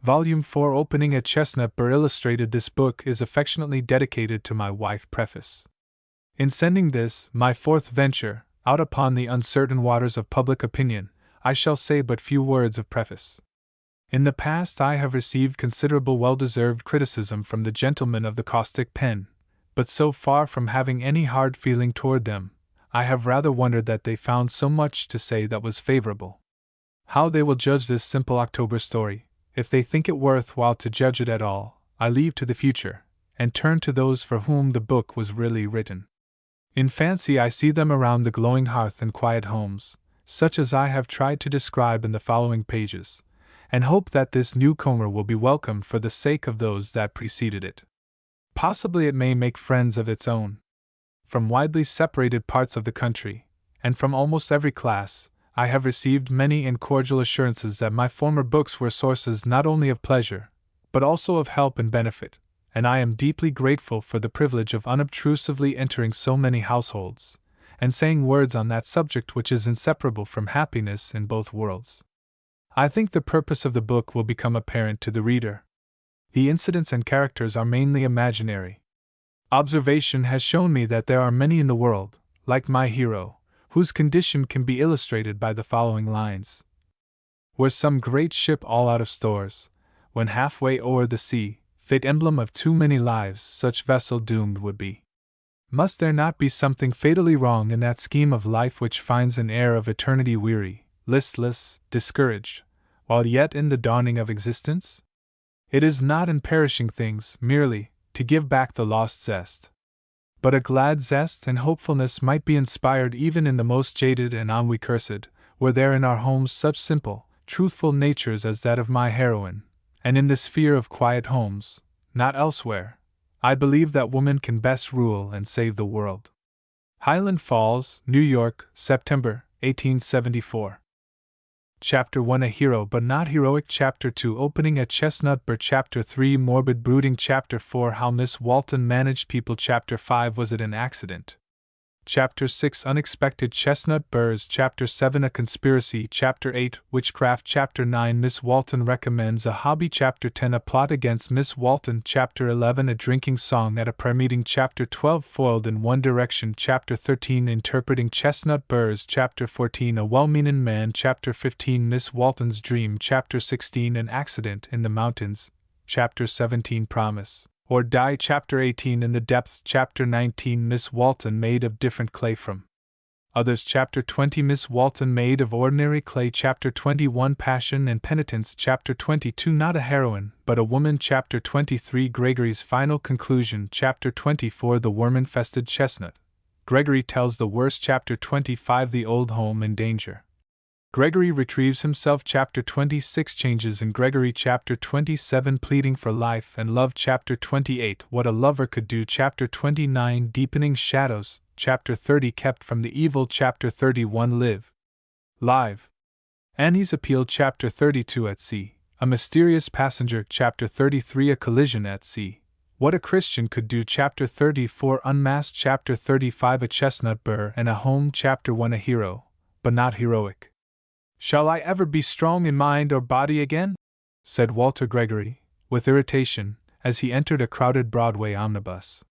Volume 4 Opening A Chestnut Burr Illustrated. This book is affectionately dedicated to my wife. Preface. In sending this, my fourth venture, out upon the uncertain waters of public opinion, I shall say but few words of preface. In the past I have received considerable well-deserved criticism from the gentlemen of the caustic pen, but so far from having any hard feeling toward them, I have rather wondered that they found so much to say that was favorable. How they will judge this simple October story, if they think it worth while to judge it at all, I leave to the future, and turn to those for whom the book was really written. In fancy I see them around the glowing hearth in quiet homes, such as I have tried to describe in the following pages, and hope that this newcomer will be welcomed for the sake of those that preceded it. Possibly it may make friends of its own. From widely separated parts of the country, and from almost every class, I have received many and cordial assurances that my former books were sources not only of pleasure, but also of help and benefit, and I am deeply grateful for the privilege of unobtrusively entering so many households, and saying words on that subject which is inseparable from happiness in both worlds. I think the purpose of the book will become apparent to the reader. The incidents and characters are mainly imaginary. Observation has shown me that there are many in the world, like my hero, whose condition can be illustrated by the following lines. Were some great ship all out of stores, when halfway o'er the sea, fit emblem of too many lives, such vessel doomed would be. Must there not be something fatally wrong in that scheme of life which finds an air of eternity weary, listless, discouraged, while yet in the dawning of existence? It is not in perishing things, merely, to give back the lost zest. But a glad zest and hopefulness might be inspired even in the most jaded and ennui cursed, were there in our homes such simple, truthful natures as that of my heroine, and in the sphere of quiet homes, not elsewhere, I believe that woman can best rule and save the world. Highland Falls, New York, September, 1874. Chapter 1 A Hero but Not Heroic. Chapter 2 Opening A Chestnut Burr. Chapter 3 Morbid Brooding. Chapter 4 How Miss Walton Managed People. Chapter 5 Was It an Accident? Chapter 6 Unexpected Chestnut Burrs. Chapter 7 A Conspiracy. Chapter 8 Witchcraft. Chapter 9 Miss Walton Recommends a Hobby. Chapter 10 A Plot Against Miss Walton. Chapter 11 A Drinking Song at a Prayer Meeting. Chapter 12 Foiled in One Direction. Chapter 13 Interpreting Chestnut Burrs. Chapter 14 A Well-Meaning Man. Chapter 15 Miss Walton's Dream. Chapter 16 An Accident in the Mountains. Chapter 17 Promise or Die. Chapter 18 In the Depths. Chapter 19 Miss Walton Made of Different Clay from Others. Chapter 20 Miss Walton Made of Ordinary Clay. Chapter 21 Passion and Penitence. Chapter 22 Not a Heroine, but a Woman. Chapter 23 Gregory's Final Conclusion. Chapter 24 The Worm-Infested Chestnut. Gregory tells the worst. Chapter 25 The Old Home in Danger. Gregory retrieves himself. Chapter 26 Changes in Gregory. Chapter 27 Pleading for Life and Love. Chapter 28 What a Lover Could Do. Chapter 29 Deepening Shadows. Chapter 30 Kept from the Evil. Chapter 31 Live. Annie's Appeal. Chapter 32 At Sea. A Mysterious Passenger. Chapter 33 A Collision at Sea. What a Christian Could Do. Chapter 34 Unmasked. Chapter 35 A Chestnut Burr and a Home. Chapter 1 A Hero, but Not Heroic. Shall I ever be strong in mind or body again? Said Walter Gregory, with irritation, as he entered a crowded Broadway omnibus.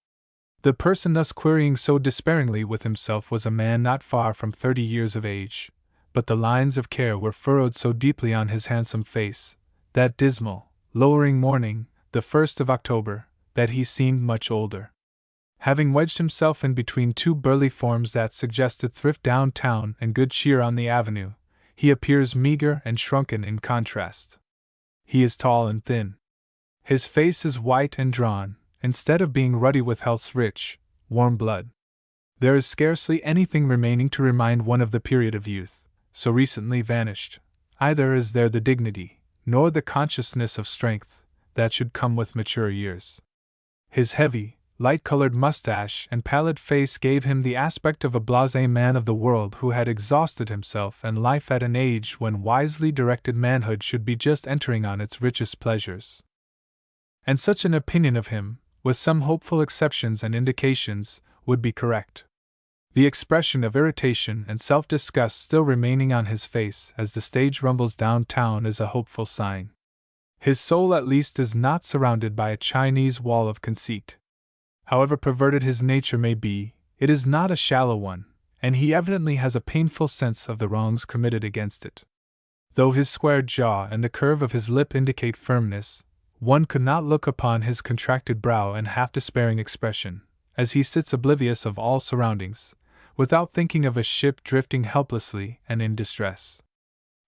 The person thus querying so despairingly with himself was a man not far from 30 years of age, but the lines of care were furrowed so deeply on his handsome face, that dismal, lowering morning, the 1st of October, that he seemed much older. Having wedged himself in between two burly forms that suggested thrift downtown and good cheer on the avenue, he appears meager and shrunken in contrast. He is tall and thin. His face is white and drawn, instead of being ruddy with health's rich, warm blood. There is scarcely anything remaining to remind one of the period of youth, so recently vanished. Either is there the dignity, nor the consciousness of strength, that should come with mature years. His heavy, light-colored mustache and pallid face gave him the aspect of a blasé man of the world who had exhausted himself and life at an age when wisely directed manhood should be just entering on its richest pleasures. And such an opinion of him, with some hopeful exceptions and indications, would be correct. The expression of irritation and self-disgust still remaining on his face as the stage rumbles downtown is a hopeful sign. His soul at least is not surrounded by a Chinese wall of conceit. However perverted his nature may be, it is not a shallow one, and he evidently has a painful sense of the wrongs committed against it. Though his square jaw and the curve of his lip indicate firmness, one could not look upon his contracted brow and half-despairing expression, as he sits oblivious of all surroundings, without thinking of a ship drifting helplessly and in distress.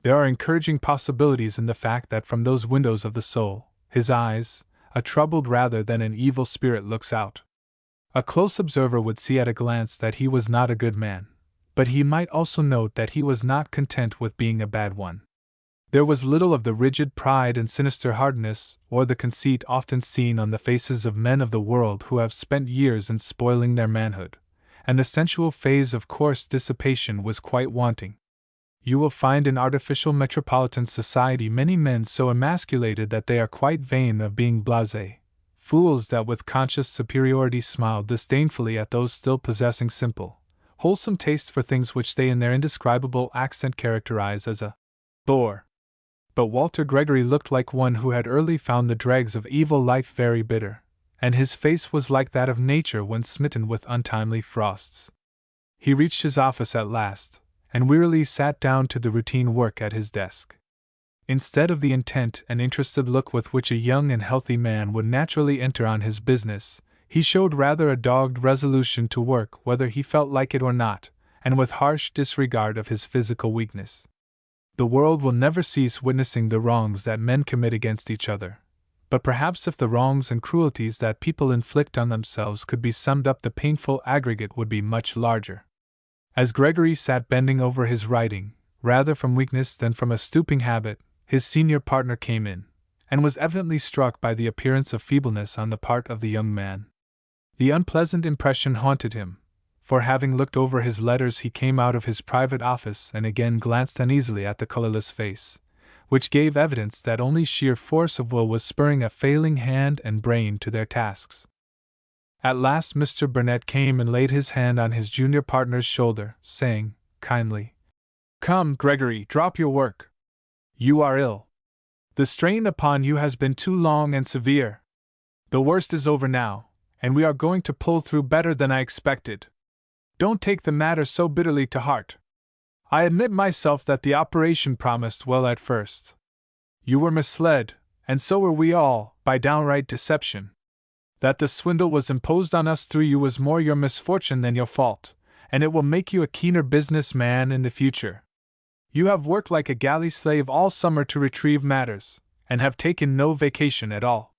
There are encouraging possibilities in the fact that from those windows of the soul, his eyes, a troubled rather than an evil spirit looks out. A close observer would see at a glance that he was not a good man, but he might also note that he was not content with being a bad one. There was little of the rigid pride and sinister hardness or the conceit often seen on the faces of men of the world who have spent years in spoiling their manhood, and the sensual phase of coarse dissipation was quite wanting. You will find in artificial metropolitan society many men so emasculated that they are quite vain of being blasé, fools that with conscious superiority smile disdainfully at those still possessing simple, wholesome taste for things which they in their indescribable accent characterize as a bore. But Walter Gregory looked like one who had early found the dregs of evil life very bitter, and his face was like that of nature when smitten with untimely frosts. He reached his office at last, and wearily sat down to the routine work at his desk. Instead of the intent and interested look with which a young and healthy man would naturally enter on his business, he showed rather a dogged resolution to work whether he felt like it or not, and with harsh disregard of his physical weakness. The world will never cease witnessing the wrongs that men commit against each other, but perhaps if the wrongs and cruelties that people inflict on themselves could be summed up, the painful aggregate would be much larger. As Gregory sat bending over his writing, rather from weakness than from a stooping habit, his senior partner came in, and was evidently struck by the appearance of feebleness on the part of the young man. The unpleasant impression haunted him, for having looked over his letters he came out of his private office and again glanced uneasily at the colorless face, which gave evidence that only sheer force of will was spurring a failing hand and brain to their tasks. At last Mr. Burnett came and laid his hand on his junior partner's shoulder, saying, kindly, "Come, Gregory, drop your work. You are ill. The strain upon you has been too long and severe. The worst is over now, and we are going to pull through better than I expected. Don't take the matter so bitterly to heart. I admit myself that the operation promised well at first. You were misled, and so were we all, by downright deception. That the swindle was imposed on us through you was more your misfortune than your fault, and it will make you a keener business man in the future. You have worked like a galley slave all summer to retrieve matters, and have taken no vacation at all.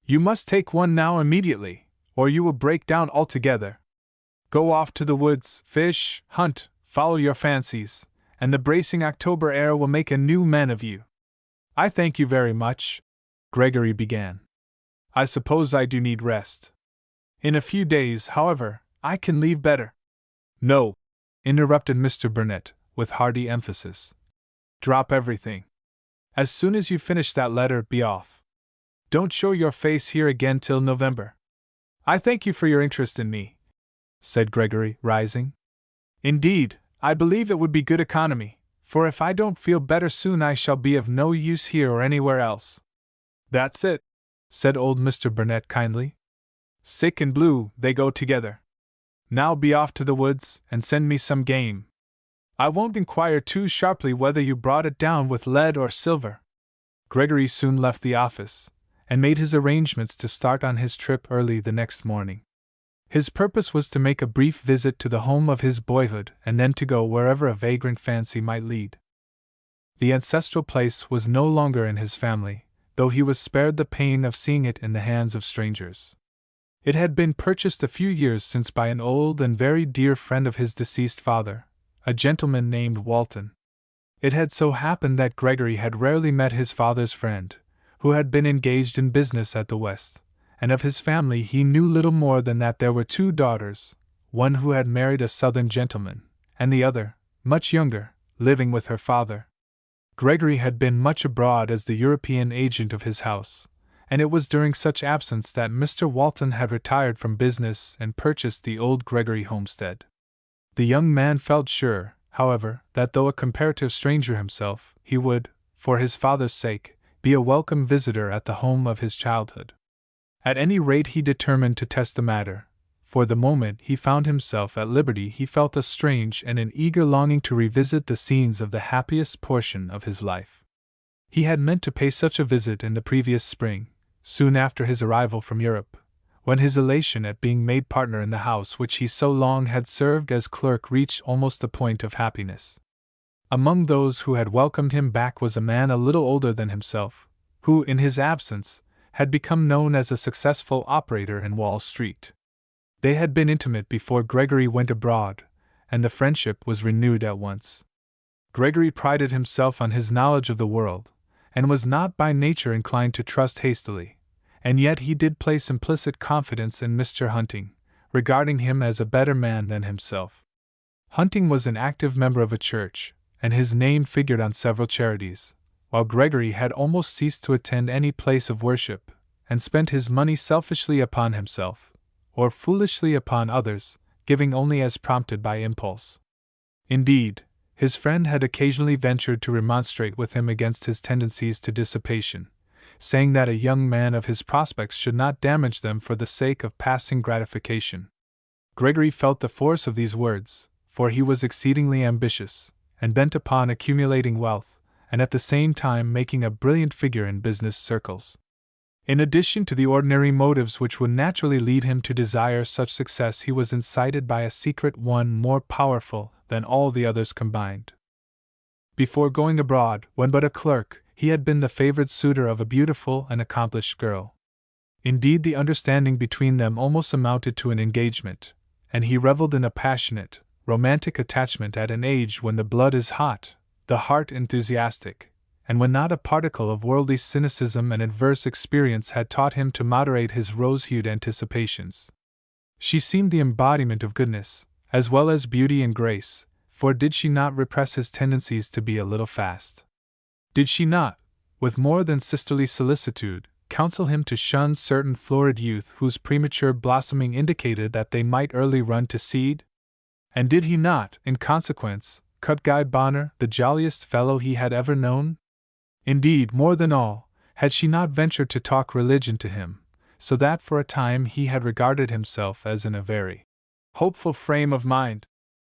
You must take one now immediately, or you will break down altogether. Go off to the woods, fish, hunt, follow your fancies, and the bracing October air will make a new man of you. I thank you very much," Gregory began. "I suppose I do need rest. In a few days, however, I can leave better." "No," interrupted Mr. Burnett, with hearty emphasis. "Drop everything. As soon as you finish that letter, be off. Don't show your face here again till November." "I thank you for your interest in me," said Gregory, rising. "Indeed, I believe it would be good economy, for if I don't feel better soon I shall be of no use here or anywhere else." "That's it," said old Mr. Burnett kindly. "Sick and blue, they go together. Now be off to the woods, and send me some game. I won't inquire too sharply whether you brought it down with lead or silver." Gregory soon left the office, and made his arrangements to start on his trip early the next morning. His purpose was to make a brief visit to the home of his boyhood and then to go wherever a vagrant fancy might lead. The ancestral place was no longer in his family, though he was spared the pain of seeing it in the hands of strangers. It had been purchased a few years since by an old and very dear friend of his deceased father, a gentleman named Walton. It had so happened that Gregory had rarely met his father's friend, who had been engaged in business at the West, and of his family he knew little more than that there were two daughters, one who had married a Southern gentleman, and the other, much younger, living with her father. Gregory had been much abroad as the European agent of his house, and it was during such absence that Mr. Walton had retired from business and purchased the old Gregory homestead. The young man felt sure, however, that though a comparative stranger himself, he would, for his father's sake, be a welcome visitor at the home of his childhood. At any rate, he determined to test the matter. For the moment he found himself at liberty, he felt a strange and an eager longing to revisit the scenes of the happiest portion of his life. He had meant to pay such a visit in the previous spring, soon after his arrival from Europe, when his elation at being made partner in the house which he so long had served as clerk reached almost the point of happiness. Among those who had welcomed him back was a man a little older than himself, who, in his absence, had become known as a successful operator in Wall Street. They had been intimate before Gregory went abroad, and the friendship was renewed at once. Gregory prided himself on his knowledge of the world, and was not by nature inclined to trust hastily, and yet he did place implicit confidence in Mr. Hunting, regarding him as a better man than himself. Hunting was an active member of a church, and his name figured on several charities, while Gregory had almost ceased to attend any place of worship, and spent his money selfishly upon himself, or foolishly upon others, giving only as prompted by impulse. Indeed, his friend had occasionally ventured to remonstrate with him against his tendencies to dissipation, saying that a young man of his prospects should not damage them for the sake of passing gratification. Gregory felt the force of these words, for he was exceedingly ambitious, and bent upon accumulating wealth, and at the same time making a brilliant figure in business circles. In addition to the ordinary motives which would naturally lead him to desire such success, he was incited by a secret one more powerful than all the others combined. Before going abroad, when but a clerk, he had been the favored suitor of a beautiful and accomplished girl. Indeed, the understanding between them almost amounted to an engagement, and he reveled in a passionate, romantic attachment at an age when the blood is hot, the heart enthusiastic, and when not a particle of worldly cynicism and adverse experience had taught him to moderate his rose-hued anticipations. She seemed the embodiment of goodness, as well as beauty and grace, for did she not repress his tendencies to be a little fast? Did she not, with more than sisterly solicitude, counsel him to shun certain florid youth whose premature blossoming indicated that they might early run to seed? And did he not, in consequence, cut Guy Bonner, the jolliest fellow he had ever known? Indeed, more than all, had she not ventured to talk religion to him, so that for a time he had regarded himself as in a very hopeful frame of mind,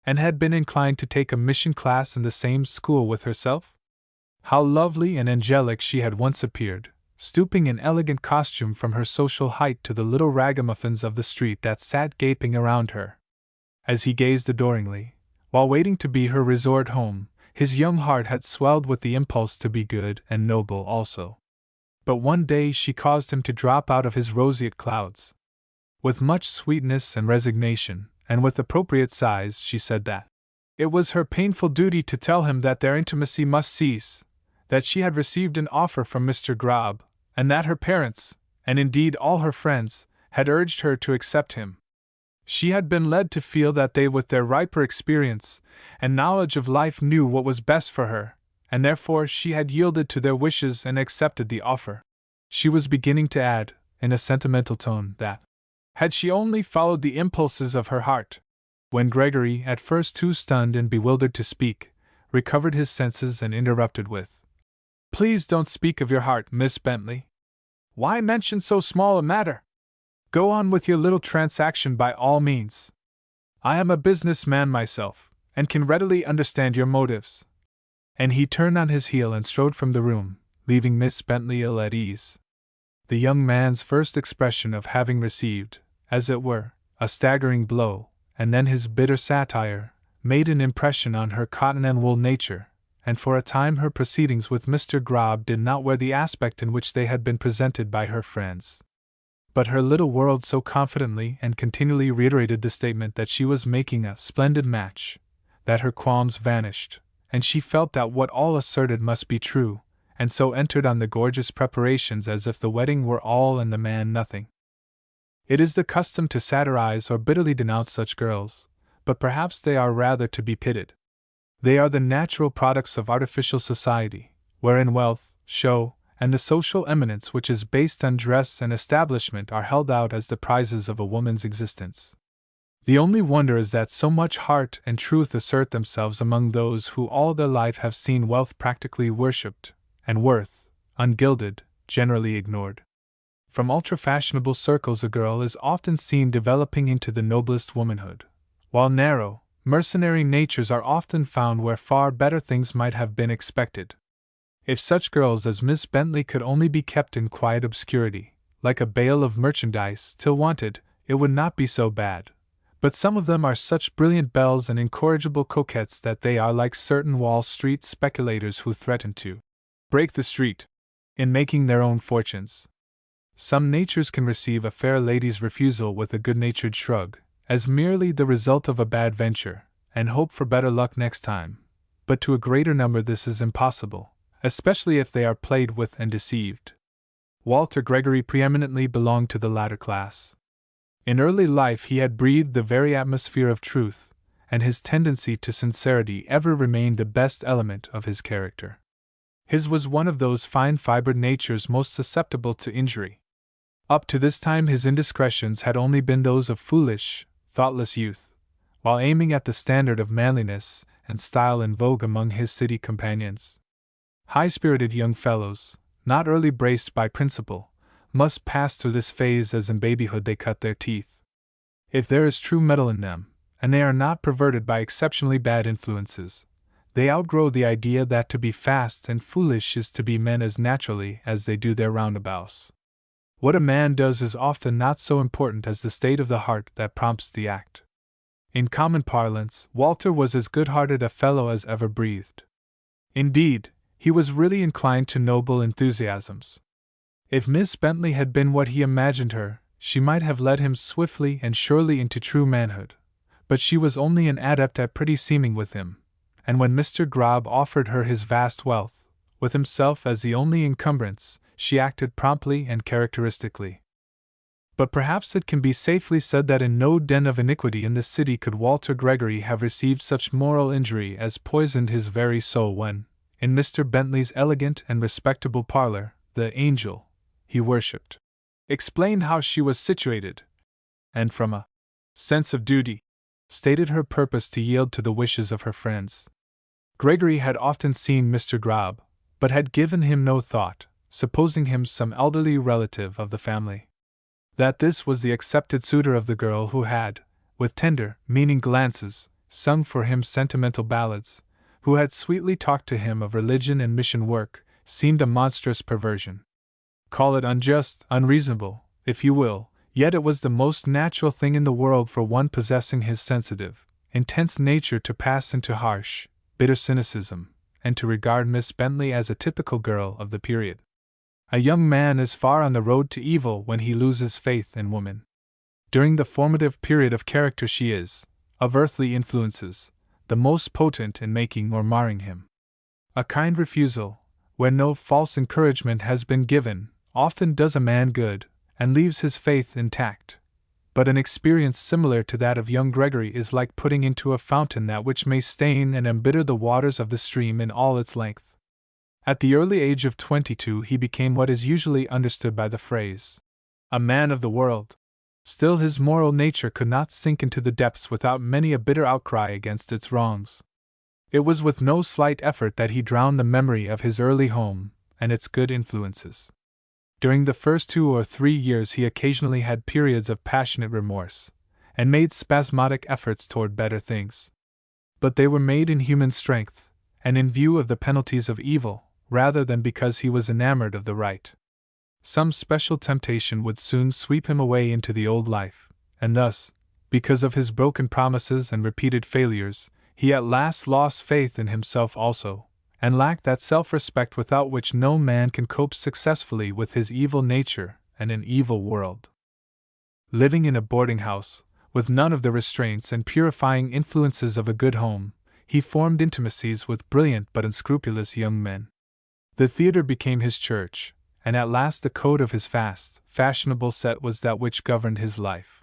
and had been inclined to take a mission class in the same school with herself? How lovely and angelic she had once appeared, stooping in elegant costume from her social height to the little ragamuffins of the street that sat gaping around her. As he gazed adoringly, while waiting to be her resort home, his young heart had swelled with the impulse to be good and noble also. But one day she caused him to drop out of his roseate clouds. With much sweetness and resignation, and with appropriate sighs, she said that it was her painful duty to tell him that their intimacy must cease, that she had received an offer from Mr. Grobb, and that her parents, and indeed all her friends, had urged her to accept him. She had been led to feel that they, with their riper experience and knowledge of life, knew what was best for her, and therefore she had yielded to their wishes and accepted the offer. She was beginning to add, in a sentimental tone, that had she only followed the impulses of her heart, when Gregory, at first too stunned and bewildered to speak, recovered his senses and interrupted with, "Please don't speak of your heart, Miss Bentley. Why mention so small a matter? Go on with your little transaction by all means. I am a business man myself, and can readily understand your motives." And he turned on his heel and strode from the room, leaving Miss Bentley ill at ease. The young man's first expression of having received, as it were, a staggering blow, and then his bitter satire, made an impression on her cotton and wool nature, and for a time her proceedings with Mr. Grobb did not wear the aspect in which they had been presented by her friends. But her little world so confidently and continually reiterated the statement that she was making a splendid match, that her qualms vanished, and she felt that what all asserted must be true, and so entered on the gorgeous preparations as if the wedding were all and the man nothing. It is the custom to satirize or bitterly denounce such girls, but perhaps they are rather to be pitied. They are the natural products of artificial society, wherein wealth, show, and the social eminence which is based on dress and establishment are held out as the prizes of a woman's existence. The only wonder is that so much heart and truth assert themselves among those who all their life have seen wealth practically worshipped, and worth, ungilded, generally ignored. From ultra-fashionable circles a girl is often seen developing into the noblest womanhood, while narrow, mercenary natures are often found where far better things might have been expected. If such girls as Miss Bentley could only be kept in quiet obscurity, like a bale of merchandise till wanted, it would not be so bad. But some of them are such brilliant belles and incorrigible coquettes that they are like certain Wall Street speculators who threaten to break the street in making their own fortunes. Some natures can receive a fair lady's refusal with a good-natured shrug, as merely the result of a bad venture, and hope for better luck next time, but to a greater number this is impossible, especially if they are played with and deceived. Walter Gregory preeminently belonged to the latter class. In early life he had breathed the very atmosphere of truth, and his tendency to sincerity ever remained the best element of his character. His was one of those fine-fibred natures most susceptible to injury. Up to this time his indiscretions had only been those of foolish, thoughtless youth, while aiming at the standard of manliness and style in vogue among his city companions. High-spirited young fellows, not early braced by principle, must pass through this phase as in babyhood they cut their teeth. If there is true metal in them, and they are not perverted by exceptionally bad influences, they outgrow the idea that to be fast and foolish is to be men as naturally as they do their roundabouts. What a man does is often not so important as the state of the heart that prompts the act. In common parlance, Walter was as good-hearted a fellow as ever breathed. Indeed, he was really inclined to noble enthusiasms. If Miss Bentley had been what he imagined her, she might have led him swiftly and surely into true manhood, but she was only an adept at pretty seeming with him, and when Mr. Grobb offered her his vast wealth, with himself as the only encumbrance, she acted promptly and characteristically. But perhaps it can be safely said that in no den of iniquity in this city could Walter Gregory have received such moral injury as poisoned his very soul when, in Mr. Bentley's elegant and respectable parlor, the angel he worshipped explained how she was situated, and from a sense of duty, stated her purpose to yield to the wishes of her friends. Gregory had often seen Mr. Grobb, but had given him no thought, supposing him some elderly relative of the family. That this was the accepted suitor of the girl who had, with tender, meaning glances, sung for him sentimental ballads, who had sweetly talked to him of religion and mission work, seemed a monstrous perversion. Call it unjust, unreasonable, if you will, yet it was the most natural thing in the world for one possessing his sensitive, intense nature to pass into harsh, bitter cynicism, and to regard Miss Bentley as a typical girl of the period. A young man is far on the road to evil when he loses faith in woman. During the formative period of character she is, of earthly influences, the most potent in making or marring him. A kind refusal, where no false encouragement has been given, often does a man good, and leaves his faith intact. But an experience similar to that of young Gregory is like putting into a fountain that which may stain and embitter the waters of the stream in all its length. At the early age of 22 he became what is usually understood by the phrase, a man of the world. Still his moral nature could not sink into the depths without many a bitter outcry against its wrongs. It was with no slight effort that he drowned the memory of his early home and its good influences. During the first 2 or 3 years he occasionally had periods of passionate remorse, and made spasmodic efforts toward better things. But they were made in human strength, and in view of the penalties of evil, rather than because he was enamored of the right. Some special temptation would soon sweep him away into the old life, and thus, because of his broken promises and repeated failures, he at last lost faith in himself also, and lacked that self-respect without which no man can cope successfully with his evil nature and an evil world. Living in a boarding house, with none of the restraints and purifying influences of a good home, he formed intimacies with brilliant but unscrupulous young men. The theater became his church, and at last the code of his fast, fashionable set was that which governed his life.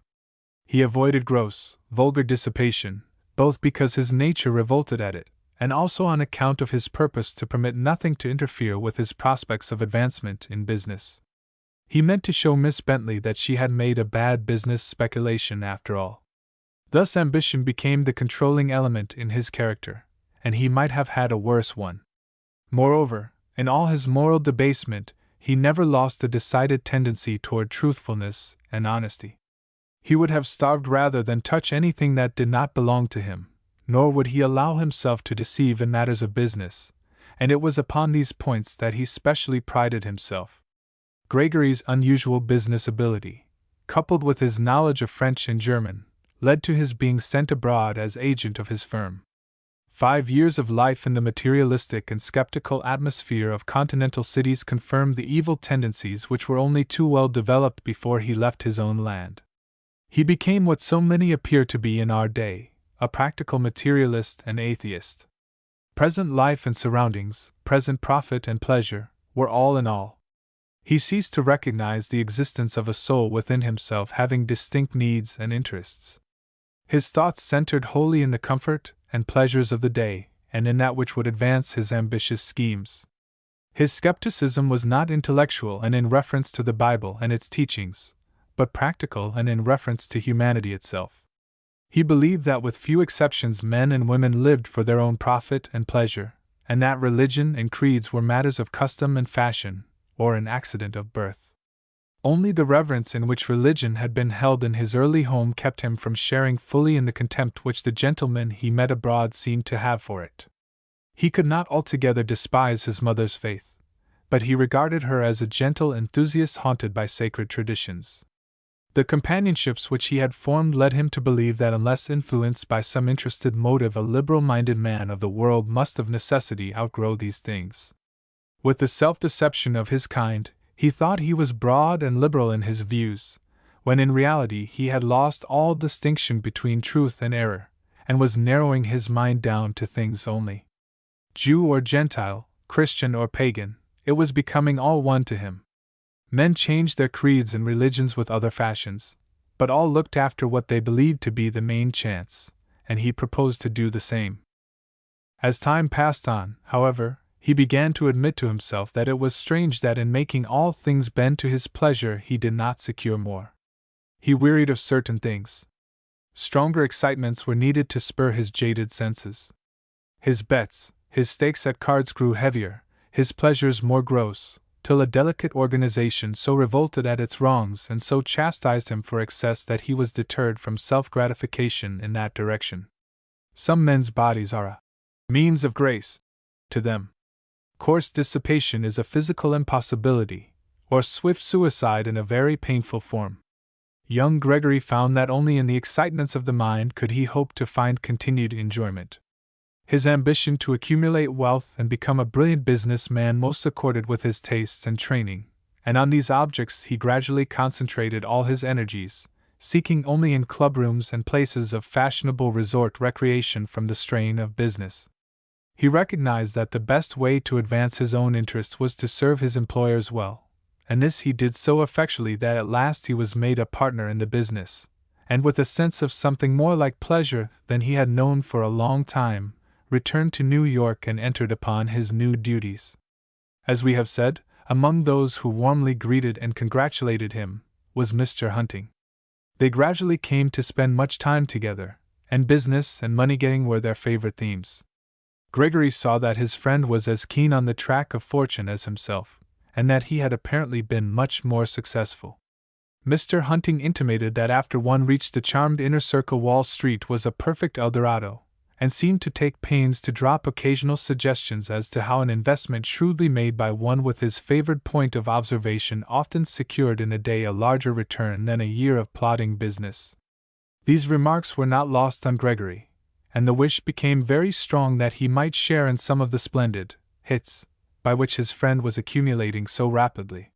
He avoided gross, vulgar dissipation, both because his nature revolted at it, and also on account of his purpose to permit nothing to interfere with his prospects of advancement in business. He meant to show Miss Bentley that she had made a bad business speculation after all. Thus ambition became the controlling element in his character, and he might have had a worse one. Moreover, In all his moral debasement, he never lost a decided tendency toward truthfulness and honesty. He would have starved rather than touch anything that did not belong to him, nor would he allow himself to deceive in matters of business, and it was upon these points that he specially prided himself. Gregory's unusual business ability, coupled with his knowledge of French and German, led to his being sent abroad as agent of his firm. 5 years of life in the materialistic and skeptical atmosphere of continental cities confirmed the evil tendencies which were only too well developed before he left his own land. He became what so many appear to be in our day, a practical materialist and atheist. Present life and surroundings, present profit and pleasure, were all in all. He ceased to recognize the existence of a soul within himself having distinct needs and interests. His thoughts centered wholly in the comfort and pleasures of the day, and in that which would advance his ambitious schemes. His skepticism was not intellectual and in reference to the Bible and its teachings, but practical and in reference to humanity itself. He believed that with few exceptions men and women lived for their own profit and pleasure, and that religion and creeds were matters of custom and fashion, or an accident of birth. Only the reverence in which religion had been held in his early home kept him from sharing fully in the contempt which the gentlemen he met abroad seemed to have for it. He could not altogether despise his mother's faith, but he regarded her as a gentle enthusiast haunted by sacred traditions. The companionships which he had formed led him to believe that unless influenced by some interested motive a liberal-minded man of the world must of necessity outgrow these things. With the self-deception of his kind, he thought he was broad and liberal in his views, when in reality he had lost all distinction between truth and error, and was narrowing his mind down to things only. Jew or Gentile, Christian or pagan, it was becoming all one to him. Men changed their creeds and religions with other fashions, but all looked after what they believed to be the main chance, and he proposed to do the same. As time passed on, however, he began to admit to himself that it was strange that in making all things bend to his pleasure he did not secure more. He wearied of certain things. Stronger excitements were needed to spur his jaded senses. His bets, his stakes at cards grew heavier, his pleasures more gross, till a delicate organization so revolted at its wrongs and so chastised him for excess that he was deterred from self-gratification in that direction. Some men's bodies are a means of grace to them. Coarse dissipation is a physical impossibility, or swift suicide in a very painful form. Young Gregory found that only in the excitements of the mind could he hope to find continued enjoyment. His ambition to accumulate wealth and become a brilliant business man most accorded with his tastes and training, and on these objects he gradually concentrated all his energies, seeking only in clubrooms and places of fashionable resort recreation from the strain of business. He recognized that the best way to advance his own interests was to serve his employers well, and this he did so effectually that at last he was made a partner in the business, and with a sense of something more like pleasure than he had known for a long time, returned to New York and entered upon his new duties. As we have said, among those who warmly greeted and congratulated him was Mr. Hunting. They gradually came to spend much time together, and business and money-getting were their favorite themes. Gregory saw that his friend was as keen on the track of fortune as himself, and that he had apparently been much more successful. Mr. Hunting intimated that after one reached the charmed inner circle Wall Street was a perfect El Dorado, and seemed to take pains to drop occasional suggestions as to how an investment shrewdly made by one with his favored point of observation often secured in a day a larger return than a year of plodding business. These remarks were not lost on Gregory, and the wish became very strong that he might share in some of the splendid hits by which his friend was accumulating so rapidly.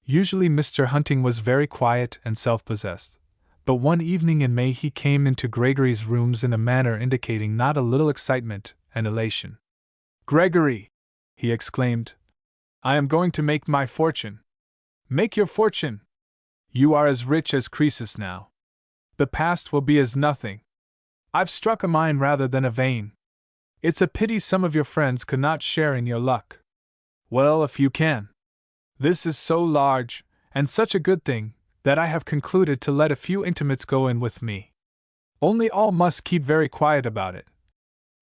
Usually Mr. Hunting was very quiet and self-possessed, but one evening in May he came into Gregory's rooms in a manner indicating not a little excitement and elation. "Gregory," he exclaimed, "I am going to make my fortune." "Make your fortune! You are as rich as Croesus now. The past will be as nothing. I've struck a mine rather than a vein. It's a pity some of your friends could not share in your luck. Well, if you can. This is so large, and such a good thing, that I have concluded to let a few intimates go in with me. Only all must keep very quiet about it.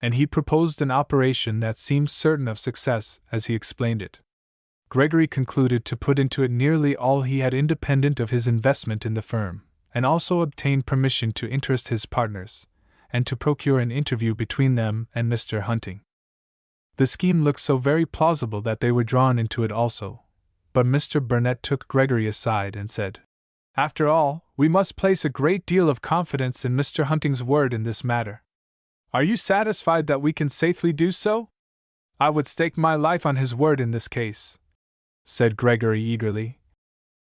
and he proposed an operation that seemed certain of success as he explained it. Gregory concluded to put into it nearly all he had independent of his investment in the firm, and also obtained permission to interest his partners, and to procure an interview between them and Mr. Hunting. The scheme looked so very plausible that they were drawn into it also, but Mr. Burnett took Gregory aside and said, "After all, we must place a great deal of confidence in Mr. Hunting's word in this matter. Are you satisfied that we can safely do so?" "I would stake my life on his word in this case," said Gregory eagerly,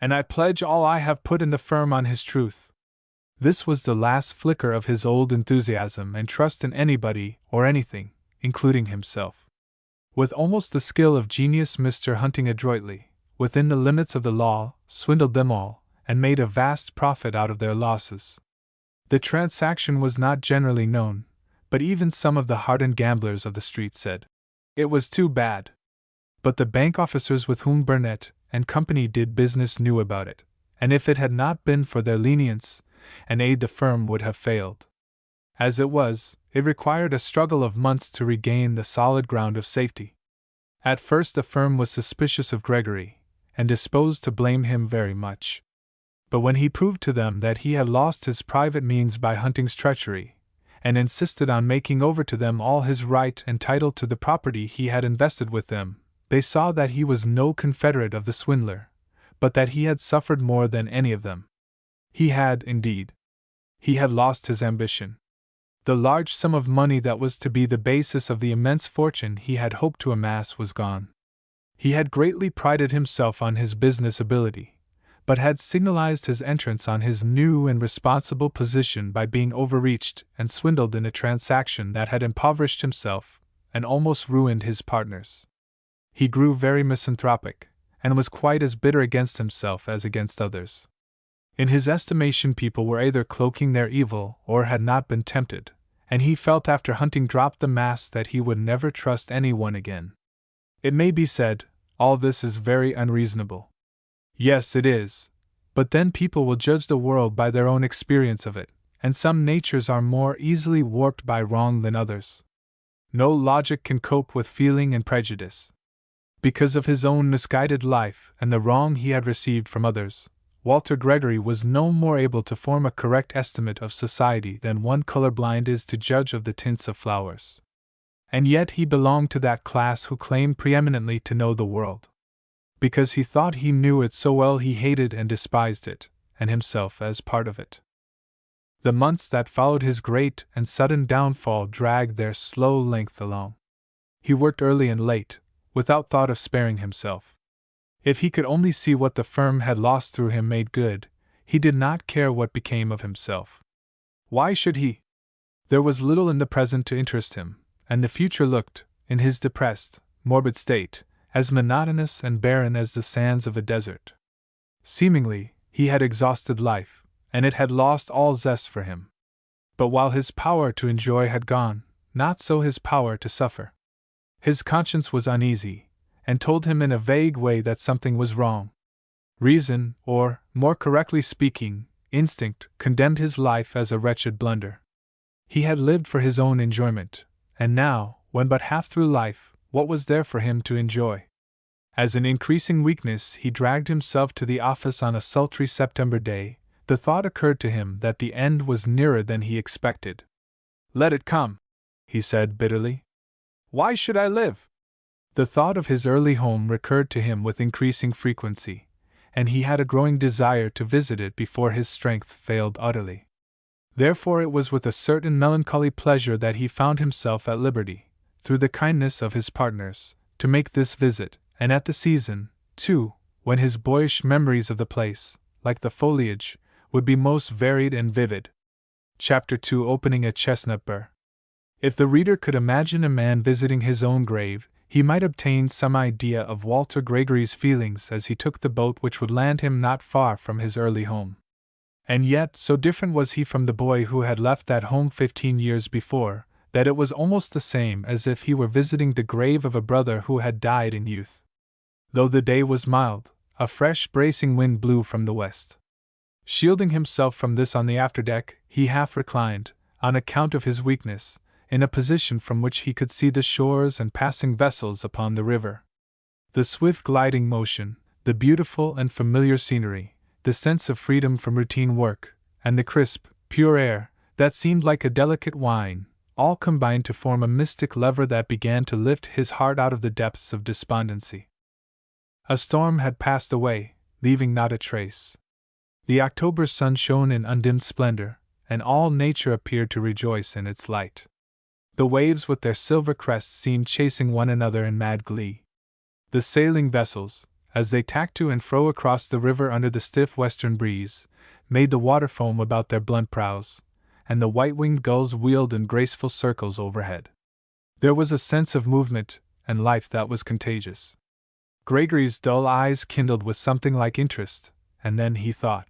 "and I pledge all I have put in the firm on his truth." This was the last flicker of his old enthusiasm and trust in anybody or anything, including himself. With almost the skill of genius, Mr. Hunting adroitly, within the limits of the law, swindled them all, and made a vast profit out of their losses. The transaction was not generally known, but even some of the hardened gamblers of the street said it was too bad. But the bank officers with whom Burnett and Company did business knew about it, and if it had not been for their lenience and aid the firm would have failed. As it was, it required a struggle of months to regain the solid ground of safety. At first the firm was suspicious of Gregory, and disposed to blame him very much. But when he proved to them that he had lost his private means by Hunting's treachery, and insisted on making over to them all his right and title to the property he had invested with them, they saw that he was no confederate of the swindler, but that he had suffered more than any of them. He had, indeed. He had lost his ambition. The large sum of money that was to be the basis of the immense fortune he had hoped to amass was gone. He had greatly prided himself on his business ability, but had signalized his entrance on his new and responsible position by being overreached and swindled in a transaction that had impoverished himself and almost ruined his partners. He grew very misanthropic, and was quite as bitter against himself as against others. In his estimation, people were either cloaking their evil or had not been tempted, and he felt after Hunting dropped the mask that he would never trust anyone again. It may be said, all this is very unreasonable. Yes, it is. But then people will judge the world by their own experience of it, and some natures are more easily warped by wrong than others. No logic can cope with feeling and prejudice. Because of his own misguided life and the wrong he had received from others, Walter Gregory was no more able to form a correct estimate of society than one colorblind is to judge of the tints of flowers. And yet he belonged to that class who claimed preeminently to know the world. Because he thought he knew it so well, he hated and despised it, and himself as part of it. The months that followed his great and sudden downfall dragged their slow length along. He worked early and late, without thought of sparing himself. If he could only see what the firm had lost through him made good, he did not care what became of himself. Why should he? There was little in the present to interest him, and the future looked, in his depressed, morbid state, as monotonous and barren as the sands of a desert. Seemingly, he had exhausted life, and it had lost all zest for him. But while his power to enjoy had gone, not so his power to suffer. His conscience was uneasy, and told him in a vague way that something was wrong. Reason, or, more correctly speaking, instinct, condemned his life as a wretched blunder. He had lived for his own enjoyment, and now, when but half through life, what was there for him to enjoy? As an increasing weakness he dragged himself to the office on a sultry September day, the thought occurred to him that the end was nearer than he expected. "Let it come," he said bitterly. "Why should I live?" The thought of his early home recurred to him with increasing frequency, and he had a growing desire to visit it before his strength failed utterly. Therefore it was with a certain melancholy pleasure that he found himself at liberty, through the kindness of his partners, to make this visit, and at the season, too, when his boyish memories of the place, like the foliage, would be most varied and vivid. Chapter 2, Opening a Chestnut Burr. If the reader could imagine a man visiting his own grave, he might obtain some idea of Walter Gregory's feelings as he took the boat which would land him not far from his early home. And yet, so different was he from the boy who had left that home 15 years before, that it was almost the same as if he were visiting the grave of a brother who had died in youth. Though the day was mild, a fresh bracing wind blew from the west. Shielding himself from this on the afterdeck, he half reclined, on account of his weakness, in a position from which he could see the shores and passing vessels upon the river. The swift gliding motion, the beautiful and familiar scenery, the sense of freedom from routine work, and the crisp, pure air, that seemed like a delicate wine, all combined to form a mystic lever that began to lift his heart out of the depths of despondency. A storm had passed away, leaving not a trace. The October sun shone in undimmed splendor, and all nature appeared to rejoice in its light. The waves with their silver crests seemed chasing one another in mad glee. The sailing vessels, as they tacked to and fro across the river under the stiff western breeze, made the water foam about their blunt prows, and the white-winged gulls wheeled in graceful circles overhead. There was a sense of movement and life that was contagious. Gregory's dull eyes kindled with something like interest, and then he thought.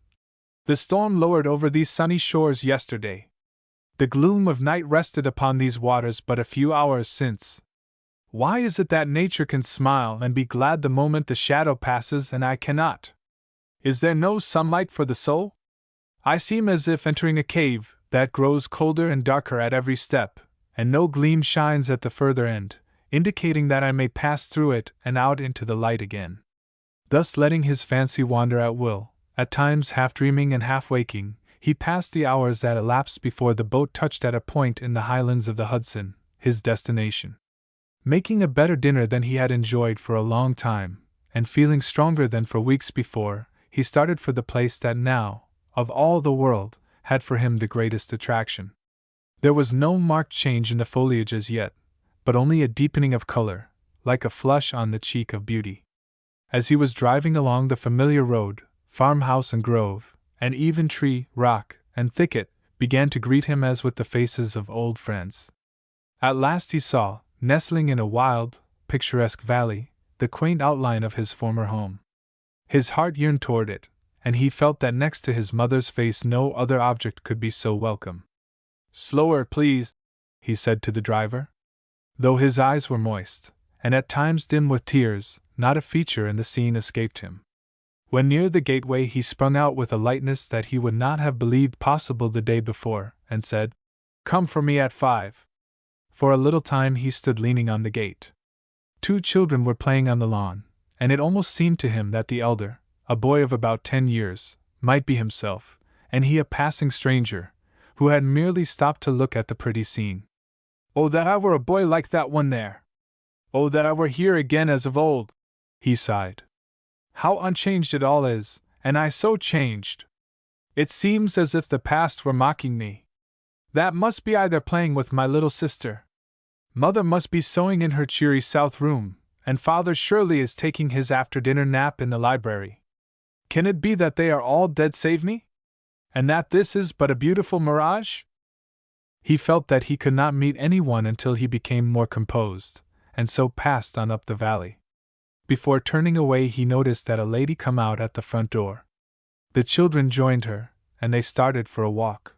The storm lowered over these sunny shores yesterday. The gloom of night rested upon these waters but a few hours since. Why is it that nature can smile and be glad the moment the shadow passes and I cannot? Is there no sunlight for the soul? I seem as if entering a cave that grows colder and darker at every step, and no gleam shines at the further end, indicating that I may pass through it and out into the light again. Thus letting his fancy wander at will, at times half dreaming and half waking, he passed the hours that elapsed before the boat touched at a point in the highlands of the Hudson, his destination. Making a better dinner than he had enjoyed for a long time, and feeling stronger than for weeks before, he started for the place that now, of all the world, had for him the greatest attraction. There was no marked change in the foliage as yet, but only a deepening of color, like a flush on the cheek of beauty. As he was driving along the familiar road, farmhouse and grove, and even tree, rock, and thicket, began to greet him as with the faces of old friends. At last he saw, nestling in a wild, picturesque valley, the quaint outline of his former home. His heart yearned toward it, and he felt that next to his mother's face no other object could be so welcome. "Slower, please," he said to the driver. Though his eyes were moist, and at times dim with tears, not a feature in the scene escaped him. When near the gateway he sprung out with a lightness that he would not have believed possible the day before, and said, "Come for me at 5. For a little time he stood leaning on the gate. 2 children were playing on the lawn, and it almost seemed to him that the elder, a boy of about 10 years, might be himself, and he a passing stranger, who had merely stopped to look at the pretty scene. "Oh, that I were a boy like that one there! Oh, that I were here again as of old!" he sighed. "How unchanged it all is, and I so changed! It seems as if the past were mocking me. That must be either playing with my little sister. Mother must be sewing in her cheery south room, and father surely is taking his after-dinner nap in the library. Can it be that they are all dead save me? And that this is but a beautiful mirage?" He felt that he could not meet anyone until he became more composed, and so passed on up the valley. Before turning away he noticed that a lady come out at the front door. The children joined her, and they started for a walk.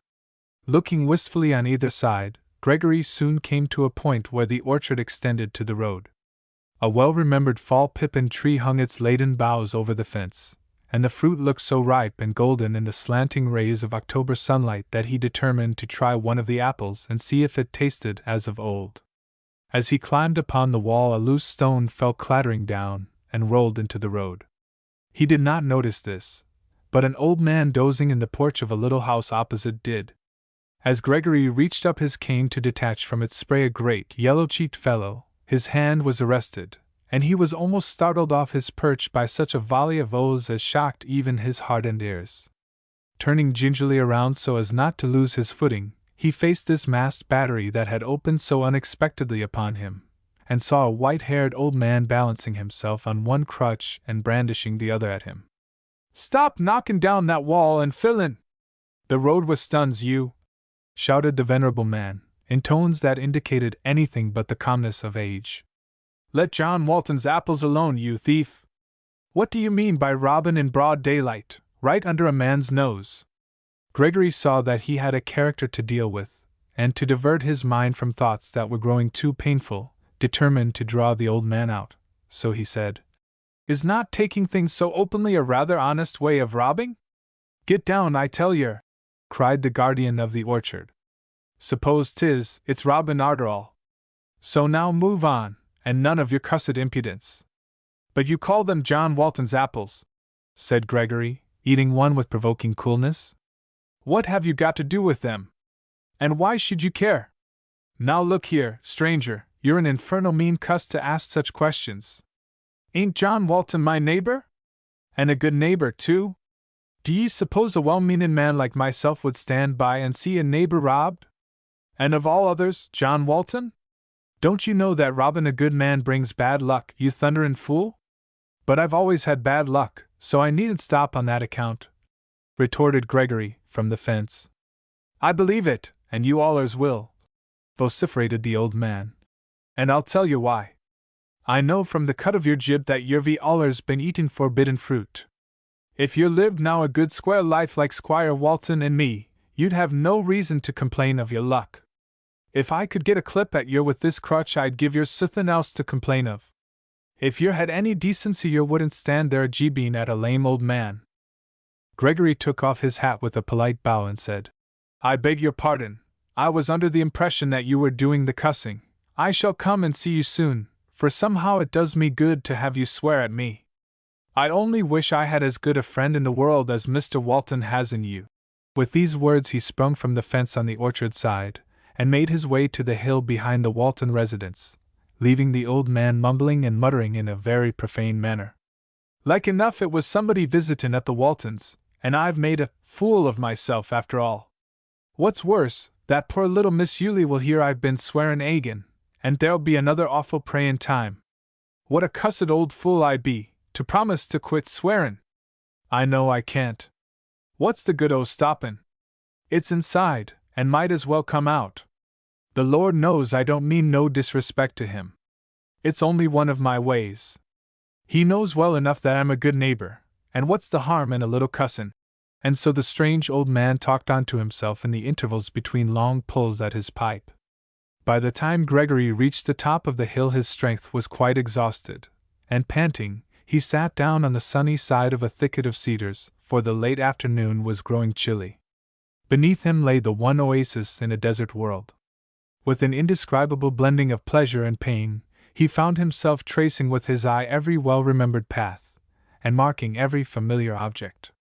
Looking wistfully on either side, Gregory soon came to a point where the orchard extended to the road. A well-remembered fall pippin tree hung its laden boughs over the fence, and the fruit looked so ripe and golden in the slanting rays of October sunlight that he determined to try one of the apples and see if it tasted as of old. As he climbed upon the wall, a loose stone fell clattering down and rolled into the road. He did not notice this, but an old man dozing in the porch of a little house opposite did. As Gregory reached up his cane to detach from its spray a great yellow-cheeked fellow, his hand was arrested, and he was almost startled off his perch by such a volley of oaths as shocked even his hardened ears. Turning gingerly around so as not to lose his footing, he faced this masked battery that had opened so unexpectedly upon him, and saw a white-haired old man balancing himself on one crutch and brandishing the other at him. "Stop knocking down that wall and fill in! The road was stuns you!" shouted the venerable man, in tones that indicated anything but the calmness of age. "Let John Walton's apples alone, you thief! What do you mean by robbing in broad daylight, right under a man's nose?" Gregory saw that he had a character to deal with, and to divert his mind from thoughts that were growing too painful, determined to draw the old man out, so he said, "Is not taking things so openly a rather honest way of robbing? Get down, I tell yer!" cried the guardian of the orchard. Suppose 'tis, it's Robin arter all. So now move on, and none of your cussed impudence. But you call them John Walton's apples, said Gregory, eating one with provoking coolness. What have you got to do with them? And why should you care? Now look here, stranger, you're an infernal mean cuss to ask such questions. Ain't John Walton my neighbor? And a good neighbor, too? Do ye suppose a well-meaning man like myself would stand by and see a neighbor robbed? And of all others, John Walton? Don't you know that robbing a good man brings bad luck, you thunderin' fool? But I've always had bad luck, so I needn't stop on that account, retorted Gregory, from the fence. I believe it, and you allers will, vociferated the old man. And I'll tell you why. I know from the cut of your jib that yer've allers been eating forbidden fruit. If you lived now a good square life like Squire Walton and me, you'd have no reason to complain of your luck. If I could get a clip at yer with this crutch, I'd give yer suthin' else to complain of. If yer had any decency, yer wouldn't stand there a-jibing at a lame old man. Gregory took off his hat with a polite bow and said, I beg your pardon. I was under the impression that you were doing the cussing. I shall come and see you soon, for somehow it does me good to have you swear at me. I only wish I had as good a friend in the world as Mr. Walton has in you. With these words he sprung from the fence on the orchard side, and made his way to the hill behind the Walton residence, leaving the old man mumbling and muttering in a very profane manner. Like enough it was somebody visitin' at the Waltons, and I've made a fool of myself after all. What's worse, that poor little Miss Yulie will hear I've been swearin' agin, and there'll be another awful prayin' time. What a cussed old fool I be, to promise to quit swearin'. I know I can't. What's the good o' stoppin'? It's inside, and might as well come out. The Lord knows I don't mean no disrespect to him. It's only one of my ways. He knows well enough that I'm a good neighbor, and what's the harm in a little cussin'? And so the strange old man talked on to himself in the intervals between long pulls at his pipe. By the time Gregory reached the top of the hill his strength was quite exhausted, and panting, he sat down on the sunny side of a thicket of cedars, for the late afternoon was growing chilly. Beneath him lay the one oasis in a desert world. With an indescribable blending of pleasure and pain, he found himself tracing with his eye every well-remembered path, and marking every familiar object.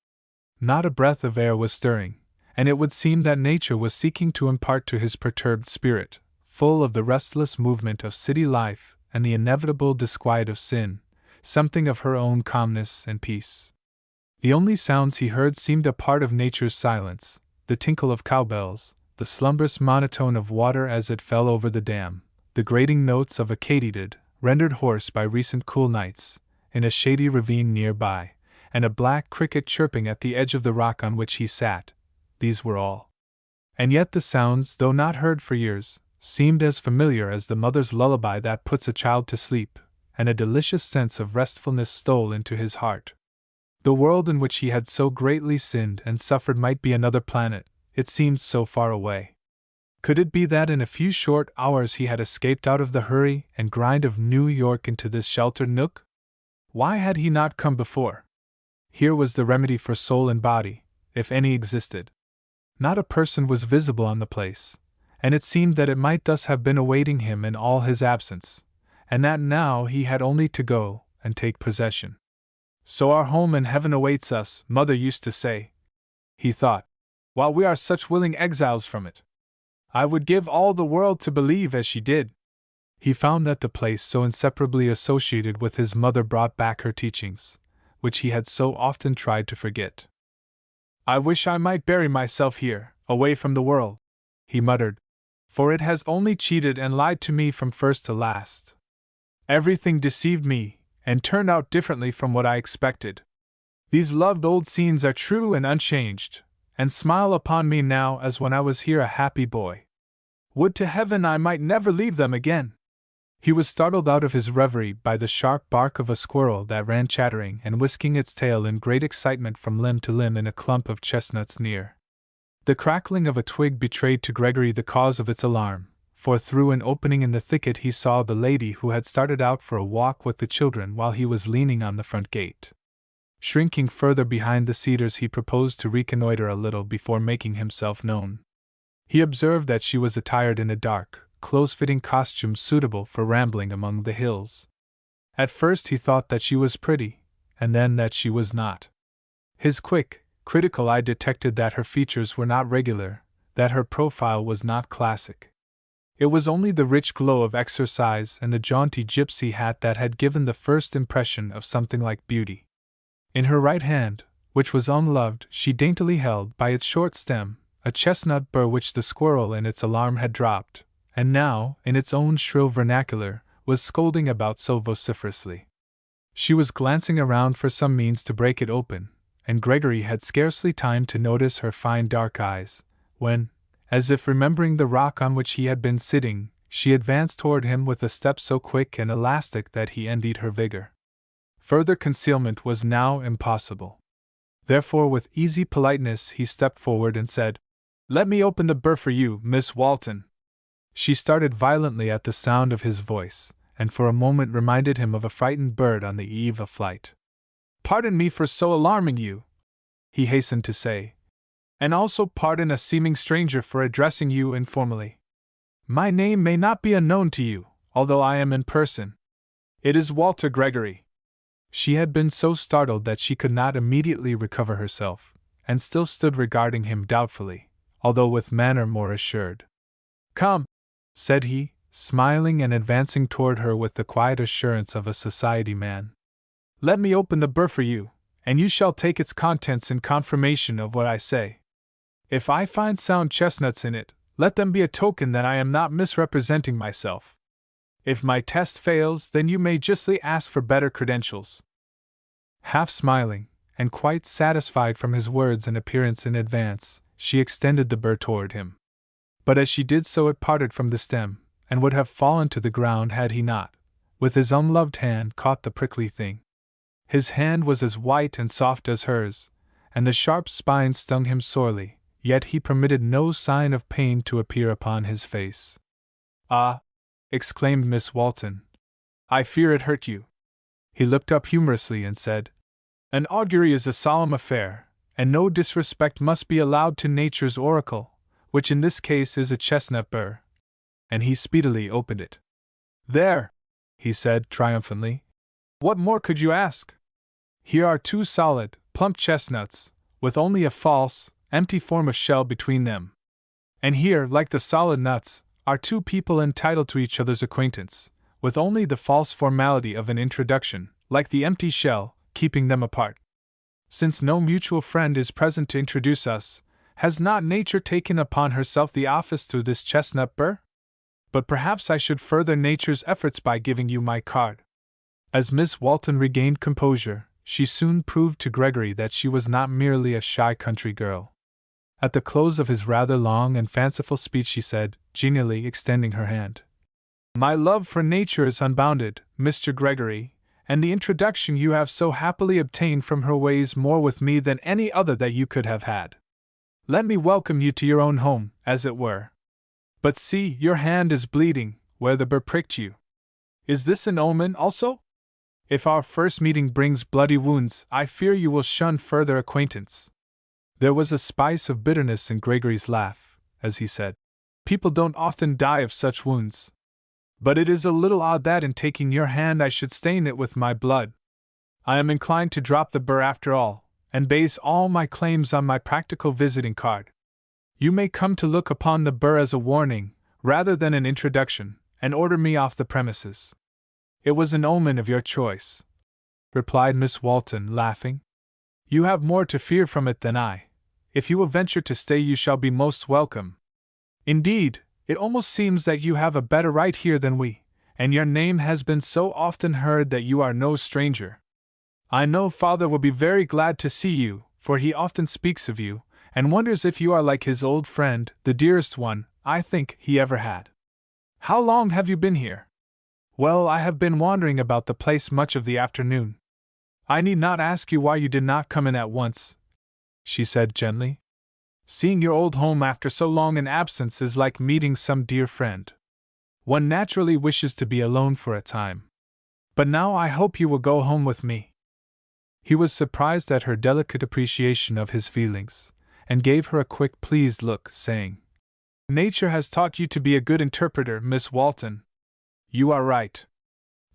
Not a breath of air was stirring, and it would seem that nature was seeking to impart to his perturbed spirit, full of the restless movement of city life and the inevitable disquiet of sin, something of her own calmness and peace. The only sounds he heard seemed a part of nature's silence, the tinkle of cowbells, the slumbrous monotone of water as it fell over the dam, the grating notes of a katydid, rendered hoarse by recent cool nights, in a shady ravine near by, and a black cricket chirping at the edge of the rock on which he sat. These were all. And yet the sounds, though not heard for years, seemed as familiar as the mother's lullaby that puts a child to sleep, and a delicious sense of restfulness stole into his heart. The world in which he had so greatly sinned and suffered might be another planet, it seemed so far away. Could it be that in a few short hours he had escaped out of the hurry and grind of New York into this sheltered nook? Why had he not come before? Here was the remedy for soul and body, if any existed. Not a person was visible on the place, and it seemed that it might thus have been awaiting him in all his absence, and that now he had only to go and take possession. So our home in heaven awaits us, Mother used to say, he thought, while we are such willing exiles from it. I would give all the world to believe as she did. He found that the place so inseparably associated with his mother brought back her teachings, which he had so often tried to forget. I wish I might bury myself here, away from the world, he muttered, for it has only cheated and lied to me from first to last. Everything deceived me, and turned out differently from what I expected. These loved old scenes are true and unchanged, and smile upon me now as when I was here a happy boy. Would to heaven I might never leave them again! He was startled out of his reverie by the sharp bark of a squirrel that ran chattering and whisking its tail in great excitement from limb to limb in a clump of chestnuts near. The crackling of a twig betrayed to Gregory the cause of its alarm, for through an opening in the thicket he saw the lady who had started out for a walk with the children while he was leaning on the front gate. Shrinking further behind the cedars, he proposed to reconnoiter a little before making himself known. He observed that she was attired in a dark, close-fitting costume suitable for rambling among the hills. At first he thought that she was pretty, and then that she was not. His quick, critical eye detected that her features were not regular, that her profile was not classic. It was only the rich glow of exercise and the jaunty gypsy hat that had given the first impression of something like beauty. In her right hand, which was unloved, she daintily held, by its short stem, a chestnut burr which the squirrel in its alarm had dropped, and now, in its own shrill vernacular, was scolding about so vociferously. She was glancing around for some means to break it open, and Gregory had scarcely time to notice her fine dark eyes, when, as if remembering the rock on which he had been sitting, she advanced toward him with a step so quick and elastic that he envied her vigor. Further concealment was now impossible. Therefore, with easy politeness, he stepped forward and said, "Let me open the burr for you, Miss Walton." She started violently at the sound of his voice, and for a moment reminded him of a frightened bird on the eve of flight. "Pardon me for so alarming you," he hastened to say, "and also pardon a seeming stranger for addressing you informally. My name may not be unknown to you, although I am in person. It is Walter Gregory." She had been so startled that she could not immediately recover herself, and still stood regarding him doubtfully, although with manner more assured. "Come," said he, smiling and advancing toward her with the quiet assurance of a society man. "Let me open the burr for you, and you shall take its contents in confirmation of what I say. If I find sound chestnuts in it, let them be a token that I am not misrepresenting myself. If my test fails, then you may justly ask for better credentials." Half smiling, and quite satisfied from his words and appearance in advance, she extended the burr toward him. But as she did so, it parted from the stem, and would have fallen to the ground had he not, with his unloved hand, caught the prickly thing. His hand was as white and soft as hers, and the sharp spine stung him sorely, yet he permitted no sign of pain to appear upon his face. "Ah!" exclaimed Miss Walton, "I fear it hurt you." He looked up humorously and said, "An augury is a solemn affair, and no disrespect must be allowed to nature's oracle, which in this case is a chestnut burr." And he speedily opened it. "There!" he said triumphantly. "What more could you ask? Here are two solid, plump chestnuts, with only a false, empty form of shell between them. And here, like the solid nuts, are two people entitled to each other's acquaintance, with only the false formality of an introduction, like the empty shell, keeping them apart. Since no mutual friend is present to introduce us, has not nature taken upon herself the office through this chestnut burr? But perhaps I should further nature's efforts by giving you my card." As Miss Walton regained composure, she soon proved to Gregory that she was not merely a shy country girl. At the close of his rather long and fanciful speech she said, genially extending her hand, "My love for nature is unbounded, Mr. Gregory, and the introduction you have so happily obtained from her weighs more with me than any other that you could have had. Let me welcome you to your own home, as it were. But see, your hand is bleeding, where the burr pricked you. Is this an omen also? If our first meeting brings bloody wounds, I fear you will shun further acquaintance." There was a spice of bitterness in Gregory's laugh, as he said, "People don't often die of such wounds. But it is a little odd that in taking your hand I should stain it with my blood. I am inclined to drop the burr after all, and base all my claims on my practical visiting card. You may come to look upon the burr as a warning, rather than an introduction, and order me off the premises." "It was an omen of your choice," replied Miss Walton, laughing. "You have more to fear from it than I. If you will venture to stay, you shall be most welcome. Indeed, it almost seems that you have a better right here than we, and your name has been so often heard that you are no stranger. I know Father will be very glad to see you, for he often speaks of you, and wonders if you are like his old friend, the dearest one, I think, he ever had. How long have you been here?" "Well, I have been wandering about the place much of the afternoon. I need not ask you why you did not come in at once," she said gently. "Seeing your old home after so long an absence is like meeting some dear friend. One naturally wishes to be alone for a time. But now I hope you will go home with me." He was surprised at her delicate appreciation of his feelings, and gave her a quick, pleased look, saying, Nature has taught you to be a good interpreter, Miss Walton. You are right.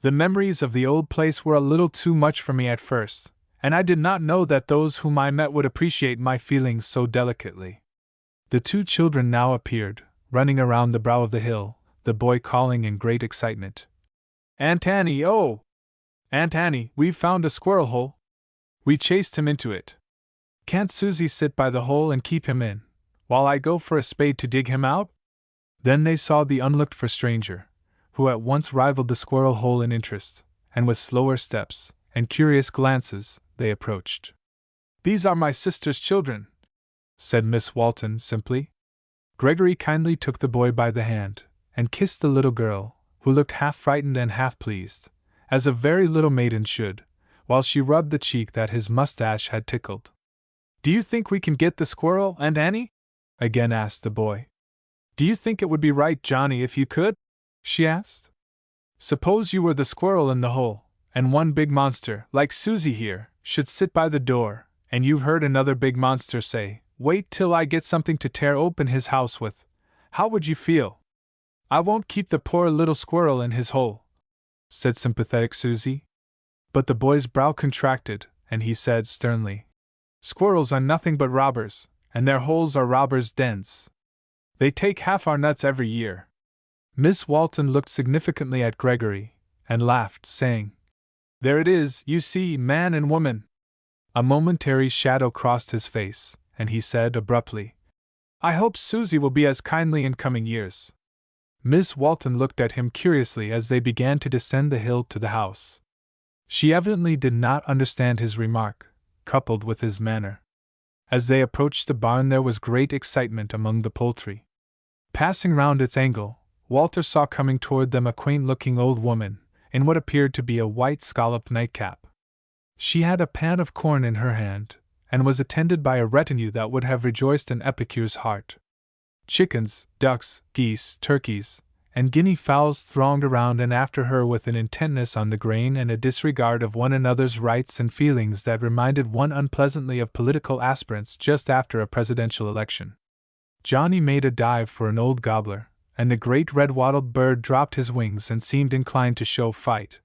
The memories of the old place were a little too much for me at first, and I did not know that those whom I met would appreciate my feelings so delicately. The two children now appeared, running around the brow of the hill, the boy calling in great excitement, "Aunt Annie, oh! Aunt Annie, we've found a squirrel hole!" We chased him into it. Can't Susie sit by the hole and keep him in, while I go for a spade to dig him out? Then they saw the unlooked-for stranger, who at once rivaled the squirrel hole in interest, and with slower steps and curious glances they approached. "These are my sister's children," said Miss Walton simply. Gregory kindly took the boy by the hand and kissed the little girl, who looked half frightened and half pleased, as a very little maiden should, while she rubbed the cheek that his mustache had tickled. "Do you think we can get the squirrel, Aunt Annie?" again asked the boy. "Do you think it would be right, Johnny, if you could?" she asked. "Suppose you were the squirrel in the hole, and one big monster, like Susie here, should sit by the door, and you heard another big monster say, 'Wait till I get something to tear open his house with.' How would you feel?" "I won't keep the poor little squirrel in his hole," said sympathetic Susie. But the boy's brow contracted, and he said sternly, "Squirrels are nothing but robbers, and their holes are robbers' dens. They take half our nuts every year." Miss Walton looked significantly at Gregory, and laughed, saying, "There it is, you see, man and woman." A momentary shadow crossed his face, and he said abruptly, "I hope Susie will be as kindly in coming years." Miss Walton looked at him curiously as they began to descend the hill to the house. She evidently did not understand his remark, coupled with his manner. As they approached the barn there was great excitement among the poultry. Passing round its angle, Walter saw coming toward them a quaint-looking old woman, in what appeared to be a white scalloped nightcap. She had a pan of corn in her hand, and was attended by a retinue that would have rejoiced an epicure's heart. Chickens, ducks, geese, turkeys, and guinea fowls thronged around and after her with an intentness on the grain and a disregard of one another's rights and feelings that reminded one unpleasantly of political aspirants just after a presidential election. Johnny made a dive for an old gobbler, and the great red-wattled bird dropped his wings and seemed inclined to show fight,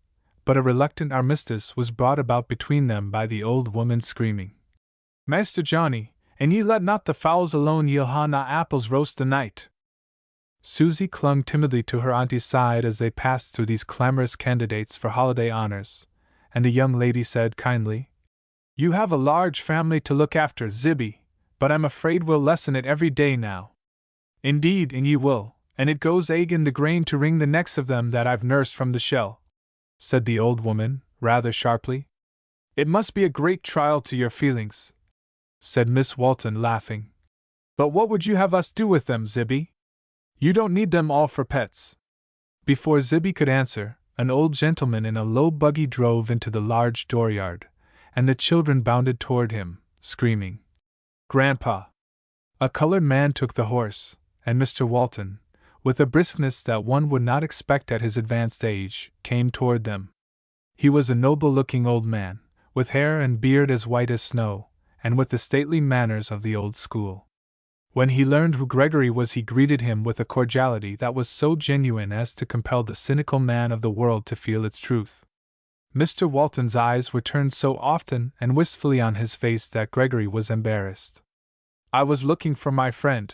but a reluctant armistice was brought about between them by the old woman screaming, "Master Johnny, and ye let not the fowls alone, ye'll ha na apples roast the night." Susie clung timidly to her auntie's side as they passed through these clamorous candidates for holiday honors, and the young lady said kindly, "You have a large family to look after, Zibby, but I'm afraid we'll lessen it every day now." "Indeed, and ye will, and it goes egg in the grain to wring the necks of them that I've nursed from the shell," said the old woman, rather sharply. "It must be a great trial to your feelings," said Miss Walton, laughing. "But what would you have us do with them, Zibby? You don't need them all for pets." Before Zibby could answer, an old gentleman in a low buggy drove into the large dooryard, and the children bounded toward him, screaming, "Grandpa!" A colored man took the horse, and Mr. Walton, with a briskness that one would not expect at his advanced age, came toward them. He was a noble-looking old man, with hair and beard as white as snow, and with the stately manners of the old school. When he learned who Gregory was, he greeted him with a cordiality that was so genuine as to compel the cynical man of the world to feel its truth. Mr. Walton's eyes were turned so often and wistfully on his face that Gregory was embarrassed. "I was looking for my friend,"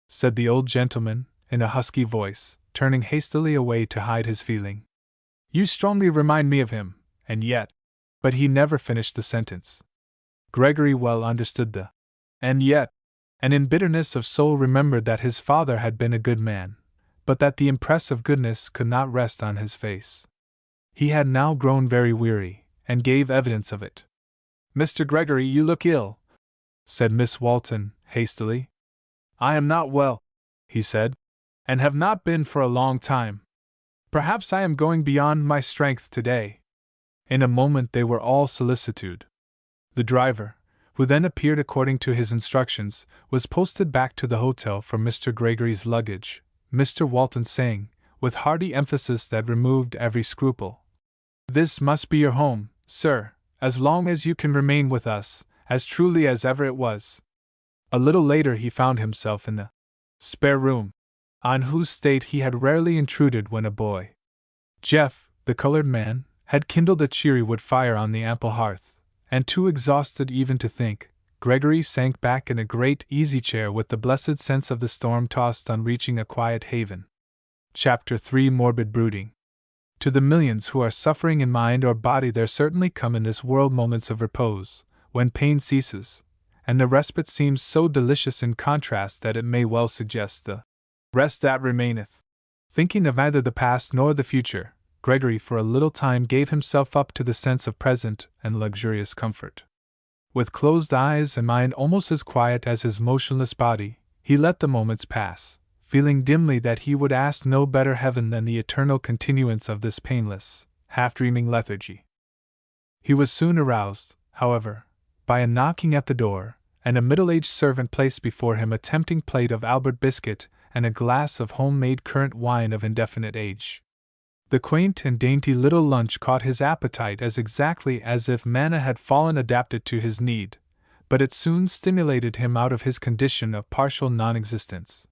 said the old gentleman, in a husky voice, turning hastily away to hide his feeling. "You strongly remind me of him, and yet—" But he never finished the sentence. Gregory well understood the "and yet," and in bitterness of soul remembered that his father had been a good man, but that the impress of goodness could not rest on his face. He had now grown very weary, and gave evidence of it. "Mr. Gregory, you look ill," said Miss Walton, hastily. "I am not well," he said, "and have not been for a long time. Perhaps I am going beyond my strength today." In a moment they were all solicitude. The driver, who then appeared according to his instructions, was posted back to the hotel for Mr. Gregory's luggage, Mr. Walton saying, with hearty emphasis that removed every scruple, "This must be your home, sir, as long as you can remain with us, as truly as ever it was." A little later he found himself in the spare room, on whose state he had rarely intruded when a boy. Jeff, the colored man, had kindled a cheery wood fire on the ample hearth, and too exhausted even to think, Gregory sank back in a great easy-chair with the blessed sense of the storm-tossed on reaching a quiet haven. Chapter 3: Morbid Brooding. To the millions who are suffering in mind or body there certainly come in this world moments of repose, when pain ceases, and the respite seems so delicious in contrast that it may well suggest the rest that remaineth. Thinking of neither the past nor the future, Gregory for a little time gave himself up to the sense of present and luxurious comfort. With closed eyes and mind almost as quiet as his motionless body, he let the moments pass, feeling dimly that he would ask no better heaven than the eternal continuance of this painless, half-dreaming lethargy. He was soon aroused, however, by a knocking at the door, and a middle-aged servant placed before him a tempting plate of Albert biscuit and a glass of homemade currant wine of indefinite age. The quaint and dainty little lunch caught his appetite as exactly as if manna had fallen adapted to his need, but it soon stimulated him out of his condition of partial non-existence.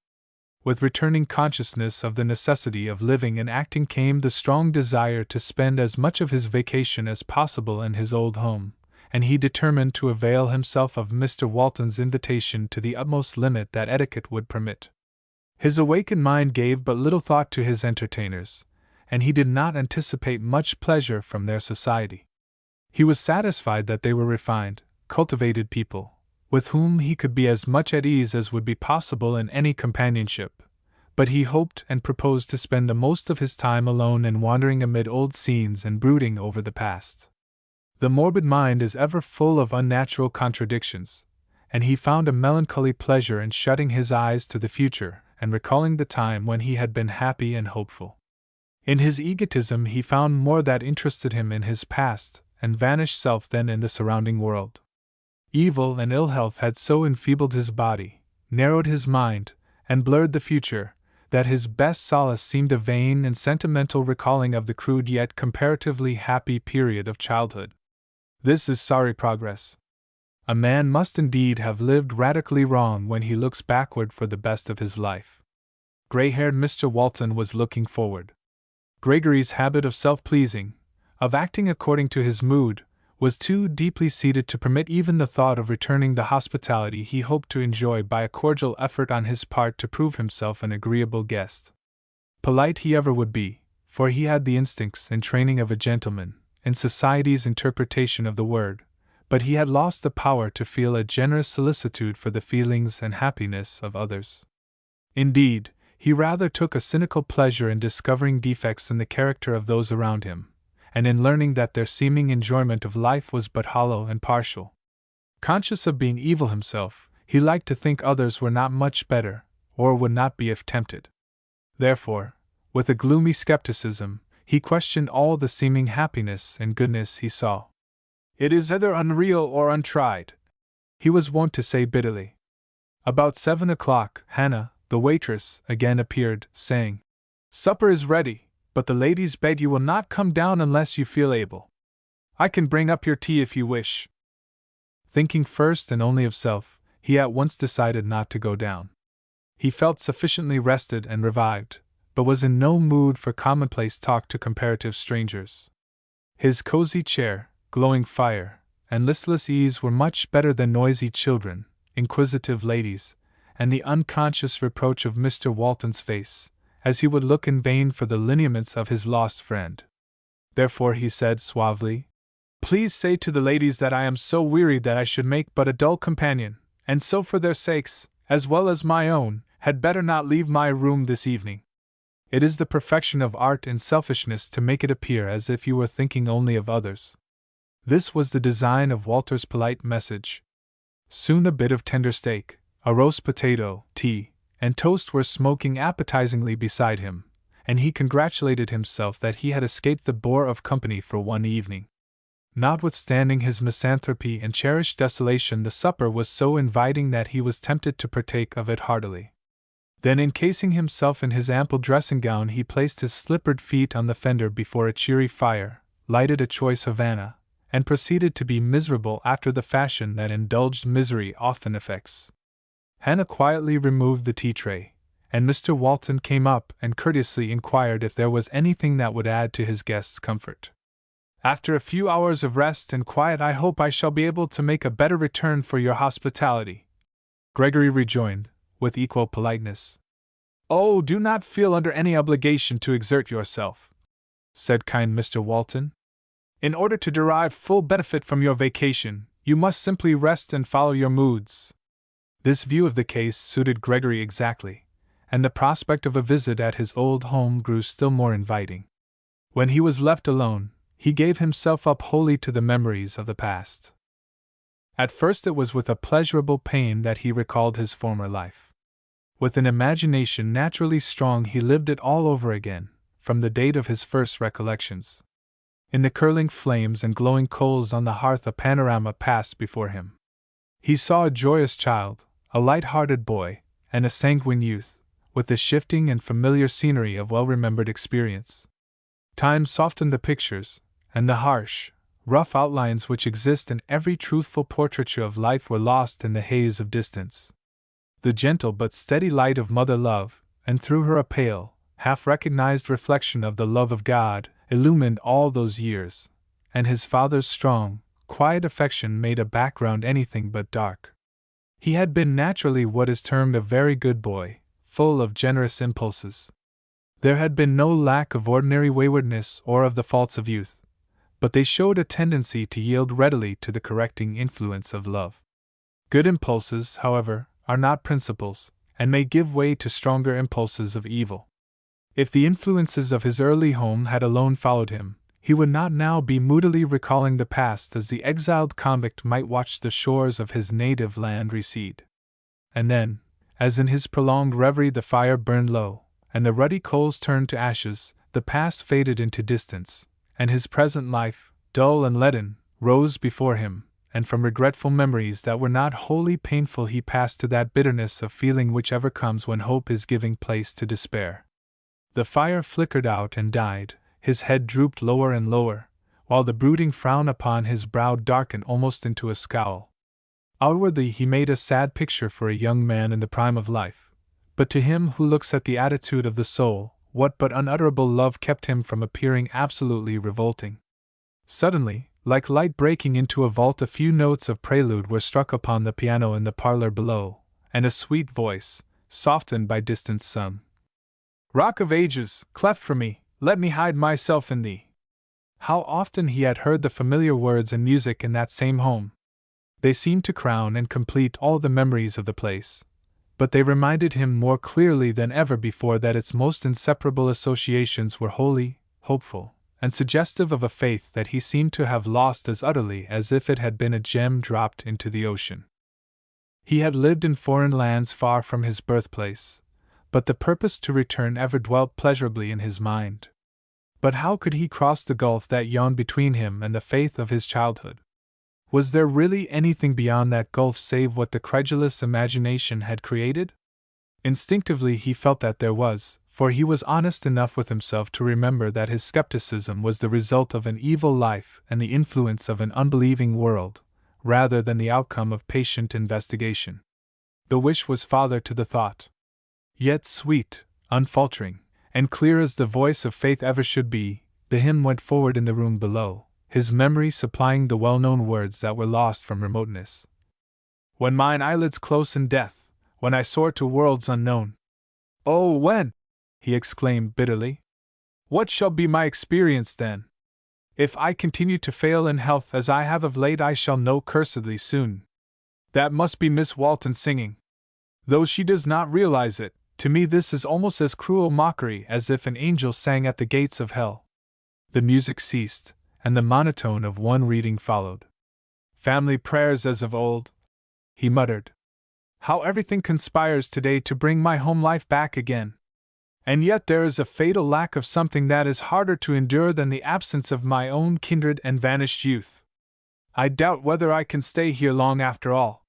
With returning consciousness of the necessity of living and acting came the strong desire to spend as much of his vacation as possible in his old home, and he determined to avail himself of Mr. Walton's invitation to the utmost limit that etiquette would permit. His awakened mind gave but little thought to his entertainers, and he did not anticipate much pleasure from their society. He was satisfied that they were refined, cultivated people, with whom he could be as much at ease as would be possible in any companionship, but he hoped and proposed to spend the most of his time alone and wandering amid old scenes and brooding over the past. The morbid mind is ever full of unnatural contradictions, and he found a melancholy pleasure in shutting his eyes to the future and recalling the time when he had been happy and hopeful. In his egotism he found more that interested him in his past and vanished self than in the surrounding world. Evil and ill health had so enfeebled his body, narrowed his mind, and blurred the future, that his best solace seemed a vain and sentimental recalling of the crude yet comparatively happy period of childhood. This is sorry progress. A man must indeed have lived radically wrong when he looks backward for the best of his life. Gray-haired Mr. Walton was looking forward. Gregory's habit of self-pleasing, of acting according to his mood, was too deeply seated to permit even the thought of returning the hospitality he hoped to enjoy by a cordial effort on his part to prove himself an agreeable guest. Polite he ever would be, for he had the instincts and training of a gentleman, in society's interpretation of the word, but he had lost the power to feel a generous solicitude for the feelings and happiness of others. Indeed, he rather took a cynical pleasure in discovering defects in the character of those around him, and in learning that their seeming enjoyment of life was but hollow and partial. Conscious of being evil himself, he liked to think others were not much better, or would not be if tempted. Therefore, with a gloomy skepticism, he questioned all the seeming happiness and goodness he saw. "It is either unreal or untried," he was wont to say bitterly. About 7 o'clock, Hannah, the waitress, again appeared, saying, "Supper is ready, but the ladies beg you will not come down unless you feel able. I can bring up your tea if you wish." Thinking first and only of self, he at once decided not to go down. He felt sufficiently rested and revived, but was in no mood for commonplace talk to comparative strangers. His cozy chair, glowing fire, and listless ease were much better than noisy children, inquisitive ladies, and the unconscious reproach of Mr. Walton's face, as he would look in vain for the lineaments of his lost friend. Therefore he said suavely, "Please say to the ladies that I am so wearied that I should make but a dull companion, and so for their sakes, as well as my own, had better not leave my room this evening. It is the perfection of art and selfishness to make it appear as if you were thinking only of others." This was the design of Walter's polite message. Soon a bit of tender steak, a roast potato, tea, and toast were smoking appetizingly beside him, and he congratulated himself that he had escaped the bore of company for one evening. Notwithstanding his misanthropy and cherished desolation, the supper was so inviting that he was tempted to partake of it heartily. Then, encasing himself in his ample dressing gown, he placed his slippered feet on the fender before a cheery fire, lighted a choice Havana, and proceeded to be miserable after the fashion that indulged misery often affects. Hannah quietly removed the tea tray, and Mr. Walton came up and courteously inquired if there was anything that would add to his guest's comfort. After a few hours of rest and quiet, I hope I shall be able to make a better return for your hospitality, Gregory rejoined, with equal politeness. Oh, do not feel under any obligation to exert yourself, said kind Mr. Walton. In order to derive full benefit from your vacation, you must simply rest and follow your moods. This view of the case suited Gregory exactly, and the prospect of a visit at his old home grew still more inviting. When he was left alone, he gave himself up wholly to the memories of the past. At first it was with a pleasurable pain that he recalled his former life. With an imagination naturally strong he lived it all over again, from the date of his first recollections. In the curling flames and glowing coals on the hearth a panorama passed before him. He saw a joyous child, a light-hearted boy, and a sanguine youth, with the shifting and familiar scenery of well-remembered experience. Time softened the pictures, and the harsh, rough outlines which exist in every truthful portraiture of life were lost in the haze of distance. The gentle but steady light of mother love, and through her a pale, half-recognized reflection of the love of God, illumined all those years, and his father's strong, quiet affection made a background anything but dark. He had been naturally what is termed a very good boy, full of generous impulses. There had been no lack of ordinary waywardness or of the faults of youth, but they showed a tendency to yield readily to the correcting influence of love. Good impulses, however, are not principles, and may give way to stronger impulses of evil. If the influences of his early home had alone followed him, he would not now be moodily recalling the past as the exiled convict might watch the shores of his native land recede. And then, as in his prolonged reverie the fire burned low, and the ruddy coals turned to ashes, the past faded into distance, and his present life, dull and leaden, rose before him, and from regretful memories that were not wholly painful he passed to that bitterness of feeling which ever comes when hope is giving place to despair. The fire flickered out and died, his head drooped lower and lower, while the brooding frown upon his brow darkened almost into a scowl. Outwardly he made a sad picture for a young man in the prime of life, but to him who looks at the attitude of the soul, what but unutterable love kept him from appearing absolutely revolting? Suddenly, like light breaking into a vault, a few notes of prelude were struck upon the piano in the parlor below, and a sweet voice, softened by distance, sung, "Rock of ages, cleft for me, let me hide myself in thee." How often he had heard the familiar words and music in that same home! They seemed to crown and complete all the memories of the place, but they reminded him more clearly than ever before that its most inseparable associations were holy, hopeful, and suggestive of a faith that he seemed to have lost as utterly as if it had been a gem dropped into the ocean. He had lived in foreign lands far from his birthplace, but the purpose to return ever dwelt pleasurably in his mind. But how could he cross the gulf that yawned between him and the faith of his childhood? Was there really anything beyond that gulf save what the credulous imagination had created? Instinctively he felt that there was, for he was honest enough with himself to remember that his skepticism was the result of an evil life and the influence of an unbelieving world, rather than the outcome of patient investigation. The wish was father to the thought. Yet sweet, unfaltering, and clear as the voice of faith ever should be, the hymn went forward in the room below, his memory supplying the well-known words that were lost from remoteness. "When mine eyelids close in death, when I soar to worlds unknown." "Oh, when?" he exclaimed bitterly. "What shall be my experience then? If I continue to fail in health as I have of late, I shall know cursedly soon. That must be Miss Walton singing. Though she does not realize it, to me this is almost as cruel mockery as if an angel sang at the gates of hell." The music ceased, and the monotone of one reading followed. "Family prayers as of old," he muttered. "How everything conspires today to bring my home life back again! And yet there is a fatal lack of something that is harder to endure than the absence of my own kindred and vanished youth. I doubt whether I can stay here long after all.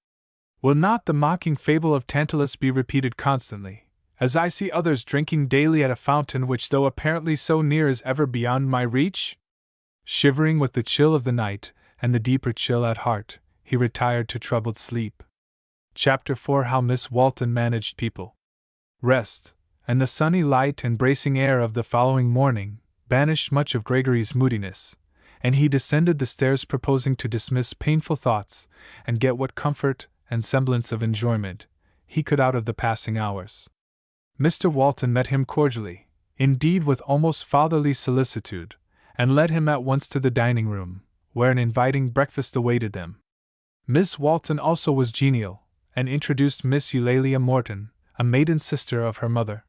Will not the mocking fable of Tantalus be repeated constantly, as I see others drinking daily at a fountain which, though apparently so near, is ever beyond my reach?" Shivering with the chill of the night, and the deeper chill at heart, he retired to troubled sleep. Chapter 4: How Miss Walton Managed People. rest, and the sunny light and bracing air of the following morning banished much of Gregory's moodiness, and he descended the stairs proposing to dismiss painful thoughts and get what comfort and semblance of enjoyment he could out of the passing hours. Mr. Walton met him cordially, indeed with almost fatherly solicitude, and led him at once to the dining room, where an inviting breakfast awaited them. Miss Walton also was genial, and introduced Miss Eulalia Morton, a maiden sister of her mother.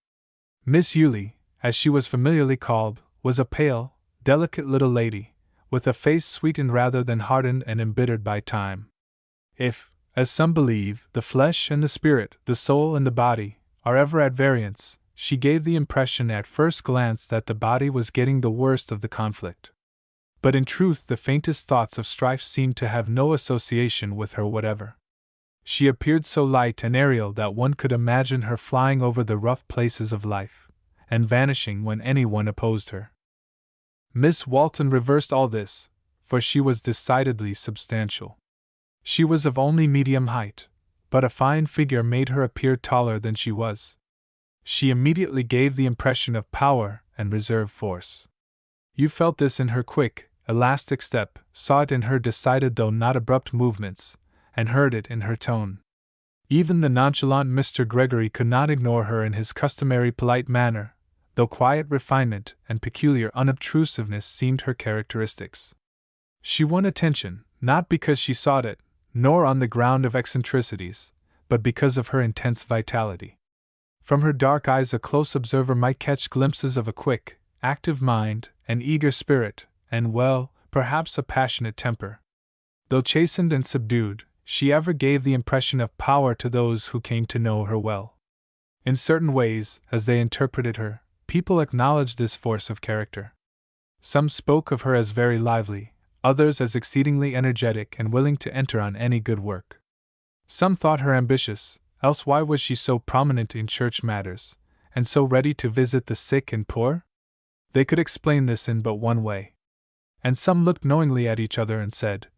Miss Eulie, as she was familiarly called, was a pale, delicate little lady, with a face sweetened rather than hardened and embittered by time. If, as some believe, the flesh and the spirit, the soul and the body, are ever at variance, she gave the impression at first glance that the body was getting the worst of the conflict. But in truth the faintest thoughts of strife seemed to have no association with her whatever. She appeared so light and aerial that one could imagine her flying over the rough places of life, and vanishing when anyone opposed her. Miss Walton reversed all this, for she was decidedly substantial. She was of only medium height, but a fine figure made her appear taller than she was. She immediately gave the impression of power and reserve force. You felt this in her quick, elastic step, saw it in her decided though not abrupt movements, and heard it in her tone. Even the nonchalant Mr. Gregory could not ignore her in his customary polite manner, though quiet refinement and peculiar unobtrusiveness seemed her characteristics. She won attention, not because she sought it, nor on the ground of eccentricities, but because of her intense vitality. From her dark eyes a close observer might catch glimpses of a quick, active mind, an eager spirit, and, well, perhaps a passionate temper. Though chastened and subdued, she ever gave the impression of power to those who came to know her well. In certain ways, as they interpreted her, people acknowledged this force of character. Some spoke of her as very lively, others as exceedingly energetic and willing to enter on any good work. Some thought her ambitious, else why was she so prominent in church matters, and so ready to visit the sick and poor? They could explain this in but one way. And some looked knowingly at each other and said,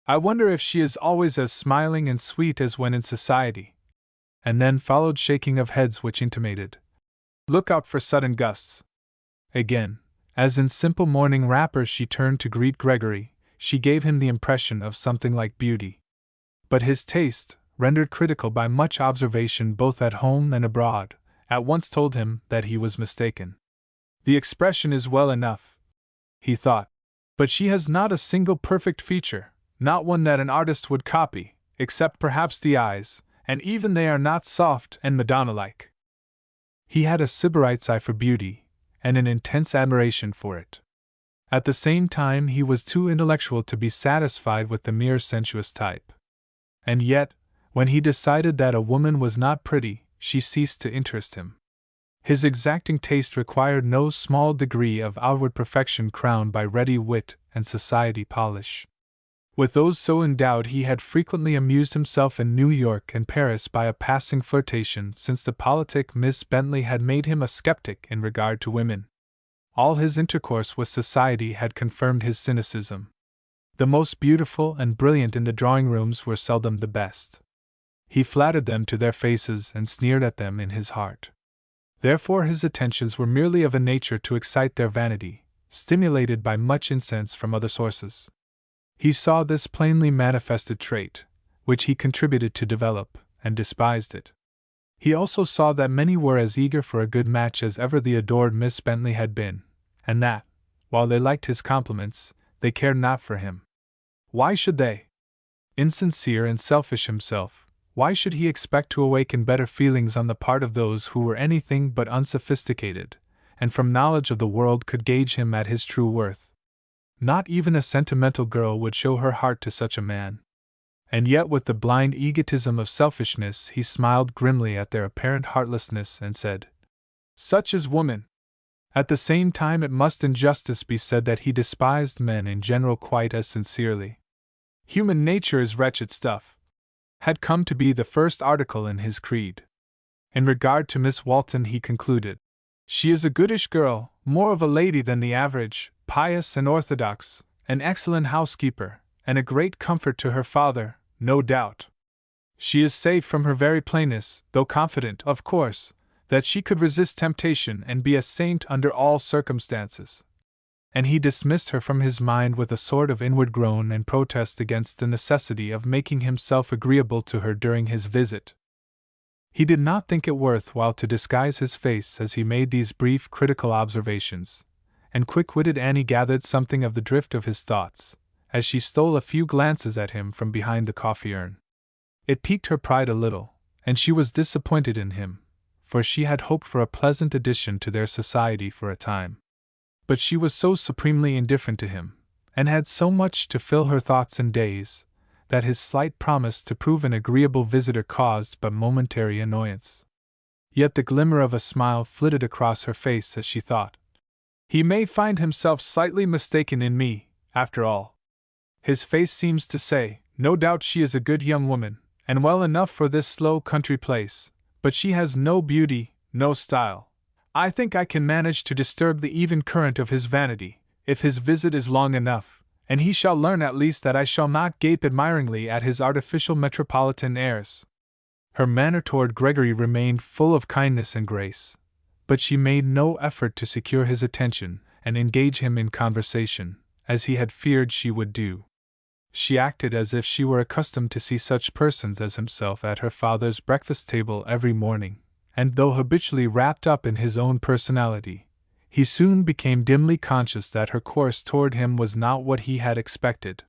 "I wonder if she is always as smiling and sweet as when in society." And then followed shaking of heads which intimated, "Look out for sudden gusts." Again, as in simple morning wrappers she turned to greet Gregory, she gave him the impression of something like beauty. But his taste, rendered critical by much observation both at home and abroad, at once told him that he was mistaken. The expression is well enough, he thought, but she has not a single perfect feature, not one that an artist would copy, except perhaps the eyes, and even they are not soft and Madonna-like. He had a sybarite's eye for beauty, and an intense admiration for it. At the same time he was too intellectual to be satisfied with the mere sensuous type. And yet, when he decided that a woman was not pretty, she ceased to interest him. His exacting taste required no small degree of outward perfection crowned by ready wit and society polish. With those so endowed he had frequently amused himself in New York and Paris by a passing flirtation, since the politic Miss Bentley had made him a skeptic in regard to women. All his intercourse with society had confirmed his cynicism. The most beautiful and brilliant in the drawing-rooms were seldom the best. He flattered them to their faces and sneered at them in his heart. Therefore his attentions were merely of a nature to excite their vanity, stimulated by much incense from other sources. He saw this plainly manifested trait, which he contributed to develop, and despised it. He also saw that many were as eager for a good match as ever the adored Miss Bentley had been, and that, while they liked his compliments, they cared not for him. Why should they? Insincere and selfish himself, why should he expect to awaken better feelings on the part of those who were anything but unsophisticated, and from knowledge of the world could gauge him at his true worth? Not even a sentimental girl would show her heart to such a man. And yet with the blind egotism of selfishness he smiled grimly at their apparent heartlessness and said, "Such is woman." At the same time it must in justice be said that he despised men in general quite as sincerely. Human nature is wretched stuff, had come to be the first article in his creed. In regard to Miss Walton he concluded, "She is a goodish girl, more of a lady than the average, pious and orthodox, an excellent housekeeper, and a great comfort to her father, no doubt. She is safe from her very plainness, though confident, of course, that she could resist temptation and be a saint under all circumstances. And he dismissed her from his mind with a sort of inward groan and protest against the necessity of making himself agreeable to her during his visit. He did not think it worth while to disguise his face as he made these brief critical observations, and quick-witted Annie gathered something of the drift of his thoughts, as she stole a few glances at him from behind the coffee-urn. It piqued her pride a little, and she was disappointed in him, for she had hoped for a pleasant addition to their society for a time. But she was so supremely indifferent to him, and had so much to fill her thoughts and days, that his slight promise to prove an agreeable visitor caused but momentary annoyance. Yet the glimmer of a smile flitted across her face as she thought, "He may find himself slightly mistaken in me, after all. His face seems to say, no doubt she is a good young woman, and well enough for this slow country place, but she has no beauty, no style. I think I can manage to disturb the even current of his vanity, if his visit is long enough, and he shall learn at least that I shall not gape admiringly at his artificial metropolitan airs." Her manner toward Gregory remained full of kindness and grace, but she made no effort to secure his attention and engage him in conversation, as he had feared she would do. She acted as if she were accustomed to see such persons as himself at her father's breakfast table every morning, and though habitually wrapped up in his own personality, he soon became dimly conscious that her course toward him was not what he had expected.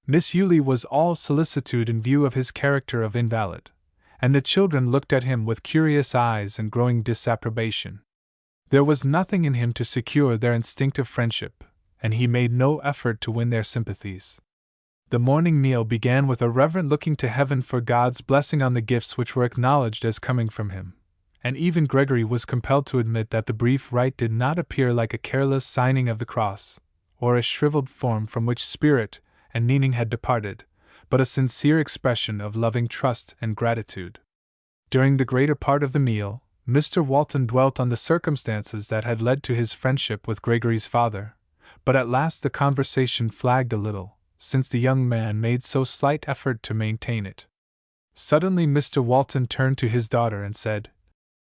Miss Yulie was all solicitude in view of his character of invalid, and the children looked at him with curious eyes and growing disapprobation. There was nothing in him to secure their instinctive friendship, and he made no effort to win their sympathies. The morning meal began with a reverent looking to heaven for God's blessing on the gifts which were acknowledged as coming from him, and even Gregory was compelled to admit that the brief rite did not appear like a careless signing of the cross, or a shriveled form from which spirit and meaning had departed, but a sincere expression of loving trust and gratitude. During the greater part of the meal, Mr. Walton dwelt on the circumstances that had led to his friendship with Gregory's father, but at last the conversation flagged a little, since the young man made so slight effort to maintain it. Suddenly Mr. Walton turned to his daughter and said,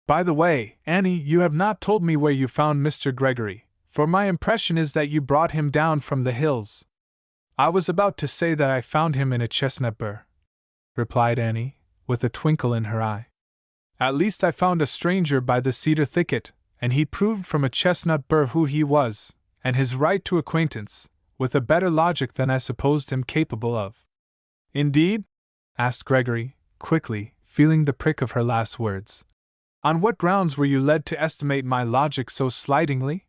"By the way, Annie, you have not told me where you found Mr. Gregory, for my impression is that you brought him down from the hills." "I was about to say that I found him in a chestnut burr," replied Annie, with a twinkle in her eye. "At least I found a stranger by the cedar thicket, and he proved from a chestnut burr who he was, and his right to acquaintance, with a better logic than I supposed him capable of." "Indeed?" asked Gregory, quickly, feeling the prick of her last words. "On what grounds were you led to estimate my logic so slightingly?"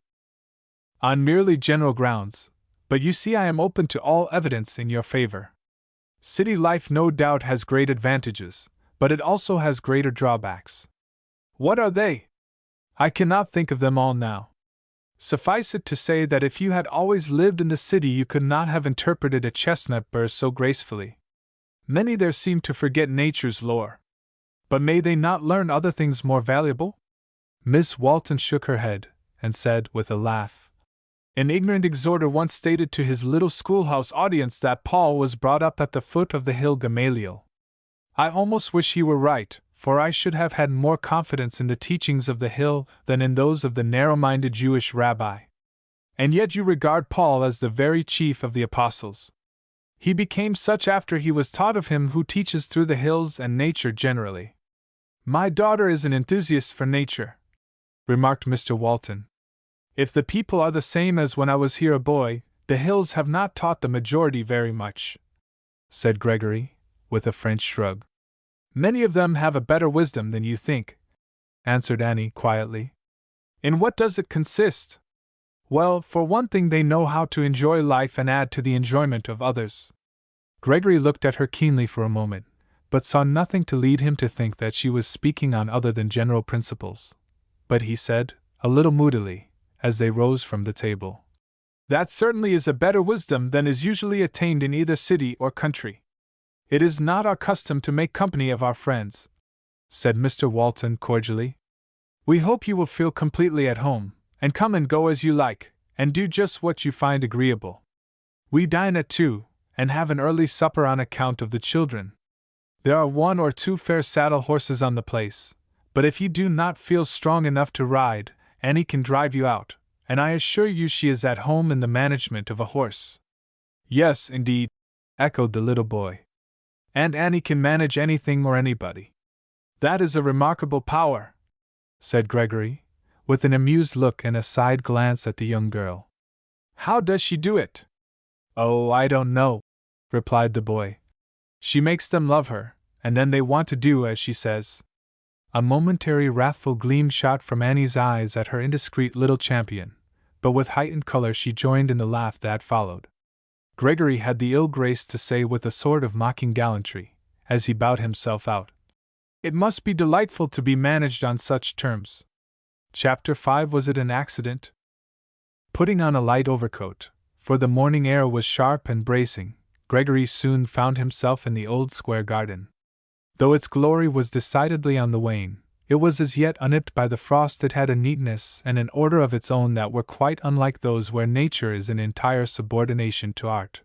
"On merely general grounds, but you see I am open to all evidence in your favor. City life no doubt has great advantages, but it also has greater drawbacks." "What are they?" "I cannot think of them all now. Suffice it to say that if you had always lived in the city you could not have interpreted a chestnut burr so gracefully. Many there seem to forget nature's lore. But may they not learn other things more valuable?" Miss Walton shook her head, and said, with a laugh, "An ignorant exhorter once stated to his little schoolhouse audience that Paul was brought up at the foot of the hill Gamaliel. I almost wish he were right, for I should have had more confidence in the teachings of the hill than in those of the narrow-minded Jewish rabbi. And yet you regard Paul as the very chief of the apostles. He became such after he was taught of him who teaches through the hills and nature generally." "My daughter is an enthusiast for nature," remarked Mr. Walton. "If the people are the same as when I was here a boy, the hills have not taught the majority very much," said Gregory, with a French shrug. "Many of them have a better wisdom than you think," answered Annie quietly. "In what does it consist?" "Well, for one thing they know how to enjoy life and add to the enjoyment of others." Gregory looked at her keenly for a moment, but saw nothing to lead him to think that she was speaking on other than general principles. But he said, a little moodily, as they rose from the table, "That certainly is a better wisdom than is usually attained in either city or country." "It is not our custom to make company of our friends," said Mr. Walton cordially. "We hope you will feel completely at home, and come and go as you like, and do just what you find agreeable. We dine at 2, and have an early supper on account of the children. There are 1 or 2 fair saddle horses on the place, But if you do not feel strong enough to ride, Annie can drive you out, and I assure you she is at home in the management of a horse." "Yes, indeed," echoed the little boy. "And Annie can manage anything or anybody." "That is a remarkable power," said Gregory, with an amused look and a side glance at the young girl. "How does she do it?" "Oh, I don't know," replied the boy. "She makes them love her, and then they want to do as she says." A momentary wrathful gleam shot from Annie's eyes at her indiscreet little champion, but with heightened color she joined in the laugh that followed. Gregory had the ill grace to say with a sort of mocking gallantry, as he bowed himself out, "It must be delightful to be managed on such terms." Chapter 5. Was it an accident? Putting on a light overcoat, for the morning air was sharp and bracing, Gregory soon found himself in the old square garden. Though its glory was decidedly on the wane, it was as yet unnipped by the frost. It had a neatness and an order of its own that were quite unlike those where nature is in entire subordination to art.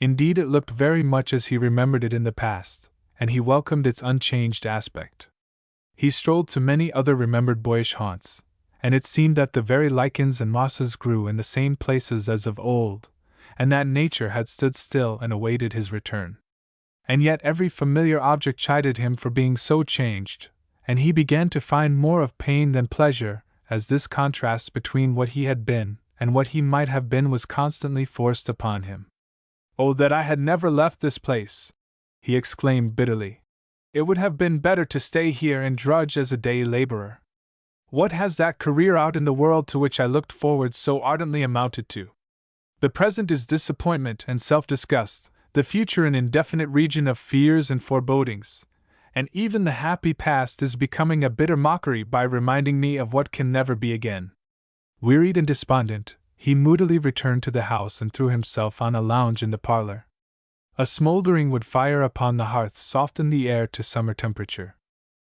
Indeed, it looked very much as he remembered it in the past, and he welcomed its unchanged aspect. He strolled to many other remembered boyish haunts, and it seemed that the very lichens and mosses grew in the same places as of old, and that nature had stood still and awaited his return. And yet every familiar object chided him for being so changed, and he began to find more of pain than pleasure, as this contrast between what he had been and what he might have been was constantly forced upon him. "Oh, that I had never left this place!" he exclaimed bitterly. "It would have been better to stay here and drudge as a day laborer. What has that career out in the world to which I looked forward so ardently amounted to? The present is disappointment and self-disgust, the future an indefinite region of fears and forebodings, and even the happy past is becoming a bitter mockery by reminding me of what can never be again." Wearied and despondent, he moodily returned to the house and threw himself on a lounge in the parlor. A smoldering wood fire upon the hearth softened the air to summer temperature.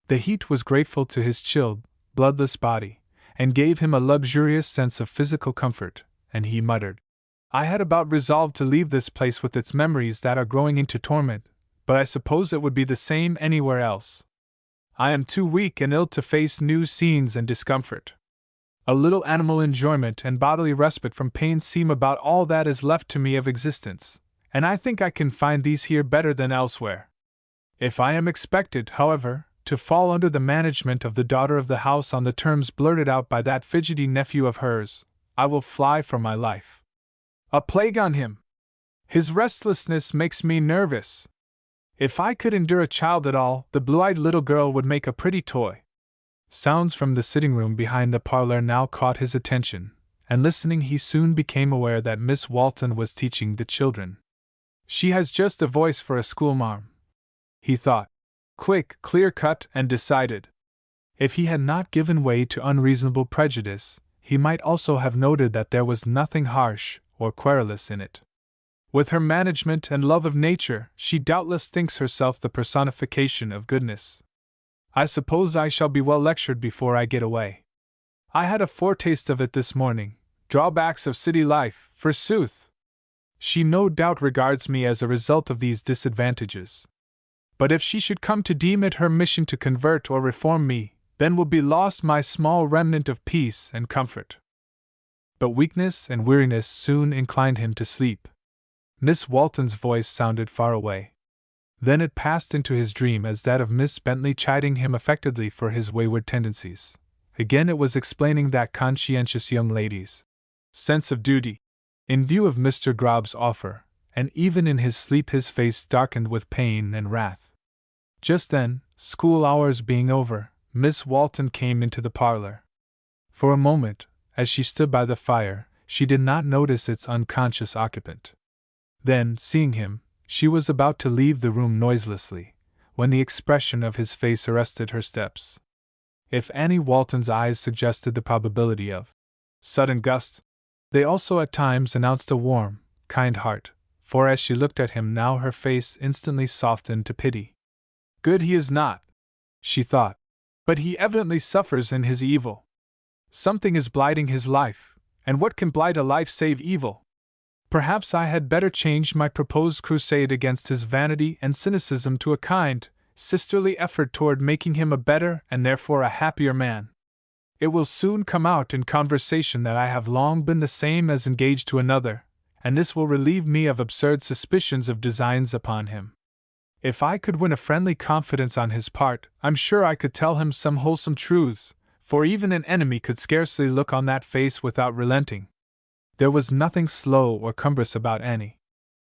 The heat was grateful to his chilled, bloodless body, and gave him a luxurious sense of physical comfort, and he muttered, "I had about resolved to leave this place with its memories that are growing into torment, but I suppose it would be the same anywhere else. I am too weak and ill to face new scenes and discomfort. A little animal enjoyment and bodily respite from pain seem about all that is left to me of existence, and I think I can find these here better than elsewhere. If I am expected, however, to fall under the management of the daughter of the house on the terms blurted out by that fidgety nephew of hers, I will fly for my life. A plague on him! His restlessness makes me nervous. If I could endure a child at all, the blue-eyed little girl would make a pretty toy." Sounds from the sitting-room behind the parlor now caught his attention, and listening he soon became aware that Miss Walton was teaching the children. "She has just a voice for a schoolmarm," he thought. Quick, clear-cut, and decided. If he had not given way to unreasonable prejudice, he might also have noted that there was nothing harsh or querulous in it. With her management and love of nature, she doubtless thinks herself the personification of goodness. I suppose I shall be well lectured before I get away. I had a foretaste of it this morning. Drawbacks of city life, forsooth! She no doubt regards me as a result of these disadvantages. But if she should come to deem it her mission to convert or reform me, then will be lost my small remnant of peace and comfort. But weakness and weariness soon inclined him to sleep. Miss Walton's voice sounded far away. Then it passed into his dream as that of Miss Bentley chiding him affectedly for his wayward tendencies. Again it was explaining that conscientious young lady's sense of duty. In view of Mr. Grobb's offer, and even in his sleep his face darkened with pain and wrath. Just then, school hours being over, Miss Walton came into the parlor. For a moment, as she stood by the fire, she did not notice its unconscious occupant. Then, seeing him, she was about to leave the room noiselessly, when the expression of his face arrested her steps. If Annie Walton's eyes suggested the probability of sudden gusts, they also at times announced a warm, kind heart, for as she looked at him now her face instantly softened to pity. Good he is not, she thought, but he evidently suffers in his evil. Something is blighting his life, and what can blight a life save evil? Perhaps I had better change my proposed crusade against his vanity and cynicism to a kind, sisterly effort toward making him a better and therefore a happier man. It will soon come out in conversation that I have long been the same as engaged to another, and this will relieve me of absurd suspicions of designs upon him. If I could win a friendly confidence on his part, I'm sure I could tell him some wholesome truths, for even an enemy could scarcely look on that face without relenting. There was nothing slow or cumbrous about Annie.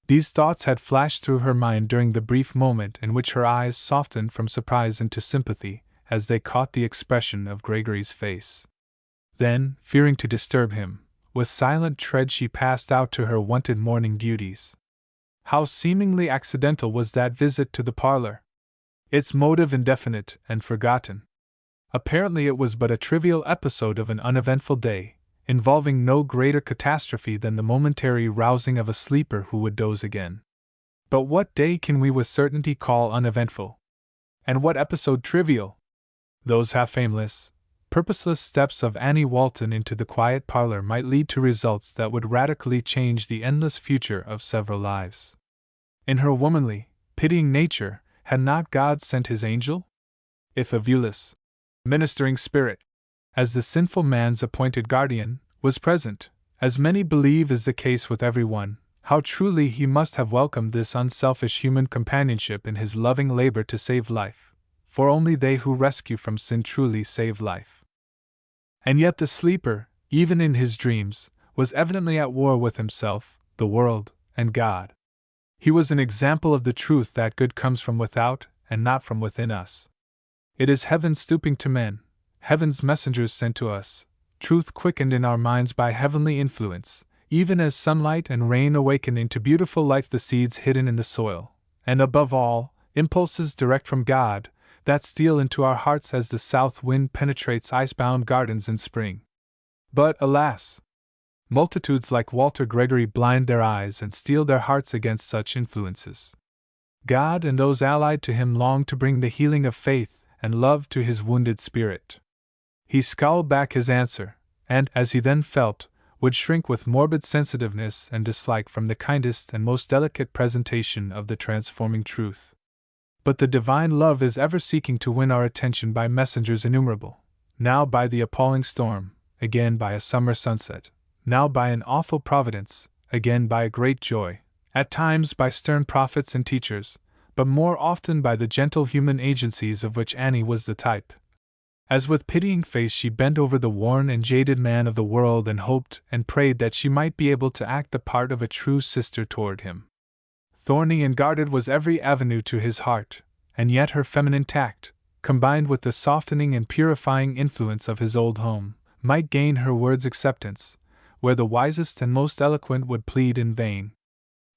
These thoughts had flashed through her mind during the brief moment in which her eyes softened from surprise into sympathy as they caught the expression of Gregory's face. Then, fearing to disturb him, with silent tread she passed out to her wonted morning duties. How seemingly accidental was that visit to the parlor! Its motive indefinite and forgotten. Apparently it was but a trivial episode of an uneventful day, involving no greater catastrophe than the momentary rousing of a sleeper who would doze again. But what day can we with certainty call uneventful? And what episode trivial? Those half-aimless, purposeless steps of Annie Walton into the quiet parlor might lead to results that would radically change the endless future of several lives. In her womanly, pitying nature, had not God sent his angel? If a viewless, ministering spirit, as the sinful man's appointed guardian, was present, as many believe is the case with everyone, how truly he must have welcomed this unselfish human companionship in his loving labor to save life. For only they who rescue from sin truly save life. And yet the sleeper, even in his dreams, was evidently at war with himself, the world, and God. He was an example of the truth that good comes from without, and not from within us. It is heaven stooping to men, heaven's messengers sent to us, truth quickened in our minds by heavenly influence, even as sunlight and rain awaken into beautiful life the seeds hidden in the soil, and above all, impulses direct from God, that steal into our hearts as the south wind penetrates ice-bound gardens in spring. But, alas! Multitudes like Walter Gregory blind their eyes and steel their hearts against such influences. God and those allied to him long to bring the healing of faith and love to his wounded spirit. He scowled back his answer, and, as he then felt, would shrink with morbid sensitiveness and dislike from the kindest and most delicate presentation of the transforming truth. But the divine love is ever seeking to win our attention by messengers innumerable, now by the appalling storm, again by a summer sunset, now by an awful providence, again by a great joy, at times by stern prophets and teachers, but more often by the gentle human agencies of which Annie was the type. As with pitying face she bent over the worn and jaded man of the world and hoped and prayed that she might be able to act the part of a true sister toward him. Thorny and guarded was every avenue to his heart, and yet her feminine tact, combined with the softening and purifying influence of his old home, might gain her words acceptance, where the wisest and most eloquent would plead in vain.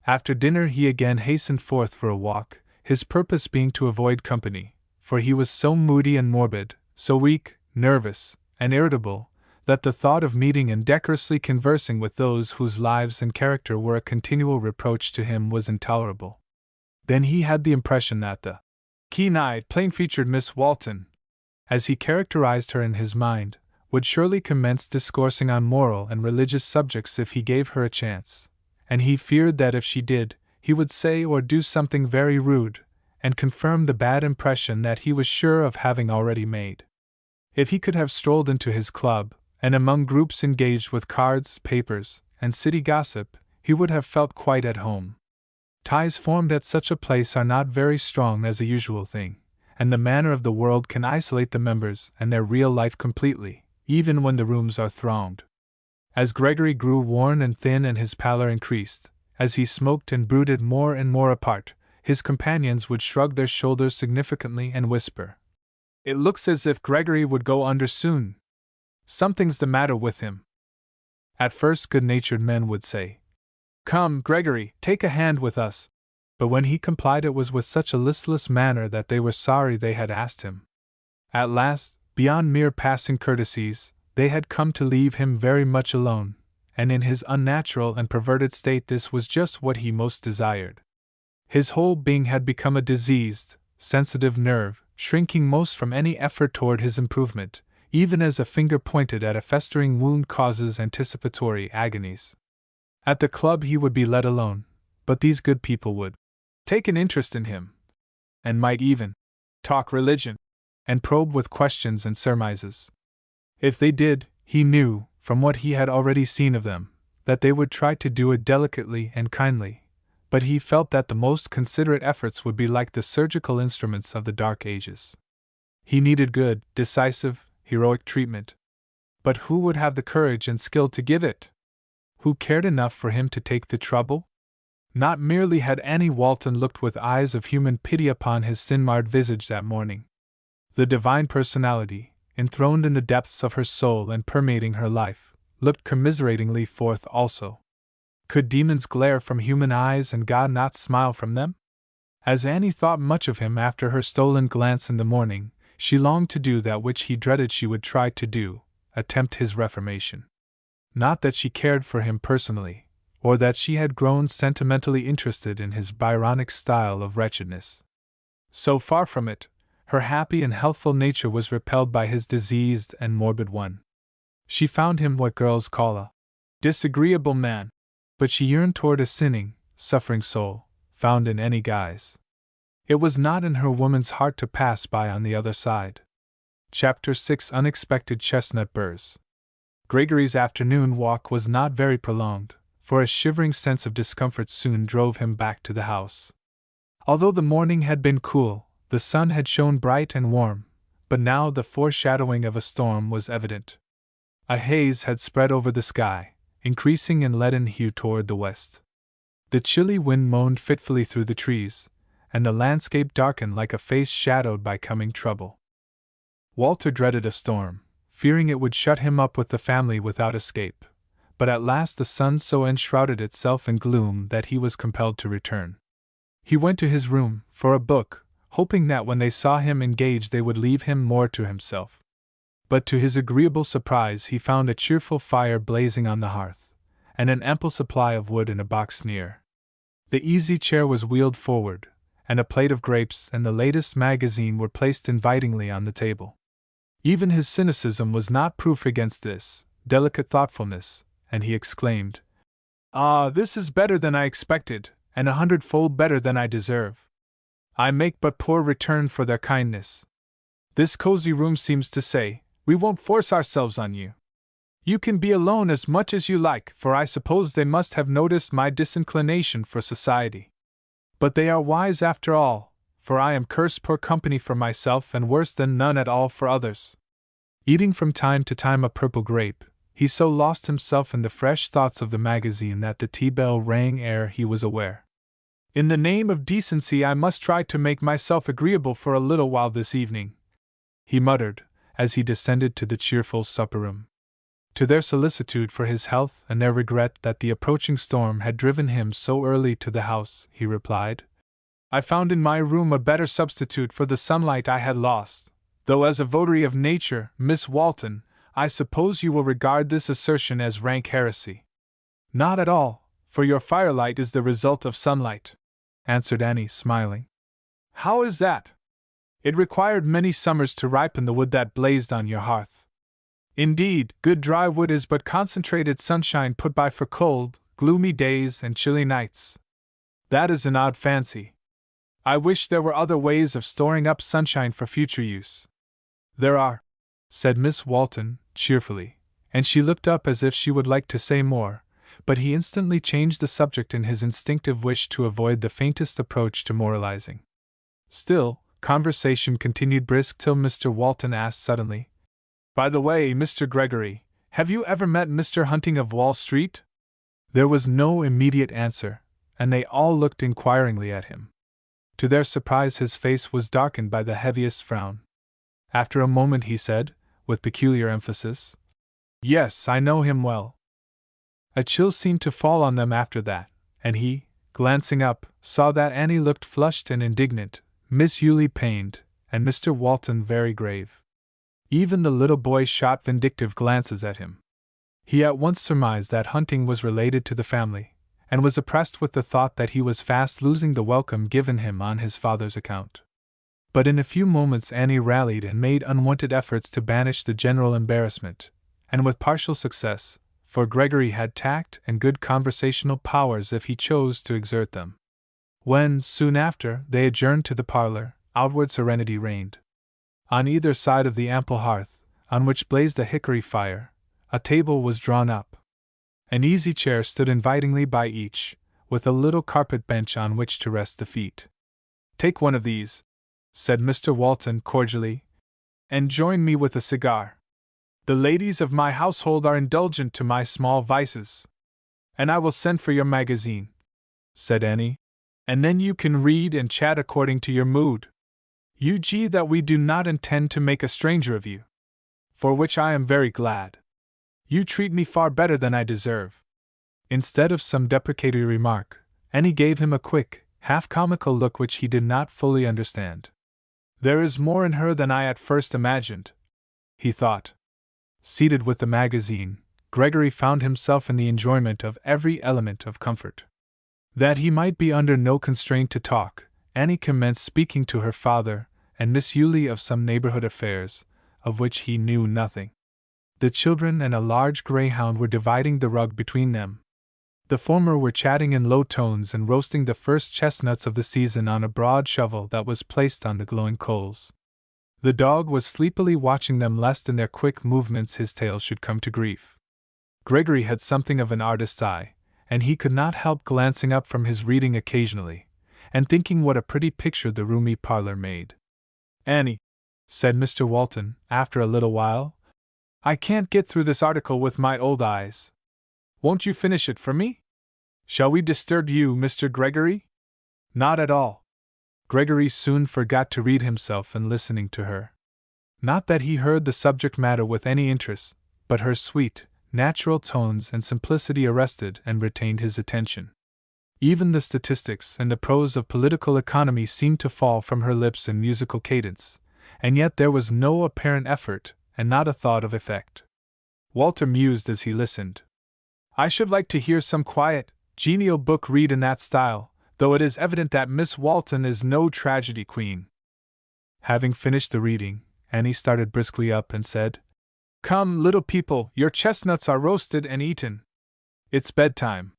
After dinner he again hastened forth for a walk, his purpose being to avoid company, for he was so moody and morbid, so weak, nervous, and irritable, that the thought of meeting and decorously conversing with those whose lives and character were a continual reproach to him was intolerable. Then he had the impression that the keen-eyed, plain-featured Miss Walton, as he characterized her in his mind, would surely commence discoursing on moral and religious subjects if he gave her a chance, and he feared that if she did, he would say or do something very rude, and confirm the bad impression that he was sure of having already made. If he could have strolled into his club, and among groups engaged with cards, papers, and city gossip, he would have felt quite at home. Ties formed at such a place are not very strong as a usual thing, and the manner of the world can isolate the members and their real life completely, even when the rooms are thronged. As Gregory grew worn and thin and his pallor increased, as he smoked and brooded more and more apart, his companions would shrug their shoulders significantly and whisper, "It looks as if Gregory would go under soon. Something's the matter with him." At first good-natured men would say, "Come, Gregory, take a hand with us," but when he complied it was with such a listless manner that they were sorry they had asked him. At last, beyond mere passing courtesies, they had come to leave him very much alone, and in his unnatural and perverted state this was just what he most desired. His whole being had become a diseased, sensitive nerve, shrinking most from any effort toward his improvement, even as a finger pointed at a festering wound causes anticipatory agonies. At the club he would be let alone, but these good people would take an interest in him, and might even talk religion, and probe with questions and surmises. If they did, he knew, from what he had already seen of them, that they would try to do it delicately and kindly, but he felt that the most considerate efforts would be like the surgical instruments of the Dark Ages. He needed good, decisive, heroic treatment. But who would have the courage and skill to give it? Who cared enough for him to take the trouble? Not merely had Annie Walton looked with eyes of human pity upon his sin-marred visage that morning. The divine personality, enthroned in the depths of her soul and permeating her life, looked commiseratingly forth also. Could demons glare from human eyes and God not smile from them? As Annie thought much of him after her stolen glance in the morning, she longed to do that which he dreaded she would try to do, attempt his reformation. Not that she cared for him personally, or that she had grown sentimentally interested in his Byronic style of wretchedness. So far from it, her happy and healthful nature was repelled by his diseased and morbid one. She found him what girls call a disagreeable man, but she yearned toward a sinning, suffering soul, found in any guise. It was not in her woman's heart to pass by on the other side. Chapter 6: Unexpected Chestnut Burrs. Gregory's afternoon walk was not very prolonged, for a shivering sense of discomfort soon drove him back to the house. Although the morning had been cool, the sun had shone bright and warm, but now the foreshadowing of a storm was evident. A haze had spread over the sky, increasing in leaden hue toward the west. The chilly wind moaned fitfully through the trees, and the landscape darkened like a face shadowed by coming trouble. Walter dreaded a storm, fearing it would shut him up with the family without escape, but at last the sun so enshrouded itself in gloom that he was compelled to return. He went to his room for a book, hoping that when they saw him engaged they would leave him more to himself. But to his agreeable surprise he found a cheerful fire blazing on the hearth, and an ample supply of wood in a box near. The easy chair was wheeled forward, and a plate of grapes and the latest magazine were placed invitingly on the table. Even his cynicism was not proof against this delicate thoughtfulness, and he exclaimed, "Ah, this is better than I expected, and 100-fold better than I deserve. I make but poor return for their kindness. This cozy room seems to say, we won't force ourselves on you. You can be alone as much as you like, for I suppose they must have noticed my disinclination for society. But they are wise after all, for I am cursed poor company for myself and worse than none at all for others." Eating from time to time a purple grape, he so lost himself in the fresh thoughts of the magazine that the tea bell rang ere he was aware. "In the name of decency I must try to make myself agreeable for a little while this evening," he muttered, as he descended to the cheerful supper-room. To their solicitude for his health and their regret that the approaching storm had driven him so early to the house, he replied, "I found in my room a better substitute for the sunlight I had lost, though as a votary of nature, Miss Walton, I suppose you will regard this assertion as rank heresy." "Not at all, for your firelight is the result of sunlight," answered Annie, smiling. "How is that?" "It required many summers to ripen the wood that blazed on your hearth. Indeed, good dry wood is but concentrated sunshine put by for cold, gloomy days and chilly nights. That is an odd fancy. I wish there were other ways of storing up sunshine for future use." "There are," said Miss Walton, cheerfully, and she looked up as if she would like to say more, but he instantly changed the subject in his instinctive wish to avoid the faintest approach to moralizing. Still, conversation continued brisk till Mr. Walton asked suddenly, "By the way, Mr. Gregory, have you ever met Mr. Hunting of Wall Street?" There was no immediate answer, and they all looked inquiringly at him. To their surprise his face was darkened by the heaviest frown. After a moment he said, with peculiar emphasis, "Yes, I know him well." A chill seemed to fall on them after that, and he, glancing up, saw that Annie looked flushed and indignant, Miss Yulie pained, and Mr. Walton very grave. Even the little boy shot vindictive glances at him. He at once surmised that Hunting was related to the family, and was oppressed with the thought that he was fast losing the welcome given him on his father's account. But in a few moments Annie rallied and made unwonted efforts to banish the general embarrassment, and with partial success, for Gregory had tact and good conversational powers if he chose to exert them. When, soon after, they adjourned to the parlor, outward serenity reigned. On either side of the ample hearth, on which blazed a hickory fire, a table was drawn up. An easy chair stood invitingly by each, with a little carpet bench on which to rest the feet. "Take one of these," said Mr. Walton cordially, "and join me with a cigar. The ladies of my household are indulgent to my small vices. And I will send for your magazine," said Annie, "and then you can read and chat according to your mood. U.G. that we do not intend to make a stranger of you. For which I am very glad. You treat me far better than I deserve." Instead of some deprecatory remark, Annie gave him a quick, half-comical look which he did not fully understand. "There is more in her than I at first imagined," he thought. Seated with the magazine, Gregory found himself in the enjoyment of every element of comfort. That he might be under no constraint to talk, Annie commenced speaking to her father and Miss Yulie of some neighborhood affairs, of which he knew nothing. The children and a large greyhound were dividing the rug between them. The former were chatting in low tones and roasting the first chestnuts of the season on a broad shovel that was placed on the glowing coals. The dog was sleepily watching them lest in their quick movements his tail should come to grief. Gregory had something of an artist's eye, and he could not help glancing up from his reading occasionally, and thinking what a pretty picture the roomy parlor made. "Annie," said Mr. Walton, after a little while, "I can't get through this article with my old eyes. Won't you finish it for me? Shall we disturb you, Mr. Gregory?" "Not at all." Gregory soon forgot to read himself in listening to her. Not that he heard the subject matter with any interest, but her sweet, natural tones and simplicity arrested and retained his attention. Even the statistics and the prose of political economy seemed to fall from her lips in musical cadence, and yet there was no apparent effort and not a thought of effect. Walter mused as he listened. "I should like to hear some quiet, genial book read in that style, though it is evident that Miss Walton is no tragedy queen." Having finished the reading, Annie started briskly up and said, "Come, little people, your chestnuts are roasted and eaten. It's bedtime.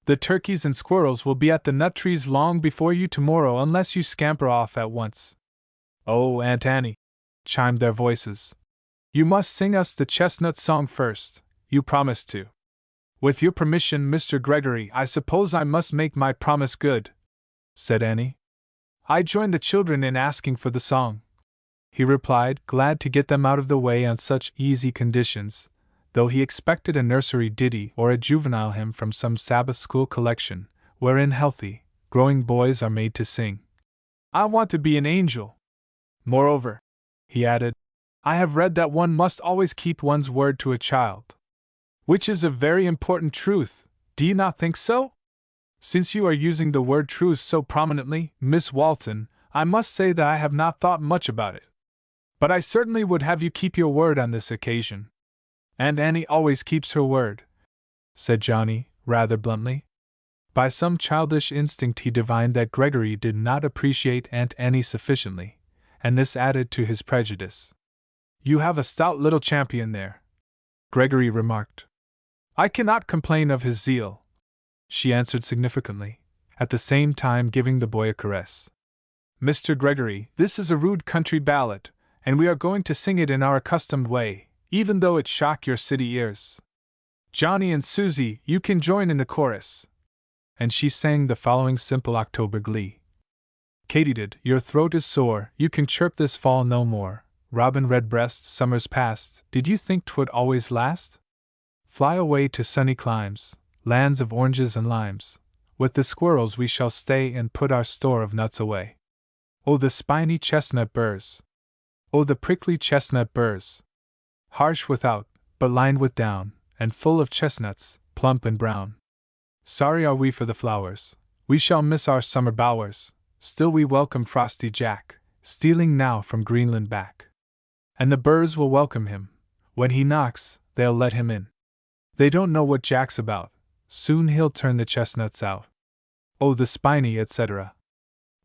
The turkeys and squirrels will be at the nut trees long before you tomorrow unless you scamper off at once." "Oh, Aunt Annie," chimed their voices, "you must sing us the chestnut song first, you promised to." "With your permission, Mr. Gregory, I suppose I must make my promise good," said Annie. "I join the children in asking for the song," he replied, glad to get them out of the way on such easy conditions, though he expected a nursery ditty or a juvenile hymn from some Sabbath school collection, wherein healthy, growing boys are made to sing. "I want to be an angel. Moreover," he added, "I have read that one must always keep one's word to a child. Which is a very important truth, do you not think so? Since you are using the word truth so prominently, Miss Walton, I must say that I have not thought much about it. But I certainly would have you keep your word on this occasion." "And Annie always keeps her word," said Johnny, rather bluntly. By some childish instinct he divined that Gregory did not appreciate Aunt Annie sufficiently, and this added to his prejudice. "You have a stout little champion there," Gregory remarked. "I cannot complain of his zeal," she answered significantly, at the same time giving the boy a caress. "Mr. Gregory, this is a rude country ballad, and we are going to sing it in our accustomed way, even though it shock your city ears. Johnny and Susie, you can join in the chorus." And she sang the following simple October glee. "Katydid, your throat is sore, you can chirp this fall no more. Robin redbreast, summer's past, did you think 'twould always last? Fly away to sunny climes, lands of oranges and limes. With the squirrels we shall stay and put our store of nuts away. Oh, the spiny chestnut burrs! Oh, the prickly chestnut burrs! Harsh without, but lined with down, and full of chestnuts, plump and brown. Sorry are we for the flowers, we shall miss our summer bowers. Still we welcome frosty Jack, stealing now from Greenland back. And the burrs will welcome him. When he knocks, they'll let him in. They don't know what Jack's about, soon he'll turn the chestnuts out. Oh, the spiny, etc.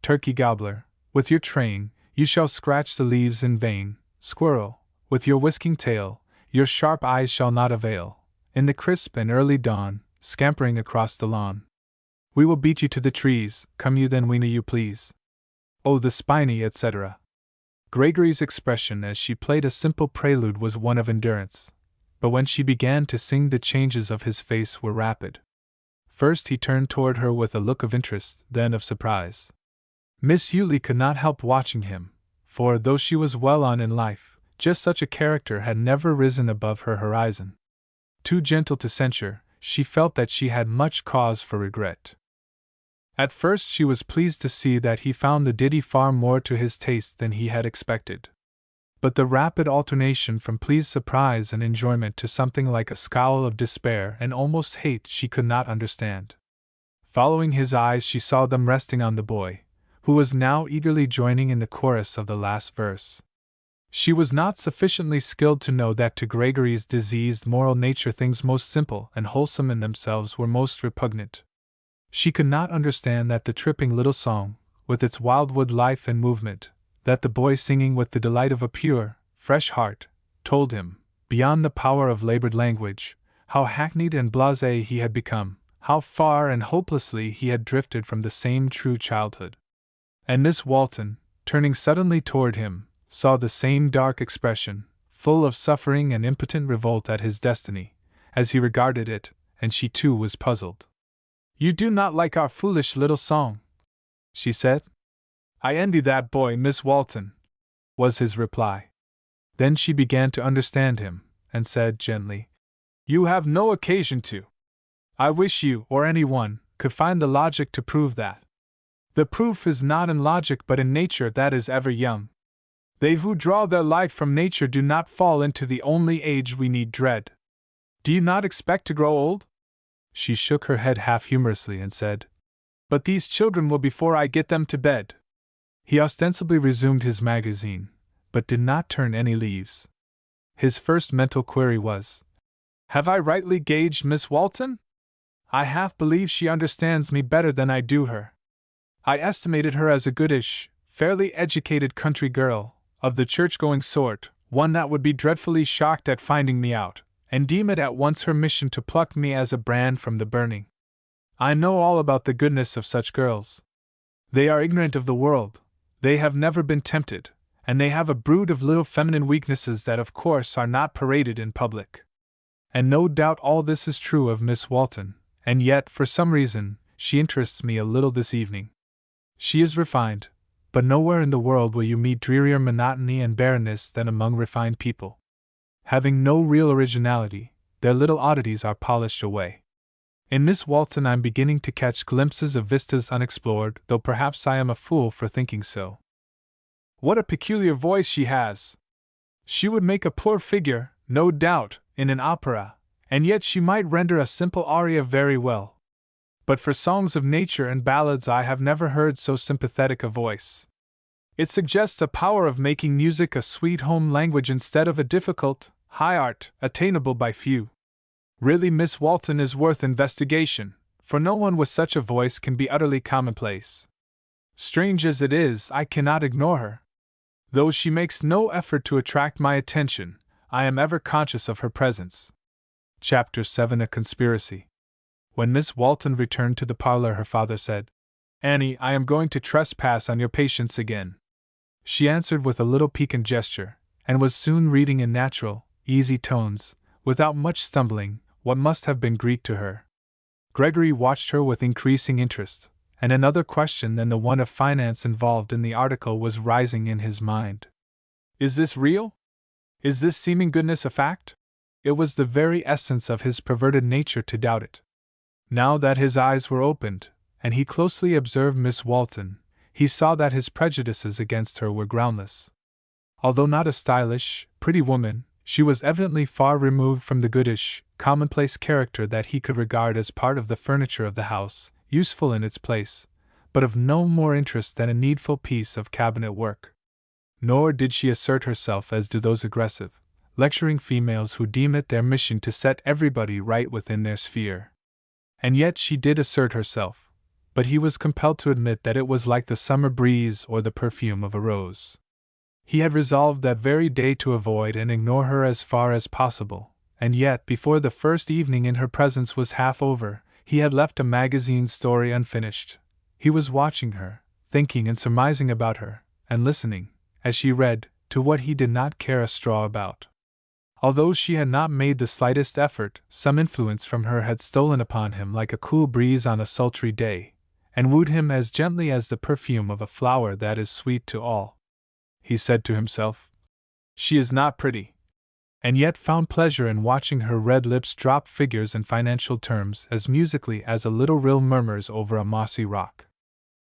Turkey gobbler, with your train, you shall scratch the leaves in vain. Squirrel, with your whisking tail, your sharp eyes shall not avail. In the crisp and early dawn, scampering across the lawn, we will beat you to the trees, come you then when you please. Oh, the spiny, etc. Gregory's expression as she played a simple prelude was one of endurance, but when she began to sing the changes of his face were rapid. First he turned toward her with a look of interest, then of surprise. Miss Yuley could not help watching him, for, though she was well on in life, just such a character had never risen above her horizon. Too gentle to censure, she felt that she had much cause for regret. At first she was pleased to see that he found the ditty far more to his taste than he had expected. But the rapid alternation from pleased surprise and enjoyment to something like a scowl of despair and almost hate she could not understand. Following his eyes, she saw them resting on the boy, who was now eagerly joining in the chorus of the last verse. She was not sufficiently skilled to know that to Gregory's diseased moral nature things most simple and wholesome in themselves were most repugnant. She could not understand that the tripping little song, with its wildwood life and movement, that the boy singing with the delight of a pure, fresh heart, told him, beyond the power of labored language, how hackneyed and blasé he had become, how far and hopelessly he had drifted from the same true childhood. And Miss Walton, turning suddenly toward him, saw the same dark expression, full of suffering and impotent revolt at his destiny, as he regarded it, and she too was puzzled. "You do not like our foolish little song," she said. "I envy that boy, Miss Walton," was his reply. Then she began to understand him, and said gently, "You have no occasion to. I wish you, or anyone, could find the logic to prove that. The proof is not in logic but in nature that is ever young. They who draw their life from nature do not fall into the only age we need dread. Do you not expect to grow old?" She shook her head half humorously and said, "But these children will before I get them to bed." He ostensibly resumed his magazine, but did not turn any leaves. His first mental query was, "Have I rightly gauged Miss Walton? I half believe she understands me better than I do her. I estimated her as a goodish, fairly educated country girl, of the church-going sort, one that would be dreadfully shocked at finding me out, and deem it at once her mission to pluck me as a brand from the burning. I know all about the goodness of such girls. They are ignorant of the world, they have never been tempted, and they have a brood of little feminine weaknesses that of course are not paraded in public. And no doubt all this is true of Miss Walton, and yet, for some reason, she interests me a little this evening. She is refined, but nowhere in the world will you meet drearier monotony and barrenness than among refined people. Having no real originality, their little oddities are polished away. In Miss Walton I am beginning to catch glimpses of vistas unexplored, though perhaps I am a fool for thinking so. What a peculiar voice she has! She would make a poor figure, no doubt, in an opera, and yet she might render a simple aria very well. But for songs of nature and ballads I have never heard so sympathetic a voice. It suggests a power of making music a sweet home language instead of a difficult, high art, attainable by few. Really, Miss Walton is worth investigation, for no one with such a voice can be utterly commonplace. Strange as it is, I cannot ignore her. Though she makes no effort to attract my attention, I am ever conscious of her presence. Chapter 7: A Conspiracy. When Miss Walton returned to the parlor, her father said, "Annie, I am going to trespass on your patience again." She answered with a little piquant gesture, and was soon reading in natural, easy tones, without much stumbling, what must have been Greek to her. Gregory watched her with increasing interest, and another question than the one of finance involved in the article was rising in his mind. Is this real? Is this seeming goodness a fact? It was the very essence of his perverted nature to doubt it. Now that his eyes were opened, and he closely observed Miss Walton, he saw that his prejudices against her were groundless. Although not a stylish, pretty woman, she was evidently far removed from the goodish, commonplace character that he could regard as part of the furniture of the house, useful in its place, but of no more interest than a needful piece of cabinet work. Nor did she assert herself as do those aggressive, lecturing females who deem it their mission to set everybody right within their sphere. And yet she did assert herself, but he was compelled to admit that it was like the summer breeze or the perfume of a rose. He had resolved that very day to avoid and ignore her as far as possible, and yet, before the first evening in her presence was half over, he had left a magazine story unfinished. He was watching her, thinking and surmising about her, and listening, as she read, to what he did not care a straw about. Although she had not made the slightest effort, some influence from her had stolen upon him like a cool breeze on a sultry day, and wooed him as gently as the perfume of a flower that is sweet to all. He said to himself, "She is not pretty," and yet found pleasure in watching her red lips drop figures in financial terms as musically as a little rill murmurs over a mossy rock.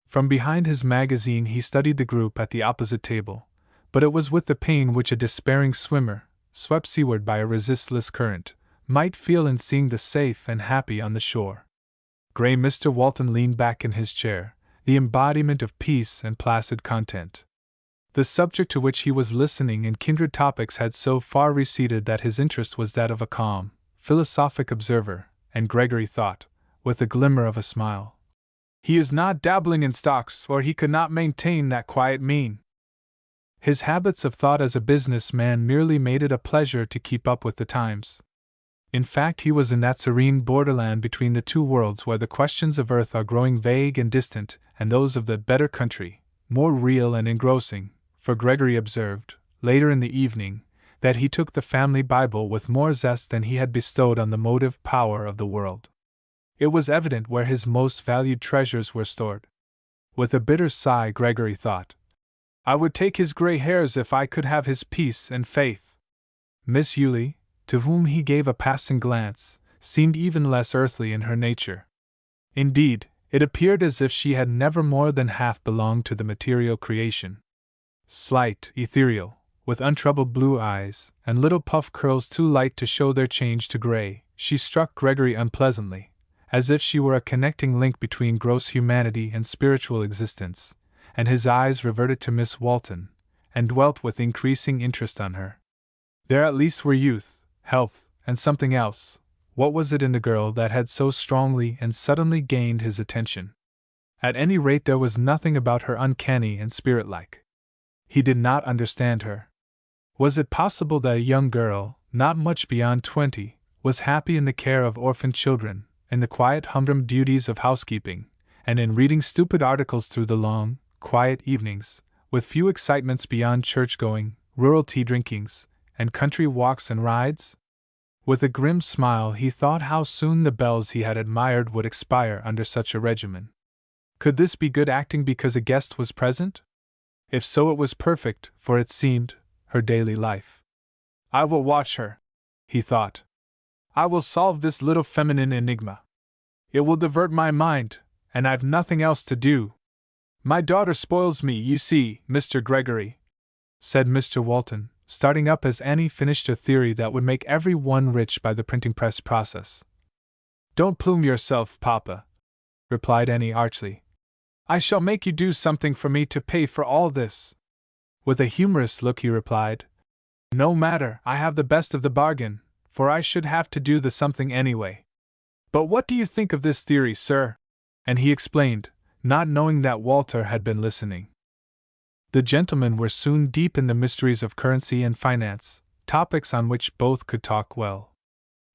From behind his magazine he studied the group at the opposite table, but it was with the pain which a despairing swimmer, swept seaward by a resistless current, might feel in seeing the safe and happy on the shore. Gray Mr. Walton leaned back in his chair, the embodiment of peace and placid content. The subject to which he was listening and kindred topics had so far receded that his interest was that of a calm, philosophic observer, and Gregory thought, with a glimmer of a smile, "He is not dabbling in stocks, or he could not maintain that quiet mien." His habits of thought as a business man merely made it a pleasure to keep up with the times. In fact, he was in that serene borderland between the two worlds where the questions of earth are growing vague and distant, and those of the better country, more real and engrossing, for Gregory observed, later in the evening, that he took the family Bible with more zest than he had bestowed on the motive power of the world. It was evident where his most valued treasures were stored. With a bitter sigh, Gregory thought, "I would take his gray hairs if I could have his peace and faith." Miss Yulie, to whom he gave a passing glance, seemed even less earthly in her nature. Indeed, it appeared as if she had never more than half belonged to the material creation. Slight, ethereal, with untroubled blue eyes, and little puff curls too light to show their change to gray, she struck Gregory unpleasantly, as if she were a connecting link between gross humanity and spiritual existence, and his eyes reverted to Miss Walton, and dwelt with increasing interest on her. There at least were youth, health, and something else. What was it in the girl that had so strongly and suddenly gained his attention? At any rate, there was nothing about her uncanny and spirit-like. He did not understand her. Was it possible that a young girl, not much beyond 20, was happy in the care of orphan children, in the quiet humdrum duties of housekeeping, and in reading stupid articles through the long, quiet evenings, with few excitements beyond church-going, rural tea-drinkings, and country walks and rides? With a grim smile he thought how soon the bells he had admired would expire under such a regimen. Could this be good acting because a guest was present? If so, it was perfect, for it seemed her daily life. "I will watch her," he thought. "I will solve this little feminine enigma. It will divert my mind, and I've nothing else to do. My daughter spoils me, you see, Mr. Gregory," said Mr. Walton, starting up as Annie finished a theory that would make every one rich by the printing press process. "Don't plume yourself, Papa," replied Annie archly. "I shall make you do something for me to pay for all this." With a humorous look he replied, "No matter, I have the best of the bargain, for I should have to do the something anyway. But what do you think of this theory, sir?" And he explained, not knowing that Walter had been listening. The gentlemen were soon deep in the mysteries of currency and finance, topics on which both could talk well.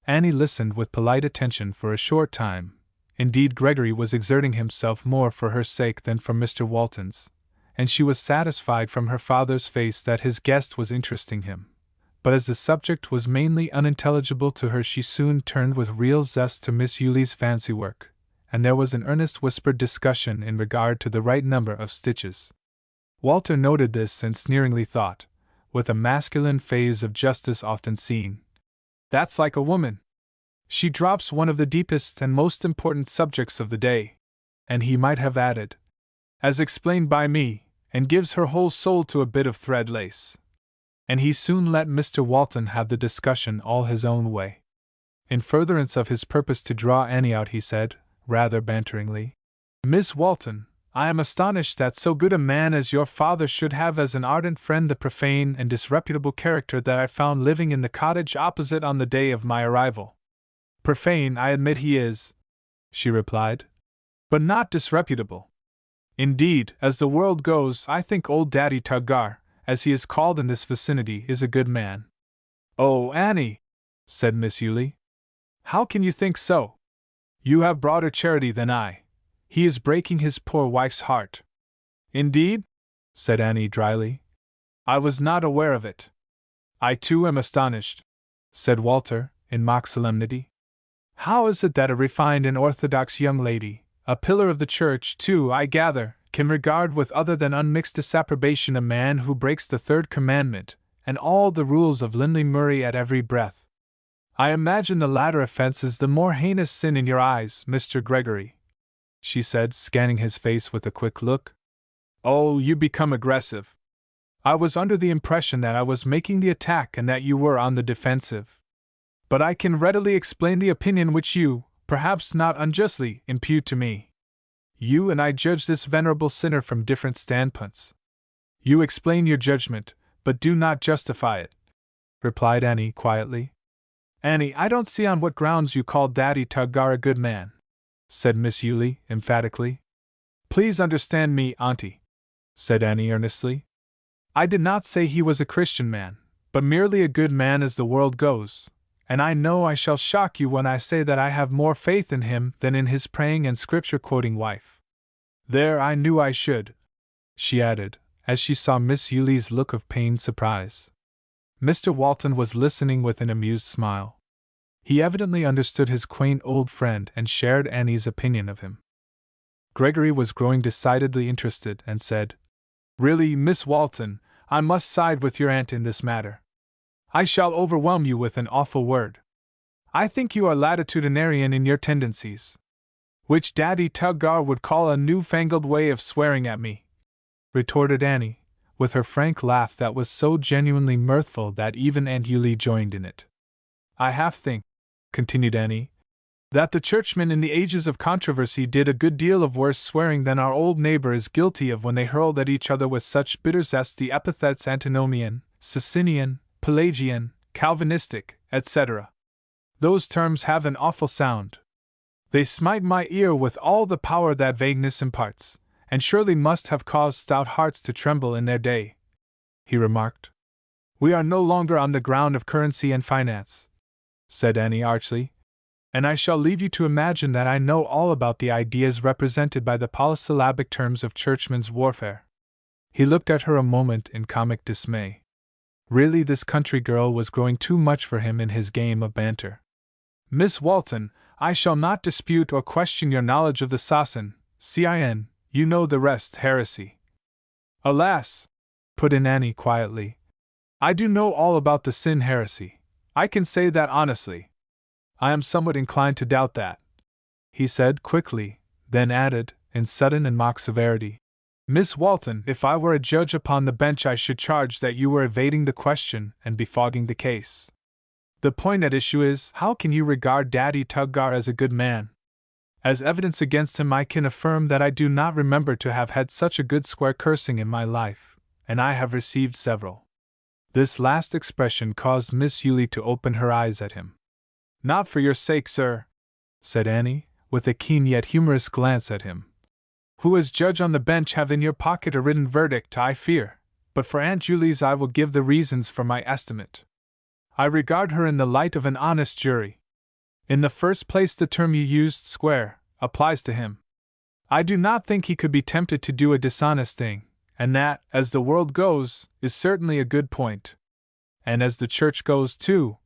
Annie listened with polite attention for a short time. Indeed, Gregory was exerting himself more for her sake than for Mr. Walton's, and she was satisfied from her father's face that his guest was interesting him. But as the subject was mainly unintelligible to her, she soon turned with real zest to Miss Yulie's fancy work, and there was an earnest whispered discussion in regard to the right number of stitches. Walter noted this and sneeringly thought, with a masculine phase of justice often seen, "That's like a woman. She drops one of the deepest and most important subjects of the day." And he might have added, "as explained by me, and gives her whole soul to a bit of thread lace." And he soon let Mr. Walton have the discussion all his own way. In furtherance of his purpose to draw Annie out, he said, rather banteringly, "Miss Walton, I am astonished that so good a man as your father should have as an ardent friend the profane and disreputable character that I found living in the cottage opposite on the day of my arrival." "Profane, I admit he is," she replied, "but not disreputable. Indeed, as the world goes, I think old Daddy Tuggar, as he is called in this vicinity, is a good man." "Oh, Annie," said Miss Yulie, "how can you think so? You have broader charity than I. He is breaking his poor wife's heart." Indeed? Said Annie dryly. I was not aware of it. I too am astonished, said Walter, in mock solemnity. How is it that a refined and orthodox young lady, a pillar of the church, too, I gather, can regard with other than unmixed disapprobation a man who breaks the third commandment, and all the rules of Lindley Murray at every breath? I imagine the latter offense is the more heinous sin in your eyes, Mr. Gregory, she said, scanning his face with a quick look. Oh, you become aggressive. I was under the impression that I was making the attack and that you were on the defensive. But I can readily explain the opinion which you, perhaps not unjustly, impute to me. You and I judge this venerable sinner from different standpoints. You explain your judgment, but do not justify it, replied Annie quietly. Annie, I don't see on what grounds you call Daddy Tuggar a good man, said Miss Yulie emphatically. Please understand me, Auntie, said Annie earnestly. I did not say he was a Christian man, but merely a good man as the world goes, and I know I shall shock you when I say that I have more faith in him than in his praying and scripture-quoting wife. There, I knew I should, she added, as she saw Miss Yulie's look of pained surprise. Mr. Walton was listening with an amused smile. He evidently understood his quaint old friend and shared Annie's opinion of him. Gregory was growing decidedly interested and said, Really, Miss Walton, I must side with your aunt in this matter. I shall overwhelm you with an awful word. I think you are latitudinarian in your tendencies, which Daddy Tuggar would call a new-fangled way of swearing at me, retorted Annie, with her frank laugh that was so genuinely mirthful that even Aunt Yulie joined in it. I half think, continued Annie, that the churchmen in the ages of controversy did a good deal of worse swearing than our old neighbor is guilty of when they hurled at each other with such bitter zest the epithets antinomian, Socinian, Pelagian, Calvinistic, etc. Those terms have an awful sound. They smite my ear with all the power that vagueness imparts, and surely must have caused stout hearts to tremble in their day, he remarked. We are no longer on the ground of currency and finance, said Annie archly, and I shall leave you to imagine that I know all about the ideas represented by the polysyllabic terms of churchmen's warfare. He looked at her a moment in comic dismay. Really, this country girl was growing too much for him in his game of banter. Miss Walton, I shall not dispute or question your knowledge of the Socin, Cin, you know the rest, heresy. Alas, put in Annie quietly, I do know all about the sin heresy. I can say that honestly. I am somewhat inclined to doubt that, he said quickly, then added, in sudden and mock severity, Miss Walton, if I were a judge upon the bench I should charge that you were evading the question and befogging the case. The point at issue is, how can you regard Daddy Tuggar as a good man? As evidence against him I can affirm that I do not remember to have had such a good square cursing in my life, and I have received several. This last expression caused Miss Yulie to open her eyes at him. Not for your sake, sir, said Annie, with a keen yet humorous glance at him, who as judge on the bench have in your pocket a written verdict, I fear, but for Aunt Julie's I will give the reasons for my estimate. I regard her in the light of an honest jury. In the first place, the term you used, square, applies to him. I do not think he could be tempted to do a dishonest thing, and that, as the world goes, is certainly a good point. And as the church goes, too,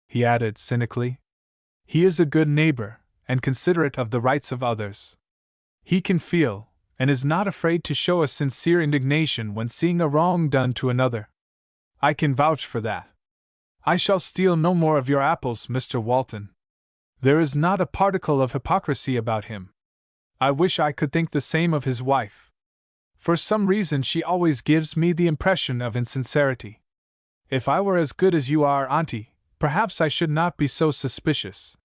he added cynically. He is a good neighbor, and considerate of the rights of others. He can feel, and is not afraid to show a sincere indignation when seeing a wrong done to another. I can vouch for that. I shall steal no more of your apples, Mr. Walton. There is not a particle of hypocrisy about him. I wish I could think the same of his wife. For some reason she always gives me the impression of insincerity. If I were as good as you are, Auntie, perhaps I should not be so suspicious.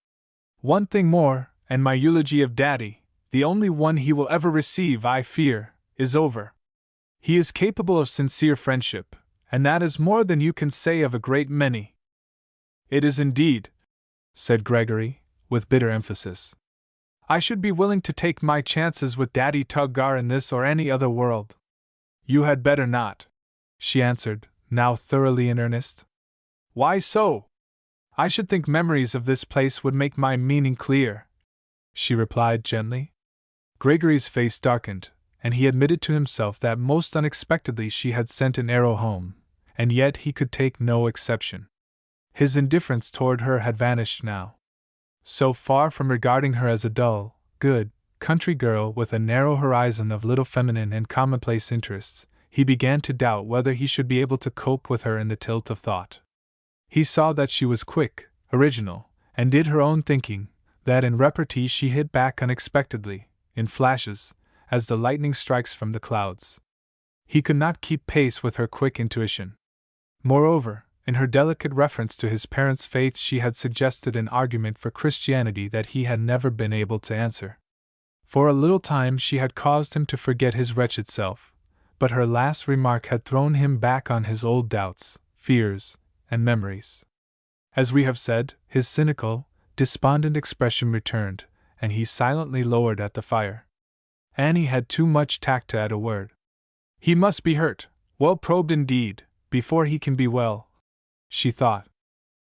One thing more, and my eulogy of Daddy, the only one he will ever receive, I fear, is over. He is capable of sincere friendship, and that is more than you can say of a great many. It is indeed, said Gregory, with bitter emphasis. I should be willing to take my chances with Daddy Tuggar in this or any other world. You had better not, she answered, now thoroughly in earnest. Why so? I should think memories of this place would make my meaning clear, she replied gently. Gregory's face darkened, and he admitted to himself that most unexpectedly she had sent an arrow home, and yet he could take no exception. His indifference toward her had vanished now. So far from regarding her as a dull, good, country girl with a narrow horizon of little feminine and commonplace interests, he began to doubt whether he should be able to cope with her in the tilt of thought. He saw that she was quick, original, and did her own thinking, that in repartee she hit back unexpectedly, in flashes, as the lightning strikes from the clouds. He could not keep pace with her quick intuition. Moreover, in her delicate reference to his parents' faith she had suggested an argument for Christianity that he had never been able to answer. For a little time she had caused him to forget his wretched self, but her last remark had thrown him back on his old doubts, fears, and memories. As we have said, his cynical, despondent expression returned, and he silently lowered at the fire. Annie had too much tact to add a word. He must be hurt, well probed indeed, before he can be well, she thought.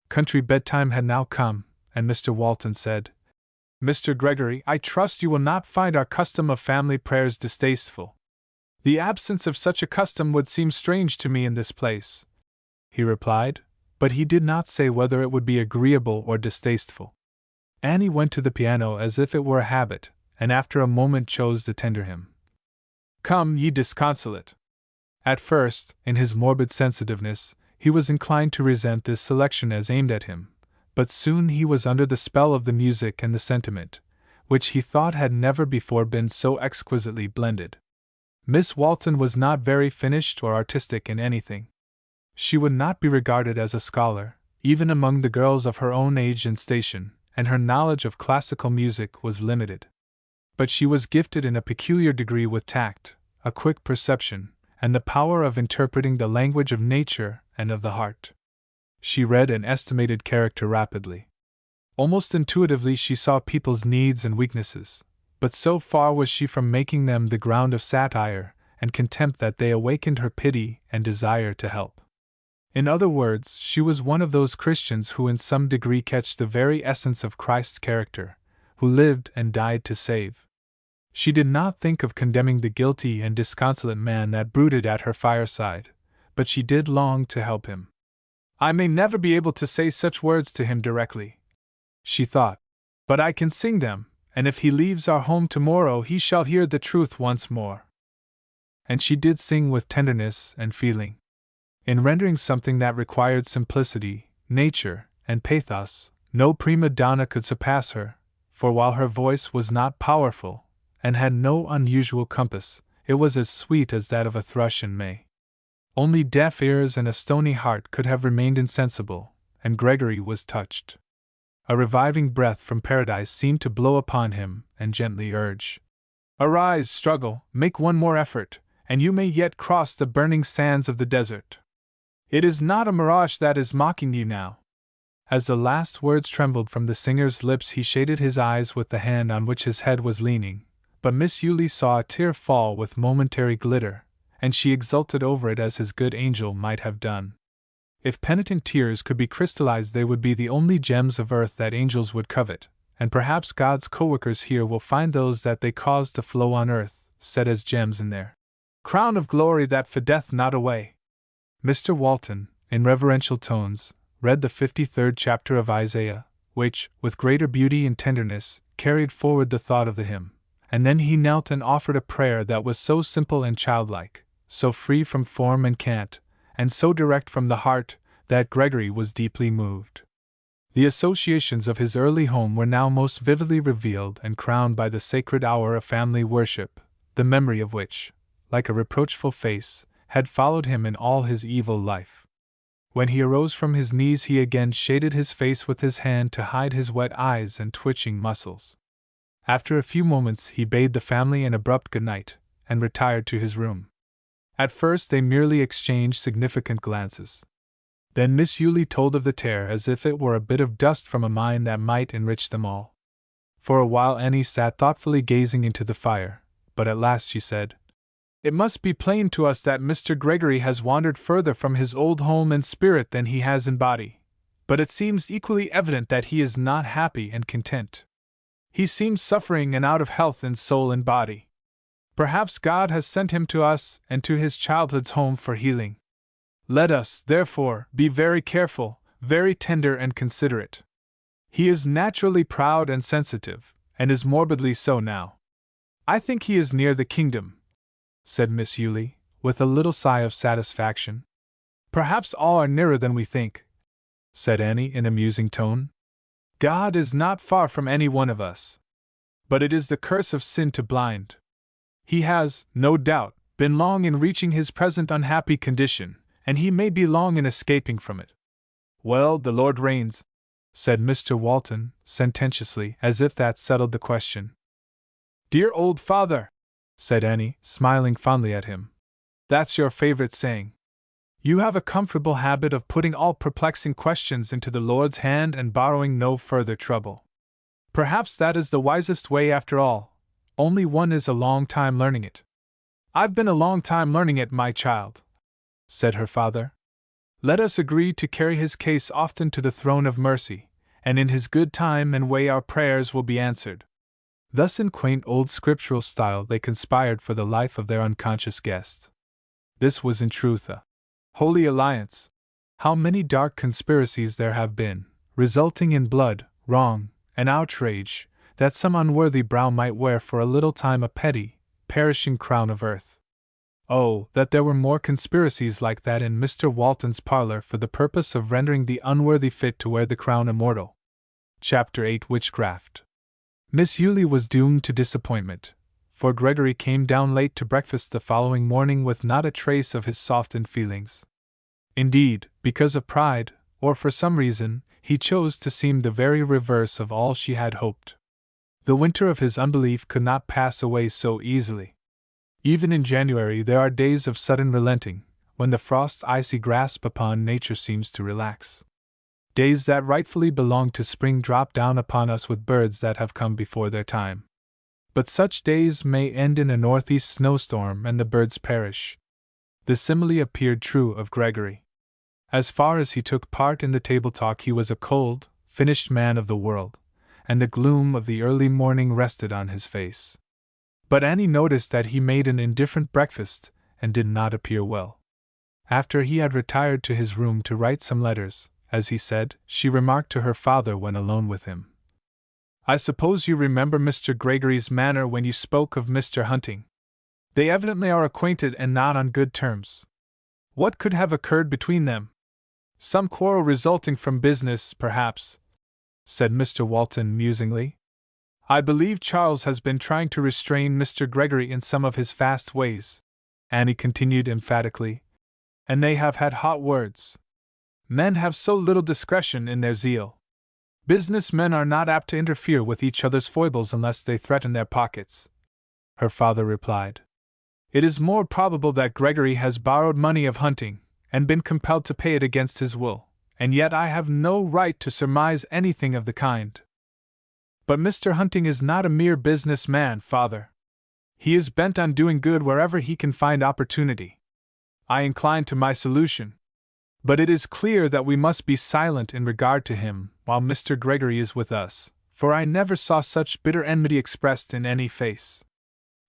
Country bedtime had now come, and Mr. Walton said, Mr. Gregory, I trust you will not find our custom of family prayers distasteful. The absence of such a custom would seem strange to me in this place, he replied, but he did not say whether it would be agreeable or distasteful. Annie went to the piano as if it were a habit, and after a moment chose the tender hymn. Come, ye disconsolate. At first, in his morbid sensitiveness, he was inclined to resent this selection as aimed at him, but soon he was under the spell of the music and the sentiment, which he thought had never before been so exquisitely blended. Miss Walton was not very finished or artistic in anything. She would not be regarded as a scholar, even among the girls of her own age and station, and her knowledge of classical music was limited. But she was gifted in a peculiar degree with tact, a quick perception, and the power of interpreting the language of nature and of the heart. She read and estimated character rapidly. Almost intuitively she saw people's needs and weaknesses, but so far was she from making them the ground of satire and contempt that they awakened her pity and desire to help. In other words, she was one of those Christians who in some degree catch the very essence of Christ's character, who lived and died to save. She did not think of condemning the guilty and disconsolate man that brooded at her fireside, but she did long to help him. I may never be able to say such words to him directly, she thought, but I can sing them, and if he leaves our home tomorrow he shall hear the truth once more. And she did sing with tenderness and feeling. In rendering something that required simplicity, nature, and pathos, no prima donna could surpass her, for while her voice was not powerful, and had no unusual compass, it was as sweet as that of a thrush in May. Only deaf ears and a stony heart could have remained insensible, and Gregory was touched. A reviving breath from paradise seemed to blow upon him and gently urge, Arise, struggle, make one more effort, and you may yet cross the burning sands of the desert. It is not a mirage that is mocking you now. As the last words trembled from the singer's lips he shaded his eyes with the hand on which his head was leaning, but Miss Yulie saw a tear fall with momentary glitter, and she exulted over it as his good angel might have done. If penitent tears could be crystallized they would be the only gems of earth that angels would covet, and perhaps God's co-workers here will find those that they cause to flow on earth, set as gems in their crown of glory that fadeth not away. Mr. Walton, in reverential tones, read the 53rd chapter of Isaiah, which, with greater beauty and tenderness, carried forward the thought of the hymn, and then he knelt and offered a prayer that was so simple and childlike, so free from form and cant, and so direct from the heart, that Gregory was deeply moved. The associations of his early home were now most vividly revealed and crowned by the sacred hour of family worship, the memory of which, like a reproachful face, had followed him in all his evil life. When he arose from his knees he again shaded his face with his hand to hide his wet eyes and twitching muscles. After a few moments he bade the family an abrupt good night, and retired to his room. At first they merely exchanged significant glances. Then Miss Yulie told of the tear as if it were a bit of dust from a mine that might enrich them all. For a while Annie sat thoughtfully gazing into the fire, but at last she said, It must be plain to us that Mr. Gregory has wandered further from his old home in spirit than he has in body, but it seems equally evident that he is not happy and content. He seems suffering and out of health in soul and body. Perhaps God has sent him to us and to his childhood's home for healing. Let us, therefore, be very careful, very tender and considerate. He is naturally proud and sensitive, and is morbidly so now. I think he is near the kingdom, said Miss Yulie, with a little sigh of satisfaction. Perhaps all are nearer than we think, said Annie in a musing tone. God is not far from any one of us. But it is the curse of sin to blind. He has, no doubt, been long in reaching his present unhappy condition, and he may be long in escaping from it. Well, the Lord reigns, said Mr. Walton, sententiously, as if that settled the question. Dear old father, said Annie, smiling fondly at him. That's your favorite saying. You have a comfortable habit of putting all perplexing questions into the Lord's hand and borrowing no further trouble. Perhaps that is the wisest way after all, only one is a long time learning it. I've been a long time learning it, my child, said her father. Let us agree to carry his case often to the throne of mercy, and in his good time and way our prayers will be answered. Thus in quaint old scriptural style they conspired for the life of their unconscious guest. This was in truth a holy alliance. How many dark conspiracies there have been, resulting in blood, wrong, and outrage, that some unworthy brow might wear for a little time a petty, perishing crown of earth. Oh, that there were more conspiracies like that in Mr. Walton's parlor for the purpose of rendering the unworthy fit to wear the crown immortal. Chapter 8 Witchcraft. Miss Yulie was doomed to disappointment, for Gregory came down late to breakfast the following morning with not a trace of his softened feelings. Indeed, because of pride, or for some reason, he chose to seem the very reverse of all she had hoped. The winter of his unbelief could not pass away so easily. Even in January there are days of sudden relenting, when the frost's icy grasp upon nature seems to relax. Days that rightfully belong to spring drop down upon us with birds that have come before their time. But such days may end in a northeast snowstorm and the birds perish. The simile appeared true of Gregory. As far as he took part in the table talk, he was a cold, finished man of the world, and the gloom of the early morning rested on his face. But Annie noticed that he made an indifferent breakfast and did not appear well. After he had retired to his room to write some letters, as he said, she remarked to her father when alone with him. I suppose you remember Mr. Gregory's manner when you spoke of Mr. Hunting. They evidently are acquainted and not on good terms. What could have occurred between them? Some quarrel resulting from business, perhaps, said Mr. Walton musingly. I believe Charles has been trying to restrain Mr. Gregory in some of his fast ways, Annie continued emphatically, and they have had hot words. Men have so little discretion in their zeal. Business men are not apt to interfere with each other's foibles unless they threaten their pockets, her father replied. It is more probable that Gregory has borrowed money of Hunting, and been compelled to pay it against his will, and yet I have no right to surmise anything of the kind. But Mr. Hunting is not a mere business man, father. He is bent on doing good wherever he can find opportunity. I incline to my solution. But it is clear that we must be silent in regard to him while Mr. Gregory is with us, for I never saw such bitter enmity expressed in any face.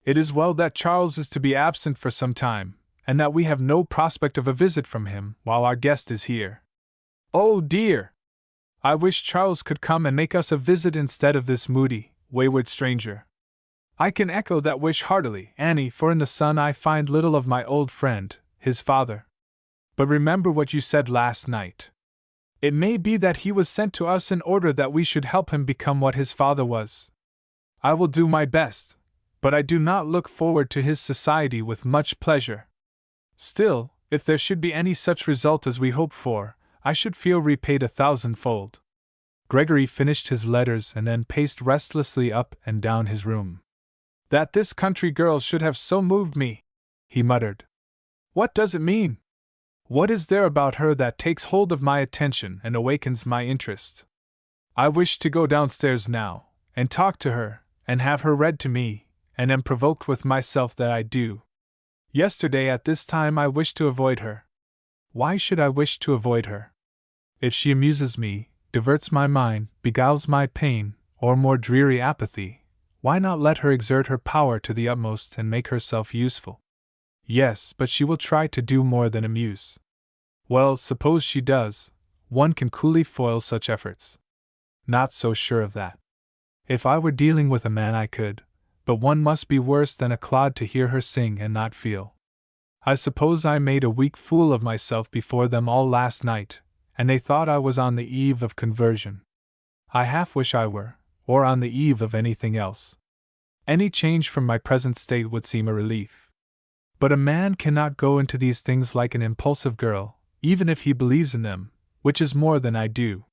It is well that Charles is to be absent for some time, and that we have no prospect of a visit from him while our guest is here. Oh dear! I wish Charles could come and make us a visit instead of this moody, wayward stranger. I can echo that wish heartily, Annie, for in the son I find little of my old friend, his father. But remember what you said last night. It may be that he was sent to us in order that we should help him become what his father was. I will do my best, but I do not look forward to his society with much pleasure. Still, if there should be any such result as we hope for, I should feel repaid 1,000-fold. Gregory finished his letters and then paced restlessly up and down his room. That this country girl should have so moved me, he muttered. What does it mean? What is there about her that takes hold of my attention and awakens my interest? I wish to go downstairs now, and talk to her, and have her read to me, and am provoked with myself that I do. Yesterday at this time I wished to avoid her. Why should I wish to avoid her? If she amuses me, diverts my mind, beguiles my pain, or more dreary apathy, Why not let her exert her power to the utmost and make herself useful? Yes, but she will try to do more than amuse. Well, suppose she does, one can coolly foil such efforts. Not so sure of that. If I were dealing with a man I could, but one must be worse than a clod to hear her sing and not feel. I suppose I made a weak fool of myself before them all last night, and they thought I was on the eve of conversion. I half wish I were, or on the eve of anything else. Any change from my present state would seem a relief. But a man cannot go into these things like an impulsive girl, even if he believes in them, which is more than I do.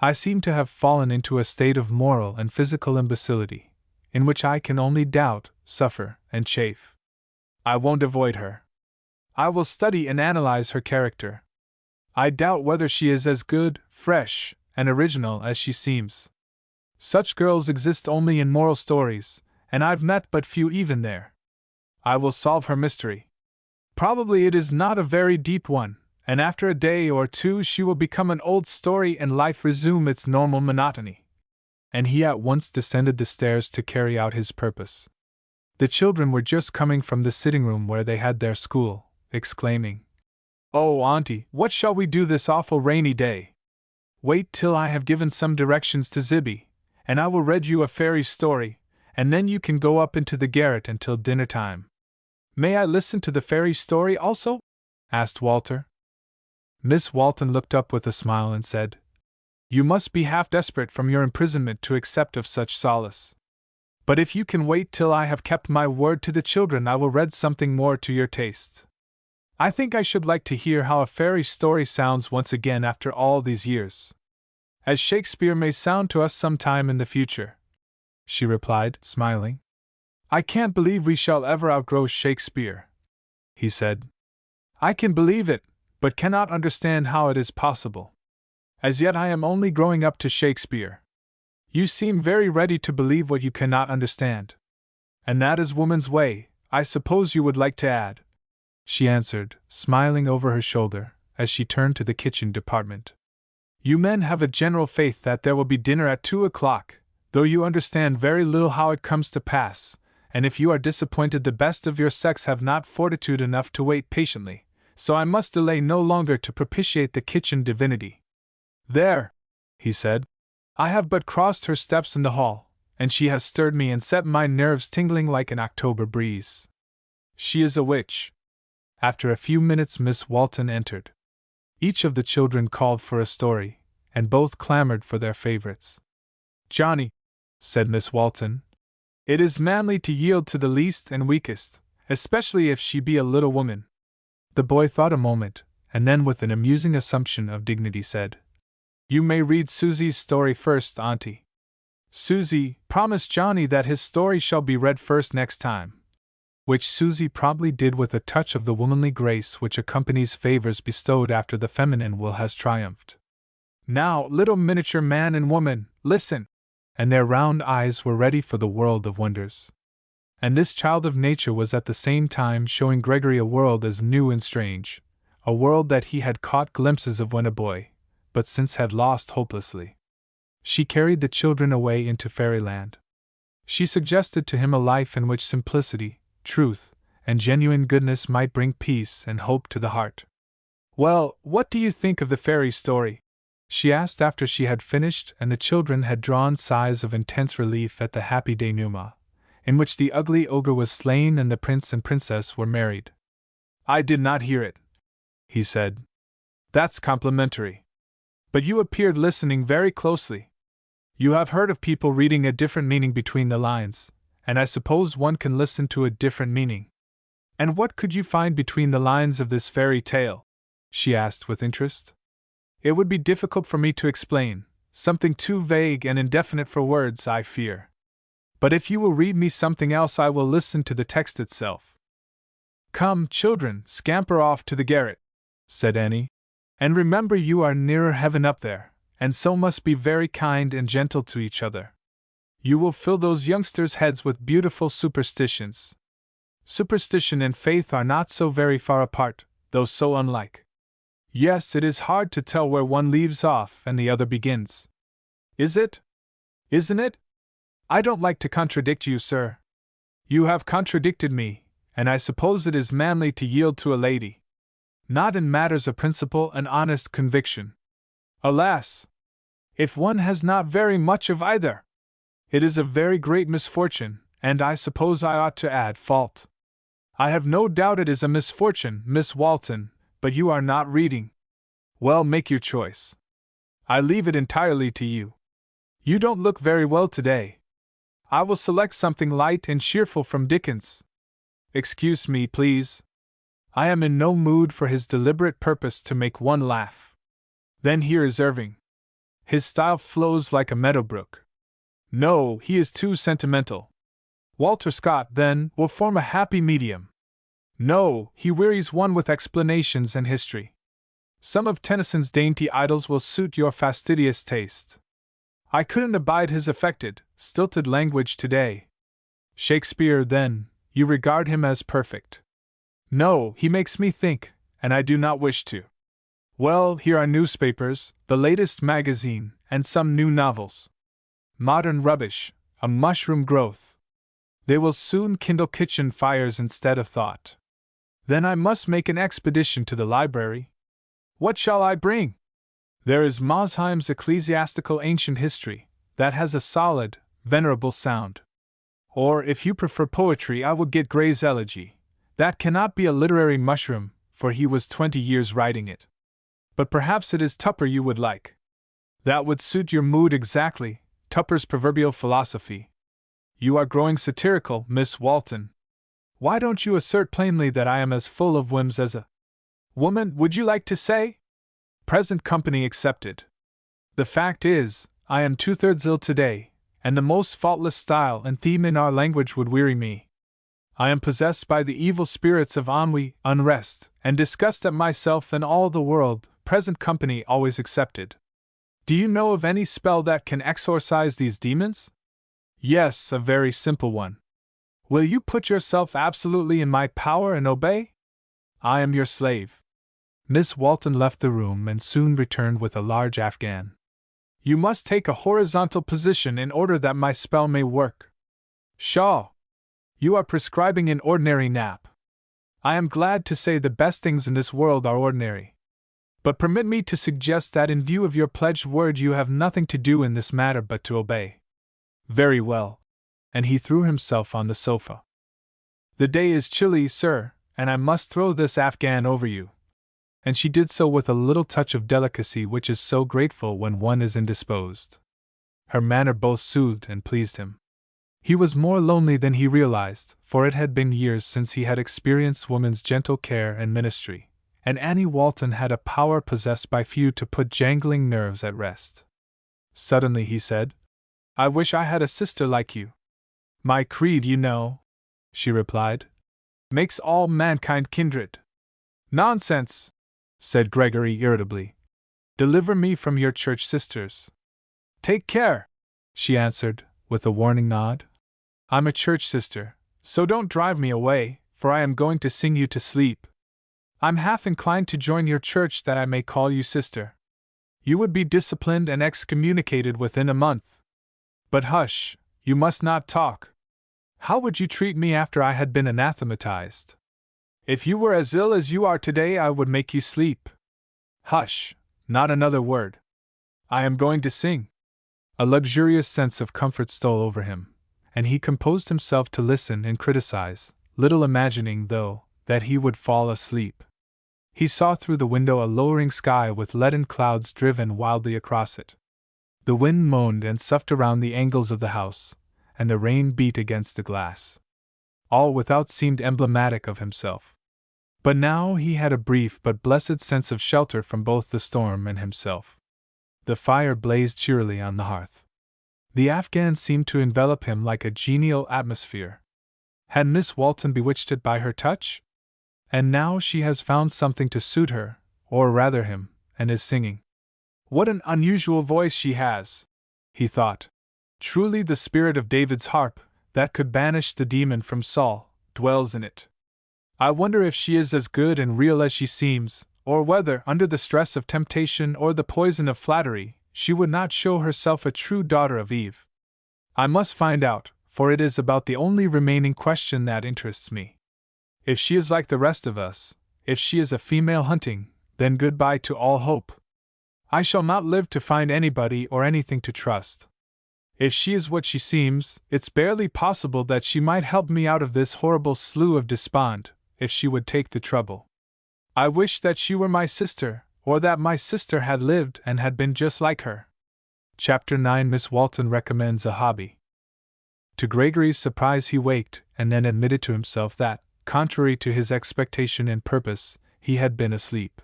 I seem to have fallen into a state of moral and physical imbecility, in which I can only doubt, suffer, and chafe. I won't avoid her. I will study and analyze her character. I doubt whether she is as good, fresh, and original as she seems. Such girls exist only in moral stories, and I've met but few even there. I will solve her mystery. Probably it is not a very deep one, and after a day or two she will become an old story and life resume its normal monotony. And he at once descended the stairs to carry out his purpose. The children were just coming from the sitting room where they had their school, exclaiming, "Oh, Auntie, what shall we do this awful rainy day? Wait till I have given some directions to Zibby, and I will read you a fairy story, and then you can go up into the garret until dinner time." "May I listen to the fairy story also?" asked Walter. Miss Walton looked up with a smile and said, "You must be half desperate from your imprisonment to accept of such solace. But if you can wait till I have kept my word to the children, I will read something more to your taste. I think I should like to hear how a fairy story sounds once again after all these years. As Shakespeare may sound to us some time in the future," she replied, smiling. "I can't believe we shall ever outgrow Shakespeare," he said. "I can believe it, but cannot understand how it is possible. As yet I am only growing up to Shakespeare. You seem very ready to believe what you cannot understand. And that is woman's way, I suppose you would like to add," she answered, smiling over her shoulder, as she turned to the kitchen department. "You men have a general faith that there will be dinner at 2 o'clock, though you understand very little how it comes to pass, and if you are disappointed the best of your sex have not fortitude enough to wait patiently, so I must delay no longer to propitiate the kitchen divinity. There," he said, "I have but crossed her steps in the hall, and she has stirred me and set my nerves tingling like an October breeze. She is a witch." After a few minutes Miss Walton entered. Each of the children called for a story, and both clamored for their favorites. "Johnny," said Miss Walton, "it is manly to yield to the least and weakest, especially if she be a little woman." The boy thought a moment, and then with an amusing assumption of dignity said, "You may read Susie's story first, Auntie." Susie promised Johnny that his story shall be read first next time, which Susie promptly did with a touch of the womanly grace which accompanies favors bestowed after the feminine will has triumphed. "Now, little miniature man and woman, listen!" And their round eyes were ready for the world of wonders. And this child of nature was at the same time showing Gregory a world as new and strange, a world that he had caught glimpses of when a boy, but since had lost hopelessly. She carried the children away into fairyland. She suggested to him a life in which simplicity, truth, and genuine goodness might bring peace and hope to the heart. "Well, what do you think of the fairy story?" she asked after she had finished and the children had drawn sighs of intense relief at the happy denouement, in which the ugly ogre was slain and the prince and princess were married. "I did not hear it," he said. "That's complimentary. But you appeared listening very closely. You have heard of people reading a different meaning between the lines, and I suppose one can listen to a different meaning. And what could you find between the lines of this fairy tale?" she asked with interest. "It would be difficult for me to explain, something too vague and indefinite for words, I fear. But if you will read me something else, I will listen to the text itself." "Come, children, scamper off to the garret," said Annie, "and remember you are nearer heaven up there, and so must be very kind and gentle to each other. You will fill those youngsters' heads with beautiful superstitions. Superstition and faith are not so very far apart, though so unlike. Yes, it is hard to tell where one leaves off and the other begins. Is it? Isn't it? I don't like to contradict you, sir. You have contradicted me, and I suppose it is manly to yield to a lady. Not in matters of principle and honest conviction. Alas! If one has not very much of either, it is a very great misfortune, and I suppose I ought to add fault. I have no doubt it is a misfortune, Miss Walton, but you are not reading. Well, make your choice. I leave it entirely to you. You don't look very well today. I will select something light and cheerful from Dickens. Excuse me, please. I am in no mood for his deliberate purpose to make one laugh. Then here is Irving. His style flows like a meadow brook. No, he is too sentimental. Walter Scott, then, will form a happy medium. No, he wearies one with explanations and history. Some of Tennyson's dainty idyls will suit your fastidious taste. I couldn't abide his affected, stilted language today. Shakespeare, then, you regard him as perfect. No, he makes me think, and I do not wish to. Well, here are newspapers, the latest magazine, and some new novels. Modern rubbish, a mushroom growth. They will soon kindle kitchen fires instead of thought. Then I must make an expedition to the library. What shall I bring? There is Mosheim's Ecclesiastical Ancient History, that has a solid, venerable sound. Or, if you prefer poetry, I will get Gray's Elegy. That cannot be a literary mushroom, for he was 20 years writing it. But perhaps it is Tupper you would like. That would suit your mood exactly, Tupper's proverbial philosophy. You are growing satirical, Miss Walton. Why don't you assert plainly that I am as full of whims as a woman, would you like to say? Present company accepted. The fact is, I am 2/3 ill today, and the most faultless style and theme in our language would weary me. I am possessed by the evil spirits of ennui, unrest, and disgust at myself and all the world, present company always accepted. Do you know of any spell that can exorcise these demons? Yes, a very simple one. Will you put yourself absolutely in my power and obey? I am your slave. Miss Walton left the room and soon returned with a large Afghan. You must take a horizontal position in order that my spell may work. Pshaw! You are prescribing an ordinary nap. I am glad to say the best things in this world are ordinary. But permit me to suggest that in view of your pledged word you have nothing to do in this matter but to obey. Very well. And he threw himself on the sofa. The day is chilly, sir, and I must throw this Afghan over you. And she did so with a little touch of delicacy which is so grateful when one is indisposed. Her manner both soothed and pleased him. He was more lonely than he realized, for it had been years since he had experienced woman's gentle care and ministry, and Annie Walton had a power possessed by few to put jangling nerves at rest. Suddenly he said, I wish I had a sister like you. My creed, you know, she replied, makes all mankind kindred. Nonsense, said Gregory irritably. Deliver me from your church sisters. Take care, she answered, with a warning nod. I'm a church sister, so don't drive me away, for I am going to sing you to sleep. I'm half inclined to join your church that I may call you sister. You would be disciplined and excommunicated within a month. But hush, you must not talk. How would you treat me after I had been anathematized? If you were as ill as you are today, I would make you sleep. Hush, not another word. I am going to sing. A luxurious sense of comfort stole over him, and he composed himself to listen and criticize, little imagining, though, that he would fall asleep. He saw through the window a lowering sky with leaden clouds driven wildly across it. The wind moaned and soughed around the angles of the house, and the rain beat against the glass. All without seemed emblematic of himself. But now he had a brief but blessed sense of shelter from both the storm and himself. The fire blazed cheerily on the hearth. The Afghan seemed to envelop him like a genial atmosphere. Had Miss Walton bewitched it by her touch? And now she has found something to suit her, or rather him, and is singing. What an unusual voice she has, he thought. Truly the spirit of David's harp, that could banish the demon from Saul, dwells in it. I wonder if she is as good and real as she seems, or whether, under the stress of temptation or the poison of flattery, she would not show herself a true daughter of Eve. I must find out, for it is about the only remaining question that interests me. If she is like the rest of us, if she is a female hunting, then goodbye to all hope. I shall not live to find anybody or anything to trust. If she is what she seems, it's barely possible that she might help me out of this horrible slough of despond, if she would take the trouble. I wish that she were my sister, or that my sister had lived and had been just like her. Chapter 9. Miss Walton recommends a hobby. To Gregory's surprise he waked, and then admitted to himself that, contrary to his expectation and purpose, he had been asleep.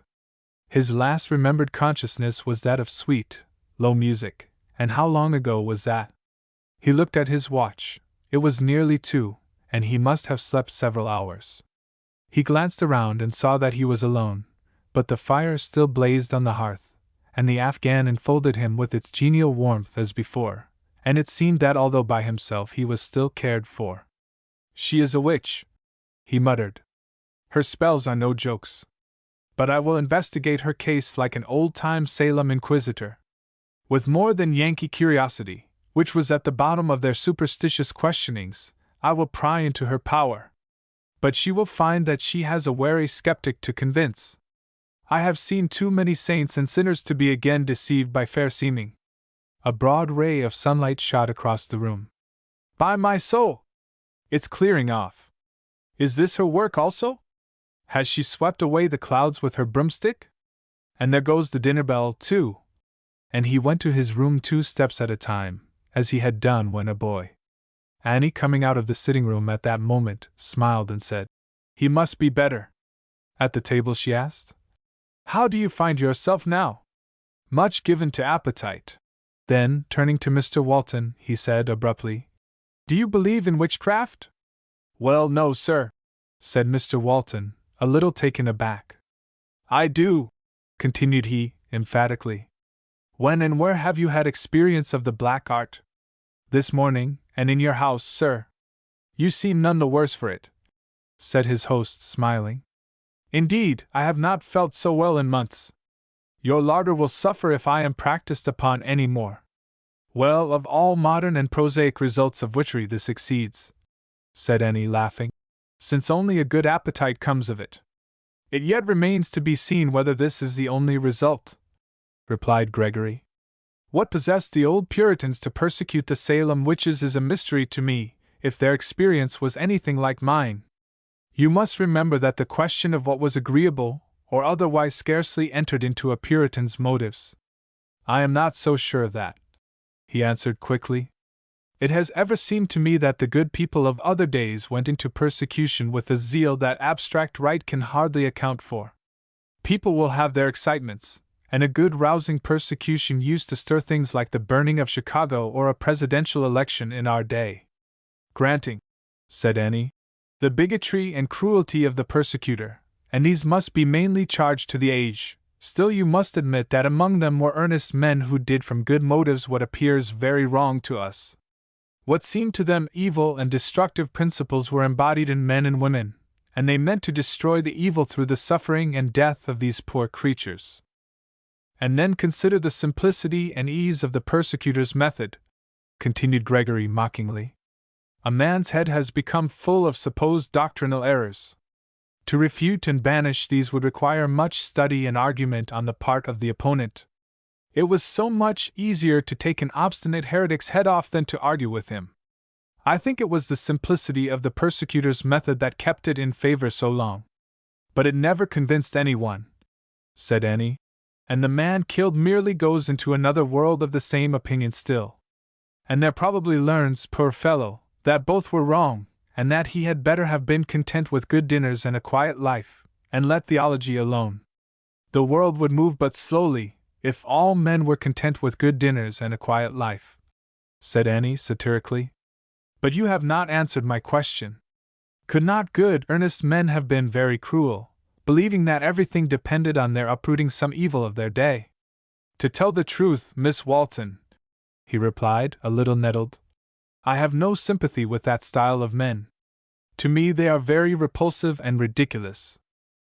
His last remembered consciousness was that of sweet, low music, and how long ago was that? He looked at his watch. It was nearly 2, and he must have slept several hours. He glanced around and saw that he was alone, but the fire still blazed on the hearth, and the Afghan enfolded him with its genial warmth as before, and it seemed that although by himself he was still cared for. "She is a witch," he muttered. "Her spells are no jokes. But I will investigate her case like an old-time Salem inquisitor. With more than Yankee curiosity, which was at the bottom of their superstitious questionings, I will pry into her power. But she will find that she has a wary skeptic to convince. I have seen too many saints and sinners to be again deceived by fair seeming." A broad ray of sunlight shot across the room. "By my soul! It's clearing off. Is this her work also? Has she swept away the clouds with her broomstick? And there goes the dinner bell, too." And he went to his room 2 steps at a time, as he had done when a boy. Annie, coming out of the sitting room at that moment, smiled and said, "He must be better." "At the table?" she asked. "How do you find yourself now?" "Much given to appetite." Then, turning to Mr. Walton, he said abruptly, "Do you believe in witchcraft?" "Well, no, sir," said Mr. Walton, a little taken aback. "I do," continued he, emphatically. "When and where have you had experience of the black art?" "This morning, and in your house, sir." "You seem none the worse for it," said his host, smiling. "Indeed, I have not felt so well in months. Your larder will suffer if I am practiced upon any more." "Well, of all modern and prosaic results of witchery this exceeds," said Annie, laughing, "since only a good appetite comes of it." "It yet remains to be seen whether this is the only result," replied Gregory. "What possessed the old Puritans to persecute the Salem witches is a mystery to me, if their experience was anything like mine. You must remember that the question of what was agreeable or otherwise scarcely entered into a Puritan's motives." "I am not so sure of that," he answered quickly. "It has ever seemed to me that the good people of other days went into persecution with a zeal that abstract right can hardly account for. People will have their excitements, and a good rousing persecution used to stir things like the burning of Chicago or a presidential election in our day." "Granting," said Annie, "the bigotry and cruelty of the persecutor, and these must be mainly charged to the age, still you must admit that among them were earnest men who did from good motives what appears very wrong to us. What seemed to them evil and destructive principles were embodied in men and women, and they meant to destroy the evil through the suffering and death of these poor creatures. And then consider the simplicity and ease of the persecutor's method," continued Gregory mockingly. "A man's head has become full of supposed doctrinal errors. To refute and banish these would require much study and argument on the part of the opponent. It was so much easier to take an obstinate heretic's head off than to argue with him. I think it was the simplicity of the persecutor's method that kept it in favor so long. But it never convinced anyone," said Annie, "and the man killed merely goes into another world of the same opinion still. And there probably learns, poor fellow, that both were wrong, and that he had better have been content with good dinners and a quiet life, and let theology alone. The world would move but slowly, if all men were content with good dinners and a quiet life," said Annie satirically. "But you have not answered my question. Could not good, earnest men have been very cruel, believing that everything depended on their uprooting some evil of their day?" "To tell the truth, Miss Walton," he replied, a little nettled, "I have no sympathy with that style of men. To me they are very repulsive and ridiculous.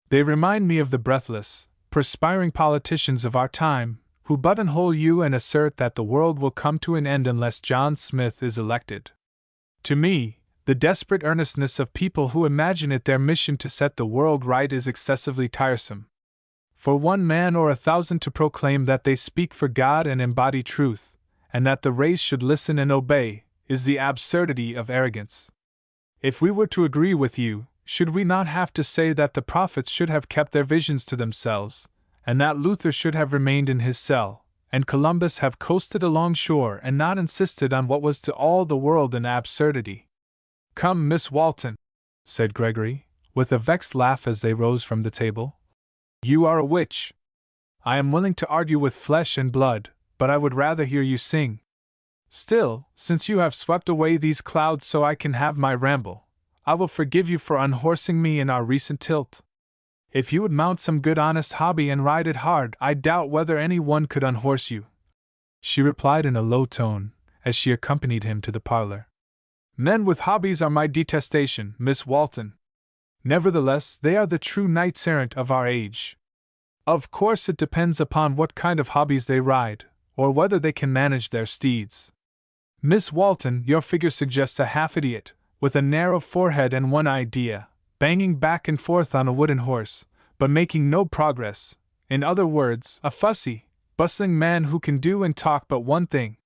They remind me of the breathless, perspiring politicians of our time, who buttonhole you and assert that the world will come to an end unless John Smith is elected. To me, the desperate earnestness of people who imagine it their mission to set the world right is excessively tiresome. For one man or 1,000 to proclaim that they speak for God and embody truth, and that the race should listen and obey, is the absurdity of arrogance. If we were to agree with you, should we not have to say that the prophets should have kept their visions to themselves, and that Luther should have remained in his cell, and Columbus have coasted along shore and not insisted on what was to all the world an absurdity? Come, Miss Walton, said Gregory, with a vexed laugh as they rose from the table. You are a witch. I am willing to argue with flesh and blood, but I would rather hear you sing. Still, since you have swept away these clouds so I can have my ramble, I will forgive you for unhorsing me in our recent tilt. If you would mount some good honest hobby and ride it hard, I doubt whether any one could unhorse you, she replied in a low tone, as she accompanied him to the parlor. Men with hobbies are my detestation, Miss Walton. Nevertheless, they are the true knights-errant of our age. Of course it depends upon what kind of hobbies they ride, or whether they can manage their steeds. Miss Walton, your figure suggests a half-idiot, with a narrow forehead and one idea, banging back and forth on a wooden horse, but making no progress. In other words, a fussy, bustling man who can do and talk but one thing.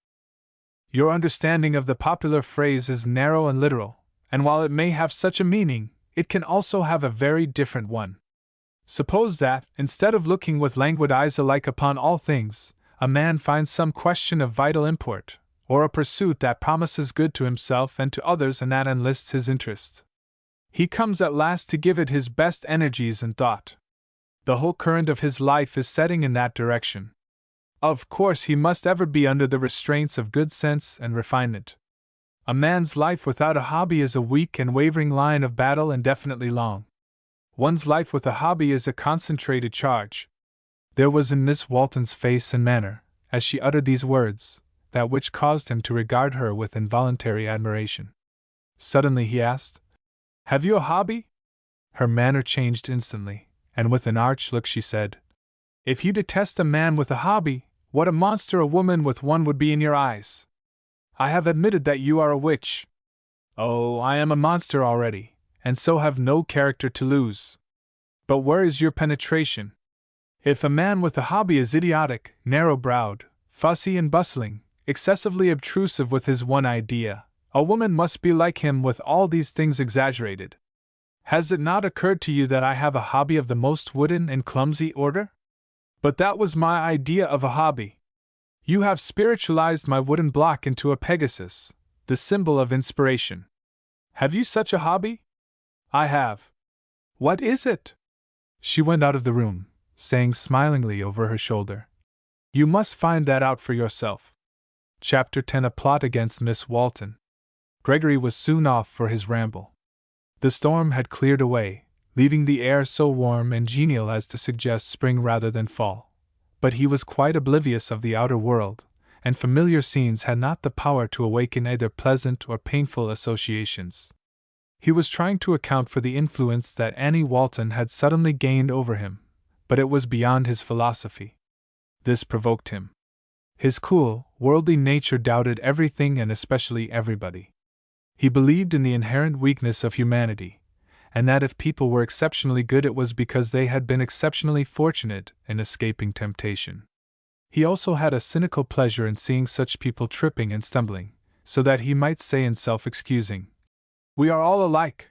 Your understanding of the popular phrase is narrow and literal, and while it may have such a meaning, it can also have a very different one. Suppose that, instead of looking with languid eyes alike upon all things, a man finds some question of vital import, or a pursuit that promises good to himself and to others and that enlists his interest. He comes at last to give it his best energies and thought. The whole current of his life is setting in that direction. Of course he must ever be under the restraints of good sense and refinement. A man's life without a hobby is a weak and wavering line of battle indefinitely long. One's life with a hobby is a concentrated charge. There was in Miss Walton's face and manner, as she uttered these words, that which caused him to regard her with involuntary admiration. Suddenly he asked, "Have you a hobby?" Her manner changed instantly, and with an arch look she said, "If you detest a man with a hobby, what a monster a woman with one would be in your eyes! I have admitted that you are a witch. Oh, I am a monster already, and so have no character to lose. But where is your penetration? If a man with a hobby is idiotic, narrow-browed, fussy and bustling, excessively obtrusive with his one idea, a woman must be like him with all these things exaggerated. Has it not occurred to you that I have a hobby of the most wooden and clumsy order? But that was my idea of a hobby. You have spiritualized my wooden block into a Pegasus, the symbol of inspiration. Have you such a hobby? I have. What is it?" She went out of the room, saying smilingly over her shoulder, "You must find that out for yourself." Chapter 10: A Plot Against Miss Walton. Gregory was soon off for his ramble. The storm had cleared away, leaving the air so warm and genial as to suggest spring rather than fall. But he was quite oblivious of the outer world, and familiar scenes had not the power to awaken either pleasant or painful associations. He was trying to account for the influence that Annie Walton had suddenly gained over him, but it was beyond his philosophy. This provoked him. His cool, worldly nature doubted everything and especially everybody. He believed in the inherent weakness of humanity, and that if people were exceptionally good it was because they had been exceptionally fortunate in escaping temptation. He also had a cynical pleasure in seeing such people tripping and stumbling, so that he might say in self-excusing, "We are all alike."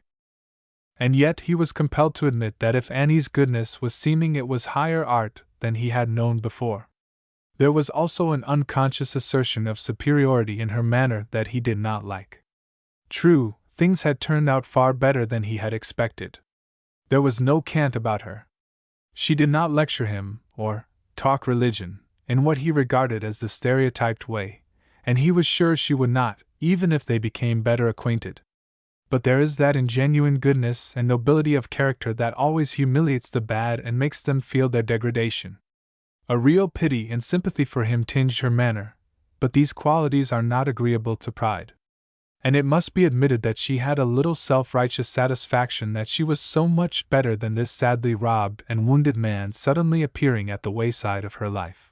And yet he was compelled to admit that if Annie's goodness was seeming it was higher art than he had known before. There was also an unconscious assertion of superiority in her manner that he did not like. True, things had turned out far better than he had expected. There was no cant about her. She did not lecture him, or talk religion, in what he regarded as the stereotyped way, and he was sure she would not, even if they became better acquainted. But there is that in genuine goodness and nobility of character that always humiliates the bad and makes them feel their degradation. A real pity and sympathy for him tinged her manner, but these qualities are not agreeable to pride. And it must be admitted that she had a little self-righteous satisfaction that she was so much better than this sadly robbed and wounded man suddenly appearing at the wayside of her life.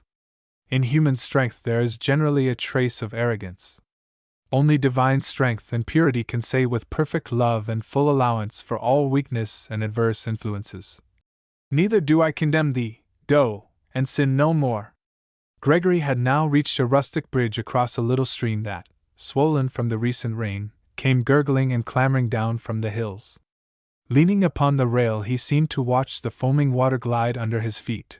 In human strength there is generally a trace of arrogance. Only divine strength and purity can say with perfect love and full allowance for all weakness and adverse influences, "Neither do I condemn thee, go, and sin no more." Gregory had now reached a rustic bridge across a little stream that, swollen from the recent rain, came gurgling and clamoring down from the hills. Leaning upon the rail, he seemed to watch the foaming water glide under his feet,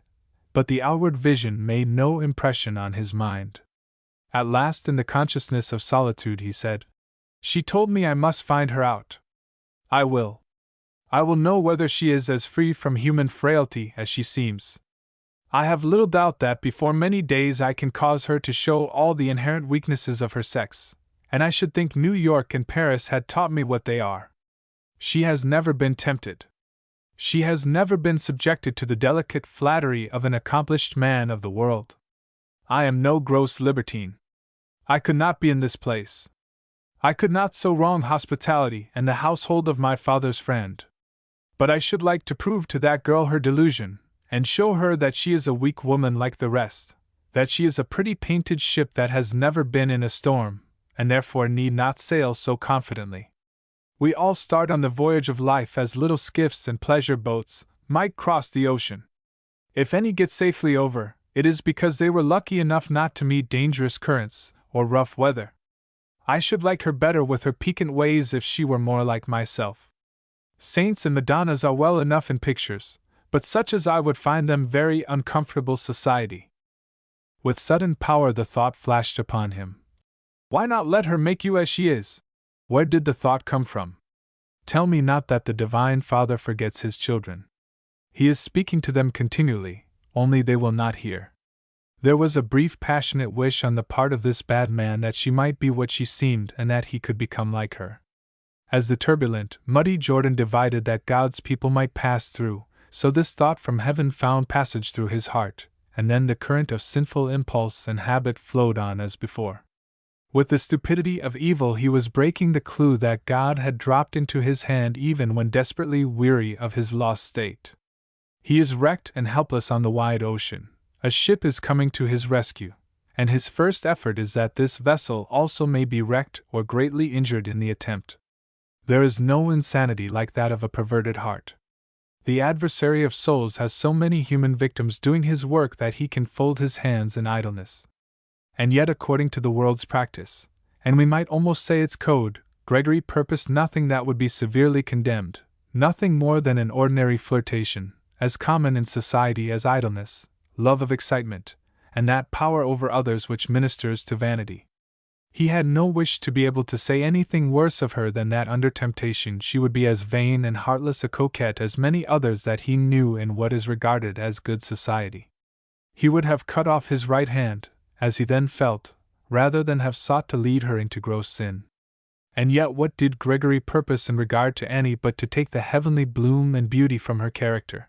but the outward vision made no impression on his mind. At last, in the consciousness of solitude, he said, "She told me I must find her out. I will. I will know whether she is as free from human frailty as she seems. I have little doubt that before many days I can cause her to show all the inherent weaknesses of her sex, and I should think New York and Paris had taught me what they are. She has never been tempted. She has never been subjected to the delicate flattery of an accomplished man of the world. I am no gross libertine. I could not be in this place. I could not so wrong hospitality and the household of my father's friend. But I should like to prove to that girl her delusion, and show her that she is a weak woman like the rest, that she is a pretty painted ship that has never been in a storm, and therefore need not sail so confidently. We all start on the voyage of life as little skiffs and pleasure boats might cross the ocean. If any get safely over, it is because they were lucky enough not to meet dangerous currents or rough weather. I should like her better with her piquant ways if she were more like myself. Saints and Madonnas are well enough in pictures, but such as I would find them very uncomfortable society." With sudden power the thought flashed upon him. Why not let her make you as she is? Where did the thought come from? Tell me not that the Divine Father forgets his children. He is speaking to them continually, only they will not hear. There was a brief passionate wish on the part of this bad man that she might be what she seemed and that he could become like her. As the turbulent, muddy Jordan divided that God's people might pass through, so this thought from heaven found passage through his heart, and then the current of sinful impulse and habit flowed on as before. With the stupidity of evil he was breaking the clue that God had dropped into his hand even when desperately weary of his lost state. He is wrecked and helpless on the wide ocean. A ship is coming to his rescue, and his first effort is that this vessel also may be wrecked or greatly injured in the attempt. There is no insanity like that of a perverted heart. The adversary of souls has so many human victims doing his work that he can fold his hands in idleness. And yet, according to the world's practice, and we might almost say its code, Gregory purposed nothing that would be severely condemned, nothing more than an ordinary flirtation, as common in society as idleness, love of excitement, and that power over others which ministers to vanity. He had no wish to be able to say anything worse of her than that under temptation she would be as vain and heartless a coquette as many others that he knew in what is regarded as good society. He would have cut off his right hand, as he then felt, rather than have sought to lead her into gross sin. And yet what did Gregory purpose in regard to Annie but to take the heavenly bloom and beauty from her character?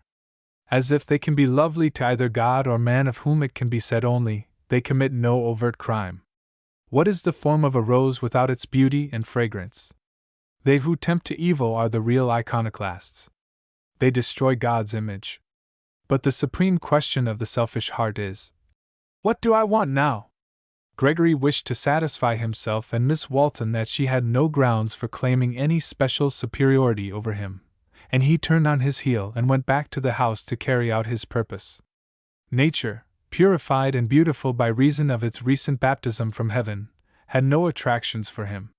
As if they can be lovely to either God or man, of whom it can be said only, they commit no overt crime. What is the form of a rose without its beauty and fragrance? They who tempt to evil are the real iconoclasts. They destroy God's image. But the supreme question of the selfish heart is, what do I want now? Gregory wished to satisfy himself and Miss Walton that she had no grounds for claiming any special superiority over him, and he turned on his heel and went back to the house to carry out his purpose. Nature, purified and beautiful by reason of its recent baptism from heaven, had no attractions for him.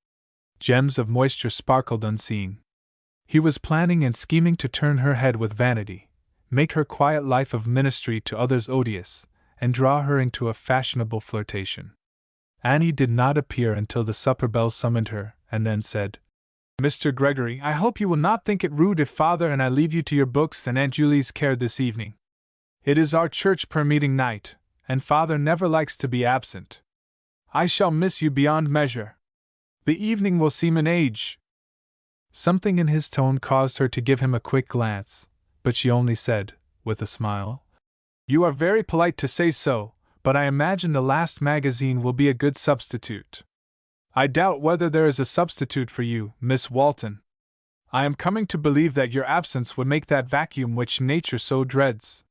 Gems of moisture sparkled unseen. He was planning and scheming to turn her head with vanity, make her quiet life of ministry to others odious, and draw her into a fashionable flirtation. Annie did not appear until the supper bell summoned her, and then said, "Mr. Gregory, I hope you will not think it rude if Father and I leave you to your books and Aunt Julie's care this evening. It is our church prayer meeting night, and Father never likes to be absent. I shall miss you beyond measure. The evening will seem an age." Something in his tone caused her to give him a quick glance, but she only said, with a smile, "You are very polite to say so, but I imagine the last magazine will be a good substitute. I doubt whether there is a substitute for you, Miss Walton. I am coming to believe that your absence would make that vacuum which nature so dreads.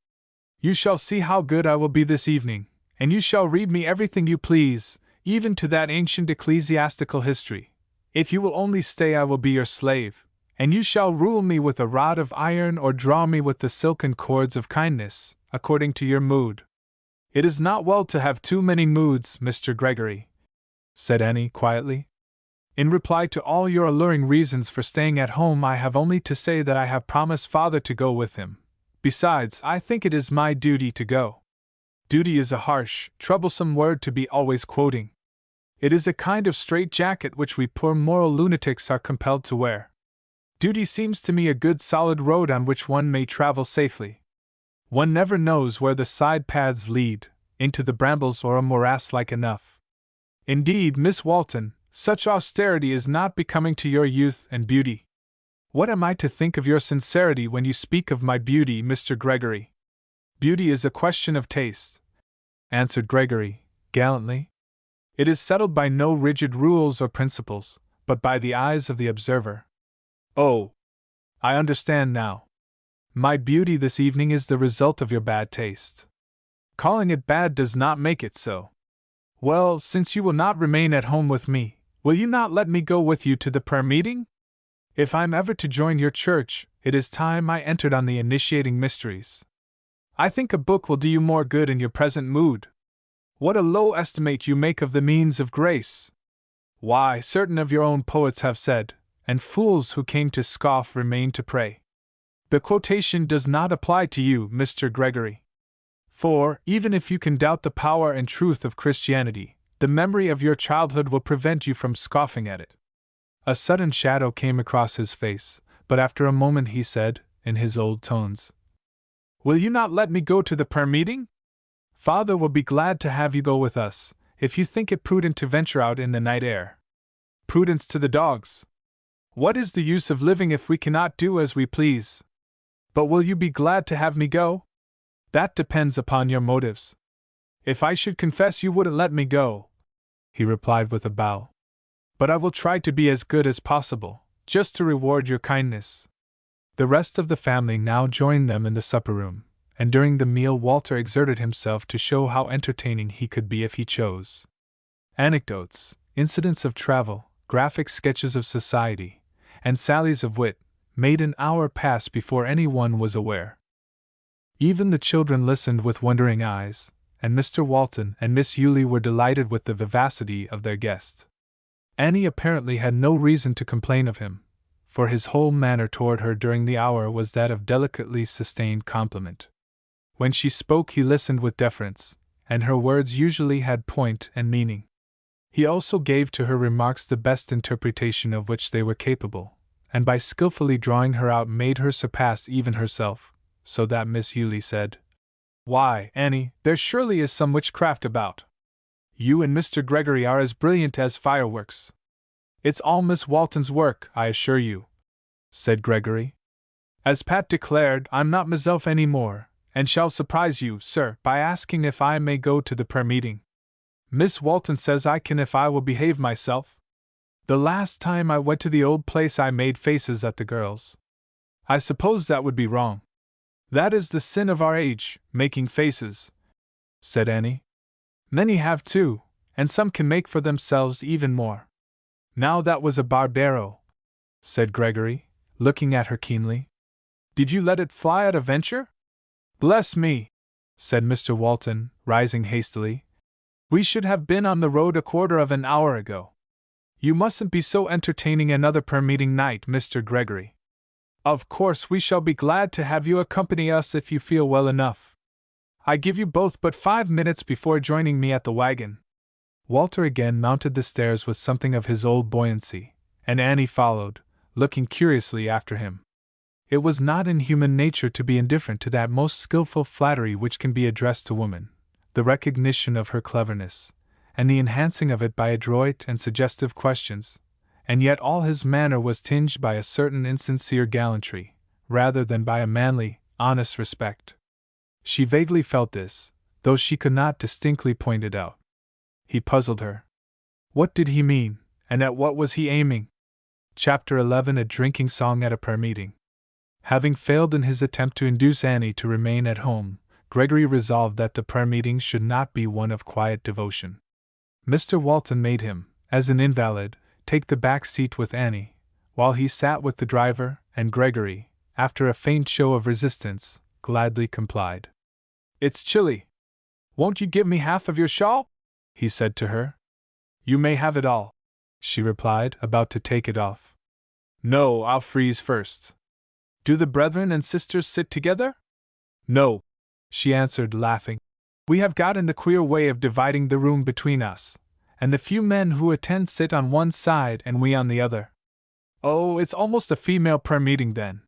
You shall see how good I will be this evening, and you shall read me everything you please, even to that ancient ecclesiastical history. If you will only stay, I will be your slave, and you shall rule me with a rod of iron or draw me with the silken cords of kindness, according to your mood. It is not well to have too many moods, Mr. Gregory, said Annie quietly. In reply to all your alluring reasons for staying at home, I have only to say that I have promised Father to go with him. Besides, I think it is my duty to go. Duty is a harsh, troublesome word to be always quoting. It is a kind of strait-jacket which we poor moral lunatics are compelled to wear. Duty seems to me a good solid road on which one may travel safely. One never knows where the side paths lead, into the brambles or a morass like enough. Indeed, Miss Walton, such austerity is not becoming to your youth and beauty. What am I to think of your sincerity when you speak of my beauty, Mr. Gregory? Beauty is a question of taste, answered Gregory, gallantly. It is settled by no rigid rules or principles, but by the eyes of the observer. Oh, I understand now. My beauty this evening is the result of your bad taste. Calling it bad does not make it so. Well, since you will not remain at home with me, will you not let me go with you to the prayer meeting? If I'm ever to join your church, it is time I entered on the initiating mysteries. I think a book will do you more good in your present mood. What a low estimate you make of the means of grace! Why, certain of your own poets have said, and fools who came to scoff remain to pray. The quotation does not apply to you, Mr. Gregory. For, even if you can doubt the power and truth of Christianity, the memory of your childhood will prevent you from scoffing at it. A sudden shadow came across his face, but after a moment he said, in his old tones, "Will you not let me go to the prayer meeting? Father will be glad to have you go with us, if you think it prudent to venture out in the night air. Prudence to the dogs! What is the use of living if we cannot do as we please? But will you be glad to have me go? That depends upon your motives. If I should confess, you wouldn't let me go," he replied with a bow. "But I will try to be as good as possible, just to reward your kindness." The rest of the family now joined them in the supper room, and during the meal Walter exerted himself to show how entertaining he could be if he chose. Anecdotes, incidents of travel, graphic sketches of society, and sallies of wit, made an hour pass before any one was aware. Even the children listened with wondering eyes, and Mr. Walton and Miss Yulie were delighted with the vivacity of their guest. Annie apparently had no reason to complain of him, for his whole manner toward her during the hour was that of delicately sustained compliment. When she spoke he listened with deference, and her words usually had point and meaning. He also gave to her remarks the best interpretation of which they were capable, and by skillfully drawing her out made her surpass even herself, so that Miss Yulie said, "Why, Annie, there surely is some witchcraft about. You and Mr. Gregory are as brilliant as fireworks." "It's all Miss Walton's work, I assure you," said Gregory. "As Pat declared, I'm not myself any more, and shall surprise you, sir, by asking if I may go to the prayer meeting. Miss Walton says I can if I will behave myself. The last time I went to the old place I made faces at the girls. I suppose that would be wrong." "That is the sin of our age, making faces," said Annie. "Many have too, and some can make for themselves even more." "Now that was a barbaro," said Gregory, looking at her keenly. "Did you let it fly at a venture?" "Bless me," said Mr. Walton, rising hastily. "We should have been on the road a quarter of an hour ago. You mustn't be so entertaining another prayer meeting night, Mr. Gregory. Of course we shall be glad to have you accompany us if you feel well enough. I give you both but 5 minutes before joining me at the wagon." Walter again mounted the stairs with something of his old buoyancy, and Annie followed, looking curiously after him. It was not in human nature to be indifferent to that most skillful flattery which can be addressed to woman, the recognition of her cleverness, and the enhancing of it by adroit and suggestive questions, and yet all his manner was tinged by a certain insincere gallantry, rather than by a manly, honest respect. She vaguely felt this, though she could not distinctly point it out. He puzzled her. What did he mean, and at what was he aiming? Chapter 11. A drinking song at a prayer meeting. Having failed in his attempt to induce Annie to remain at home, Gregory resolved that the prayer meeting should not be one of quiet devotion. Mr. Walton made him, as an invalid, take the back seat with Annie, while he sat with the driver, and Gregory, after a faint show of resistance, gladly complied. "It's chilly. Won't you give me half of your shawl?" he said to her. "You may have it all," she replied, about to take it off. "No, I'll freeze first." "Do the brethren and sisters sit together?" "No," she answered, laughing. "We have got in the queer way of dividing the room between us, and the few men who attend sit on one side and we on the other." "Oh, it's almost a female prayer meeting then.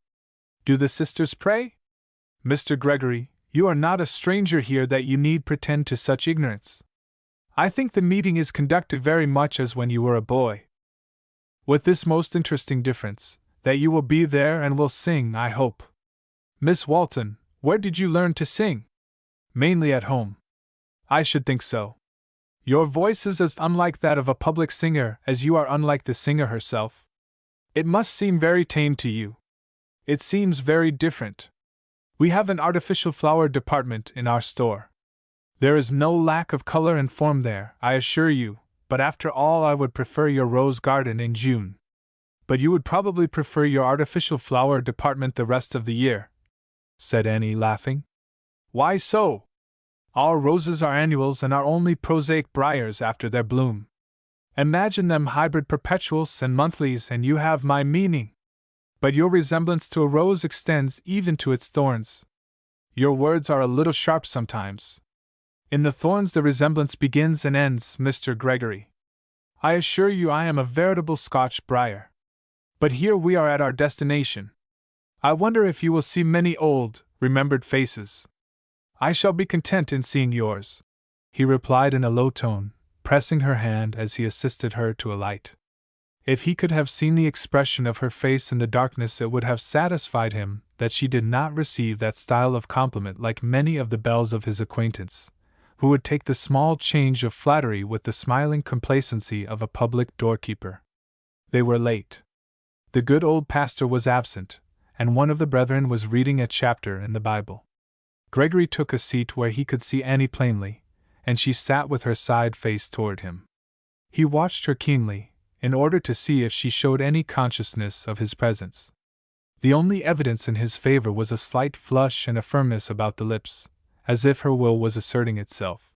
Do the sisters pray?" "Mr. Gregory, you are not a stranger here that you need pretend to such ignorance. I think the meeting is conducted very much as when you were a boy. With this most interesting difference, that you will be there and will sing, I hope. Miss Walton, where did you learn to sing?" "Mainly at home." "I should think so. Your voice is as unlike that of a public singer as you are unlike the singer herself. It must seem very tame to you." "It seems very different. We have an artificial flower department in our store. There is no lack of color and form there, I assure you, but after all I would prefer your rose garden in June." "But you would probably prefer your artificial flower department the rest of the year," said Annie, laughing. "Why so? Our roses are annuals and are only prosaic briars after their bloom. Imagine them hybrid perpetuals and monthlies and you have my meaning. But your resemblance to a rose extends even to its thorns. Your words are a little sharp sometimes. In the thorns the resemblance begins and ends, Mr. Gregory. I assure you I am a veritable Scotch briar. But here we are at our destination. I wonder if you will see many old, remembered faces." "I shall be content in seeing yours," he replied in a low tone, pressing her hand as he assisted her to alight. If he could have seen the expression of her face in the darkness, it would have satisfied him that she did not receive that style of compliment like many of the belles of his acquaintance, who would take the small change of flattery with the smiling complacency of a public doorkeeper. They were late. The good old pastor was absent, and one of the brethren was reading a chapter in the Bible. Gregory took a seat where he could see Annie plainly, and she sat with her side face toward him. He watched her keenly, in order to see if she showed any consciousness of his presence. The only evidence in his favor was a slight flush and a firmness about the lips, as if her will was asserting itself.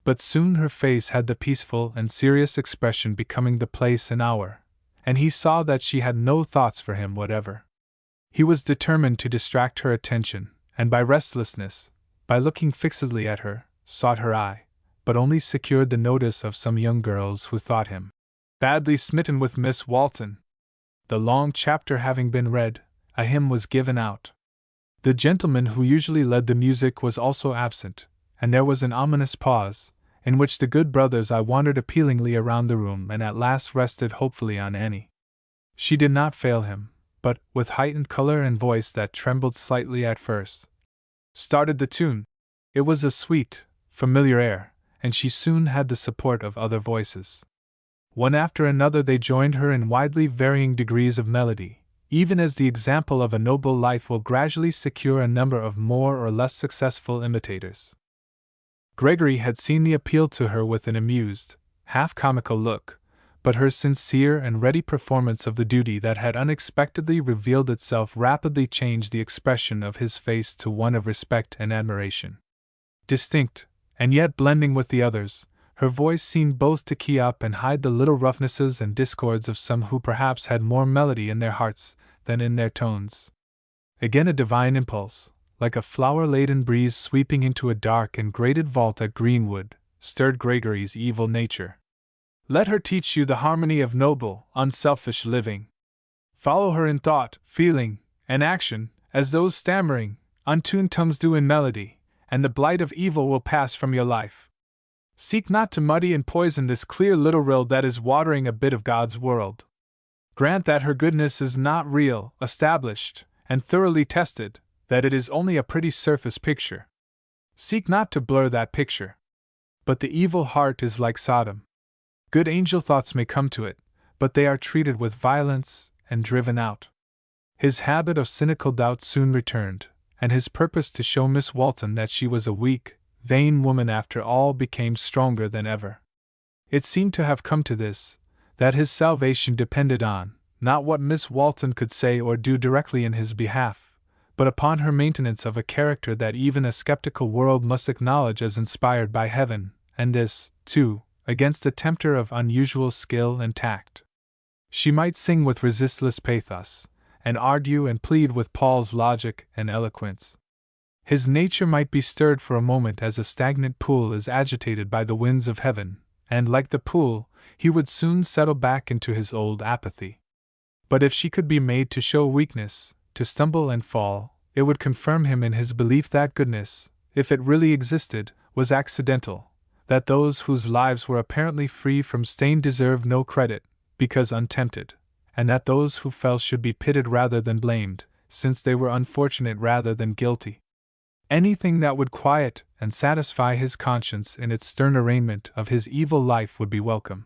But soon her face had the peaceful and serious expression becoming the place and hour, and he saw that she had no thoughts for him whatever. He was determined to distract her attention, and by restlessness, by looking fixedly at her, sought her eye, but only secured the notice of some young girls who thought him badly smitten with Miss Walton. The long chapter having been read, a hymn was given out. The gentleman who usually led the music was also absent, and there was an ominous pause, in which the good brothers I wandered appealingly around the room and at last rested hopefully on Annie. She did not fail him, but, with heightened color and voice that trembled slightly at first, started the tune. It was a sweet, familiar air, and she soon had the support of other voices. One after another they joined her in widely varying degrees of melody, even as the example of a noble life will gradually secure a number of more or less successful imitators. Gregory had seen the appeal to her with an amused, half-comical look, but her sincere and ready performance of the duty that had unexpectedly revealed itself rapidly changed the expression of his face to one of respect and admiration. Distinct, and yet blending with the others, her voice seemed both to key up and hide the little roughnesses and discords of some who perhaps had more melody in their hearts than in their tones. Again a divine impulse, like a flower-laden breeze sweeping into a dark and grated vault at Greenwood, stirred Gregory's evil nature. Let her teach you the harmony of noble, unselfish living. Follow her in thought, feeling, and action, as those stammering, untuned tongues do in melody, and the blight of evil will pass from your life. Seek not to muddy and poison this clear little rill that is watering a bit of God's world. Grant that her goodness is not real, established, and thoroughly tested, that it is only a pretty surface picture. Seek not to blur that picture. But the evil heart is like Sodom. Good angel thoughts may come to it, but they are treated with violence and driven out. His habit of cynical doubt soon returned, and his purpose to show Miss Walton that she was a weak, vain woman after all became stronger than ever. It seemed to have come to this, that his salvation depended on, not what Miss Walton could say or do directly in his behalf, but upon her maintenance of a character that even a skeptical world must acknowledge as inspired by heaven, and this, too, against a tempter of unusual skill and tact. She might sing with resistless pathos, and argue and plead with Paul's logic and eloquence. His nature might be stirred for a moment as a stagnant pool is agitated by the winds of heaven, and like the pool, he would soon settle back into his old apathy. But if she could be made to show weakness, to stumble and fall, it would confirm him in his belief that goodness, if it really existed, was accidental, that those whose lives were apparently free from stain deserved no credit, because untempted, and that those who fell should be pitied rather than blamed, since they were unfortunate rather than guilty. Anything that would quiet and satisfy his conscience in its stern arraignment of his evil life would be welcome.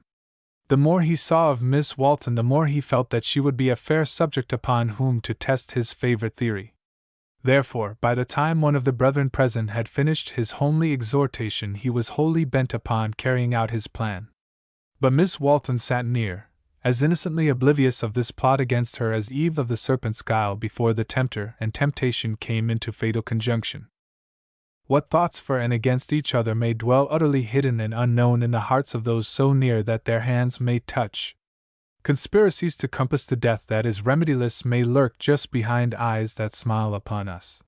The more he saw of Miss Walton, the more he felt that she would be a fair subject upon whom to test his favorite theory. Therefore, by the time one of the brethren present had finished his homely exhortation, he was wholly bent upon carrying out his plan. But Miss Walton sat near, as innocently oblivious of this plot against her as Eve of the serpent's guile before the tempter and temptation came into fatal conjunction. What thoughts for and against each other may dwell utterly hidden and unknown in the hearts of those so near that their hands may touch. Conspiracies to compass the death that is remediless may lurk just behind eyes that smile upon us.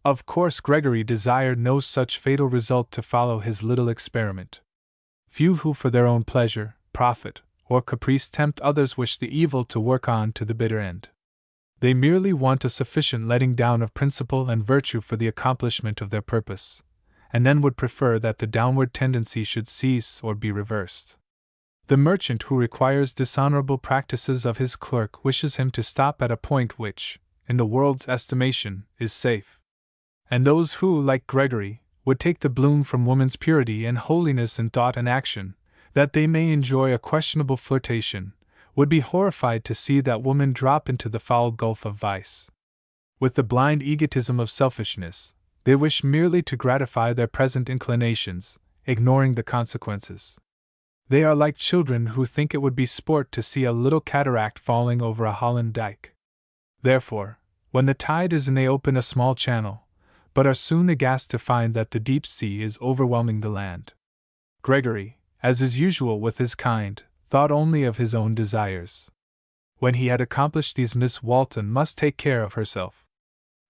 Of course, Gregory desired no such fatal result to follow his little experiment. Few who for their own pleasure, profit, or caprice tempt others wish the evil to work on to the bitter end. They merely want a sufficient letting down of principle and virtue for the accomplishment of their purpose, and then would prefer that the downward tendency should cease or be reversed. The merchant who requires dishonorable practices of his clerk wishes him to stop at a point which, in the world's estimation, is safe. And those who, like Gregory, would take the bloom from woman's purity and holiness in thought and action, that they may enjoy a questionable flirtation, would be horrified to see that woman drop into the foul gulf of vice. With the blind egotism of selfishness, they wish merely to gratify their present inclinations, ignoring the consequences. They are like children who think it would be sport to see a little cataract falling over a Holland dike. Therefore, when the tide is in, they open a small channel, but are soon aghast to find that the deep sea is overwhelming the land. Gregory, as is usual with his kind, thought only of his own desires. When he had accomplished these, Miss Walton must take care of herself.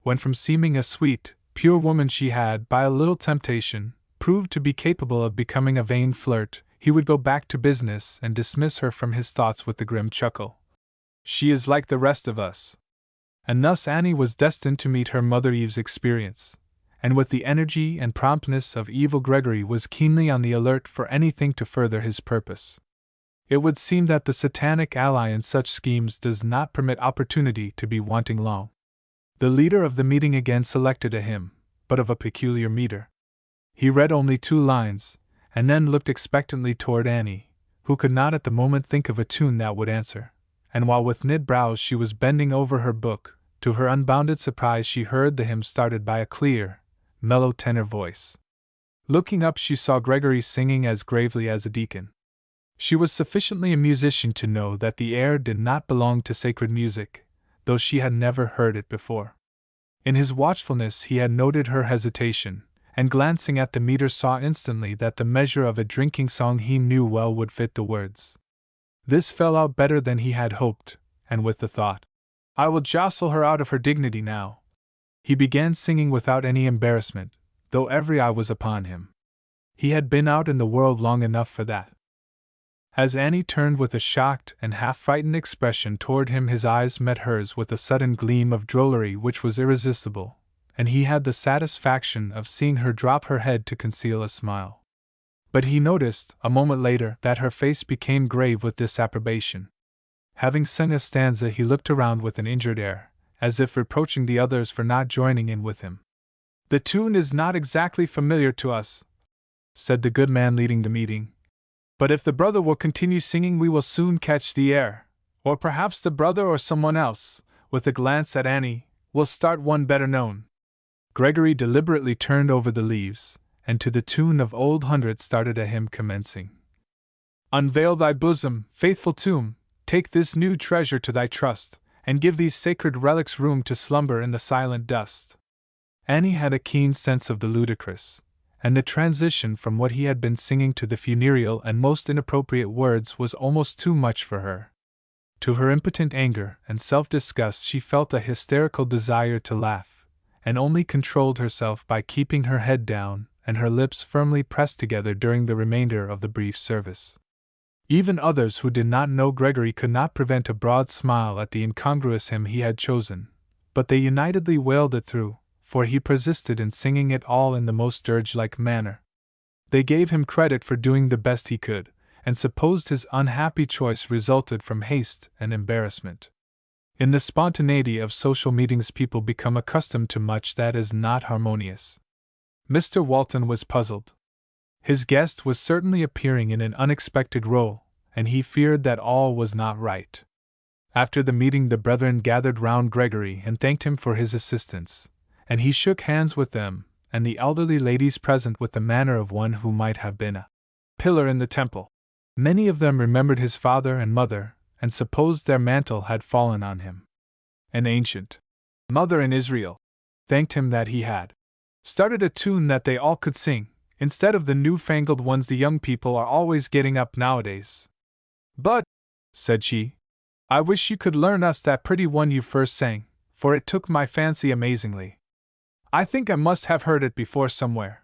When from seeming a sweet, pure woman she had, by a little temptation, proved to be capable of becoming a vain flirt, he would go back to business and dismiss her from his thoughts with the grim chuckle. She is like the rest of us. And thus Annie was destined to meet her mother Eve's experience, and with the energy and promptness of evil, Gregory was keenly on the alert for anything to further his purpose. It would seem that the satanic ally in such schemes does not permit opportunity to be wanting long. The leader of the meeting again selected a hymn, but of a peculiar meter. He read only 2 lines, and then looked expectantly toward Annie, who could not at the moment think of a tune that would answer, and while with knit brows she was bending over her book, to her unbounded surprise she heard the hymn started by a clear, mellow tenor voice. Looking up, she saw Gregory singing as gravely as a deacon. She was sufficiently a musician to know that the air did not belong to sacred music, though she had never heard it before. In his watchfulness he had noted her hesitation, and glancing at the meter saw instantly that the measure of a drinking song he knew well would fit the words. This fell out better than he had hoped, and with the thought, "I will jostle her out of her dignity now," he began singing without any embarrassment, though every eye was upon him. He had been out in the world long enough for that. As Annie turned with a shocked and half-frightened expression toward him, his eyes met hers with a sudden gleam of drollery which was irresistible, and he had the satisfaction of seeing her drop her head to conceal a smile. But he noticed, a moment later, that her face became grave with disapprobation. Having sung a stanza, he looked around with an injured air, as if reproaching the others for not joining in with him. "The tune is not exactly familiar to us," said the good man leading the meeting. "But if the brother will continue singing, we will soon catch the air, or perhaps the brother or someone else," with a glance at Annie, "will start one better known." Gregory deliberately turned over the leaves, and to the tune of Old Hundred started a hymn commencing: Unveil thy bosom, faithful tomb, take this new treasure to thy trust, and give these sacred relics room to slumber in the silent dust. Annie had a keen sense of the ludicrous, and the transition from what he had been singing to the funereal and most inappropriate words was almost too much for her. To her impotent anger and self-disgust she felt a hysterical desire to laugh, and only controlled herself by keeping her head down and her lips firmly pressed together during the remainder of the brief service. Even others who did not know Gregory could not prevent a broad smile at the incongruous hymn he had chosen, but they unitedly wailed it through, for he persisted in singing it all in the most dirge-like manner. They gave him credit for doing the best he could, and supposed his unhappy choice resulted from haste and embarrassment. In the spontaneity of social meetings people become accustomed to much that is not harmonious. Mr. Walton was puzzled. His guest was certainly appearing in an unexpected role, and he feared that all was not right. After the meeting the brethren gathered round Gregory and thanked him for his assistance, and he shook hands with them and the elderly ladies present with the manner of one who might have been a pillar in the temple. Many of them remembered his father and mother, and supposed their mantle had fallen on him. An ancient mother in Israel thanked him that he had started a tune that they all could sing, instead of the new-fangled ones the young people are always getting up nowadays. But, said she, I wish you could learn us that pretty one you first sang, for it took my fancy amazingly. I think I must have heard it before somewhere.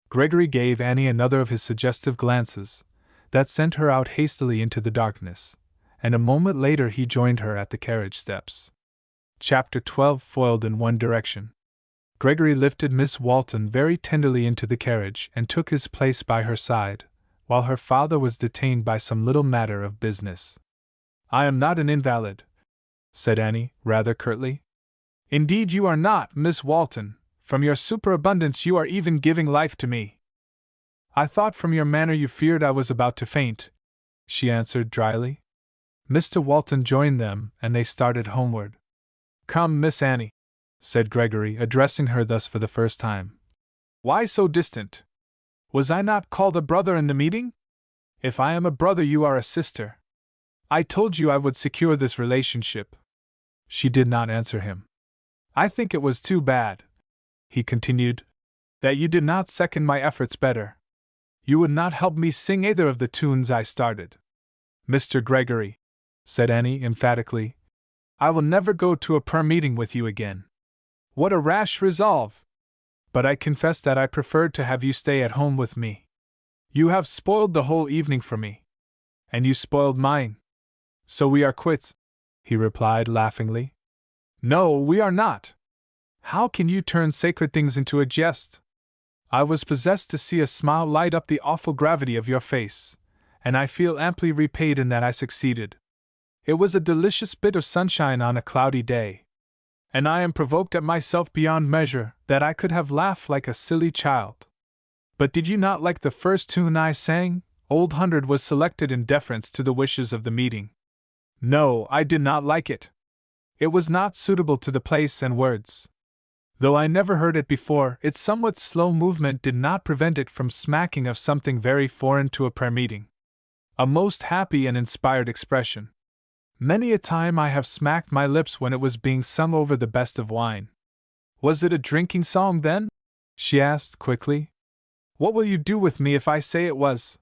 Gregory gave Annie another of his suggestive glances, that sent her out hastily into the darkness, and a moment later he joined her at the carriage steps. Chapter 12 Foiled in One Direction. Gregory lifted Miss Walton very tenderly into the carriage and took his place by her side, while her father was detained by some little matter of business. I am not an invalid, said Annie, rather curtly. Indeed you are not, Miss Walton. From your superabundance you are even giving life to me. I thought from your manner you feared I was about to faint, she answered dryly. Mr. Walton joined them, and they started homeward. Come, Miss Annie, said Gregory, addressing her thus for the first time. Why so distant? Was I not called a brother in the meeting? If I am a brother you are a sister. I told you I would secure this relationship. She did not answer him. I think it was too bad, he continued, that you did not second my efforts better. You would not help me sing either of the tunes I started. Mr. Gregory, said Annie emphatically, I will never go to a prayer meeting with you again. What a rash resolve! But I confess that I preferred to have you stay at home with me. You have spoiled the whole evening for me. And you spoiled mine. So we are quits, he replied laughingly. No, we are not. How can you turn sacred things into a jest? I was possessed to see a smile light up the awful gravity of your face, and I feel amply repaid in that I succeeded. It was a delicious bit of sunshine on a cloudy day, and I am provoked at myself beyond measure that I could have laughed like a silly child. But did you not like the first tune I sang? Old Hundred was selected in deference to the wishes of the meeting. No, I did not like it. It was not suitable to the place and words. Though I never heard it before, its somewhat slow movement did not prevent it from smacking of something very foreign to a prayer meeting. A most happy and inspired expression. Many a time I have smacked my lips when it was being sung over the best of wine. Was it a drinking song then? She asked quickly. What will you do with me if I say it was?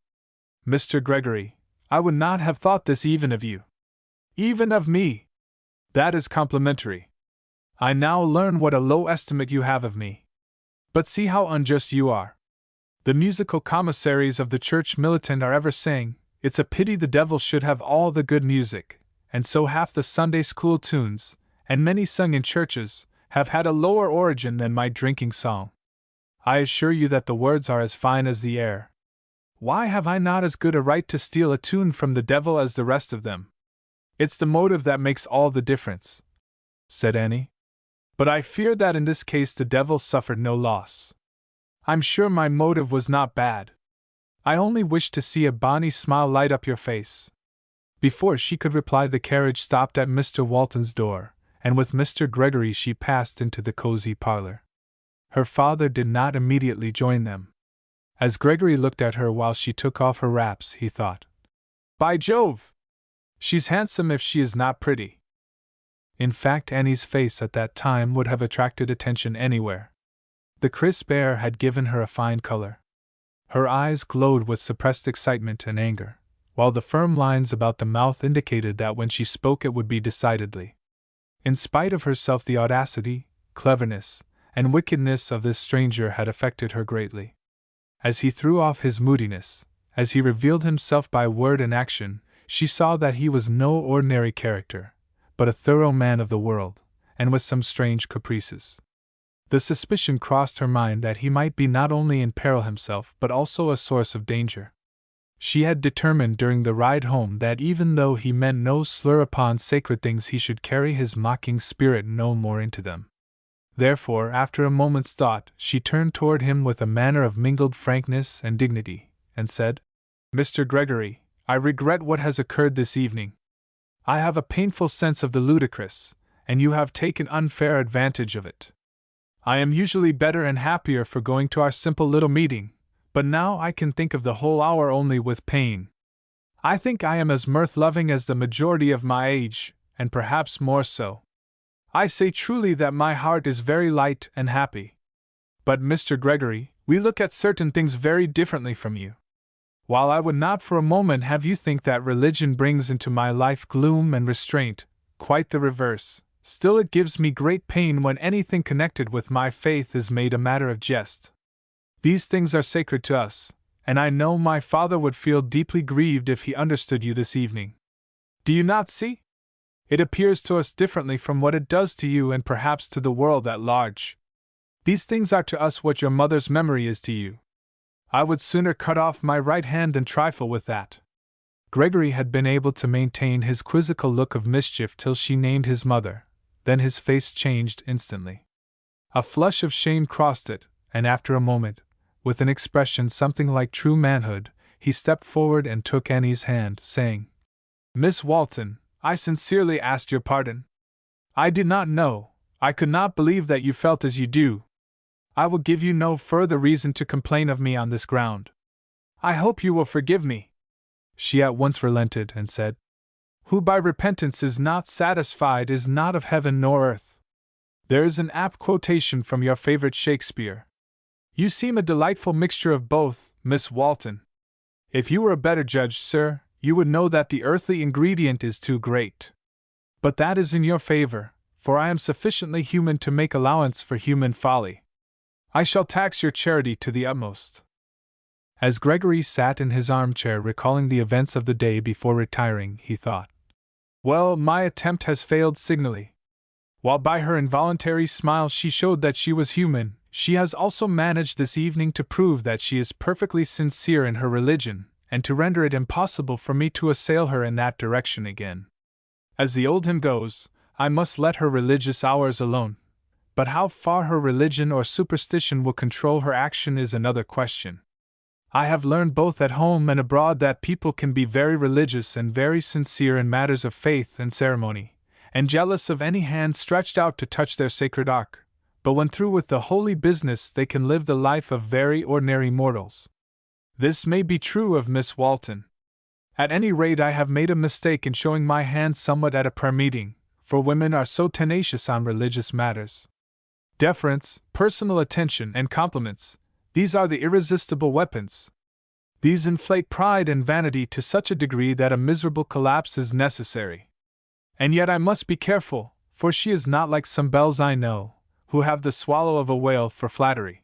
Mr. Gregory, I would not have thought this even of you. Even of me? That is complimentary. I now learn what a low estimate you have of me. But see how unjust you are. The musical commissaries of the church militant are ever saying, it's a pity the devil should have all the good music, and so half the Sunday school tunes, and many sung in churches, have had a lower origin than my drinking song. I assure you that the words are as fine as the air. Why have I not as good a right to steal a tune from the devil as the rest of them? It's the motive that makes all the difference, said Annie. But I fear that in this case the devil suffered no loss. I'm sure my motive was not bad. I only wished to see a bonny smile light up your face. Before she could reply the carriage stopped at Mr. Walton's door, and with Mr. Gregory she passed into the cozy parlor. Her father did not immediately join them. As Gregory looked at her while she took off her wraps, he thought, "By Jove! She's handsome if she is not pretty." In fact, Annie's face at that time would have attracted attention anywhere. The crisp air had given her a fine color. Her eyes glowed with suppressed excitement and anger, while the firm lines about the mouth indicated that when she spoke it would be decidedly. In spite of herself, the audacity, cleverness, and wickedness of this stranger had affected her greatly. As he threw off his moodiness, as he revealed himself by word and action, she saw that he was no ordinary character, but a thorough man of the world, and with some strange caprices. The suspicion crossed her mind that he might be not only in peril himself but also a source of danger. She had determined during the ride home that even though he meant no slur upon sacred things, he should carry his mocking spirit no more into them. Therefore, after a moment's thought, she turned toward him with a manner of mingled frankness and dignity, and said, "Mr. Gregory, I regret what has occurred this evening. I have a painful sense of the ludicrous, and you have taken unfair advantage of it. I am usually better and happier for going to our simple little meeting, but now I can think of the whole hour only with pain. I think I am as mirth-loving as the majority of my age, and perhaps more so. I say truly that my heart is very light and happy. But, Mr. Gregory, we look at certain things very differently from you. While I would not for a moment have you think that religion brings into my life gloom and restraint, quite the reverse, still it gives me great pain when anything connected with my faith is made a matter of jest. These things are sacred to us, and I know my father would feel deeply grieved if he understood you this evening. Do you not see? It appears to us differently from what it does to you and perhaps to the world at large. These things are to us what your mother's memory is to you. I would sooner cut off my right hand than trifle with that." Gregory had been able to maintain his quizzical look of mischief till she named his mother, then his face changed instantly. A flush of shame crossed it, and after a moment, with an expression something like true manhood, he stepped forward and took Annie's hand, saying, "Miss Walton, I sincerely ask your pardon. I did not know, I could not believe that you felt as you do. I will give you no further reason to complain of me on this ground. I hope you will forgive me." She at once relented and said, "Who by repentance is not satisfied is not of heaven nor earth. There is an apt quotation from your favorite Shakespeare. You seem a delightful mixture of both, Miss Walton. If you were a better judge, sir, you would know that the earthly ingredient is too great. But that is in your favor, for I am sufficiently human to make allowance for human folly. I shall tax your charity to the utmost." As Gregory sat in his armchair recalling the events of the day before retiring, he thought, "Well, my attempt has failed signally. While by her involuntary smile she showed that she was human, she has also managed this evening to prove that she is perfectly sincere in her religion, and to render it impossible for me to assail her in that direction again. As the old hymn goes, I must let her religious hours alone. But how far her religion or superstition will control her action is another question. I have learned both at home and abroad that people can be very religious and very sincere in matters of faith and ceremony, and jealous of any hand stretched out to touch their sacred ark, but when through with the holy business they can live the life of very ordinary mortals. This may be true of Miss Walton. At any rate, I have made a mistake in showing my hand somewhat at a prayer meeting, for women are so tenacious on religious matters. Deference, personal attention, and compliments, these are the irresistible weapons. These inflate pride and vanity to such a degree that a miserable collapse is necessary. And yet I must be careful, for she is not like some belles I know, who have the swallow of a whale for flattery.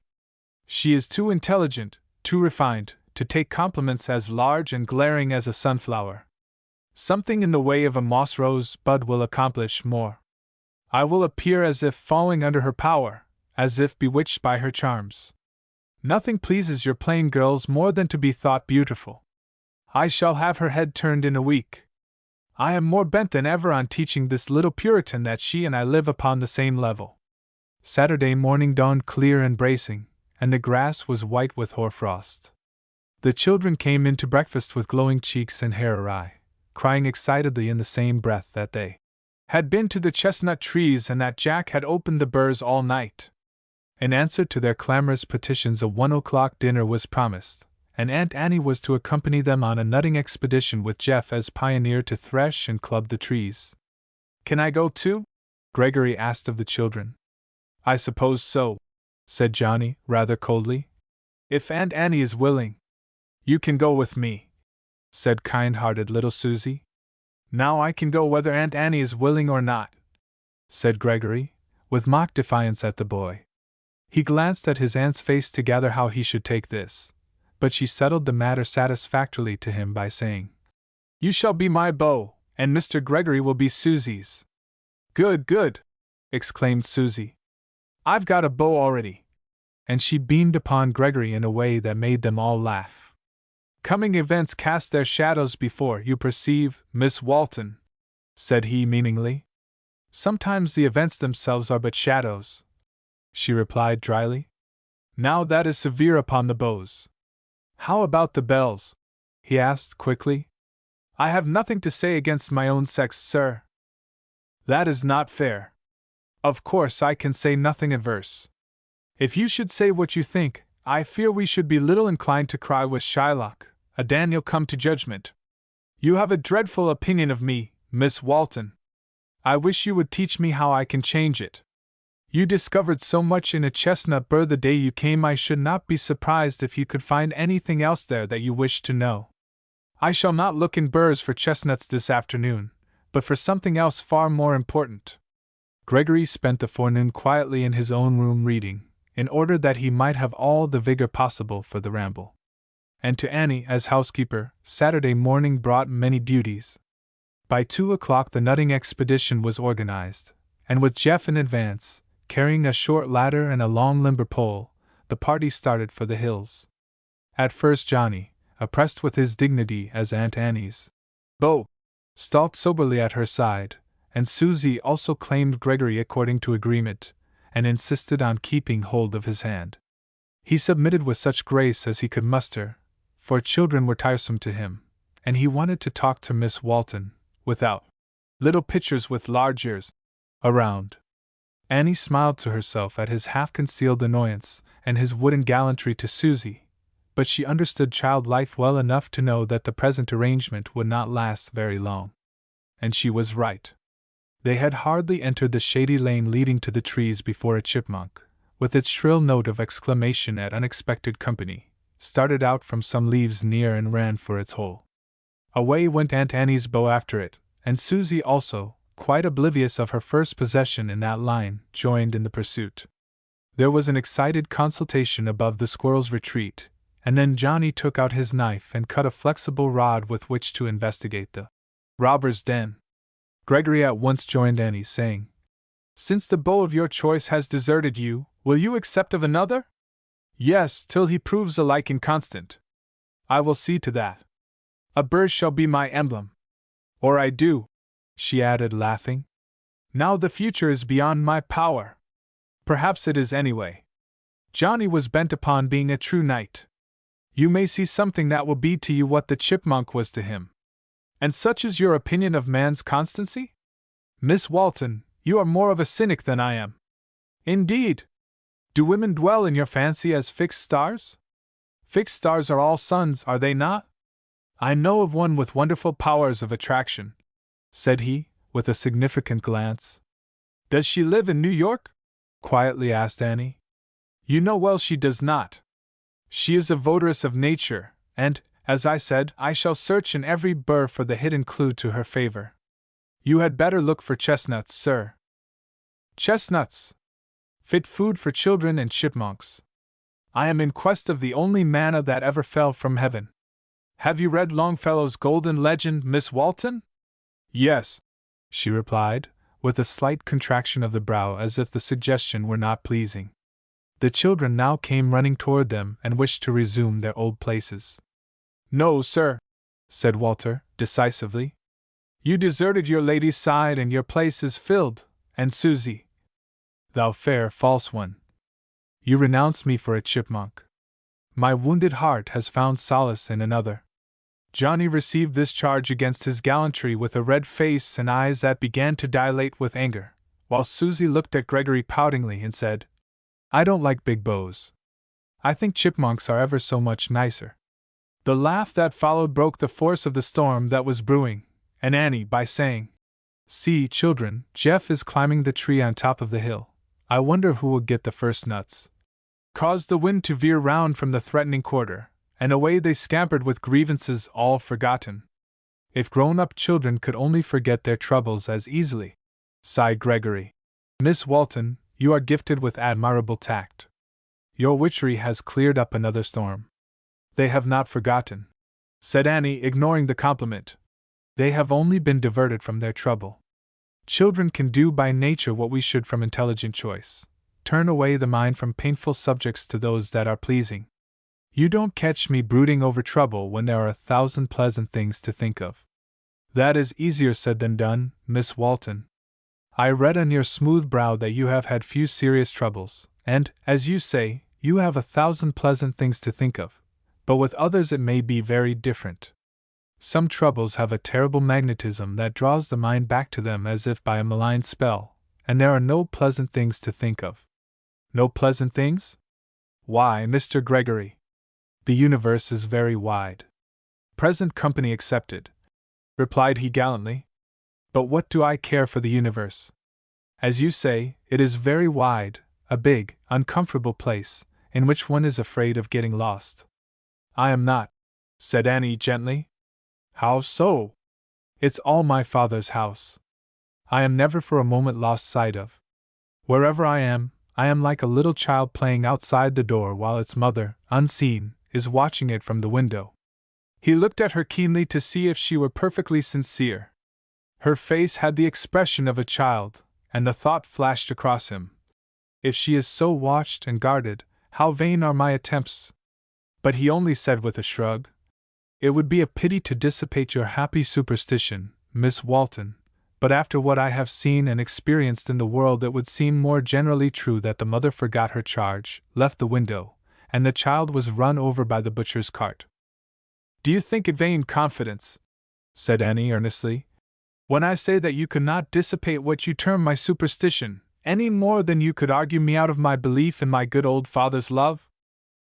She is too intelligent, too refined, to take compliments as large and glaring as a sunflower. Something in the way of a moss rose bud will accomplish more. I will appear as if falling under her power, as if bewitched by her charms. Nothing pleases your plain girls more than to be thought beautiful. I shall have her head turned in a week. I am more bent than ever on teaching this little Puritan that she and I live upon the same level." Saturday morning dawned clear and bracing, and the grass was white with hoarfrost. The children came in to breakfast with glowing cheeks and hair awry, crying excitedly in the same breath that they had been to the chestnut trees and that Jack had opened the burrs all night. In answer to their clamorous petitions, a 1 o'clock dinner was promised, and Aunt Annie was to accompany them on a nutting expedition with Jeff as pioneer to thresh and club the trees. "Can I go too?" Gregory asked of the children. "I suppose so," said Johnny, rather coldly. "If Aunt Annie is willing." "You can go with me," said kind-hearted little Susie. "Now I can go whether Aunt Annie is willing or not," said Gregory, with mock defiance at the boy. He glanced at his aunt's face to gather how he should take this, but she settled the matter satisfactorily to him by saying, "You shall be my beau, and Mr. Gregory will be Susie's." "Good, good!" exclaimed Susie. "I've got a beau already." And she beamed upon Gregory in a way that made them all laugh. "Coming events cast their shadows before you perceive, Miss Walton," said he meaningly. "Sometimes the events themselves are but shadows," she replied dryly. "Now that is severe upon the beaux. How about the belles?" he asked quickly. "I have nothing to say against my own sex, sir." "That is not fair. Of course I can say nothing adverse. If you should say what you think, I fear we should be little inclined to cry with Shylock, a Daniel come to judgment. You have a dreadful opinion of me, Miss Walton. I wish you would teach me how I can change it. You discovered so much in A Chestnut Burr the day you came. I should not be surprised if you could find anything else there that you wish to know. I shall not look in burrs for chestnuts this afternoon, but for something else far more important." Gregory spent the forenoon quietly in his own room reading, in order that he might have all the vigor possible for the ramble. And to Annie, as housekeeper, Saturday morning brought many duties. By 2 o'clock the nutting expedition was organized, and with Jeff in advance, carrying a short ladder and a long limber pole, the party started for the hills. At first Johnny, oppressed with his dignity as Aunt Annie's beau, stalked soberly at her side, and Susie also claimed Gregory according to agreement, and insisted on keeping hold of his hand. He submitted with such grace as he could muster, for children were tiresome to him, and he wanted to talk to Miss Walton, without little pitchers with large ears around. Annie smiled to herself at his half-concealed annoyance and his wooden gallantry to Susie, but she understood child life well enough to know that the present arrangement would not last very long. And she was right. They had hardly entered the shady lane leading to the trees before a chipmunk, with its shrill note of exclamation at unexpected company, started out from some leaves near and ran for its hole. Away went Aunt Annie's beau after it, and Susie also, quite oblivious of her first possession in that line, joined in the pursuit. There was an excited consultation above the squirrel's retreat, and then Johnny took out his knife and cut a flexible rod with which to investigate the robber's den. Gregory at once joined Annie, saying, "Since the beau of your choice has deserted you, will you accept of another?" "Yes, till he proves alike inconstant." "I will see to that. A burr shall be my emblem. Or I do," she added, laughing. "Now the future is beyond my power. Perhaps it is anyway. Johnny was bent upon being a true knight. You may see something that will be to you what the chipmunk was to him. And such is your opinion of man's constancy? Miss Walton, you are more of a cynic than I am." "Indeed? Do women dwell in your fancy as fixed stars? Fixed stars are all suns, are they not? I know of one with wonderful powers of attraction," said he, with a significant glance. "Does she live in New York?" quietly asked Annie. "You know well she does not. She is a votaress of nature, and, as I said, I shall search in every burr for the hidden clue to her favor. You had better look for chestnuts, sir." "Chestnuts! Fit food for children and chipmunks. I am in quest of the only manna that ever fell from heaven. Have you read Longfellow's Golden Legend, Miss Walton?" "Yes," she replied, with a slight contraction of the brow as if the suggestion were not pleasing. The children now came running toward them and wished to resume their old places. "No, sir," said Walter, decisively. "You deserted your lady's side and your place is filled, and Susie, thou fair false one, you renounced me for a chipmunk. My wounded heart has found solace in another." Johnny received this charge against his gallantry with a red face and eyes that began to dilate with anger, while Susie looked at Gregory poutingly and said, I don't like big bows. I think chipmunks are ever so much nicer. The laugh that followed broke the force of the storm that was brewing, and Annie, by saying, "See, children, Jeff is climbing the tree on top of the hill. I wonder who will get the first nuts," caused the wind to veer round from the threatening quarter, and away they scampered with grievances all forgotten. If grown-up children could only forget their troubles as easily, sighed Gregory. Miss Walton, you are gifted with admirable tact. Your witchery has cleared up another storm. They have not forgotten, said Annie, ignoring the compliment. They have only been diverted from their trouble. Children can do by nature what we should from intelligent choice: turn away the mind from painful subjects to those that are pleasing. You don't catch me brooding over trouble when there are 1,000 pleasant things to think of. That is easier said than done, Miss Walton. I read on your smooth brow that you have had few serious troubles, and, as you say, you have 1,000 pleasant things to think of. But with others it may be very different. Some troubles have a terrible magnetism that draws the mind back to them as if by a malign spell, and there are no pleasant things to think of. No pleasant things? Why, Mr. Gregory, the universe is very wide. Present company excepted, replied he gallantly. But what do I care for the universe? As you say, it is very wide, a big, uncomfortable place, in which one is afraid of getting lost. I am not, said Annie gently. How so? It's all my father's house. I am never for a moment lost sight of. Wherever I am like a little child playing outside the door while its mother, unseen, is watching it from the window. He looked at her keenly to see if she were perfectly sincere. Her face had the expression of a child, and the thought flashed across him: if she is so watched and guarded, how vain are my attempts. But he only said with a shrug, It would be a pity to dissipate your happy superstition, Miss Walton, but after what I have seen and experienced in the world it would seem more generally true that the mother forgot her charge, left the window, and the child was run over by the butcher's cart. Do you think it vain confidence, said Annie earnestly, when I say that you could not dissipate what you term my superstition, any more than you could argue me out of my belief in my good old father's love?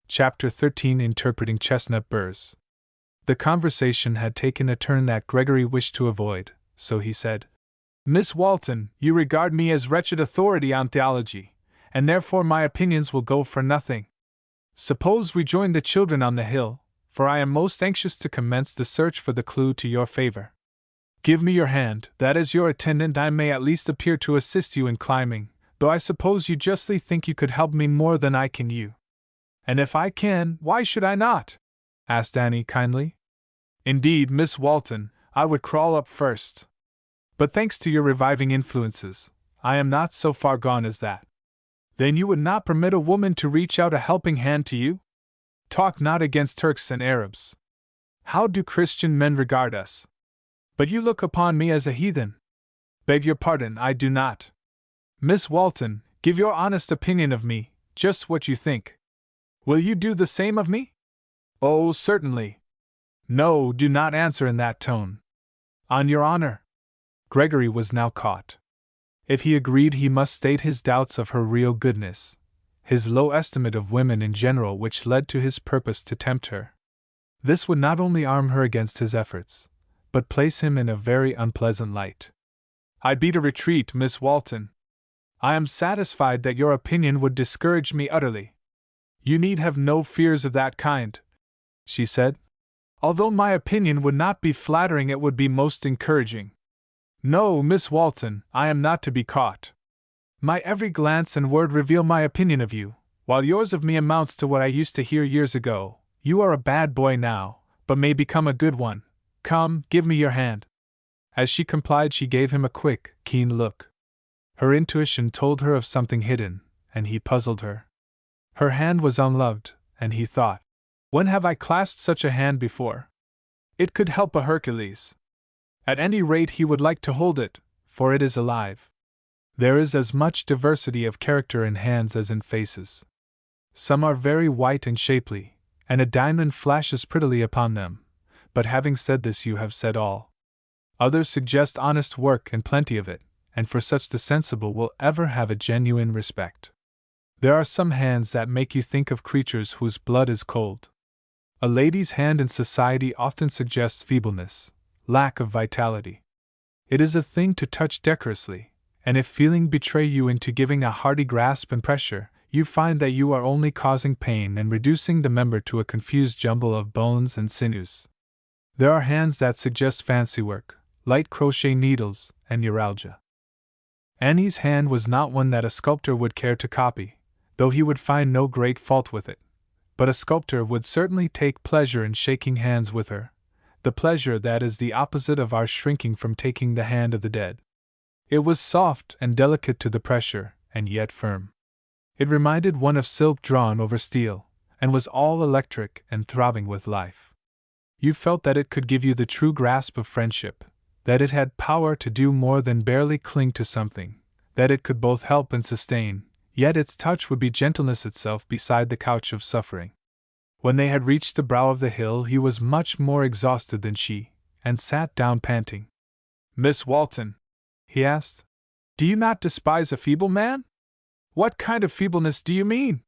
Chapter 13 Interpreting Chestnut Burrs. The conversation had taken a turn that Gregory wished to avoid, so he said, Miss Walton, you regard me as wretched authority on theology, and therefore my opinions will go for nothing. Suppose we join the children on the hill, for I am most anxious to commence the search for the clue to your favor. Give me your hand, that as your attendant I may at least appear to assist you in climbing, though I suppose you justly think you could help me more than I can you. And if I can, why should I not? Asked Annie kindly. Indeed, Miss Walton, I would crawl up first. But thanks to your reviving influences, I am not so far gone as that. Then you would not permit a woman to reach out a helping hand to you? Talk not against Turks and Arabs. How do Christian men regard us? But you look upon me as a heathen. Beg your pardon, I do not. Miss Walton, give your honest opinion of me, just what you think. Will you do the same of me? Oh, certainly. No, do not answer in that tone. On your honor. Gregory was now caught. If he agreed, he must state his doubts of her real goodness, his low estimate of women in general, which led to his purpose to tempt her. This would not only arm her against his efforts, but place him in a very unpleasant light. I beat a retreat, Miss Walton. I am satisfied that your opinion would discourage me utterly. You need have no fears of that kind, she said. Although my opinion would not be flattering, it would be most encouraging. No, Miss Walton, I am not to be caught. My every glance and word reveal my opinion of you, while yours of me amounts to what I used to hear years ago. You are a bad boy now, but may become a good one. Come, give me your hand. As she complied, she gave him a quick, keen look. Her intuition told her of something hidden, and he puzzled her. Her hand was unloved, and he thought, when have I clasped such a hand before? It could help a Hercules. At any rate, he would like to hold it, for it is alive. There is as much diversity of character in hands as in faces. Some are very white and shapely, and a diamond flashes prettily upon them, but having said this, you have said all. Others suggest honest work and plenty of it, and for such the sensible will ever have a genuine respect. There are some hands that make you think of creatures whose blood is cold. A lady's hand in society often suggests feebleness, lack of vitality. It is a thing to touch decorously, and if feeling betray you into giving a hearty grasp and pressure, you find that you are only causing pain and reducing the member to a confused jumble of bones and sinews. There are hands that suggest fancy work, light crochet needles, and neuralgia. Annie's hand was not one that a sculptor would care to copy, though he would find no great fault with it. But a sculptor would certainly take pleasure in shaking hands with her, the pleasure that is the opposite of our shrinking from taking the hand of the dead. It was soft and delicate to the pressure, and yet firm. It reminded one of silk drawn over steel, and was all electric and throbbing with life. You felt that it could give you the true grasp of friendship, that it had power to do more than barely cling to something, that it could both help and sustain, yet its touch would be gentleness itself beside the couch of suffering. When they had reached the brow of the hill, he was much more exhausted than she, and sat down panting. "Miss Walton," he asked, "do you not despise a feeble man? What kind of feebleness do you mean?"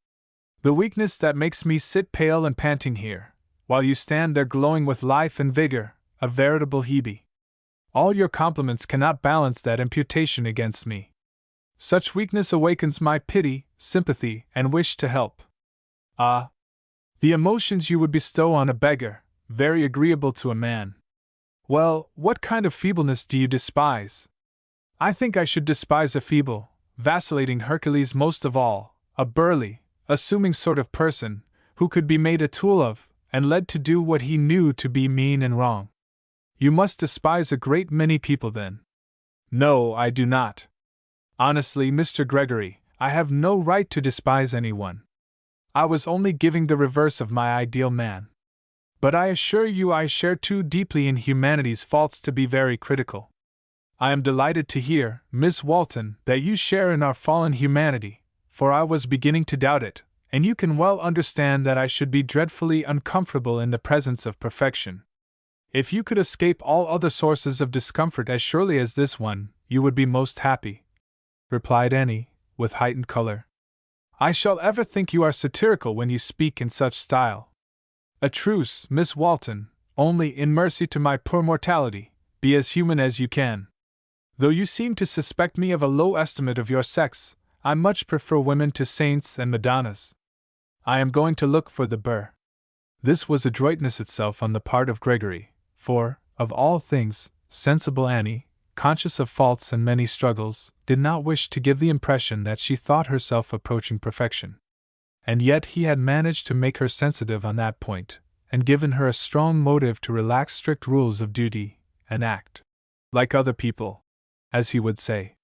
"The weakness that makes me sit pale and panting here, while you stand there glowing with life and vigor, a veritable Hebe. All your compliments cannot balance that imputation against me. Such weakness awakens my pity, sympathy, and wish to help. Ah! The emotions you would bestow on a beggar, very agreeable to a man. Well, what kind of feebleness do you despise?" "I think I should despise a feeble, vacillating Hercules most of all, a burly, assuming sort of person, who could be made a tool of, and led to do what he knew to be mean and wrong." "You must despise a great many people then." "No, I do not. Honestly, Mr. Gregory, I have no right to despise anyone. I was only giving the reverse of my ideal man. But I assure you I share too deeply in humanity's faults to be very critical. I am delighted to hear, Miss Walton, that you share in our fallen humanity, for I was beginning to doubt it, and you can well understand that I should be dreadfully uncomfortable in the presence of perfection. If you could escape all other sources of discomfort as surely as this one, you would be most happy," replied Annie, with heightened color. "I shall ever think you are satirical when you speak in such style. A truce, Miss Walton, only, in mercy to my poor mortality, be as human as you can. Though you seem to suspect me of a low estimate of your sex, I much prefer women to saints and madonnas. I am going to look for the Burr." This was adroitness itself on the part of Gregory, for, of all things, sensible Annie, conscious of faults and many struggles, did not wish to give the impression that she thought herself approaching perfection. And yet he had managed to make her sensitive on that point, and given her a strong motive to relax strict rules of duty, and act like other people, as he would say.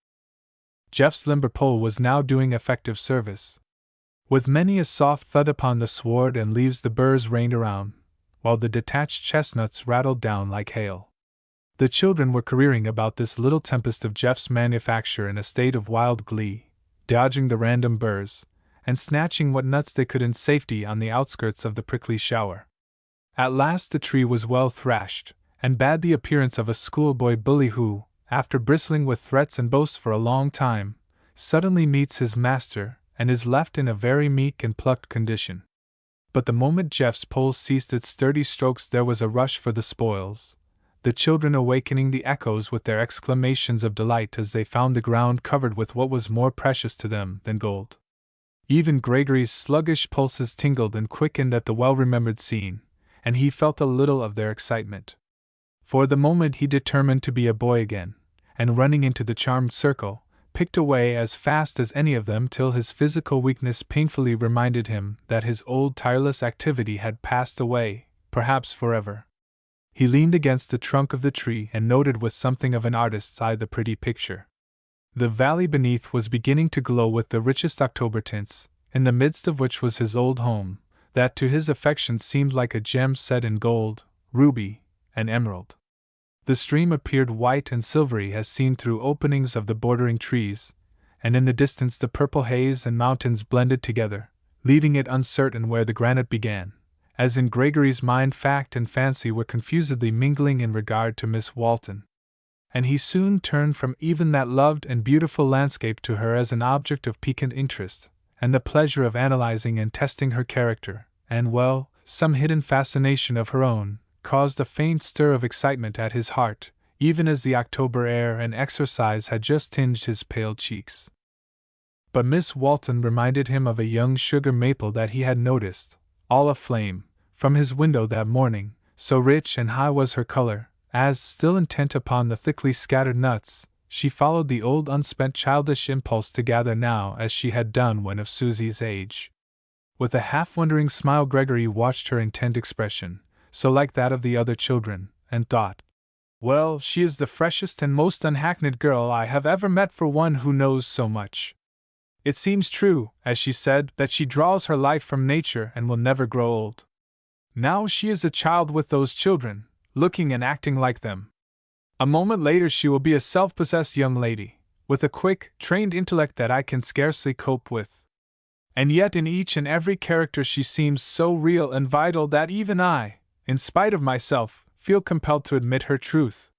Jeff's limber pole was now doing effective service. With many a soft thud upon the sward and leaves, the burrs rained around, while the detached chestnuts rattled down like hail. The children were careering about this little tempest of Jeff's manufacture in a state of wild glee, dodging the random burrs, and snatching what nuts they could in safety on the outskirts of the prickly shower. At last the tree was well thrashed, and bad the appearance of a schoolboy bully who, after bristling with threats and boasts for a long time, suddenly meets his master and is left in a very meek and plucked condition. But the moment Jeff's pole ceased its sturdy strokes, there was a rush for the spoils, the children awakening the echoes with their exclamations of delight as they found the ground covered with what was more precious to them than gold. Even Gregory's sluggish pulses tingled and quickened at the well-remembered scene, and he felt a little of their excitement. For the moment he determined to be a boy again, and running into the charmed circle, picked away as fast as any of them till his physical weakness painfully reminded him that his old tireless activity had passed away, perhaps forever. He leaned against the trunk of the tree and noted with something of an artist's eye the pretty picture. The valley beneath was beginning to glow with the richest October tints, in the midst of which was his old home, that to his affection seemed like a gem set in gold, ruby, and emerald. The stream appeared white and silvery as seen through openings of the bordering trees, and in the distance the purple haze and mountains blended together, leaving it uncertain where the granite began, as in Gregory's mind fact and fancy were confusedly mingling in regard to Miss Walton. And he soon turned from even that loved and beautiful landscape to her as an object of piquant interest, and the pleasure of analyzing and testing her character, and, well, some hidden fascination of her own, caused a faint stir of excitement at his heart, even as the October air and exercise had just tinged his pale cheeks. But Miss Walton reminded him of a young sugar maple that he had noticed, all aflame, from his window that morning, so rich and high was her color, as, still intent upon the thickly scattered nuts, she followed the old unspent childish impulse to gather now as she had done when of Susie's age. With a half-wondering smile Gregory watched her intent expression, so like that of the other children, and thought, "Well, she is the freshest and most unhackneyed girl I have ever met for one who knows so much. It seems true, as she said, that she draws her life from nature and will never grow old. Now she is a child with those children, looking and acting like them. A moment later she will be a self-possessed young lady, with a quick, trained intellect that I can scarcely cope with. And yet in each and every character she seems so real and vital that even I, in spite of myself, feel compelled to admit her truth.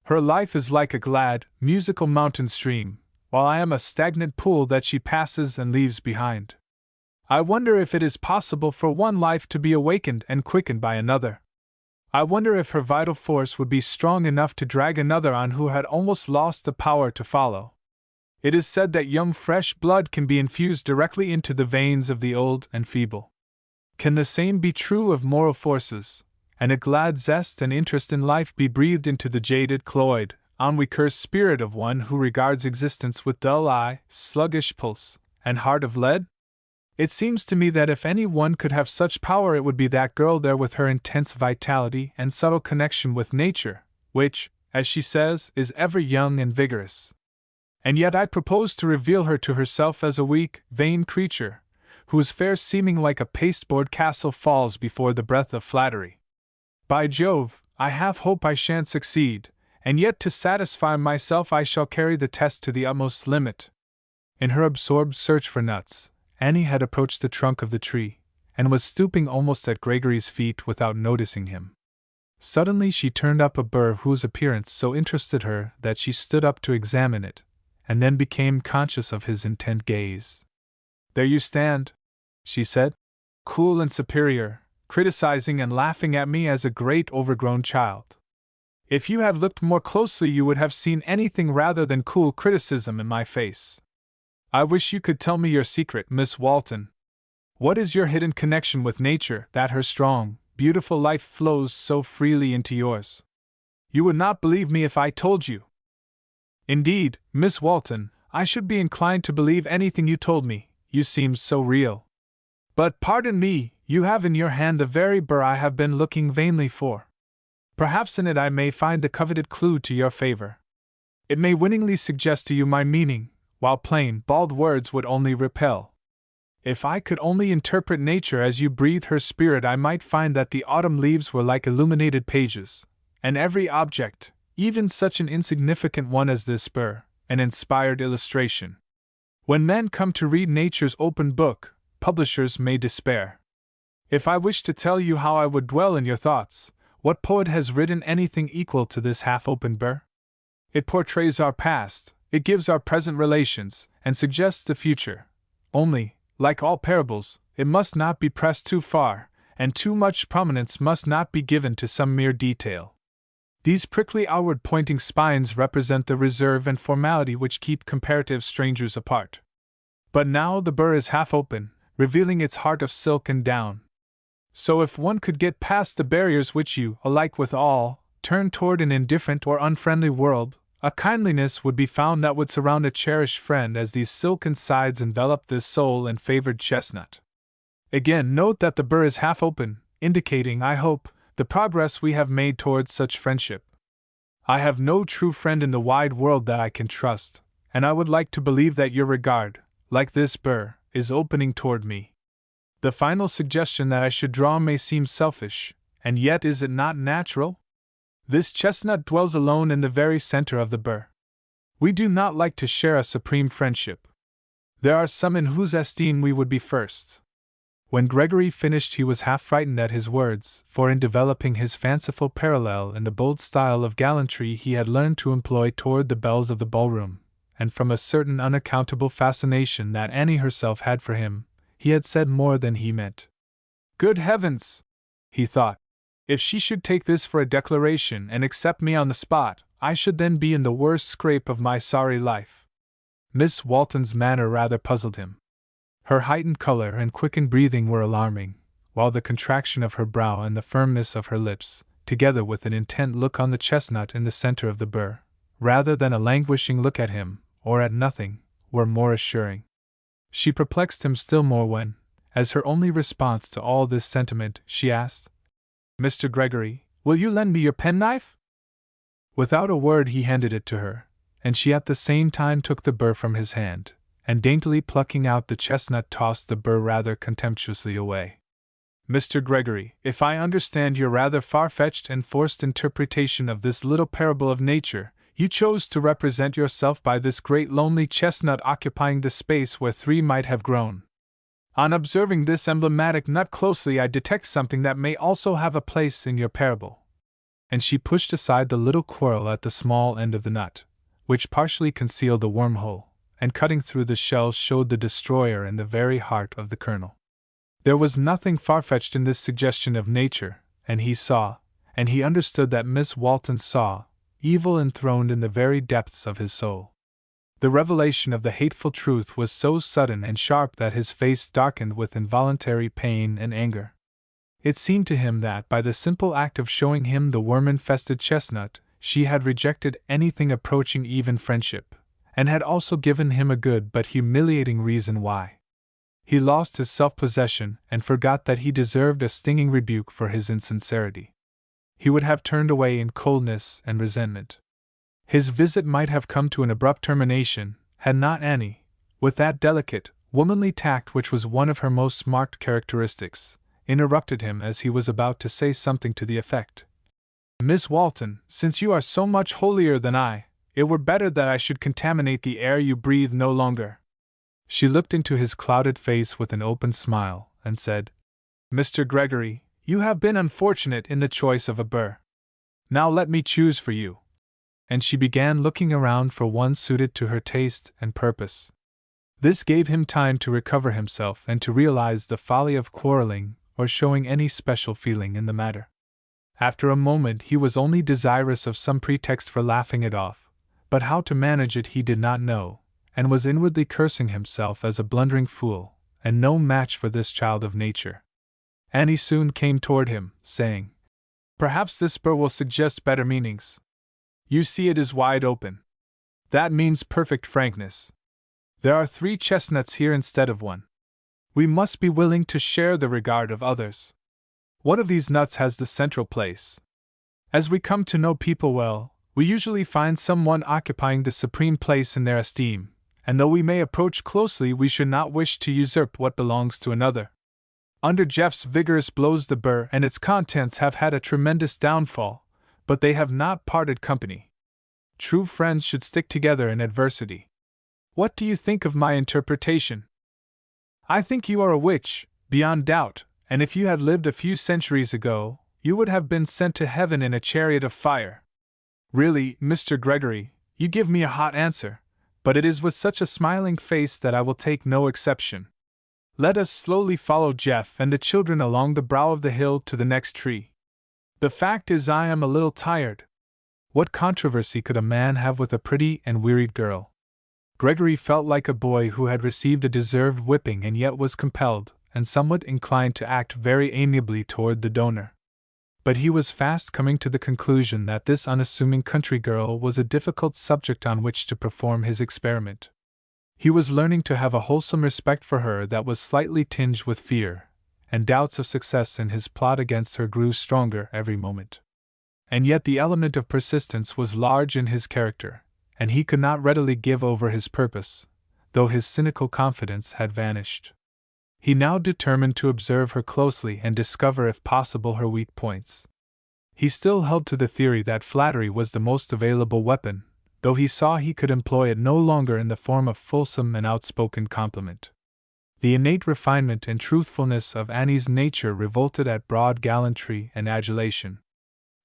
Her life is like a glad, musical mountain stream, while I am a stagnant pool that she passes and leaves behind. I wonder if it is possible for one life to be awakened and quickened by another. I wonder if her vital force would be strong enough to drag another on who had almost lost the power to follow. It is said that young fresh blood can be infused directly into the veins of the old and feeble. Can the same be true of moral forces, and a glad zest and interest in life be breathed into the jaded, cloyed, ennui-cursed spirit of one who regards existence with dull eye, sluggish pulse, and heart of lead? It seems to me that if any one could have such power it would be that girl there with her intense vitality and subtle connection with nature, which, as she says, is ever young and vigorous. And yet I propose to reveal her to herself as a weak, vain creature, whose fair seeming like a pasteboard castle falls before the breath of flattery. By Jove, I half hope I shan't succeed, and yet to satisfy myself I shall carry the test to the utmost limit." In her absorbed search for nuts, Annie had approached the trunk of the tree, and was stooping almost at Gregory's feet without noticing him. Suddenly she turned up a burr whose appearance so interested her that she stood up to examine it, and then became conscious of his intent gaze. "There you stand," she said, "cool and superior, criticizing and laughing at me as a great overgrown child. If you had looked more closely you would have seen anything rather than cool criticism in my face. I wish you could tell me your secret, Miss Walton. What is your hidden connection with nature that her strong, beautiful life flows so freely into yours? You would not believe me if I told you." "Indeed, Miss Walton, I should be inclined to believe anything you told me, you seem so real. But pardon me, you have in your hand the very burr I have been looking vainly for. Perhaps in it I may find the coveted clue to your favor. It may winningly suggest to you my meaning, while plain, bald words would only repel. If I could only interpret nature as you breathe her spirit I might find that the autumn leaves were like illuminated pages, and every object, even such an insignificant one as this burr, an inspired illustration. When men come to read nature's open book, publishers may despair. If I wished to tell you how I would dwell in your thoughts, what poet has written anything equal to this half-open burr? It portrays our past, it gives our present relations, and suggests the future. Only, like all parables, it must not be pressed too far, and too much prominence must not be given to some mere detail. These prickly outward-pointing spines represent the reserve and formality which keep comparative strangers apart. But now the burr is half open, revealing its heart of silk and down. So if one could get past the barriers which you, alike with all, turn toward an indifferent or unfriendly world, a kindliness would be found that would surround a cherished friend as these silken sides envelop this sole and favored chestnut. Again, note that the burr is half open, indicating, I hope, the progress we have made towards such friendship. I have no true friend in the wide world that I can trust, and I would like to believe that your regard, like this burr, is opening toward me. The final suggestion that I should draw may seem selfish, and yet is it not natural? This chestnut dwells alone in the very center of the burr. We do not like to share a supreme friendship. There are some in whose esteem we would be first. When Gregory finished he was half frightened at his words, for in developing his fanciful parallel in the bold style of gallantry he had learned to employ toward the belles of the ballroom, and from a certain unaccountable fascination that Annie herself had for him, he had said more than he meant. Good heavens! He thought. If she should take this for a declaration and accept me on the spot, I should then be in the worst scrape of my sorry life. Miss Walton's manner rather puzzled him. Her heightened color and quickened breathing were alarming, while the contraction of her brow and the firmness of her lips, together with an intent look on the chestnut in the center of the burr, rather than a languishing look at him, or at nothing, were more assuring. She perplexed him still more when, as her only response to all this sentiment, she asked, "Mr. Gregory, will you lend me your penknife?" Without a word he handed it to her, and she at the same time took the burr from his hand, and daintily plucking out the chestnut tossed the burr rather contemptuously away. "Mr. Gregory, if I understand your rather far-fetched and forced interpretation of this little parable of nature, you chose to represent yourself by this great lonely chestnut occupying the space where three might have grown. On observing this emblematic nut closely, I detect something that may also have a place in your parable." And she pushed aside the little quirl at the small end of the nut, which partially concealed the wormhole, and cutting through the shell showed the destroyer in the very heart of the kernel. There was nothing far-fetched in this suggestion of nature, and he saw, and he understood that Miss Walton saw, evil enthroned in the very depths of his soul. The revelation of the hateful truth was so sudden and sharp that his face darkened with involuntary pain and anger. It seemed to him that by the simple act of showing him the worm-infested chestnut, she had rejected anything approaching even friendship, and had also given him a good but humiliating reason why. He lost his self-possession and forgot that he deserved a stinging rebuke for his insincerity. He would have turned away in coldness and resentment. His visit might have come to an abrupt termination, had not Annie, with that delicate, womanly tact which was one of her most marked characteristics, interrupted him as he was about to say something to the effect, "Miss Walton, since you are so much holier than I, it were better that I should contaminate the air you breathe no longer." She looked into his clouded face with an open smile, and said, "Mr. Gregory, you have been unfortunate in the choice of a burr. Now let me choose for you." And she began looking around for one suited to her taste and purpose. This gave him time to recover himself and to realize the folly of quarreling or showing any special feeling in the matter. After a moment he was only desirous of some pretext for laughing it off, but how to manage it he did not know, and was inwardly cursing himself as a blundering fool, and no match for this child of nature. Annie soon came toward him, saying, "Perhaps this burr will suggest better meanings. You see it is wide open. That means perfect frankness. There are 3 chestnuts here instead of 1. We must be willing to share the regard of others. One of these nuts has the central place. As we come to know people well, we usually find someone occupying the supreme place in their esteem, and though we may approach closely, we should not wish to usurp what belongs to another. Under Jeff's vigorous blows the burr and its contents have had a tremendous downfall, but they have not parted company. True friends should stick together in adversity. What do you think of my interpretation? I think you are a witch, beyond doubt, and if you had lived a few centuries ago, you would have been sent to heaven in a chariot of fire. Really, Mr. Gregory, you give me a hot answer, but it is with such a smiling face that I will take no exception. Let us slowly follow Jeff and the children along the brow of the hill to the next tree. The fact is I am a little tired. What controversy could a man have with a pretty and wearied girl? Gregory felt like a boy who had received a deserved whipping and yet was compelled, and somewhat inclined to act very amiably toward the donor. But he was fast coming to the conclusion that this unassuming country girl was a difficult subject on which to perform his experiment. He was learning to have a wholesome respect for her that was slightly tinged with fear, and doubts of success in his plot against her grew stronger every moment. And yet the element of persistence was large in his character, and he could not readily give over his purpose, though his cynical confidence had vanished. He now determined to observe her closely and discover if possible her weak points. He still held to the theory that flattery was the most available weapon, though he saw he could employ it no longer in the form of fulsome and outspoken compliment. The innate refinement and truthfulness of Annie's nature revolted at broad gallantry and adulation.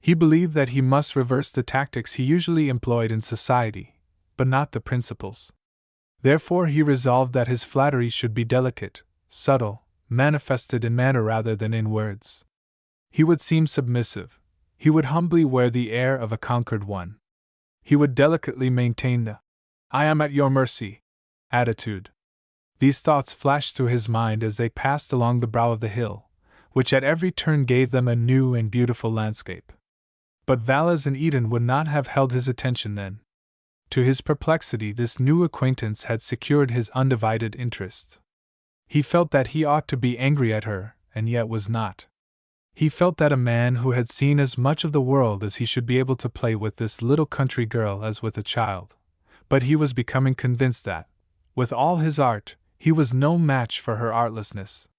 He believed that he must reverse the tactics he usually employed in society, but not the principles. Therefore he resolved that his flattery should be delicate, subtle, manifested in manner rather than in words. He would seem submissive. He would humbly wear the air of a conquered one. He would delicately maintain the "I am at your mercy" attitude. These thoughts flashed through his mind as they passed along the brow of the hill, which at every turn gave them a new and beautiful landscape. But Valles and Eden would not have held his attention then. To his perplexity, this new acquaintance had secured his undivided interest. He felt that he ought to be angry at her, and yet was not. He felt that a man who had seen as much of the world as he should be able to play with this little country girl as with a child, but he was becoming convinced that, with all his art, he was no match for her artlessness.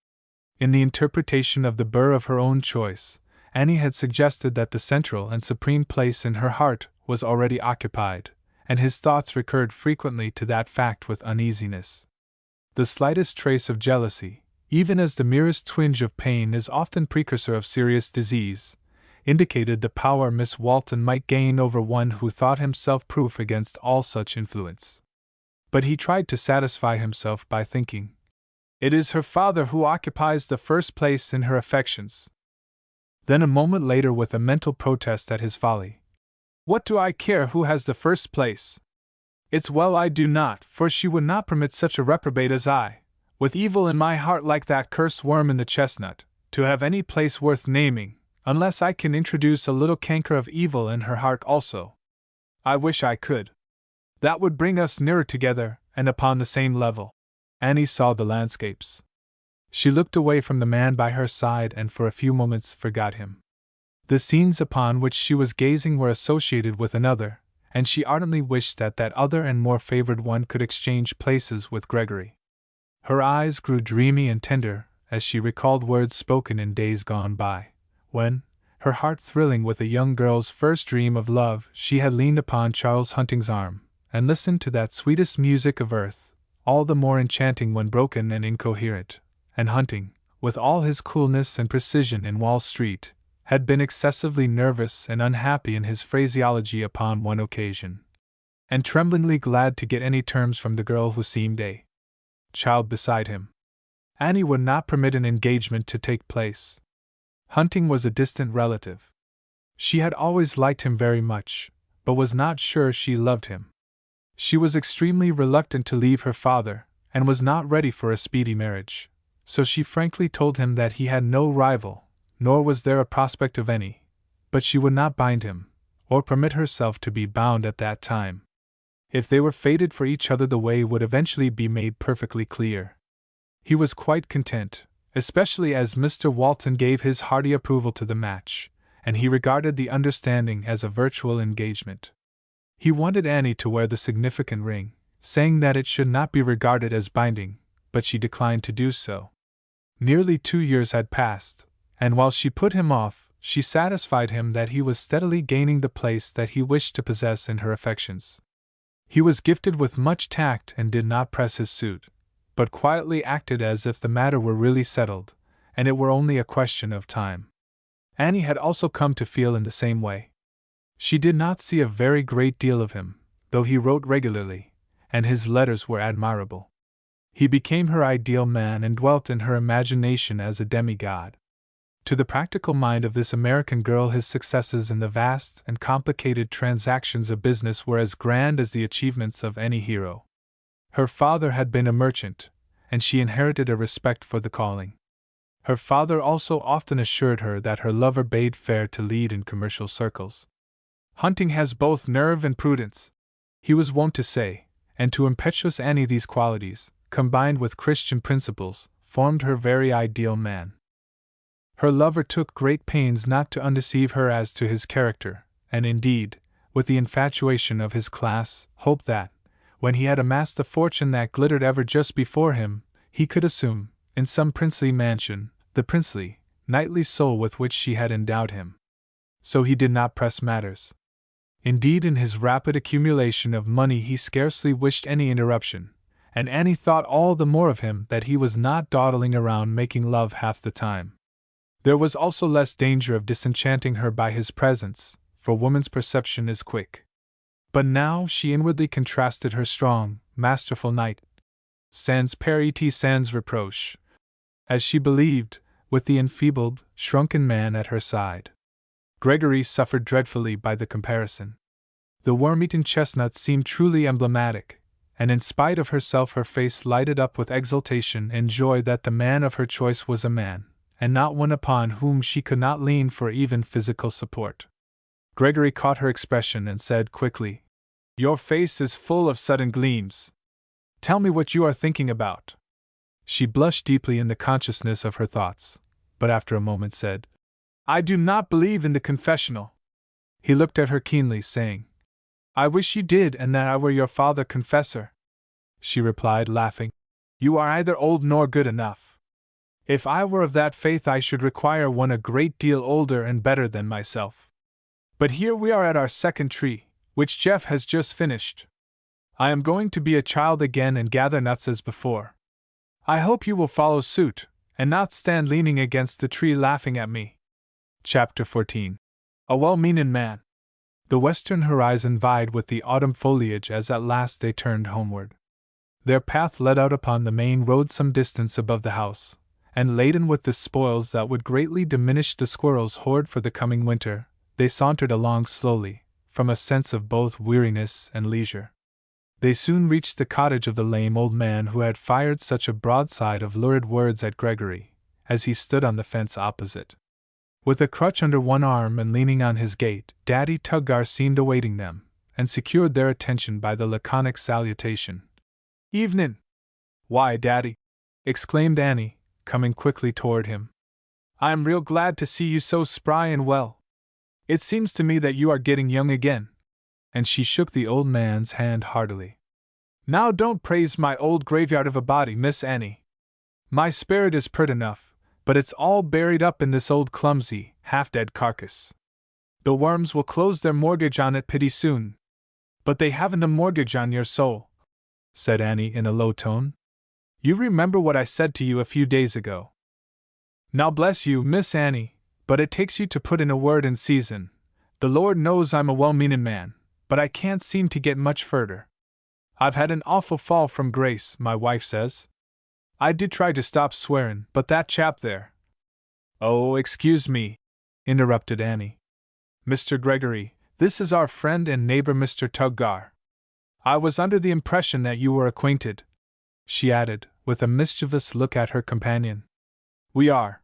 In the interpretation of the Burr of her own choice, Annie had suggested that the central and supreme place in her heart was already occupied, and his thoughts recurred frequently to that fact with uneasiness. The slightest trace of jealousy, even as the merest twinge of pain is often precursor of serious disease, indicated the power Miss Walton might gain over one who thought himself proof against all such influence. But he tried to satisfy himself by thinking, "It is her father who occupies the first place in her affections." Then a moment later, with a mental protest at his folly, "What do I care who has the first place? It's well I do not, for she would not permit such a reprobate as I, with evil in my heart like that cursed worm in the chestnut, to have any place worth naming, unless I can introduce a little canker of evil in her heart also. I wish I could. That would bring us nearer together, and upon the same level." Annie saw the landscapes. She looked away from the man by her side and for a few moments forgot him. The scenes upon which she was gazing were associated with another, and she ardently wished that that other and more favored one could exchange places with Gregory. Her eyes grew dreamy and tender as she recalled words spoken in days gone by, when, her heart thrilling with a young girl's first dream of love, she had leaned upon Charles Hunting's arm, and listened to that sweetest music of earth, all the more enchanting when broken and incoherent, and Hunting, with all his coolness and precision in Wall Street, had been excessively nervous and unhappy in his phraseology upon one occasion, and tremblingly glad to get any terms from the girl who seemed a child beside him. Annie would not permit an engagement to take place. Hunting was a distant relative. She had always liked him very much, but was not sure she loved him. She was extremely reluctant to leave her father, and was not ready for a speedy marriage, so she frankly told him that he had no rival, nor was there a prospect of any, but she would not bind him, or permit herself to be bound at that time. If they were fated for each other, the way would eventually be made perfectly clear. He was quite content, especially as Mr. Walton gave his hearty approval to the match, and he regarded the understanding as a virtual engagement. He wanted Annie to wear the significant ring, saying that it should not be regarded as binding, but she declined to do so. Nearly 2 years had passed, and while she put him off, she satisfied him that he was steadily gaining the place that he wished to possess in her affections. He was gifted with much tact and did not press his suit, but quietly acted as if the matter were really settled, and it were only a question of time. Annie had also come to feel in the same way. She did not see a very great deal of him, though he wrote regularly, and his letters were admirable. He became her ideal man and dwelt in her imagination as a demigod. To the practical mind of this American girl, his successes in the vast and complicated transactions of business were as grand as the achievements of any hero. Her father had been a merchant, and she inherited a respect for the calling. Her father also often assured her that her lover bade fair to lead in commercial circles. "Hunting has both nerve and prudence," he was wont to say, and to impetuous Annie these qualities, combined with Christian principles, formed her very ideal man. Her lover took great pains not to undeceive her as to his character, and indeed, with the infatuation of his class, hoped that, when he had amassed a fortune that glittered ever just before him, he could assume, in some princely mansion, the princely, knightly soul with which she had endowed him. So he did not press matters. Indeed, in his rapid accumulation of money he scarcely wished any interruption, and Annie thought all the more of him that he was not dawdling around making love half the time. There was also less danger of disenchanting her by his presence, for woman's perception is quick. But now she inwardly contrasted her strong, masterful knight, sans père et sans reproche, as she believed, with the enfeebled, shrunken man at her side. Gregory suffered dreadfully by the comparison. The worm-eaten chestnut seemed truly emblematic, and in spite of herself her face lighted up with exultation and joy that the man of her choice was a man, and not one upon whom she could not lean for even physical support. Gregory caught her expression and said quickly, "Your face is full of sudden gleams. Tell me what you are thinking about." She blushed deeply in the consciousness of her thoughts, but after a moment said, "I do not believe in the confessional." He looked at her keenly, saying, "I wish you did, and that I were your father confessor." She replied, laughing, "You are either old nor good enough. If I were of that faith I should require one a great deal older and better than myself. But here we are at our second tree, which Jeff has just finished. I am going to be a child again and gather nuts as before. I hope you will follow suit, and not stand leaning against the tree laughing at me." Chapter 14. A Well-Meaning Man. The western horizon vied with the autumn foliage as at last they turned homeward. Their path led out upon the main road some distance above the house, and laden with the spoils that would greatly diminish the squirrels' hoard for the coming winter, they sauntered along slowly, from a sense of both weariness and leisure. They soon reached the cottage of the lame old man who had fired such a broadside of lurid words at Gregory, as he stood on the fence opposite. With a crutch under one arm and leaning on his gate, Daddy Tuggar seemed awaiting them, and secured their attention by the laconic salutation, "Evenin'." "Why, Daddy," exclaimed Annie, coming quickly toward him, "I am real glad to see you so spry and well. It seems to me that you are getting young again." And she shook the old man's hand heartily. "Now don't praise my old graveyard of a body, Miss Annie. My spirit is pert enough, but it's all buried up in this old clumsy, half-dead carcass. The worms will close their mortgage on it pretty soon." "But they haven't a mortgage on your soul," said Annie in a low tone. "You remember what I said to you a few days ago." "Now bless you, Miss Annie, but it takes you to put in a word in season. The Lord knows I'm a well-meaning man, but I can't seem to get much further. I've had an awful fall from grace, my wife says. I did try to stop swearing, but that chap there—" "Oh, excuse me," interrupted Annie. "Mr. Gregory, this is our friend and neighbor Mr. Tuggar. I was under the impression that you were acquainted," she added, with a mischievous look at her companion. "We are.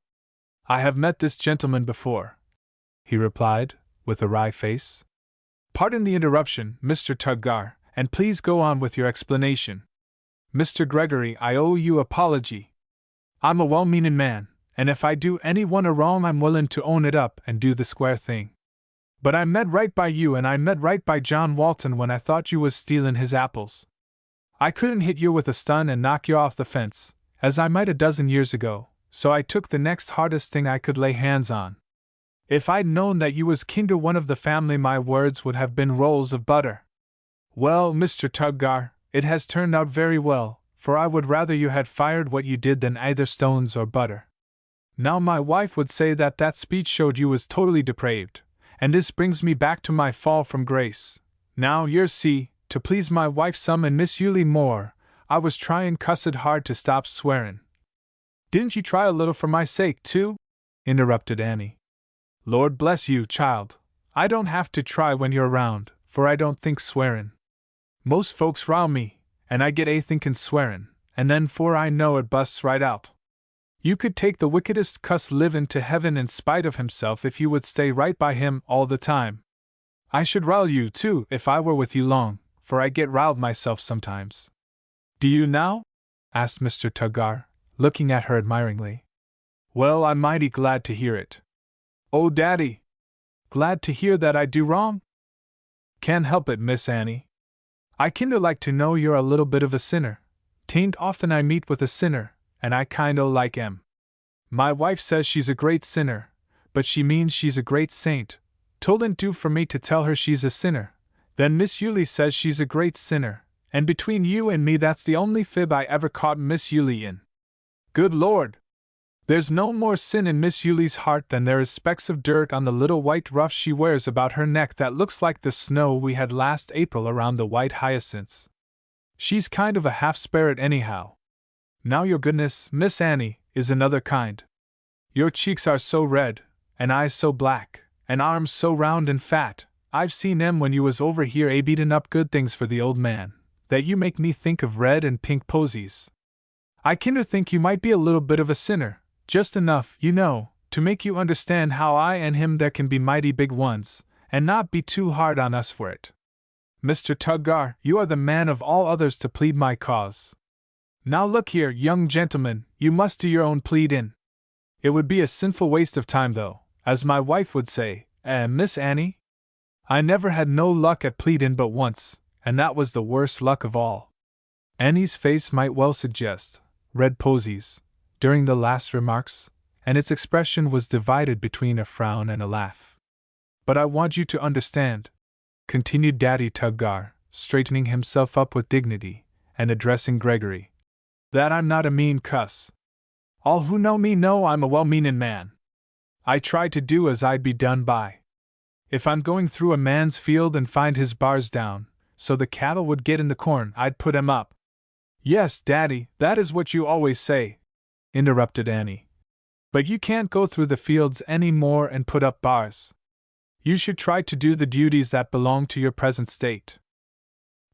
I have met this gentleman before," he replied, with a wry face. "Pardon the interruption, Mr. Tuggar, and please go on with your explanation. Mr. Gregory, I owe you apology. I'm a well-meaning man, and if I do anyone a wrong I'm willing to own it up and do the square thing. But I meant right by you and I meant right by John Walton when I thought you was stealing his apples. I couldn't hit you with a stun and knock you off the fence, as I might a dozen years ago, so I took the next hardest thing I could lay hands on. If I'd known that you was kinder one of the family my words would have been rolls of butter. Well, Mr. Tuggar, it has turned out very well, for I would rather you had fired what you did than either stones or butter. Now my wife would say that that speech showed you was totally depraved, and this brings me back to my fall from grace. Now yer see, to please my wife some and Miss Yulie more, I was trying cussed hard to stop swearing." "Didn't you try a little for my sake, too?" interrupted Annie. "Lord bless you, child, I don't have to try when you're around, for I don't think swearing. Most folks row me, and I get a thinkin' swearin', and then 'fore I know it busts right out. You could take the wickedest cuss livin' to heaven in spite of himself if you would stay right by him all the time. I should rile you, too, if I were with you long, for I get riled myself sometimes." "Do you now?" asked Mr. Tuggar, looking at her admiringly. "Well, I'm mighty glad to hear it." "Oh, Daddy! Glad to hear that I do wrong?" "Can't help it, Miss Annie. I kinder like to know you're a little bit of a sinner. 'Tain't often I meet with a sinner, and I kind o' like 'em. My wife says she's a great sinner, but she means she's a great saint. 'Twouldn't do for me to tell her she's a sinner. Then Miss Yulie says she's a great sinner, and between you and me that's the only fib I ever caught Miss Yulie in." "Good Lord!" There's no more sin in Miss Yuli's heart than there is specks of dirt on the little white ruff she wears about her neck that looks like the snow we had last April around the white hyacinths. She's kind of a half-spirit anyhow. Now your goodness, Miss Annie, is another kind. Your cheeks are so red, and eyes so black, and arms so round and fat, I've seen 'em when you was over here a-beatin' up good things for the old man, that you make me think of red and pink posies. I kinder think you might be a little bit of a sinner, just enough, you know, to make you understand how I and him there can be mighty big ones, and not be too hard on us for it. Mr. Tuggar, you are the man of all others to plead my cause. Now look here, young gentleman, you must do your own pleadin'. It would be a sinful waste of time though, as my wife would say, Miss Annie? I never had no luck at pleadin' but once, and that was the worst luck of all. Annie's face might well suggest red posies during the last remarks, and its expression was divided between a frown and a laugh. But I want you to understand, continued Daddy Tuggar, straightening himself up with dignity, and addressing Gregory, that I'm not a mean cuss. All who know me know I'm a well-meanin' man. I try to do as I'd be done by. If I'm going through a man's field and find his bars down, so the cattle would get in the corn, I'd put 'em up. Yes, Daddy, that is what you always say, interrupted Annie. But you can't go through the fields any more and put up bars. You should try to do the duties that belong to your present state.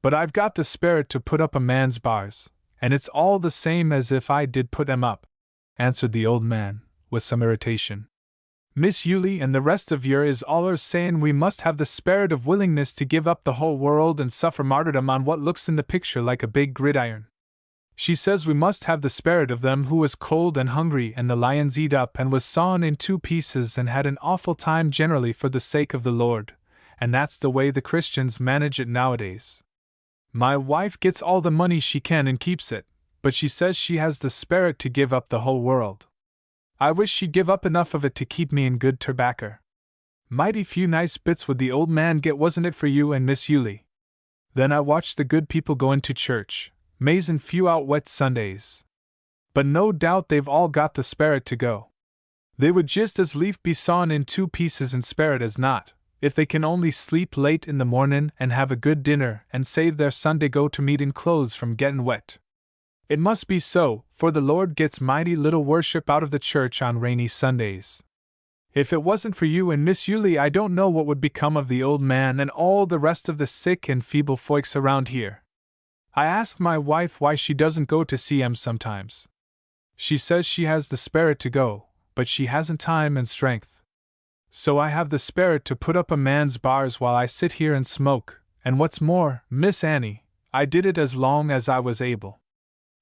But I've got the spirit to put up a man's bars, and it's all the same as if I did put 'em up, answered the old man, with some irritation. Miss Yuli and the rest of yer is allers sayin' we must have the spirit of willingness to give up the whole world and suffer martyrdom on what looks in the picture like a big gridiron. She says we must have the spirit of them who was cold and hungry and the lions eat up and was sawn in 2 pieces and had an awful time generally for the sake of the Lord, and that's the way the Christians manage it nowadays. My wife gets all the money she can and keeps it, but she says she has the spirit to give up the whole world. I wish she'd give up enough of it to keep me in good terbacker. Mighty few nice bits would the old man get, wasn't it, for you and Miss Yuli? Then I watched the good people go into church, mazin' few out wet Sundays. But no doubt they've all got the spirit to go. They would just as lief be sawn in 2 pieces and spirit as not, if they can only sleep late in the mornin' and have a good dinner and save their Sunday go to meetin' clothes from gettin' wet. It must be so, for the Lord gets mighty little worship out of the church on rainy Sundays. If it wasn't for you and Miss Yuli, I don't know what would become of the old man and all the rest of the sick and feeble folks around here. I ask my wife why she doesn't go to see 'em sometimes. She says she has the spirit to go, but she hasn't time and strength. So I have the spirit to put up a man's bars while I sit here and smoke, and what's more, Miss Annie, I did it as long as I was able.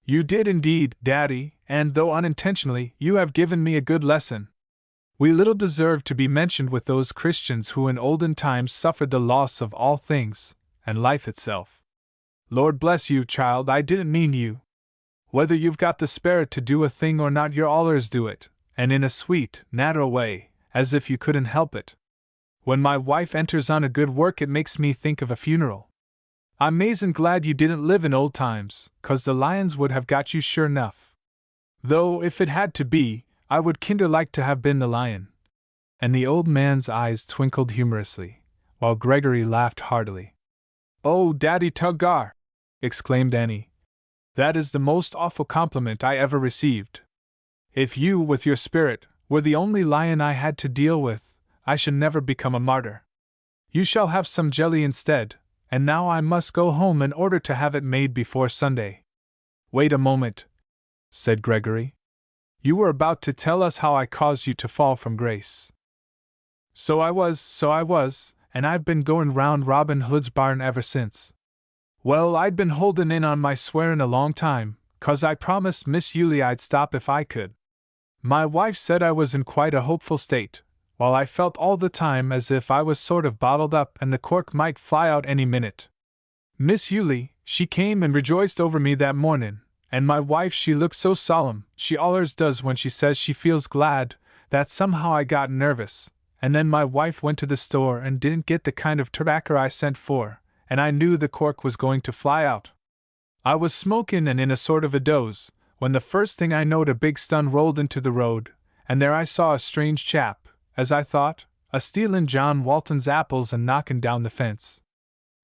You did indeed, Daddy, and though unintentionally, you have given me a good lesson. We little deserve to be mentioned with those Christians who in olden times suffered the loss of all things, and life itself. Lord bless you, child, I didn't mean you. Whether you've got the spirit to do a thing or not, you're allers do it, and in a sweet, natural way, as if you couldn't help it. When my wife enters on a good work, it makes me think of a funeral. I'm mazin' glad you didn't live in old times, 'cause the lions would have got you sure enough. Though, if it had to be, I would kinder like to have been the lion. And the old man's eyes twinkled humorously, while Gregory laughed heartily. Oh, Daddy Tuggar! Exclaimed Annie. That is the most awful compliment I ever received. If you, with your spirit, were the only lion I had to deal with, I should never become a martyr. You shall have some jelly instead, and now I must go home in order to have it made before Sunday. Wait a moment, said Gregory. You were about to tell us how I caused you to fall from grace. So I was, and I've been going round Robin Hood's barn ever since. Well, I'd been holdin' in on my swearin' a long time, 'cause I promised Miss Yuli I'd stop if I could. My wife said I was in quite a hopeful state, while I felt all the time as if I was sort of bottled up and the cork might fly out any minute. Miss Yuli, she came and rejoiced over me that mornin', and my wife, she looked so solemn, she allers does when she says she feels glad, that somehow I got nervous, and then my wife went to the store and didn't get the kind of tobacco I sent for, and I knew the cork was going to fly out. I was smokin' and in a sort of a doze, when the first thing I knowed a big stun rolled into the road, and there I saw a strange chap, as I thought, a-stealin' John Walton's apples and knockin' down the fence.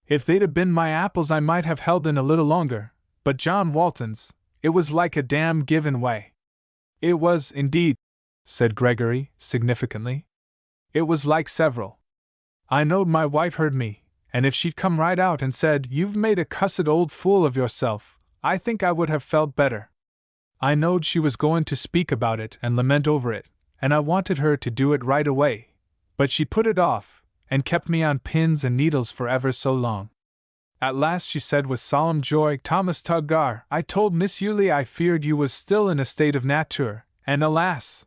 If they'd have been my apples I might have held in a little longer, but John Walton's, it was like a dam given way. It was, indeed, said Gregory, significantly. It was like several. I knowed my wife heard me, and if she'd come right out and said, "You've made a cussed old fool of yourself," I think I would have felt better. I knowed she was going to speak about it and lament over it, and I wanted her to do it right away, but she put it off, and kept me on pins and needles for ever so long. At last she said with solemn joy, "Thomas Tuggar, I told Miss Yulie I feared you was still in a state of nature, and alas!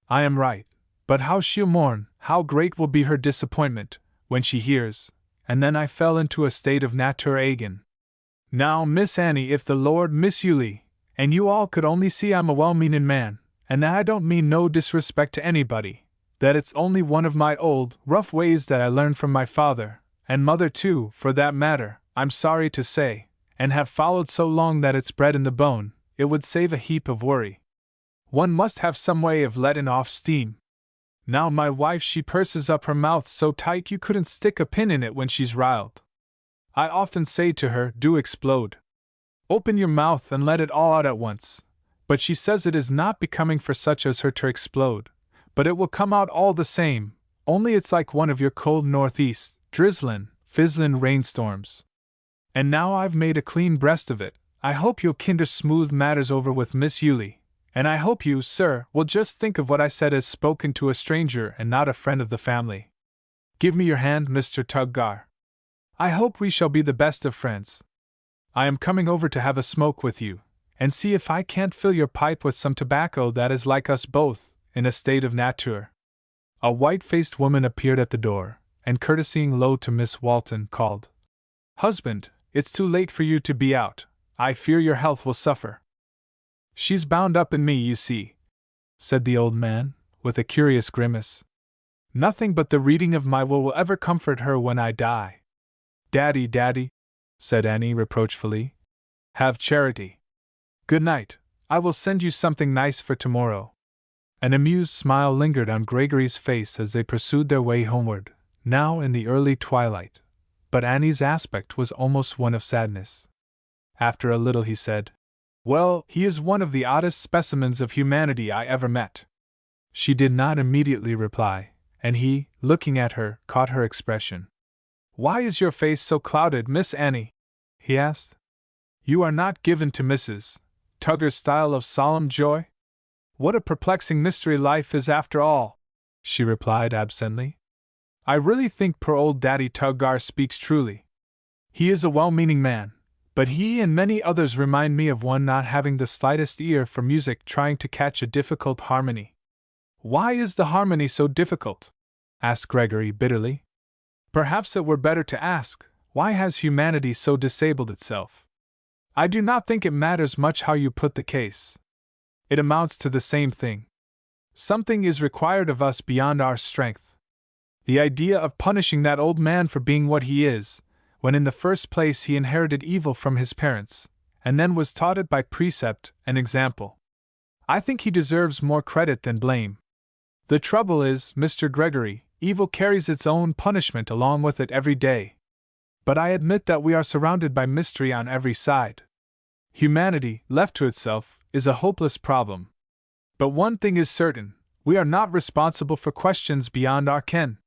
I am right, but how she'll mourn, how great will be her disappointment, when she hears," and then I fell into a state of nature again. Now, Miss Annie, if the Lord, Miss Yulie, and you all could only see I'm a well-meanin' man, and that I don't mean no disrespect to anybody, that it's only one of my old, rough ways that I learned from my father, and mother too, for that matter, I'm sorry to say, and have followed so long that it's bred in the bone, it would save a heap of worry. One must have some way of lettin' off steam. Now my wife she purses up her mouth so tight you couldn't stick a pin in it when she's riled. I often say to her, "Do explode. Open your mouth and let it all out at once," but she says it is not becoming for such as her to explode, but it will come out all the same, only it's like one of your cold northeast, drizzlin', fizzlin' rainstorms. And now I've made a clean breast of it, I hope you'll kinder smooth matters over with Miss Yulie, and I hope you, sir, will just think of what I said as spoken to a stranger and not a friend of the family. Give me your hand, Mr. Tuggar. I hope we shall be the best of friends. I am coming over to have a smoke with you, and see if I can't fill your pipe with some tobacco that is like us both, in a state of nature. A white-faced woman appeared at the door, and courtesying low to Miss Walton, called, "Husband, it's too late for you to be out. I fear your health will suffer." "She's bound up in me, you see," said the old man, with a curious grimace. "Nothing but the reading of my will ever comfort her when I die." "Daddy, Daddy," said Annie reproachfully, "have charity. Good night, I will send you something nice for tomorrow." An amused smile lingered on Gregory's face as they pursued their way homeward, now in the early twilight, but Annie's aspect was almost one of sadness. After a little he said, "Well, he is one of the oddest specimens of humanity I ever met." She did not immediately reply, and he, looking at her, caught her expression. "Why is your face so clouded, Miss Annie?" he asked. "You are not given to Mrs. Tuggar's style of solemn joy?" "What a perplexing mystery life is after all," she replied absently. "I really think poor old Daddy Tuggar speaks truly. He is a well-meaning man, but he and many others remind me of one not having the slightest ear for music trying to catch a difficult harmony." "Why is the harmony so difficult?" asked Gregory bitterly. "Perhaps it were better to ask, why has humanity so disabled itself? I do not think it matters much how you put the case. It amounts to the same thing. Something is required of us beyond our strength. The idea of punishing that old man for being what he is, when in the first place he inherited evil from his parents, and then was taught it by precept and example. I think he deserves more credit than blame. The trouble is, Mr. Gregory, evil carries its own punishment along with it every day. But I admit that we are surrounded by mystery on every side. Humanity, left to itself, is a hopeless problem. But one thing is certain, we are not responsible for questions beyond our ken.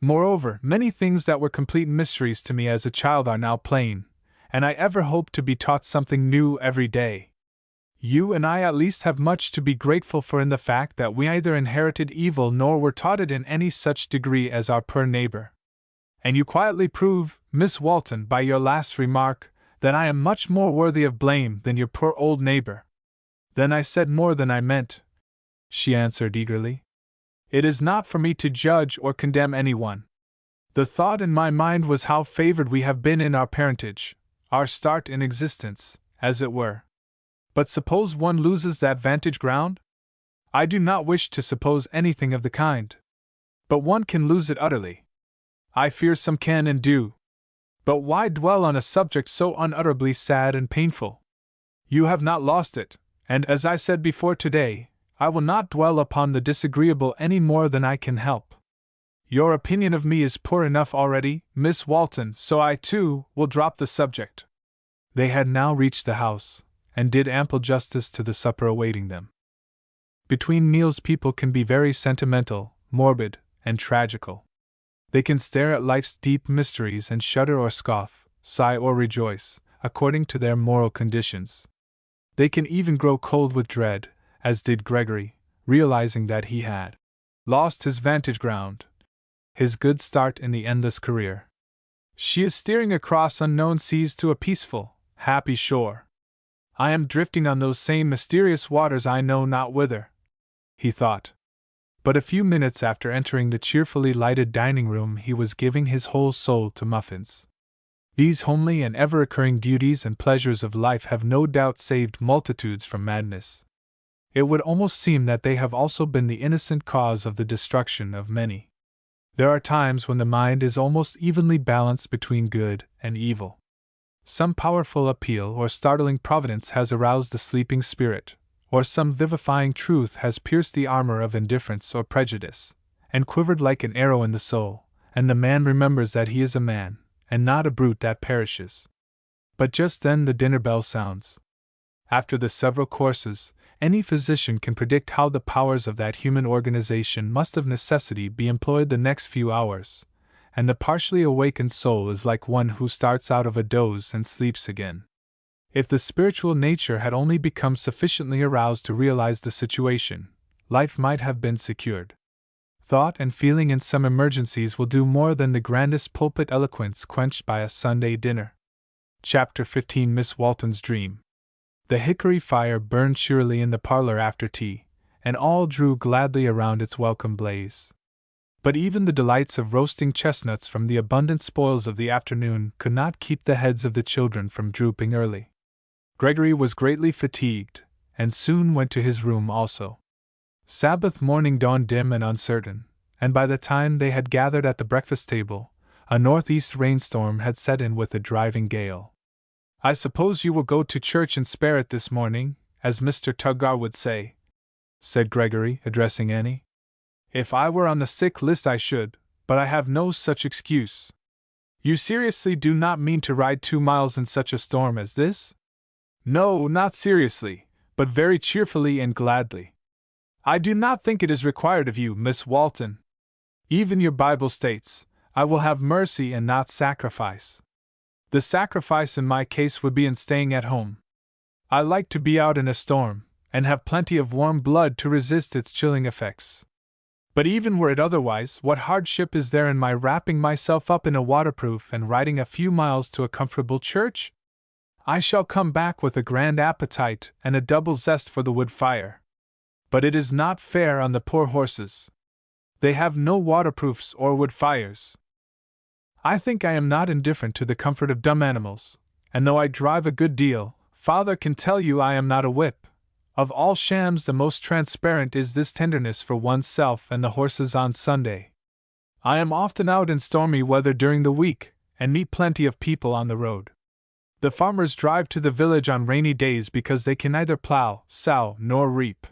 Moreover, many things that were complete mysteries to me as a child are now plain, and I ever hope to be taught something new every day. You and I at least have much to be grateful for in the fact that we neither inherited evil nor were taught it in any such degree as our poor neighbor. And you quietly prove, Miss Walton, by your last remark, that I am much more worthy of blame than your poor old neighbor." "Then I said more than I meant," she answered eagerly. "It is not for me to judge or condemn anyone. The thought in my mind was how favored we have been in our parentage, our start in existence, as it were. But suppose one loses that vantage ground? I do not wish to suppose anything of the kind. But one can lose it utterly. I fear some can and do. But why dwell on a subject so unutterably sad and painful? You have not lost it, And as I said before today, I will not dwell upon the disagreeable any more than I can help. Your opinion of me is poor enough already, Miss Walton, so I, too, will drop the subject. They had now reached the house, and did ample justice to the supper awaiting them. Between meals people can be very sentimental, morbid, and tragical. They can stare at life's deep mysteries and shudder or scoff, sigh or rejoice, according to their moral conditions. They can even grow cold with dread, as did Gregory, realizing that he had lost his vantage ground, his good start in the endless career. She is steering across unknown seas to a peaceful, happy shore. I am drifting on those same mysterious waters I know not whither, he thought. But a few minutes after entering the cheerfully lighted dining room he was giving his whole soul to muffins. These homely and ever-occurring duties and pleasures of life have no doubt saved multitudes from madness. It would almost seem that they have also been the innocent cause of the destruction of many. There are times when the mind is almost evenly balanced between good and evil. Some powerful appeal or startling providence has aroused the sleeping spirit, or some vivifying truth has pierced the armor of indifference or prejudice, and quivered like an arrow in the soul, and the man remembers that he is a man, and not a brute that perishes. But just then the dinner bell sounds. After the several courses, any physician can predict how the powers of that human organization must of necessity be employed the next few hours, and the partially awakened soul is like one who starts out of a doze and sleeps again. If the spiritual nature had only become sufficiently aroused to realize the situation, life might have been secured. Thought and feeling in some emergencies will do more than the grandest pulpit eloquence quenched by a Sunday dinner. Chapter 15 Miss Walton's Dream. The hickory fire burned cheerily in the parlor after tea, and all drew gladly around its welcome blaze. But even the delights of roasting chestnuts from the abundant spoils of the afternoon could not keep the heads of the children from drooping early. Gregory was greatly fatigued, and soon went to his room also. Sabbath morning dawned dim and uncertain, and by the time they had gathered at the breakfast table, a northeast rainstorm had set in with a driving gale. "I suppose you will go to church and spare it this morning, as Mr. Tuggar would say," said Gregory, addressing Annie. "If I were on the sick list I should, but I have no such excuse. You seriously do not mean to ride 2 miles in such a storm as this?" "No, not seriously, but very cheerfully and gladly. I do not think it is required of you, Miss Walton. Even your Bible states, 'I will have mercy and not sacrifice.' The sacrifice in my case would be in staying at home. I like to be out in a storm, and have plenty of warm blood to resist its chilling effects. But even were it otherwise, what hardship is there in my wrapping myself up in a waterproof and riding a few miles to a comfortable church? I shall come back with a grand appetite and a double zest for the wood fire. But it is not fair on the poor horses. They have no waterproofs or wood fires. I think I am not indifferent to the comfort of dumb animals, and though I drive a good deal, Father can tell you I am not a whip. Of all shams the most transparent is this tenderness for one's self and the horses on Sunday. I am often out in stormy weather during the week, and meet plenty of people on the road. The farmers drive to the village on rainy days because they can neither plow, sow, nor reap.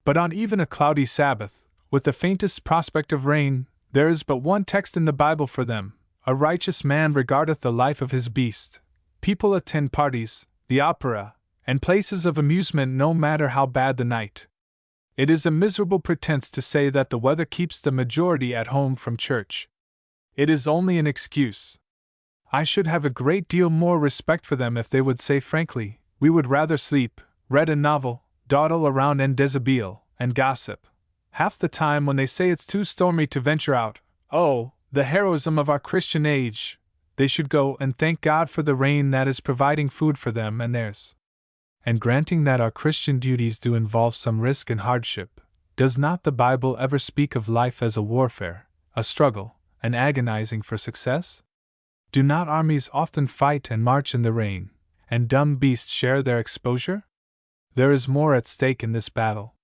But on even a cloudy Sabbath, with the faintest prospect of rain, there is but one text in the Bible for them: "A righteous man regardeth the life of his beast." People attend parties, the opera, and places of amusement no matter how bad the night. It is a miserable pretense to say that the weather keeps the majority at home from church. It is only an excuse. I should have a great deal more respect for them if they would say frankly, "We would rather sleep, read a novel, dawdle around en déshabille, and gossip." Half the time when they say it's too stormy to venture out, oh, the heroism of our Christian age, they should go and thank God for the rain that is providing food for them and theirs. And granting that our Christian duties do involve some risk and hardship, does not the Bible ever speak of life as a warfare, a struggle, an agonizing for success? Do not armies often fight and march in the rain, and dumb beasts share their exposure? There is more at stake in this battle.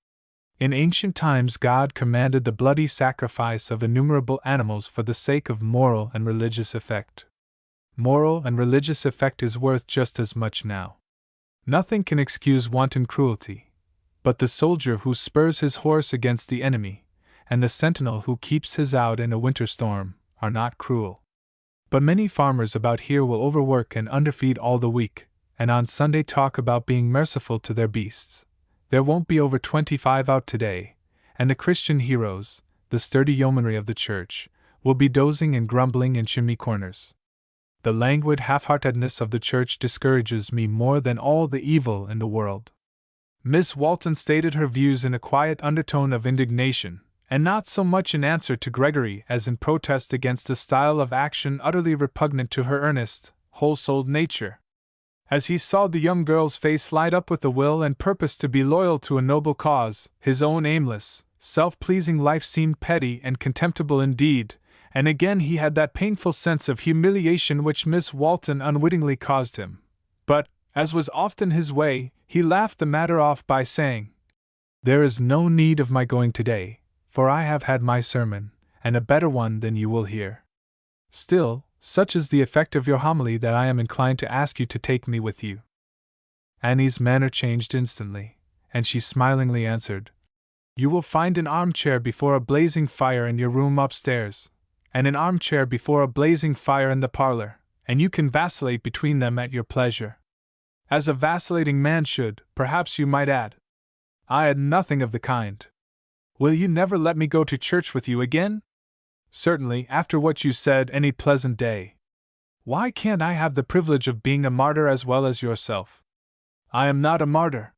In ancient times God commanded the bloody sacrifice of innumerable animals for the sake of moral and religious effect. Moral and religious effect is worth just as much now. Nothing can excuse wanton cruelty, but the soldier who spurs his horse against the enemy, and the sentinel who keeps his out in a winter storm, are not cruel. But many farmers about here will overwork and underfeed all the week, and on Sunday talk about being merciful to their beasts. There won't be over 25 out today, and the Christian heroes, the sturdy yeomanry of the church, will be dozing and grumbling in chimney corners. The languid half-heartedness of the church discourages me more than all the evil in the world. Miss Walton stated her views in a quiet undertone of indignation, and not so much in answer to Gregory as in protest against a style of action utterly repugnant to her earnest, whole-souled nature. As he saw the young girl's face light up with the will and purpose to be loyal to a noble cause, his own aimless, self-pleasing life seemed petty and contemptible indeed, and again he had that painful sense of humiliation which Miss Walton unwittingly caused him. But, as was often his way, he laughed the matter off by saying, "There is no need of my going today, for I have had my sermon, and a better one than you will hear. Still, such is the effect of your homily that I am inclined to ask you to take me with you." Annie's manner changed instantly, and she smilingly answered, "You will find an armchair before a blazing fire in your room upstairs, and an armchair before a blazing fire in the parlor, and you can vacillate between them at your pleasure. As a vacillating man should, perhaps you might add. I had nothing of the kind. Will you never let me go to church with you again? Certainly, after what you said, any pleasant day. Why can't I have the privilege of being a martyr as well as yourself? I am not a martyr.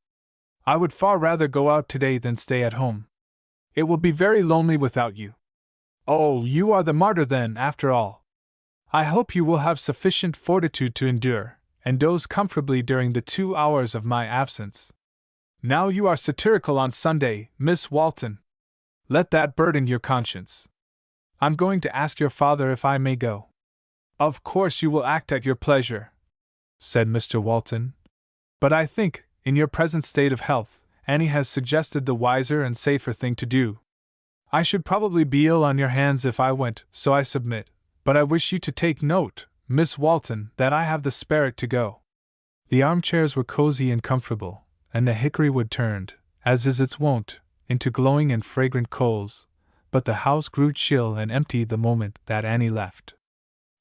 I would far rather go out today than stay at home. It will be very lonely without you. Oh, you are the martyr then, after all. I hope you will have sufficient fortitude to endure, and doze comfortably during the 2 hours of my absence. Now you are satirical on Sunday, Miss Walton. Let that burden your conscience. I'm going to ask your father if I may go." "Of course you will act at your pleasure," said Mr. Walton. "But I think, in your present state of health, Annie has suggested the wiser and safer thing to do. I should probably be ill on your hands if I went, so I submit, but I wish you to take note, Miss Walton, that I have the spirit to go." The armchairs were cozy and comfortable, and the hickory wood turned, as is its wont, into glowing and fragrant coals, but the house grew chill and empty the moment that Annie left.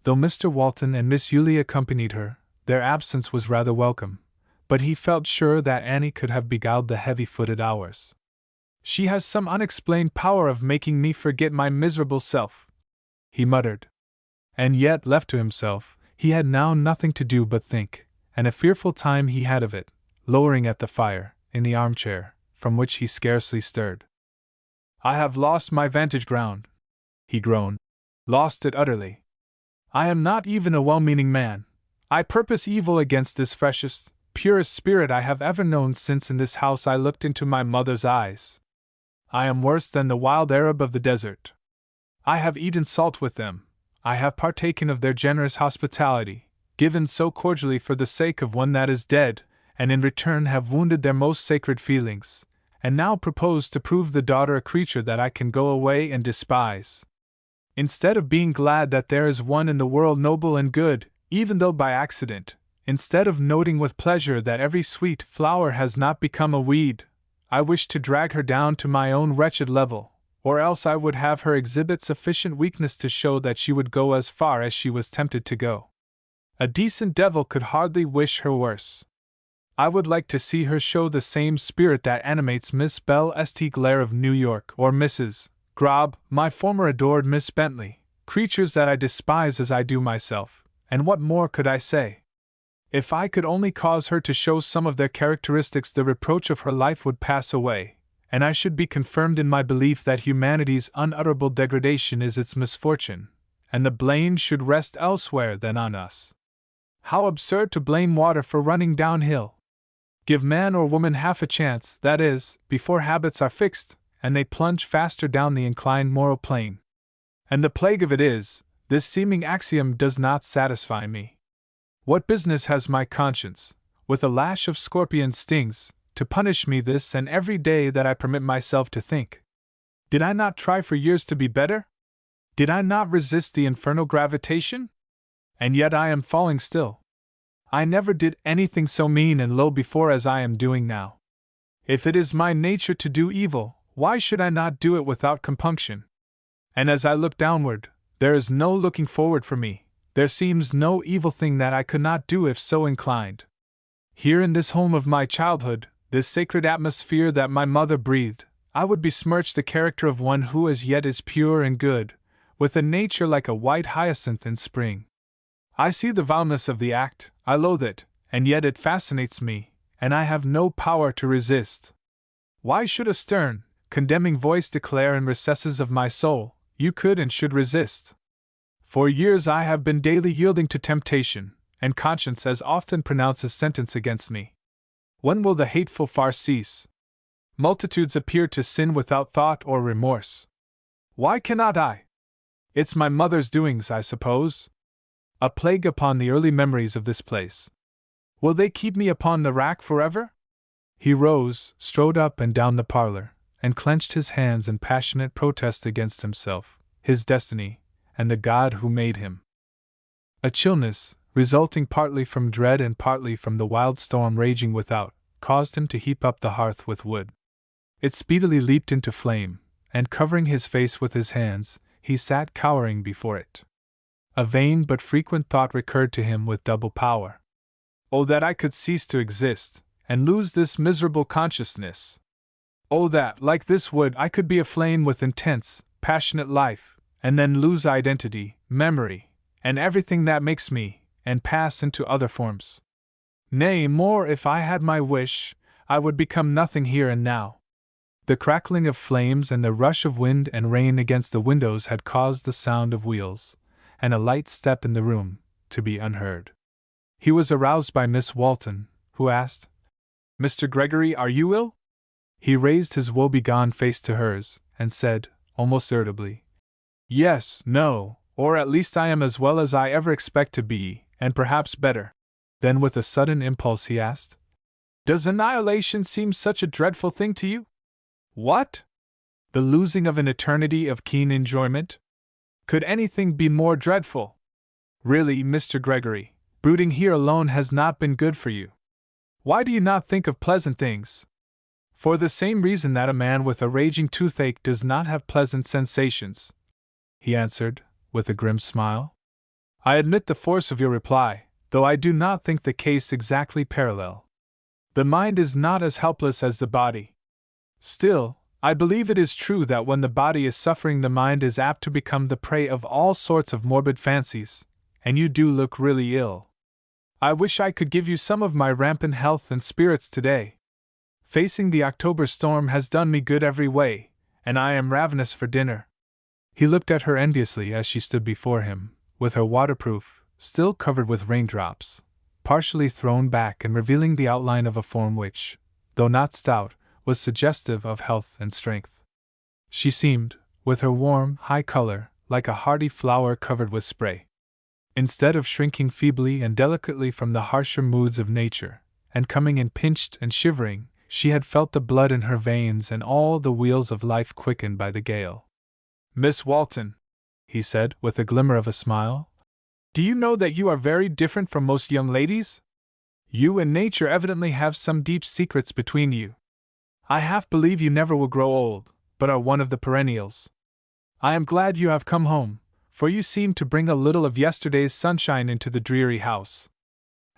Though Mr. Walton and Miss Yulie accompanied her, their absence was rather welcome, but he felt sure that Annie could have beguiled the heavy-footed hours. "She has some unexplained power of making me forget my miserable self," he muttered. And yet, left to himself, he had now nothing to do but think, and a fearful time he had of it, lowering at the fire, in the armchair, from which he scarcely stirred. "I have lost my vantage ground," he groaned. "Lost it utterly. I am not even a well-meaning man. I purpose evil against this freshest, purest spirit I have ever known since in this house I looked into my mother's eyes. I am worse than the wild Arab of the desert. I have eaten salt with them. I have partaken of their generous hospitality, given so cordially for the sake of one that is dead, and in return have wounded their most sacred feelings, and now propose to prove the daughter a creature that I can go away and despise. Instead of being glad that there is one in the world noble and good, even though by accident, instead of noting with pleasure that every sweet flower has not become a weed, I wish to drag her down to my own wretched level, or else I would have her exhibit sufficient weakness to show that she would go as far as she was tempted to go. A decent devil could hardly wish her worse. I would like to see her show the same spirit that animates Miss Belle St. Clair of New York, or Mrs. Grobb, my former adored Miss Bentley, creatures that I despise as I do myself, and what more could I say? If I could only cause her to show some of their characteristics, the reproach of her life would pass away, and I should be confirmed in my belief that humanity's unutterable degradation is its misfortune, and the blame should rest elsewhere than on us. How absurd to blame water for running downhill! Give man or woman half a chance, that is, before habits are fixed, and they plunge faster down the inclined moral plane. And the plague of it is, this seeming axiom does not satisfy me. What business has my conscience, with a lash of scorpion stings, to punish me this and every day that I permit myself to think? Did I not try for years to be better? Did I not resist the infernal gravitation? And yet I am falling still. I never did anything so mean and low before as I am doing now. If it is my nature to do evil, why should I not do it without compunction? And as I look downward, there is no looking forward for me. There seems no evil thing that I could not do if so inclined. Here in this home of my childhood, this sacred atmosphere that my mother breathed, I would besmirch the character of one who as yet is pure and good, with a nature like a white hyacinth in spring. I see the vileness of the act, I loathe it, and yet it fascinates me, and I have no power to resist. Why should a stern, condemning voice declare in recesses of my soul, you could and should resist? For years I have been daily yielding to temptation, and conscience as often pronounces sentence against me. When will the hateful farce cease? Multitudes appear to sin without thought or remorse. Why cannot I? It's my mother's doings, I suppose. A plague upon the early memories of this place. Will they keep me upon the rack forever? He rose, strode up and down the parlor, and clenched his hands in passionate protest against himself, his destiny, and the God who made him. A chillness, resulting partly from dread and partly from the wild storm raging without, caused him to heap up the hearth with wood. It speedily leaped into flame, and covering his face with his hands, he sat cowering before it. A vain but frequent thought recurred to him with double power. Oh, that I could cease to exist, and lose this miserable consciousness! Oh, that, like this wood, I could be aflame with intense, passionate life, and then lose identity, memory, and everything that makes me, and pass into other forms. Nay, more, if I had my wish, I would become nothing here and now. The crackling of flames and the rush of wind and rain against the windows had caused the sound of wheels, and a light step in the room, to be unheard. He was aroused by Miss Walton, who asked, "Mr. Gregory, are you ill?" He raised his woebegone face to hers, and said, almost irritably, "Yes, no, or at least I am as well as I ever expect to be, and perhaps better." Then with a sudden impulse he asked, "Does annihilation seem such a dreadful thing to you?" "What? The losing of an eternity of keen enjoyment? Could anything be more dreadful? Really, Mr. Gregory, brooding here alone has not been good for you. Why do you not think of pleasant things?" "For the same reason that a man with a raging toothache does not have pleasant sensations," he answered, with a grim smile. "I admit the force of your reply, though I do not think the case exactly parallel. The mind is not as helpless as the body. Still, I believe it is true that when the body is suffering, the mind is apt to become the prey of all sorts of morbid fancies, and you do look really ill. I wish I could give you some of my rampant health and spirits today. Facing the October storm has done me good every way, and I am ravenous for dinner." He looked at her enviously as she stood before him, with her waterproof, still covered with raindrops, partially thrown back and revealing the outline of a form which, though not stout, was suggestive of health and strength. She seemed, with her warm, high color, like a hardy flower covered with spray. Instead of shrinking feebly and delicately from the harsher moods of nature, and coming in pinched and shivering, she had felt the blood in her veins and all the wheels of life quickened by the gale. "Miss Walton," he said, with a glimmer of a smile, "do you know that you are very different from most young ladies? You and nature evidently have some deep secrets between you. I half believe you never will grow old, but are one of the perennials. I am glad you have come home, for you seem to bring a little of yesterday's sunshine into the dreary house."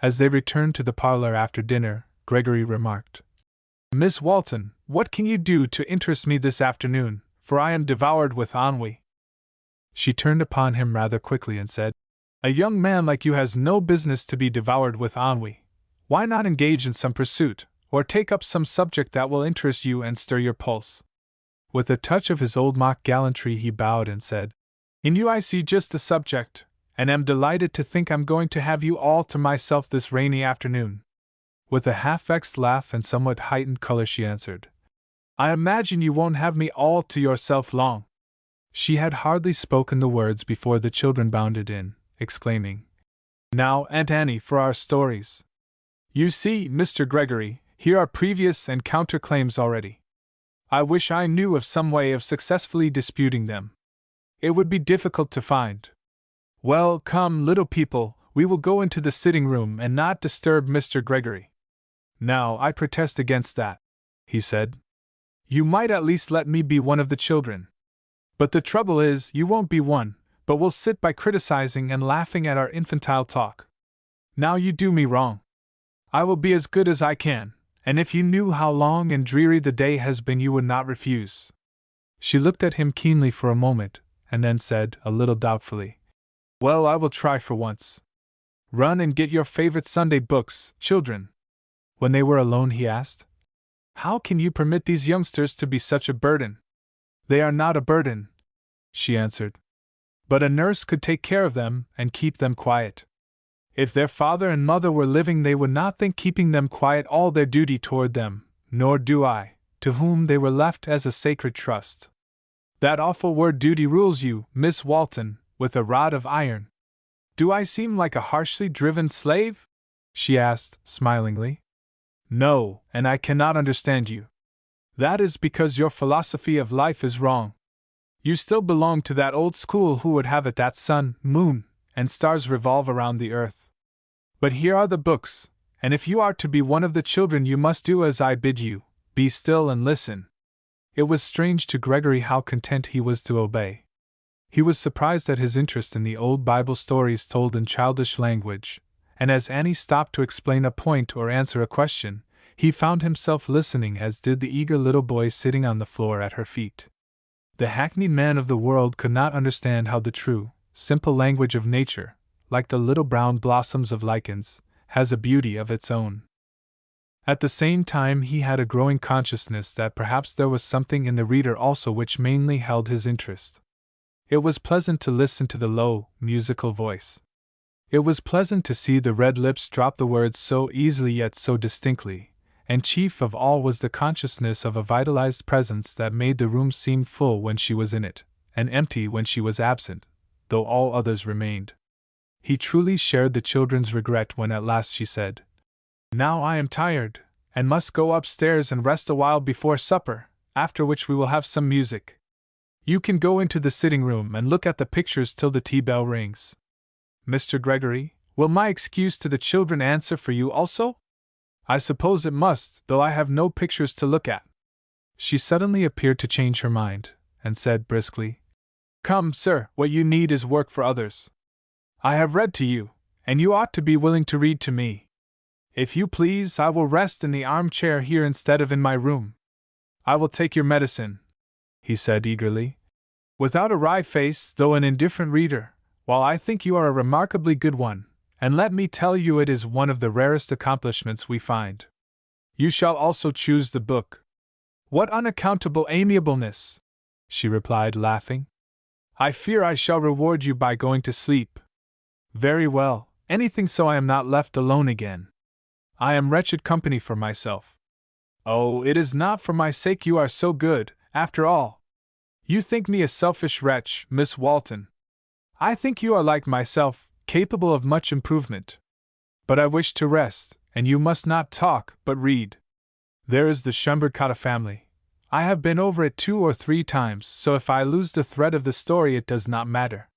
As they returned to the parlor after dinner, Gregory remarked, "Miss Walton, what can you do to interest me this afternoon, for I am devoured with ennui?" She turned upon him rather quickly and said, "A young man like you has no business to be devoured with ennui. Why not engage in some pursuit, or take up some subject that will interest you and stir your pulse?" With a touch of his old mock gallantry he bowed and said, "In you I see just the subject, and am delighted to think I'm going to have you all to myself this rainy afternoon." With a half-vexed laugh and somewhat heightened color she answered, "I imagine you won't have me all to yourself long." She had hardly spoken the words before the children bounded in, exclaiming, "Now, Aunt Annie, for our stories. You see, Mr. Gregory, here are previous and counter-claims already. I wish I knew of some way of successfully disputing them. It would be difficult to find. Well, come, little people, we will go into the sitting room and not disturb Mr. Gregory. Now, I protest against that, he said. You might at least let me be one of the children. But the trouble is, you won't be one, but will sit by criticizing and laughing at our infantile talk. Now you do me wrong. I will be as good as I can, and if you knew how long and dreary the day has been, you would not refuse. She looked at him keenly for a moment, and then said, a little doubtfully, Well, I will try for once. Run and get your favorite Sunday books, children. When they were alone, he asked, How can you permit these youngsters to be such a burden? They are not a burden, she answered. But a nurse could take care of them and keep them quiet. If their father and mother were living, they would not think keeping them quiet all their duty toward them, nor do I, to whom they were left as a sacred trust. That awful word duty rules you, Miss Walton, with a rod of iron. Do I seem like a harshly driven slave? She asked, smilingly. No, and I cannot understand you. That is because your philosophy of life is wrong. You still belong to that old school who would have it that sun, moon, and stars revolve around the earth. But here are the books, and if you are to be one of the children, you must do as I bid you, be still and listen. It was strange to Gregory how content he was to obey. He was surprised at his interest in the old Bible stories told in childish language, and as Annie stopped to explain a point or answer a question, he found himself listening as did the eager little boy sitting on the floor at her feet. The hackneyed man of the world could not understand how the true, simple language of nature, like the little brown blossoms of lichens, has a beauty of its own. At the same time, he had a growing consciousness that perhaps there was something in the reader also which mainly held his interest. It was pleasant to listen to the low, musical voice. It was pleasant to see the red lips drop the words so easily yet so distinctly, and chief of all was the consciousness of a vitalized presence that made the room seem full when she was in it, and empty when she was absent, though all others remained. He truly shared the children's regret when at last she said, Now I am tired, and must go upstairs and rest a while before supper, after which we will have some music. You can go into the sitting room and look at the pictures till the tea bell rings. Mr. Gregory, will my excuse to the children answer for you also? I suppose it must, though I have no pictures to look at. She suddenly appeared to change her mind, and said briskly, Come, sir, what you need is work for others. I have read to you, and you ought to be willing to read to me. If you please, I will rest in the armchair here instead of in my room. I will take your medicine, he said eagerly. Without a wry face, though an indifferent reader, while I think you are a remarkably good one, and let me tell you it is one of the rarest accomplishments we find. You shall also choose the book. What unaccountable amiableness, she replied, laughing. I fear I shall reward you by going to sleep. Very well, anything so I am not left alone again. I am wretched company for myself. Oh, it is not for my sake you are so good, after all. You think me a selfish wretch, Miss Walton. I think you are like myself, capable of much improvement. But I wish to rest, and you must not talk, but read. There is the Shumbercotta family. I have been over it 2 or 3 times, so if I lose the thread of the story it does not matter.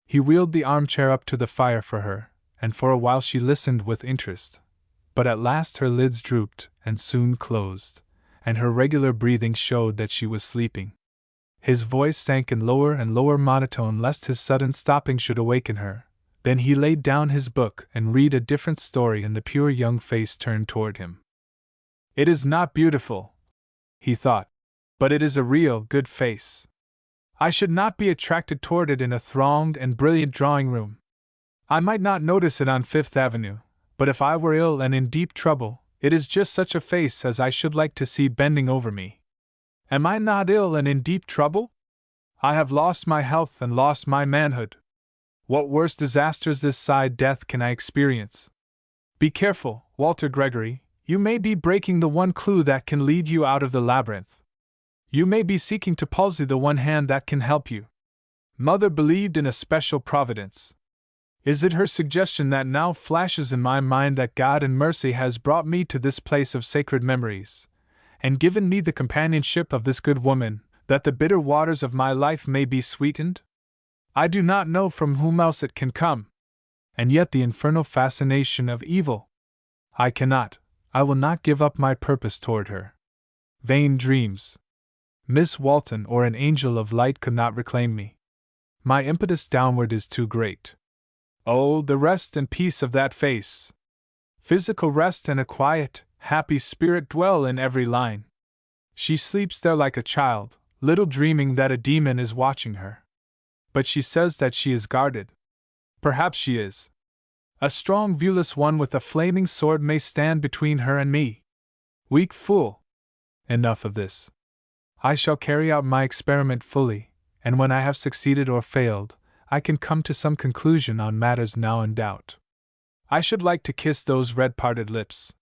He wheeled the armchair up to the fire for her, and for a while she listened with interest. But at last her lids drooped, and soon closed, and her regular breathing showed that she was sleeping. His voice sank in lower and lower monotone lest his sudden stopping should awaken her. Then he laid down his book and read a different story, and the pure young face turned toward him. It is not beautiful, he thought, but it is a real, good face. I should not be attracted toward it in a thronged and brilliant drawing-room. I might not notice it on Fifth Avenue, but if I were ill and in deep trouble, it is just such a face as I should like to see bending over me. Am I not ill and in deep trouble? I have lost my health and lost my manhood. What worse disasters this side death can I experience? Be careful, Walter Gregory, you may be breaking the one clue that can lead you out of the labyrinth. You may be seeking to palsy the one hand that can help you. Mother believed in a special providence. Is it her suggestion that now flashes in my mind that God in mercy has brought me to this place of sacred memories, and given me the companionship of this good woman, that the bitter waters of my life may be sweetened? I do not know from whom else it can come. and yet the infernal fascination of evil. I will not give up my purpose toward her. Vain dreams. Miss Walton or an angel of light could not reclaim me. My impetus downward is too great. Oh, the rest and peace of that face! Physical rest and a quiet, happy spirit dwell in every line. She sleeps there like a child, little dreaming that a demon is watching her. But she says that she is guarded. Perhaps she is. A strong, viewless one with a flaming sword may stand between her and me. Weak fool! Enough of this. I shall carry out my experiment fully, and when I have succeeded or failed, I can come to some conclusion on matters now in doubt. I should like to kiss those red-parted lips.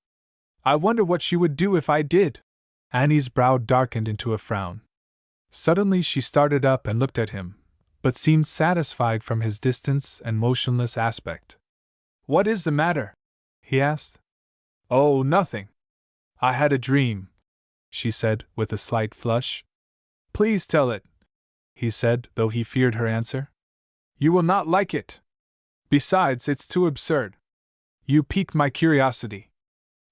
I wonder what she would do if I did? Annie's brow darkened into a frown. Suddenly she started up and looked at him, but seemed satisfied from his distance and motionless aspect. What is the matter? He asked. Oh, nothing. I had a dream, she said, with a slight flush. Please tell it, he said, though he feared her answer. You will not like it. Besides, it's too absurd. You pique my curiosity.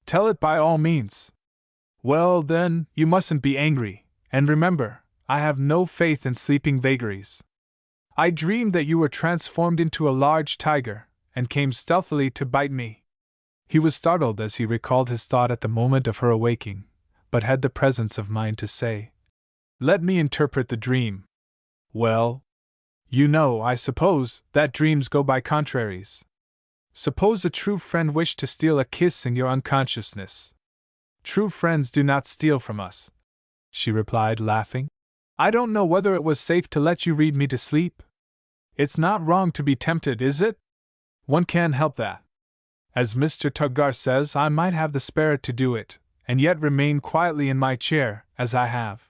Tell it by all means. Well, then, you mustn't be angry, and remember, I have no faith in sleeping vagaries. I dreamed that you were transformed into a large tiger, and came stealthily to bite me. He was startled as he recalled his thought at the moment of her awaking, but had the presence of mind to say, Let me interpret the dream. Well, you know, I suppose, that dreams go by contraries. Suppose a true friend wished to steal a kiss in your unconsciousness. True friends do not steal from us, she replied, laughing. I don't know whether it was safe to let you read me to sleep. It's not wrong to be tempted, is it? One can't help that. As Mr. Tuggar says, I might have the spirit to do it, and yet remain quietly in my chair, as I have.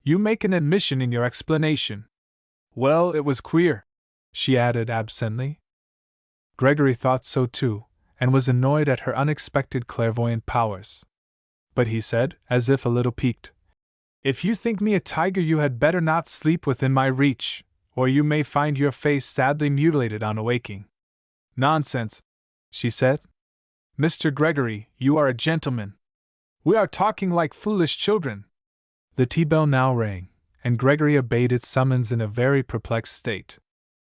You make an admission in your explanation. Well, it was queer, she added absently. Gregory thought so too, and was annoyed at her unexpected clairvoyant powers. But he said, as if a little piqued, If you think me a tiger, you had better not sleep within my reach, or you may find your face sadly mutilated on awaking. Nonsense, she said. Mr. Gregory, you are a gentleman. We are talking like foolish children. The tea bell now rang, and Gregory obeyed its summons in a very perplexed state.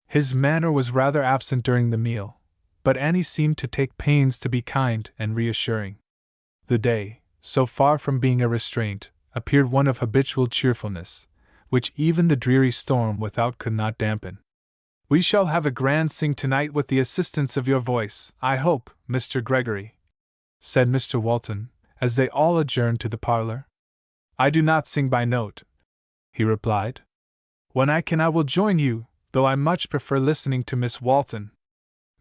His manner was rather absent during the meal, but Annie seemed to take pains to be kind and reassuring. The day, so far from being a restraint, appeared one of habitual cheerfulness, which even the dreary storm without could not dampen. We shall have a grand sing tonight with the assistance of your voice, I hope, Mr. Gregory, said Mr. Walton, as they all adjourned to the parlor. I do not sing by note, he replied. When I can I will join you, though I much prefer listening to Miss Walton.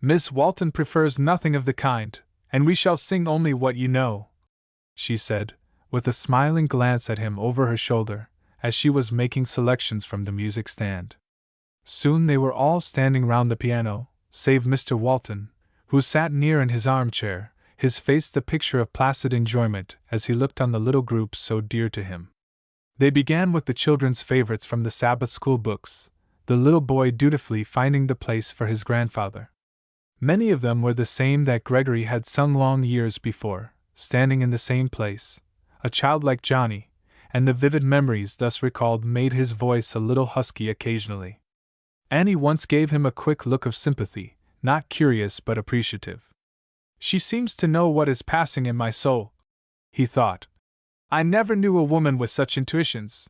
Miss Walton prefers nothing of the kind, and we shall sing only what you know, she said, with a smiling glance at him over her shoulder, as she was making selections from the music stand. Soon they were all standing round the piano, save Mr. Walton, who sat near in his armchair, his face the picture of placid enjoyment as he looked on the little group so dear to him. They began with the children's favorites from the Sabbath school books, the little boy dutifully finding the place for his grandfather. Many of them were the same that Gregory had sung long years before, standing in the same place, a child like Johnny, and the vivid memories thus recalled made his voice a little husky occasionally. Annie once gave him a quick look of sympathy, not curious but appreciative. She seems to know what is passing in my soul, he thought. I never knew a woman with such intuitions.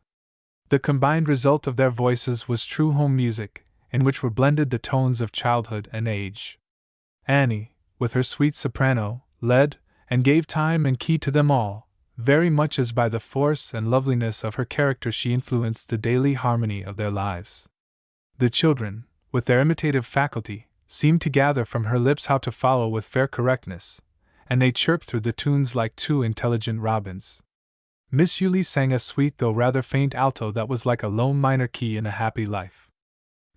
The combined result of their voices was true home music, in which were blended the tones of childhood and age. Annie, with her sweet soprano, led, and gave time and key to them all, very much as by the force and loveliness of her character she influenced the daily harmony of their lives. The children, with their imitative faculty, seemed to gather from her lips how to follow with fair correctness, and they chirped through the tunes like two intelligent robins. Miss Yulie sang a sweet though rather faint alto that was like a low minor key in a happy life.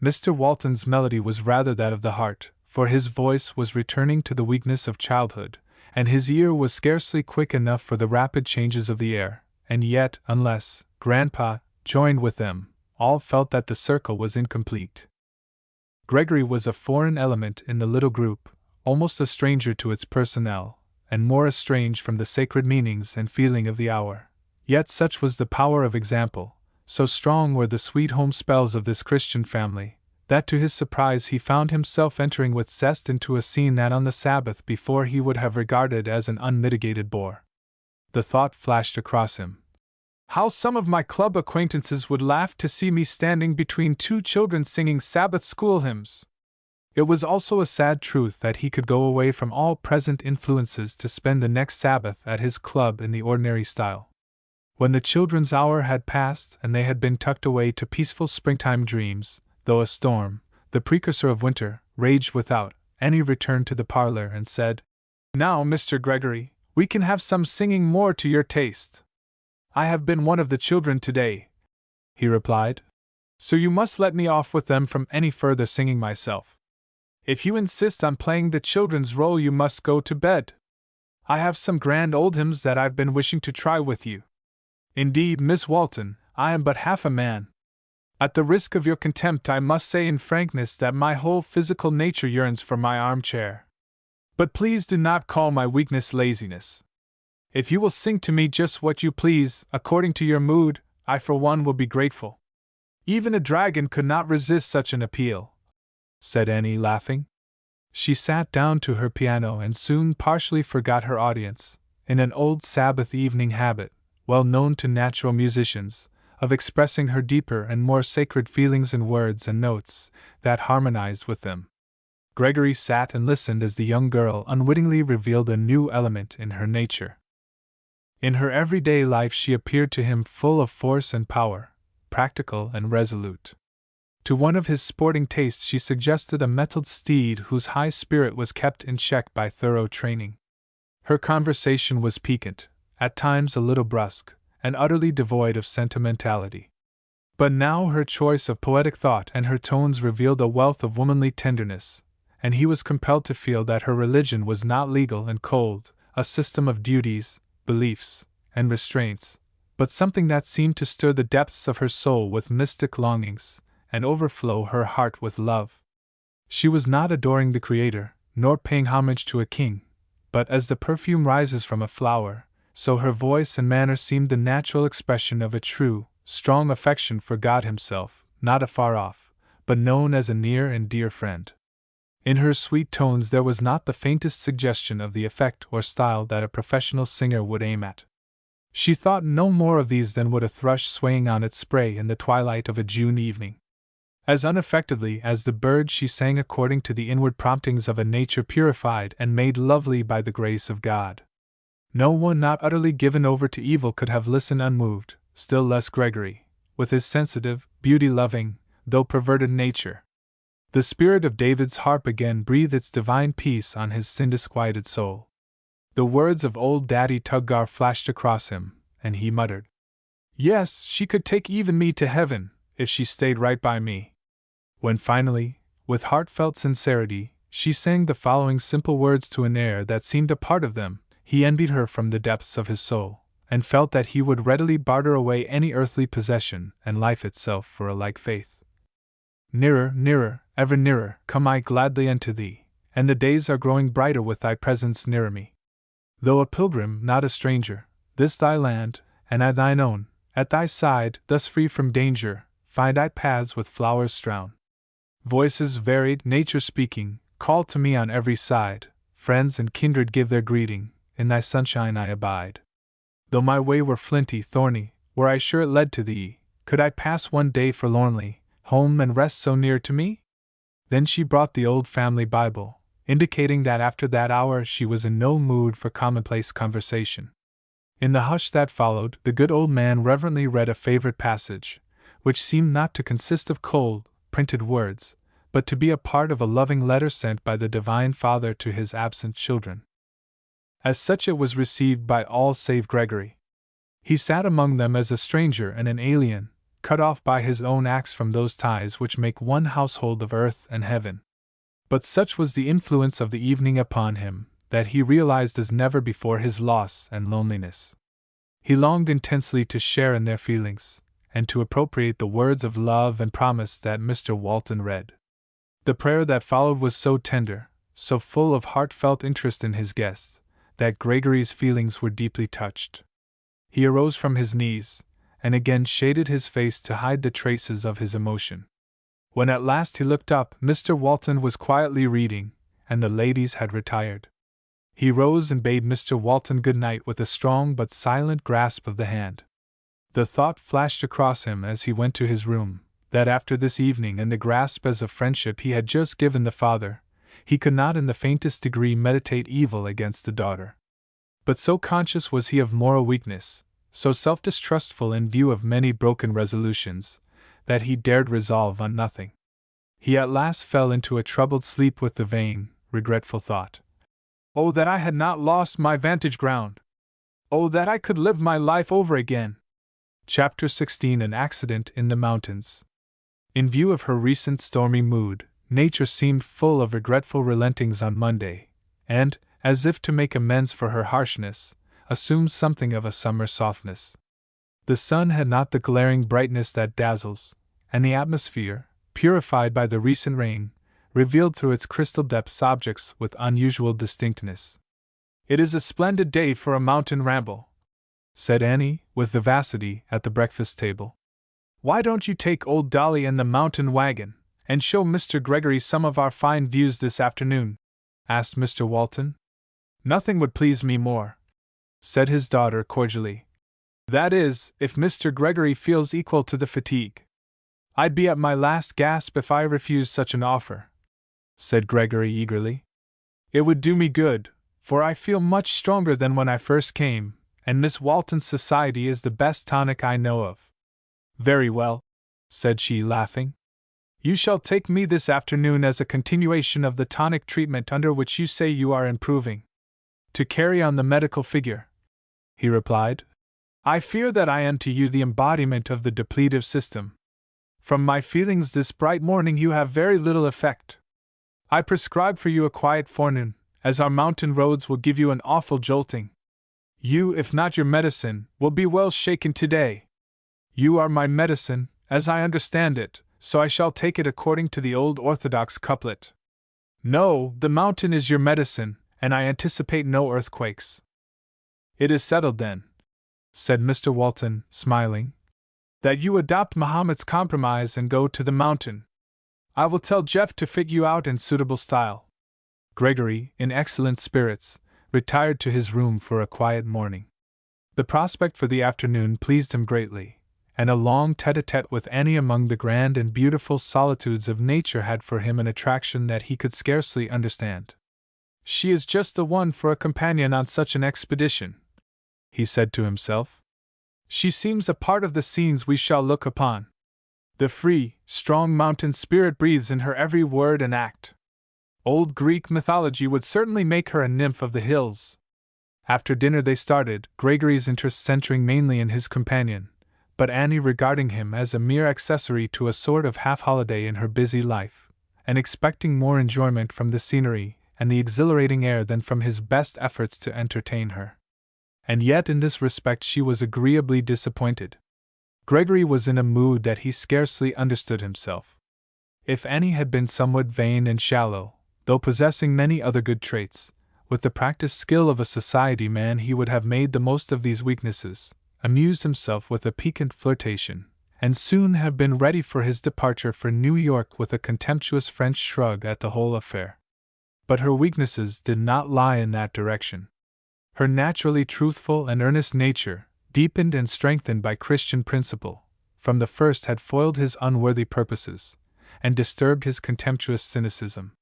Mr. Walton's melody was rather that of the heart, for his voice was returning to the weakness of childhood, and his ear was scarcely quick enough for the rapid changes of the air, and yet, unless Grandpa joined with them, all felt that the circle was incomplete. Gregory was a foreign element in the little group, almost a stranger to its personnel, and more estranged from the sacred meanings and feeling of the hour. Yet such was the power of example, so strong were the sweet home spells of this Christian family, that to his surprise he found himself entering with zest into a scene that on the Sabbath before he would have regarded as an unmitigated bore. The thought flashed across him, how some of my club acquaintances would laugh to see me standing between two children singing Sabbath school hymns. It was also a sad truth that he could go away from all present influences to spend the next Sabbath at his club in the ordinary style. When the children's hour had passed and they had been tucked away to peaceful springtime dreams, though a storm, the precursor of winter, raged without, Annie returned to the parlor and said, "Now, Mr. Gregory, we can have some singing more to your taste." "I have been one of the children today," he replied, "so you must let me off with them from any further singing myself. If you insist on playing the children's role, you must go to bed. I have some grand old hymns that I've been wishing to try with you. Indeed, Miss Walton, I am but half a man. At the risk of your contempt, I must say in frankness that my whole physical nature yearns for my armchair. But please do not call my weakness laziness. If you will sing to me just what you please, according to your mood, I for one will be grateful." "Even a dragon could not resist such an appeal," said Annie, laughing. She sat down to her piano and soon partially forgot her audience, in an old Sabbath evening habit, well known to natural musicians, of expressing her deeper and more sacred feelings in words and notes that harmonized with them. Gregory sat and listened as the young girl unwittingly revealed a new element in her nature. In her everyday life she appeared to him full of force and power, practical and resolute. To one of his sporting tastes she suggested a mettled steed whose high spirit was kept in check by thorough training. Her conversation was piquant, at times a little brusque, and utterly devoid of sentimentality. But now her choice of poetic thought and her tones revealed a wealth of womanly tenderness, and he was compelled to feel that her religion was not legal and cold, a system of duties, beliefs, and restraints, but something that seemed to stir the depths of her soul with mystic longings, and overflow her heart with love. She was not adoring the Creator, nor paying homage to a king, but as the perfume rises from a flower, so her voice and manner seemed the natural expression of a true, strong affection for God Himself, not afar off, but known as a near and dear friend. In her sweet tones there was not the faintest suggestion of the effect or style that a professional singer would aim at. She thought no more of these than would a thrush swaying on its spray in the twilight of a June evening. As unaffectedly as the bird she sang according to the inward promptings of a nature purified and made lovely by the grace of God. No one not utterly given over to evil could have listened unmoved, still less Gregory, with his sensitive, beauty-loving, though perverted nature. The spirit of David's harp again breathed its divine peace on his sin-disquieted soul. The words of old Daddy Tuggar flashed across him, and he muttered, "Yes, she could take even me to heaven, if she stayed right by me." When finally, with heartfelt sincerity, she sang the following simple words to an air that seemed a part of them, he envied her from the depths of his soul, and felt that he would readily barter away any earthly possession and life itself for a like faith. "Nearer, nearer, ever nearer, come I gladly unto thee, and the days are growing brighter with thy presence near me. Though a pilgrim, not a stranger, this thy land, and I thine own, at thy side, thus free from danger, find I paths with flowers strown. Voices varied, nature speaking, call to me on every side, friends and kindred give their greeting, in thy sunshine I abide. Though my way were flinty, thorny, were I sure it led to thee, could I pass one day forlornly, home and rest so near to me?" Then she brought the old family Bible, indicating that after that hour she was in no mood for commonplace conversation. In the hush that followed, the good old man reverently read a favorite passage, which seemed not to consist of cold, printed words, but to be a part of a loving letter sent by the Divine Father to His absent children. As such it was received by all save Gregory. He sat among them as a stranger and an alien, cut off by his own acts from those ties which make one household of earth and heaven. But such was the influence of the evening upon him, that he realized as never before his loss and loneliness. He longed intensely to share in their feelings, and to appropriate the words of love and promise that Mr. Walton read. The prayer that followed was so tender, so full of heartfelt interest in his guest, that Gregory's feelings were deeply touched. He arose from his knees, and again shaded his face to hide the traces of his emotion. When at last he looked up, Mr. Walton was quietly reading, and the ladies had retired. He rose and bade Mr. Walton good night with a strong but silent grasp of the hand. The thought flashed across him as he went to his room, that after this evening and the grasp as of friendship he had just given the father, he could not in the faintest degree meditate evil against the daughter. But so conscious was he of moral weakness, so self-distrustful in view of many broken resolutions, that he dared resolve on nothing. He at last fell into a troubled sleep with the vain, regretful thought, "Oh, that I had not lost my vantage ground! Oh, that I could live my life over again!" Chapter 16. An Accident in the Mountains. In view of her recent stormy mood, nature seemed full of regretful relentings on Monday, and, as if to make amends for her harshness, assumed something of a summer softness. The sun had not the glaring brightness that dazzles, and the atmosphere, purified by the recent rain, revealed through its crystal depths objects with unusual distinctness. "It is a splendid day for a mountain ramble," said Annie, with vivacity, at the breakfast table. "Why don't you take old Dolly in the mountain wagon, and show Mr. Gregory some of our fine views this afternoon?" asked Mr. Walton. "Nothing would please me more," said his daughter cordially. "That is, if Mr. Gregory feels equal to the fatigue." "I'd be at my last gasp if I refused such an offer," said Gregory eagerly. "It would do me good, for I feel much stronger than when I first came, and Miss Walton's society is the best tonic I know of." "Very well," said she, laughing. "You shall take me this afternoon as a continuation of the tonic treatment under which you say you are improving." "To carry on the medical figure," he replied. "I fear that I am to you the embodiment of the depletive system. From my feelings this bright morning you have very little effect. I prescribe for you a quiet forenoon, as our mountain roads will give you an awful jolting. You, if not your medicine, will be well shaken today. You are my medicine, as I understand it, so I shall take it according to the old orthodox couplet. No, the mountain is your medicine, and I anticipate no earthquakes." "It is settled then," said Mr. Walton, smiling, "that you adopt Mahomet's compromise and go to the mountain. I will tell Jeff to fit you out in suitable style." Gregory, in excellent spirits, retired to his room for a quiet morning. The prospect for the afternoon pleased him greatly, and a long tete-a-tete with Annie among the grand and beautiful solitudes of nature had for him an attraction that he could scarcely understand. "She is just the one for a companion on such an expedition," he said to himself. "She seems a part of the scenes we shall look upon. The free, strong mountain spirit breathes in her every word and act. Old Greek mythology would certainly make her a nymph of the hills." After dinner they started, Gregory's interest centering mainly in his companion, but Annie regarding him as a mere accessory to a sort of half-holiday in her busy life, and expecting more enjoyment from the scenery and the exhilarating air than from his best efforts to entertain her. And yet in this respect she was agreeably disappointed. Gregory was in a mood that he scarcely understood himself. If Annie had been somewhat vain and shallow, though possessing many other good traits, with the practiced skill of a society man he would have made the most of these weaknesses, amused himself with a piquant flirtation, and soon have been ready for his departure for New York with a contemptuous French shrug at the whole affair. But her weaknesses did not lie in that direction. Her naturally truthful and earnest nature, deepened and strengthened by Christian principle, from the first had foiled his unworthy purposes, and disturbed his contemptuous cynicism.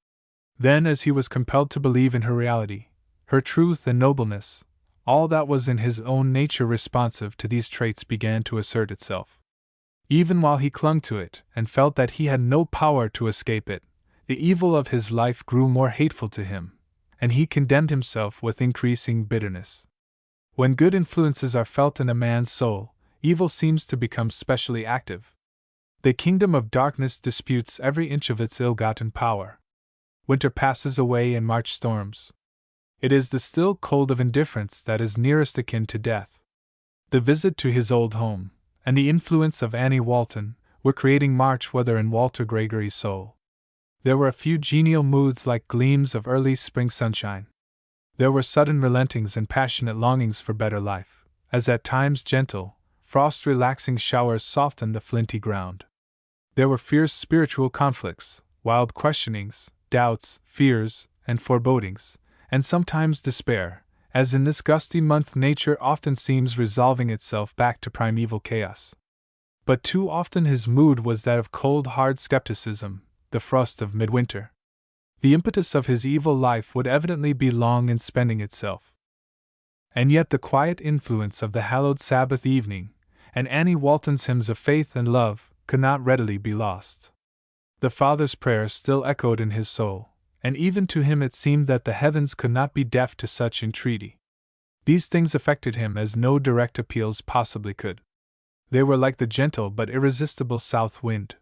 Then, as he was compelled to believe in her reality, her truth and nobleness, all that was in his own nature responsive to these traits began to assert itself. Even while he clung to it, and felt that he had no power to escape it, the evil of his life grew more hateful to him, and he condemned himself with increasing bitterness. When good influences are felt in a man's soul, evil seems to become specially active. The kingdom of darkness disputes every inch of its ill-gotten power. Winter passes away in March storms. It is the still cold of indifference that is nearest akin to death. The visit to his old home, and the influence of Annie Walton, were creating March weather in Walter Gregory's soul. There were a few genial moods like gleams of early spring sunshine. There were sudden relentings and passionate longings for better life, as at times gentle, frost-relaxing showers softened the flinty ground. There were fierce spiritual conflicts, wild questionings, doubts, fears, and forebodings, and sometimes despair, as in this gusty month nature often seems resolving itself back to primeval chaos. But too often his mood was that of cold hard skepticism, the frost of midwinter. The impetus of his evil life would evidently be long in spending itself. And yet the quiet influence of the hallowed Sabbath evening, and Annie Walton's hymns of faith and love, could not readily be lost. The Father's prayer still echoed in his soul, and even to him it seemed that the heavens could not be deaf to such entreaty. These things affected him as no direct appeals possibly could. They were like the gentle but irresistible south wind.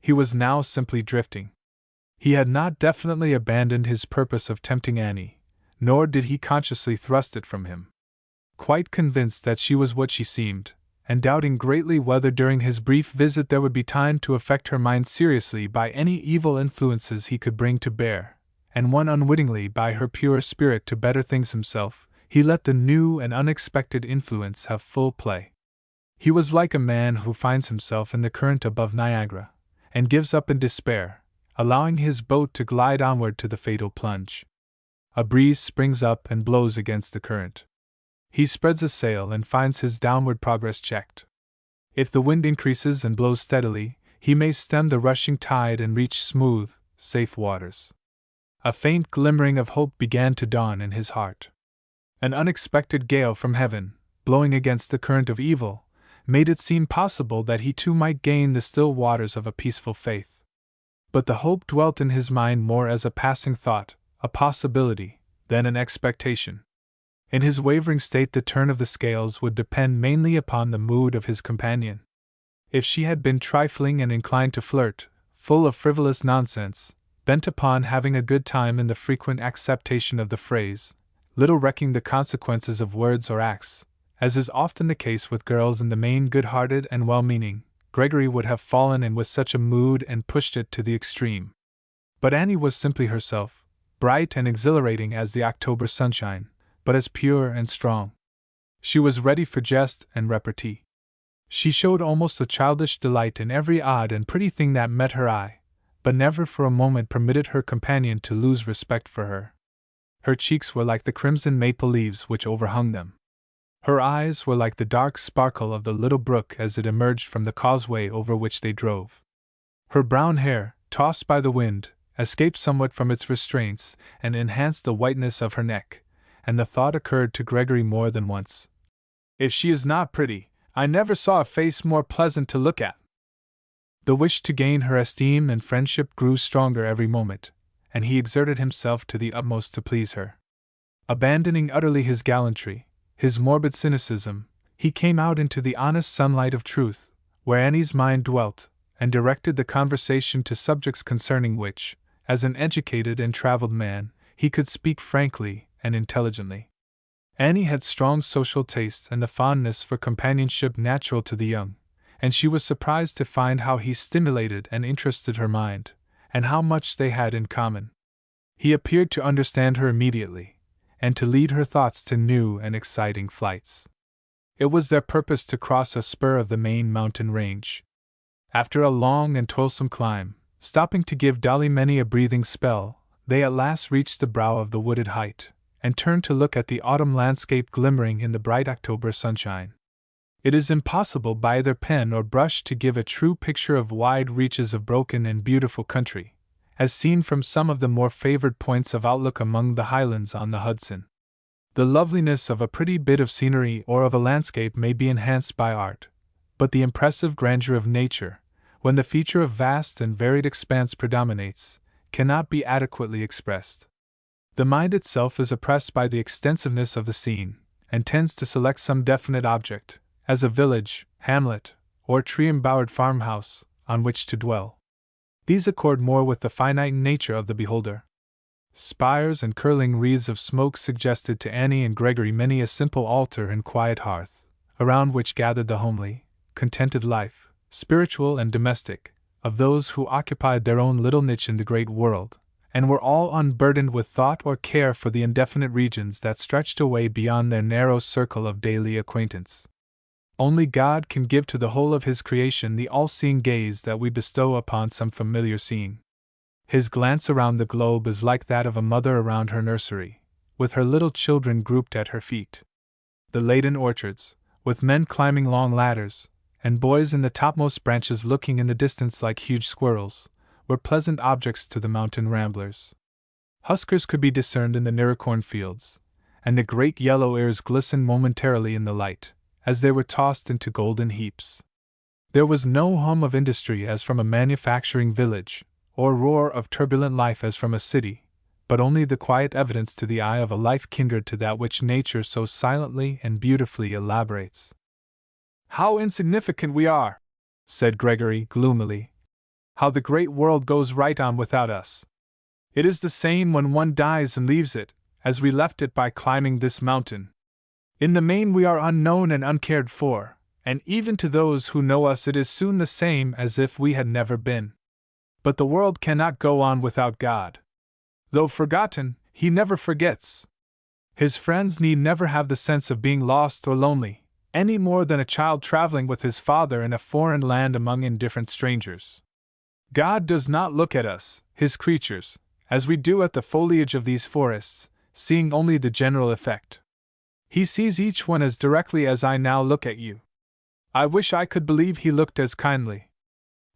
He was now simply drifting. He had not definitely abandoned his purpose of tempting Annie, nor did he consciously thrust it from him. Quite convinced that she was what she seemed, and doubting greatly whether during his brief visit there would be time to affect her mind seriously by any evil influences he could bring to bear, and won unwittingly by her pure spirit to better things himself, he let the new and unexpected influence have full play. He was like a man who finds himself in the current above Niagara, and gives up in despair, allowing his boat to glide onward to the fatal plunge. A breeze springs up and blows against the current. He spreads a sail and finds his downward progress checked. If the wind increases and blows steadily, he may stem the rushing tide and reach smooth, safe waters. A faint glimmering of hope began to dawn in his heart. An unexpected gale from heaven, blowing against the current of evil, made it seem possible that he too might gain the still waters of a peaceful faith. But the hope dwelt in his mind more as a passing thought, a possibility, than an expectation. In his wavering state the turn of the scales would depend mainly upon the mood of his companion. If she had been trifling and inclined to flirt, full of frivolous nonsense, bent upon having a good time in the frequent acceptation of the phrase, little recking the consequences of words or acts, as is often the case with girls in the main good-hearted and well-meaning, Gregory would have fallen in with such a mood and pushed it to the extreme. But Annie was simply herself, bright and exhilarating as the October sunshine, but as pure and strong. She was ready for jest and repartee. She showed almost a childish delight in every odd and pretty thing that met her eye, but never for a moment permitted her companion to lose respect for her. Her cheeks were like the crimson maple leaves which overhung them. Her eyes were like the dark sparkle of the little brook as it emerged from the causeway over which they drove. Her brown hair, tossed by the wind, escaped somewhat from its restraints and enhanced the whiteness of her neck, and the thought occurred to Gregory more than once. If she is not pretty, I never saw a face more pleasant to look at. The wish to gain her esteem and friendship grew stronger every moment, and he exerted himself to the utmost to please her. Abandoning utterly his gallantry, his morbid cynicism, he came out into the honest sunlight of truth, where Annie's mind dwelt, and directed the conversation to subjects concerning which, as an educated and traveled man, he could speak frankly and intelligently. Annie had strong social tastes and the fondness for companionship natural to the young, and she was surprised to find how he stimulated and interested her mind, and how much they had in common. He appeared to understand her immediately, and to lead her thoughts to new and exciting flights. It was their purpose to cross a spur of the main mountain range. After a long and toilsome climb, stopping to give Dolly many a breathing spell, they at last reached the brow of the wooded height, and turned to look at the autumn landscape glimmering in the bright October sunshine. It is impossible by either pen or brush to give a true picture of wide reaches of broken and beautiful country, as seen from some of the more favored points of outlook among the highlands on the Hudson. The loveliness of a pretty bit of scenery or of a landscape may be enhanced by art, but the impressive grandeur of nature, when the feature of vast and varied expanse predominates, cannot be adequately expressed. The mind itself is oppressed by the extensiveness of the scene, and tends to select some definite object, as a village, hamlet, or tree-embowered farmhouse, on which to dwell. These accord more with the finite nature of the beholder. Spires and curling wreaths of smoke suggested to Annie and Gregory many a simple altar and quiet hearth, around which gathered the homely, contented life, spiritual and domestic, of those who occupied their own little niche in the great world, and were all unburdened with thought or care for the indefinite regions that stretched away beyond their narrow circle of daily acquaintance. Only God can give to the whole of His creation the all-seeing gaze that we bestow upon some familiar seeing. His glance around the globe is like that of a mother around her nursery, with her little children grouped at her feet. The laden orchards, with men climbing long ladders, and boys in the topmost branches looking in the distance like huge squirrels, were pleasant objects to the mountain ramblers. Huskers could be discerned in the nearer cornfields, and the great yellow ears glistened momentarily in the light, as they were tossed into golden heaps. There was no hum of industry as from a manufacturing village, or roar of turbulent life as from a city, but only the quiet evidence to the eye of a life kindred to that which nature so silently and beautifully elaborates. "How insignificant we are," said Gregory gloomily. "How the great world goes right on without us. It is the same when one dies and leaves it, as we left it by climbing this mountain. In the main we are unknown and uncared for, and even to those who know us it is soon the same as if we had never been. But the world cannot go on without God. Though forgotten, He never forgets. His friends need never have the sense of being lost or lonely, any more than a child traveling with his father in a foreign land among indifferent strangers. God does not look at us, His creatures, as we do at the foliage of these forests, seeing only the general effect. He sees each one as directly as I now look at you. I wish I could believe He looked as kindly.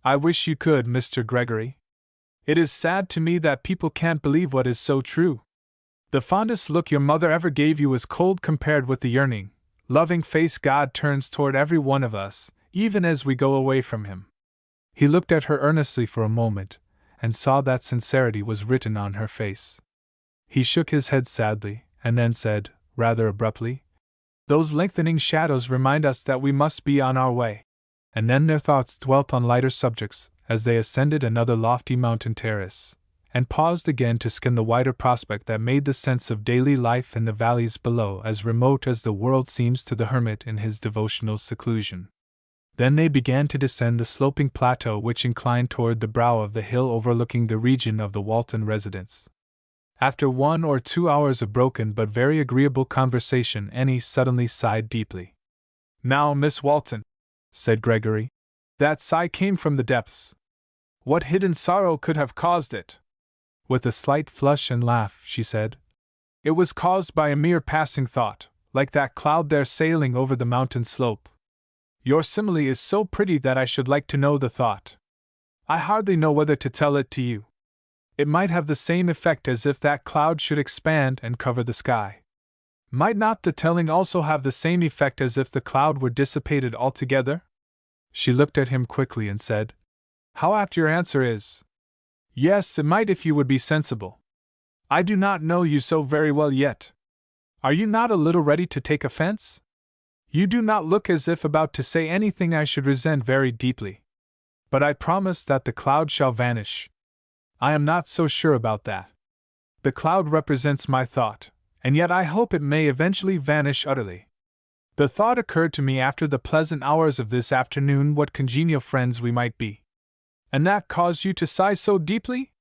I wish you could, Mr. Gregory. It is sad to me that people can't believe what is so true. The fondest look your mother ever gave you is cold compared with the yearning, loving face God turns toward every one of us, even as we go away from Him." He looked at her earnestly for a moment, and saw that sincerity was written on her face. He shook his head sadly, and then said, rather abruptly, "Those lengthening shadows remind us that we must be on our way." And then their thoughts dwelt on lighter subjects, as they ascended another lofty mountain terrace, and paused again to skim the wider prospect that made the sense of daily life in the valleys below as remote as the world seems to the hermit in his devotional seclusion. Then they began to descend the sloping plateau which inclined toward the brow of the hill overlooking the region of the Walton residence. After 1 or 2 hours of broken but very agreeable conversation, Annie suddenly sighed deeply. "Now, Miss Walton," said Gregory, "that sigh came from the depths. What hidden sorrow could have caused it?" With a slight flush and laugh, she said, "It was caused by a mere passing thought, like that cloud there sailing over the mountain slope. Your simile is so pretty that I should like to know the thought. I hardly know whether to tell it to you. It might have the same effect as if that cloud should expand and cover the sky. Might not the telling also have the same effect as if the cloud were dissipated altogether?" She looked at him quickly and said, "How apt your answer is! Yes, it might if you would be sensible. I do not know you so very well yet. Are you not a little ready to take offense? You do not look as if about to say anything I should resent very deeply. But I promise that the cloud shall vanish. I am not so sure about that. The cloud represents my thought, and yet I hope it may eventually vanish utterly. The thought occurred to me after the pleasant hours of this afternoon what congenial friends we might be. And that caused you to sigh so deeply?"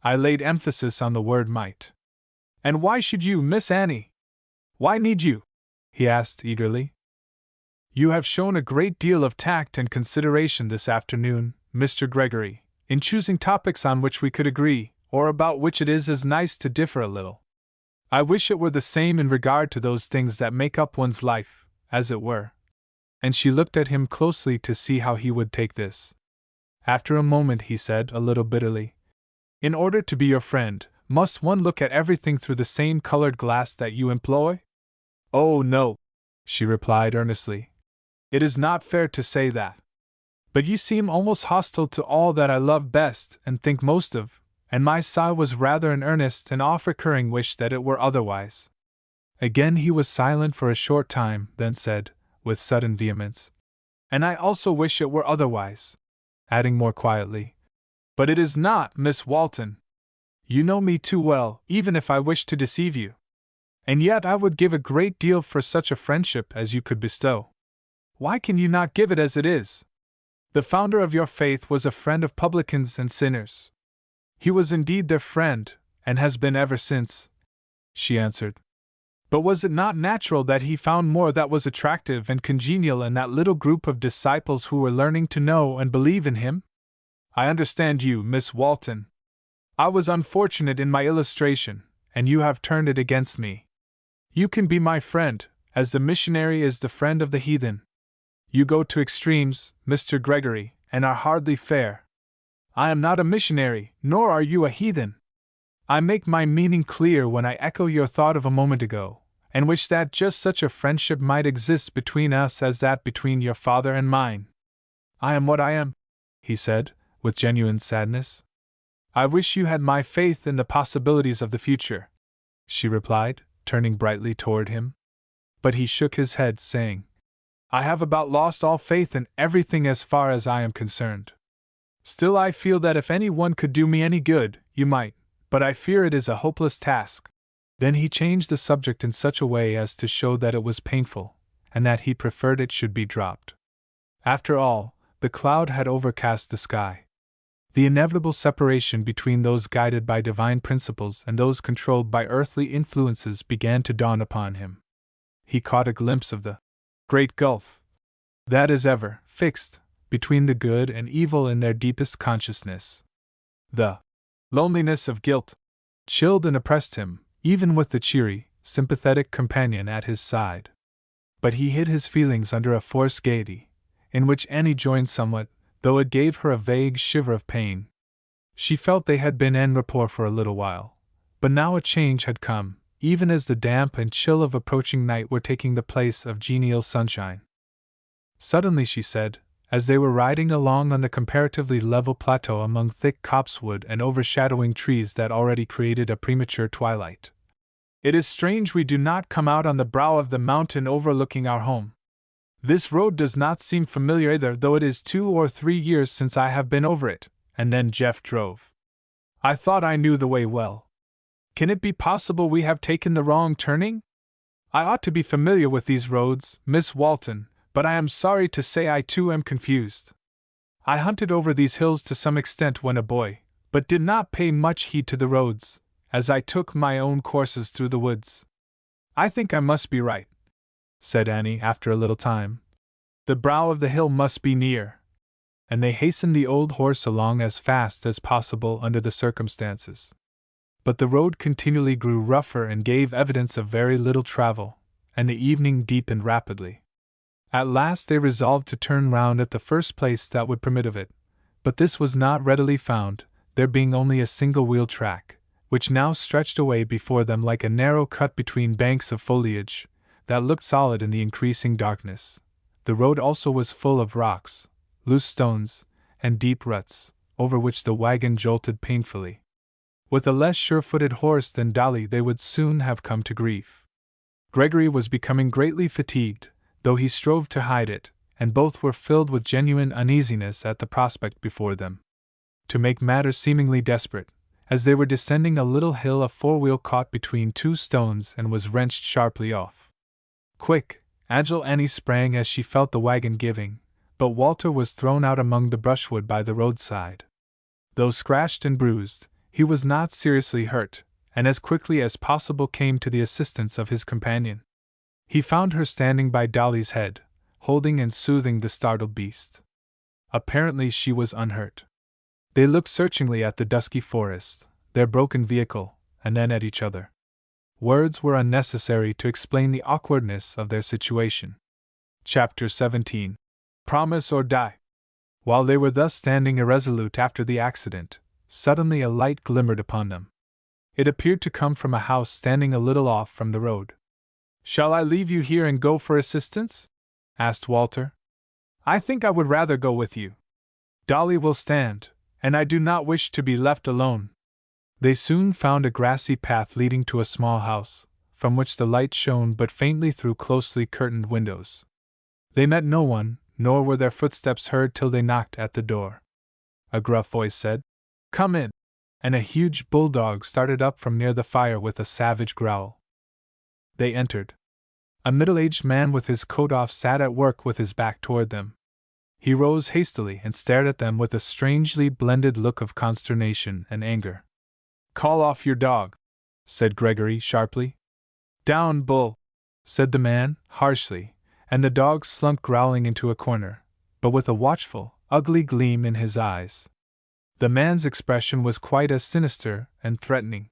I laid emphasis on the word might. "And why should you, Miss Annie? Why need you?" he asked eagerly. "You have shown a great deal of tact and consideration this afternoon, Mr. Gregory, in choosing topics on which we could agree, or about which it is as nice to differ a little. I wish it were the same in regard to those things that make up one's life, as it were." And she looked at him closely to see how he would take this. After a moment he said, a little bitterly, "In order to be your friend, must one look at everything through the same colored glass that you employ?" "Oh, no," she replied earnestly. "It is not fair to say that. But you seem almost hostile to all that I love best and think most of," and my sigh was rather an earnest and oft-recurring wish that it were otherwise. Again he was silent for a short time, then said, with sudden vehemence, "And I also wish it were otherwise," adding more quietly, "But it is not, Miss Walton. You know me too well, even if I wished to deceive you. And yet I would give a great deal for such a friendship as you could bestow. Why can you not give it as it is? The founder of your faith was a friend of publicans and sinners. He was indeed their friend, and has been ever since, she answered. But was it not natural that he found more that was attractive and congenial in that little group of disciples who were learning to know and believe in him? I understand you, Miss Walton. I was unfortunate in my illustration, and you have turned it against me. You can be my friend, as the missionary is the friend of the heathen. You go to extremes, Mr. Gregory, and are hardly fair. I am not a missionary, nor are you a heathen. I make my meaning clear when I echo your thought of a moment ago, and wish that just such a friendship might exist between us as that between your father and mine. I am what I am, he said, with genuine sadness. I wish you had my faith in the possibilities of the future, she replied, turning brightly toward him. But he shook his head, saying, I have about lost all faith in everything as far as I am concerned. Still, I feel that if any one could do me any good, you might, but I fear it is a hopeless task. Then he changed the subject in such a way as to show that it was painful, and that he preferred it should be dropped. After all, the cloud had overcast the sky. The inevitable separation between those guided by divine principles and those controlled by earthly influences began to dawn upon him. He caught a glimpse of the great gulf that is ever fixed between the good and evil in their deepest consciousness. The loneliness of guilt chilled and oppressed him, even with the cheery, sympathetic companion at his side. But he hid his feelings under a forced gaiety, in which Annie joined somewhat, though it gave her a vague shiver of pain. She felt they had been en rapport for a little while, but now a change had come, even as the damp and chill of approaching night were taking the place of genial sunshine. Suddenly, she said, as they were riding along on the comparatively level plateau among thick copsewood and overshadowing trees that already created a premature twilight, it is strange we do not come out on the brow of the mountain overlooking our home. This road does not seem familiar either, though it is 2 or 3 years since I have been over it, and then Jeff drove. I thought I knew the way well. Can it be possible we have taken the wrong turning? I ought to be familiar with these roads, Miss Walton, but I am sorry to say I too am confused. I hunted over these hills to some extent when a boy, but did not pay much heed to the roads, as I took my own courses through the woods. I think I must be right, said Annie after a little time. The brow of the hill must be near. And they hastened the old horse along as fast as possible under the circumstances. But the road continually grew rougher and gave evidence of very little travel, and the evening deepened rapidly. At last they resolved to turn round at the first place that would permit of it, but this was not readily found, there being only a single-wheel track, which now stretched away before them like a narrow cut between banks of foliage, that looked solid in the increasing darkness. The road also was full of rocks, loose stones, and deep ruts, over which the wagon jolted painfully. With a less sure-footed horse than Dolly they would soon have come to grief. Gregory was becoming greatly fatigued, though he strove to hide it, and both were filled with genuine uneasiness at the prospect before them. To make matters seemingly desperate, as they were descending a little hill, a four-wheel caught between 2 stones and was wrenched sharply off. Quick, agile Annie sprang as she felt the wagon giving, but Walter was thrown out among the brushwood by the roadside. Though scratched and bruised, he was not seriously hurt, and as quickly as possible came to the assistance of his companion. He found her standing by Dolly's head, holding and soothing the startled beast. Apparently she was unhurt. They looked searchingly at the dusky forest, their broken vehicle, and then at each other. Words were unnecessary to explain the awkwardness of their situation. Chapter 17. Promise or Die. While they were thus standing irresolute after the accident, suddenly a light glimmered upon them. It appeared to come from a house standing a little off from the road. "Shall I leave you here and go for assistance?" asked Walter. "I think I would rather go with you. Dolly will stand, and I do not wish to be left alone." They soon found a grassy path leading to a small house, from which the light shone but faintly through closely curtained windows. They met no one, nor were their footsteps heard till they knocked at the door. A gruff voice said, "Come in," and a huge bulldog started up from near the fire with a savage growl. They entered. A middle-aged man with his coat off sat at work with his back toward them. He rose hastily and stared at them with a strangely blended look of consternation and anger. "Call off your dog," said Gregory sharply. "Down, Bull," said the man, harshly, and the dog slunk growling into a corner, but with a watchful, ugly gleam in his eyes. The man's expression was quite as sinister and threatening.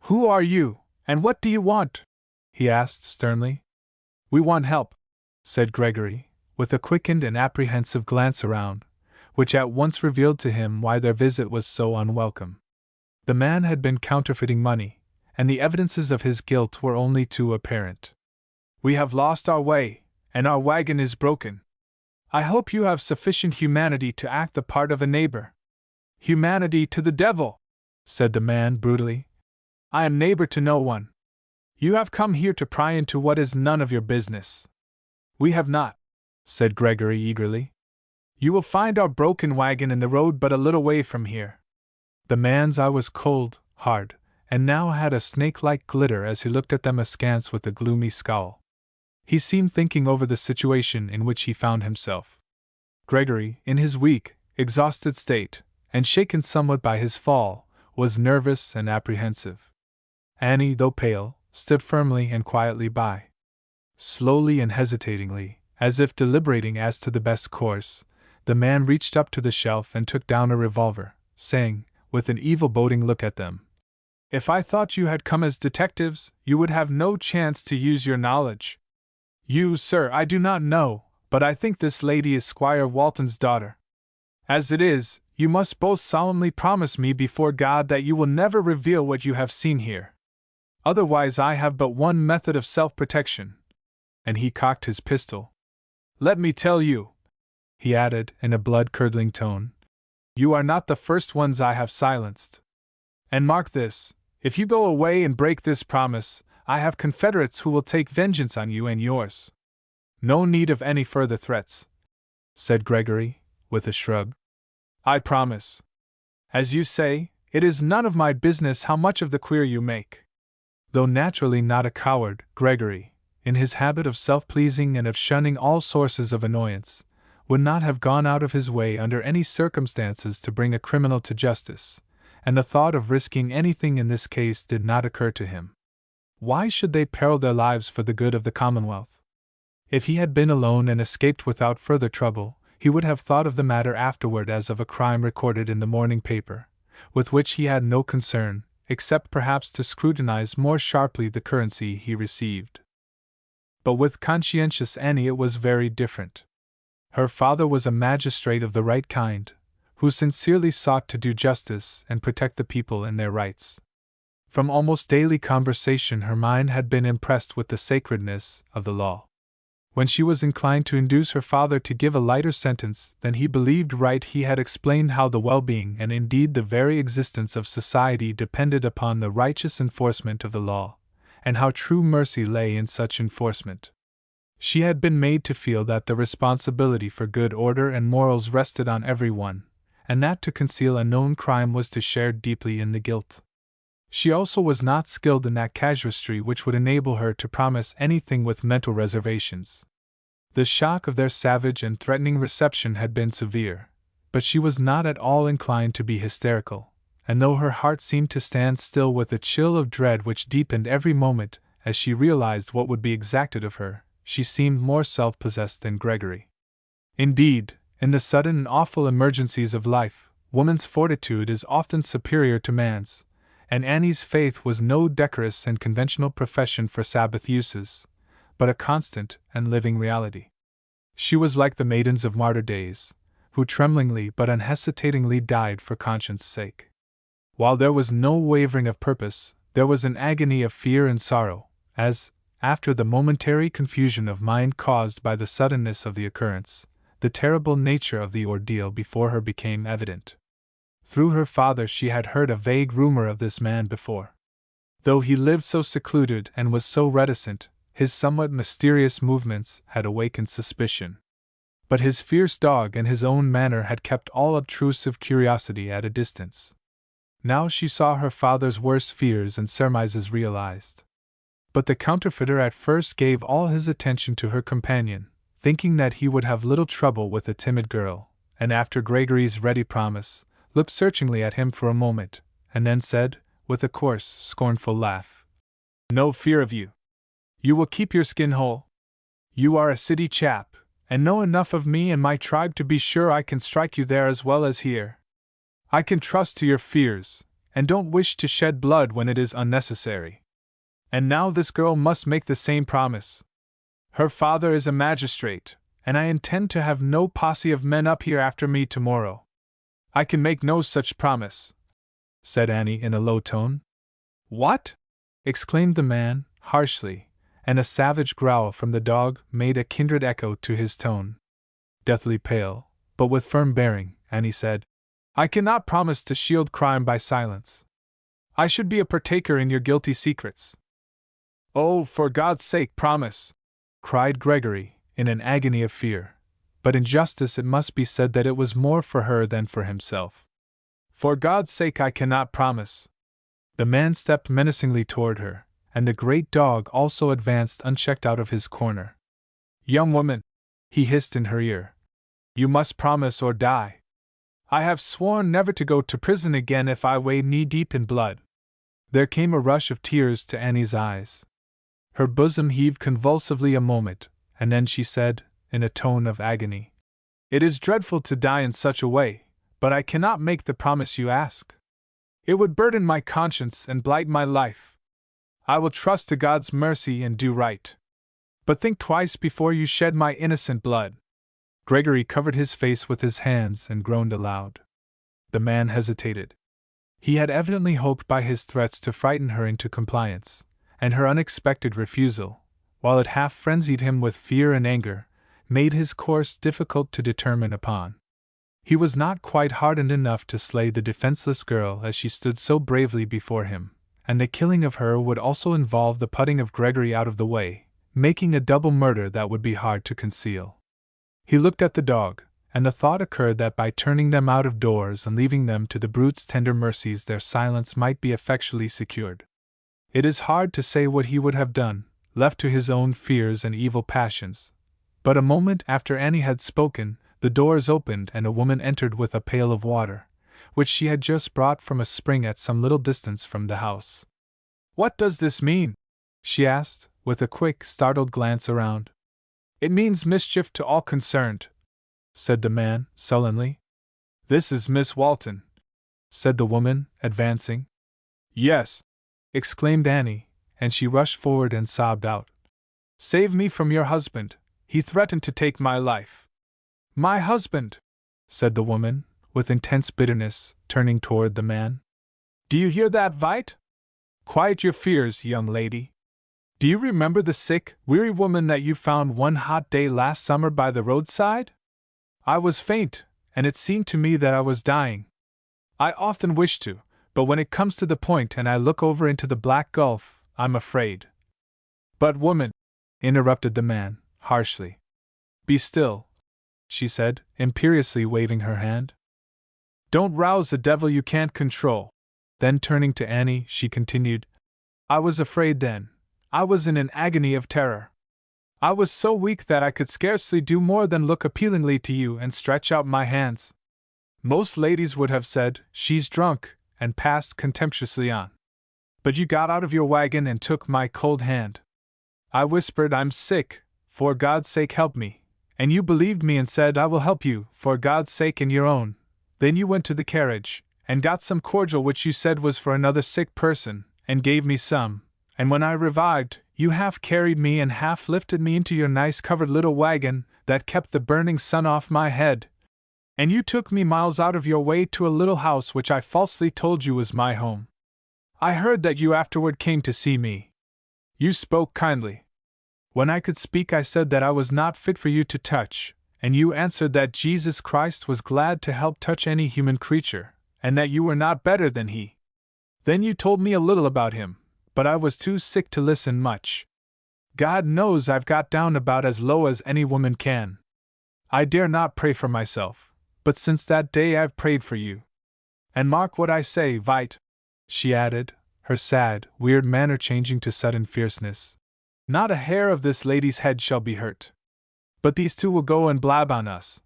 "Who are you, and what do you want?" he asked sternly. "We want help," said Gregory, with a quickened and apprehensive glance around, which at once revealed to him why their visit was so unwelcome. The man had been counterfeiting money, and the evidences of his guilt were only too apparent. "We have lost our way, and our wagon is broken. I hope you have sufficient humanity to act the part of a neighbor." "Humanity to the devil!" said the man brutally. "I am neighbor to no one. You have come here to pry into what is none of your business." "We have not," said Gregory eagerly. "You will find our broken wagon in the road but a little way from here." The man's eye was cold, hard, and now had a snake-like glitter as he looked at them askance with a gloomy scowl. He seemed thinking over the situation in which he found himself. Gregory, in his weak, exhausted state, and shaken somewhat by his fall, was nervous and apprehensive. Annie, though pale, stood firmly and quietly by. Slowly and hesitatingly, as if deliberating as to the best course, the man reached up to the shelf and took down a revolver, saying, with an evil-boding look at them, "If I thought you had come as detectives, you would have no chance to use your knowledge. You, sir, I do not know, but I think this lady is Squire Walton's daughter. As it is, you must both solemnly promise me before God that you will never reveal what you have seen here. Otherwise I have but one method of self-protection." And he cocked his pistol. "Let me tell you," he added in a blood-curdling tone, "you are not the first ones I have silenced. And mark this, if you go away and break this promise, I have confederates who will take vengeance on you and yours." "No need of any further threats," said Gregory, with a shrug. "I promise. As you say, it is none of my business how much of the queer you make." Though naturally not a coward, Gregory, in his habit of self-pleasing and of shunning all sources of annoyance, would not have gone out of his way under any circumstances to bring a criminal to justice, and the thought of risking anything in this case did not occur to him. Why should they peril their lives for the good of the Commonwealth? If he had been alone and escaped without further trouble, he would have thought of the matter afterward as of a crime recorded in the morning paper, with which he had no concern, except perhaps to scrutinize more sharply the currency he received. But with conscientious Annie it was very different. Her father was a magistrate of the right kind, who sincerely sought to do justice and protect the people in their rights. From almost daily conversation her mind had been impressed with the sacredness of the law. When she was inclined to induce her father to give a lighter sentence than he believed right, he had explained how the well-being and indeed the very existence of society depended upon the righteous enforcement of the law, and how true mercy lay in such enforcement. She had been made to feel that the responsibility for good order and morals rested on every one, and that to conceal a known crime was to share deeply in the guilt. She also was not skilled in that casuistry which would enable her to promise anything with mental reservations. The shock of their savage and threatening reception had been severe, but she was not at all inclined to be hysterical, and though her heart seemed to stand still with a chill of dread which deepened every moment as she realized what would be exacted of her, she seemed more self-possessed than Gregory. Indeed, in the sudden and awful emergencies of life, woman's fortitude is often superior to man's, and Annie's faith was no decorous and conventional profession for Sabbath uses, but a constant and living reality. She was like the maidens of martyr days, who tremblingly but unhesitatingly died for conscience' sake. While there was no wavering of purpose, there was an agony of fear and sorrow, as, after the momentary confusion of mind caused by the suddenness of the occurrence, the terrible nature of the ordeal before her became evident. Through her father she had heard a vague rumor of this man before. Though he lived so secluded and was so reticent, his somewhat mysterious movements had awakened suspicion. But his fierce dog and his own manner had kept all obtrusive curiosity at a distance. Now she saw her father's worst fears and surmises realized. But the counterfeiter at first gave all his attention to her companion, thinking that he would have little trouble with a timid girl, and after Gregory's ready promise, looked searchingly at him for a moment, and then said, with a coarse, scornful laugh, "No fear of you. You will keep your skin whole. You are a city chap, and know enough of me and my tribe to be sure I can strike you there as well as here. I can trust to your fears, and don't wish to shed blood when it is unnecessary. And now this girl must make the same promise. Her father is a magistrate, and I intend to have no posse of men up here after me tomorrow." "I can make no such promise," said Annie in a low tone. "What?" exclaimed the man, harshly, and a savage growl from the dog made a kindred echo to his tone. Deathly pale, but with firm bearing, Annie said, "I cannot promise to shield crime by silence. I should be a partaker in your guilty secrets." "Oh, for God's sake, promise!" cried Gregory, in an agony of fear, but in justice it must be said that it was more for her than for himself. "For God's sake, I cannot promise." The man stepped menacingly toward her, and the great dog also advanced unchecked out of his corner. "Young woman," he hissed in her ear, "you must promise or die. I have sworn never to go to prison again if I wade knee-deep in blood." There came a rush of tears to Annie's eyes. Her bosom heaved convulsively a moment, and then she said, in a tone of agony, "It is dreadful to die in such a way, but I cannot make the promise you ask. It would burden my conscience and blight my life. I will trust to God's mercy and do right. But think twice before you shed my innocent blood." Gregory covered his face with his hands and groaned aloud. The man hesitated. He had evidently hoped by his threats to frighten her into compliance, and her unexpected refusal, while it half frenzied him with fear and anger, made his course difficult to determine upon. He was not quite hardened enough to slay the defenseless girl as she stood so bravely before him, and the killing of her would also involve the putting of Gregory out of the way, making a double murder that would be hard to conceal. He looked at the dog, and the thought occurred that by turning them out of doors and leaving them to the brute's tender mercies their silence might be effectually secured. It is hard to say what he would have done, left to his own fears and evil passions. But a moment after Annie had spoken, the doors opened and a woman entered with a pail of water, which she had just brought from a spring at some little distance from the house. "What does this mean?" she asked, with a quick, startled glance around. "It means mischief to all concerned," said the man, sullenly. "This is Miss Walton," said the woman, advancing. "Yes," exclaimed Annie, and she rushed forward and sobbed out, "Save me from your husband. He threatened to take my life." "My husband!" said the woman, with intense bitterness, turning toward the man. "Do you hear that, Vite? Quiet your fears, young lady. Do you remember the sick, weary woman that you found one hot day last summer by the roadside? I was faint, and it seemed to me that I was dying. I often wish to, but when it comes to the point and I look over into the black gulf, I'm afraid." "But woman," interrupted the man, harshly. "Be still," she said, imperiously waving her hand. "Don't rouse the devil you can't control." Then turning to Annie, she continued, "I was afraid then. I was in an agony of terror. I was so weak that I could scarcely do more than look appealingly to you and stretch out my hands. Most ladies would have said, 'She's drunk,' and passed contemptuously on. But you got out of your wagon and took my cold hand. I whispered, 'I'm sick, for God's sake help me,' and you believed me and said, 'I will help you, for God's sake and your own.' Then you went to the carriage, and got some cordial which you said was for another sick person, and gave me some, and when I revived, you half carried me and half lifted me into your nice covered little wagon that kept the burning sun off my head. And you took me miles out of your way to a little house which I falsely told you was my home. I heard that you afterward came to see me. You spoke kindly. When I could speak, I said that I was not fit for you to touch, and you answered that Jesus Christ was glad to help touch any human creature, and that you were not better than he. Then you told me a little about him, but I was too sick to listen much. God knows I've got down about as low as any woman can. I dare not pray for myself, but since that day I've prayed for you. And mark what I say, Vite," she added, her sad, weird manner changing to sudden fierceness, "not a hair of this lady's head shall be hurt. But these two will go and blab on us,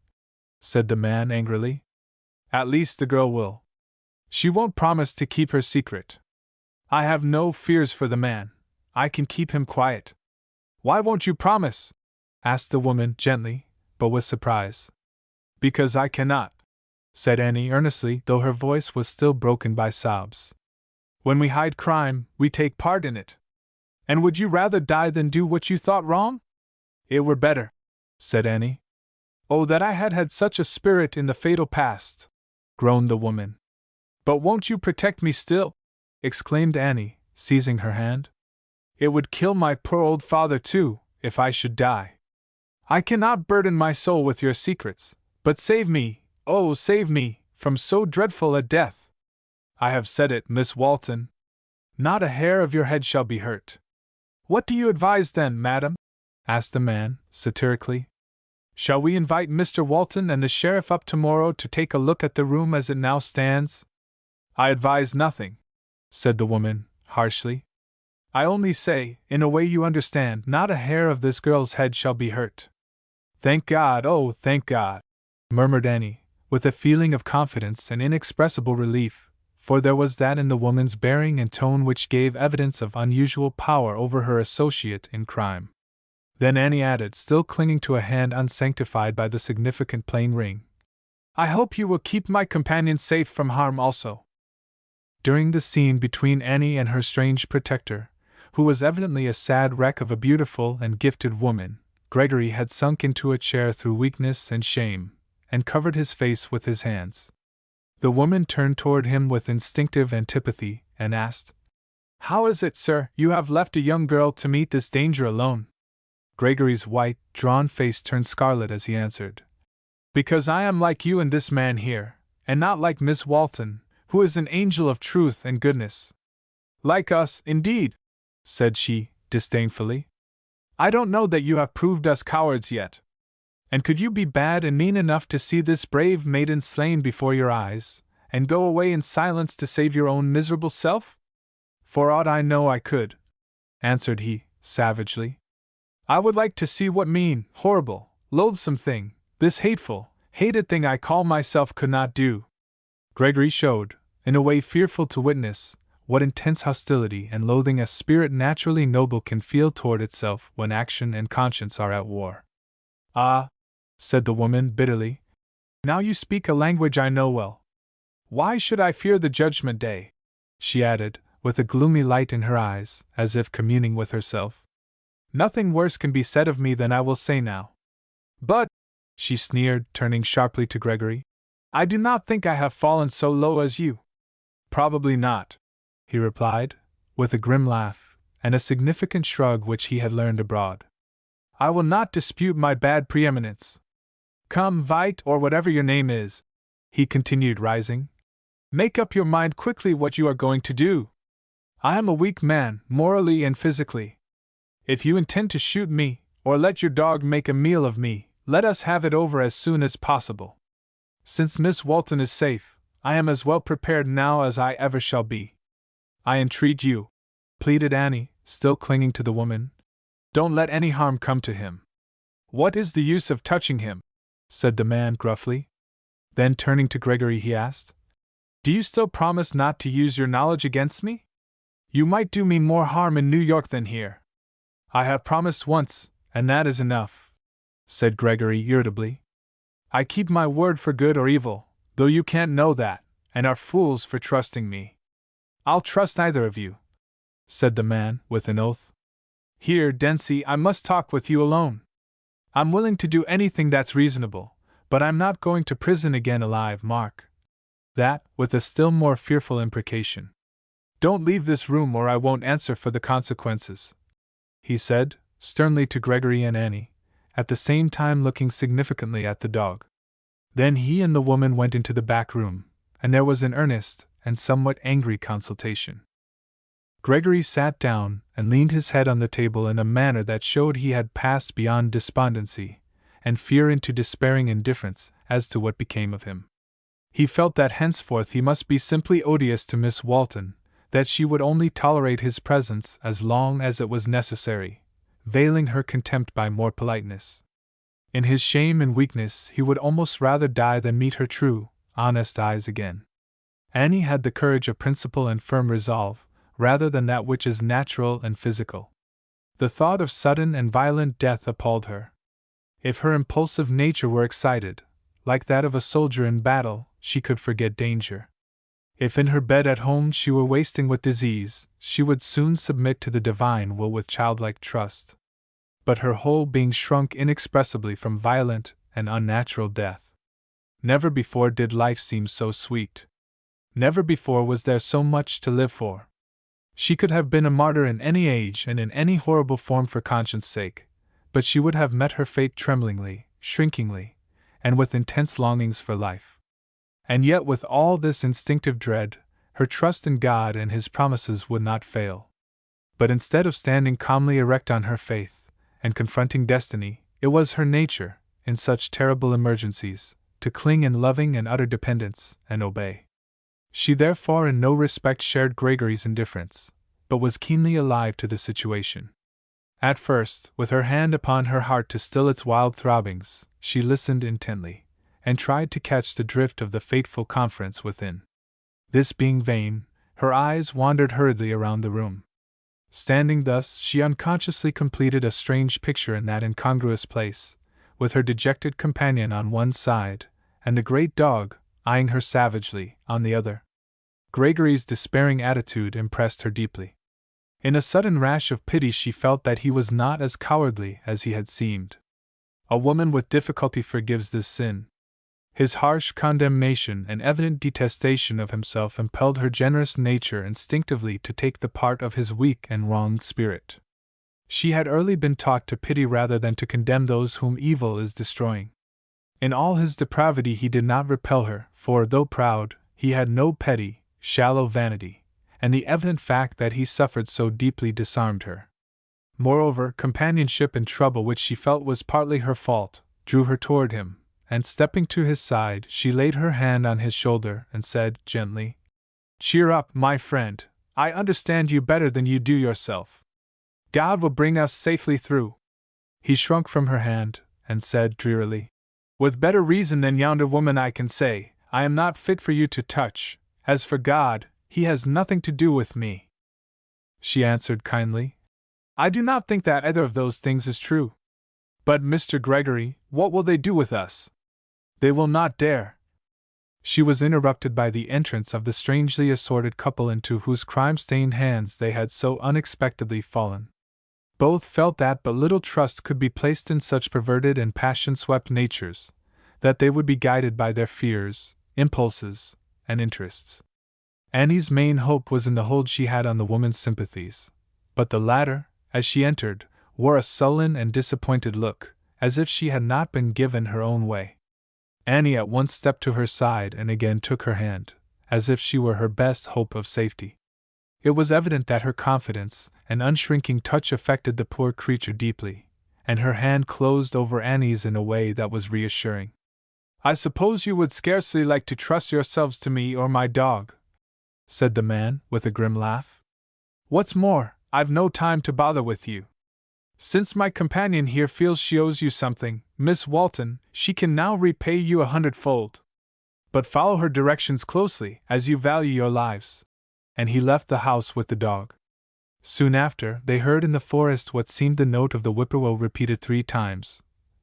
said the man angrily. At least the girl will. She won't promise to keep her secret. I have no fears for the man. I can keep him quiet. Why won't you promise? Asked the woman gently, but with surprise. Because I cannot, said Annie earnestly, though her voice was still broken by sobs. When we hide crime, we take part in it. And would you rather die than do what you thought wrong? It were better, said Annie. Oh, that I had had such a spirit in the fatal past, groaned the woman. But won't you protect me still? Exclaimed Annie, seizing her hand. It would kill my poor old father too, if I should die. I cannot burden my soul with your secrets, but save me, oh, save me, from so dreadful a death. I have said it, Miss Walton. Not a hair of your head shall be hurt. What do you advise then, madam? Asked the man, satirically. Shall we invite Mr. Walton and the sheriff up tomorrow to take a look at the room as it now stands? I advise nothing, said the woman, harshly. I only say, in a way you understand, not a hair of this girl's head shall be hurt. Thank God, oh, thank God, murmured Annie, with a feeling of confidence and inexpressible relief, for there was that in the woman's bearing and tone which gave evidence of unusual power over her associate in crime. Then Annie added, still clinging to a hand unsanctified by the significant plain ring, I hope you will keep my companion safe from harm also. During the scene between Annie and her strange protector, who was evidently a sad wreck of a beautiful and gifted woman, Gregory had sunk into a chair through weakness and shame, and covered his face with his hands. The woman turned toward him with instinctive antipathy, and asked, How is it, sir, you have left a young girl to meet this danger alone? Gregory's white, drawn face turned scarlet as he answered, Because I am like you and this man here, and not like Miss Walton, who is an angel of truth and goodness. Like us, indeed, said she, disdainfully. I don't know that you have proved us cowards yet. And could you be bad and mean enough to see this brave maiden slain before your eyes, and go away in silence to save your own miserable self? For aught I know I could, answered he, savagely. I would like to see what mean, horrible, loathsome thing, this hateful, hated thing I call myself could not do. Gregory showed, in a way fearful to witness, what intense hostility and loathing a spirit naturally noble can feel toward itself when action and conscience are at war. Ah, said the woman bitterly, now you speak a language I know well. Why should I fear the judgment day? She added, with a gloomy light in her eyes, as if communing with herself. Nothing worse can be said of me than I will say now. But, she sneered, turning sharply to Gregory, I do not think I have fallen so low as you. Probably not, he replied, with a grim laugh, and a significant shrug which he had learned abroad. I will not dispute my bad preeminence. Come, Vite, or whatever your name is, he continued, rising. Make up your mind quickly what you are going to do. I am a weak man, morally and physically. If you intend to shoot me, or let your dog make a meal of me, let us have it over as soon as possible. Since Miss Walton is safe, I am as well prepared now as I ever shall be. I entreat you, pleaded Annie, still clinging to the woman. Don't let any harm come to him. What is the use of touching him? Said the man gruffly. Then turning to Gregory he asked, Do you still promise not to use your knowledge against me? You might do me more harm in New York than here. I have promised once, and that is enough, said Gregory irritably. I keep my word for good or evil, though you can't know that, and are fools for trusting me. I'll trust neither of you, said the man, with an oath. Here, Dency, I must talk with you alone. I'm willing to do anything that's reasonable, but I'm not going to prison again alive, mark. That, with a still more fearful imprecation. Don't leave this room or I won't answer for the consequences, he said, sternly to Gregory and Annie, at the same time looking significantly at the dog. Then he and the woman went into the back room, and there was an earnest and somewhat angry consultation. Gregory sat down and leaned his head on the table in a manner that showed he had passed beyond despondency and fear into despairing indifference as to what became of him. He felt that henceforth he must be simply odious to Miss Walton, that she would only tolerate his presence as long as it was necessary, veiling her contempt by more politeness. In his shame and weakness, he would almost rather die than meet her true, honest eyes again. Annie had the courage of principle and firm resolve, rather than that which is natural and physical. The thought of sudden and violent death appalled her. If her impulsive nature were excited, like that of a soldier in battle, she could forget danger. If in her bed at home she were wasting with disease, she would soon submit to the divine will with childlike trust. But her whole being shrunk inexpressibly from violent and unnatural death. Never before did life seem so sweet. Never before was there so much to live for. She could have been a martyr in any age and in any horrible form for conscience' sake, but she would have met her fate tremblingly, shrinkingly, and with intense longings for life. And yet, with all this instinctive dread, her trust in God and His promises would not fail. But instead of standing calmly erect on her faith, and confronting destiny, it was her nature, in such terrible emergencies, to cling in loving and utter dependence, and obey. She therefore in no respect shared Gregory's indifference, but was keenly alive to the situation. At first, with her hand upon her heart to still its wild throbbings, she listened intently, and tried to catch the drift of the fateful conference within. This being vain, her eyes wandered hurriedly around the room. Standing thus, she unconsciously completed a strange picture in that incongruous place, with her dejected companion on one side, and the great dog, eyeing her savagely, on the other. Gregory's despairing attitude impressed her deeply. In a sudden rash of pity she felt that he was not as cowardly as he had seemed. A woman with difficulty forgives this sin. His harsh condemnation and evident detestation of himself impelled her generous nature instinctively to take the part of his weak and wronged spirit. She had early been taught to pity rather than to condemn those whom evil is destroying. In all his depravity he did not repel her, for, though proud, he had no petty, shallow vanity, and the evident fact that he suffered so deeply disarmed her. Moreover, companionship in trouble which she felt was partly her fault, drew her toward him, and stepping to his side, she laid her hand on his shoulder and said, gently, "Cheer up, my friend, I understand you better than you do yourself. God will bring us safely through." He shrunk from her hand, and said drearily, "With better reason than yonder woman I can say, I am not fit for you to touch. As for God, He has nothing to do with me." She answered kindly, "I do not think that either of those things is true. But, Mr. Gregory, what will they do with us? They will not dare." She was interrupted by the entrance of the strangely assorted couple into whose crime-stained hands they had so unexpectedly fallen. Both felt that but little trust could be placed in such perverted and passion-swept natures, that they would be guided by their fears, impulses, and interests. Annie's main hope was in the hold she had on the woman's sympathies, but the latter, as she entered, wore a sullen and disappointed look, as if she had not been given her own way. Annie at once stepped to her side and again took her hand, as if she were her best hope of safety. It was evident that her confidence and unshrinking touch affected the poor creature deeply, and her hand closed over Annie's in a way that was reassuring. "I suppose you would scarcely like to trust yourselves to me or my dog," said the man, with a grim laugh. "What's more, I've no time to bother with you. Since my companion here feels she owes you something, Miss Walton, she can now repay you 100-fold. But follow her directions closely, as you value your lives." And he left the house with the dog. Soon after, they heard in the forest what seemed the note of the whippoorwill repeated 3 times,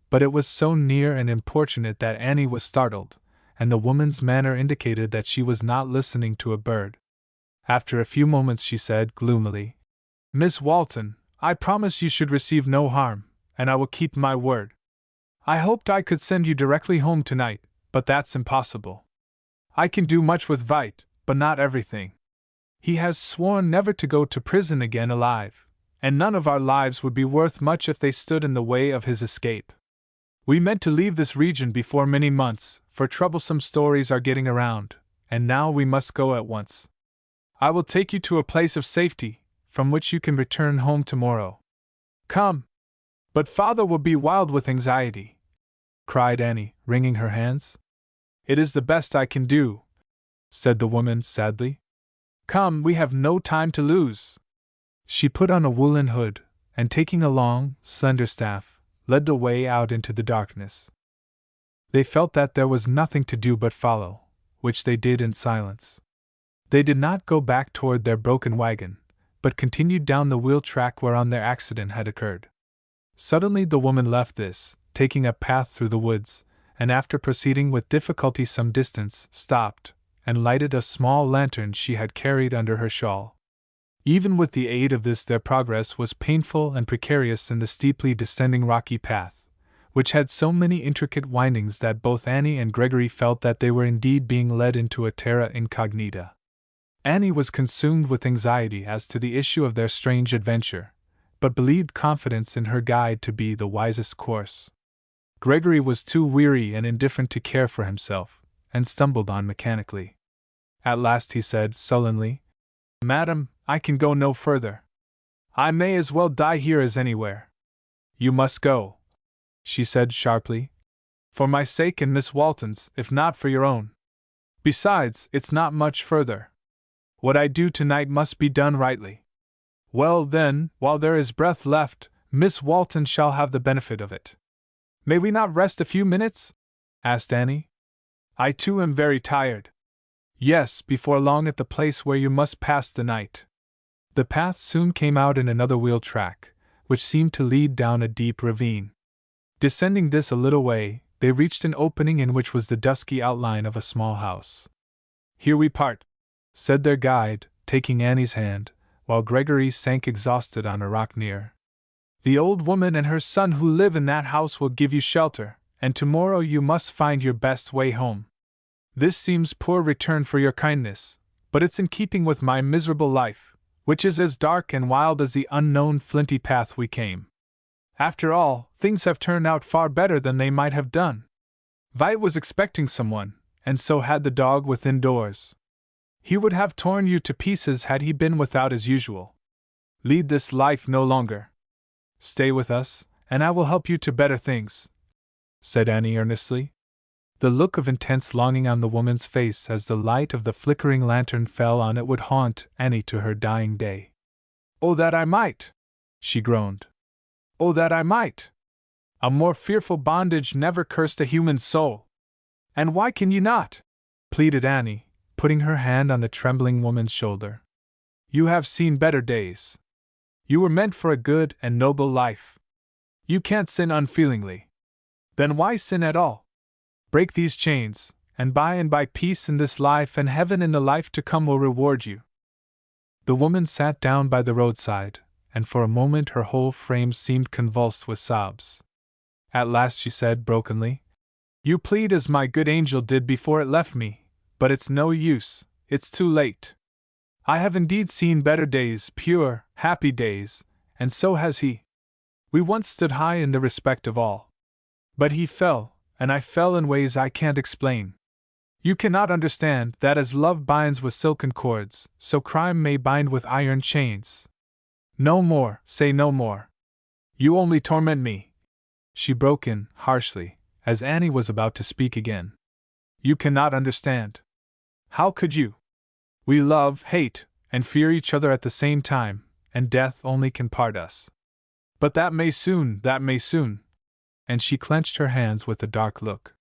but it was so near and importunate that Annie was startled, and the woman's manner indicated that she was not listening to a bird. After a few moments she said gloomily, "Miss Walton, I promise you should receive no harm, and I will keep my word. I hoped I could send you directly home tonight, but that's impossible. I can do much with Vite, but not everything. He has sworn never to go to prison again alive, and none of our lives would be worth much if they stood in the way of his escape. We meant to leave this region before many months, for troublesome stories are getting around, and now we must go at once. I will take you to a place of safety, from which you can return home tomorrow. Come!" "But father will be wild with anxiety," cried Annie, wringing her hands. "It is the best I can do," said the woman sadly. "Come, we have no time to lose." She put on a woolen hood, and taking a long, slender staff, led the way out into the darkness. They felt that there was nothing to do but follow, which they did in silence. They did not go back toward their broken wagon, but continued down the wheel track whereon their accident had occurred. Suddenly the woman left this, taking a path through the woods, and after proceeding with difficulty some distance, stopped, and lighted a small lantern she had carried under her shawl. Even with the aid of this their progress was painful and precarious in the steeply descending rocky path, which had so many intricate windings that both Annie and Gregory felt that they were indeed being led into a terra incognita. Annie was consumed with anxiety as to the issue of their strange adventure, but believed confidence in her guide to be the wisest course. Gregory was too weary and indifferent to care for himself, and stumbled on mechanically. At last he said sullenly, "Madam, I can go no further. I may as well die here as anywhere." "You must go," she said sharply. "For my sake and Miss Walton's, if not for your own. Besides, it's not much further. What I do tonight must be done rightly." "Well, then, while there is breath left, Miss Walton shall have the benefit of it." "May we not rest a few minutes?" asked Annie. "I too am very tired." "Yes, before long at the place where you must pass the night." The path soon came out in another wheel track, which seemed to lead down a deep ravine. Descending this a little way, they reached an opening in which was the dusky outline of a small house. "Here we part," said their guide, taking Annie's hand, while Gregory sank exhausted on a rock near. "The old woman and her son who live in that house will give you shelter, and tomorrow you must find your best way home. This seems poor return for your kindness, but it's in keeping with my miserable life, which is as dark and wild as the unknown flinty path we came. After all, things have turned out far better than they might have done. Vite was expecting someone, and so had the dog within doors. He would have torn you to pieces had he been without as usual. Lead this life no longer. Stay with us, and I will help you to better things," said Annie earnestly. The look of intense longing on the woman's face as the light of the flickering lantern fell on it would haunt Annie to her dying day. "Oh, that I might!" she groaned. "Oh, that I might! A more fearful bondage never cursed a human soul." "And why can you not?" pleaded Annie, putting her hand on the trembling woman's shoulder. "You have seen better days. You were meant for a good and noble life. You can't sin unfeelingly. Then why sin at all? Break these chains, and by peace in this life and heaven in the life to come will reward you." The woman sat down by the roadside, and for a moment her whole frame seemed convulsed with sobs. At last she said brokenly, "You plead as my good angel did before it left me, but it's no use, it's too late. I have indeed seen better days, pure, happy days, and so has he. We once stood high in the respect of all. But he fell, and I fell in ways I can't explain. You cannot understand that as love binds with silken cords, so crime may bind with iron chains. No more, say no more. You only torment me," she broke in, harshly, as Annie was about to speak again. "You cannot understand. How could you? We love, hate, and fear each other at the same time, and death only can part us. But that may soon. And she clenched her hands with a dark look.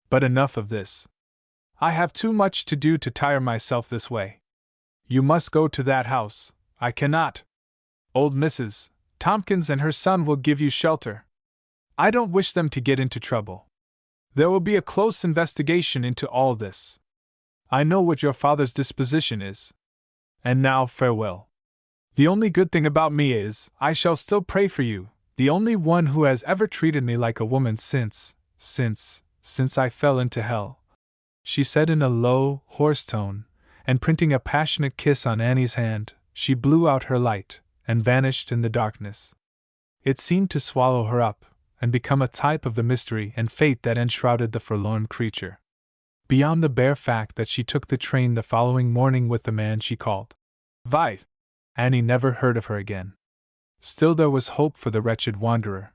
"But enough of this. I have too much to do to tire myself this way. You must go to that house. I cannot. Old Mrs. Tompkins and her son will give you shelter. I don't wish them to get into trouble. There will be a close investigation into all this. I know what your father's disposition is. And now farewell. The only good thing about me is, I shall still pray for you, the only one who has ever treated me like a woman since I fell into hell," she said in a low, hoarse tone, and printing a passionate kiss on Annie's hand, she blew out her light, and vanished in the darkness. It seemed to swallow her up, and become a type of the mystery and fate that enshrouded the forlorn creature. Beyond the bare fact that she took the train the following morning with the man she called Vite, Annie never heard of her again. Still there was hope for the wretched wanderer.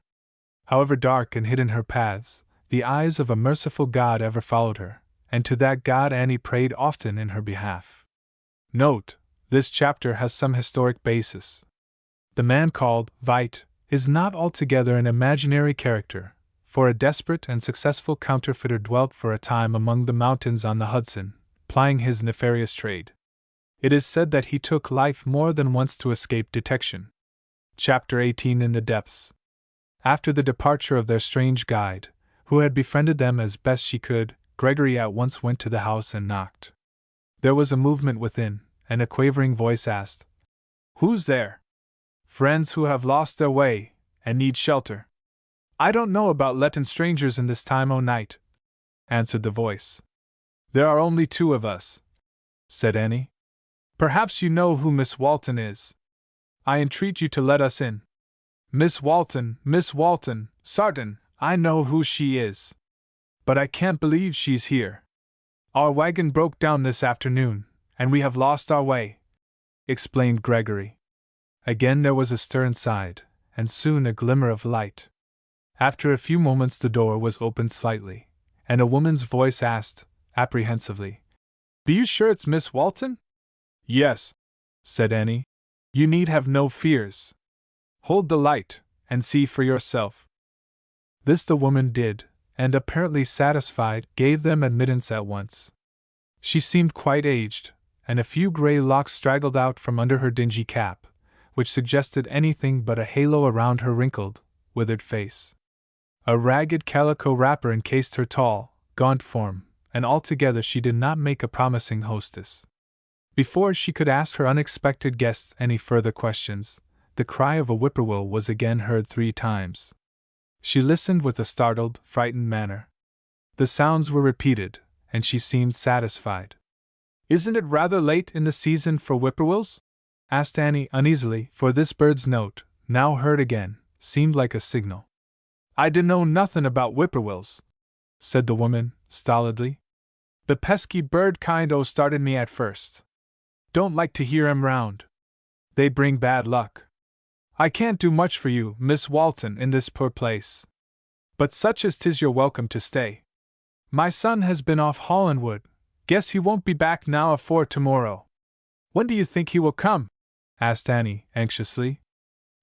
However dark and hidden her paths, the eyes of a merciful God ever followed her, and to that God Annie prayed often in her behalf. Note: this chapter has some historic basis. The man called Vite is not altogether an imaginary character, for a desperate and successful counterfeiter dwelt for a time among the mountains on the Hudson, plying his nefarious trade. It is said that he took life more than once to escape detection. Chapter 18 In the Depths. After the departure of their strange guide, who had befriended them as best she could, Gregory at once went to the house and knocked. There was a movement within, and a quavering voice asked, "Who's there?" "Friends who have lost their way, and need shelter." "I don't know about lettin' strangers in this time o' night," answered the voice. "There are only two of us," said Annie. "Perhaps you know who Miss Walton is. I entreat you to let us in." Miss Walton, sartin, I know who she is. But I can't believe she's here. Our wagon broke down this afternoon, and we have lost our way," explained Gregory. Again there was a stir inside, and soon a glimmer of light. After a few moments the door was opened slightly, and a woman's voice asked, apprehensively, "Be you sure it's Miss Walton?" "Yes," said Annie. "You need have no fears. Hold the light, and see for yourself." This the woman did, and apparently satisfied, gave them admittance at once. She seemed quite aged, and a few gray locks straggled out from under her dingy cap, which suggested anything but a halo around her wrinkled, withered face. A ragged calico wrapper encased her tall, gaunt form, and altogether she did not make a promising hostess. Before she could ask her unexpected guests any further questions, the cry of a whippoorwill was again heard 3 times. She listened with a startled, frightened manner. The sounds were repeated, and she seemed satisfied. "Isn't it rather late in the season for whippoorwills?" asked Annie uneasily, for this bird's note, now heard again, seemed like a signal. "I dunno nothin' about whippoorwills," said the woman, stolidly. "The pesky bird kind o' started me at first. Don't like to hear 'em round. They bring bad luck. I can't do much for you, Miss Walton, in this poor place. But such as 'tis you're welcome to stay. My son has been off haulin' wood. Guess he won't be back now afore tomorrow." "When do you think he will come?" asked Annie, anxiously.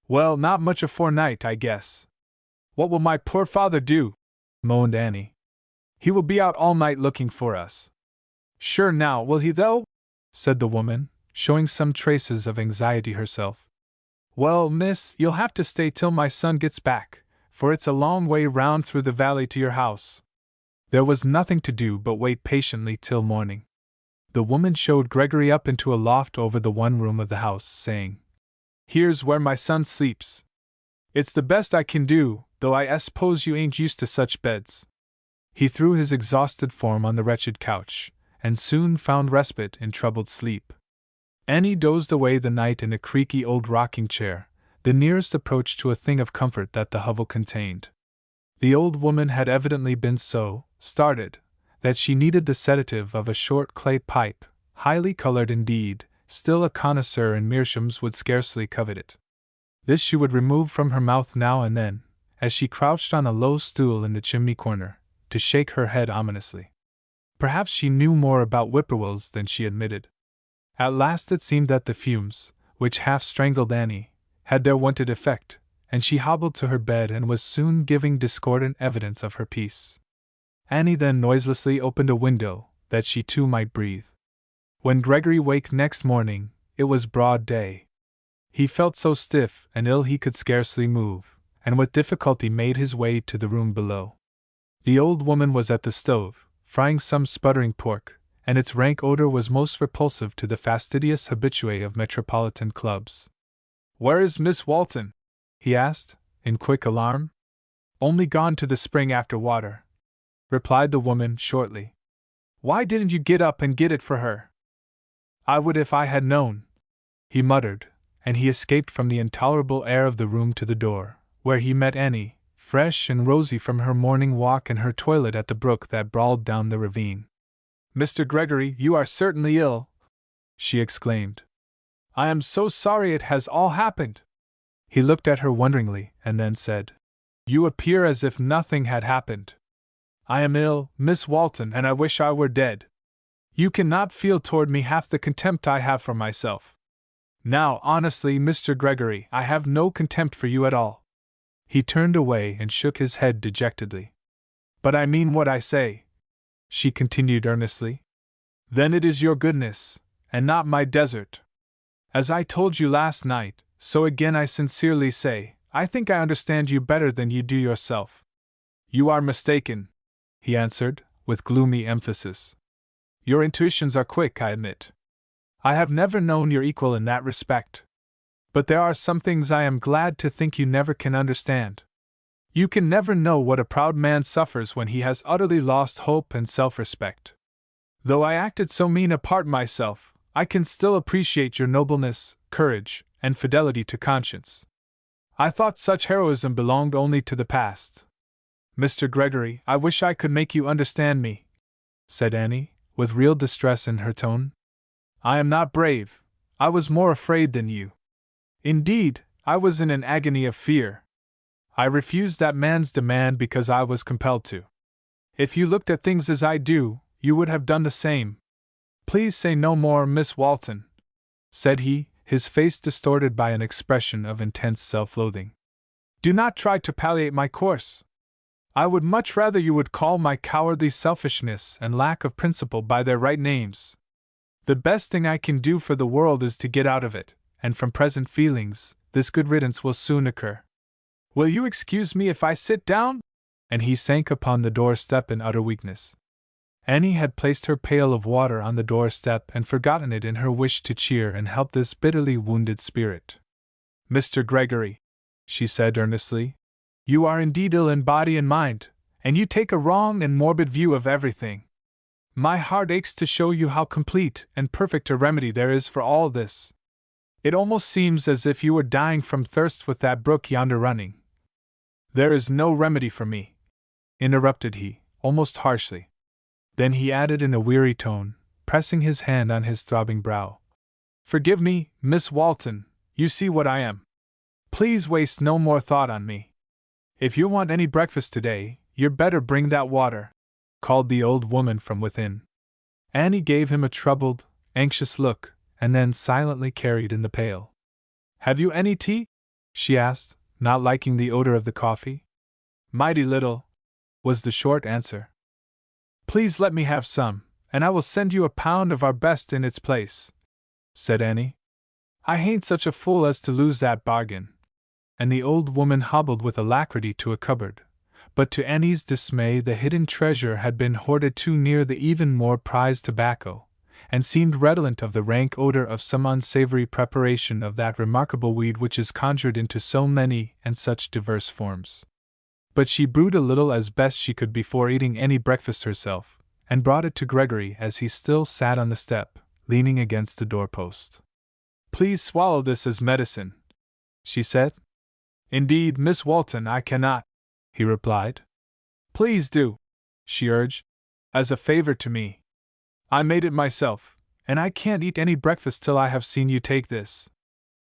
"Well, not much afore night, I guess." "What will my poor father do?" moaned Annie. "He will be out all night looking for us." "Sure now, will he though?" said the woman, showing some traces of anxiety herself. "Well, miss, you'll have to stay till my son gets back, for it's a long way round through the valley to your house." There was nothing to do but wait patiently till morning. The woman showed Gregory up into a loft over the one room of the house, saying, "Here's where my son sleeps. It's the best I can do, though I suppose you ain't used to such beds." He threw his exhausted form on the wretched couch, and soon found respite in troubled sleep. Annie dozed away the night in a creaky old rocking chair, the nearest approach to a thing of comfort that the hovel contained. The old woman had evidently been so started that she needed the sedative of a short clay pipe, highly colored indeed, still a connoisseur in meerschaums would scarcely covet it. This she would remove from her mouth now and then, as she crouched on a low stool in the chimney corner, to shake her head ominously. Perhaps she knew more about whippoorwills than she admitted. At last it seemed that the fumes, which half strangled Annie, had their wonted effect, and she hobbled to her bed and was soon giving discordant evidence of her peace. Annie then noiselessly opened a window, that she too might breathe. When Gregory waked next morning, it was broad day. He felt so stiff and ill he could scarcely move, and with difficulty made his way to the room below. The old woman was at the stove, frying some sputtering pork, and its rank odor was most repulsive to the fastidious habitué of metropolitan clubs. "Where is Miss Walton?" he asked, in quick alarm. "Only gone to the spring after water," replied the woman shortly. "Why didn't you get up and get it for her?" "I would if I had known," he muttered, and he escaped from the intolerable air of the room to the door, where he met Annie, fresh and rosy from her morning walk and her toilet at the brook that brawled down the ravine. "Mr. Gregory, you are certainly ill," she exclaimed. "I am so sorry it has all happened." He looked at her wonderingly, and then said, "You appear as if nothing had happened." "I am ill, Miss Walton, and I wish I were dead. You cannot feel toward me half the contempt I have for myself." "Now, honestly, Mr. Gregory, I have no contempt for you at all. He turned away and shook his head dejectedly. But I mean what I say, she continued earnestly. Then it is your goodness, and not my desert. As I told you last night, so again I sincerely say, I think I understand you better than you do yourself. You are mistaken, he answered, with gloomy emphasis. Your intuitions are quick, I admit. I have never known your equal in that respect. But there are some things I am glad to think you never can understand. You can never know what a proud man suffers when he has utterly lost hope and self-respect. Though I acted so mean a part myself, I can still appreciate your nobleness, courage, and fidelity to conscience. I thought such heroism belonged only to the past. Mr. Gregory, I wish I could make you understand me, said Annie, with real distress in her tone. I am not brave. I was more afraid than you. Indeed, I was in an agony of fear. I refused that man's demand because I was compelled to. If you looked at things as I do, you would have done the same. Please say no more, Miss Walton, said he, his face distorted by an expression of intense self-loathing. Do not try to palliate my course. I would much rather you would call my cowardly selfishness and lack of principle by their right names. The best thing I can do for the world is to get out of it, and from present feelings, this good riddance will soon occur. Will you excuse me if I sit down? And he sank upon the doorstep in utter weakness. Annie had placed her pail of water on the doorstep and forgotten it in her wish to cheer and help this bitterly wounded spirit. Mr. Gregory, she said earnestly, you are indeed ill in body and mind, and you take a wrong and morbid view of everything. My heart aches to show you how complete and perfect a remedy there is for all this. It almost seems as if you were dying from thirst with that brook yonder running. There is no remedy for me, interrupted he, almost harshly. Then he added in a weary tone, pressing his hand on his throbbing brow. Forgive me, Miss Walton, you see what I am. Please waste no more thought on me. If you want any breakfast today, you'd better bring that water, called the old woman from within. Annie gave him a troubled, anxious look, and then silently carried in the pail. Have you any tea? She asked, not liking the odor of the coffee. Mighty little, was the short answer. Please let me have some, and I will send you a pound of our best in its place, said Annie. I ain't such a fool as to lose that bargain. And the old woman hobbled with alacrity to a cupboard. But to Annie's dismay, the hidden treasure had been hoarded too near the even more prized tobacco, and seemed redolent of the rank odor of some unsavory preparation of that remarkable weed which is conjured into so many and such diverse forms. But she brewed a little as best she could before eating any breakfast herself, and brought it to Gregory as he still sat on the step, leaning against the doorpost. Please swallow this as medicine, she said. Indeed, Miss Walton, I cannot, he replied. Please do, she urged, as a favor to me. I made it myself, and I can't eat any breakfast till I have seen you take this.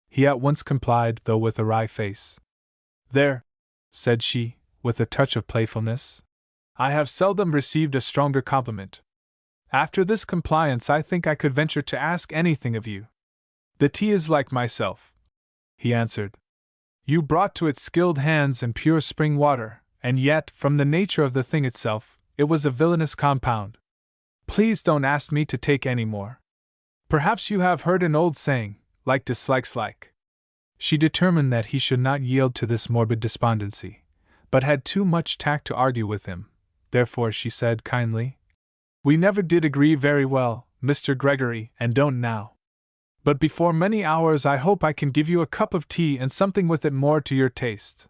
He at once complied, though with a wry face. There, said she, with a touch of playfulness. I have seldom received a stronger compliment. After this compliance, I think I could venture to ask anything of you. The tea is like myself, he answered. You brought to its skilled hands and pure spring water, and yet, from the nature of the thing itself, it was a villainous compound. Please don't ask me to take any more. Perhaps you have heard an old saying, like dislikes like. She determined that he should not yield to this morbid despondency, but had too much tact to argue with him. Therefore she said kindly, We never did agree very well, Mr. Gregory, and don't now. But before many hours I hope I can give you a cup of tea and something with it more to your taste.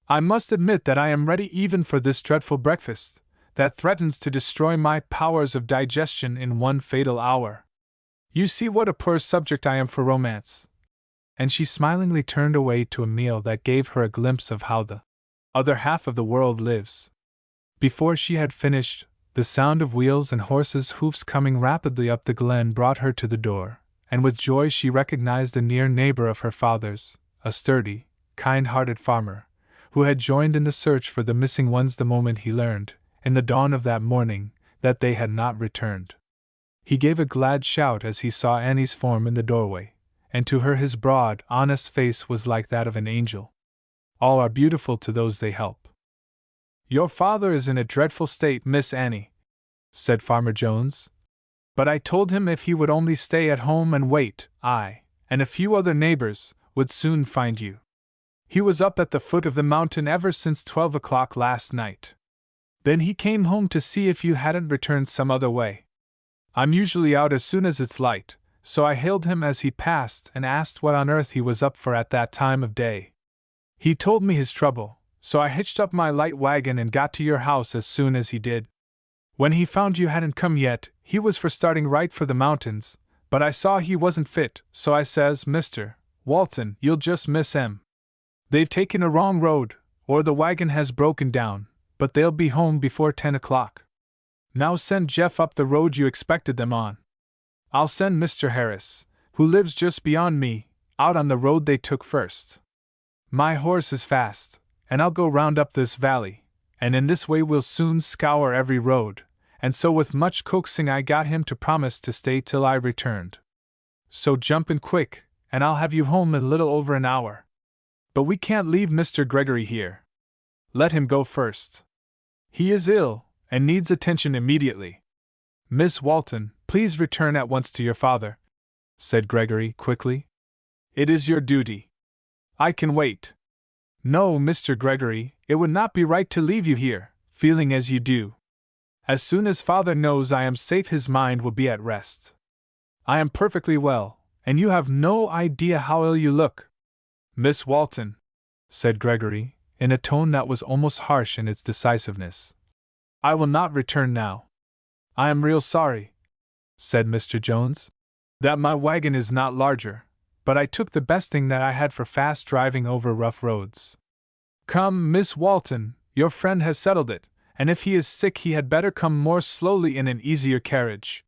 I must admit that I am ready even for this dreadful breakfast, that threatens to destroy my powers of digestion in one fatal hour. You see what a poor subject I am for romance. And she smilingly turned away to a meal that gave her a glimpse of how the other half of the world lives. Before she had finished, the sound of wheels and horses' hoofs coming rapidly up the glen brought her to the door, and with joy she recognized a near neighbor of her father's, a sturdy, kind-hearted farmer, who had joined in the search for the missing ones the moment he learned, in the dawn of that morning, that they had not returned. He gave a glad shout as he saw Annie's form in the doorway, and to her his broad, honest face was like that of an angel. All are beautiful to those they help. Your father is in a dreadful state, Miss Annie, said Farmer Jones. But I told him if he would only stay at home and wait, I, and a few other neighbors, would soon find you. He was up at the foot of the mountain ever since 12 o'clock last night. Then he came home to see if you hadn't returned some other way. I'm usually out as soon as it's light, so I hailed him as he passed and asked what on earth he was up for at that time of day. He told me his trouble, so I hitched up my light wagon and got to your house as soon as he did. When he found you hadn't come yet, he was for starting right for the mountains, but I saw he wasn't fit, so I says, Mr. Walton, you'll just miss 'em. They've taken a wrong road, or the wagon has broken down, but they'll be home before 10 o'clock. Now send Jeff up the road you expected them on. I'll send Mr. Harris, who lives just beyond me, out on the road they took first. My horse is fast, and I'll go round up this valley, and in this way we'll soon scour every road, and so with much coaxing I got him to promise to stay till I returned. So jump in quick, and I'll have you home in a little over an hour. But we can't leave Mr. Gregory here. Let him go first. He is ill, and needs attention immediately. Miss Walton, please return at once to your father, said Gregory quickly. It is your duty. I can wait. No, Mr. Gregory, it would not be right to leave you here, feeling as you do. As soon as father knows I am safe, his mind will be at rest. I am perfectly well, and you have no idea how ill you look. Miss Walton, said Gregory, in a tone that was almost harsh in its decisiveness, I will not return now. I am real sorry, said Mr. Jones, that my wagon is not larger, but I took the best thing that I had for fast driving over rough roads. Come, Miss Walton, your friend has settled it, and if he is sick he had better come more slowly in an easier carriage.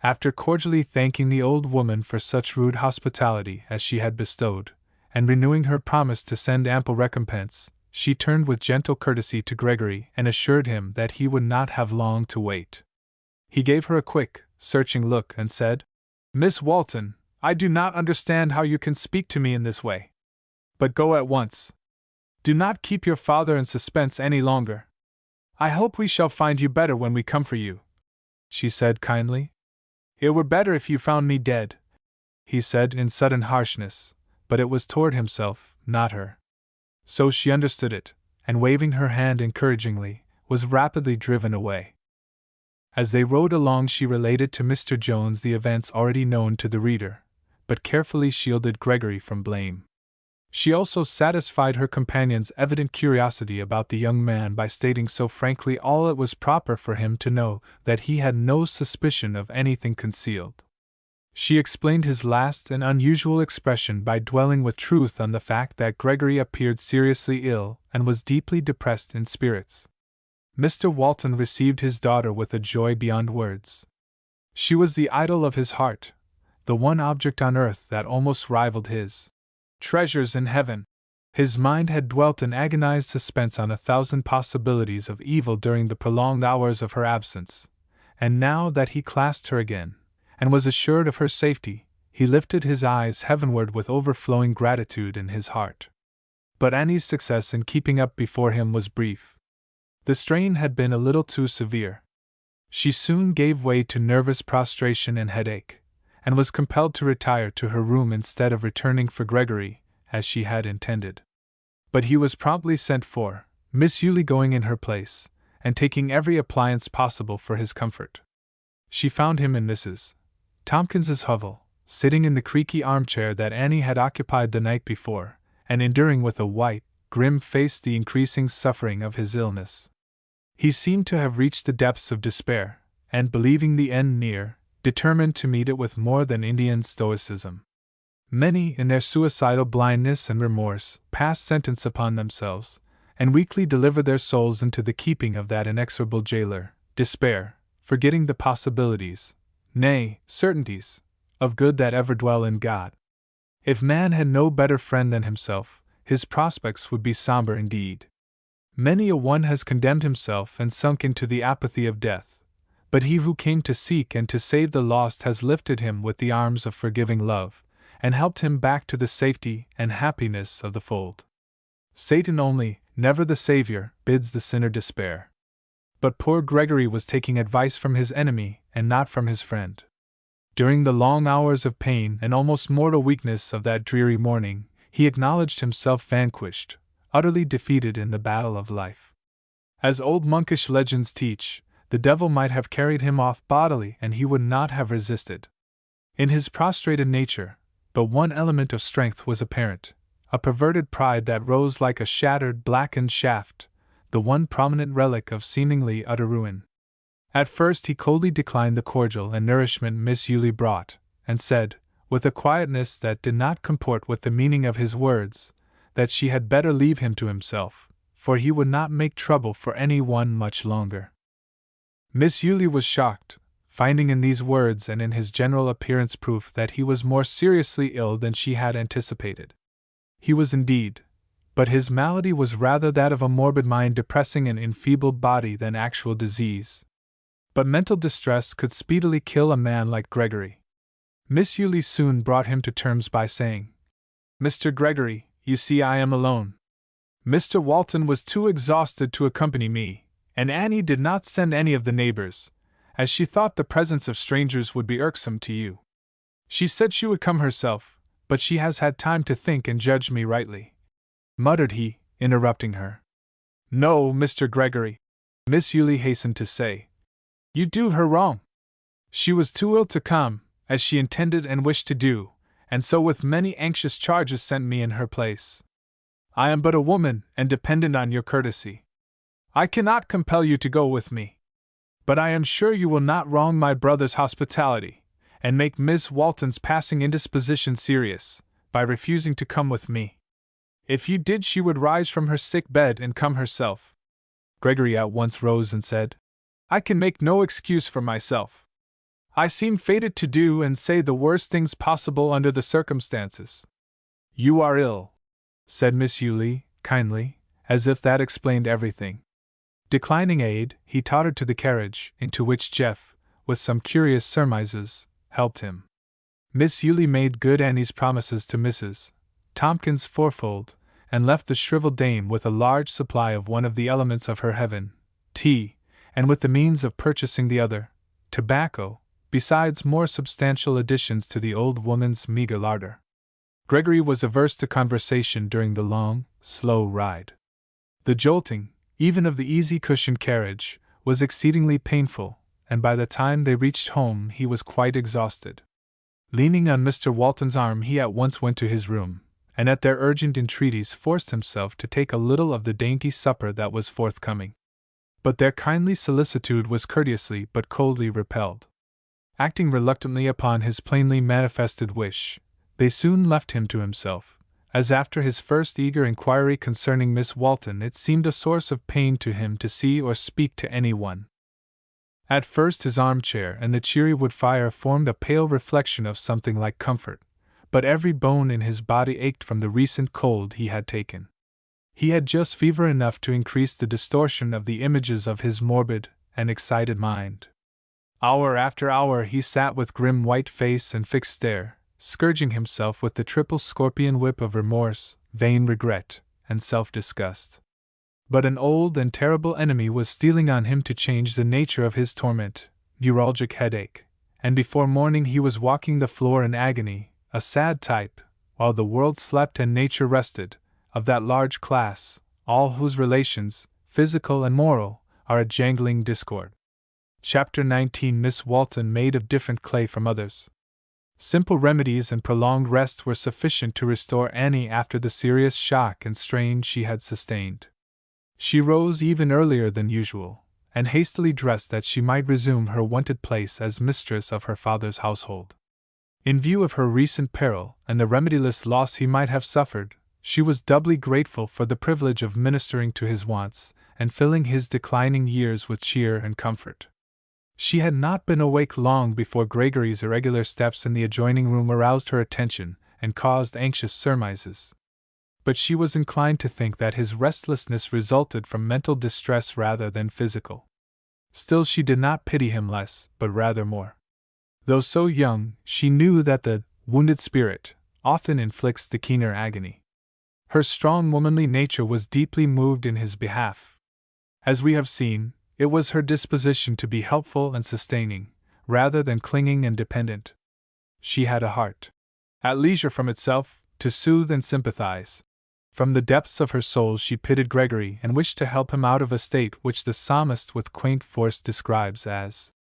After cordially thanking the old woman for such rude hospitality as she had bestowed, and renewing her promise to send ample recompense, she turned with gentle courtesy to Gregory and assured him that he would not have long to wait. He gave her a quick, searching look and said, Miss Walton, I do not understand how you can speak to me in this way. But go at once. Do not keep your father in suspense any longer. I hope we shall find you better when we come for you, she said kindly. It were better if you found me dead, he said in sudden harshness, but it was toward himself, not her. So she understood it, and waving her hand encouragingly, was rapidly driven away. As they rode along she related to Mr. Jones the events already known to the reader, but carefully shielded Gregory from blame. She also satisfied her companion's evident curiosity about the young man by stating so frankly all it was proper for him to know that he had no suspicion of anything concealed. She explained his last and unusual expression by dwelling with truth on the fact that Gregory appeared seriously ill and was deeply depressed in spirits. Mr. Walton received his daughter with a joy beyond words. She was the idol of his heart, the one object on earth that almost rivaled his treasures in heaven. His mind had dwelt in agonized suspense on 1,000 possibilities of evil during the prolonged hours of her absence, and now that he clasped her again, and was assured of her safety, he lifted his eyes heavenward with overflowing gratitude in his heart. But Annie's success in keeping up before him was brief. The strain had been a little too severe. She soon gave way to nervous prostration and headache, and was compelled to retire to her room instead of returning for Gregory, as she had intended. But he was promptly sent for, Miss Yulie going in her place, and taking every appliance possible for his comfort. She found him in Mrs. Tompkins's hovel, sitting in the creaky armchair that Annie had occupied the night before, and enduring with a white, grim face the increasing suffering of his illness. He seemed to have reached the depths of despair, and believing the end near, determined to meet it with more than Indian stoicism. Many, in their suicidal blindness and remorse, pass sentence upon themselves, and weakly deliver their souls into the keeping of that inexorable jailer, despair, forgetting the possibilities, nay, certainties, of good that ever dwell in God. If man had no better friend than himself, his prospects would be somber indeed. Many a one has condemned himself and sunk into the apathy of death, but he who came to seek and to save the lost has lifted him with the arms of forgiving love, and helped him back to the safety and happiness of the fold. Satan only, never the Savior, bids the sinner despair. But poor Gregory was taking advice from his enemy and not from his friend. During the long hours of pain and almost mortal weakness of that dreary morning, he acknowledged himself vanquished, utterly defeated in the battle of life. As old monkish legends teach, the devil might have carried him off bodily and he would not have resisted. In his prostrated nature, but one element of strength was apparent, a perverted pride that rose like a shattered, blackened shaft, the one prominent relic of seemingly utter ruin. At first he coldly declined the cordial and nourishment Miss Yulie brought, and said, with a quietness that did not comport with the meaning of his words, that she had better leave him to himself, for he would not make trouble for any one much longer. Miss Yulie was shocked, finding in these words and in his general appearance proof that he was more seriously ill than she had anticipated. He was indeed, but his malady was rather that of a morbid mind depressing an enfeebled body than actual disease. But mental distress could speedily kill a man like Gregory. Miss Yulie soon brought him to terms by saying, "Mr. Gregory, you see I am alone. Mr. Walton was too exhausted to accompany me, and Annie did not send any of the neighbors, as she thought the presence of strangers would be irksome to you. She said she would come herself, but she has had time to think and judge me rightly," muttered he, interrupting her. "No, Mr. Gregory," Miss Yulie hastened to say. "You do her wrong. She was too ill to come, as she intended and wished to do, and so with many anxious charges sent me in her place. I am but a woman and dependent on your courtesy. I cannot compel you to go with me. But I am sure you will not wrong my brother's hospitality, and make Miss Walton's passing indisposition serious, by refusing to come with me. If you did, she would rise from her sick bed and come herself." Gregory at once rose and said, "I can make no excuse for myself. I seem fated to do and say the worst things possible under the circumstances." "You are ill," said Miss Yulie, kindly, as if that explained everything. Declining aid, he tottered to the carriage, into which Jeff, with some curious surmises, helped him. Miss Yulie made good Annie's promises to Mrs. Tompkins fourfold, and left the shriveled dame with a large supply of one of the elements of her heaven, tea, and with the means of purchasing the other, tobacco, besides more substantial additions to the old woman's meager larder. Gregory was averse to conversation during the long, slow ride. The jolting, even of the easy-cushioned carriage, was exceedingly painful, and by the time they reached home he was quite exhausted. Leaning on Mr. Walton's arm, he at once went to his room, and at their urgent entreaties forced himself to take a little of the dainty supper that was forthcoming. But their kindly solicitude was courteously but coldly repelled. Acting reluctantly upon his plainly manifested wish, they soon left him to himself, as after his first eager inquiry concerning Miss Walton it seemed a source of pain to him to see or speak to anyone. At first his armchair and the cheery wood fire formed a pale reflection of something like comfort, but every bone in his body ached from the recent cold he had taken. He had just fever enough to increase the distortion of the images of his morbid and excited mind. Hour after hour he sat with grim white face and fixed stare, scourging himself with the triple scorpion whip of remorse, vain regret, and self-disgust. But an old and terrible enemy was stealing on him to change the nature of his torment, neuralgic headache, and before morning he was walking the floor in agony, a sad type, while the world slept and nature rested, of that large class, all whose relations, physical and moral, are a jangling discord. Chapter 19. Miss Walton made of different clay from others. Simple remedies and prolonged rest were sufficient to restore Annie after the serious shock and strain she had sustained. She rose even earlier than usual, and hastily dressed that she might resume her wonted place as mistress of her father's household. In view of her recent peril and the remediless loss he might have suffered, she was doubly grateful for the privilege of ministering to his wants and filling his declining years with cheer and comfort. She had not been awake long before Gregory's irregular steps in the adjoining room aroused her attention and caused anxious surmises. But she was inclined to think that his restlessness resulted from mental distress rather than physical. Still, she did not pity him less, but rather more. Though so young, she knew that the wounded spirit often inflicts the keener agony. Her strong womanly nature was deeply moved in his behalf. As we have seen, it was her disposition to be helpful and sustaining, rather than clinging and dependent. She had a heart, at leisure from itself, to soothe and sympathize. From the depths of her soul she pitied Gregory and wished to help him out of a state which the psalmist with quaint force describes as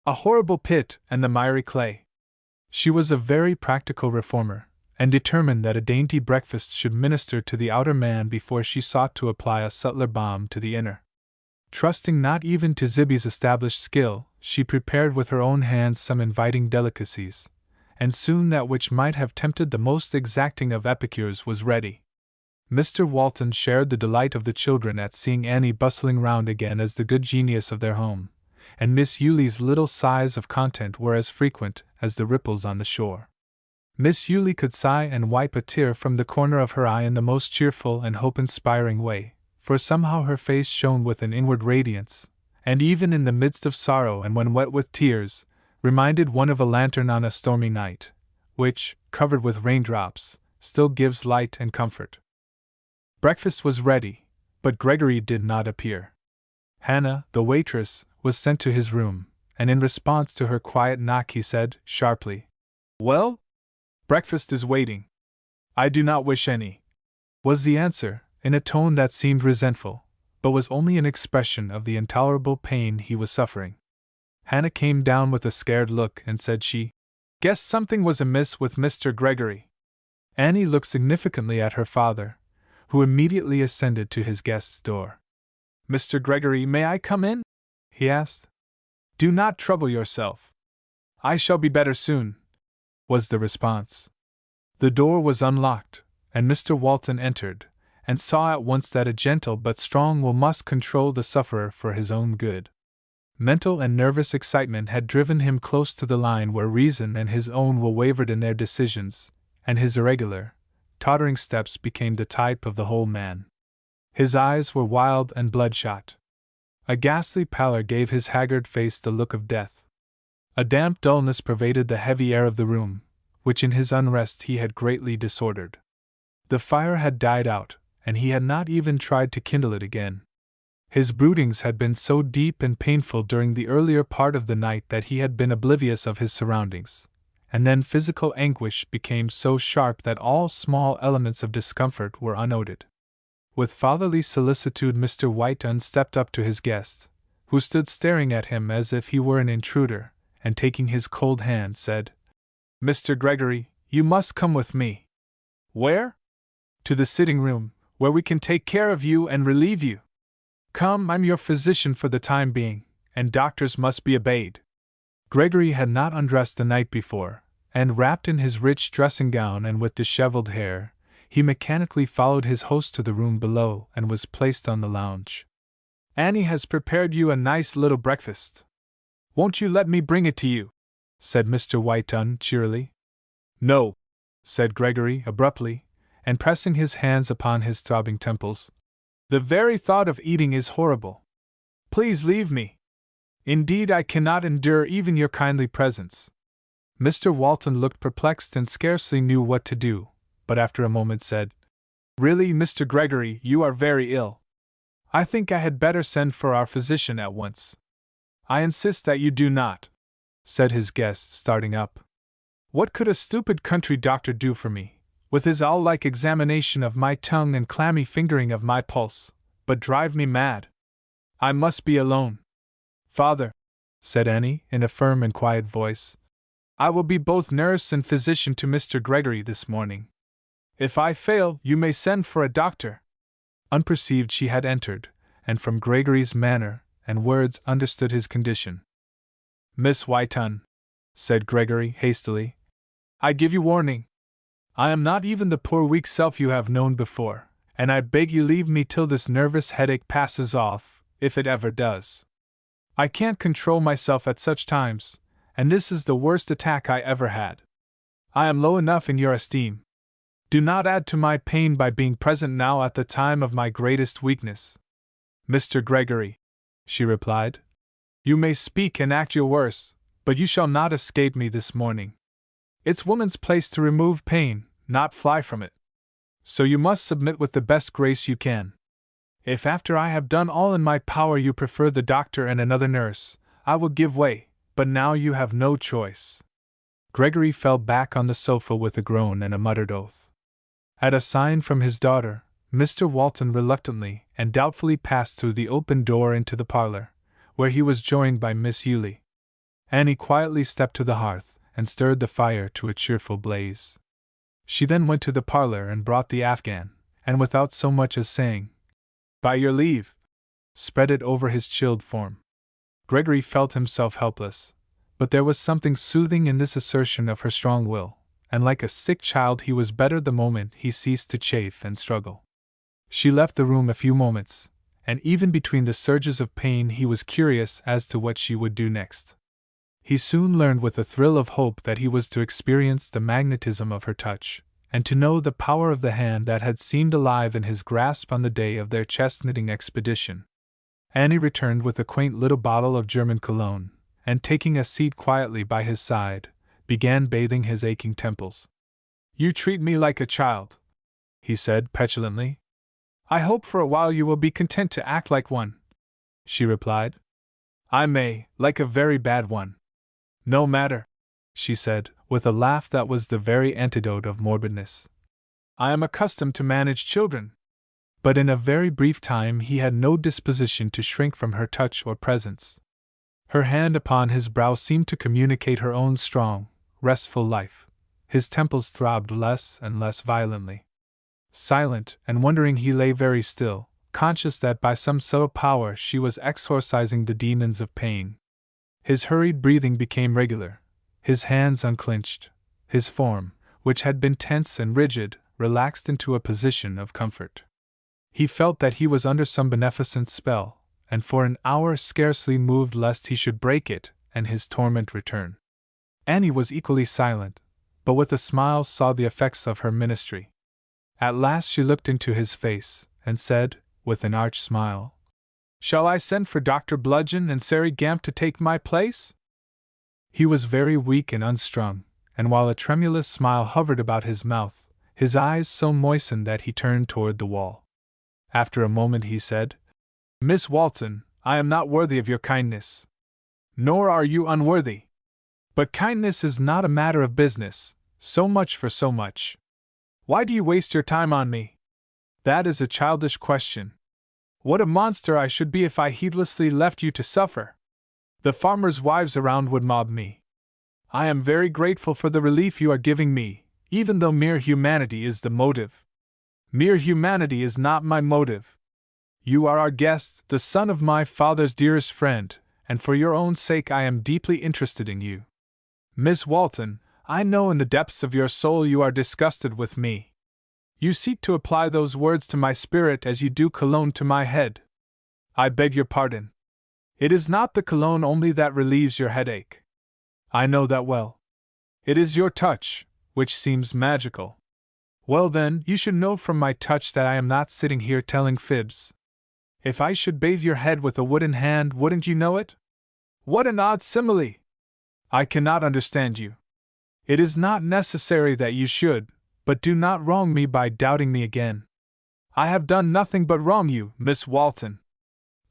a horrible pit and the miry clay. She was a very practical reformer, and determined that a dainty breakfast should minister to the outer man before she sought to apply a subtler balm to the inner. Trusting not even to Zibby's established skill, she prepared with her own hands some inviting delicacies, and soon that which might have tempted the most exacting of epicures was ready. Mr. Walton shared the delight of the children at seeing Annie bustling round again as the good genius of their home, and Miss Yulee's little sighs of content were as frequent as the ripples on the shore. Miss Yulee could sigh and wipe a tear from the corner of her eye in the most cheerful and hope-inspiring way, for somehow her face shone with an inward radiance, and even in the midst of sorrow and when wet with tears, reminded one of a lantern on a stormy night, which, covered with raindrops, still gives light and comfort. Breakfast was ready, but Gregory did not appear. Hannah, the waitress, was sent to his room, and in response to her quiet knock he said, sharply, "Well? Breakfast is waiting." "I do not wish any," was the answer, in a tone that seemed resentful, but was only an expression of the intolerable pain he was suffering. Hannah came down with a scared look and said she guessed something was amiss with Mr. Gregory. Annie looked significantly at her father, who immediately ascended to his guest's door. "Mr. Gregory, may I come in?" he asked. "Do not trouble yourself. I shall be better soon," was the response. The door was unlocked, and Mr. Walton entered, and saw at once that a gentle but strong will must control the sufferer for his own good. Mental and nervous excitement had driven him close to the line where reason and his own will wavered in their decisions, and his irregular, tottering steps became the type of the whole man. His eyes were wild and bloodshot. A ghastly pallor gave his haggard face the look of death. A damp dullness pervaded the heavy air of the room, which in his unrest he had greatly disordered. The fire had died out, and he had not even tried to kindle it again. His broodings had been so deep and painful during the earlier part of the night that he had been oblivious of his surroundings, and then physical anguish became so sharp that all small elements of discomfort were unnoted. With fatherly solicitude Mr. Whiteton stepped up to his guest, who stood staring at him as if he were an intruder, and taking his cold hand said, "Mr. Gregory, you must come with me." "Where?" "To the sitting room, where we can take care of you and relieve you. Come, I'm your physician for the time being, and doctors must be obeyed." Gregory had not undressed the night before, and wrapped in his rich dressing gown and with disheveled hair, he mechanically followed his host to the room below and was placed on the lounge. "Annie has prepared you a nice little breakfast. Won't you let me bring it to you?" said Mr. Whiteton cheerily. "No," said Gregory abruptly, and pressing his hands upon his throbbing temples. "The very thought of eating is horrible. Please leave me. Indeed, I cannot endure even your kindly presence." Mr. Walton looked perplexed and scarcely knew what to do, but after a moment said, "Really, Mr. Gregory, you are very ill. I think I had better send for our physician at once." "I insist that you do not," said his guest, starting up. "What could a stupid country doctor do for me, with his owl-like examination of my tongue and clammy fingering of my pulse, but drive me mad? I must be alone." "Father," said Annie, in a firm and quiet voice, "I will be both nurse and physician to Mr. Gregory this morning. If I fail, you may send for a doctor." Unperceived she had entered, and from Gregory's manner and words understood his condition. "Miss Whiteton," said Gregory hastily, "I give you warning. I am not even the poor weak self you have known before, and I beg you leave me till this nervous headache passes off, if it ever does. I can't control myself at such times, and this is the worst attack I ever had. I am low enough in your esteem. Do not add to my pain by being present now at the time of my greatest weakness." "Mr. Gregory," she replied, "you may speak and act your worst, but you shall not escape me this morning. It's woman's place to remove pain, not fly from it. so you must submit with the best grace you can. If after I have done all in my power you prefer the doctor and another nurse, I will give way, but now you have no choice." Gregory fell back on the sofa with a groan and a muttered oath. At a sign from his daughter, Mr. Walton reluctantly and doubtfully passed through the open door into the parlor, where he was joined by Miss Yulie. Annie quietly stepped to the hearth and stirred the fire to a cheerful blaze. She then went to the parlor and brought the afghan, and without so much as saying, "By your leave," spread it over his chilled form. Gregory felt himself helpless, but there was something soothing in this assertion of her strong will, and like a sick child he was better the moment he ceased to chafe and struggle. She left the room a few moments, and even between the surges of pain he was curious as to what she would do next. He soon learned with a thrill of hope that he was to experience the magnetism of her touch, and to know the power of the hand that had seemed alive in his grasp on the day of their chest-knitting expedition. Annie returned with a quaint little bottle of German cologne, and taking a seat quietly by his side, began bathing his aching temples. "You treat me like a child," he said petulantly. "I hope for a while you will be content to act like one," she replied. "I may, like a very bad one." "No matter," she said, with a laugh that was the very antidote of morbidness. "I am accustomed to manage children." But in a very brief time he had no disposition to shrink from her touch or presence. Her hand upon his brow seemed to communicate her own strong, restful life. His temples throbbed less and less violently. Silent and wondering he lay very still, conscious that by some subtle power she was exorcising the demons of pain. His hurried breathing became regular, his hands unclenched, his form, which had been tense and rigid, relaxed into a position of comfort. He felt that he was under some beneficent spell, and for an hour scarcely moved lest he should break it and his torment return. Annie was equally silent, but with a smile saw the effects of her ministry. At last she looked into his face, and said, with an arch smile, "Shall I send for Dr. Bludgeon and Sari Gamp to take my place?" He was very weak and unstrung, and while a tremulous smile hovered about his mouth, his eyes so moistened that he turned toward the wall. After a moment he said, "Miss Walton, I am not worthy of your kindness. Nor are you unworthy. But kindness is not a matter of business, so much for so much. Why do you waste your time on me? That is a childish question. What a monster I should be if I heedlessly left you to suffer. The farmers' wives around would mob me. I am very grateful for the relief you are giving me, even though mere humanity is the motive. Mere humanity is not my motive. You are our guest, the son of my father's dearest friend, and for your own sake I am deeply interested in you. Miss Walton, I know in the depths of your soul you are disgusted with me. You seek to apply those words to my spirit as you do cologne to my head. I beg your pardon. It is not the cologne only that relieves your headache. I know that well. It is your touch, which seems magical. Well then, you should know from my touch that I am not sitting here telling fibs. If I should bathe your head with a wooden hand, wouldn't you know it? What an odd simile! I cannot understand you. It is not necessary that you should, but do not wrong me by doubting me again. I have done nothing but wrong you, Miss Walton.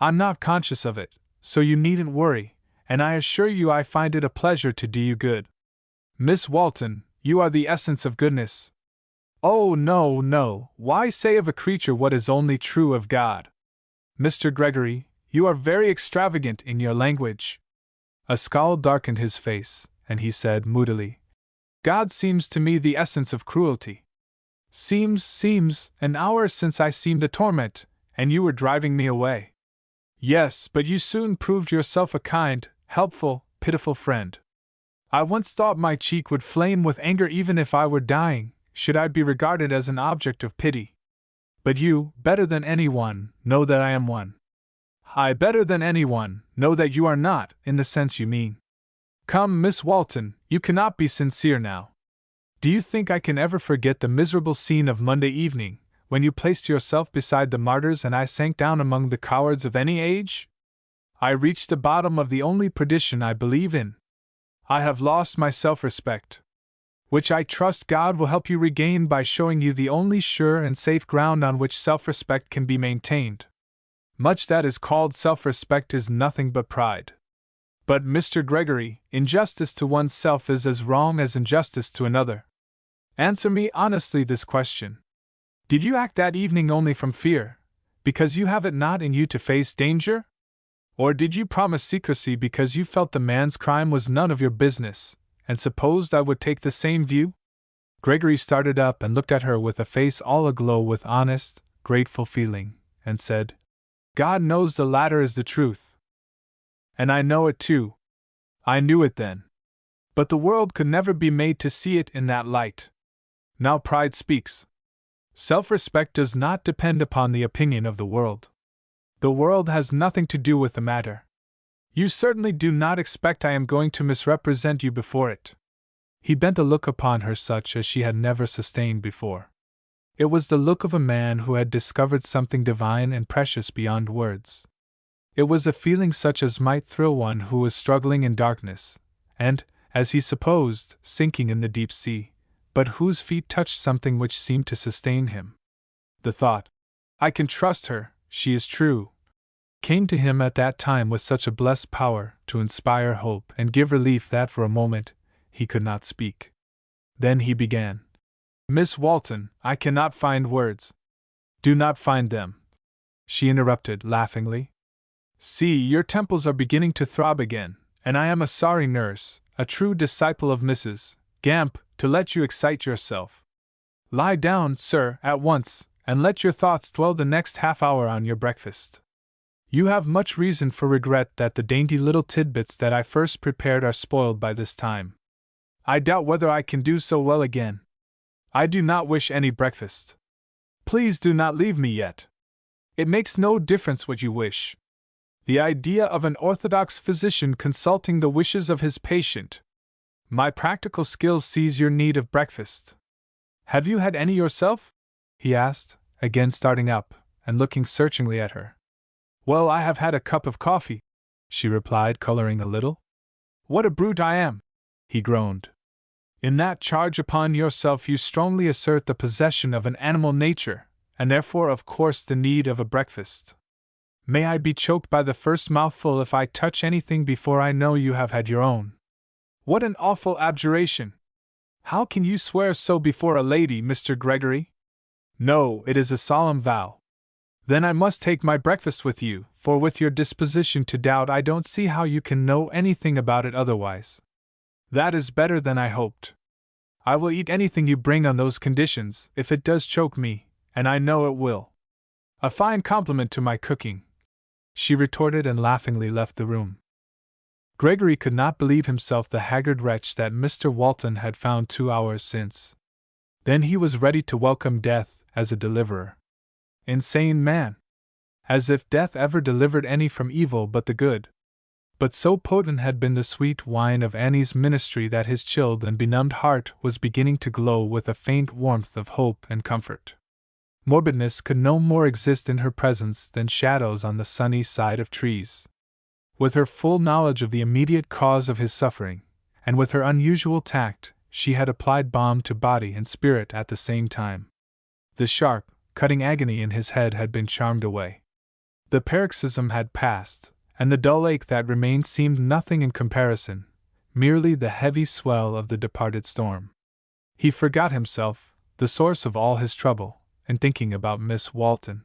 I'm not conscious of it, so you needn't worry, and I assure you I find it a pleasure to do you good. Miss Walton, you are the essence of goodness. Oh, no, no, why say of a creature what is only true of God? Mr. Gregory, you are very extravagant in your language. A scowl darkened his face, and he said moodily, God seems to me the essence of cruelty. Seems, an hour since I seemed a torment, and you were driving me away. Yes, but you soon proved yourself a kind, helpful, pitiful friend. I once thought my cheek would flame with anger even if I were dying, should I be regarded as an object of pity. But you, better than anyone, know that I am one. I, better than anyone, know that you are not, in the sense you mean. Come, Miss Walton, you cannot be sincere now. Do you think I can ever forget the miserable scene of Monday evening, when you placed yourself beside the martyrs and I sank down among the cowards of any age? I reached the bottom of the only perdition I believe in. I have lost my self-respect. which I trust God will help you regain by showing you the only sure and safe ground on which self-respect can be maintained. Much that is called self-respect is nothing but pride. But, Mr. Gregory, injustice to oneself is as wrong as injustice to another. Answer me honestly this question. Did you act that evening only from fear, because you have it not in you to face danger? Or did you promise secrecy because you felt the man's crime was none of your business, and supposed I would take the same view? Gregory started up and looked at her with a face all aglow with honest, grateful feeling, and said, God knows the latter is the truth. And I know it too. I knew it then. But the world could never be made to see it in that light. Now pride speaks. Self-respect does not depend upon the opinion of the world. The world has nothing to do with the matter. You certainly do not expect I am going to misrepresent you before it. He bent a look upon her such as she had never sustained before. It was the look of a man who had discovered something divine and precious beyond words. It was a feeling such as might thrill one who was struggling in darkness, and, as he supposed, sinking in the deep sea, but whose feet touched something which seemed to sustain him. The thought, I can trust her, she is true, came to him at that time with such a blessed power to inspire hope and give relief that for a moment he could not speak. Then he began. Miss Walton, I cannot find words. Do not find them, she interrupted laughingly. See, your temples are beginning to throb again, and I am a sorry nurse, a true disciple of Mrs. Gamp, to let you excite yourself. Lie down, sir, at once, and let your thoughts dwell the next half hour on your breakfast. You have much reason for regret that the dainty little tidbits that I first prepared are spoiled by this time. I doubt whether I can do so well again. I do not wish any breakfast. Please do not leave me yet. It makes no difference what you wish. The idea of an orthodox physician consulting the wishes of his patient. My practical skill sees your need of breakfast. Have you had any yourself? He asked, again starting up, and looking searchingly at her. Well, I have had a cup of coffee, she replied, coloring a little. What a brute I am, he groaned. In that charge upon yourself you strongly assert the possession of an animal nature, and therefore of course the need of a breakfast. May I be choked by the first mouthful if I touch anything before I know you have had your own. What an awful abjuration! How can you swear so before a lady, Mr. Gregory? No, it is a solemn vow. Then I must take my breakfast with you, for with your disposition to doubt I don't see how you can know anything about it otherwise. That is better than I hoped. I will eat anything you bring on those conditions, if it does choke me, and I know it will. A fine compliment to my cooking, she retorted and laughingly left the room. Gregory could not believe himself the haggard wretch that Mr. Walton had found 2 hours since. Then he was ready to welcome death as a deliverer. Insane man! As if death ever delivered any from evil but the good. But so potent had been the sweet wine of Annie's ministry that his chilled and benumbed heart was beginning to glow with a faint warmth of hope and comfort. Morbidness could no more exist in her presence than shadows on the sunny side of trees. With her full knowledge of the immediate cause of his suffering, and with her unusual tact, she had applied balm to body and spirit at the same time. The sharp, cutting agony in his head had been charmed away. The paroxysm had passed, and the dull ache that remained seemed nothing in comparison, merely the heavy swell of the departed storm. He forgot himself, the source of all his trouble, in thinking about Miss Walton.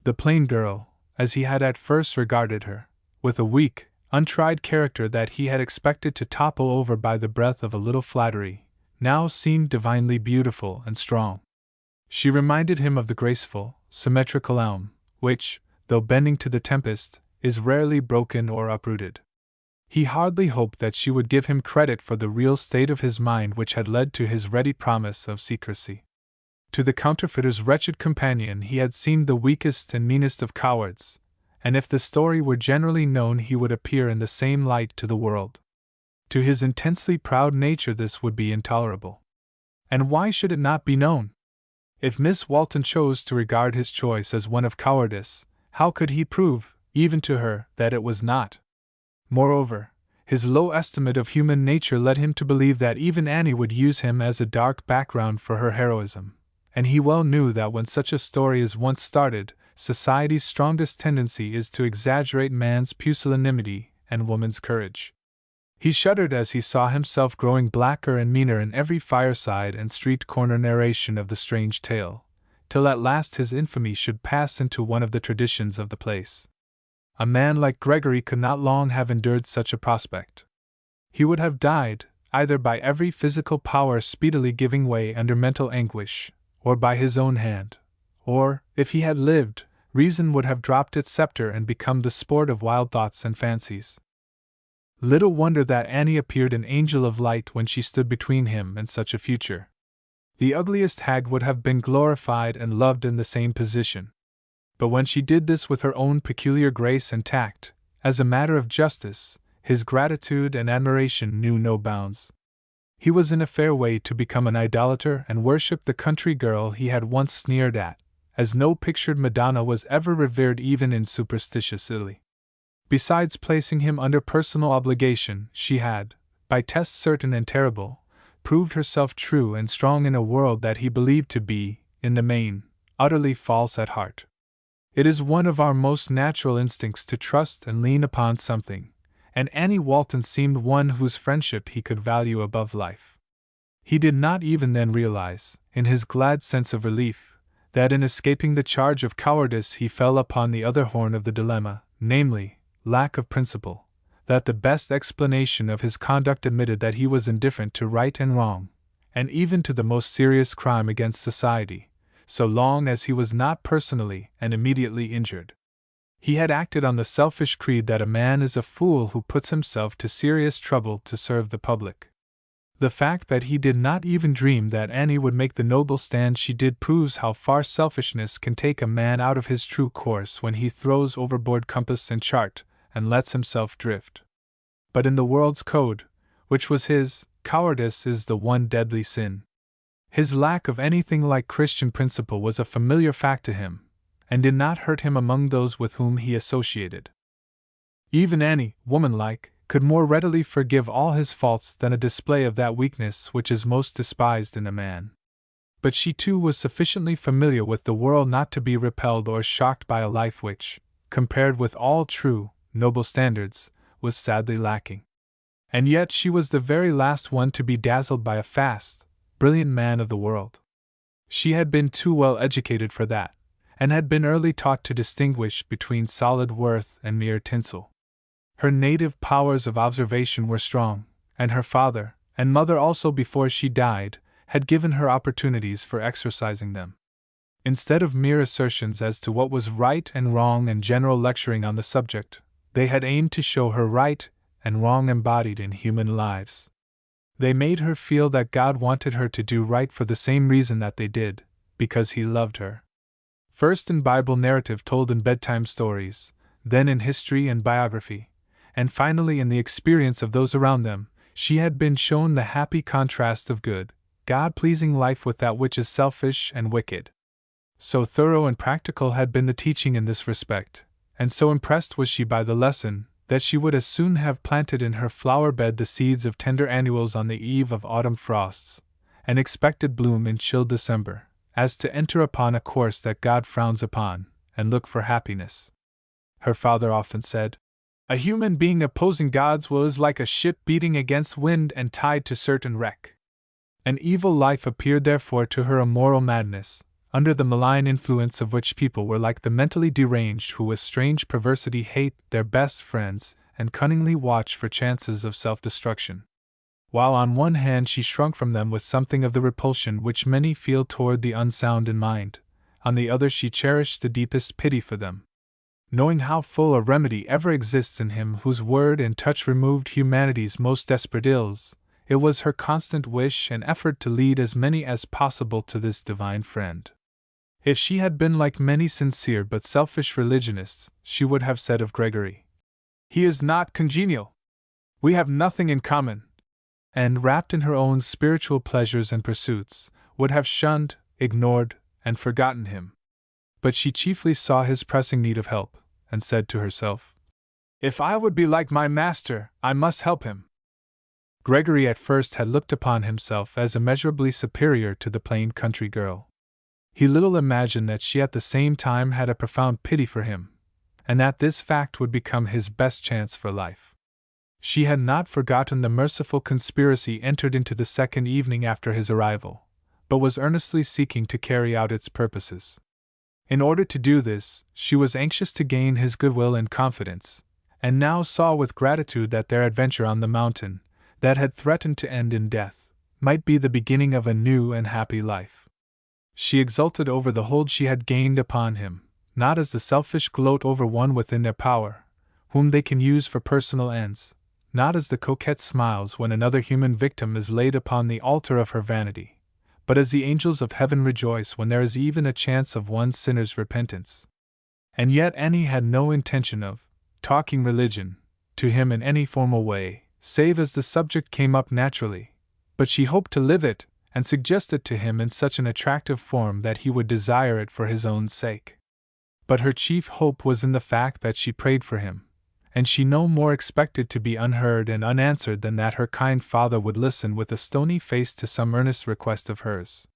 The plain girl, as he had at first regarded her, with a weak, untried character that he had expected to topple over by the breath of a little flattery, now seemed divinely beautiful and strong. She reminded him of the graceful, symmetrical elm, which, though bending to the tempest, is rarely broken or uprooted. He hardly hoped that she would give him credit for the real state of his mind which had led to his ready promise of secrecy. To the counterfeiter's wretched companion he had seemed the weakest and meanest of cowards, and if the story were generally known he would appear in the same light to the world. To his intensely proud nature this would be intolerable. And why should it not be known? If Miss Walton chose to regard his choice as one of cowardice, how could he prove, even to her, that it was not? Moreover, His low estimate of human nature led him to believe that even Annie would use him as a dark background for her heroism, and he well knew that when such a story is once started, society's strongest tendency is to exaggerate man's pusillanimity and woman's courage. He shuddered as he saw himself growing blacker and meaner in every fireside and street corner narration of the strange tale, till at last his infamy should pass into one of the traditions of the place. A man like Gregory could not long have endured such a prospect. He would have died, either by every physical power speedily giving way under mental anguish, or by his own hand, or, if he had lived, reason would have dropped its scepter and become the sport of wild thoughts and fancies. Little wonder that Annie appeared an angel of light when she stood between him and such a future. The ugliest hag would have been glorified and loved in the same position. But when she did this with her own peculiar grace and tact, as a matter of justice, his gratitude and admiration knew no bounds. He was in a fair way to become an idolater and worship the country girl he had once sneered at, as no pictured Madonna was ever revered even in superstitious Italy. Besides placing him under personal obligation, she had, by tests certain and terrible, proved herself true and strong in a world that he believed to be, in the main, utterly false at heart. It is one of our most natural instincts to trust and lean upon something, and Annie Walton seemed one whose friendship he could value above life. He did not even then realize, in his glad sense of relief, that in escaping the charge of cowardice he fell upon the other horn of the dilemma, namely, lack of principle, that the best explanation of his conduct admitted that he was indifferent to right and wrong, and even to the most serious crime against society, so long as he was not personally and immediately injured. He had acted on the selfish creed that a man is a fool who puts himself to serious trouble to serve the public. The fact that he did not even dream that Annie would make the noble stand she did proves how far selfishness can take a man out of his true course when he throws overboard compass and chart, and lets himself drift. But in the world's code, which was his, cowardice is the one deadly sin. His lack of anything like Christian principle was a familiar fact to him, and did not hurt him among those with whom he associated. Even Annie, womanlike, could more readily forgive all his faults than a display of that weakness which is most despised in a man. But she too was sufficiently familiar with the world not to be repelled or shocked by a life which, compared with all true, noble standards, was sadly lacking. And yet she was the very last one to be dazzled by a fast, brilliant man of the world. She had been too well educated for that, and had been early taught to distinguish between solid worth and mere tinsel. Her native powers of observation were strong, and her father, and mother also before she died, had given her opportunities for exercising them. Instead of mere assertions as to what was right and wrong and general lecturing on the subject, they had aimed to show her right and wrong embodied in human lives. They made her feel that God wanted her to do right for the same reason that they did, because He loved her. First in Bible narrative told in bedtime stories, then in history and biography, and finally in the experience of those around them, she had been shown the happy contrast of good, God-pleasing life with that which is selfish and wicked. So thorough and practical had been the teaching in this respect, and so impressed was she by the lesson, that she would as soon have planted in her flower bed the seeds of tender annuals on the eve of autumn frosts, and expected bloom in chill December, as to enter upon a course that God frowns upon, and look for happiness. Her father often said, "A human being opposing God's will is like a ship beating against wind and tied to certain wreck." An evil life appeared therefore to her a moral madness, under the malign influence of which people were like the mentally deranged who with strange perversity hate their best friends and cunningly watch for chances of self-destruction. While on one hand she shrunk from them with something of the repulsion which many feel toward the unsound in mind, on the other she cherished the deepest pity for them. Knowing how full a remedy ever exists in Him whose word and touch removed humanity's most desperate ills, it was her constant wish and effort to lead as many as possible to this divine friend. If she had been like many sincere but selfish religionists, she would have said of Gregory, "He is not congenial. We have nothing in common," and, wrapped in her own spiritual pleasures and pursuits, would have shunned, ignored, and forgotten him. But she chiefly saw his pressing need of help, and said to herself, If I would be like my master, I must help him. Gregory at first had looked upon himself as immeasurably superior to the plain country girl. He little imagined that she at the same time had a profound pity for him, and that this fact would become his best chance for life. She had not forgotten the merciful conspiracy entered into the second evening after his arrival, but was earnestly seeking to carry out its purposes. In order to do this, she was anxious to gain his goodwill and confidence, and now saw with gratitude that their adventure on the mountain, that had threatened to end in death, might be the beginning of a new and happy life. She exulted over the hold she had gained upon him, not as the selfish gloat over one within their power, whom they can use for personal ends, not as the coquette smiles when another human victim is laid upon the altar of her vanity, but as the angels of heaven rejoice when there is even a chance of one sinner's repentance. And yet Annie had no intention of talking religion to him in any formal way, save as the subject came up naturally, but she hoped to live it and suggest it to him in such an attractive form that he would desire it for his own sake. But her chief hope was in the fact that she prayed for him, and she no more expected to be unheard and unanswered than that her kind father would listen with a stony face to some earnest request of hers.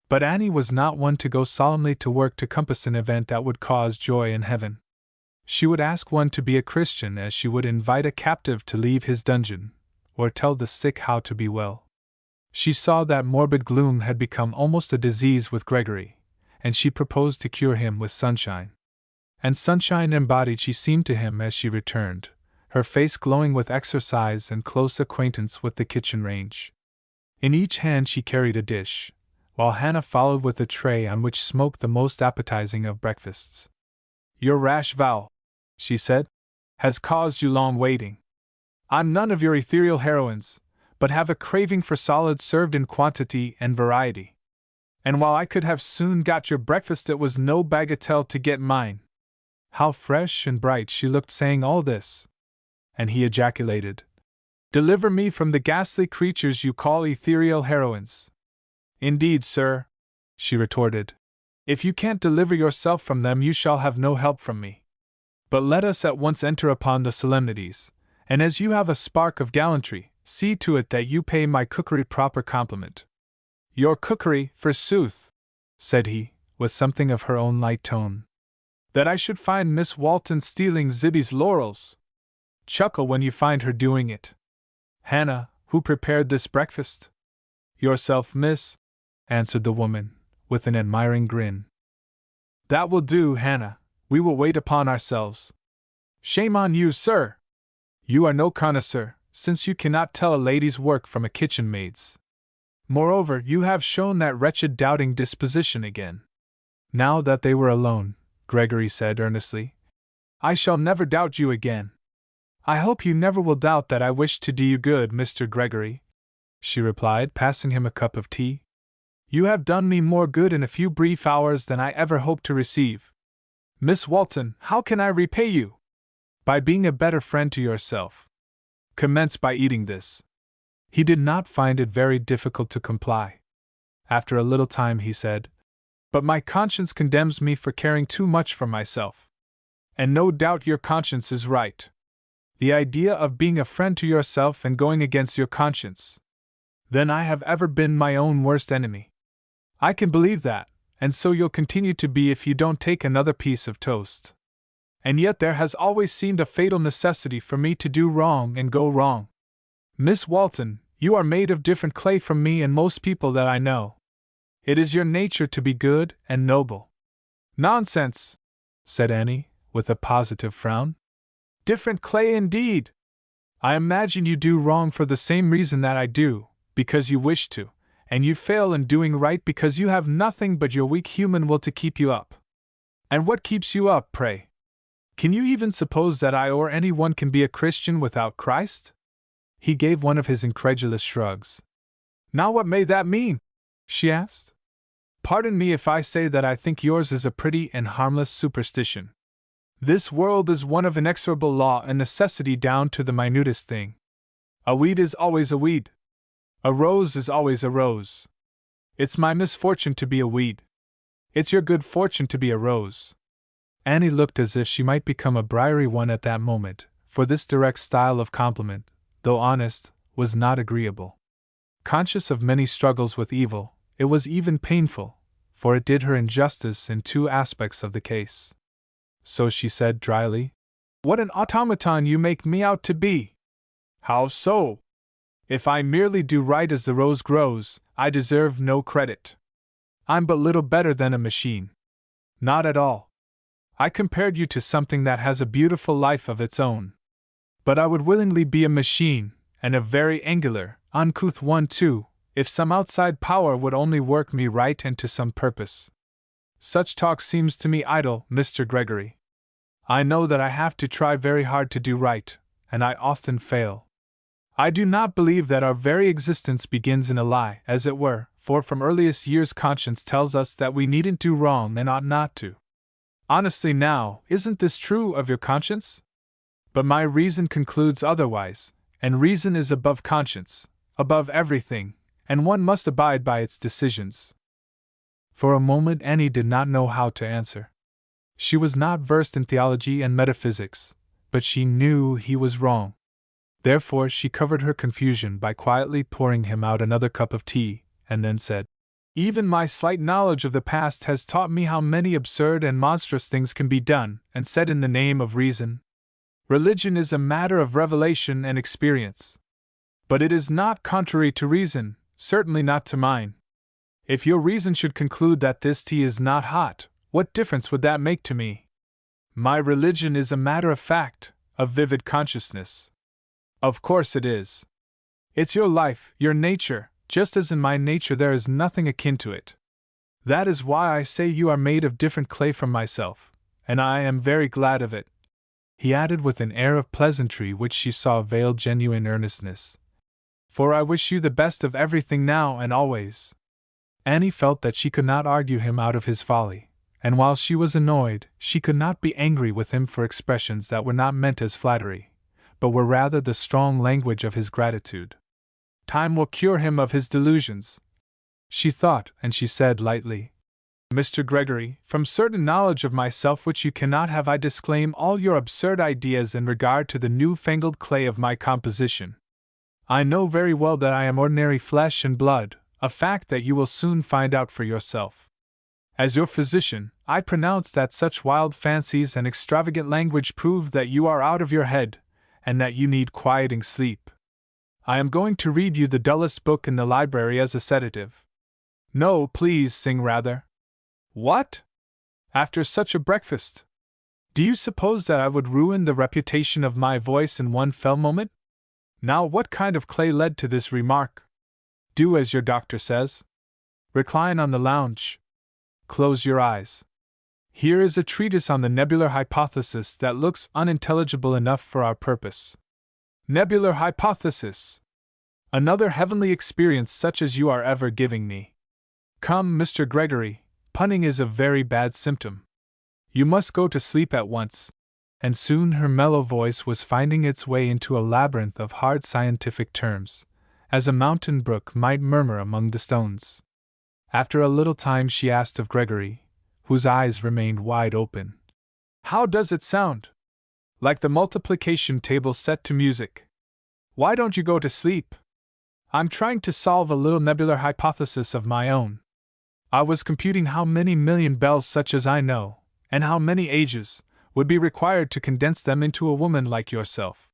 But Annie was not one to go solemnly to work to compass an event that would cause joy in heaven. She would ask one to be a Christian as she would invite a captive to leave his dungeon, or tell the sick how to be well. She saw that morbid gloom had become almost a disease with Gregory, and she proposed to cure him with sunshine. And sunshine embodied she seemed to him as she returned, her face glowing with exercise and close acquaintance with the kitchen range. In each hand she carried a dish, while Hannah followed with a tray on which smoked the most appetizing of breakfasts. "Your rash vow," she said, "has caused you long waiting. I'm none of your ethereal heroines, but have a craving for solids served in quantity and variety. And while I could have soon got your breakfast, it was no bagatelle to get mine." How fresh and bright she looked saying all this! And he ejaculated, "Deliver me from the ghastly creatures you call ethereal heroines." "Indeed, sir," she retorted, "if you can't deliver yourself from them, you shall have no help from me. But let us at once enter upon the solemnities, and as you have a spark of gallantry, see to it that you pay my cookery proper compliment." "Your cookery, forsooth," said he, with something of her own light tone. "That I should find Miss Walton stealing Zibby's laurels. Chuckle when you find her doing it. Hannah, who prepared this breakfast?" "Yourself, miss," answered the woman, with an admiring grin. "That will do, Hannah. We will wait upon ourselves." "Shame on you, sir! You are no connoisseur, since you cannot tell a lady's work from a kitchen maid's. Moreover, you have shown that wretched doubting disposition again." Now that they were alone, Gregory said earnestly, "I shall never doubt you again." "I hope you never will doubt that I wish to do you good, Mr. Gregory," she replied, passing him a cup of tea. "You have done me more good in a few brief hours than I ever hoped to receive. Miss Walton, how can I repay you?" "By being a better friend to yourself. Commence by eating this." He did not find it very difficult to comply. After a little time he said, "But my conscience condemns me for caring too much for myself. And no doubt your conscience is right. The idea of being a friend to yourself and going against your conscience. Then I have ever been my own worst enemy." "I can believe that, and so you'll continue to be if you don't take another piece of toast. And yet there has always seemed a fatal necessity for me to do wrong and go wrong. Miss Walton, you are made of different clay from me and most people that I know. It is your nature to be good and noble." "Nonsense," said Annie, with a positive frown. "Different clay indeed! I imagine you do wrong for the same reason that I do, because you wish to, and you fail in doing right because you have nothing but your weak human will to keep you up. And what keeps you up, pray? Can you even suppose that I or anyone can be a Christian without Christ?" He gave one of his incredulous shrugs. "Now what may that mean?" she asked. "Pardon me if I say that I think yours is a pretty and harmless superstition. This world is one of inexorable law and necessity down to the minutest thing. A weed is always a weed. A rose is always a rose. It's my misfortune to be a weed. It's your good fortune to be a rose." Annie looked as if she might become a briery one at that moment, for this direct style of compliment, though honest, was not agreeable. Conscious of many struggles with evil, it was even painful, for it did her injustice in two aspects of the case. So she said dryly, "What an automaton you make me out to be!" "How so?" "If I merely do right as the rose grows, I deserve no credit. I'm but little better than a machine." "Not at all. I compared you to something that has a beautiful life of its own. But I would willingly be a machine, and a very angular, uncouth one too, if some outside power would only work me right and to some purpose. Such talk seems to me idle, Mr. Gregory. I know that I have to try very hard to do right, and I often fail. I do not believe that our very existence begins in a lie, as it were, for from earliest years conscience tells us that we needn't do wrong and ought not to. Honestly now, isn't this true of your conscience? But my reason concludes otherwise, and reason is above conscience, above everything, and one must abide by its decisions." For a moment Annie did not know how to answer. She was not versed in theology and metaphysics, but she knew he was wrong. Therefore she covered her confusion by quietly pouring him out another cup of tea, and then said, "Even my slight knowledge of the past has taught me how many absurd and monstrous things can be done and said in the name of reason. Religion is a matter of revelation and experience. But it is not contrary to reason, certainly not to mine. If your reason should conclude that this tea is not hot, what difference would that make to me? My religion is a matter of fact, of vivid consciousness. Of course it is. It's your life, your nature, just as in my nature there is nothing akin to it. That is why I say you are made of different clay from myself, and I am very glad of it," he added with an air of pleasantry which she saw veiled genuine earnestness. "For I wish you the best of everything now and always." Annie felt that she could not argue him out of his folly, and while she was annoyed, she could not be angry with him for expressions that were not meant as flattery, but were rather the strong language of his gratitude. "Time will cure him of his delusions," she thought, and she said lightly, "Mr. Gregory, from certain knowledge of myself which you cannot have, I disclaim all your absurd ideas in regard to the new-fangled clay of my composition. I know very well that I am ordinary flesh and blood, a fact that you will soon find out for yourself. As your physician, I pronounce that such wild fancies and extravagant language prove that you are out of your head, and that you need quieting sleep. I am going to read you the dullest book in the library as a sedative. No, please sing rather." "What? After such a breakfast? Do you suppose that I would ruin the reputation of my voice in one fell moment? Now what kind of clay led to this remark? Do as your doctor says. Recline on the lounge. Close your eyes. Here is a treatise on the nebular hypothesis that looks unintelligible enough for our purpose. Nebular hypothesis! Another heavenly experience such as you are ever giving me. Come, Mr. Gregory, punning is a very bad symptom. You must go to sleep at once." And soon her mellow voice was finding its way into a labyrinth of hard scientific terms, as a mountain brook might murmur among the stones. After a little time she asked of Gregory, whose eyes remained wide open, "How does it sound? Like the multiplication table set to music. Why don't you go to sleep? I'm trying to solve a little nebular hypothesis of my own. I was computing how many million bells such as I know, and how many ages, would be required to condense them into a woman like yourself."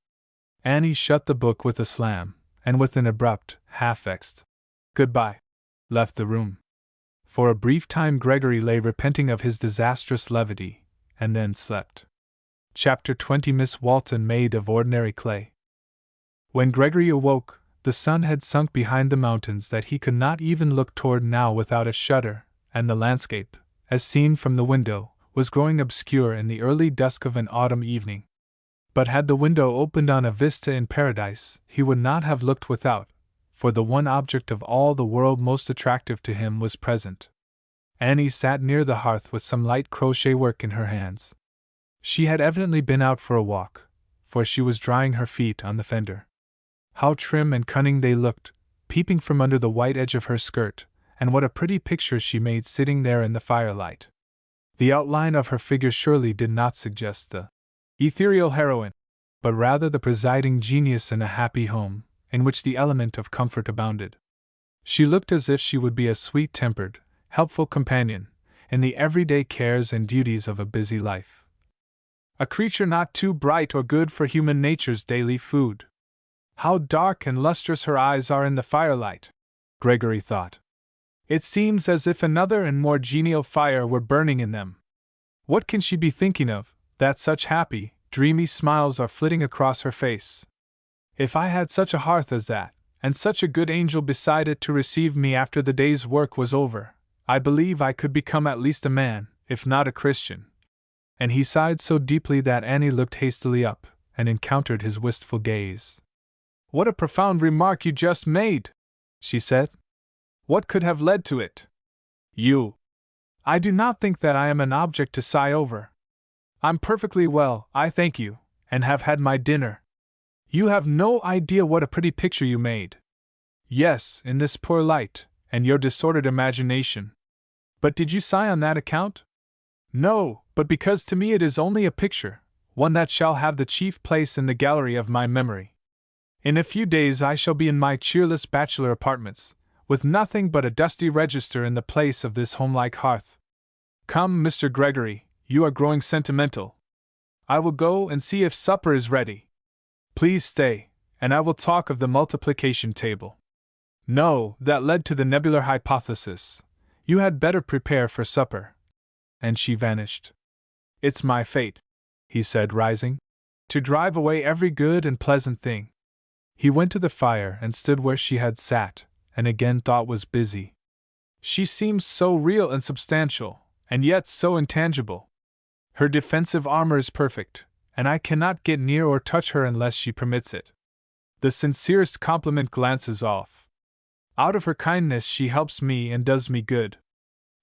Annie shut the book with a slam, and with an abrupt, half-vexed "Goodbye," left the room. For a brief time Gregory lay repenting of his disastrous levity, and then slept. Chapter 20 Miss Walton Made of Ordinary Clay. When Gregory awoke, the sun had sunk behind the mountains that he could not even look toward now without a shudder, and the landscape, as seen from the window, was growing obscure in the early dusk of an autumn evening. But had the window opened on a vista in paradise, he would not have looked without, for the one object of all the world most attractive to him was present. Annie sat near the hearth with some light crochet work in her hands. She had evidently been out for a walk, for she was drying her feet on the fender. How trim and cunning they looked, peeping from under the white edge of her skirt, and what a pretty picture she made sitting there in the firelight. The outline of her figure surely did not suggest the ethereal heroine. but rather the presiding genius in a happy home, in which the element of comfort abounded. She looked as if she would be a sweet-tempered, helpful companion in the everyday cares and duties of a busy life. A creature not too bright or good for human nature's daily food. How dark and lustrous her eyes are in the firelight, Gregory thought. It seems as if another and more genial fire were burning in them. What can she be thinking of, that such happy, dreamy smiles are flitting across her face? If I had such a hearth as that, and such a good angel beside it to receive me after the day's work was over, I believe I could become at least a man, if not a Christian. And he sighed so deeply that Annie looked hastily up, and encountered his wistful gaze. "What a profound remark you just made," she said. "What could have led to it?" "You." "I do not think that I am an object to sigh over. I'm perfectly well, I thank you, and have had my dinner. You have no idea what a pretty picture you made." "Yes, in this poor light, and your disordered imagination. But did you sigh on that account?" "No, but because to me it is only a picture, one that shall have the chief place in the gallery of my memory. In a few days I shall be in my cheerless bachelor apartments, with nothing but a dusty register in the place of this homelike hearth. Come, Mr. Gregory, you are growing sentimental. I will go and see if supper is ready. Please stay, and I will talk of the multiplication table. No, that led to the nebular hypothesis. You had better prepare for supper." And she vanished. "It's my fate," he said, rising, "to drive away every good and pleasant thing." He went to the fire and stood where she had sat, and again thought was busy. She seems so real and substantial, and yet so intangible. Her defensive armor is perfect, and I cannot get near or touch her unless she permits it. The sincerest compliment glances off. Out of her kindness she helps me and does me good.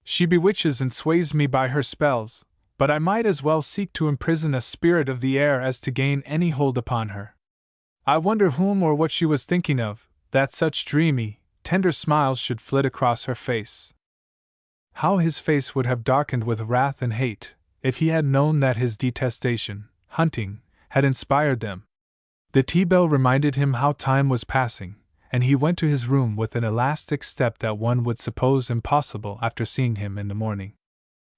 She bewitches and sways me by her spells, but I might as well seek to imprison a spirit of the air as to gain any hold upon her. I wonder whom or what she was thinking of, that such dreamy, tender smiles should flit across her face. How his face would have darkened with wrath and hate, if he had known that his detestation, hunting, had inspired them. The tea-bell reminded him how time was passing, and he went to his room with an elastic step that one would suppose impossible after seeing him in the morning.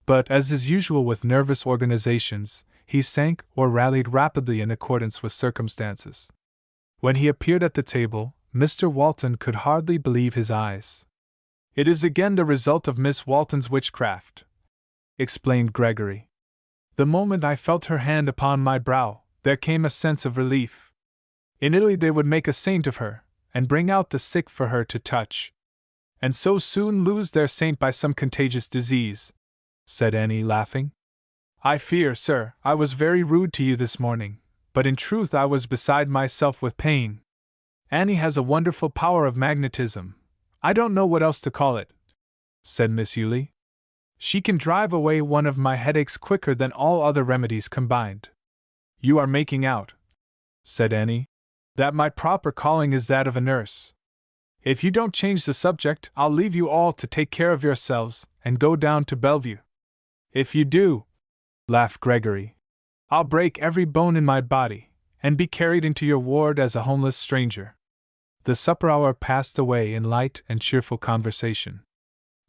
But, as is usual with nervous organizations, he sank or rallied rapidly in accordance with circumstances. When he appeared at the table, Mr. Walton could hardly believe his eyes. "It is again the result of Miss Walton's witchcraft," explained Gregory. "The moment I felt her hand upon my brow, there came a sense of relief. In Italy they would make a saint of her, and bring out the sick for her to touch. And so soon lose their saint by some contagious disease," said Annie, laughing. "I fear, sir, I was very rude to you this morning, but in truth I was beside myself with pain. Annie has a wonderful power of magnetism. I don't know what else to call it," said Miss Yulie. "She can drive away one of my headaches quicker than all other remedies combined." "You are making out," said Annie, "that my proper calling is that of a nurse. If you don't change the subject, I'll leave you all to take care of yourselves, and go down to Bellevue." "If you do," laughed Gregory, "I'll break every bone in my body, and be carried into your ward as a homeless stranger." The supper hour passed away in light and cheerful conversation.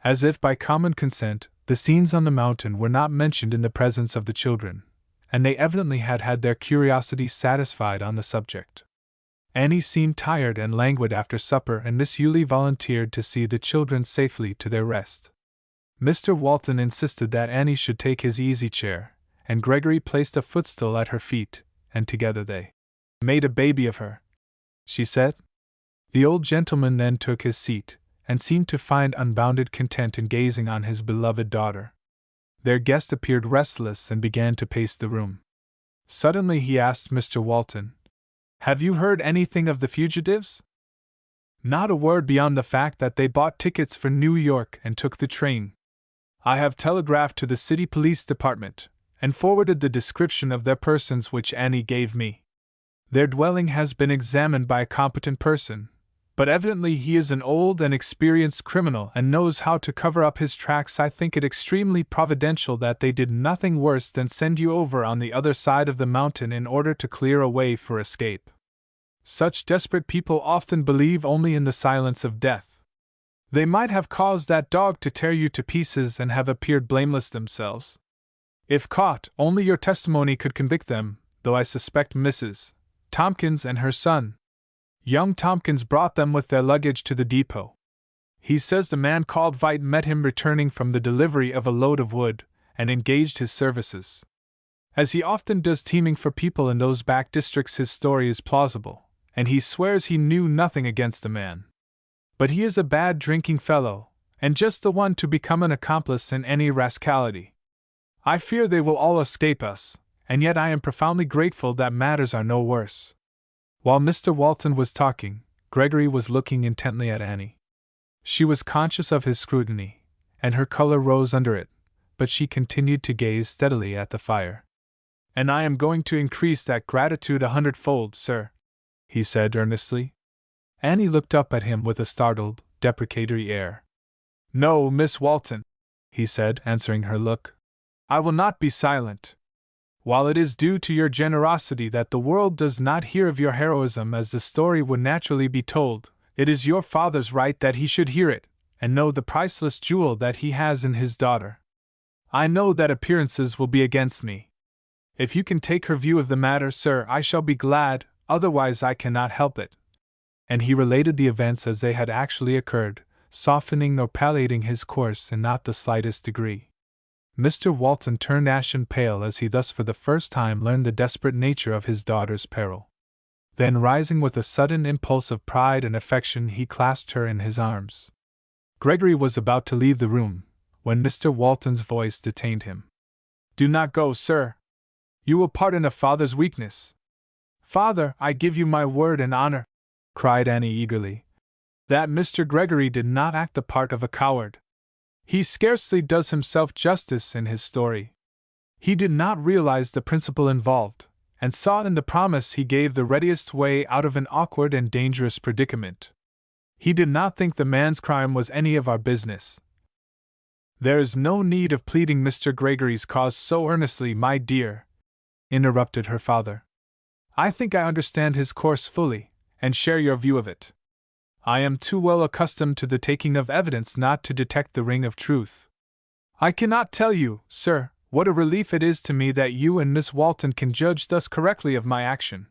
As if by common consent, the scenes on the mountain were not mentioned in the presence of the children, and they evidently had had their curiosity satisfied on the subject. Annie seemed tired and languid after supper, and Miss Yulie volunteered to see the children safely to their rest. Mr. Walton insisted that Annie should take his easy chair, and Gregory placed a footstool at her feet, and together they made a baby of her, she said. The old gentleman then took his seat, and seemed to find unbounded content in gazing on his beloved daughter. Their guest appeared restless and began to pace the room. Suddenly he asked Mr. Walton, "Have you heard anything of the fugitives?" "Not a word beyond the fact that they bought tickets for New York and took the train. I have telegraphed to the city police department, and forwarded the description of their persons which Annie gave me. Their dwelling has been examined by a competent person, But evidently he is an old and experienced criminal and knows how to cover up his tracks. I think it extremely providential that they did nothing worse than send you over on the other side of the mountain in order to clear a way for escape. Such desperate people often believe only in the silence of death. They might have caused that dog to tear you to pieces and have appeared blameless themselves. If caught, only your testimony could convict them, though I suspect Mrs. Tompkins and her son. Young Tompkins brought them with their luggage to the depot. He says the man called Vite met him returning from the delivery of a load of wood, and engaged his services. As he often does teaming for people in those back districts, his story is plausible, and he swears he knew nothing against the man. But he is a bad drinking fellow, and just the one to become an accomplice in any rascality. I fear they will all escape us, and yet I am profoundly grateful that matters are no worse. While Mr. Walton was talking, Gregory was looking intently at Annie. She was conscious of his scrutiny, and her color rose under it, but she continued to gaze steadily at the fire. "And I am going to increase that gratitude 100-fold, sir," he said earnestly. Annie looked up at him with a startled, deprecatory air. "No, Miss Walton," he said, answering her look. "I will not be silent. While it is due to your generosity that the world does not hear of your heroism as the story would naturally be told, it is your father's right that he should hear it, and know the priceless jewel that he has in his daughter. I know that appearances will be against me. If you can take her view of the matter, sir, I shall be glad, otherwise I cannot help it." And he related the events as they had actually occurred, softening or palliating his course in not the slightest degree. Mr. Walton turned ashen pale as he thus for the first time learned the desperate nature of his daughter's peril. Then, rising with a sudden impulse of pride and affection, he clasped her in his arms. Gregory was about to leave the room, when Mr. Walton's voice detained him. "Do not go, sir. You will pardon a father's weakness." "Father, I give you my word and honor," cried Annie eagerly, "that Mr. Gregory did not act the part of a coward. He scarcely does himself justice in his story. He did not realize the principle involved, and saw in the promise he gave the readiest way out of an awkward and dangerous predicament. He did not think the man's crime was any of our business." "There is no need of pleading Mr. Gregory's cause so earnestly, my dear," interrupted her father. "I think I understand his course fully, and share your view of it. I am too well accustomed to the taking of evidence not to detect the ring of truth. I cannot tell you, sir, what a relief it is to me that you and Miss Walton can judge thus correctly of my action.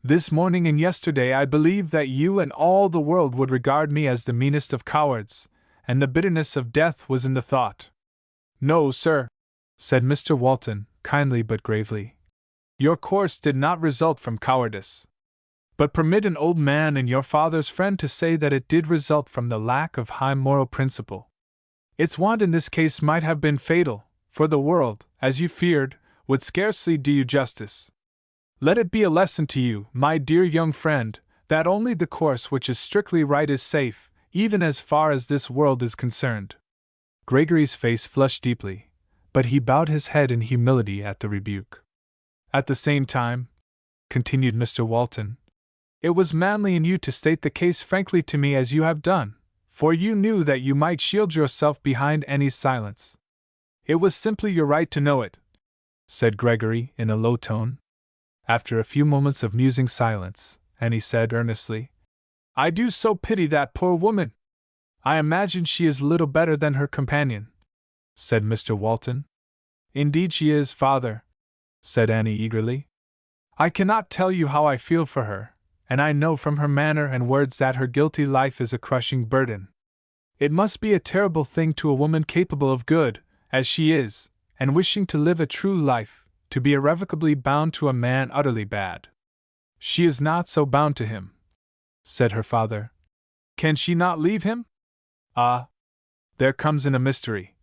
This morning and yesterday I believed that you and all the world would regard me as the meanest of cowards, and the bitterness of death was in the thought." "No, sir," said Mr. Walton, kindly but gravely. "Your course did not result from cowardice. But permit an old man and your father's friend to say that it did result from the lack of high moral principle. Its want in this case might have been fatal, for the world, as you feared, would scarcely do you justice. Let it be a lesson to you, my dear young friend, that only the course which is strictly right is safe, even as far as this world is concerned." Gregory's face flushed deeply, but he bowed his head in humility at the rebuke. "At the same time," continued Mr. Walton, "it was manly in you to state the case frankly to me as you have done, for you knew that you might shield yourself behind Annie's silence. It was simply your right to know it," said Gregory in a low tone. After a few moments of musing silence, Annie said earnestly, "I do so pity that poor woman. I imagine she is little better than her companion," said Mr. Walton. "Indeed she is, father," said Annie eagerly. "I cannot tell you how I feel for her, and I know from her manner and words that her guilty life is a crushing burden. It must be a terrible thing to a woman capable of good, as she is, and wishing to live a true life, to be irrevocably bound to a man utterly bad." "She is not so bound to him," said her father. "Can she not leave him?" "Ah, there comes in a mystery,"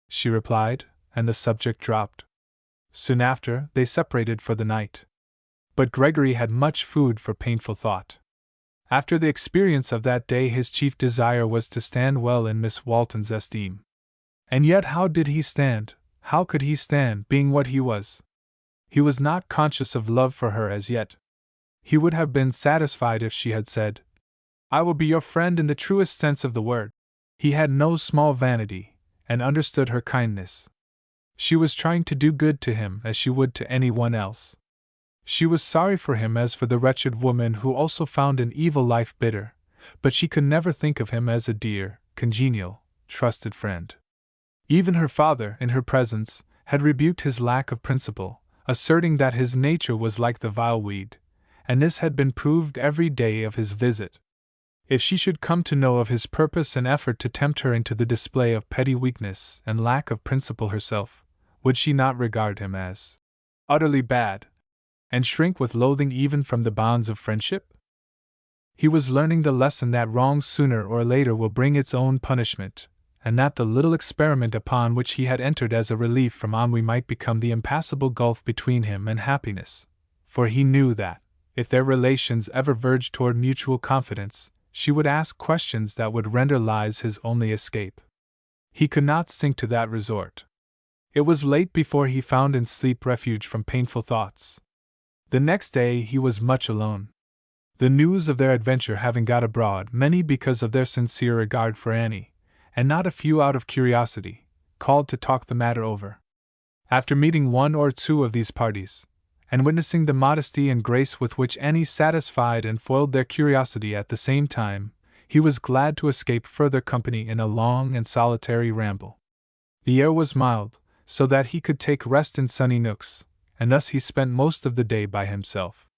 she replied, and the subject dropped. Soon after, they separated for the night. But Gregory had much food for painful thought. After the experience of that day, his chief desire was to stand well in Miss Walton's esteem. And yet how did he stand, how could he stand, being what he was? He was not conscious of love for her as yet. He would have been satisfied if she had said, I will be your friend in the truest sense of the word. He had no small vanity, and understood her kindness. She was trying to do good to him as she would to anyone else. She was sorry for him as for the wretched woman who also found an evil life bitter, but she could never think of him as a dear, congenial, trusted friend. Even her father, in her presence, had rebuked his lack of principle, asserting that his nature was like the vile weed, and this had been proved every day of his visit. If she should come to know of his purpose and effort to tempt her into the display of petty weakness and lack of principle herself, would she not regard him as utterly bad, and shrink with loathing even from the bonds of friendship? He was learning the lesson that wrong sooner or later will bring its own punishment, and that the little experiment upon which he had entered as a relief from ennui might become the impassable gulf between him and happiness, for he knew that, if their relations ever verged toward mutual confidence, she would ask questions that would render lies his only escape. He could not sink to that resort. It was late before he found in sleep refuge from painful thoughts. The next day he was much alone. The news of their adventure having got abroad, many because of their sincere regard for Annie, and not a few out of curiosity, called to talk the matter over. After meeting one or two of these parties, and witnessing the modesty and grace with which Annie satisfied and foiled their curiosity at the same time, he was glad to escape further company in a long and solitary ramble. The air was mild, so that he could take rest in sunny nooks, and thus he spent most of the day by himself.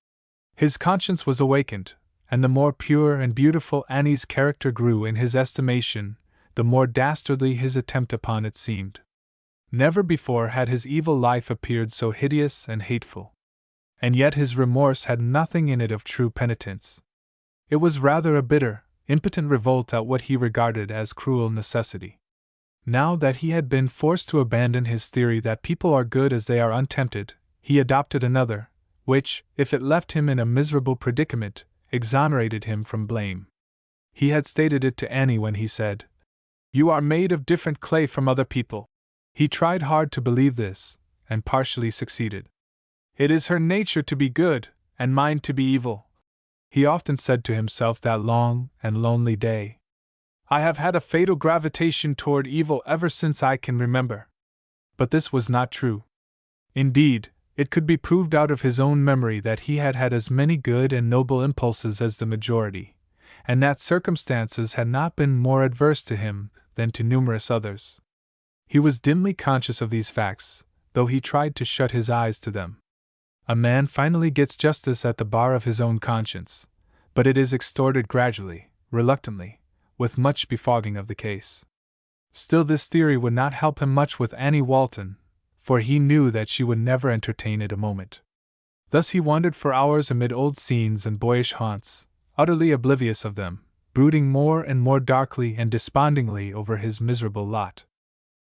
His conscience was awakened, and the more pure and beautiful Annie's character grew in his estimation, the more dastardly his attempt upon it seemed. Never before had his evil life appeared so hideous and hateful. And yet his remorse had nothing in it of true penitence. It was rather a bitter, impotent revolt at what he regarded as cruel necessity. Now that he had been forced to abandon his theory that people are good as they are untempted, he adopted another, which, if it left him in a miserable predicament, exonerated him from blame. He had stated it to Annie when he said, "You are made of different clay from other people." He tried hard to believe this, and partially succeeded. "It is her nature to be good, and mine to be evil," he often said to himself that long and lonely day. "I have had a fatal gravitation toward evil ever since I can remember." But this was not true. Indeed, it could be proved out of his own memory that he had had as many good and noble impulses as the majority, and that circumstances had not been more adverse to him than to numerous others. He was dimly conscious of these facts, though he tried to shut his eyes to them. A man finally gets justice at the bar of his own conscience, but it is extorted gradually, reluctantly, with much befogging of the case. Still, this theory would not help him much with Annie Walton, for he knew that she would never entertain it a moment. Thus he wandered for hours amid old scenes and boyish haunts, utterly oblivious of them, brooding more and more darkly and despondingly over his miserable lot.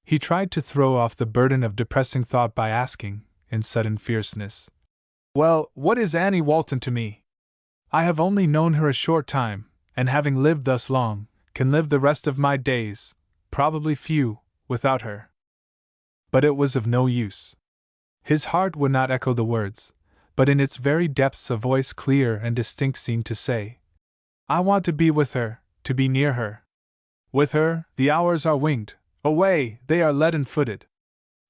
He tried to throw off the burden of depressing thought by asking, in sudden fierceness, "Well, what is Annie Walton to me? I have only known her a short time, and having lived thus long, can live the rest of my days, probably few, without her." But it was of no use. His heart would not echo the words, but in its very depths a voice clear and distinct seemed to say, "I want to be with her, to be near her. With her, the hours are winged, away, they are leaden-footed.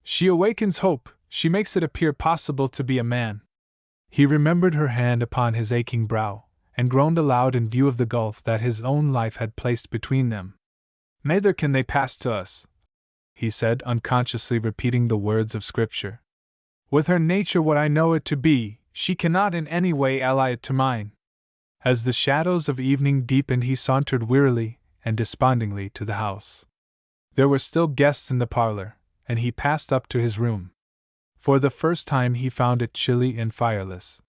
She awakens hope, she makes it appear possible to be a man." He remembered her hand upon his aching brow, and groaned aloud in view of the gulf that his own life had placed between them. "Neither can they pass to us," he said, unconsciously repeating the words of Scripture. "With her nature what I know it to be, she cannot in any way ally it to mine." As the shadows of evening deepened, he sauntered wearily and despondingly to the house. There were still guests in the parlor, and he passed up to his room. For the first time he found it chilly and fireless.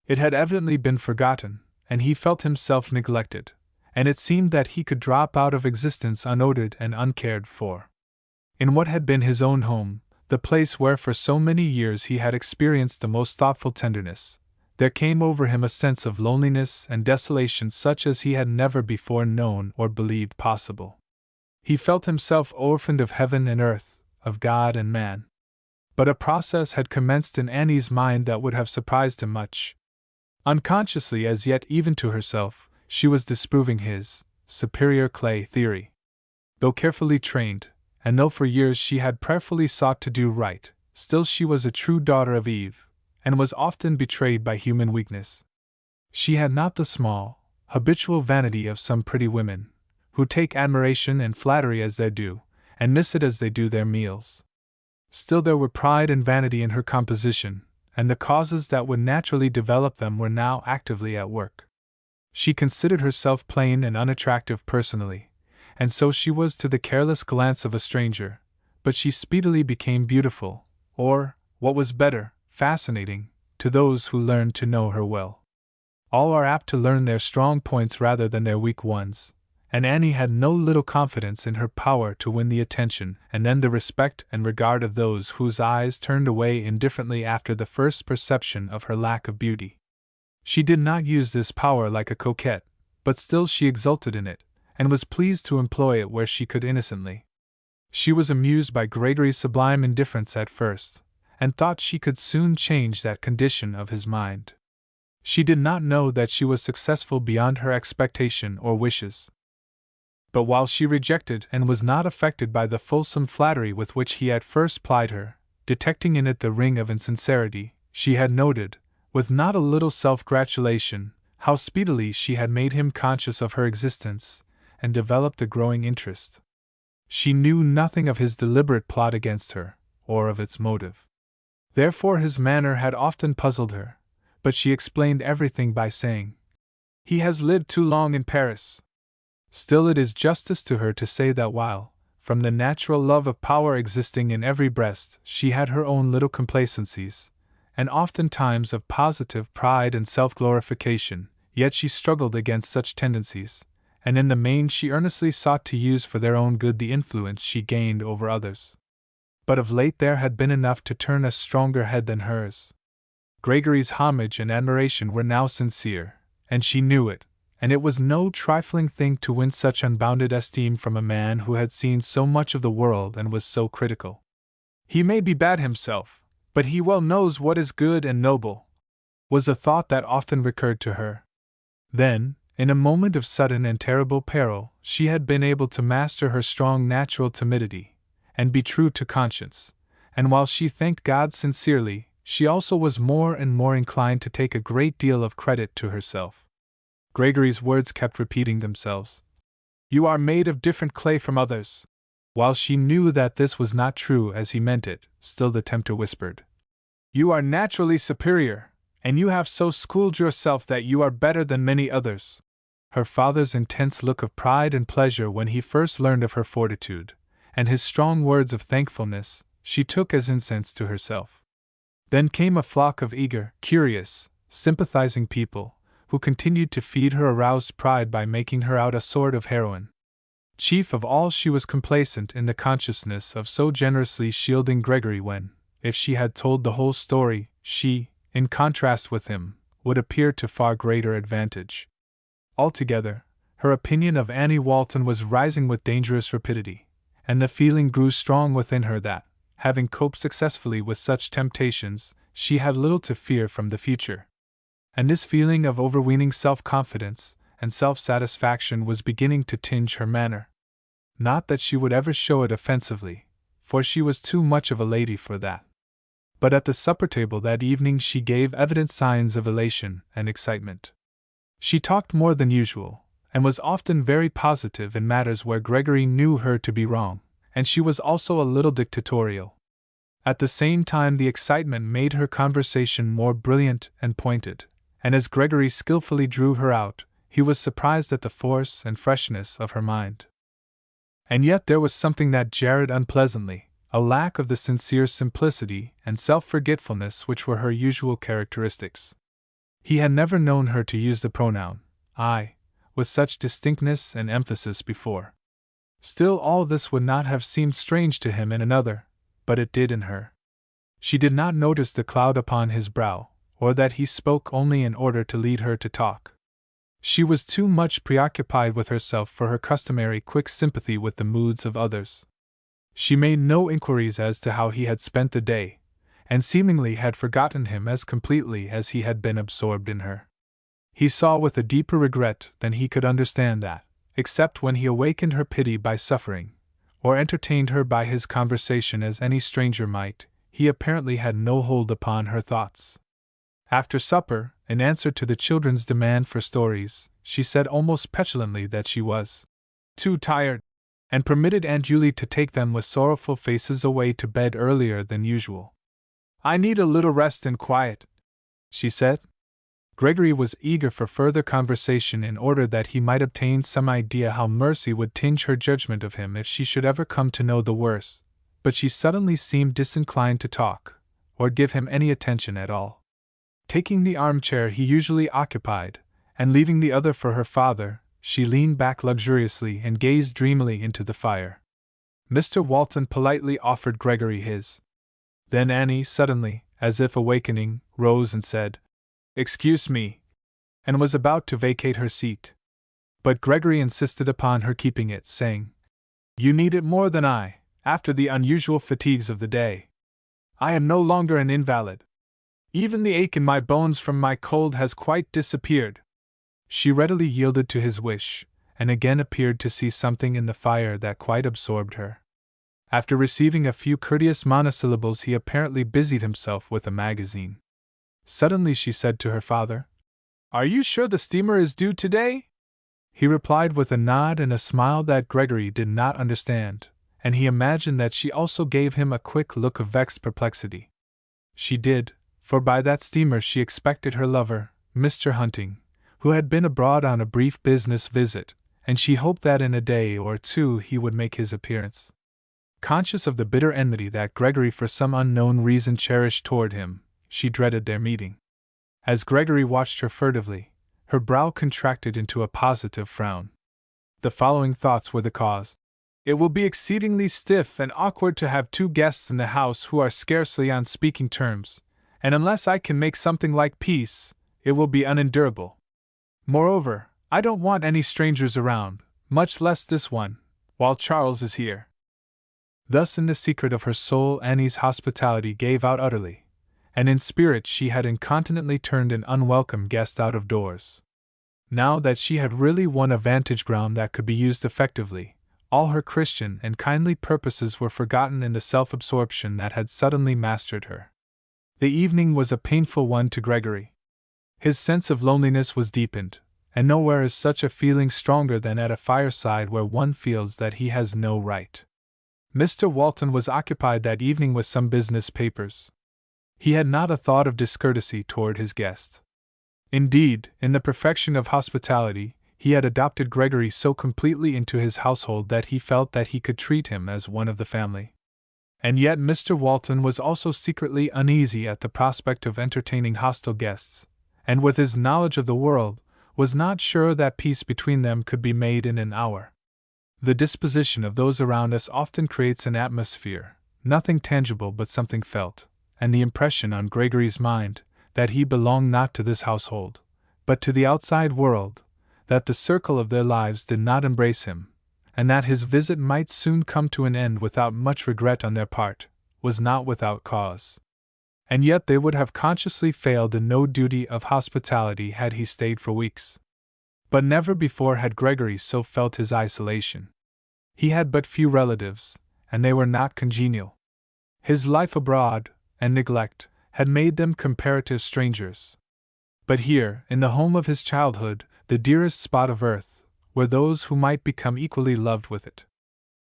It had evidently been forgotten, and he felt himself neglected, and it seemed that he could drop out of existence unodored and uncared for. In what had been his own home, the place where for so many years he had experienced the most thoughtful tenderness, there came over him a sense of loneliness and desolation such as he had never before known or believed possible. He felt himself orphaned of heaven and earth, of God and man. But a process had commenced in Annie's mind that would have surprised him much. Unconsciously as yet even to herself, she was disproving his superior clay theory. Though carefully trained, and though for years she had prayerfully sought to do right, still she was a true daughter of Eve, and was often betrayed by human weakness. She had not the small, habitual vanity of some pretty women, who take admiration and flattery as their due, and miss it as they do their meals. Still there were pride and vanity in her composition, and the causes that would naturally develop them were now actively at work. She considered herself plain and unattractive personally, and so she was to the careless glance of a stranger, but she speedily became beautiful, or, what was better, fascinating, to those who learned to know her well. All are apt to learn their strong points rather than their weak ones, and Annie had no little confidence in her power to win the attention and then the respect and regard of those whose eyes turned away indifferently after the first perception of her lack of beauty. She did not use this power like a coquette, but still she exulted in it, and was pleased to employ it where she could innocently. She was amused by Gregory's sublime indifference at first, and thought she could soon change that condition of his mind. She did not know that she was successful beyond her expectation or wishes. But while she rejected and was not affected by the fulsome flattery with which he at first plied her, detecting in it the ring of insincerity, she had noted, with not a little self-gratulation, how speedily she had made him conscious of her existence, and developed a growing interest. She knew nothing of his deliberate plot against her, or of its motive. Therefore his manner had often puzzled her, but she explained everything by saying, "He has lived too long in Paris." Still it is justice to her to say that while, from the natural love of power existing in every breast, she had her own little complacencies, and oftentimes of positive pride and self-glorification, yet she struggled against such tendencies, and in the main she earnestly sought to use for their own good the influence she gained over others. But of late there had been enough to turn a stronger head than hers. Gregory's homage and admiration were now sincere, and she knew it, and it was no trifling thing to win such unbounded esteem from a man who had seen so much of the world and was so critical. "He may be bad himself, but he well knows what is good and noble," was a thought that often recurred to her. Then, in a moment of sudden and terrible peril, she had been able to master her strong natural timidity, and be true to conscience, and while she thanked God sincerely, she also was more and more inclined to take a great deal of credit to herself. Gregory's words kept repeating themselves. "You are made of different clay from others." While she knew that this was not true as he meant it, still the tempter whispered, "You are naturally superior, and you have so schooled yourself that you are better than many others." Her father's intense look of pride and pleasure when he first learned of her fortitude, and his strong words of thankfulness, she took as incense to herself. Then came a flock of eager, curious, sympathizing people, who continued to feed her aroused pride by making her out a sort of heroine. Chief of all, she was complacent in the consciousness of so generously shielding Gregory when, if she had told the whole story, she, in contrast with him, would appear to far greater advantage. Altogether, her opinion of Annie Walton was rising with dangerous rapidity, and the feeling grew strong within her that, having coped successfully with such temptations, she had little to fear from the future. And this feeling of overweening self-confidence and self-satisfaction was beginning to tinge her manner. Not that she would ever show it offensively, for she was too much of a lady for that. But at the supper table that evening she gave evident signs of elation and excitement. She talked more than usual, and was often very positive in matters where Gregory knew her to be wrong, and she was also a little dictatorial. At the same time the excitement made her conversation more brilliant and pointed, and as Gregory skillfully drew her out, he was surprised at the force and freshness of her mind. And yet there was something that jarred unpleasantly, a lack of the sincere simplicity and self-forgetfulness which were her usual characteristics. He had never known her to use the pronoun I with such distinctness and emphasis before. Still, all this would not have seemed strange to him in another, but it did in her. She did not notice the cloud upon his brow, or that he spoke only in order to lead her to talk. She was too much preoccupied with herself for her customary quick sympathy with the moods of others. She made no inquiries as to how he had spent the day, and seemingly had forgotten him as completely as he had been absorbed in her. He saw with a deeper regret than he could understand that, except when he awakened her pity by suffering, or entertained her by his conversation as any stranger might, he apparently had no hold upon her thoughts. After supper, in answer to the children's demand for stories, she said almost petulantly that she was too tired, and permitted Aunt Julie to take them with sorrowful faces away to bed earlier than usual. "I need a little rest and quiet," she said. Gregory was eager for further conversation in order that he might obtain some idea how Mercy would tinge her judgment of him if she should ever come to know the worst, but she suddenly seemed disinclined to talk, or give him any attention at all. Taking the armchair he usually occupied, and leaving the other for her father, she leaned back luxuriously and gazed dreamily into the fire. Mr. Walton politely offered Gregory his. Then Annie suddenly, as if awakening, rose and said, "Excuse me," and was about to vacate her seat. But Gregory insisted upon her keeping it, saying, "You need it more than I, after the unusual fatigues of the day. I am no longer an invalid. Even the ache in my bones from my cold has quite disappeared." She readily yielded to his wish, and again appeared to see something in the fire that quite absorbed her. After receiving a few courteous monosyllables, he apparently busied himself with a magazine. Suddenly she said to her father, "Are you sure the steamer is due today?" He replied with a nod and a smile that Gregory did not understand, and he imagined that she also gave him a quick look of vexed perplexity. She did, for by that steamer she expected her lover, Mr. Hunting, who had been abroad on a brief business visit, and she hoped that in a day or two he would make his appearance. Conscious of the bitter enmity that Gregory for some unknown reason cherished toward him, she dreaded their meeting. As Gregory watched her furtively, her brow contracted into a positive frown. The following thoughts were the cause. "It will be exceedingly stiff and awkward to have two guests in the house who are scarcely on speaking terms, and unless I can make something like peace, it will be unendurable. Moreover, I don't want any strangers around, much less this one, while Charles is here." Thus in the secret of her soul Annie's hospitality gave out utterly, and in spirit she had incontinently turned an unwelcome guest out of doors. Now that she had really won a vantage ground that could be used effectively, all her Christian and kindly purposes were forgotten in the self-absorption that had suddenly mastered her. The evening was a painful one to Gregory. His sense of loneliness was deepened, and nowhere is such a feeling stronger than at a fireside where one feels that he has no right. Mr. Walton was occupied that evening with some business papers. He had not a thought of discourtesy toward his guest. Indeed, in the perfection of hospitality, he had adopted Gregory so completely into his household that he felt that he could treat him as one of the family. And yet Mr. Walton was also secretly uneasy at the prospect of entertaining hostile guests, and with his knowledge of the world, was not sure that peace between them could be made in an hour. The disposition of those around us often creates an atmosphere, nothing tangible but something felt, and the impression on Gregory's mind, that he belonged not to this household, but to the outside world, that the circle of their lives did not embrace him, and that his visit might soon come to an end without much regret on their part, was not without cause. And yet they would have consciously failed in no duty of hospitality had he stayed for weeks. But never before had Gregory so felt his isolation. He had but few relatives, and they were not congenial. His life abroad, and neglect, had made them comparative strangers. But here, in the home of his childhood, the dearest spot of earth, were those who might become equally loved with it.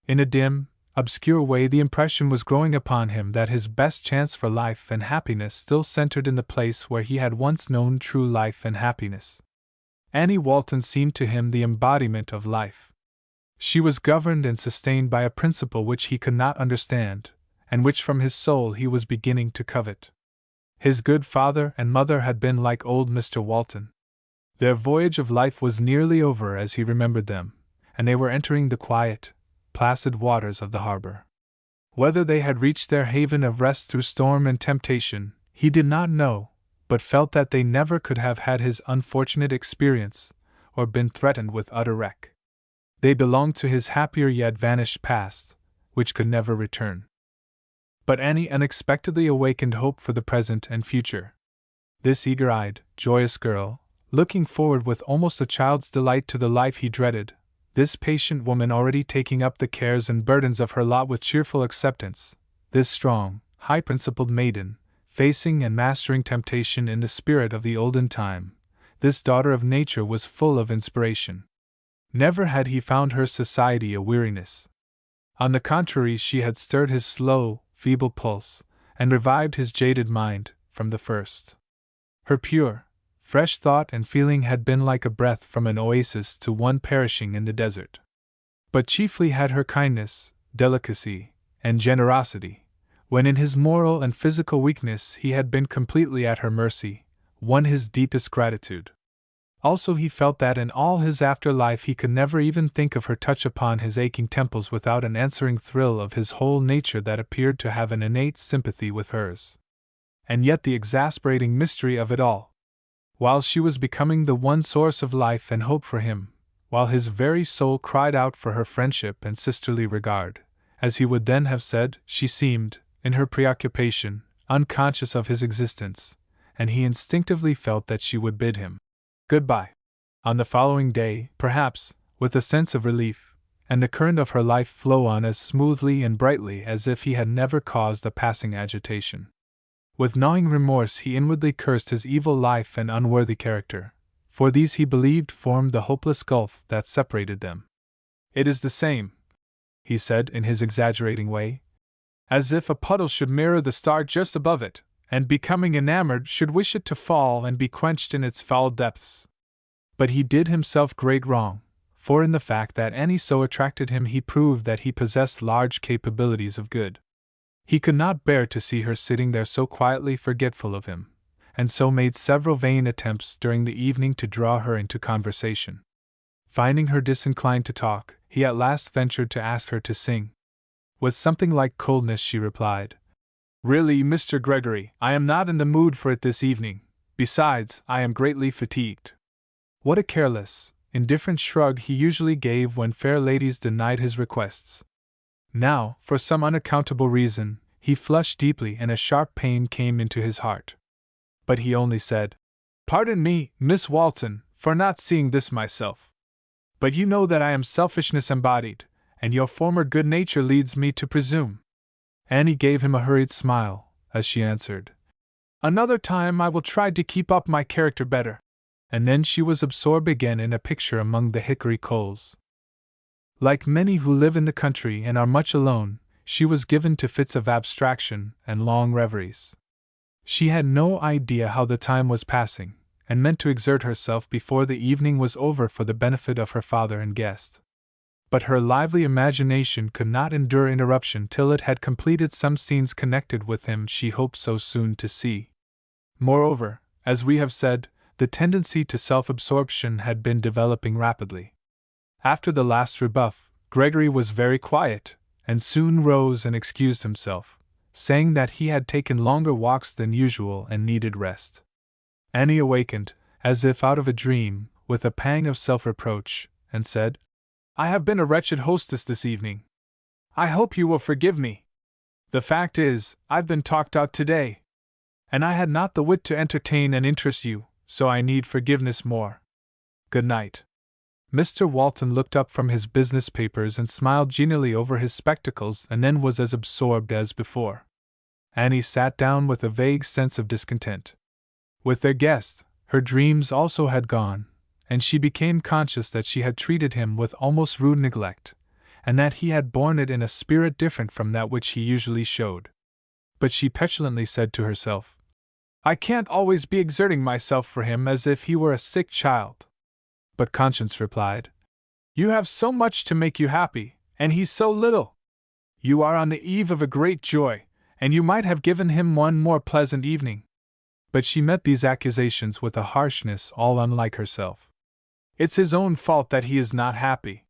In a dim, obscure way the impression was growing upon him that his best chance for life and happiness still centered in the place where he had once known true life and happiness. Annie Walton seemed to him the embodiment of life. She was governed and sustained by a principle which he could not understand, and which from his soul he was beginning to covet. His good father and mother had been like old Mr. Walton. Their voyage of life was nearly over as he remembered them, and they were entering the quiet, placid waters of the harbor. Whether they had reached their haven of rest through storm and temptation, he did not know, but felt that they never could have had his unfortunate experience, or been threatened with utter wreck. They belonged to his happier yet vanished past, which could never return. But Annie unexpectedly awakened hope for the present and future. This eager-eyed, joyous girl, looking forward with almost a child's delight to the life he dreaded, this patient woman already taking up the cares and burdens of her lot with cheerful acceptance, this strong, high-principled maiden, facing and mastering temptation in the spirit of the olden time, this daughter of nature was full of inspiration. Never had he found her society a weariness. On the contrary, she had stirred his slow, feeble pulse, and revived his jaded mind, from the first. Her pure, fresh thought and feeling had been like a breath from an oasis to one perishing in the desert. But chiefly had her kindness, delicacy, and generosity, when in his moral and physical weakness he had been completely at her mercy, won his deepest gratitude. Also he felt that in all his afterlife he could never even think of her touch upon his aching temples without an answering thrill of his whole nature that appeared to have an innate sympathy with hers. And yet the exasperating mystery of it all, while she was becoming the one source of life and hope for him, while his very soul cried out for her friendship and sisterly regard, as he would then have said, she seemed, in her preoccupation, unconscious of his existence, and he instinctively felt that she would bid him goodbye. On the following day, perhaps, with a sense of relief, and the current of her life flow on as smoothly and brightly as if he had never caused a passing agitation. With gnawing remorse he inwardly cursed his evil life and unworthy character, for these he believed formed the hopeless gulf that separated them. "It is the same," he said in his exaggerating way, "as if a puddle should mirror the star just above it, and becoming enamored should wish it to fall and be quenched in its foul depths." But he did himself great wrong, for in the fact that Annie so attracted him he proved that he possessed large capabilities of good. He could not bear to see her sitting there so quietly forgetful of him, and so made several vain attempts during the evening to draw her into conversation. Finding her disinclined to talk, he at last ventured to ask her to sing. With something like coldness she replied, "Really, Mr. Gregory, I am not in the mood for it this evening. Besides, I am greatly fatigued." What a careless, indifferent shrug he usually gave when fair ladies denied his requests. Now, for some unaccountable reason, he flushed deeply and a sharp pain came into his heart. But he only said, "Pardon me, Miss Walton, for not seeing this myself. But you know that I am selfishness embodied, and your former good nature leads me to presume." Annie gave him a hurried smile, as she answered, "Another time I will try to keep up my character better." And then she was absorbed again in a picture among the hickory coals. Like many who live in the country and are much alone, she was given to fits of abstraction and long reveries. She had no idea how the time was passing, and meant to exert herself before the evening was over for the benefit of her father and guest. But her lively imagination could not endure interruption till it had completed some scenes connected with him she hoped so soon to see. Moreover, as we have said, the tendency to self-absorption had been developing rapidly. After the last rebuff, Gregory was very quiet, and soon rose and excused himself, saying that he had taken longer walks than usual and needed rest. Annie awakened, as if out of a dream, with a pang of self-reproach, and said, "I have been a wretched hostess this evening. I hope you will forgive me. The fact is, I've been talked out today, and I had not the wit to entertain and interest you, so I need forgiveness more. Good night." Mr. Walton looked up from his business papers and smiled genially over his spectacles and then was as absorbed as before. Annie sat down with a vague sense of discontent. With their guest, her dreams also had gone, and she became conscious that she had treated him with almost rude neglect, and that he had borne it in a spirit different from that which he usually showed. But she petulantly said to herself, "I can't always be exerting myself for him as if he were a sick child." But conscience replied, "You have so much to make you happy, and he's so little. You are on the eve of a great joy, and you might have given him one more pleasant evening." But she met these accusations with a harshness all unlike herself. "It's his own fault that he is not happy.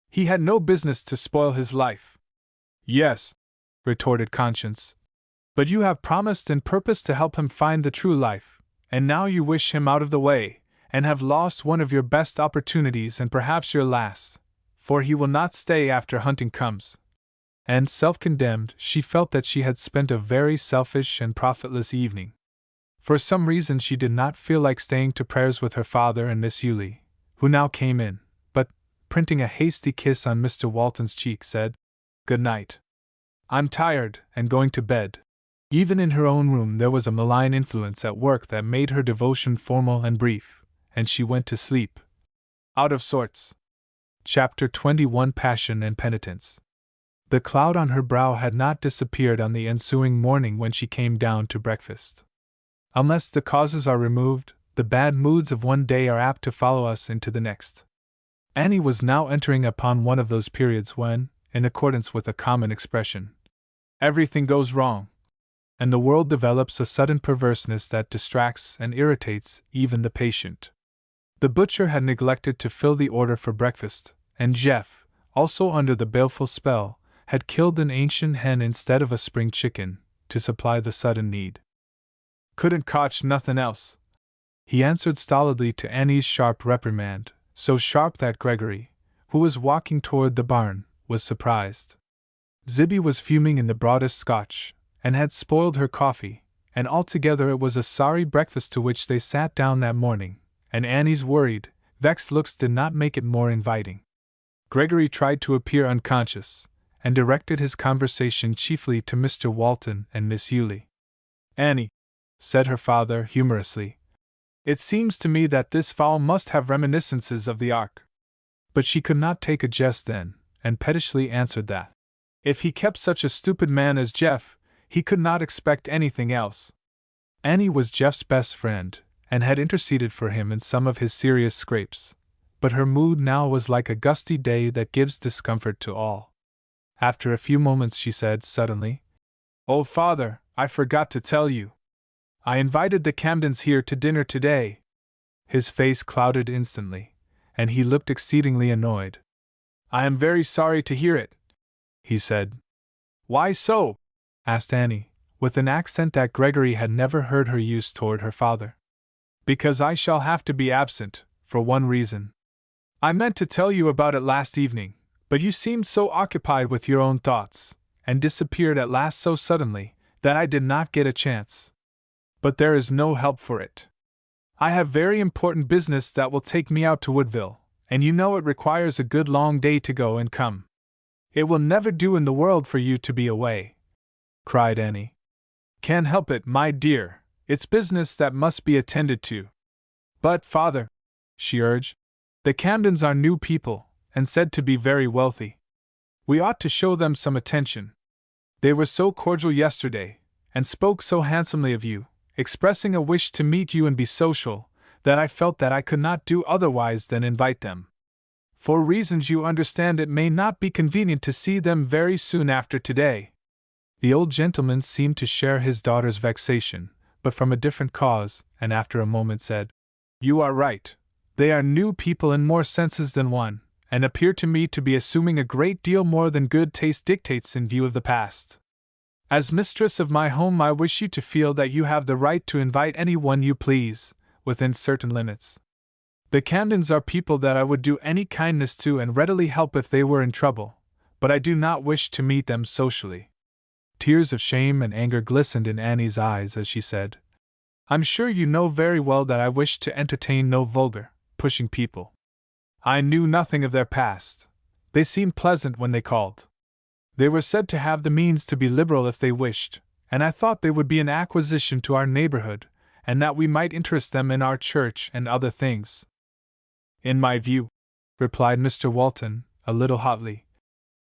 He had no business to spoil his life." "Yes," retorted conscience, "but you have promised and purposed to help him find the true life, and now you wish him out of the way, and have lost one of your best opportunities and perhaps your last, for he will not stay after hunting comes." And self-condemned, she felt that she had spent a very selfish and profitless evening. For some reason she did not feel like staying to prayers with her father and Miss Yulie, who now came in, but, printing a hasty kiss on Mr. Walton's cheek, said, "Good night. I'm tired, and going to bed." Even in her own room there was a malign influence at work that made her devotion formal and brief, and she went to sleep, out of sorts. Chapter 21 Passion and Penitence. The cloud on her brow had not disappeared on the ensuing morning when she came down to breakfast. Unless the causes are removed, the bad moods of one day are apt to follow us into the next. Annie was now entering upon one of those periods when, in accordance with a common expression, everything goes wrong, and the world develops a sudden perverseness that distracts and irritates even the patient. The butcher had neglected to fill the order for breakfast, and Jeff, also under the baleful spell, had killed an ancient hen instead of a spring chicken, to supply the sudden need. "Couldn't cotch nothin' else," he answered stolidly to Annie's sharp reprimand, so sharp that Gregory, who was walking toward the barn, was surprised. Zibby was fuming in the broadest Scotch, and had spoiled her coffee, and altogether it was a sorry breakfast to which they sat down that morning, and Annie's worried, vexed looks did not make it more inviting. Gregory tried to appear unconscious, and directed his conversation chiefly to Mr. Walton and Miss Yulie. "Annie," said her father humorously, "it seems to me that this fowl must have reminiscences of the Ark." But she could not take a jest then, and pettishly answered that, if he kept such a stupid man as Jeff, he could not expect anything else. Annie was Jeff's best friend, and had interceded for him in some of his serious scrapes, but her mood now was like a gusty day that gives discomfort to all. After a few moments she said suddenly, "Oh, father, I forgot to tell you. I invited the Camdens here to dinner today." His face clouded instantly, and he looked exceedingly annoyed. "I am very sorry to hear it," he said. "Why so?" asked Annie, with an accent that Gregory had never heard her use toward her father. "Because I shall have to be absent, for one reason. I meant to tell you about it last evening, but you seemed so occupied with your own thoughts, and disappeared at last so suddenly, that I did not get a chance. But there is no help for it. I have very important business that will take me out to Woodville, and you know it requires a good long day to go and come. It will never do in the world for you to be away," cried Annie. "Can't help it, my dear, it's business that must be attended to." "But, father," she urged, "the Camdens are new people, and said to be very wealthy. We ought to show them some attention. They were so cordial yesterday, and spoke so handsomely of you, expressing a wish to meet you and be social, that I felt that I could not do otherwise than invite them. For reasons you understand, it may not be convenient to see them very soon after today." The old gentleman seemed to share his daughter's vexation, but from a different cause, and after a moment said, "You are right. They are new people in more senses than one, and appear to me to be assuming a great deal more than good taste dictates in view of the past. As mistress of my home, I wish you to feel that you have the right to invite anyone you please, within certain limits. The Camdens are people that I would do any kindness to and readily help if they were in trouble, but I do not wish to meet them socially." Tears of shame and anger glistened in Annie's eyes as she said, "I'm sure you know very well that I wish to entertain no vulgar, pushing people. I knew nothing of their past. They seemed pleasant when they called. They were said to have the means to be liberal if they wished, and I thought they would be an acquisition to our neighborhood, and that we might interest them in our church and other things." "In my view," replied Mr. Walton, a little hotly,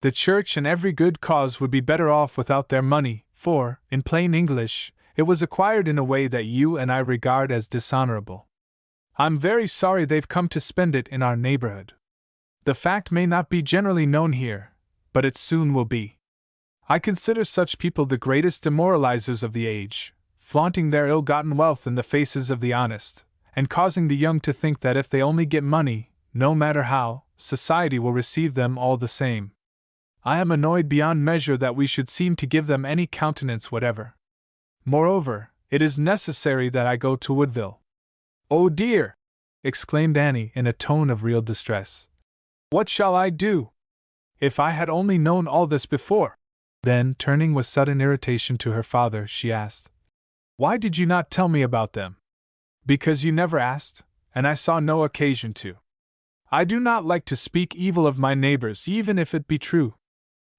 "the church and every good cause would be better off without their money, for, in plain English, it was acquired in a way that you and I regard as dishonorable. I'm very sorry they've come to spend it in our neighborhood. The fact may not be generally known here, but it soon will be. I consider such people the greatest demoralizers of the age, flaunting their ill-gotten wealth in the faces of the honest, and causing the young to think that if they only get money, no matter how, society will receive them all the same. I am annoyed beyond measure that we should seem to give them any countenance whatever. Moreover, it is necessary that I go to Woodville." "Oh dear!" exclaimed Annie in a tone of real distress. "What shall I do? If I had only known all this before!" Then, turning with sudden irritation to her father, she asked, Why did you not tell me about them? Because you never asked, and I saw no occasion to. I do not like to speak evil of my neighbors, even if it be true.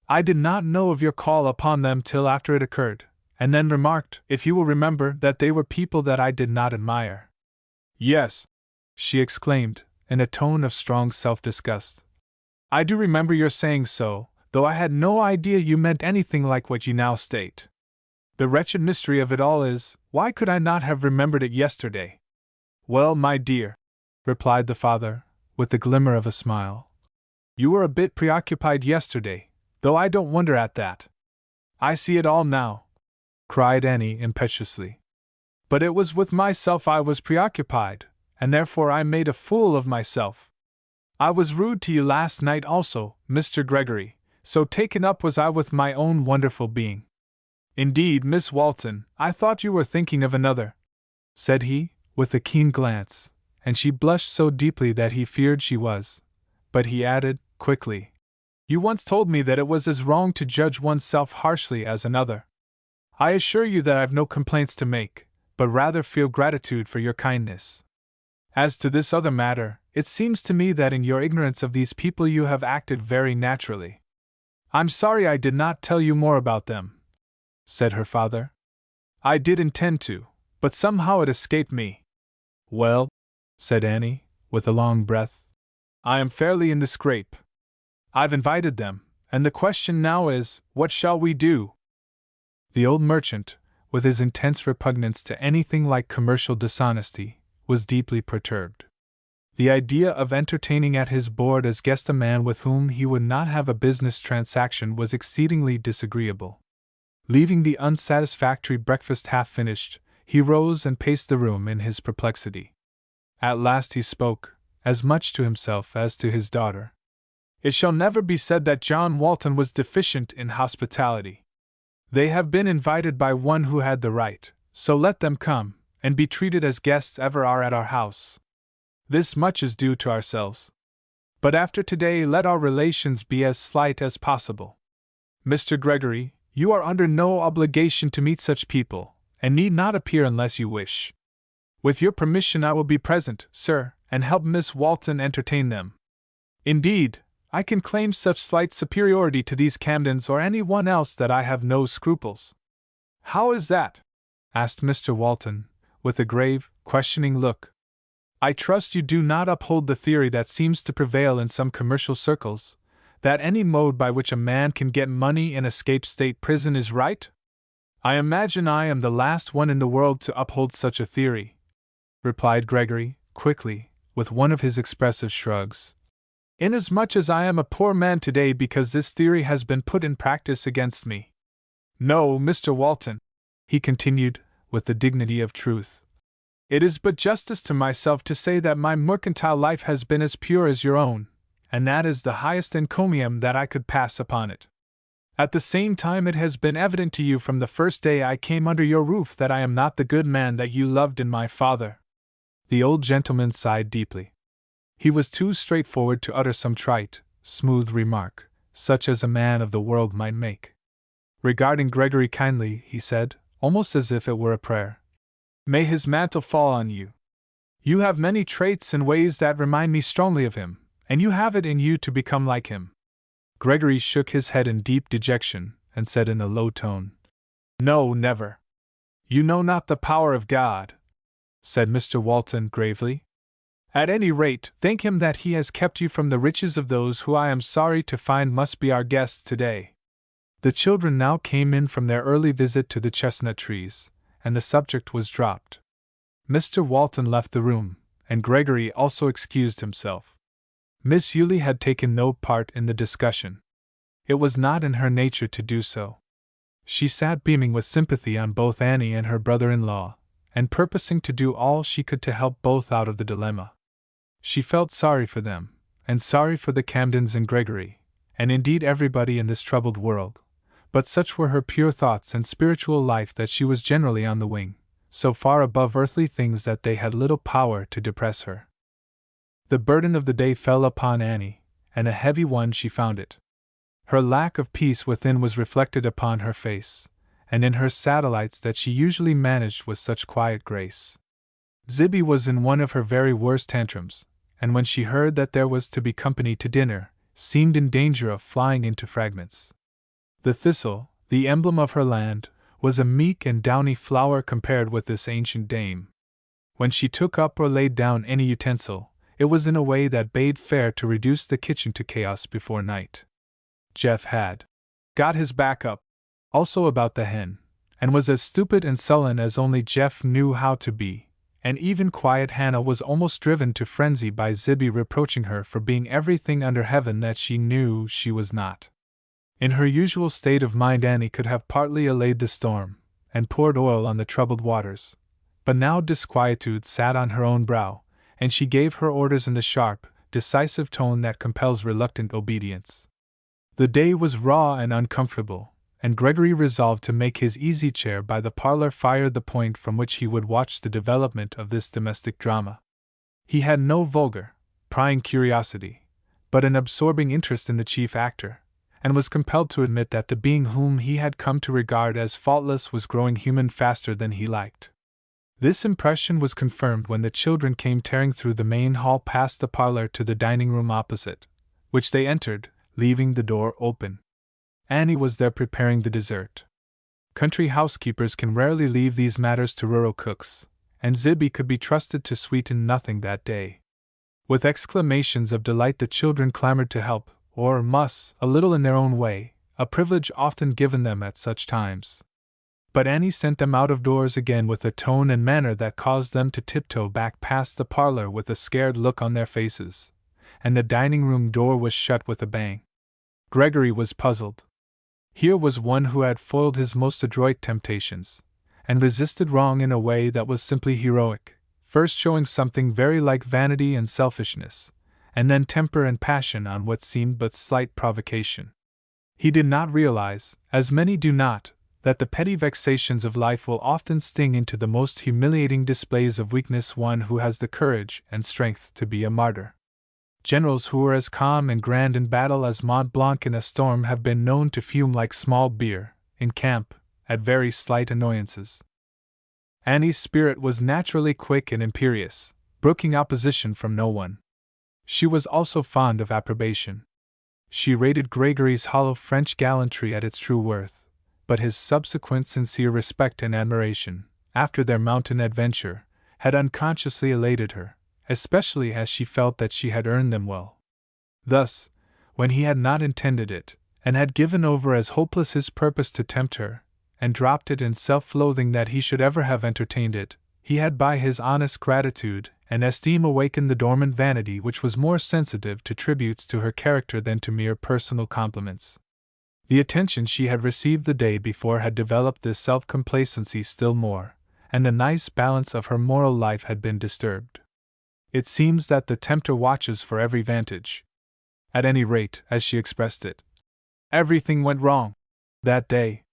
I did not know of your call upon them till after it occurred, and then remarked, if you will remember, that they were people that I did not admire. Yes, she exclaimed, in a tone of strong self-disgust. I do remember your saying so, though I had no idea you meant anything like what you now state. The wretched mystery of it all is, why could I not have remembered it yesterday? Well, my dear, replied the father, with the glimmer of a smile, you were a bit preoccupied yesterday, though I don't wonder at that. I see it all now, cried Annie impetuously. But it was with myself I was preoccupied, and therefore I made a fool of myself. I was rude to you last night also, Mr. Gregory, so taken up was I with my own wonderful being. Indeed, Miss Walton, I thought you were thinking of another, said he, with a keen glance, and she blushed so deeply that he feared she was. But he added, quickly, you once told me that it was as wrong to judge oneself harshly as another. I assure you that I've no complaints to make, but rather feel gratitude for your kindness. As to this other matter, it seems to me that in your ignorance of these people you have acted very naturally. I'm sorry I did not tell you more about them, said her father. I did intend to, but somehow it escaped me. Well, said Annie, with a long breath, I am fairly in the scrape. I've invited them, and the question now is, what shall we do? The old merchant, with his intense repugnance to anything like commercial dishonesty, was deeply perturbed. The idea of entertaining at his board as guest a man with whom he would not have a business transaction was exceedingly disagreeable. Leaving the unsatisfactory breakfast half finished, he rose and paced the room in his perplexity. At last he spoke, as much to himself as to his daughter. It shall never be said that John Walton was deficient in hospitality. They have been invited by one who had the right, so let them come, and be treated as guests ever are at our house. This much is due to ourselves. But after today let our relations be as slight as possible. Mr. Gregory, you are under no obligation to meet such people, and need not appear unless you wish. With your permission I will be present, sir, and help Miss Walton entertain them. Indeed, I can claim such slight superiority to these Camdens or any one else that I have no scruples. How is that? Asked Mr. Walton, with a grave, questioning look. I trust you do not uphold the theory that seems to prevail in some commercial circles, that any mode by which a man can get money and escape state prison is right? I imagine I am the last one in the world to uphold such a theory, replied Gregory, quickly, with one of his expressive shrugs. Inasmuch as I am a poor man today because this theory has been put in practice against me. No, Mr. Walton, he continued, with the dignity of truth. It is but justice to myself to say that my mercantile life has been as pure as your own, and that is the highest encomium that I could pass upon it. At the same time it has been evident to you from the first day I came under your roof that I am not the good man that you loved in my father. The old gentleman sighed deeply. He was too straightforward to utter some trite, smooth remark, such as a man of the world might make. Regarding Gregory kindly, he said, almost as if it were a prayer, May his mantle fall on you. You have many traits and ways that remind me strongly of him, and you have it in you to become like him. Gregory shook his head in deep dejection, and said in a low tone, No, never. You know not the power of God, said Mr. Walton gravely. At any rate, thank him that he has kept you from the riches of those who I am sorry to find must be our guests today. The children now came in from their early visit to the chestnut trees, and the subject was dropped. Mr. Walton left the room, and Gregory also excused himself. Miss Yulie had taken no part in the discussion. It was not in her nature to do so. She sat beaming with sympathy on both Annie and her brother-in-law, and purposing to do all she could to help both out of the dilemma. She felt sorry for them, and sorry for the Camdens and Gregory, and indeed everybody in this troubled world, but such were her pure thoughts and spiritual life that she was generally on the wing, so far above earthly things that they had little power to depress her. The burden of the day fell upon Annie, and a heavy one she found it. Her lack of peace within was reflected upon her face, and in her satellites that she usually managed with such quiet grace. Zibby was in one of her very worst tantrums, and when she heard that there was to be company to dinner, seemed in danger of flying into fragments. The thistle, the emblem of her land, was a meek and downy flower compared with this ancient dame. When she took up or laid down any utensil, it was in a way that bade fair to reduce the kitchen to chaos before night. Jeff had got his back up, also about the hen, and was as stupid and sullen as only Jeff knew how to be, and even quiet Hannah was almost driven to frenzy by Zibby reproaching her for being everything under heaven that she knew she was not. In her usual state of mind, Annie could have partly allayed the storm, and poured oil on the troubled waters, but now disquietude sat on her own brow, and she gave her orders in the sharp, decisive tone that compels reluctant obedience. The day was raw and uncomfortable, and Gregory resolved to make his easy chair by the parlor fire the point from which he would watch the development of this domestic drama. He had no vulgar, prying curiosity, but an absorbing interest in the chief actor, and was compelled to admit that the being whom he had come to regard as faultless was growing human faster than he liked. This impression was confirmed when the children came tearing through the main hall past the parlor to the dining room opposite, which they entered, leaving the door open. Annie was there preparing the dessert. Country housekeepers can rarely leave these matters to rural cooks, and Zibby could be trusted to sweeten nothing that day. With exclamations of delight the children clamored to help, or muss, a little in their own way, a privilege often given them at such times. But Annie sent them out of doors again with a tone and manner that caused them to tiptoe back past the parlor with a scared look on their faces, and the dining room door was shut with a bang. Gregory was puzzled. Here was one who had foiled his most adroit temptations, and resisted wrong in a way that was simply heroic, first showing something very like vanity and selfishness, and then temper and passion on what seemed but slight provocation. He did not realize, as many do not, that the petty vexations of life will often sting into the most humiliating displays of weakness one who has the courage and strength to be a martyr. Generals who were as calm and grand in battle as Mont Blanc in a storm have been known to fume like small beer, in camp, at very slight annoyances. Annie's spirit was naturally quick and imperious, brooking opposition from no one. She was also fond of approbation. She rated Gregory's hollow French gallantry at its true worth, but his subsequent sincere respect and admiration, after their mountain adventure, had unconsciously elated her, especially as she felt that she had earned them well. Thus, when he had not intended it, and had given over as hopeless his purpose to tempt her, and dropped it in self-loathing that he should ever have entertained it, he had by his honest gratitude and esteem awakened the dormant vanity which was more sensitive to tributes to her character than to mere personal compliments. The attention she had received the day before had developed this self-complacency still more, and the nice balance of her moral life had been disturbed. It seems that the tempter watches for every vantage. At any rate, as she expressed it, everything went wrong that day.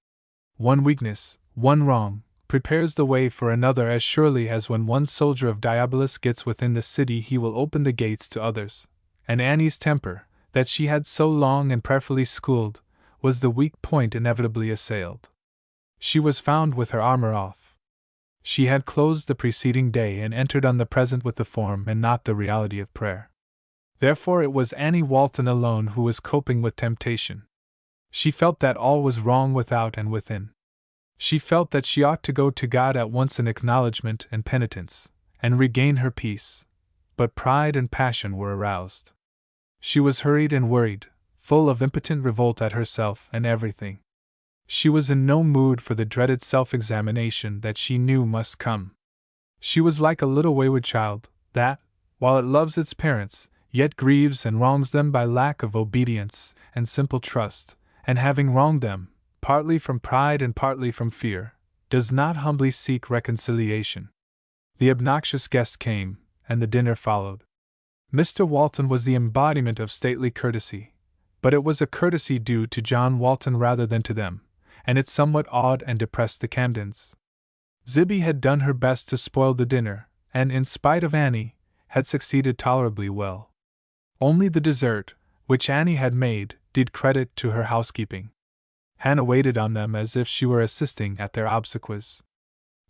One weakness, one wrong, prepares the way for another as surely as when one soldier of Diabolus gets within the city he will open the gates to others, and Annie's temper, that she had so long and prayerfully schooled, was the weak point inevitably assailed. She was found with her armor off. She had closed the preceding day and entered on the present with the form and not the reality of prayer. Therefore it was Annie Walton alone who was coping with temptation. She felt that all was wrong without and within. She felt that she ought to go to God at once in acknowledgment and penitence, and regain her peace, but pride and passion were aroused. She was hurried and worried, full of impotent revolt at herself and everything. She was in no mood for the dreaded self-examination that she knew must come. She was like a little wayward child, that, while it loves its parents, yet grieves and wrongs them by lack of obedience and simple trust, and having wronged them, partly from pride and partly from fear, does not humbly seek reconciliation. The obnoxious guest came, and the dinner followed. Mr. Walton was the embodiment of stately courtesy, but it was a courtesy due to John Walton rather than to them, and it somewhat awed and depressed the Camdens. Zibby had done her best to spoil the dinner, and in spite of Annie, had succeeded tolerably well. Only the dessert, which Annie had made, did credit to her housekeeping. Hannah waited on them as if she were assisting at their obsequies.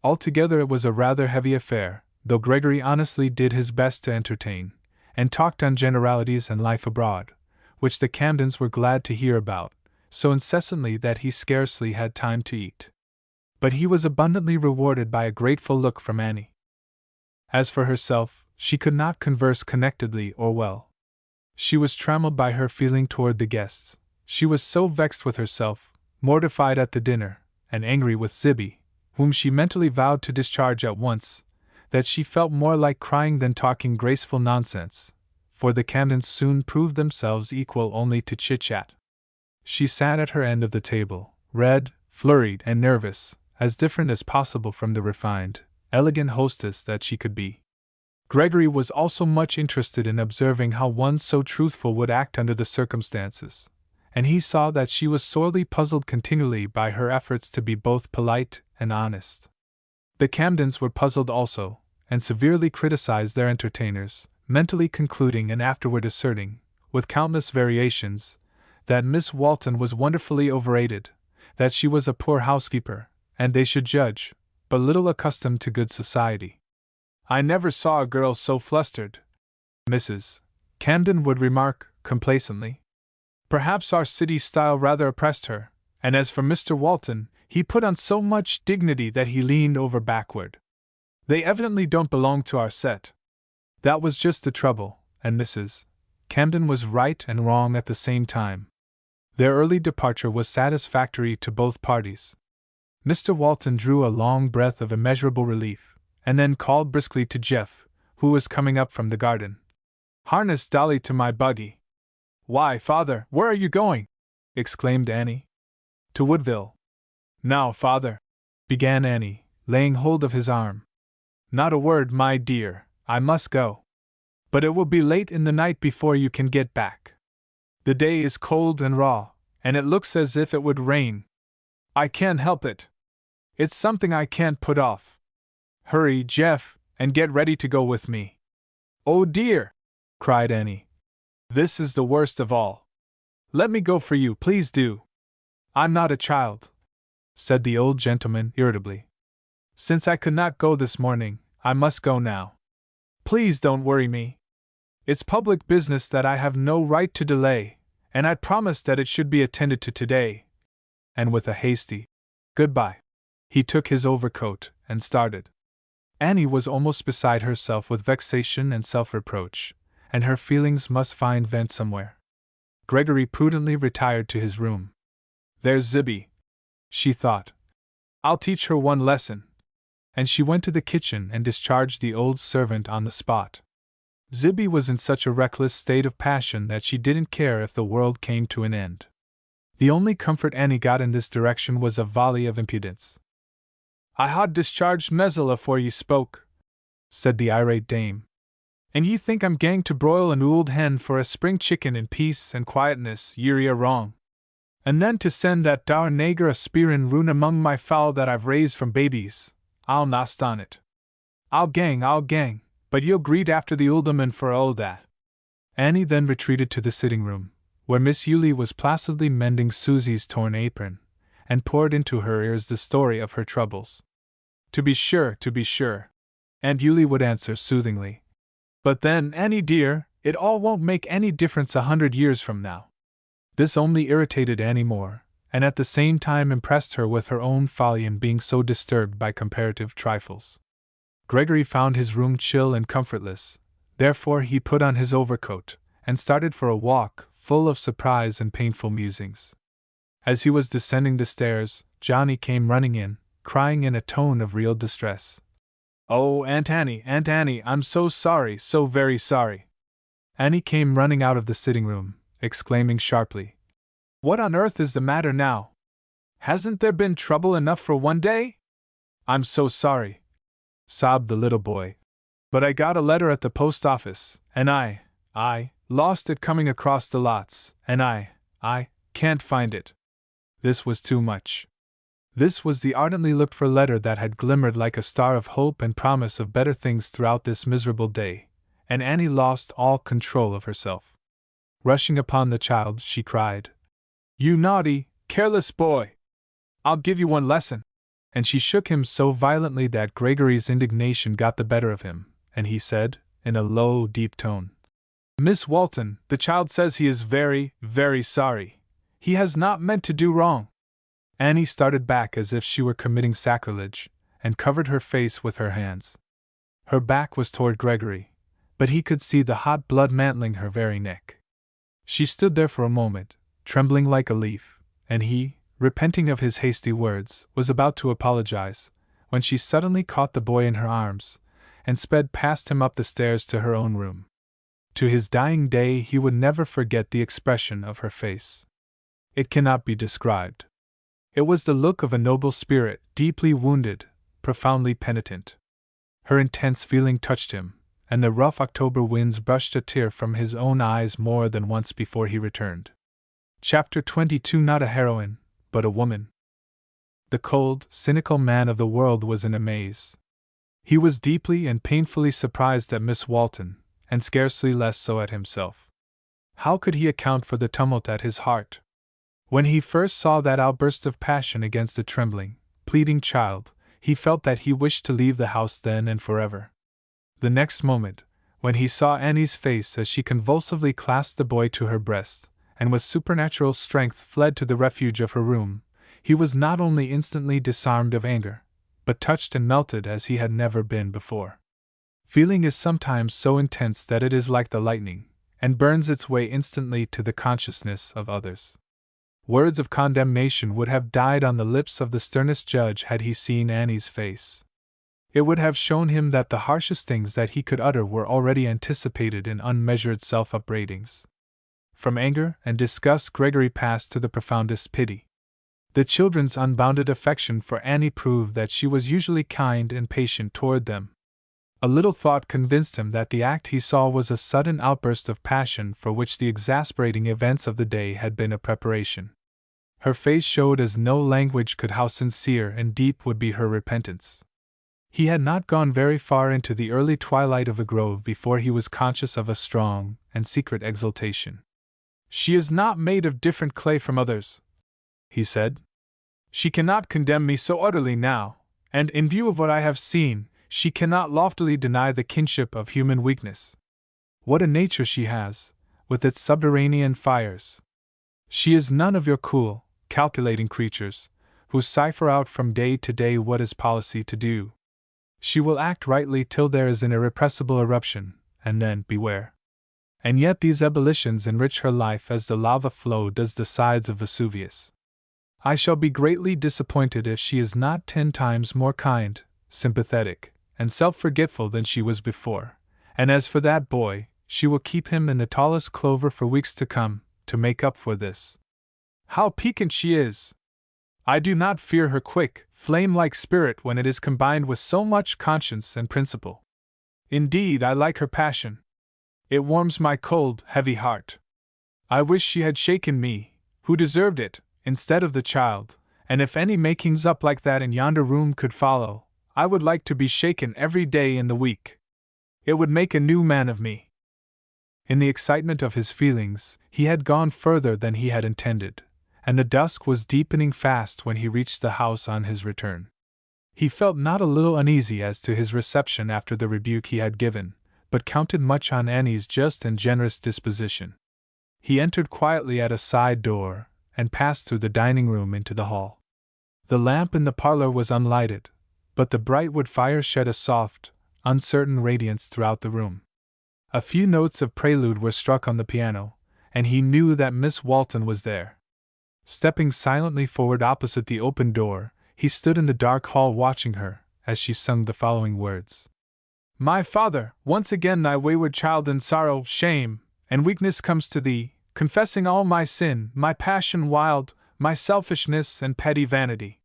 Altogether it was a rather heavy affair, though Gregory honestly did his best to entertain, and talked on generalities and life abroad, which the Camdens were glad to hear about, so incessantly that he scarcely had time to eat. But he was abundantly rewarded by a grateful look from Annie. As for herself, she could not converse connectedly or well. She was trammelled by her feeling toward the guests. She was so vexed with herself, mortified at the dinner, and angry with Zibby, whom she mentally vowed to discharge at once, that she felt more like crying than talking graceful nonsense, for the Camdens soon proved themselves equal only to chit-chat. She sat at her end of the table, red, flurried, and nervous, as different as possible from the refined, elegant hostess that she could be. Gregory was also much interested in observing how one so truthful would act under the circumstances, and he saw that she was sorely puzzled continually by her efforts to be both polite and honest. The Camdens were puzzled also, and severely criticized their entertainers, mentally concluding and afterward asserting, with countless variations, that Miss Walton was wonderfully overrated, that she was a poor housekeeper, and they should judge, but little accustomed to good society. "I never saw a girl so flustered," Mrs. Camden would remark, complacently. "Perhaps our city style rather oppressed her, and as for Mr. Walton, he put on so much dignity that he leaned over backward. They evidently don't belong to our set." That was just the trouble, and Mrs. Camden was right and wrong at the same time. Their early departure was satisfactory to both parties. Mr. Walton drew a long breath of immeasurable relief, and then called briskly to Jeff, who was coming up from the garden. "Harness Dolly to my buggy." "Why, father, where are you going?" exclaimed Annie. "To Woodville." "Now, father," began Annie, laying hold of his arm. "Not a word, my dear, I must go. But it will be late in the night before you can get back. The day is cold and raw, and it looks as if it would rain. I can't help it. It's something I can't put off. Hurry, Jeff, and get ready to go with me." "Oh dear!" cried Annie. "This is the worst of all. Let me go for you, please do." "I'm not a child," said the old gentleman irritably. "Since I could not go this morning, I must go now. Please don't worry me. It's public business that I have no right to delay, and I promised that it should be attended to today." And with a hasty "Goodbye," he took his overcoat and started. Annie was almost beside herself with vexation and self-reproach, and her feelings must find vent somewhere. Gregory prudently retired to his room. "There's Zibby," she thought. "I'll teach her one lesson." And she went to the kitchen and discharged the old servant on the spot. Zibby was in such a reckless state of passion that she didn't care if the world came to an end. The only comfort Annie got in this direction was a volley of impudence. "I had discharged Mezzle afore ye spoke," said the irate dame. "And ye think I'm gang to broil an ould hen for a spring chicken in peace and quietness, ye're wrong. And then to send that dar nager a spearin' roon among my fowl that I've raised from babies, I'll nast on it. I'll gang, but you'll greet after the oulderman for all that." Annie then retreated to the sitting-room, where Miss Yulie was placidly mending Susie's torn apron, and poured into her ears the story of her troubles. To be sure," Aunt Yulie would answer soothingly. "But then, Annie dear, it all won't make any difference 100 years from now." This only irritated Annie more, and at the same time impressed her with her own folly in being so disturbed by comparative trifles. Gregory found his room chill and comfortless, therefore he put on his overcoat, and started for a walk, full of surprise and painful musings. As he was descending the stairs, Johnny came running in, crying in a tone of real distress. "Oh, Aunt Annie, I'm so sorry, so very sorry." Annie came running out of the sitting-room, exclaiming sharply, "What on earth is the matter now? Hasn't there been trouble enough for one day?" "I'm so sorry," sobbed the little boy. "But I got a letter at the post office, and I lost it coming across the lots, and I can't find it." This was too much. This was the ardently looked-for letter that had glimmered like a star of hope and promise of better things throughout this miserable day, and Annie lost all control of herself. Rushing upon the child, she cried, "You naughty, Careless boy! I'll give you one lesson. And she shook him so violently that Gregory's indignation got the better of him, and he said, in a low, deep tone, Miss Walton, the child says he is very, very sorry. He has not meant to do wrong. Annie started back as if she were committing sacrilege, and covered her face with her hands. Her back was toward Gregory, but he could see the hot blood mantling her very neck. She stood there for a moment, trembling like a leaf, and he, repenting of his hasty words, was about to apologize, when she suddenly caught the boy in her arms, and sped past him up the stairs to her own room. To his dying day he would never forget the expression of her face. It cannot be described. It was the look of a noble spirit, deeply wounded, profoundly penitent. Her intense feeling touched him, and the rough October winds brushed a tear from his own eyes more than once before he returned. Chapter 22. Not a heroine, but a woman. The cold, cynical man of the world was in a maze. He was deeply and painfully surprised at Miss Walton, and scarcely less so at himself. How could he account for the tumult at his heart? When he first saw that outburst of passion against the trembling, pleading child, he felt that he wished to leave the house then and forever. The next moment, when he saw Annie's face as she convulsively clasped the boy to her breast, and with supernatural strength fled to the refuge of her room, he was not only instantly disarmed of anger, but touched and melted as he had never been before. Feeling is sometimes so intense that it is like the lightning, and burns its way instantly to the consciousness of others. Words of condemnation would have died on the lips of the sternest judge had he seen Annie's face. It would have shown him that the harshest things that he could utter were already anticipated in unmeasured self-upbraidings. From anger and disgust Gregory passed to the profoundest pity. The children's unbounded affection for Annie proved that she was usually kind and patient toward them. A little thought convinced him that the act he saw was a sudden outburst of passion for which the exasperating events of the day had been a preparation. Her face showed as no language could how sincere and deep would be her repentance. He had not gone very far into the early twilight of a grove before he was conscious of a strong and secret exultation. She is not made of different clay from others, he said. She cannot condemn me so utterly now, and in view of what I have seen, she cannot loftily deny the kinship of human weakness. What a nature she has, with its subterranean fires! She is none of your cool, calculating creatures, who cipher out from day to day what is policy to do. She will act rightly till there is an irrepressible eruption, and then beware. And yet these ebullitions enrich her life as the lava flow does the sides of Vesuvius. I shall be greatly disappointed if she is not 10 times more kind, sympathetic, and self-forgetful than she was before, and as for that boy, she will keep him in the tallest clover for weeks to come, to make up for this. How piquant she is! I do not fear her quick, flame-like spirit when it is combined with so much conscience and principle. Indeed, I like her passion. It warms my cold, heavy heart. I wish she had shaken me, who deserved it, instead of the child, and if any makings up like that in yonder room could follow, I would like to be shaken every day in the week. It would make a new man of me. In the excitement of his feelings, he had gone further than he had intended, and the dusk was deepening fast when he reached the house on his return. He felt not a little uneasy as to his reception after the rebuke he had given, but counted much on Annie's just and generous disposition. He entered quietly at a side door, and passed through the dining room into the hall. The lamp in the parlor was unlighted, but the bright wood fire shed a soft, uncertain radiance throughout the room. A few notes of prelude were struck on the piano, and he knew that Miss Walton was there. Stepping silently forward opposite the open door, he stood in the dark hall watching her, as she sung the following words. My father, once again thy wayward child in sorrow, shame, and weakness comes to thee, confessing all my sin, my passion wild, my selfishness and petty vanity.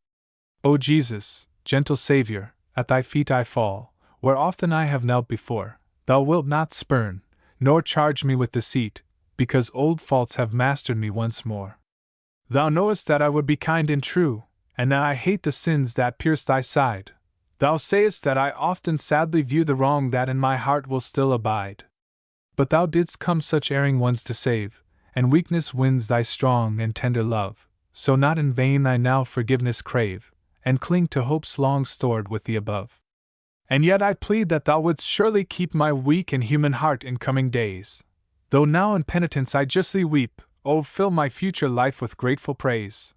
O Jesus, gentle Saviour, at thy feet I fall, where often I have knelt before. Thou wilt not spurn, nor charge me with deceit, because old faults have mastered me once more. Thou knowest that I would be kind and true, and that I hate the sins that pierce thy side. Thou sayest that I often sadly view the wrong that in my heart will still abide. But thou didst come such erring ones to save, and weakness wins thy strong and tender love, so not in vain I now forgiveness crave, and cling to hopes long stored with the above. And yet I plead that thou wouldst surely keep my weak and human heart in coming days. Though now in penitence I justly weep, oh, fill my future life with grateful praise.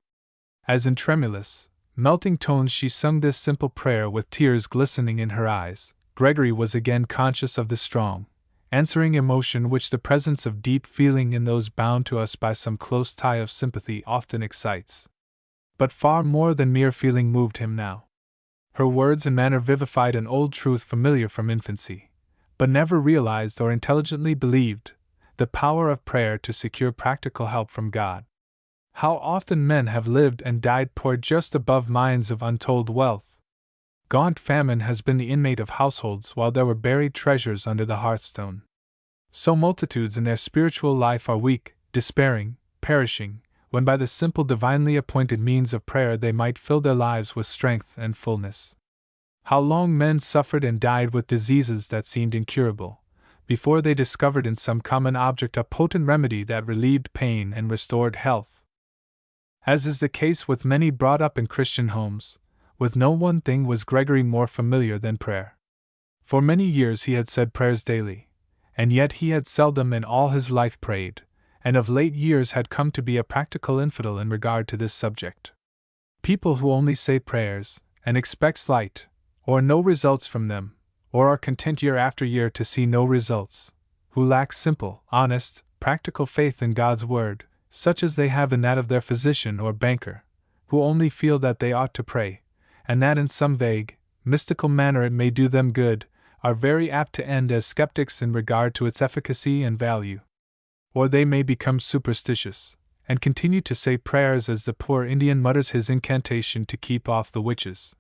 As in tremulous, melting tones she sung this simple prayer with tears glistening in her eyes, Gregory was again conscious of the strong, answering emotion which the presence of deep feeling in those bound to us by some close tie of sympathy often excites. But far more than mere feeling moved him now. Her words and manner vivified an old truth familiar from infancy, but never realized or intelligently believed, the power of prayer to secure practical help from God. How often men have lived and died poor just above mines of untold wealth. Gaunt famine has been the inmate of households while there were buried treasures under the hearthstone. So multitudes in their spiritual life are weak, despairing, perishing, when by the simple divinely appointed means of prayer they might fill their lives with strength and fullness. How long men suffered and died with diseases that seemed incurable, before they discovered in some common object a potent remedy that relieved pain and restored health. As is the case with many brought up in Christian homes, with no one thing was Gregory more familiar than prayer. For many years he had said prayers daily, and yet he had seldom in all his life prayed, and of late years had come to be a practical infidel in regard to this subject. People who only say prayers, and expect slight, or no results from them, or are content year after year to see no results, who lack simple, honest, practical faith in God's word, such as they have in that of their physician or banker, who only feel that they ought to pray, and that in some vague, mystical manner it may do them good, are very apt to end as skeptics in regard to its efficacy and value. Or they may become superstitious, and continue to say prayers as the poor Indian mutters his incantation to keep off the witches.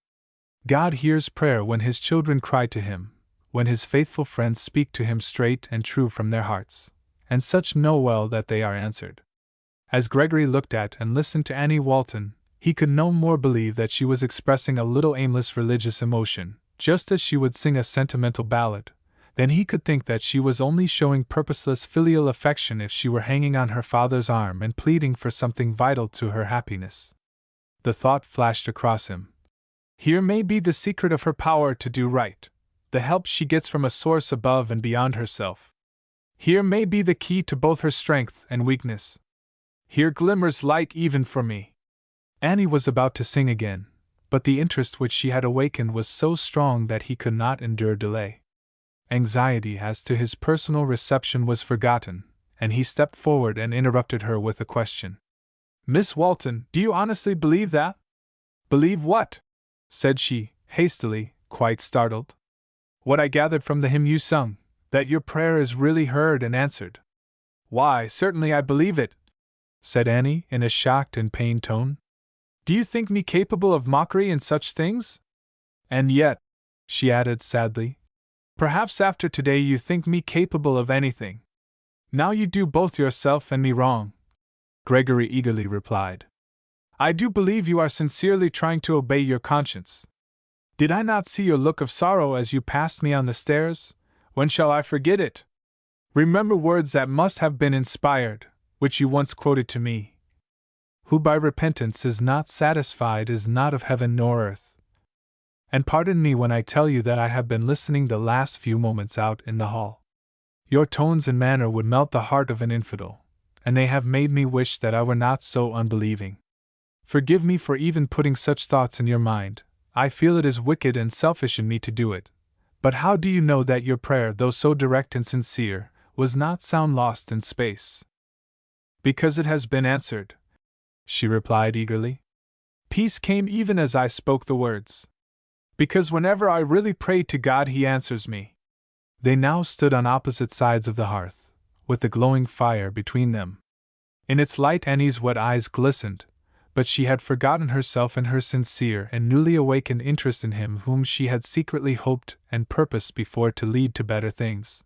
God hears prayer when his children cry to him, when his faithful friends speak to him straight and true from their hearts, and such know well that they are answered. As Gregory looked at and listened to Annie Walton, he could no more believe that she was expressing a little aimless religious emotion, just as she would sing a sentimental ballad, than he could think that she was only showing purposeless filial affection if she were hanging on her father's arm and pleading for something vital to her happiness. The thought flashed across him. Here may be the secret of her power to do right, the help she gets from a source above and beyond herself. Here may be the key to both her strength and weakness. Here glimmers light even for me. Annie was about to sing again, but the interest which she had awakened was so strong that he could not endure delay. Anxiety as to his personal reception was forgotten, and he stepped forward and interrupted her with a question. "Miss Walton, do you honestly believe that?" "Believe what?" said she, hastily, quite startled. "What I gathered from the hymn you sung, that your prayer is really heard and answered." "Why, certainly I believe it," said Annie, in a shocked and pained tone. "Do you think me capable of mockery in such things? And yet," she added sadly, "perhaps after today you think me capable of anything. Now you do both yourself and me wrong." Gregory eagerly replied, "I do believe you are sincerely trying to obey your conscience. Did I not see your look of sorrow as you passed me on the stairs? When shall I forget it? Remember words that must have been inspired, which you once quoted to me. Who by repentance is not satisfied is not of heaven nor earth. And pardon me when I tell you that I have been listening the last few moments out in the hall. Your tones and manner would melt the heart of an infidel, and they have made me wish that I were not so unbelieving. Forgive me for even putting such thoughts in your mind. I feel it is wicked and selfish in me to do it. But how do you know that your prayer, though so direct and sincere, was not sound lost in space?" "Because it has been answered," she replied eagerly. "Peace came even as I spoke the words. Because whenever I really pray to God he answers me." They now stood on opposite sides of the hearth, with the glowing fire between them. In its light Annie's wet eyes glistened, but she had forgotten herself in her sincere and newly awakened interest in him whom she had secretly hoped and purposed before to lead to better things.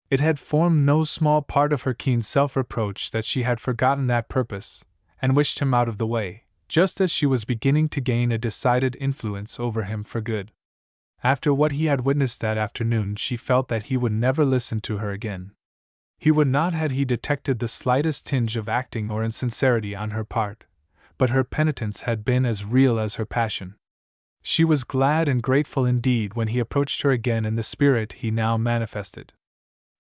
It had formed no small part of her keen self-reproach that she had forgotten that purpose, and wished him out of the way, just as she was beginning to gain a decided influence over him for good. After what he had witnessed that afternoon, she felt that he would never listen to her again. He would not had he detected the slightest tinge of acting or insincerity on her part, but her penitence had been as real as her passion. She was glad and grateful indeed when he approached her again in the spirit he now manifested.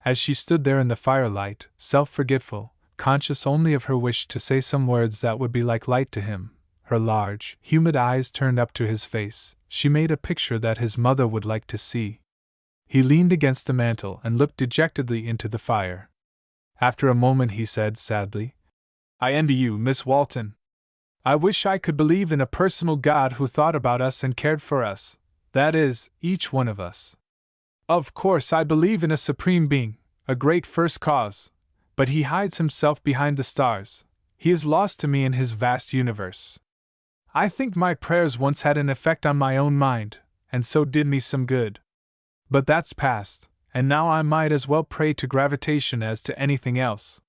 As she stood there in the firelight, self-forgetful, conscious only of her wish to say some words that would be like light to him, her large, humid eyes turned up to his face, she made a picture that his mother would like to see. He leaned against the mantel and looked dejectedly into the fire. After a moment he said sadly, "I envy you, Miss Walton. I wish I could believe in a personal God who thought about us and cared for us, that is, each one of us. Of course I believe in a supreme being, a great first cause, but he hides himself behind the stars, he is lost to me in his vast universe. I think my prayers once had an effect on my own mind, and so did me some good. But that's past, and now I might as well pray to gravitation as to anything else."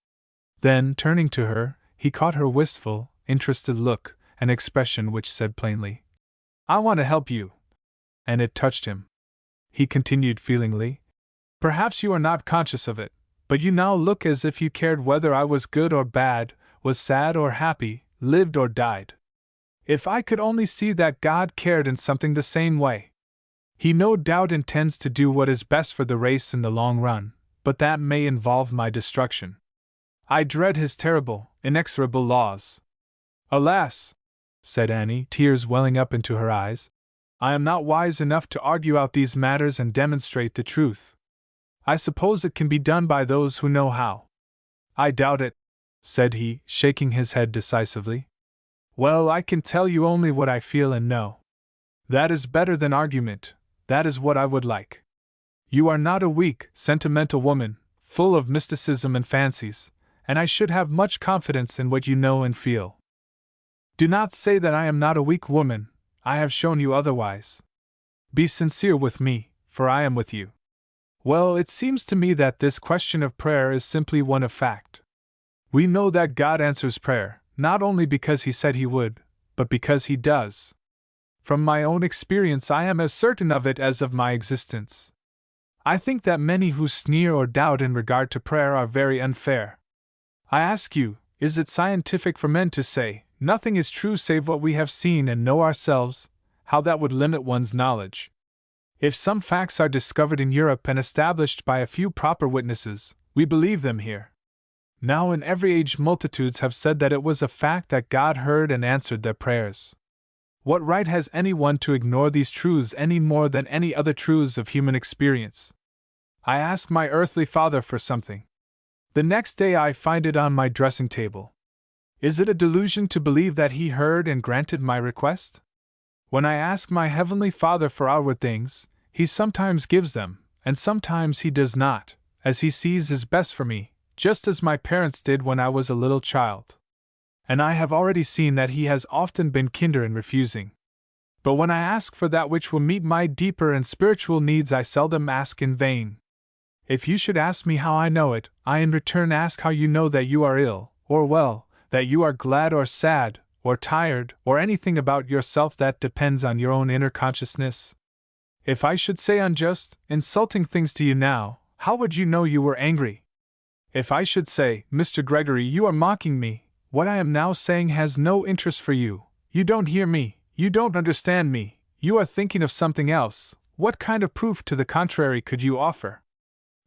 Then, turning to her, he caught her wistful, interested look, an expression which said plainly, "I want to help you." And it touched him. He continued feelingly, "Perhaps you are not conscious of it, but you now look as if you cared whether I was good or bad, was sad or happy, lived or died. If I could only see that God cared in something the same way. He no doubt intends to do what is best for the race in the long run, but that may involve my destruction. I dread his terrible, inexorable laws." "Alas," said Annie, tears welling up into her eyes, "I am not wise enough to argue out these matters and demonstrate the truth. I suppose it can be done by those who know how." "I doubt it," said he, shaking his head decisively. "Well, I can tell you only what I feel and know. That is better than argument, that is what I would like. You are not a weak, sentimental woman, full of mysticism and fancies, and I should have much confidence in what you know and feel. Do not say that I am not a weak woman, I have shown you otherwise. Be sincere with me, for I am with you. Well, it seems to me that this question of prayer is simply one of fact. We know that God answers prayer, not only because He said He would, but because He does. From my own experience I am as certain of it as of my existence. I think that many who sneer or doubt in regard to prayer are very unfair. I ask you, is it scientific for men to say, nothing is true save what we have seen and know ourselves? How that would limit one's knowledge. If some facts are discovered in Europe and established by a few proper witnesses, we believe them here. Now in every age multitudes have said that it was a fact that God heard and answered their prayers. What right has anyone to ignore these truths any more than any other truths of human experience? I ask my earthly father for something. The next day I find it on my dressing table. Is it a delusion to believe that He heard and granted my request? When I ask my heavenly Father for outward things, He sometimes gives them, and sometimes He does not, as He sees is best for me, just as my parents did when I was a little child. And I have already seen that He has often been kinder in refusing. But when I ask for that which will meet my deeper and spiritual needs, I seldom ask in vain. If you should ask me how I know it, I in return ask how you know that you are ill, or well, that you are glad or sad, or tired, or anything about yourself that depends on your own inner consciousness. If I should say unjust, insulting things to you now, how would you know you were angry? If I should say, Mr. Gregory, you are mocking me, what I am now saying has no interest for you, you don't hear me, you don't understand me, you are thinking of something else, what kind of proof to the contrary could you offer?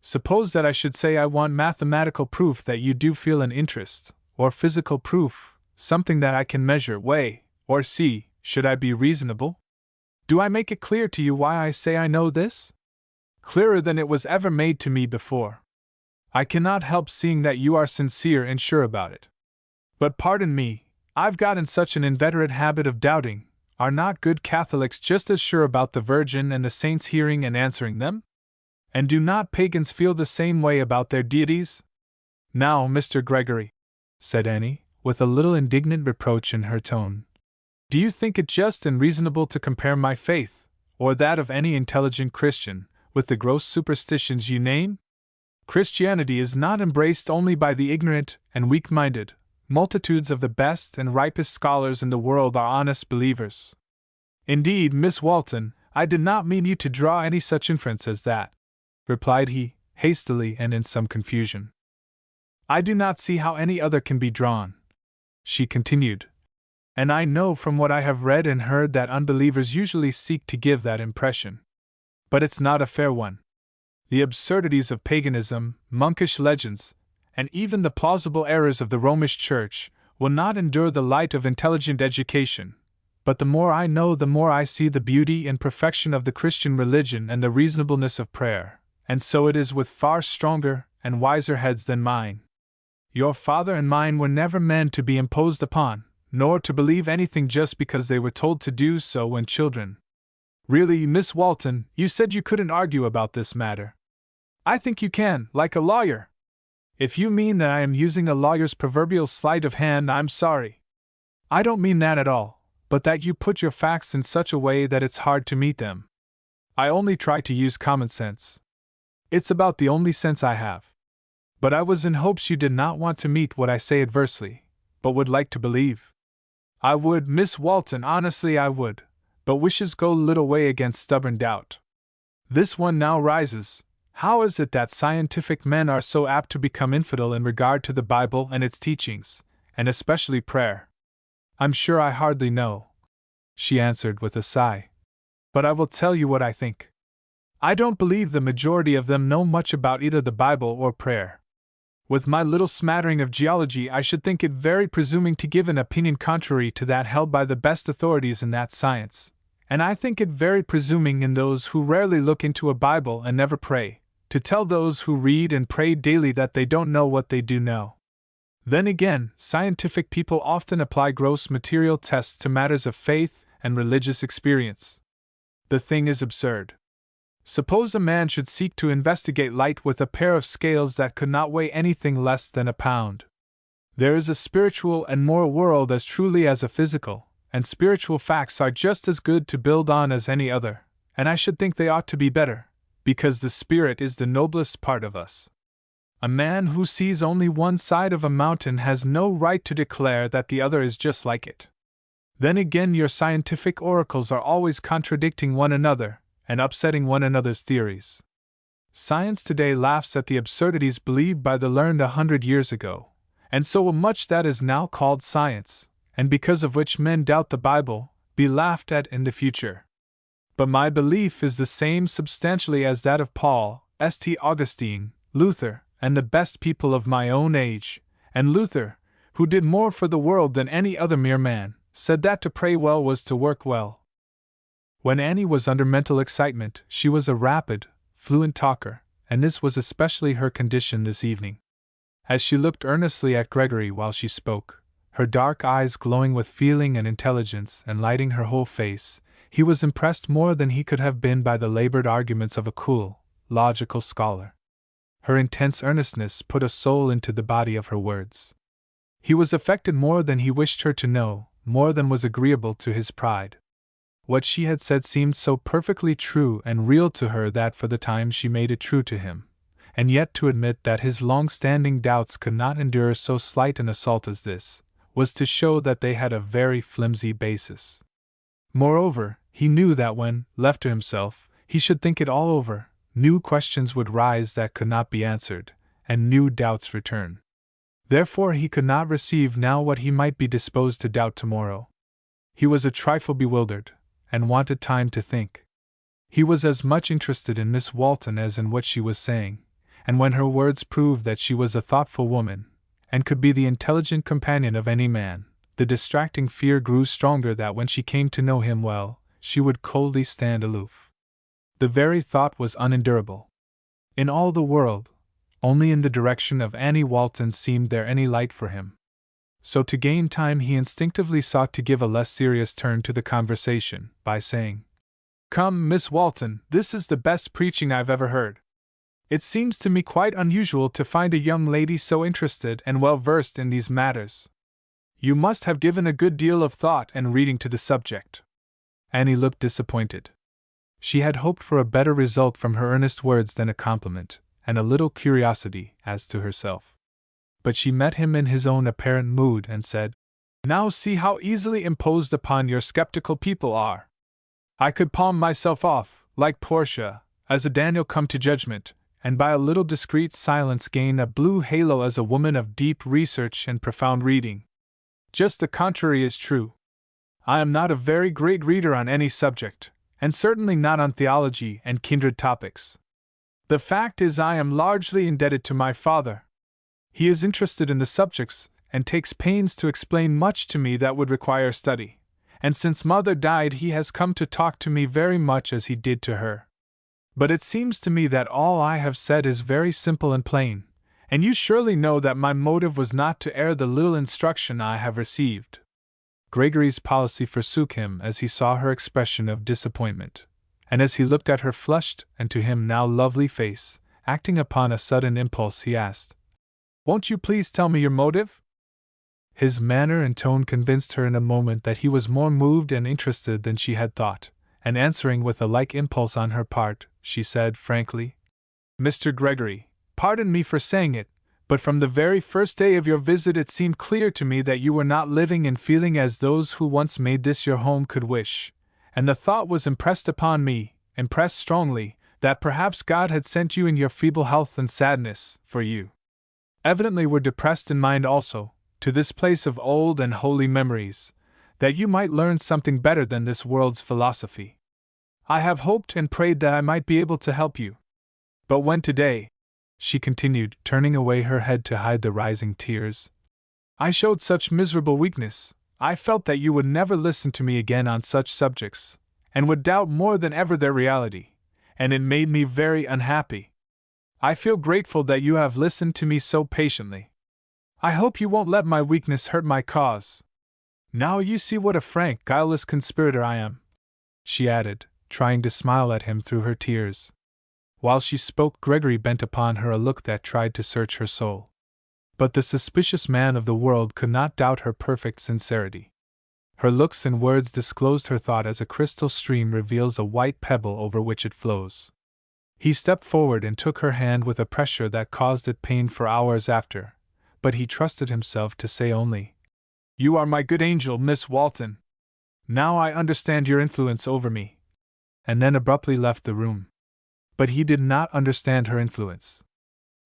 Suppose that I should say I want mathematical proof that you do feel an interest, or physical proof, something that I can measure, weigh, or see, should I be reasonable? Do I make it clear to you why I say I know this? Clearer than it was ever made to me before. I cannot help seeing that you are sincere and sure about it. But pardon me, I've got in such an inveterate habit of doubting. Are not good Catholics just as sure about the Virgin and the saints hearing and answering them? And do not pagans feel the same way about their deities? Now, Mr. Gregory, said Annie, with a little indignant reproach in her tone, do you think it just and reasonable to compare my faith, or that of any intelligent Christian, with the gross superstitions you name? Christianity is not embraced only by the ignorant and weak-minded. Multitudes of the best and ripest scholars in the world are honest believers. Indeed, Miss Walton, I did not mean you to draw any such inference as that, replied he, hastily and in some confusion. I do not see how any other can be drawn, she continued. And I know from what I have read and heard that unbelievers usually seek to give that impression. But it's not a fair one. The absurdities of paganism, monkish legends, and even the plausible errors of the Romish Church will not endure the light of intelligent education. But the more I know, the more I see the beauty and perfection of the Christian religion and the reasonableness of prayer, and so it is with far stronger and wiser heads than mine. Your father and mine were never men to be imposed upon, nor to believe anything just because they were told to do so when children. Really, Miss Walton, you said you couldn't argue about this matter. I think you can, like a lawyer. If you mean that I am using a lawyer's proverbial sleight of hand, I'm sorry. I don't mean that at all, but that you put your facts in such a way that it's hard to meet them. I only try to use common sense. It's about the only sense I have. But I was in hopes you did not want to meet what I say adversely, but would like to believe. I would, Miss Walton, honestly I would, but wishes go little way against stubborn doubt. This one now rises. How is it that scientific men are so apt to become infidel in regard to the Bible and its teachings, and especially prayer? I'm sure I hardly know, she answered with a sigh. But I will tell you what I think. I don't believe the majority of them know much about either the Bible or prayer. With my little smattering of geology, I should think it very presuming to give an opinion contrary to that held by the best authorities in that science, and I think it very presuming in those who rarely look into a Bible and never pray, to tell those who read and pray daily that they don't know what they do know. Then again, scientific people often apply gross material tests to matters of faith and religious experience. The thing is absurd. Suppose a man should seek to investigate light with a pair of scales that could not weigh anything less than a pound. There is a spiritual and moral world as truly as a physical, and spiritual facts are just as good to build on as any other, and I should think they ought to be better, because the spirit is the noblest part of us. A man who sees only one side of a mountain has no right to declare that the other is just like it. Then again, your scientific oracles are always contradicting one another and upsetting one another's theories. Science today laughs at the absurdities believed by the learned 100 years ago, and so will much that is now called science, and because of which men doubt the Bible, be laughed at in the future. But my belief is the same substantially as that of Paul, St. Augustine, Luther, and the best people of my own age, and Luther, who did more for the world than any other mere man, said that to pray well was to work well. When Annie was under mental excitement, she was a rapid, fluent talker, and this was especially her condition this evening. As she looked earnestly at Gregory while she spoke, her dark eyes glowing with feeling and intelligence and lighting her whole face, he was impressed more than he could have been by the labored arguments of a cool, logical scholar. Her intense earnestness put a soul into the body of her words. He was affected more than he wished her to know, more than was agreeable to his pride. What she had said seemed so perfectly true and real to her that for the time she made it true to him, and yet to admit that his long-standing doubts could not endure so slight an assault as this, was to show that they had a very flimsy basis. Moreover, he knew that when, left to himself, he should think it all over, new questions would rise that could not be answered, and new doubts return. Therefore he could not receive now what he might be disposed to doubt tomorrow. He was a trifle bewildered, and wanted time to think. He was as much interested in Miss Walton as in what she was saying, and when her words proved that she was a thoughtful woman, and could be the intelligent companion of any man, the distracting fear grew stronger that when she came to know him well, she would coldly stand aloof. The very thought was unendurable. In all the world, only in the direction of Annie Walton seemed there any light for him. So to gain time he instinctively sought to give a less serious turn to the conversation, by saying, "Come, Miss Walton, this is the best preaching I've ever heard. It seems to me quite unusual to find a young lady so interested and well versed in these matters. You must have given a good deal of thought and reading to the subject." Annie looked disappointed. She had hoped for a better result from her earnest words than a compliment, and a little curiosity as to herself. But she met him in his own apparent mood and said, "Now see how easily imposed upon your skeptical people are. I could palm myself off, like Portia, as a Daniel come to judgment, and by a little discreet silence gain a blue halo as a woman of deep research and profound reading. Just the contrary is true. I am not a very great reader on any subject, and certainly not on theology and kindred topics. The fact is, I am largely indebted to my father. He is interested in the subjects and takes pains to explain much to me that would require study, and since Mother died he has come to talk to me very much as he did to her. But it seems to me that all I have said is very simple and plain, and you surely know that my motive was not to air the little instruction I have received. Gregory's policy forsook him as he saw her expression of disappointment, and as he looked at her flushed and to him now lovely face, acting upon a sudden impulse, he asked, "Won't you please tell me your motive?" His manner and tone convinced her in a moment that he was more moved and interested than she had thought, and answering with a like impulse on her part, she said frankly, "Mr. Gregory, pardon me for saying it, but from the very first day of your visit it seemed clear to me that you were not living and feeling as those who once made this your home could wish, and the thought was impressed upon me, impressed strongly, that perhaps God had sent you in your feeble health and sadness, for you evidently were depressed in mind also, to this place of old and holy memories, that you might learn something better than this world's philosophy. I have hoped and prayed that I might be able to help you. But when today," she continued, turning away her head to hide the rising tears, "I showed such miserable weakness, I felt that you would never listen to me again on such subjects, and would doubt more than ever their reality, and it made me very unhappy. I feel grateful that you have listened to me so patiently. I hope you won't let my weakness hurt my cause. Now you see what a frank, guileless conspirator I am," she added, trying to smile at him through her tears. While she spoke, Gregory bent upon her a look that tried to search her soul. But the suspicious man of the world could not doubt her perfect sincerity. Her looks and words disclosed her thought as a crystal stream reveals a white pebble over which it flows. He stepped forward and took her hand with a pressure that caused it pain for hours after, but he trusted himself to say only, "You are my good angel, Miss Walton. Now I understand your influence over me," and then abruptly left the room. But he did not understand her influence.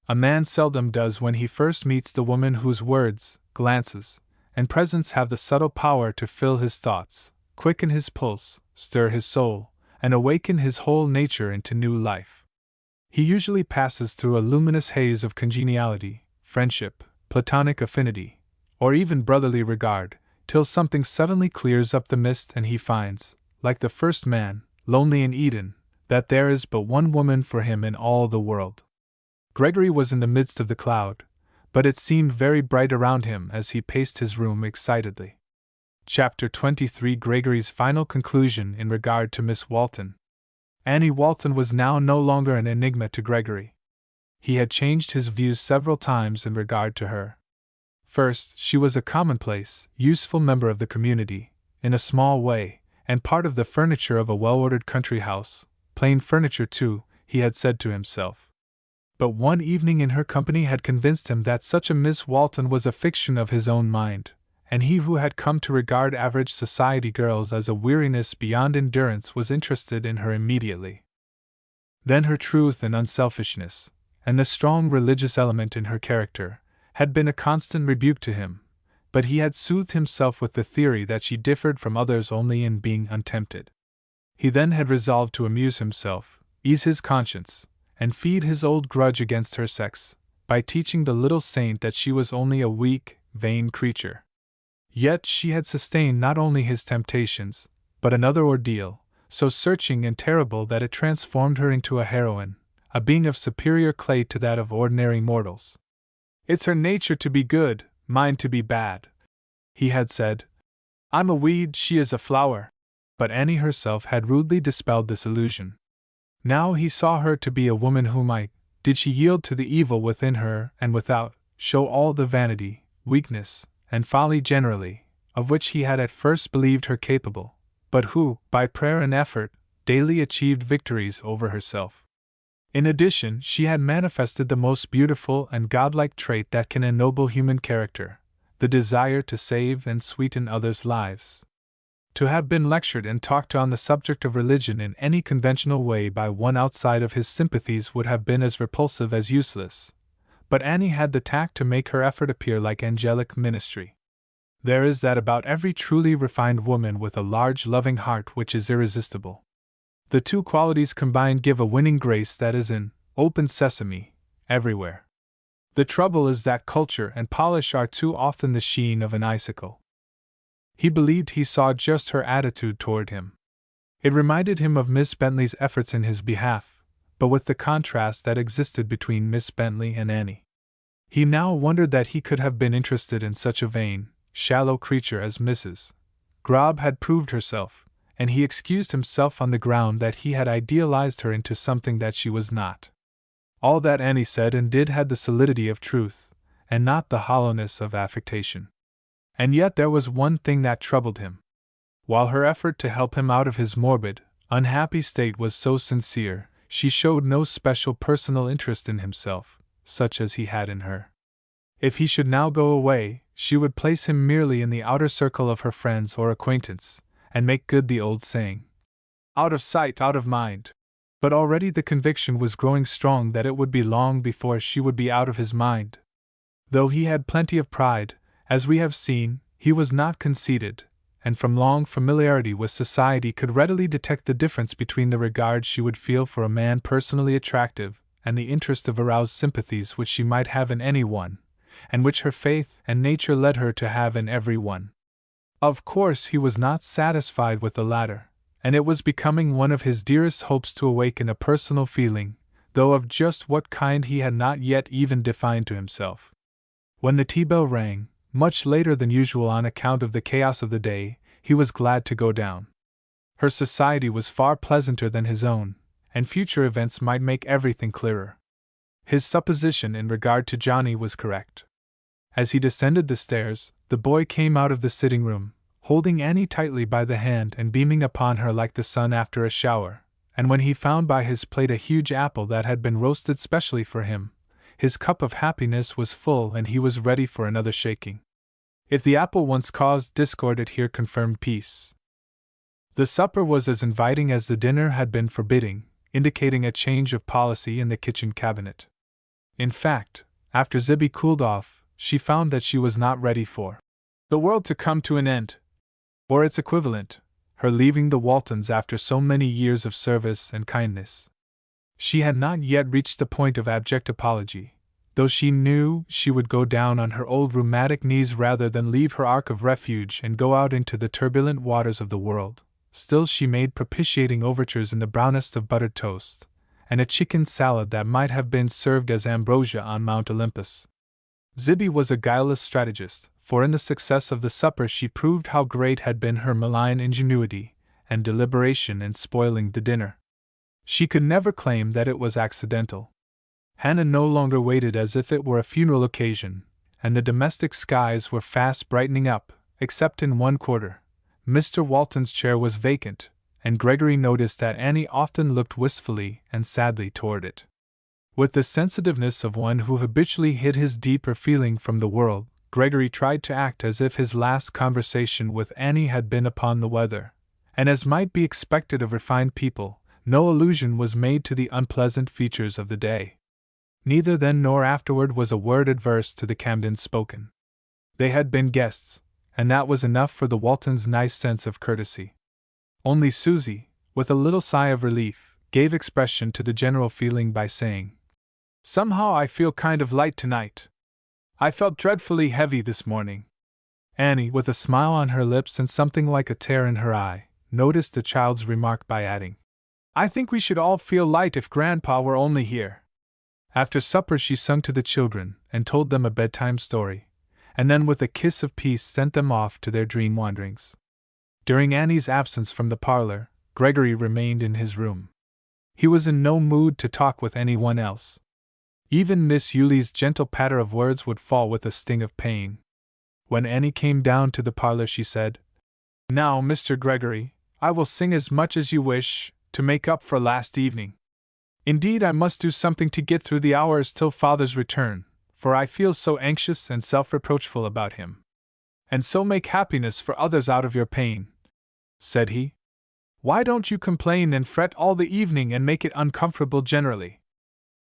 A man seldom does when he first meets the woman whose words, glances, and presence have the subtle power to fill his thoughts, quicken his pulse, stir his soul, and awaken his whole nature into new life. He usually passes through a luminous haze of congeniality, friendship, platonic affinity, or even brotherly regard, till something suddenly clears up the mist and he finds, like the first man, lonely in Eden, that there is but one woman for him in all the world. Gregory was in the midst of the cloud, but it seemed very bright around him as he paced his room excitedly. Chapter 23: Gregory's final conclusion in regard to Miss Walton. Annie Walton was now no longer an enigma to Gregory. He had changed his views several times in regard to her. First, she was a commonplace, useful member of the community, in a small way, and part of the furniture of a well-ordered country house, plain furniture too, he had said to himself. But one evening in her company had convinced him that such a Miss Walton was a fiction of his own mind, and he who had come to regard average society girls as a weariness beyond endurance was interested in her immediately. Then her truth and unselfishness, and the strong religious element in her character, had been a constant rebuke to him, but he had soothed himself with the theory that she differed from others only in being untempted. He then had resolved to amuse himself, ease his conscience, and feed his old grudge against her sex, by teaching the little saint that she was only a weak, vain creature. Yet she had sustained not only his temptations, but another ordeal, so searching and terrible that it transformed her into a heroine, a being of superior clay to that of ordinary mortals. "It's her nature to be good, mine to be bad," he had said. "I'm a weed, she is a flower." But Annie herself had rudely dispelled this illusion. Now he saw her to be a woman who might, did she yield to the evil within her and without, show all the vanity, weakness, and folly generally, of which he had at first believed her capable, but who, by prayer and effort, daily achieved victories over herself. In addition, she had manifested the most beautiful and godlike trait that can ennoble human character, the desire to save and sweeten others' lives. To have been lectured and talked to on the subject of religion in any conventional way by one outside of his sympathies would have been as repulsive as useless, but Annie had the tact to make her effort appear like angelic ministry. There is that about every truly refined woman with a large, loving heart which is irresistible. The two qualities combined give a winning grace that is an open sesame everywhere. The trouble is that culture and polish are too often the sheen of an icicle. He believed he saw just her attitude toward him. It reminded him of Miss Bentley's efforts in his behalf, but with the contrast that existed between Miss Bentley and Annie. He now wondered that he could have been interested in such a vain, shallow creature as Mrs. Grobb had proved herself, and he excused himself on the ground that he had idealized her into something that she was not. All that Annie said and did had the solidity of truth, and not the hollowness of affectation. And yet there was one thing that troubled him. While her effort to help him out of his morbid, unhappy state was so sincere, she showed no special personal interest in himself, such as he had in her. If he should now go away, she would place him merely in the outer circle of her friends or acquaintance, and make good the old saying, "Out of sight, out of mind." But already the conviction was growing strong that it would be long before she would be out of his mind. Though he had plenty of pride, as we have seen, he was not conceited, and from long familiarity with society could readily detect the difference between the regard she would feel for a man personally attractive and the interest of aroused sympathies which she might have in any one, and which her faith and nature led her to have in every one. Of course he was not satisfied with the latter, and it was becoming one of his dearest hopes to awaken a personal feeling, though of just what kind he had not yet even defined to himself. When the tea bell rang, much later than usual on account of the chaos of the day, he was glad to go down. Her society was far pleasanter than his own, and future events might make everything clearer. His supposition in regard to Johnny was correct. As he descended the stairs, the boy came out of the sitting room, holding Annie tightly by the hand and beaming upon her like the sun after a shower, and when he found by his plate a huge apple that had been roasted specially for him, his cup of happiness was full and he was ready for another shaking. If the apple once caused discord, it here confirmed peace. The supper was as inviting as the dinner had been forbidding, indicating a change of policy in the kitchen cabinet. In fact, after Zibby cooled off, she found that she was not ready for the world to come to an end, or its equivalent, her leaving the Waltons after so many years of service and kindness. She had not yet reached the point of abject apology, though she knew she would go down on her old rheumatic knees rather than leave her ark of refuge and go out into the turbulent waters of the world. Still she made propitiating overtures in the brownest of buttered toast, and a chicken salad that might have been served as ambrosia on Mount Olympus. Zibby was a guileless strategist, for in the success of the supper she proved how great had been her malign ingenuity and deliberation in spoiling the dinner. She could never claim that it was accidental. Hannah no longer waited as if it were a funeral occasion, and the domestic skies were fast brightening up, except in one quarter. Mr. Walton's chair was vacant, and Gregory noticed that Annie often looked wistfully and sadly toward it. With the sensitiveness of one who habitually hid his deeper feeling from the world, Gregory tried to act as if his last conversation with Annie had been upon the weather, and as might be expected of refined people, no allusion was made to the unpleasant features of the day. Neither then nor afterward was a word adverse to the Camdens spoken. They had been guests, and that was enough for the Waltons' nice sense of courtesy. Only Susie, with a little sigh of relief, gave expression to the general feeling by saying, "Somehow I feel kind of light tonight. I felt dreadfully heavy this morning." Annie, with a smile on her lips and something like a tear in her eye, noticed the child's remark by adding, "I think we should all feel light if Grandpa were only here." After supper she sung to the children and told them a bedtime story, and then with a kiss of peace sent them off to their dream wanderings. During Annie's absence from the parlor, Gregory remained in his room. He was in no mood to talk with anyone else. Even Miss Yulee's gentle patter of words would fall with a sting of pain. When Annie came down to the parlor she said, "Now, Mr. Gregory, I will sing as much as you wish, to make up for last evening. Indeed, I must do something to get through the hours till Father's return, for I feel so anxious and self-reproachful about him. And so make happiness for others out of your pain," said he. "Why don't you complain and fret all the evening and make it uncomfortable generally?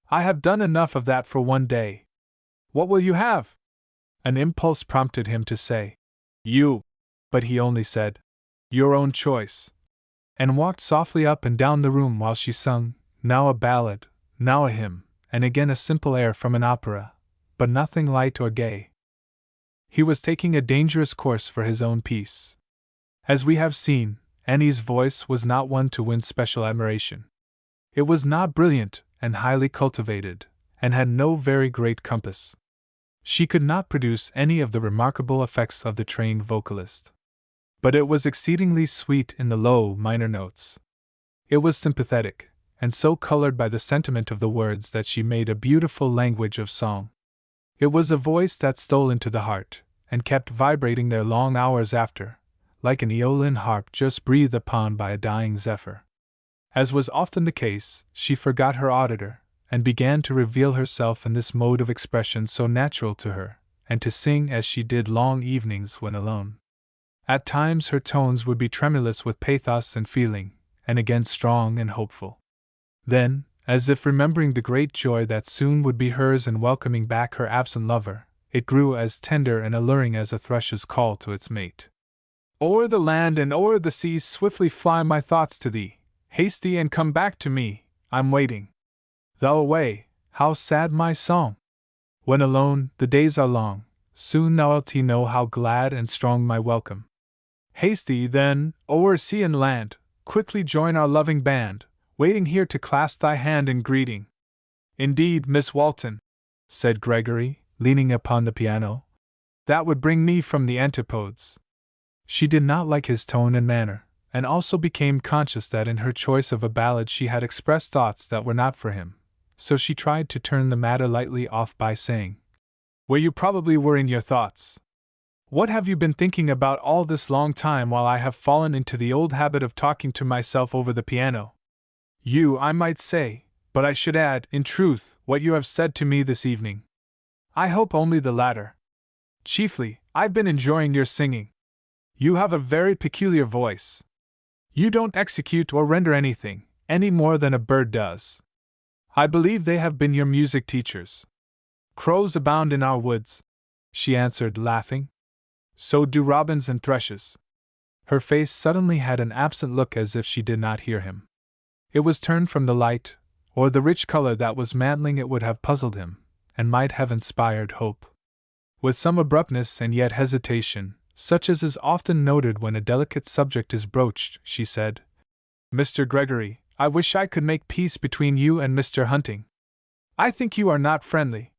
I have done enough of that for one day. What will you have?" An impulse prompted him to say, You. But he only said, Your own choice. And walked softly up and down the room while she sung, now a ballad, now a hymn, and again a simple air from an opera, but nothing light or gay. He was taking a dangerous course for his own peace. As we have seen, Annie's voice was not one to win special admiration. It was not brilliant and highly cultivated, and had no very great compass. She could not produce any of the remarkable effects of the trained vocalist. But it was exceedingly sweet in the low, minor notes. It was sympathetic, and so colored by the sentiment of the words that she made a beautiful language of song. It was a voice that stole into the heart, and kept vibrating there long hours after, like an Aeolian harp just breathed upon by a dying zephyr. As was often the case, she forgot her auditor, and began to reveal herself in this mode of expression so natural to her, and to sing as she did long evenings when alone. At times her tones would be tremulous with pathos and feeling, and again strong and hopeful. Then, as if remembering the great joy that soon would be hers in welcoming back her absent lover, it grew as tender and alluring as a thrush's call to its mate. O'er the land and o'er the seas swiftly fly my thoughts to thee, haste thee and come back to me, I'm waiting. Thou away, how sad my song! When alone, the days are long, soon thou'lt know how glad and strong my welcome. Haste thee, then, o'er sea and land, quickly join our loving band, waiting here to clasp thy hand in greeting. Indeed, Miss Walton, said Gregory, leaning upon the piano, that would bring me from the antipodes. She did not like his tone and manner, and also became conscious that in her choice of a ballad she had expressed thoughts that were not for him, so she tried to turn the matter lightly off by saying, Well, you probably were in your thoughts. What have you been thinking about all this long time while I have fallen into the old habit of talking to myself over the piano? You, I might say, but I should add, in truth, what you have said to me this evening. I hope only the latter. Chiefly, I've been enjoying your singing. You have a very peculiar voice. You don't execute or render anything, any more than a bird does. I believe they have been your music teachers. Crows abound in our woods, she answered, laughing. So do robins and thrushes. Her face suddenly had an absent look as if she did not hear him. It was turned from the light, or the rich color that was mantling it would have puzzled him, and might have inspired hope. With some abruptness and yet hesitation, such as is often noted when a delicate subject is broached, she said, Mr. Gregory, I wish I could make peace between you and Mr. Hunting. I think you are not friendly.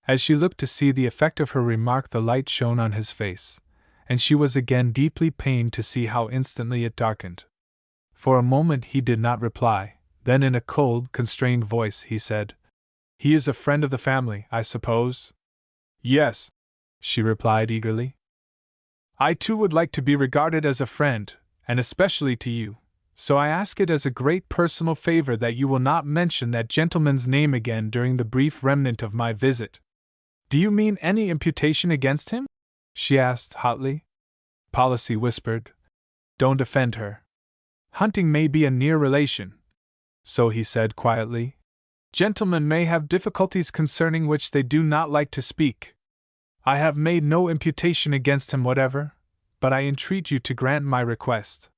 As she looked to see the effect of her remark, the light shone on his face, and she was again deeply pained to see how instantly it darkened. For a moment he did not reply, then in a cold, constrained voice he said, He is a friend of the family, I suppose? Yes, she replied eagerly. I too would like to be regarded as a friend, and especially to you, so I ask it as a great personal favor that you will not mention that gentleman's name again during the brief remnant of my visit. Do you mean any imputation against him? She asked hotly. Policy whispered, Don't offend her. Hunting may be a near relation. So he said quietly, Gentlemen may have difficulties concerning which they do not like to speak. I have made no imputation against him whatever, but I entreat you to grant my request.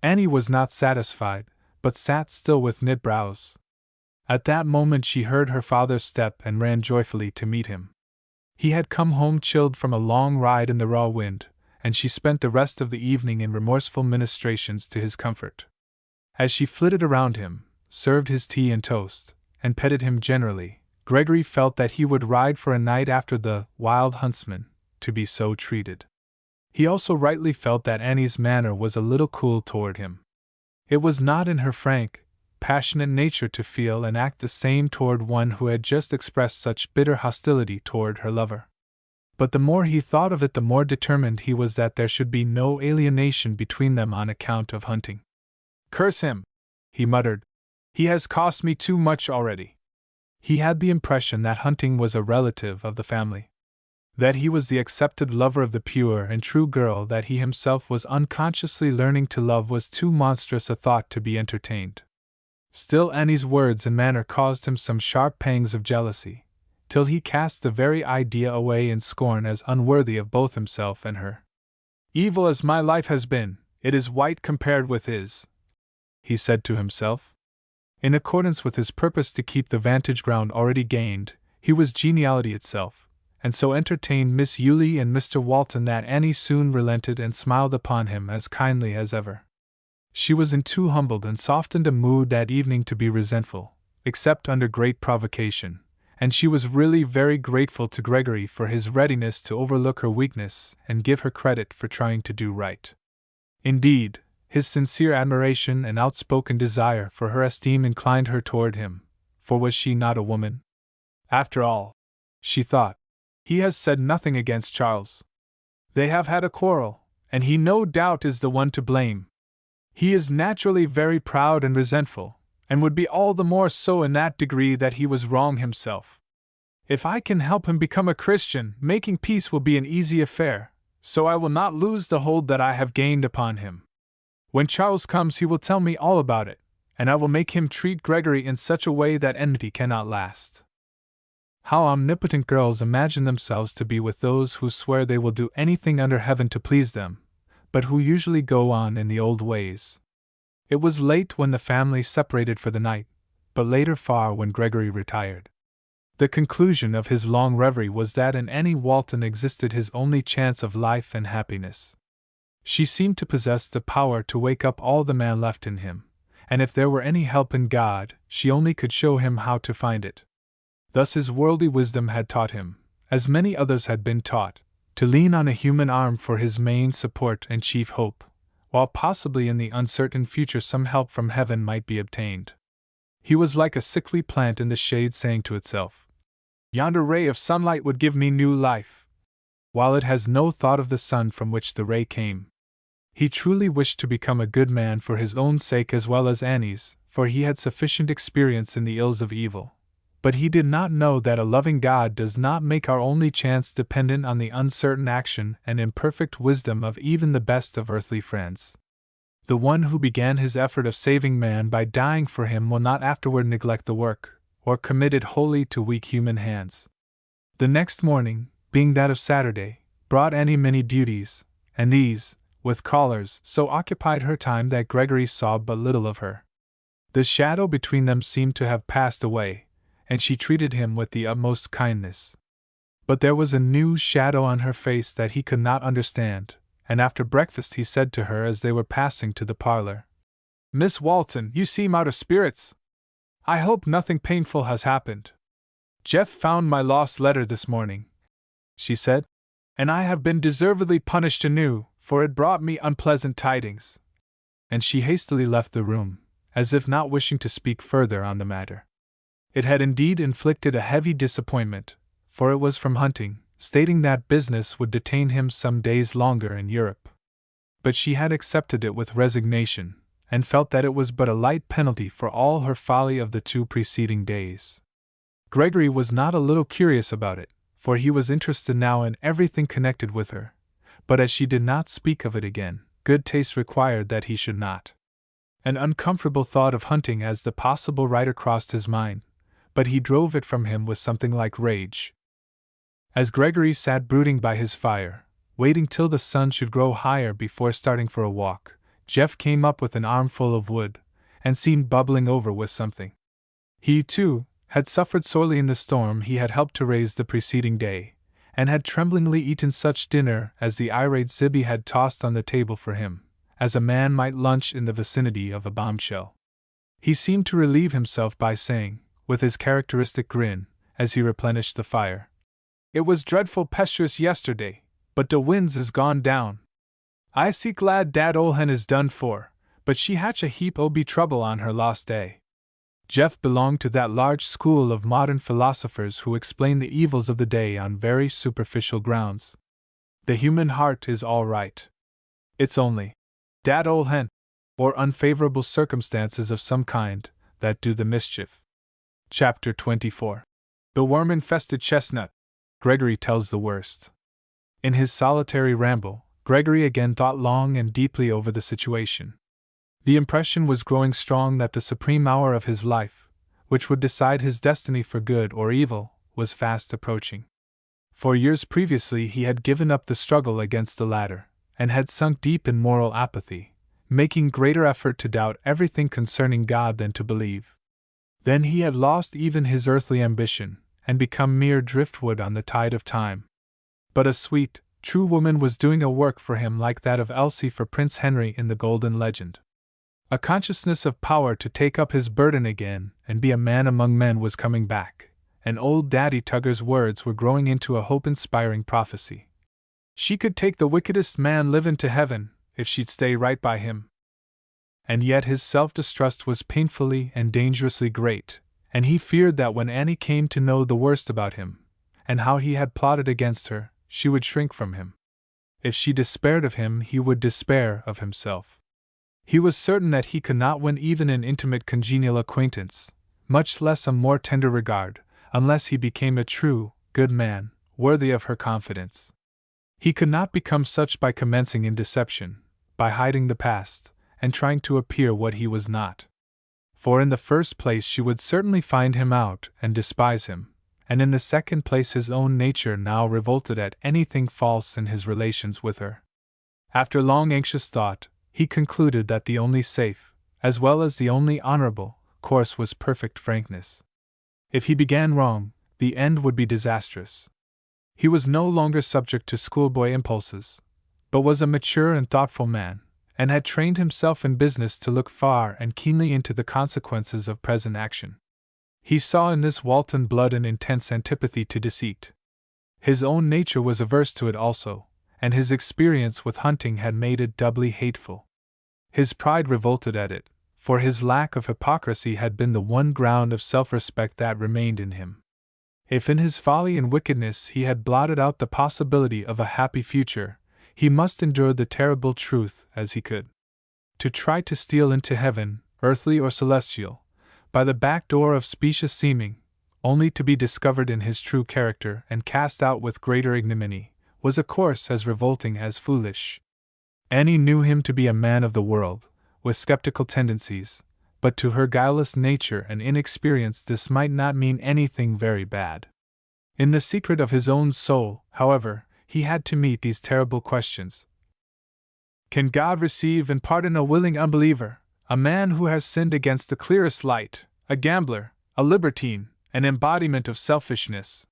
Annie was not satisfied, but sat still with knit brows. At that moment she heard her father's step and ran joyfully to meet him. He had come home chilled from a long ride in the raw wind, and she spent the rest of the evening in remorseful ministrations to his comfort. As she flitted around him, served his tea and toast, and petted him generally, Gregory felt that he would ride for a night after the wild huntsman, to be so treated. He also rightly felt that Annie's manner was a little cool toward him. It was not in her frank, passionate nature to feel and act the same toward one who had just expressed such bitter hostility toward her lover. But the more he thought of it, the more determined he was that there should be no alienation between them on account of Hunting. Curse him, he muttered. He has cost me too much already. He had the impression that Hunting was a relative of the family. That he was the accepted lover of the pure and true girl that he himself was unconsciously learning to love was too monstrous a thought to be entertained. Still, Annie's words and manner caused him some sharp pangs of jealousy, till he cast the very idea away in scorn as unworthy of both himself and her. Evil as my life has been, it is white compared with his, he said to himself. In accordance with his purpose to keep the vantage ground already gained, he was geniality itself, and so entertained Miss Yulie and Mr. Walton that Annie soon relented and smiled upon him as kindly as ever. She was in too humbled and softened a mood that evening to be resentful, except under great provocation, and she was really very grateful to Gregory for his readiness to overlook her weakness and give her credit for trying to do right. Indeed, his sincere admiration and outspoken desire for her esteem inclined her toward him, for was she not a woman? After all, she thought, he has said nothing against Charles. They have had a quarrel, and he no doubt is the one to blame. He is naturally very proud and resentful, and would be all the more so in that degree that he was wrong himself. If I can help him become a Christian, making peace will be an easy affair, so I will not lose the hold that I have gained upon him. When Charles comes he will tell me all about it, and I will make him treat Gregory in such a way that enmity cannot last. How omnipotent girls imagine themselves to be with those who swear they will do anything under heaven to please them, but who usually go on in the old ways. It was late when the family separated for the night, but later far when Gregory retired. The conclusion of his long reverie was that in Annie Walton existed his only chance of life and happiness. She seemed to possess the power to wake up all the man left in him, and if there were any help in God, she only could show him how to find it. Thus his worldly wisdom had taught him, as many others had been taught, to lean on a human arm for his main support and chief hope, while possibly in the uncertain future some help from heaven might be obtained. He was like a sickly plant in the shade saying to itself, "Yonder ray of sunlight would give me new life," while it has no thought of the sun from which the ray came. He truly wished to become a good man for his own sake as well as Annie's, for he had sufficient experience in the ills of evil. But he did not know that a loving God does not make our only chance dependent on the uncertain action and imperfect wisdom of even the best of earthly friends. The one who began his effort of saving man by dying for him will not afterward neglect the work, or commit it wholly to weak human hands. The next morning, being that of Saturday, brought Annie many duties, and these, with callers, so occupied her time that Gregory saw but little of her. The shadow between them seemed to have passed away, and she treated him with the utmost kindness. But there was a new shadow on her face that he could not understand, and after breakfast he said to her as they were passing to the parlor, "Miss Walton, you seem out of spirits. I hope nothing painful has happened. Jeff found my lost letter this morning," she said, "and I have been deservedly punished anew, for it brought me unpleasant tidings." And she hastily left the room, as if not wishing to speak further on the matter. It had indeed inflicted a heavy disappointment, for it was from Hunting, stating that business would detain him some days longer in Europe. But she had accepted it with resignation, and felt that it was but a light penalty for all her folly of the 2 preceding days. Gregory was not a little curious about it, for he was interested now in everything connected with her, but as she did not speak of it again, good taste required that he should not. An uncomfortable thought of Hunting as the possible writer crossed his mind, but he drove it from him with something like rage. As Gregory sat brooding by his fire, waiting till the sun should grow higher before starting for a walk, Jeff came up with an armful of wood, and seemed bubbling over with something. He, too, had suffered sorely in the storm he had helped to raise the preceding day, and had tremblingly eaten such dinner as the irate Zibby had tossed on the table for him, as a man might lunch in the vicinity of a bombshell. He seemed to relieve himself by saying, with his characteristic grin, as he replenished the fire, "It was dreadful pest'rous yesterday, but de winds is gone down. I see glad dat ol' hen is done for, but she hatch a heap o' be trouble on her lost day." Jeff belonged to that large school of modern philosophers who explain the evils of the day on very superficial grounds. The human heart is all right. It's only dat ol' hen, or unfavorable circumstances of some kind, that do the mischief. Chapter 24. The worm-infested chestnut. Gregory tells the worst. In his solitary ramble, Gregory again thought long and deeply over the situation. The impression was growing strong that the supreme hour of his life, which would decide his destiny for good or evil, was fast approaching. For years previously he had given up the struggle against the latter, and had sunk deep in moral apathy, making greater effort to doubt everything concerning God than to believe. Then he had lost even his earthly ambition, and become mere driftwood on the tide of time. But a sweet, true woman was doing a work for him like that of Elsie for Prince Henry in the Golden Legend. A consciousness of power to take up his burden again and be a man among men was coming back, and old Daddy Tugger's words were growing into a hope-inspiring prophecy. She could take the wickedest man livin' to heaven, if she'd stay right by him. And yet his self-distrust was painfully and dangerously great, and he feared that when Annie came to know the worst about him, and how he had plotted against her, she would shrink from him. If she despaired of him, he would despair of himself. He was certain that he could not win even an intimate congenial acquaintance, much less a more tender regard, unless he became a true, good man, worthy of her confidence. He could not become such by commencing in deception, by hiding the past, and trying to appear what he was not. For in the first place she would certainly find him out and despise him, and in the second place his own nature now revolted at anything false in his relations with her. After long anxious thought, he concluded that the only safe, as well as the only honorable, course was perfect frankness. If he began wrong, the end would be disastrous. He was no longer subject to schoolboy impulses, but was a mature and thoughtful man, and had trained himself in business to look far and keenly into the consequences of present action. He saw in this Walton blood an intense antipathy to deceit. His own nature was averse to it also, and his experience with hunting had made it doubly hateful. His pride revolted at it, for his lack of hypocrisy had been the one ground of self-respect that remained in him. If in his folly and wickedness he had blotted out the possibility of a happy future, he must endure the terrible truth as he could. To try to steal into heaven, earthly or celestial, by the back door of specious seeming, only to be discovered in his true character and cast out with greater ignominy, was a course as revolting as foolish. Annie knew him to be a man of the world, with skeptical tendencies, but to her guileless nature and inexperience this might not mean anything very bad. In the secret of his own soul, however, he had to meet these terrible questions. Can God receive and pardon a willing unbeliever, a man who has sinned against the clearest light, a gambler, a libertine, an embodiment of selfishness?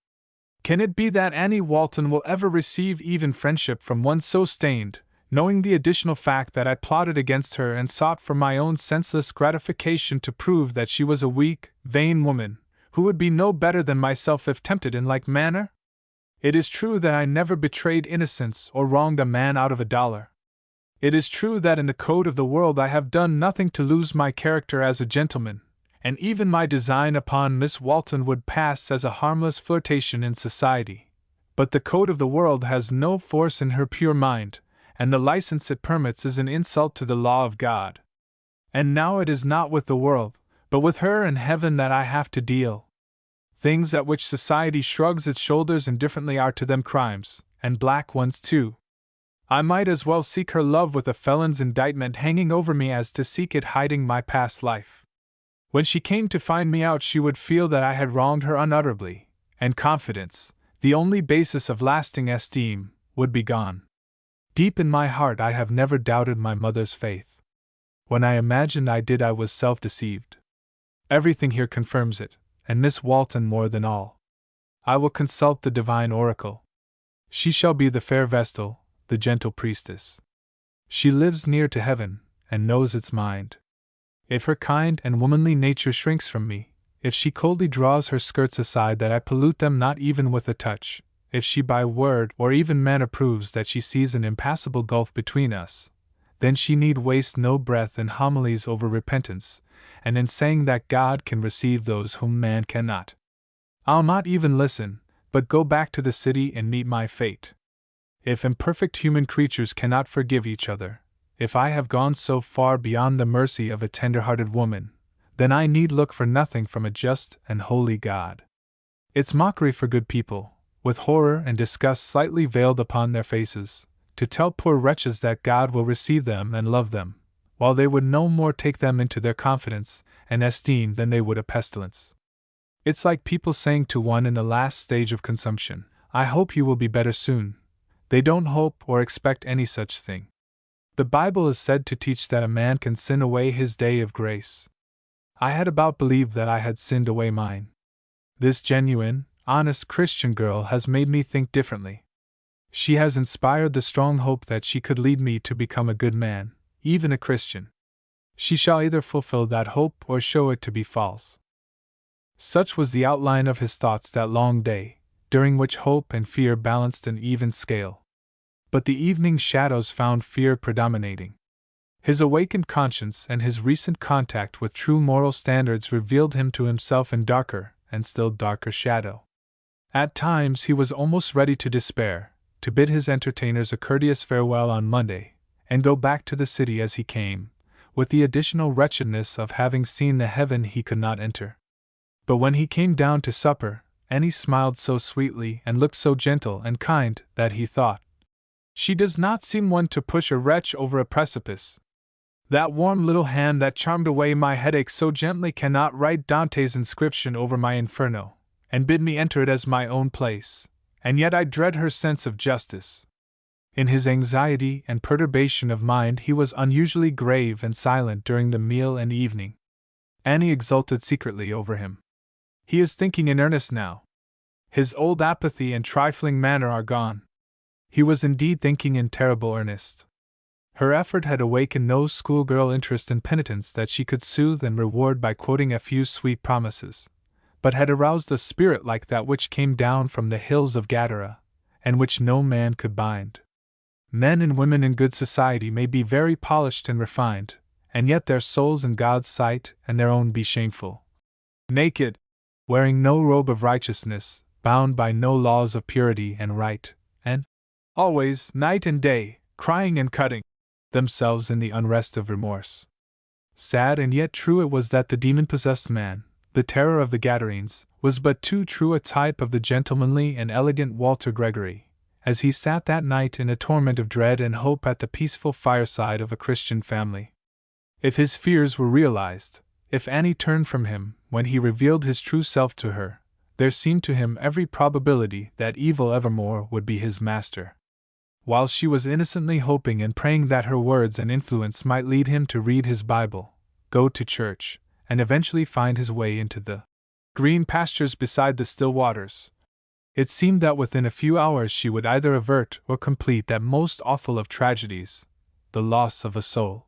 Can it be that Annie Walton will ever receive even friendship from one so stained, knowing the additional fact that I plotted against her and sought for my own senseless gratification to prove that she was a weak, vain woman, who would be no better than myself if tempted in like manner? It is true that I never betrayed innocence or wronged a man out of $1. It is true that in the code of the world I have done nothing to lose my character as a gentleman, and even my design upon Miss Walton would pass as a harmless flirtation in society. But the code of the world has no force in her pure mind, and the license it permits is an insult to the law of God. And now it is not with the world, but with her and heaven that I have to deal. Things at which society shrugs its shoulders indifferently are to them crimes, and black ones too. I might as well seek her love with a felon's indictment hanging over me as to seek it hiding my past life. When she came to find me out, she would feel that I had wronged her unutterably, and confidence, the only basis of lasting esteem, would be gone. Deep in my heart I have never doubted my mother's faith. When I imagined I did, I was self-deceived. Everything here confirms it, and Miss Walton more than all. I will consult the divine oracle. She shall be the fair vestal, the gentle priestess. She lives near to heaven, and knows its mind. If her kind and womanly nature shrinks from me, if she coldly draws her skirts aside that I pollute them not even with a touch, if she by word or even manner proves that she sees an impassable gulf between us, then she need waste no breath in homilies over repentance, and in saying that God can receive those whom man cannot. I'll not even listen, but go back to the city and meet my fate. If imperfect human creatures cannot forgive each other, if I have gone so far beyond the mercy of a tender-hearted woman, then I need look for nothing from a just and holy God. It's mockery for good people, with horror and disgust slightly veiled upon their faces, to tell poor wretches that God will receive them and love them, while they would no more take them into their confidence and esteem than they would a pestilence. It's like people saying to one in the last stage of consumption, "I hope you will be better soon," They don't hope or expect any such thing. The Bible is said to teach that a man can sin away his day of grace. I had about believed that I had sinned away mine. This genuine, honest Christian girl has made me think differently. She has inspired the strong hope that she could lead me to become a good man, even a Christian. She shall either fulfill that hope or show it to be false. Such was the outline of his thoughts that long day, during which hope and fear balanced an even scale. But the evening shadows found fear predominating. His awakened conscience and his recent contact with true moral standards revealed him to himself in darker and still darker shadow. At times he was almost ready to despair, to bid his entertainers a courteous farewell on Monday, and go back to the city as he came, with the additional wretchedness of having seen the heaven he could not enter. But when he came down to supper, Annie smiled so sweetly and looked so gentle and kind that he thought, "She does not seem one to push a wretch over a precipice. That warm little hand that charmed away my headache so gently cannot write Dante's inscription over my Inferno, and bid me enter it as my own place, and yet I dread her sense of justice." In his anxiety and perturbation of mind he was unusually grave and silent during the meal and evening. Annie exulted secretly over him. He is thinking in earnest now. His old apathy and trifling manner are gone. He was indeed thinking in terrible earnest. Her effort had awakened no schoolgirl interest in penitence that she could soothe and reward by quoting a few sweet promises, but had aroused a spirit like that which came down from the hills of Gadara, and which no man could bind. Men and women in good society may be very polished and refined, and yet their souls in God's sight and their own be shameful. Naked, wearing no robe of righteousness, bound by no laws of purity and right, and always, night and day, crying and cutting themselves in the unrest of remorse. Sad and yet true it was that the demon-possessed man, the terror of the Gadarenes, was but too true a type of the gentlemanly and elegant Walter Gregory, as he sat that night in a torment of dread and hope at the peaceful fireside of a Christian family. If his fears were realized, if Annie turned from him when he revealed his true self to her, there seemed to him every probability that evil evermore would be his master. While she was innocently hoping and praying that her words and influence might lead him to read his Bible, go to church, and eventually find his way into the green pastures beside the still waters, it seemed that within a few hours she would either avert or complete that most awful of tragedies, the loss of a soul.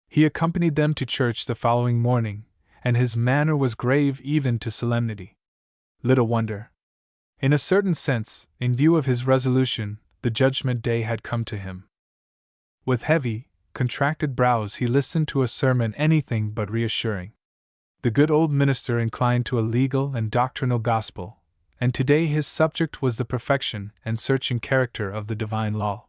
He accompanied them to church the following morning, and his manner was grave even to solemnity. Little wonder. In a certain sense, in view of his resolution, the judgment day had come to him. With heavy, contracted brows he listened to a sermon anything but reassuring. The good old minister inclined to a legal and doctrinal gospel, and today his subject was the perfection and searching character of the divine law.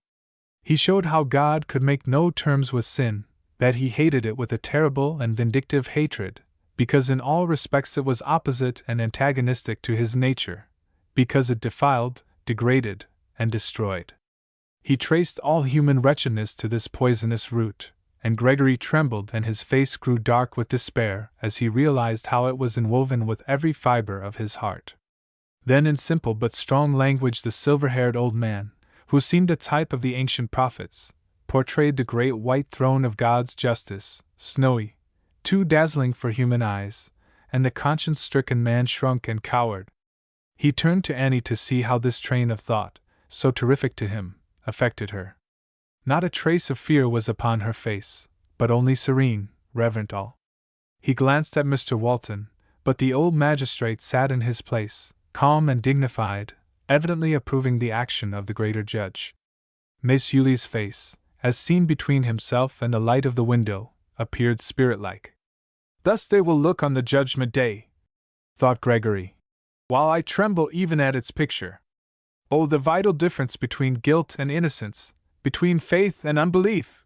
He showed how God could make no terms with sin, that he hated it with a terrible and vindictive hatred, because in all respects it was opposite and antagonistic to his nature, because it defiled, degraded, and destroyed. He traced all human wretchedness to this poisonous root, and Gregory trembled and his face grew dark with despair as he realized how it was inwoven with every fiber of his heart. Then in simple but strong language the silver-haired old man, who seemed a type of the ancient prophets, portrayed the great white throne of God's justice, snowy, too dazzling for human eyes, and the conscience-stricken man shrunk and cowered. He turned to Annie to see how this train of thought, so terrific to him, affected her. Not a trace of fear was upon her face, but only serene, reverent awe. He glanced at Mr. Walton, but the old magistrate sat in his place, calm and dignified, evidently approving the action of the greater judge. Miss Yuli's face, as seen between himself and the light of the window, appeared spirit-like. "Thus they will look on the judgment day," thought Gregory, "while I tremble even at its picture. Oh, the vital difference between guilt and innocence, between faith and unbelief!"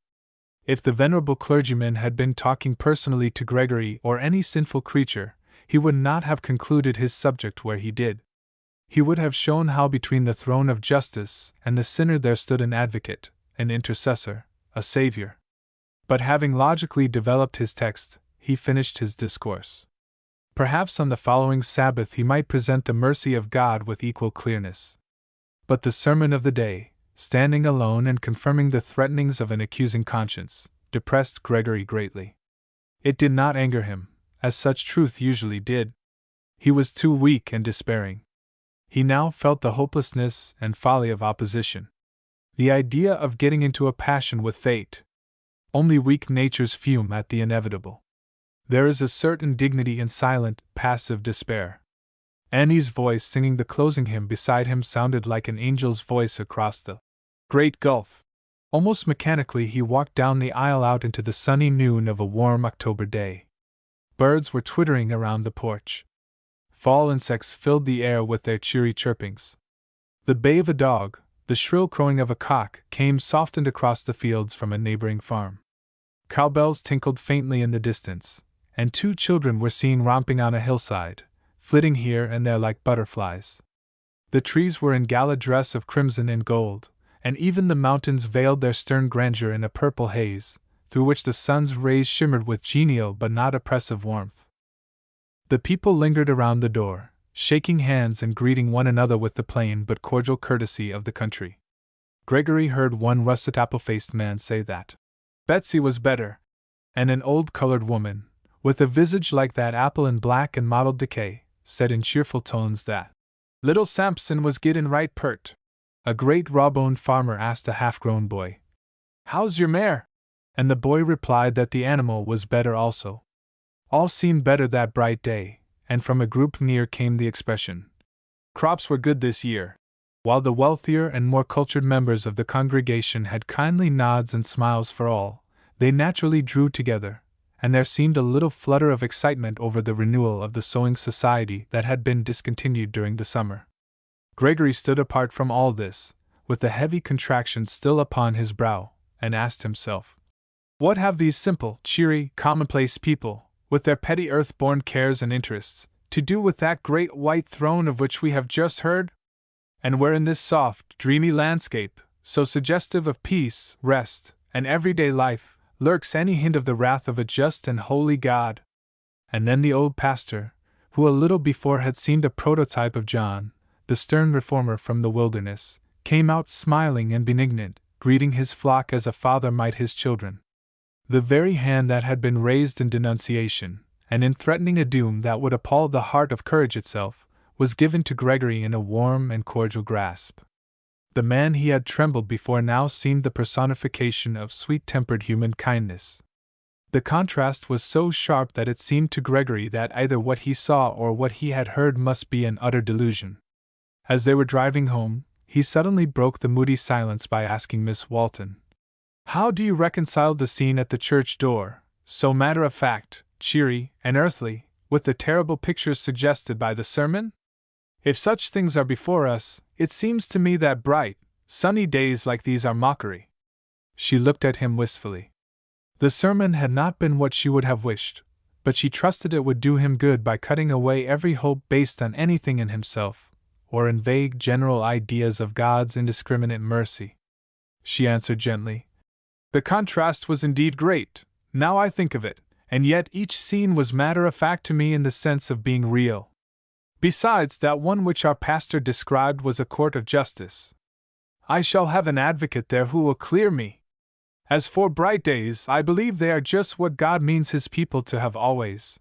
If the venerable clergyman had been talking personally to Gregory or any sinful creature, he would not have concluded his subject where he did. He would have shown how between the throne of justice and the sinner there stood an advocate, an intercessor, a savior. But having logically developed his text, he finished his discourse. Perhaps on the following Sabbath he might present the mercy of God with equal clearness. But the sermon of the day, standing alone and confirming the threatenings of an accusing conscience, depressed Gregory greatly. It did not anger him, as such truth usually did. He was too weak and despairing. He now felt the hopelessness and folly of opposition. The idea of getting into a passion with fate. Only weak natures fume at the inevitable. There is a certain dignity in silent, passive despair. Annie's voice singing the closing hymn beside him sounded like an angel's voice across the great gulf. Almost mechanically he walked down the aisle out into the sunny noon of a warm October day. Birds were twittering around the porch. Fall insects filled the air with their cheery chirpings. The bay of a dog, the shrill crowing of a cock, came softened across the fields from a neighboring farm. Cowbells tinkled faintly in the distance, and 2 children were seen romping on a hillside, flitting here and there like butterflies. The trees were in gala dress of crimson and gold, and even the mountains veiled their stern grandeur in a purple haze, through which the sun's rays shimmered with genial but not oppressive warmth. The people lingered around the door, shaking hands and greeting one another with the plain but cordial courtesy of the country. Gregory heard one russet apple-faced man say that Betsy was better, and an old colored woman, with a visage like that apple in black and mottled decay, said in cheerful tones that little Samson was gettin' right pert. A great raw-boned farmer asked a half-grown boy, "How's your mare?" And the boy replied that the animal was better also. All seemed better that bright day, and from a group near came the expression, "Crops were good this year." While the wealthier and more cultured members of the congregation had kindly nods and smiles for all, they naturally drew together, and there seemed a little flutter of excitement over the renewal of the sewing society that had been discontinued during the summer. Gregory stood apart from all this, with the heavy contraction still upon his brow, and asked himself, what have these simple, cheery, commonplace people, with their petty earth-born cares and interests, to do with that great white throne of which we have just heard? And where in this soft, dreamy landscape, so suggestive of peace, rest, and everyday life, lurks any hint of the wrath of a just and holy God? And then the old pastor, who a little before had seemed a prototype of John, the stern reformer from the wilderness, came out smiling and benignant, greeting his flock as a father might his children. The very hand that had been raised in denunciation, and in threatening a doom that would appall the heart of courage itself, was given to Gregory in a warm and cordial grasp. The man he had trembled before now seemed the personification of sweet-tempered human kindness. The contrast was so sharp that it seemed to Gregory that either what he saw or what he had heard must be an utter delusion. As they were driving home, he suddenly broke the moody silence by asking Miss Walton, "How do you reconcile the scene at the church door, so matter-of-fact, cheery, and earthly, with the terrible pictures suggested by the sermon? If such things are before us, it seems to me that bright, sunny days like these are mockery." She looked at him wistfully. The sermon had not been what she would have wished, but she trusted it would do him good by cutting away every hope based on anything in himself, or in vague general ideas of God's indiscriminate mercy. She answered gently, "The contrast was indeed great, now I think of it, and yet each scene was matter-of-fact to me in the sense of being real. Besides, that one which our pastor described was a court of justice. I shall have an advocate there who will clear me. As for bright days, I believe they are just what God means His people to have always."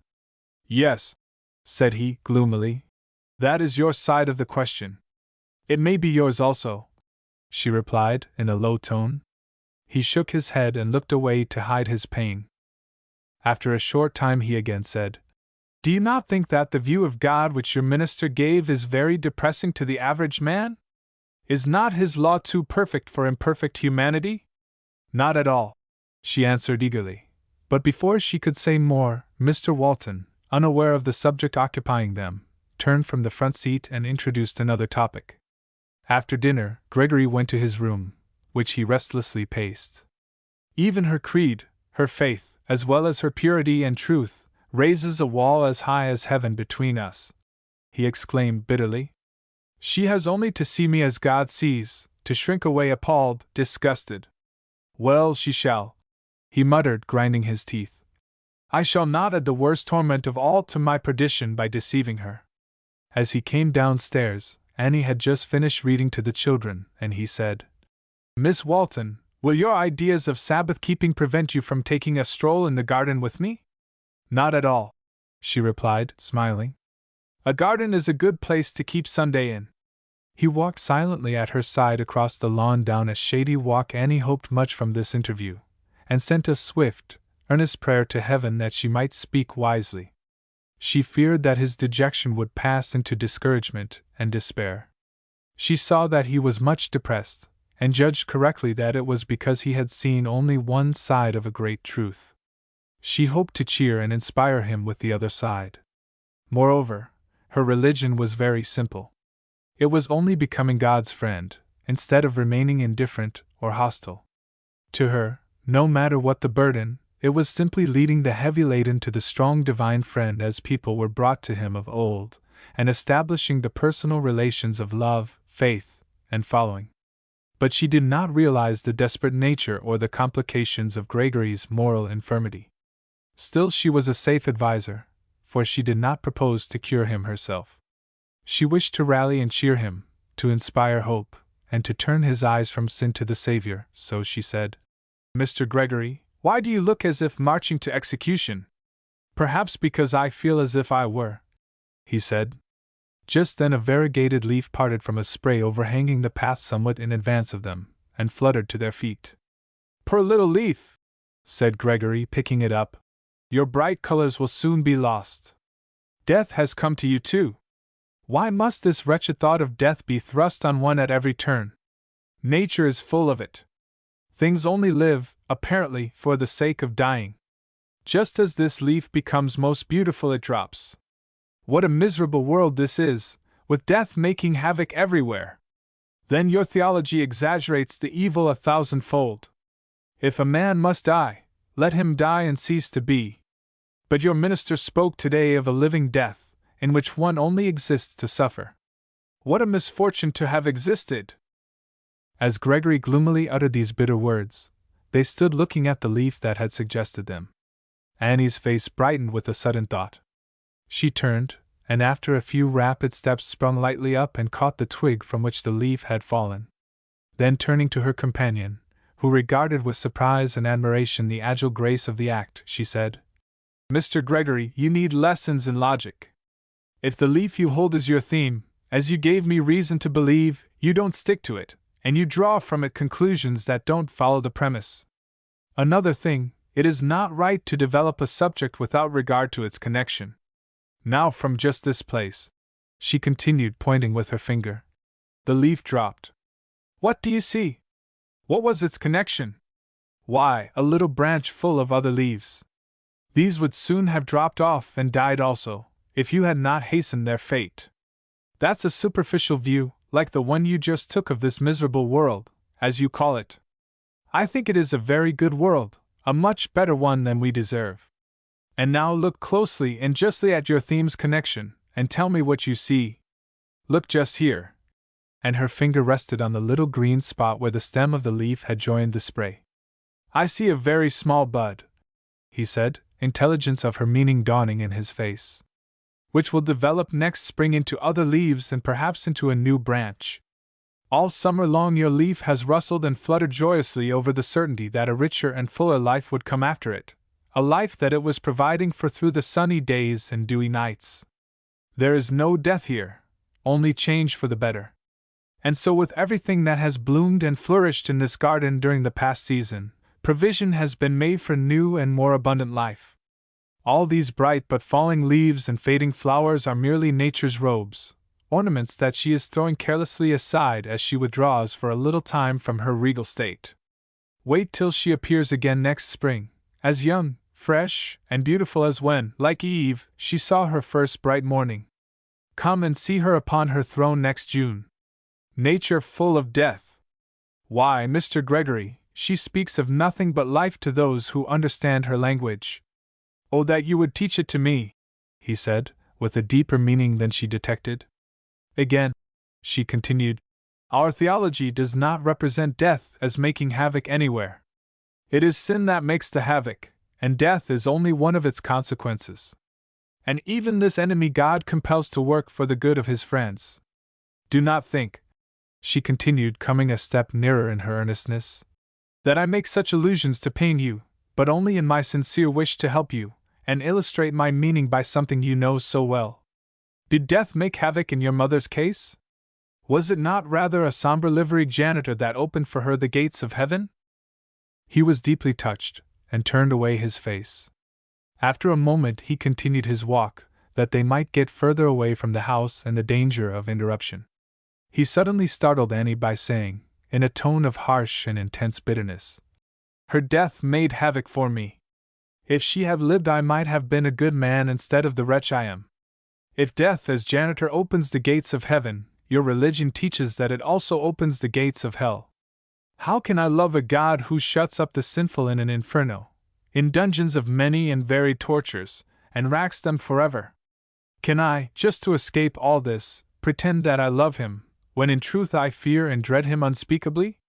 "Yes," said he, gloomily, "that is your side of the question." "It may be yours also," she replied, in a low tone. He shook his head and looked away to hide his pain. After a short time he again said, "Do you not think that the view of God which your minister gave is very depressing to the average man? Is not His law too perfect for imperfect humanity?" "Not at all," she answered eagerly. But before she could say more, Mr. Walton, unaware of the subject occupying them, turned from the front seat and introduced another topic. After dinner, Gregory went to his room, which he restlessly paced. "Even her creed, her faith, as well as her purity and truth, raises a wall as high as heaven between us," he exclaimed bitterly. "She has only to see me as God sees, to shrink away appalled, disgusted. Well, she shall," he muttered, grinding his teeth. "I shall not add the worst torment of all to my perdition by deceiving her." As he came downstairs, Annie had just finished reading to the children, and he said, Miss Walton, will your ideas of Sabbath-keeping prevent you from taking a stroll in the garden with me? Not at all, she replied, smiling. A garden is a good place to keep Sunday in. He walked silently at her side across the lawn down a shady walk. Annie hoped much from this interview, and sent a swift, earnest prayer to heaven that she might speak wisely. She feared that his dejection would pass into discouragement and despair. She saw that he was much depressed, and judged correctly that it was because he had seen only one side of a great truth. She hoped to cheer and inspire him with the other side. Moreover, her religion was very simple. It was only becoming God's friend, instead of remaining indifferent or hostile. To her, no matter what the burden, it was simply leading the heavy laden to the strong divine friend as people were brought to him of old, and establishing the personal relations of love, faith, and following. But she did not realize the desperate nature or the complications of Gregory's moral infirmity. Still, she was a safe adviser, for she did not propose to cure him herself. She wished to rally and cheer him, to inspire hope, and to turn his eyes from sin to the Savior, so she said, "Mr. Gregory, why do you look as if marching to execution?" "Perhaps because I feel as if I were," he said. Just then a variegated leaf parted from a spray overhanging the path somewhat in advance of them, and fluttered to their feet. "Poor little leaf," said Gregory, picking it up. "Your bright colors will soon be lost. Death has come to you too. Why must this wretched thought of death be thrust on one at every turn? Nature is full of it. Things only live, apparently, for the sake of dying. Just as this leaf becomes most beautiful it drops. What a miserable world this is, with death making havoc everywhere! Then your theology exaggerates the evil 1,000-fold. If a man must die, let him die and cease to be. But your minister spoke today of a living death, in which one only exists to suffer. What a misfortune to have existed!" As Gregory gloomily uttered these bitter words, they stood looking at the leaf that had suggested them. Annie's face brightened with a sudden thought. She turned, and after a few rapid steps sprung lightly up and caught the twig from which the leaf had fallen. Then turning to her companion, who regarded with surprise and admiration the agile grace of the act, she said, "Mr. Gregory, you need lessons in logic. If the leaf you hold is your theme, as you gave me reason to believe, you don't stick to it, and you draw from it conclusions that don't follow the premise. Another thing, it is not right to develop a subject without regard to its connection. Now from just this place," she continued, pointing with her finger. The leaf dropped. "What do you see? What was its connection? Why, a little branch full of other leaves. These would soon have dropped off and died also, if you had not hastened their fate. That's a superficial view, like the one you just took of this miserable world, as you call it. I think it is a very good world, a much better one than we deserve. And now look closely and justly at your theme's connection, and tell me what you see. Look just here." And her finger rested on the little green spot where the stem of the leaf had joined the spray. "I see a very small bud," he said, intelligence of her meaning dawning in his face, "which will develop next spring into other leaves and perhaps into a new branch. All summer long your leaf has rustled and fluttered joyously over the certainty that a richer and fuller life would come after it, a life that it was providing for through the sunny days and dewy nights. There is no death here, only change for the better. And so with everything that has bloomed and flourished in this garden during the past season, provision has been made for new and more abundant life. All these bright but falling leaves and fading flowers are merely nature's robes, ornaments that she is throwing carelessly aside as she withdraws for a little time from her regal state. Wait till she appears again next spring, as young, fresh, and beautiful as when, like Eve, she saw her first bright morning. Come and see her upon her throne next June. Nature full of death. Why, Mr. Gregory, she speaks of nothing but life to those who understand her language. Oh, that you would teach it to me," he said, with a deeper meaning than she detected. "Again," she continued, "our theology does not represent death as making havoc anywhere. It is sin that makes the havoc, and death is only one of its consequences. And even this enemy God compels to work for the good of his friends. Do not think," she continued, coming a step nearer in her earnestness, that I make such allusions to pain you, but only in my sincere wish to help you, and illustrate my meaning by something you know so well. Did death make havoc in your mother's case? Was it not rather a somber liveried janitor that opened for her the gates of heaven? He was deeply touched, and turned away his face. After a moment he continued his walk, that they might get further away from the house and the danger of interruption. He suddenly startled Annie by saying, in a tone of harsh and intense bitterness, "Her death made havoc for me. If she had lived I might have been a good man instead of the wretch I am. If death as janitor opens the gates of heaven, your religion teaches that it also opens the gates of hell. How can I love a God who shuts up the sinful in an inferno, in dungeons of many and varied tortures, and racks them forever? Can I, just to escape all this, pretend that I love him, when in truth I fear and dread him unspeakably?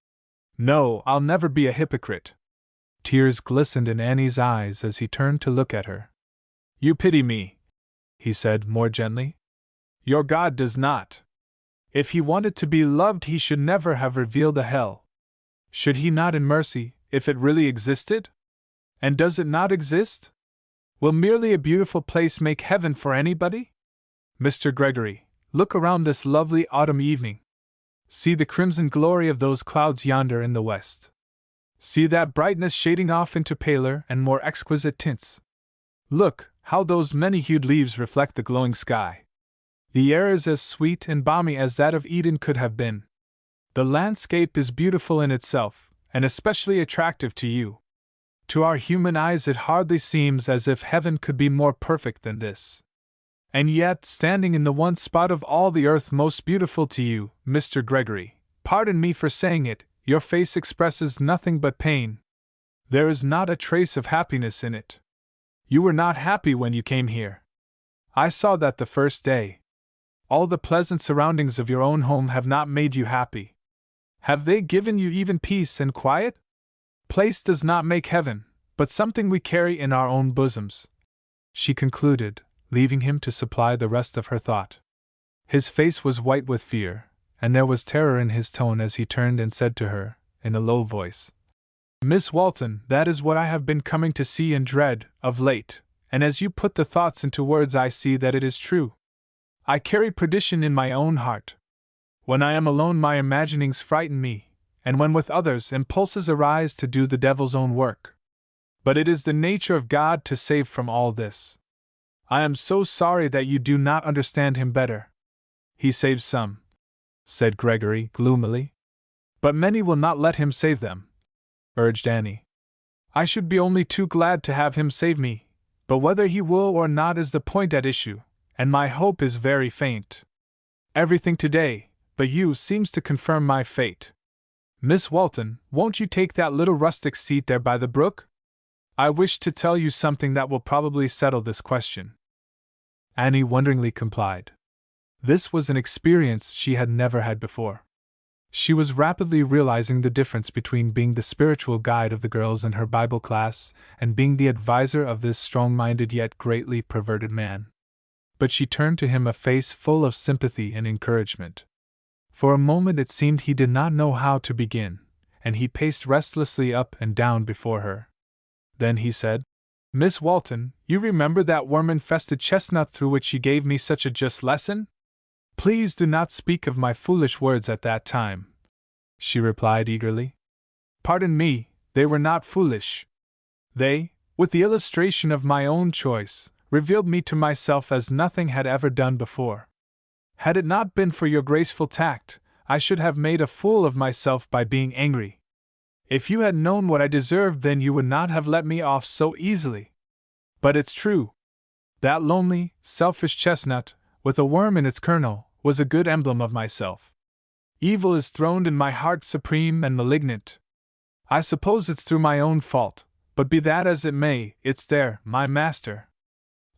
No, I'll never be a hypocrite." Tears glistened in Annie's eyes as he turned to look at her. "You pity me," he said more gently. "Your God does not. If he wanted to be loved, he should never have revealed a hell. Should he not in mercy, if it really existed? And does it not exist? Will merely a beautiful place make heaven for anybody? Mr. Gregory, look around this lovely autumn evening. See the crimson glory of those clouds yonder in the west. See that brightness shading off into paler and more exquisite tints. Look, how those many-hued leaves reflect the glowing sky. The air is as sweet and balmy as that of Eden could have been. The landscape is beautiful in itself, and especially attractive to you. To our human eyes it hardly seems as if heaven could be more perfect than this. And yet, standing in the one spot of all the earth most beautiful to you, Mr. Gregory, pardon me for saying it, your face expresses nothing but pain. There is not a trace of happiness in it. You were not happy when you came here. I saw that the first day. All the pleasant surroundings of your own home have not made you happy. Have they given you even peace and quiet? Place does not make heaven, but something we carry in our own bosoms," she concluded, leaving him to supply the rest of her thought. His face was white with fear, and there was terror in his tone as he turned and said to her, in a low voice, "Miss Walton, that is what I have been coming to see and dread, of late, and as you put the thoughts into words I see that it is true. I carry perdition in my own heart. When I am alone my imaginings frighten me, and when with others impulses arise to do the devil's own work. But it is the nature of God to save from all this. I am so sorry that you do not understand him better." "He saves some," said Gregory gloomily. "But many will not let him save them," urged Annie. "I should be only too glad to have him save me, but whether he will or not is the point at issue, and my hope is very faint. Everything today, but you, seems to confirm my fate. Miss Walton, won't you take that little rustic seat there by the brook? I wish to tell you something that will probably settle this question." Annie wonderingly complied. This was an experience she had never had before. She was rapidly realizing the difference between being the spiritual guide of the girls in her Bible class and being the advisor of this strong-minded yet greatly perverted man. But she turned to him a face full of sympathy and encouragement. For a moment it seemed he did not know how to begin, and he paced restlessly up and down before her. Then he said, "Miss Walton, you remember that worm-infested chestnut through which you gave me such a just lesson?" "Please do not speak of my foolish words at that time," she replied eagerly. "Pardon me, they were not foolish. They, with the illustration of my own choice, revealed me to myself as nothing had ever done before. Had it not been for your graceful tact, I should have made a fool of myself by being angry. If you had known what I deserved, then you would not have let me off so easily. But it's true. That lonely, selfish chestnut, with a worm in its kernel, was a good emblem of myself. Evil is throned in my heart supreme and malignant. I suppose it's through my own fault, but be that as it may, it's there, my master.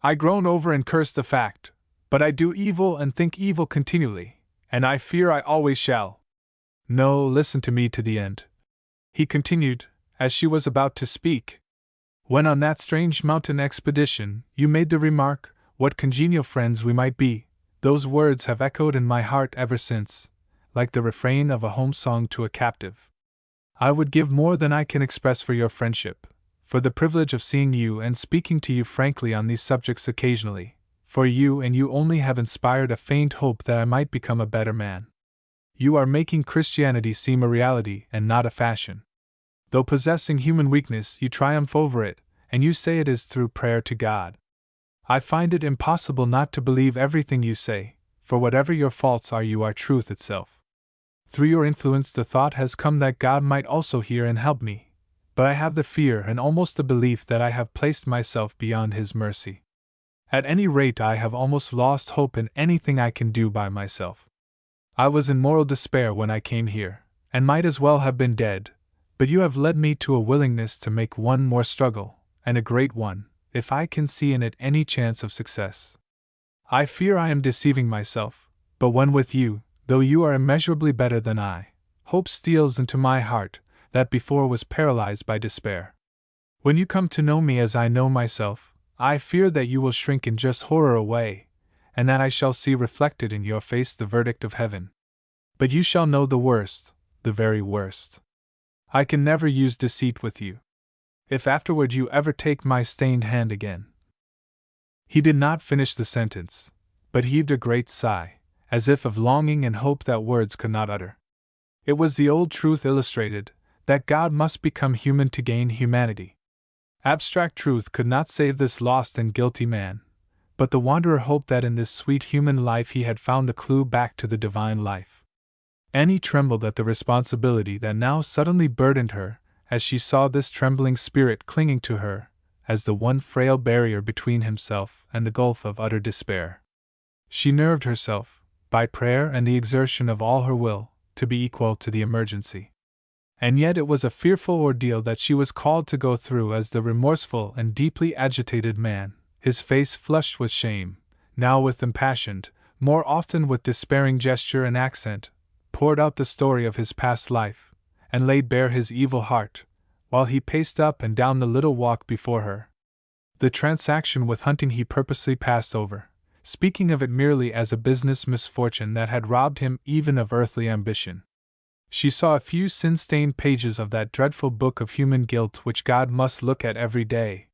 I groan over and curse the fact, but I do evil and think evil continually, and I fear I always shall. No, listen to me to the end," he continued, as she was about to speak. "When on that strange mountain expedition, you made the remark, what congenial friends we might be, those words have echoed in my heart ever since, like the refrain of a home song to a captive. I would give more than I can express for your friendship, for the privilege of seeing you and speaking to you frankly on these subjects occasionally, for you and you only have inspired a faint hope that I might become a better man. You are making Christianity seem a reality and not a fashion. Though possessing human weakness, you triumph over it, and you say it is through prayer to God. I find it impossible not to believe everything you say, for whatever your faults are, you are truth itself. Through your influence, the thought has come that God might also hear and help me, but I have the fear and almost the belief that I have placed myself beyond His mercy. At any rate, I have almost lost hope in anything I can do by myself. I was in moral despair when I came here, and might as well have been dead, but you have led me to a willingness to make one more struggle, and a great one, if I can see in it any chance of success. I fear I am deceiving myself, but when with you, though you are immeasurably better than I, hope steals into my heart that before was paralyzed by despair. When you come to know me as I know myself, I fear that you will shrink in just horror away, and that I shall see reflected in your face the verdict of heaven. But you shall know the worst, the very worst. I can never use deceit with you. If afterward you ever take my stained hand again. He did not finish the sentence, but heaved a great sigh, as if of longing and hope that words could not utter. It was the old truth illustrated, that God must become human to gain humanity. Abstract truth could not save this lost and guilty man, but the wanderer hoped that in this sweet human life he had found the clue back to the divine life. Annie trembled at the responsibility that now suddenly burdened her, as she saw this trembling spirit clinging to her, as the one frail barrier between himself and the gulf of utter despair. She nerved herself, by prayer and the exertion of all her will, to be equal to the emergency. And yet it was a fearful ordeal that she was called to go through as the remorseful and deeply agitated man, his face flushed with shame, now with impassioned, more often with despairing gesture and accent, poured out the story of his past life, and laid bare his evil heart, while he paced up and down the little walk before her. The transaction with hunting he purposely passed over, speaking of it merely as a business misfortune that had robbed him even of earthly ambition. She saw a few sin-stained pages of that dreadful book of human guilt which God must look at every day.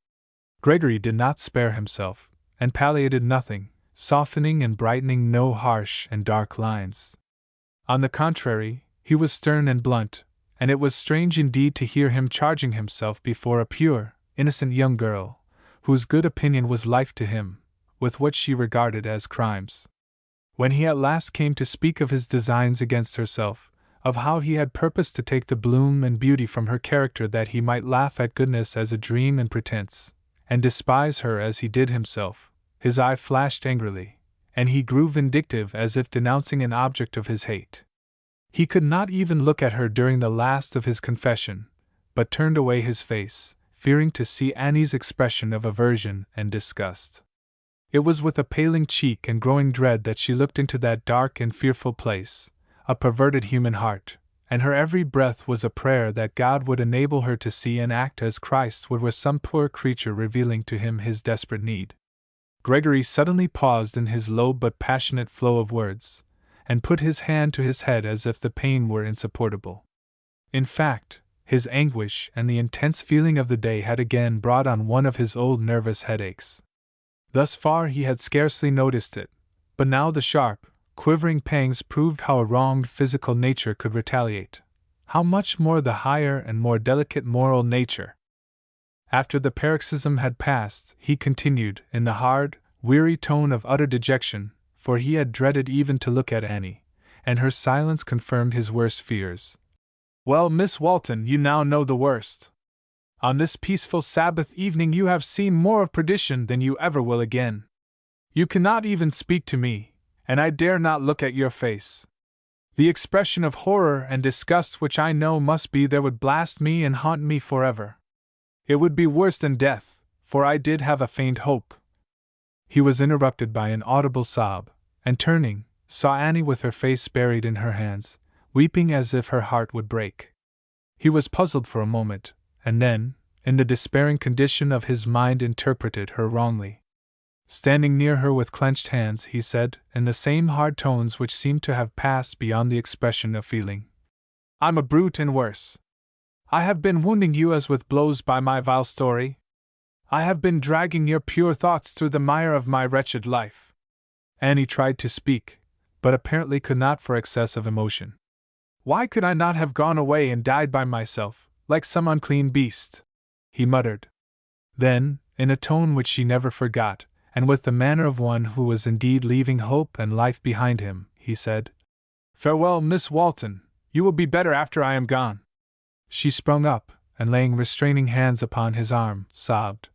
Gregory did not spare himself, and palliated nothing, softening and brightening no harsh and dark lines. On the contrary, he was stern and blunt, and it was strange indeed to hear him charging himself before a pure, innocent young girl, whose good opinion was life to him, with what she regarded as crimes. When he at last came to speak of his designs against herself, of how he had purposed to take the bloom and beauty from her character that he might laugh at goodness as a dream and pretense, and despise her as he did himself, his eye flashed angrily, and he grew vindictive as if denouncing an object of his hate. He could not even look at her during the last of his confession, but turned away his face, fearing to see Annie's expression of aversion and disgust. It was with a paling cheek and growing dread that she looked into that dark and fearful place, a perverted human heart, and her every breath was a prayer that God would enable her to see and act as Christ would with some poor creature revealing to him his desperate need. Gregory suddenly paused in his low but passionate flow of words, and put his hand to his head as if the pain were insupportable. In fact, his anguish and the intense feeling of the day had again brought on one of his old nervous headaches. Thus far he had scarcely noticed it, but now the sharp, quivering pangs proved how a wronged physical nature could retaliate, how much more the higher and more delicate moral nature. After the paroxysm had passed, he continued, in the hard, weary tone of utter dejection, for he had dreaded even to look at Annie, and her silence confirmed his worst fears. "Well, Miss Walton, you now know the worst. On this peaceful Sabbath evening you have seen more of perdition than you ever will again. You cannot even speak to me, and I dare not look at your face. The expression of horror and disgust which I know must be there would blast me and haunt me forever. It would be worse than death, for I did have a faint hope." He was interrupted by an audible sob, and turning, saw Annie with her face buried in her hands, weeping as if her heart would break. He was puzzled for a moment, and then, in the despairing condition of his mind, interpreted her wrongly. Standing near her with clenched hands, he said, in the same hard tones which seemed to have passed beyond the expression of feeling, "I'm a brute and worse. I have been wounding you as with blows by my vile story. I have been dragging your pure thoughts through the mire of my wretched life." Annie tried to speak, but apparently could not for excess of emotion. "Why could I not have gone away and died by myself, like some unclean beast?" he muttered. Then, in a tone which she never forgot, and with the manner of one who was indeed leaving hope and life behind him, he said, "Farewell, Miss Walton, you will be better after I am gone." She sprung up, and laying restraining hands upon his arm, sobbed,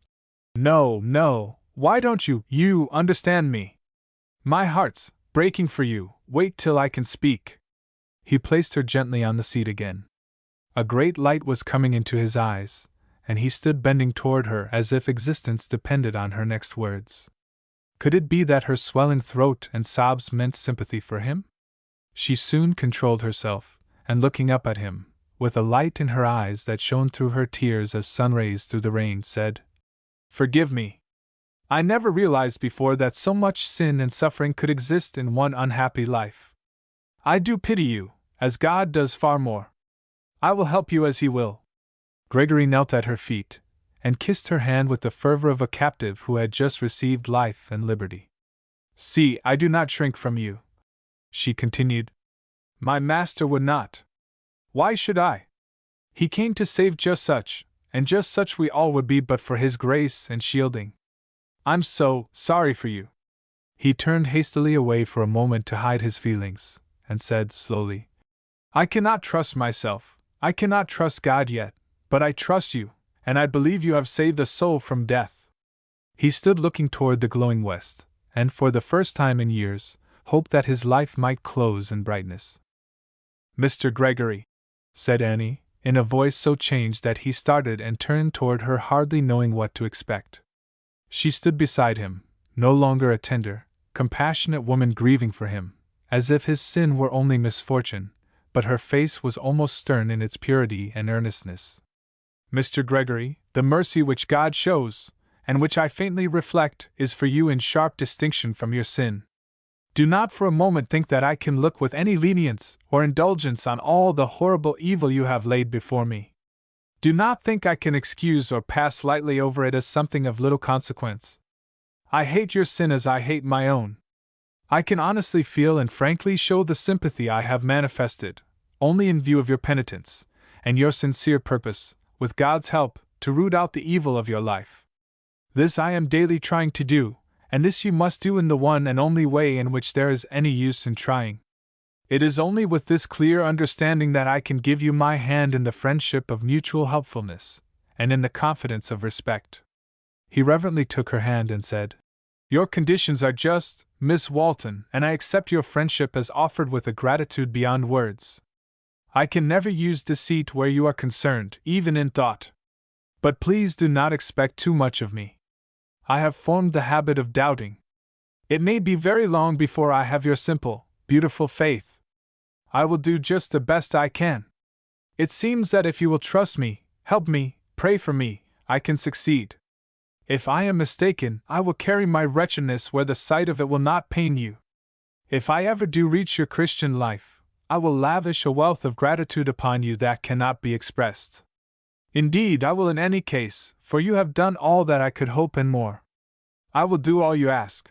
"No, no, why don't you understand me? My heart's breaking for you, wait till I can speak." He placed her gently on the seat again. A great light was coming into his eyes, and he stood bending toward her as if existence depended on her next words. Could it be that her swelling throat and sobs meant sympathy for him? She soon controlled herself, and looking up at him, with a light in her eyes that shone through her tears as sun rays through the rain, said, "Forgive me. I never realized before that so much sin and suffering could exist in one unhappy life. I do pity you, as God does far more. I will help you as He will." Gregory knelt at her feet, and kissed her hand with the fervor of a captive who had just received life and liberty. "See, I do not shrink from you," she continued. "My Master would not. Why should I? He came to save just such, and just such we all would be but for His grace and shielding. I'm so sorry for you." He turned hastily away for a moment to hide his feelings, and said slowly, "I cannot trust myself, I cannot trust God yet, but I trust you, and I believe you have saved a soul from death." He stood looking toward the glowing west, and for the first time in years, hoped that his life might close in brightness. "Mr. Gregory," said Annie, in a voice so changed that he started and turned toward her, hardly knowing what to expect. She stood beside him, no longer a tender, compassionate woman grieving for him, as if his sin were only misfortune, but her face was almost stern in its purity and earnestness. "Mr. Gregory, the mercy which God shows, and which I faintly reflect, is for you in sharp distinction from your sin. Do not for a moment think that I can look with any lenience or indulgence on all the horrible evil you have laid before me. Do not think I can excuse or pass lightly over it as something of little consequence. I hate your sin as I hate my own. I can honestly feel and frankly show the sympathy I have manifested, only in view of your penitence, and your sincere purpose, with God's help, to root out the evil of your life. This I am daily trying to do, and this you must do in the one and only way in which there is any use in trying. It is only with this clear understanding that I can give you my hand in the friendship of mutual helpfulness, and in the confidence of respect." He reverently took her hand and said, "Your conditions are just, Miss Walton, and I accept your friendship as offered with a gratitude beyond words. I can never use deceit where you are concerned, even in thought. But please do not expect too much of me. I have formed the habit of doubting. It may be very long before I have your simple, beautiful faith. I will do just the best I can. It seems that if you will trust me, help me, pray for me, I can succeed. If I am mistaken, I will carry my wretchedness where the sight of it will not pain you. If I ever do reach your Christian life, I will lavish a wealth of gratitude upon you that cannot be expressed. Indeed, I will in any case, for you have done all that I could hope and more. I will do all you ask,"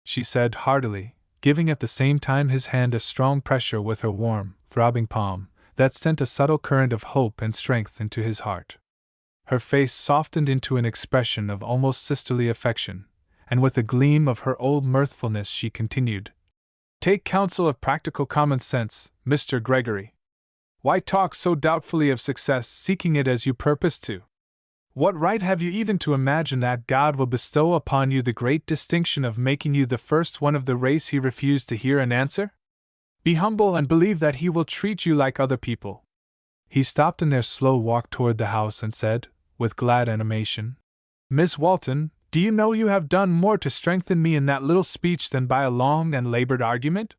she said heartily, giving at the same time his hand a strong pressure with her warm, throbbing palm, that sent a subtle current of hope and strength into his heart. Her face softened into an expression of almost sisterly affection, and with a gleam of her old mirthfulness she continued, "Take counsel of practical common sense, Mr. Gregory. Why talk so doubtfully of success, seeking it as you purpose to? What right have you even to imagine that God will bestow upon you the great distinction of making you the first one of the race He refused to hear and answer? Be humble and believe that He will treat you like other people." He stopped in their slow walk toward the house and said, with glad animation, "Miss Walton, do you know you have done more to strengthen me in that little speech than by a long and labored argument?"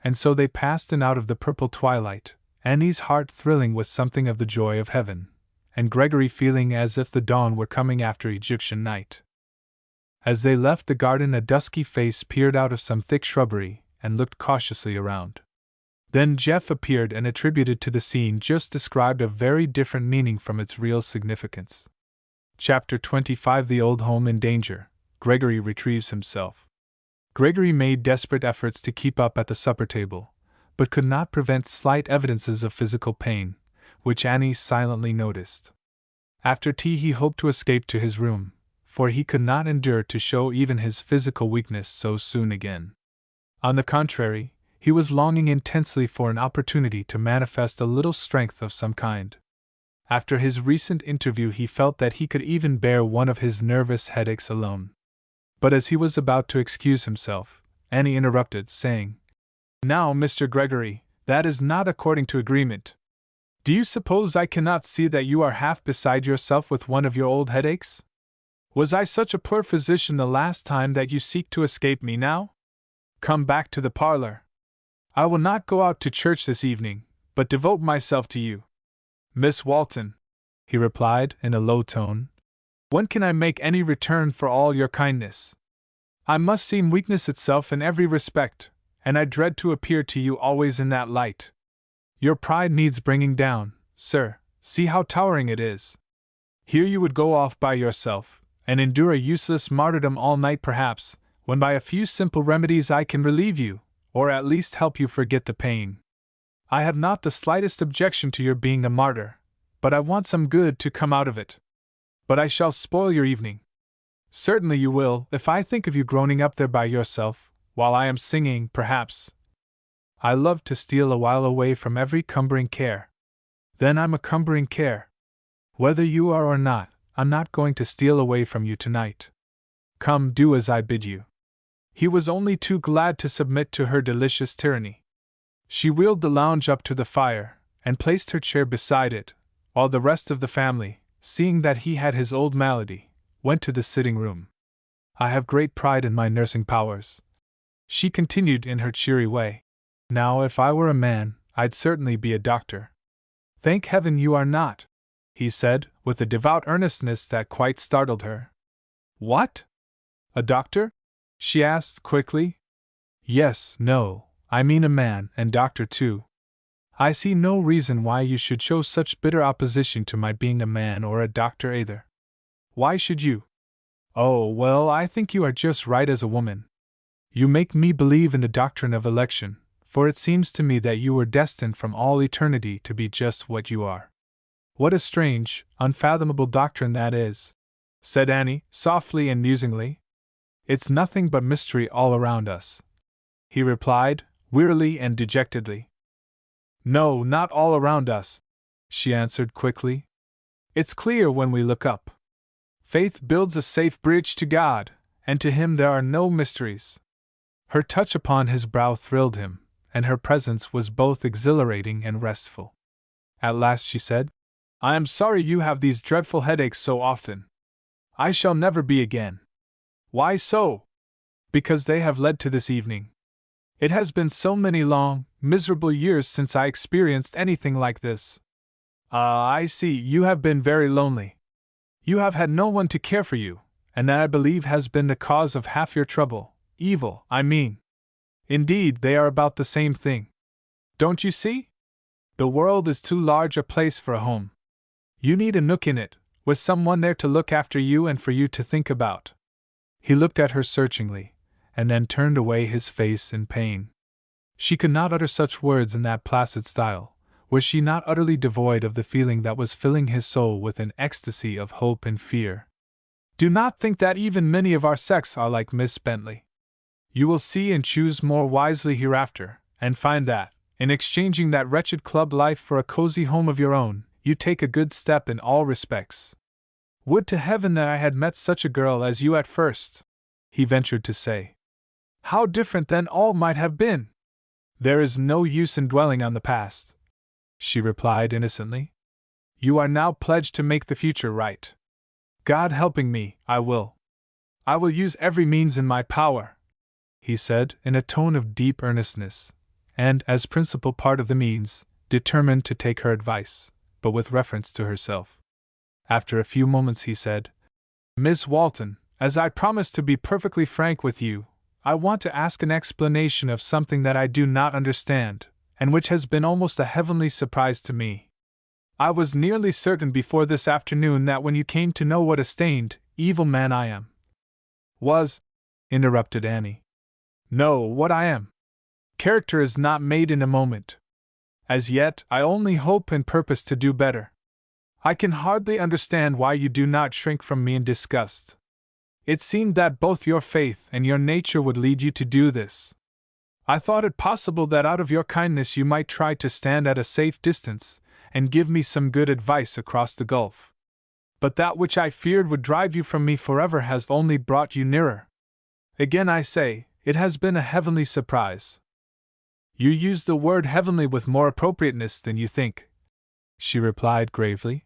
And so they passed in out of the purple twilight, Annie's heart thrilling with something of the joy of heaven, and Gregory feeling as if the dawn were coming after Egyptian night. As they left the garden, a dusky face peered out of some thick shrubbery and looked cautiously around. Then Jeff appeared and attributed to the scene just described a very different meaning from its real significance. Chapter 25: The Old Home in Danger. Gregory retrieves himself. Gregory made desperate efforts to keep up at the supper table, but could not prevent slight evidences of physical pain, which Annie silently noticed. After tea he hoped to escape to his room, for he could not endure to show even his physical weakness so soon again. On the contrary, he was longing intensely for an opportunity to manifest a little strength of some kind. After his recent interview he felt that he could even bear one of his nervous headaches alone. But as he was about to excuse himself, Annie interrupted, saying, "Now, Mr. Gregory, that is not according to agreement. Do you suppose I cannot see that you are half beside yourself with one of your old headaches? Was I such a poor physician the last time that you seek to escape me now? Come back to the parlor. I will not go out to church this evening, but devote myself to you." "Miss Walton," he replied in a low tone, "when can I make any return for all your kindness? I must seem weakness itself in every respect, and I dread to appear to you always in that light. Your pride needs bringing down, sir, see how towering it is. Here you would go off by yourself, and endure a useless martyrdom all night perhaps, when by a few simple remedies I can relieve you, or at least help you forget the pain. I have not the slightest objection to your being a martyr, but I want some good to come out of it. But I shall spoil your evening. Certainly you will, if I think of you groaning up there by yourself, while I am singing, perhaps. I love to steal a while away from every cumbering care. Then I'm a cumbering care. Whether you are or not, I'm not going to steal away from you tonight. Come, do as I bid you." He was only too glad to submit to her delicious tyranny. She wheeled the lounge up to the fire, and placed her chair beside it, while the rest of the family, seeing that he had his old malady, went to the sitting room. "I have great pride in my nursing powers," she continued in her cheery way. "Now, if I were a man, I'd certainly be a doctor." "Thank heaven you are not," he said, with a devout earnestness that quite startled her. "What? A doctor?" she asked quickly. "Yes, no, I mean a man, and doctor too. I see no reason why you should show such bitter opposition to my being a man or a doctor either. Why should you? Oh, well, I think you are just right as a woman. You make me believe in the doctrine of election, for it seems to me that you were destined from all eternity to be just what you are." "What a strange, unfathomable doctrine that is," said Annie, softly and musingly. "It's nothing but mystery all around us," he replied, wearily and dejectedly. "No, not all around us," she answered quickly. "It's clear when we look up. Faith builds a safe bridge to God, and to Him there are no mysteries." Her touch upon his brow thrilled him, and her presence was both exhilarating and restful. At last she said, "I am sorry you have these dreadful headaches so often. I shall never be again." "Why so?" "Because they have led to this evening. It has been so many long, miserable years since I experienced anything like this." "Ah, I see, you have been very lonely. You have had no one to care for you, and that I believe has been the cause of half your trouble, evil, I mean. Indeed, they are about the same thing. Don't you see? The world is too large a place for a home. You need a nook in it, with someone there to look after you and for you to think about." He looked at her searchingly, and then turned away his face in pain. She could not utter such words in that placid style. Was she not utterly devoid of the feeling that was filling his soul with an ecstasy of hope and fear? "Do not think that even many of our sex are like Miss Bentley. You will see and choose more wisely hereafter, and find that, in exchanging that wretched club life for a cozy home of your own, you take a good step in all respects." "Would to heaven that I had met such a girl as you at first," he ventured to say. "How different then all might have been!" "There is no use in dwelling on the past," she replied innocently. "You are now pledged to make the future right. God helping me, I will. I will use every means in my power," he said in a tone of deep earnestness, and, as principal part of the means, determined to take her advice, but with reference to herself. After a few moments he said, "Miss Walton, As I promised to be perfectly frank with you, I want to ask an explanation of something that I do not understand, and which has been almost a heavenly surprise to me. I was nearly certain before this afternoon that when you came to know what a stained, evil man I am, interrupted Annie. No, what I am. Character is not made in a moment. As yet, I only hope and purpose to do better. I can hardly understand why you do not shrink from me in disgust. It seemed that both your faith and your nature would lead you to do this. I thought it possible that out of your kindness you might try to stand at a safe distance and give me some good advice across the gulf. But that which I feared would drive you from me forever has only brought you nearer. Again I say, it has been a heavenly surprise. You use the word heavenly with more appropriateness than you think, she replied gravely.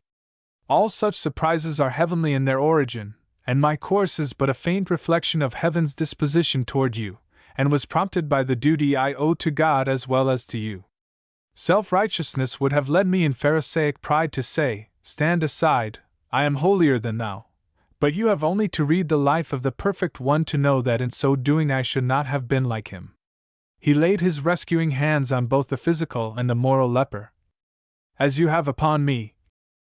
All such surprises are heavenly in their origin, and my course is but a faint reflection of heaven's disposition toward you, and was prompted by the duty I owe to God as well as to you. Self-righteousness would have led me in Pharisaic pride to say, Stand aside, I am holier than thou. But you have only to read the life of the perfect one to know that in so doing I should not have been like him. He laid his rescuing hands on both the physical and the moral leper. As you have upon me,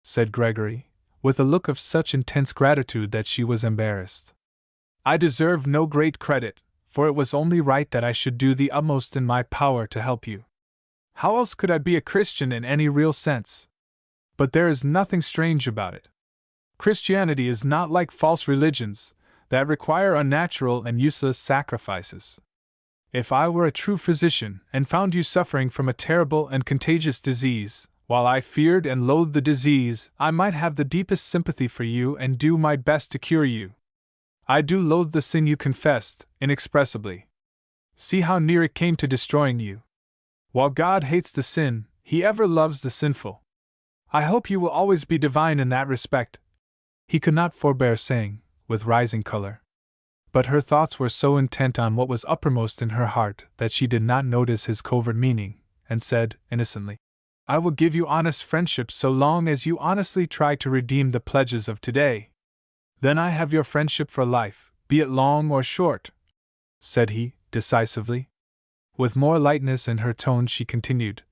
said Gregory, with a look of such intense gratitude that she was embarrassed. I deserve no great credit, for it was only right that I should do the utmost in my power to help you. How else could I be a Christian in any real sense? But there is nothing strange about it. Christianity is not like false religions, that require unnatural and useless sacrifices. If I were a true physician and found you suffering from a terrible and contagious disease, while I feared and loathed the disease, I might have the deepest sympathy for you and do my best to cure you. I do loathe the sin you confessed, inexpressibly. See how near it came to destroying you. While God hates the sin, He ever loves the sinful. I hope you will always be divine in that respect, he could not forbear saying, with rising color. But her thoughts were so intent on what was uppermost in her heart that she did not notice his covert meaning, and said, innocently, I will give you honest friendship so long as you honestly try to redeem the pledges of today. Then I have your friendship for life, be it long or short, said he, decisively. With more lightness in her tone she continued,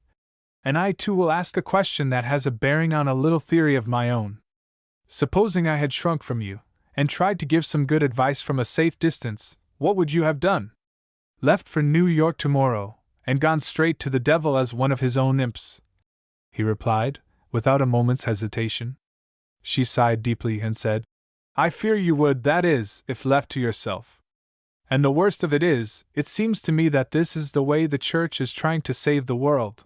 and I too will ask a question that has a bearing on a little theory of my own. Supposing I had shrunk from you, and tried to give some good advice from a safe distance, what would you have done? Left for New York tomorrow, and gone straight to the devil as one of his own imps? He replied, without a moment's hesitation. She sighed deeply and said, I fear you would, that is, if left to yourself. And the worst of it is, it seems to me that this is the way the Church is trying to save the world.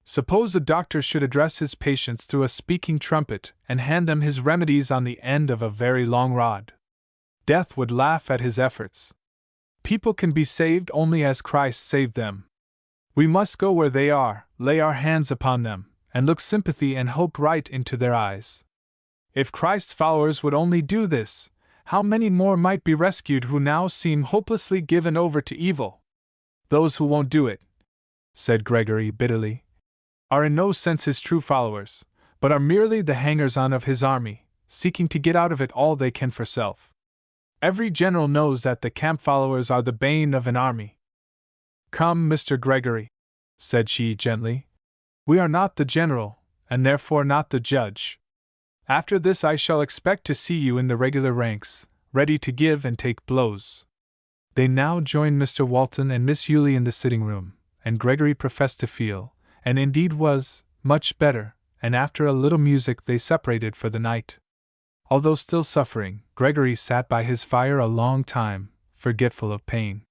Suppose a doctor should address his patients through a speaking trumpet and hand them his remedies on the end of a very long rod. Death would laugh at his efforts. People can be saved only as Christ saved them. We must go where they are, lay our hands upon them, and look sympathy and hope right into their eyes. If Christ's followers would only do this, how many more might be rescued who now seem hopelessly given over to evil? Those who won't do it, said Gregory bitterly, are in no sense his true followers, but are merely the hangers-on of his army, seeking to get out of it all they can for self. Every general knows that the camp followers are the bane of an army. Come, Mr. Gregory, said she gently. We are not the general, and therefore not the judge. After this I shall expect to see you in the regular ranks, ready to give and take blows. They now joined Mr. Walton and Miss Yulie in the sitting-room, and Gregory professed to feel, and indeed was, much better, and after a little music they separated for the night. Although still suffering, Gregory sat by his fire a long time, forgetful of pain.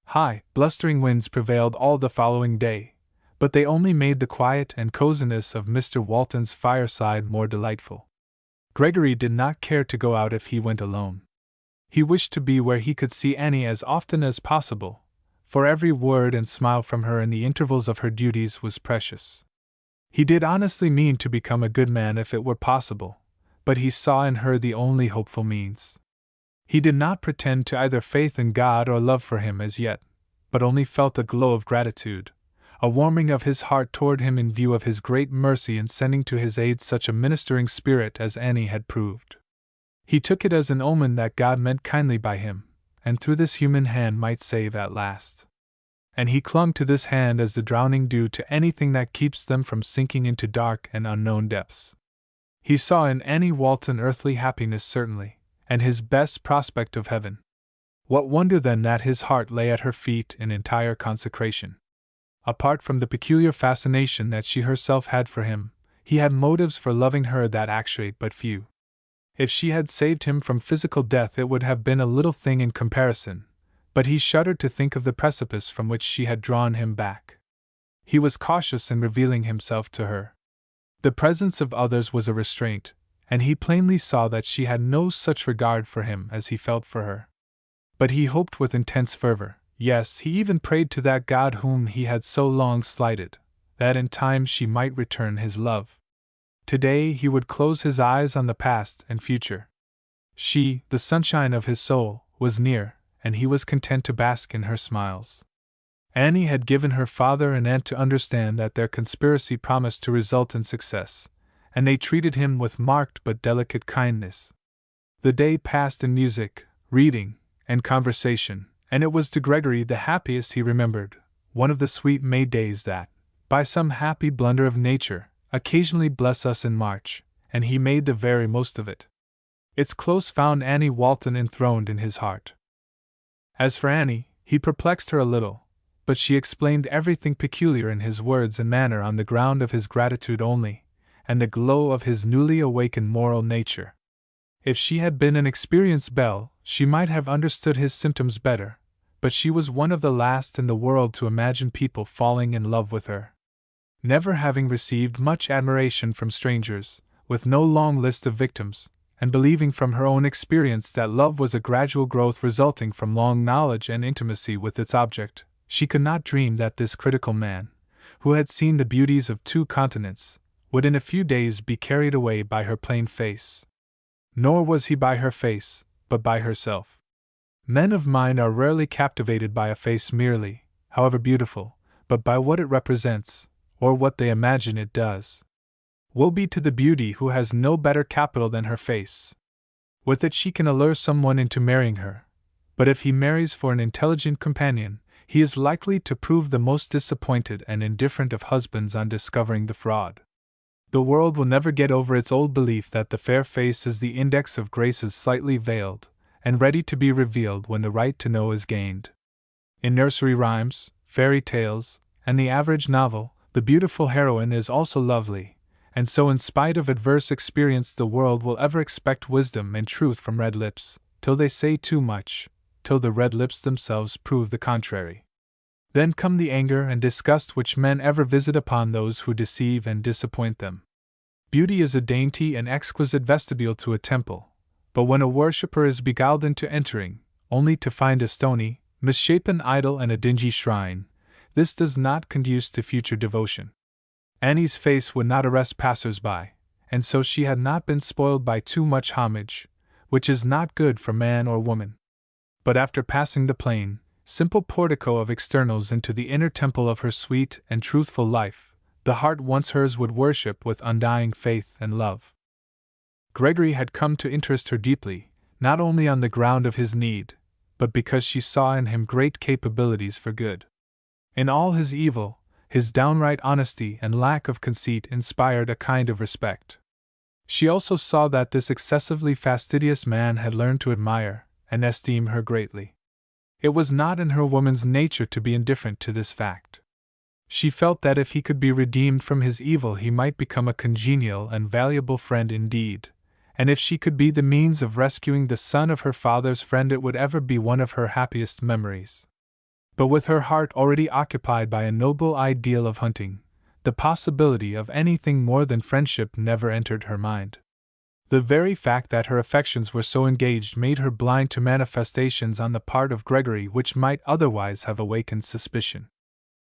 High, blustering winds prevailed all the following day, but they only made the quiet and coziness of Mr. Walton's fireside more delightful. Gregory did not care to go out if he went alone. He wished to be where he could see Annie as often as possible, for every word and smile from her in the intervals of her duties was precious. He did honestly mean to become a good man if it were possible, but he saw in her the only hopeful means. He did not pretend to either faith in God or love for him as yet, but only felt a glow of gratitude, a warming of his heart toward him in view of his great mercy in sending to his aid such a ministering spirit as Annie had proved. He took it as an omen that God meant kindly by him, and through this human hand might save at last. And he clung to this hand as the drowning do to anything that keeps them from sinking into dark and unknown depths. He saw in Annie Walton earthly happiness certainly, and his best prospect of heaven. What wonder then that his heart lay at her feet in entire consecration? Apart from the peculiar fascination that she herself had for him, he had motives for loving her that actuate but few. If she had saved him from physical death, it would have been a little thing in comparison, but he shuddered to think of the precipice from which she had drawn him back. He was cautious in revealing himself to her. The presence of others was a restraint, and he plainly saw that she had no such regard for him as he felt for her. But he hoped with intense fervor, yes, he even prayed to that God whom he had so long slighted, that in time she might return his love. Today he would close his eyes on the past and future. She, the sunshine of his soul, was near, and he was content to bask in her smiles. Annie had given her father and aunt to understand that their conspiracy promised to result in success, and they treated him with marked but delicate kindness. The day passed in music, reading, and conversation, and it was to Gregory the happiest he remembered, one of the sweet May days that, by some happy blunder of nature, occasionally bless us in March, and he made the very most of it. Its close found Annie Walton enthroned in his heart. As for Annie, he perplexed her a little, but she explained everything peculiar in his words and manner on the ground of his gratitude only, and the glow of his newly awakened moral nature. If she had been an experienced belle, she might have understood his symptoms better, but she was one of the last in the world to imagine people falling in love with her. Never having received much admiration from strangers, with no long list of victims, and believing from her own experience that love was a gradual growth resulting from long knowledge and intimacy with its object, she could not dream that this critical man, who had seen the beauties of 2 continents, would in a few days be carried away by her plain face. Nor was he by her face, but by herself. Men of mind are rarely captivated by a face merely, however beautiful, but by what it represents, or what they imagine it does. Woe be to the beauty who has no better capital than her face. With it she can allure someone into marrying her, but if he marries for an intelligent companion, he is likely to prove the most disappointed and indifferent of husbands on discovering the fraud. The world will never get over its old belief that the fair face is the index of graces slightly veiled, and ready to be revealed when the right to know is gained. In nursery rhymes, fairy tales, and the average novel, the beautiful heroine is also lovely, and so in spite of adverse experience the world will ever expect wisdom and truth from red lips, till they say too much, till the red lips themselves prove the contrary. Then come the anger and disgust which men ever visit upon those who deceive and disappoint them. Beauty is a dainty and exquisite vestibule to a temple, but when a worshipper is beguiled into entering, only to find a stony, misshapen idol and a dingy shrine, this does not conduce to future devotion. Annie's face would not arrest passers-by, and so she had not been spoiled by too much homage, which is not good for man or woman. But after passing the plain, simple portico of externals into the inner temple of her sweet and truthful life, the heart once hers would worship with undying faith and love. Gregory had come to interest her deeply, not only on the ground of his need, but because she saw in him great capabilities for good. In all his evil, his downright honesty and lack of conceit inspired a kind of respect. She also saw that this excessively fastidious man had learned to admire and esteem her greatly. It was not in her woman's nature to be indifferent to this fact. She felt that if he could be redeemed from his evil he might become a congenial and valuable friend indeed, and if she could be the means of rescuing the son of her father's friend it would ever be one of her happiest memories. But with her heart already occupied by a noble ideal of hunting, the possibility of anything more than friendship never entered her mind. The very fact that her affections were so engaged made her blind to manifestations on the part of Gregory which might otherwise have awakened suspicion.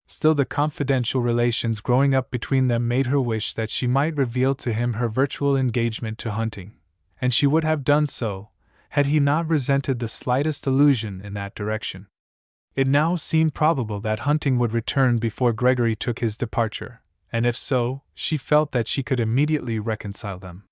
Still, the confidential relations growing up between them made her wish that she might reveal to him her virtual engagement to hunting, and she would have done so, had he not resented the slightest allusion in that direction. It now seemed probable that hunting would return before Gregory took his departure, and if so, she felt that she could immediately reconcile them.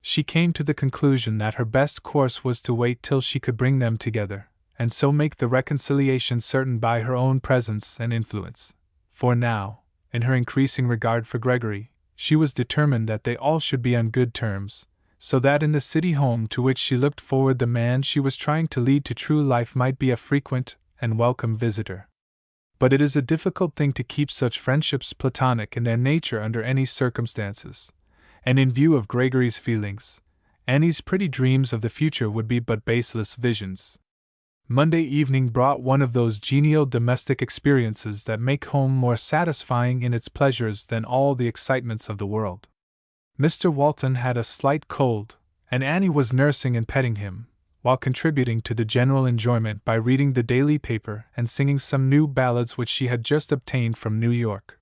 She came to the conclusion that her best course was to wait till she could bring them together, and so make the reconciliation certain by her own presence and influence. For now, in her increasing regard for Gregory, she was determined that they all should be on good terms, so that in the city home to which she looked forward the man she was trying to lead to true life might be a frequent and welcome visitor. But it is a difficult thing to keep such friendships platonic in their nature under any circumstances, and in view of Gregory's feelings, Annie's pretty dreams of the future would be but baseless visions. Monday evening brought one of those genial domestic experiences that make home more satisfying in its pleasures than all the excitements of the world. Mr. Walton had a slight cold, and Annie was nursing and petting him, while contributing to the general enjoyment by reading the daily paper and singing some new ballads which she had just obtained from New York.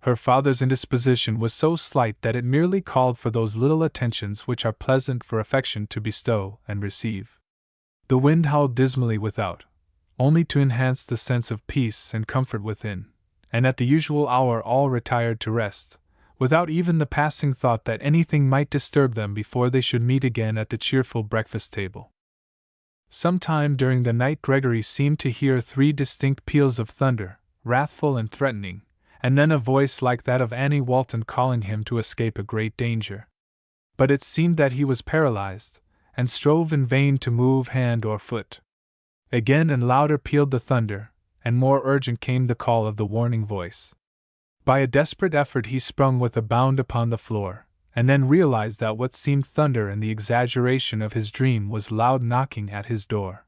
Her father's indisposition was so slight that it merely called for those little attentions which are pleasant for affection to bestow and receive. The wind howled dismally without, only to enhance the sense of peace and comfort within, and at the usual hour all retired to rest, without even the passing thought that anything might disturb them before they should meet again at the cheerful breakfast table. Sometime during the night Gregory seemed to hear 3 distinct peals of thunder, wrathful and threatening, and then a voice like that of Annie Walton calling him to escape a great danger. But it seemed that he was paralyzed, and strove in vain to move hand or foot. Again and louder pealed the thunder, and more urgent came the call of the warning voice. By a desperate effort he sprung with a bound upon the floor, and then realized that what seemed thunder in the exaggeration of his dream was loud knocking at his door.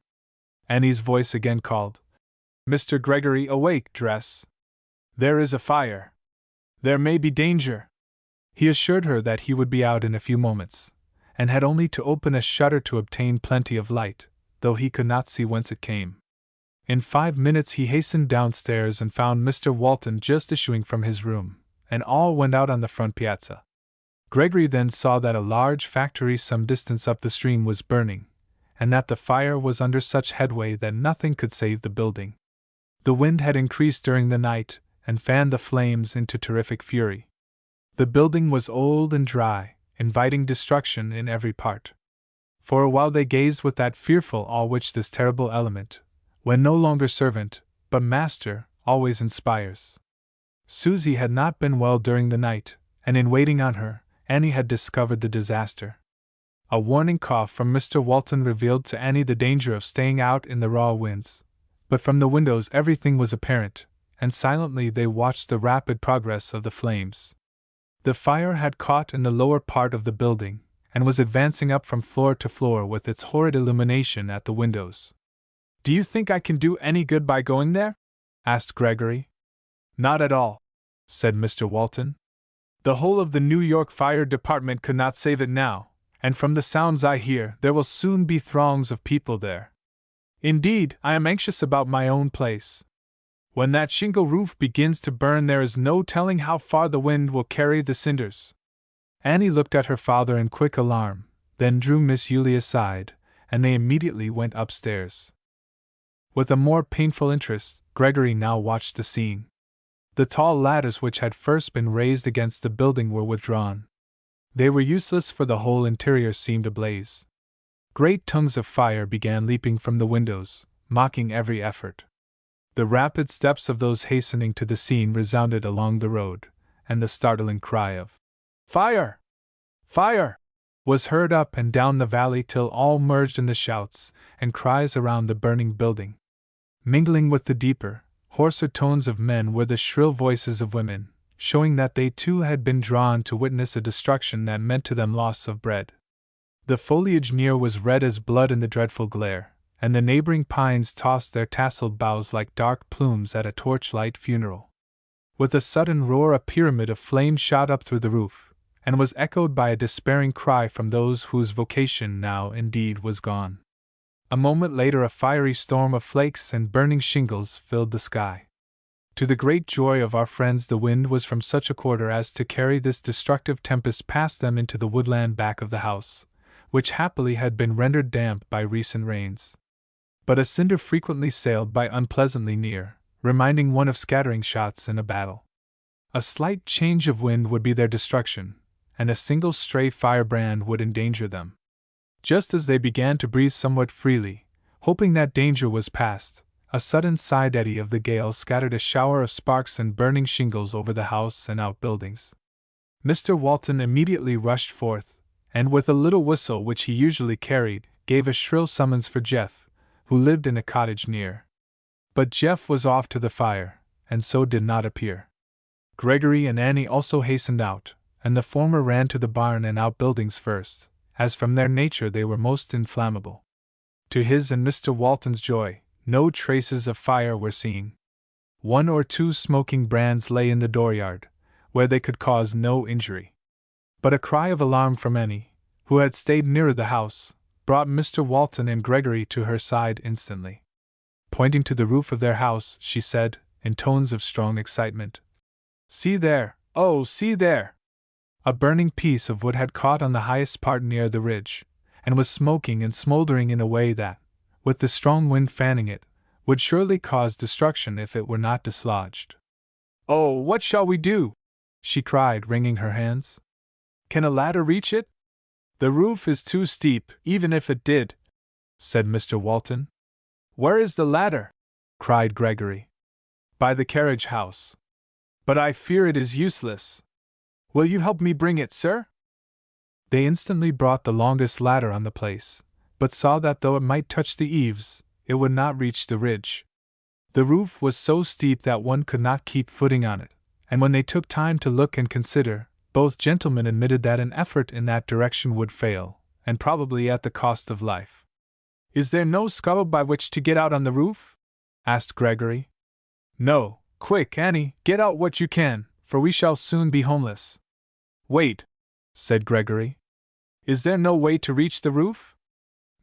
Annie's voice again called, "Mr. Gregory, awake, dress. There is a fire. There may be danger." He assured her that he would be out in a few moments, and had only to open a shutter to obtain plenty of light, though he could not see whence it came. In 5 minutes he hastened downstairs and found Mr. Walton just issuing from his room, and all went out on the front piazza. Gregory then saw that a large factory some distance up the stream was burning, and that the fire was under such headway that nothing could save the building. The wind had increased during the night, and fanned the flames into terrific fury. The building was old and dry, inviting destruction in every part. For a while they gazed with that fearful awe which this terrible element, when no longer servant, but master, always inspires. Susie had not been well during the night, and in waiting on her, Annie had discovered the disaster. A warning cough from Mr. Walton revealed to Annie the danger of staying out in the raw winds, but from the windows everything was apparent, and silently they watched the rapid progress of the flames. The fire had caught in the lower part of the building, and was advancing up from floor to floor with its horrid illumination at the windows. "Do you think I can do any good by going there?" asked Gregory. "Not at all," said Mr. Walton. "The whole of the New York Fire Department could not save it now, and from the sounds I hear, there will soon be throngs of people there. Indeed, I am anxious about my own place. When that shingle roof begins to burn, there is no telling how far the wind will carry the cinders." Annie looked at her father in quick alarm, then drew Miss Yulie aside, and they immediately went upstairs. With a more painful interest, Gregory now watched the scene. The tall ladders which had first been raised against the building were withdrawn. They were useless, for the whole interior seemed ablaze. Great tongues of fire began leaping from the windows, mocking every effort. The rapid steps of those hastening to the scene resounded along the road, and the startling cry of "Fire! Fire!" was heard up and down the valley till all merged in the shouts and cries around the burning building. Mingling with the deeper, hoarser tones of men were the shrill voices of women, showing that they too had been drawn to witness a destruction that meant to them loss of bread. The foliage near was red as blood in the dreadful glare, and the neighboring pines tossed their tasseled boughs like dark plumes at a torchlight funeral. With a sudden roar a pyramid of flame shot up through the roof, and was echoed by a despairing cry from those whose vocation now indeed was gone. A moment later a fiery storm of flakes and burning shingles filled the sky. To the great joy of our friends, the wind was from such a quarter as to carry this destructive tempest past them into the woodland back of the house, which happily had been rendered damp by recent rains. But a cinder frequently sailed by unpleasantly near, reminding one of scattering shots in a battle. A slight change of wind would be their destruction, and a single stray firebrand would endanger them. Just as they began to breathe somewhat freely, hoping that danger was past, a sudden side eddy of the gale scattered a shower of sparks and burning shingles over the house and outbuildings. Mr. Walton immediately rushed forth, and with a little whistle which he usually carried, gave a shrill summons for Jeff, who lived in a cottage near. But Jeff was off to the fire, and so did not appear. Gregory and Annie also hastened out, and the former ran to the barn and outbuildings first, as from their nature they were most inflammable. To his and Mr. Walton's joy, no traces of fire were seen. 1 or 2 smoking brands lay in the dooryard, where they could cause no injury. But a cry of alarm from Annie, who had stayed nearer the house, brought Mr. Walton and Gregory to her side instantly. Pointing to the roof of their house, she said, in tones of strong excitement, "See there, oh, see there!" A burning piece of wood had caught on the highest part near the ridge, and was smoking and smoldering in a way that, with the strong wind fanning it, would surely cause destruction if it were not dislodged. "Oh, what shall we do?" she cried, wringing her hands. "Can a ladder reach it?" "The roof is too steep, even if it did," said Mr. Walton. "Where is the ladder?" cried Gregory. "By the carriage house. But I fear it is useless. Will you help me bring it, sir?" They instantly brought the longest ladder on the place, but saw that though it might touch the eaves, it would not reach the ridge. The roof was so steep that one could not keep footing on it, and when they took time to look and consider, both gentlemen admitted that an effort in that direction would fail, and probably at the cost of life. "Is there no scuttle by which to get out on the roof?" asked Gregory. "No. Quick, Annie, get out what you can, for we shall soon be homeless." "Wait," said Gregory. "Is there no way to reach the roof?"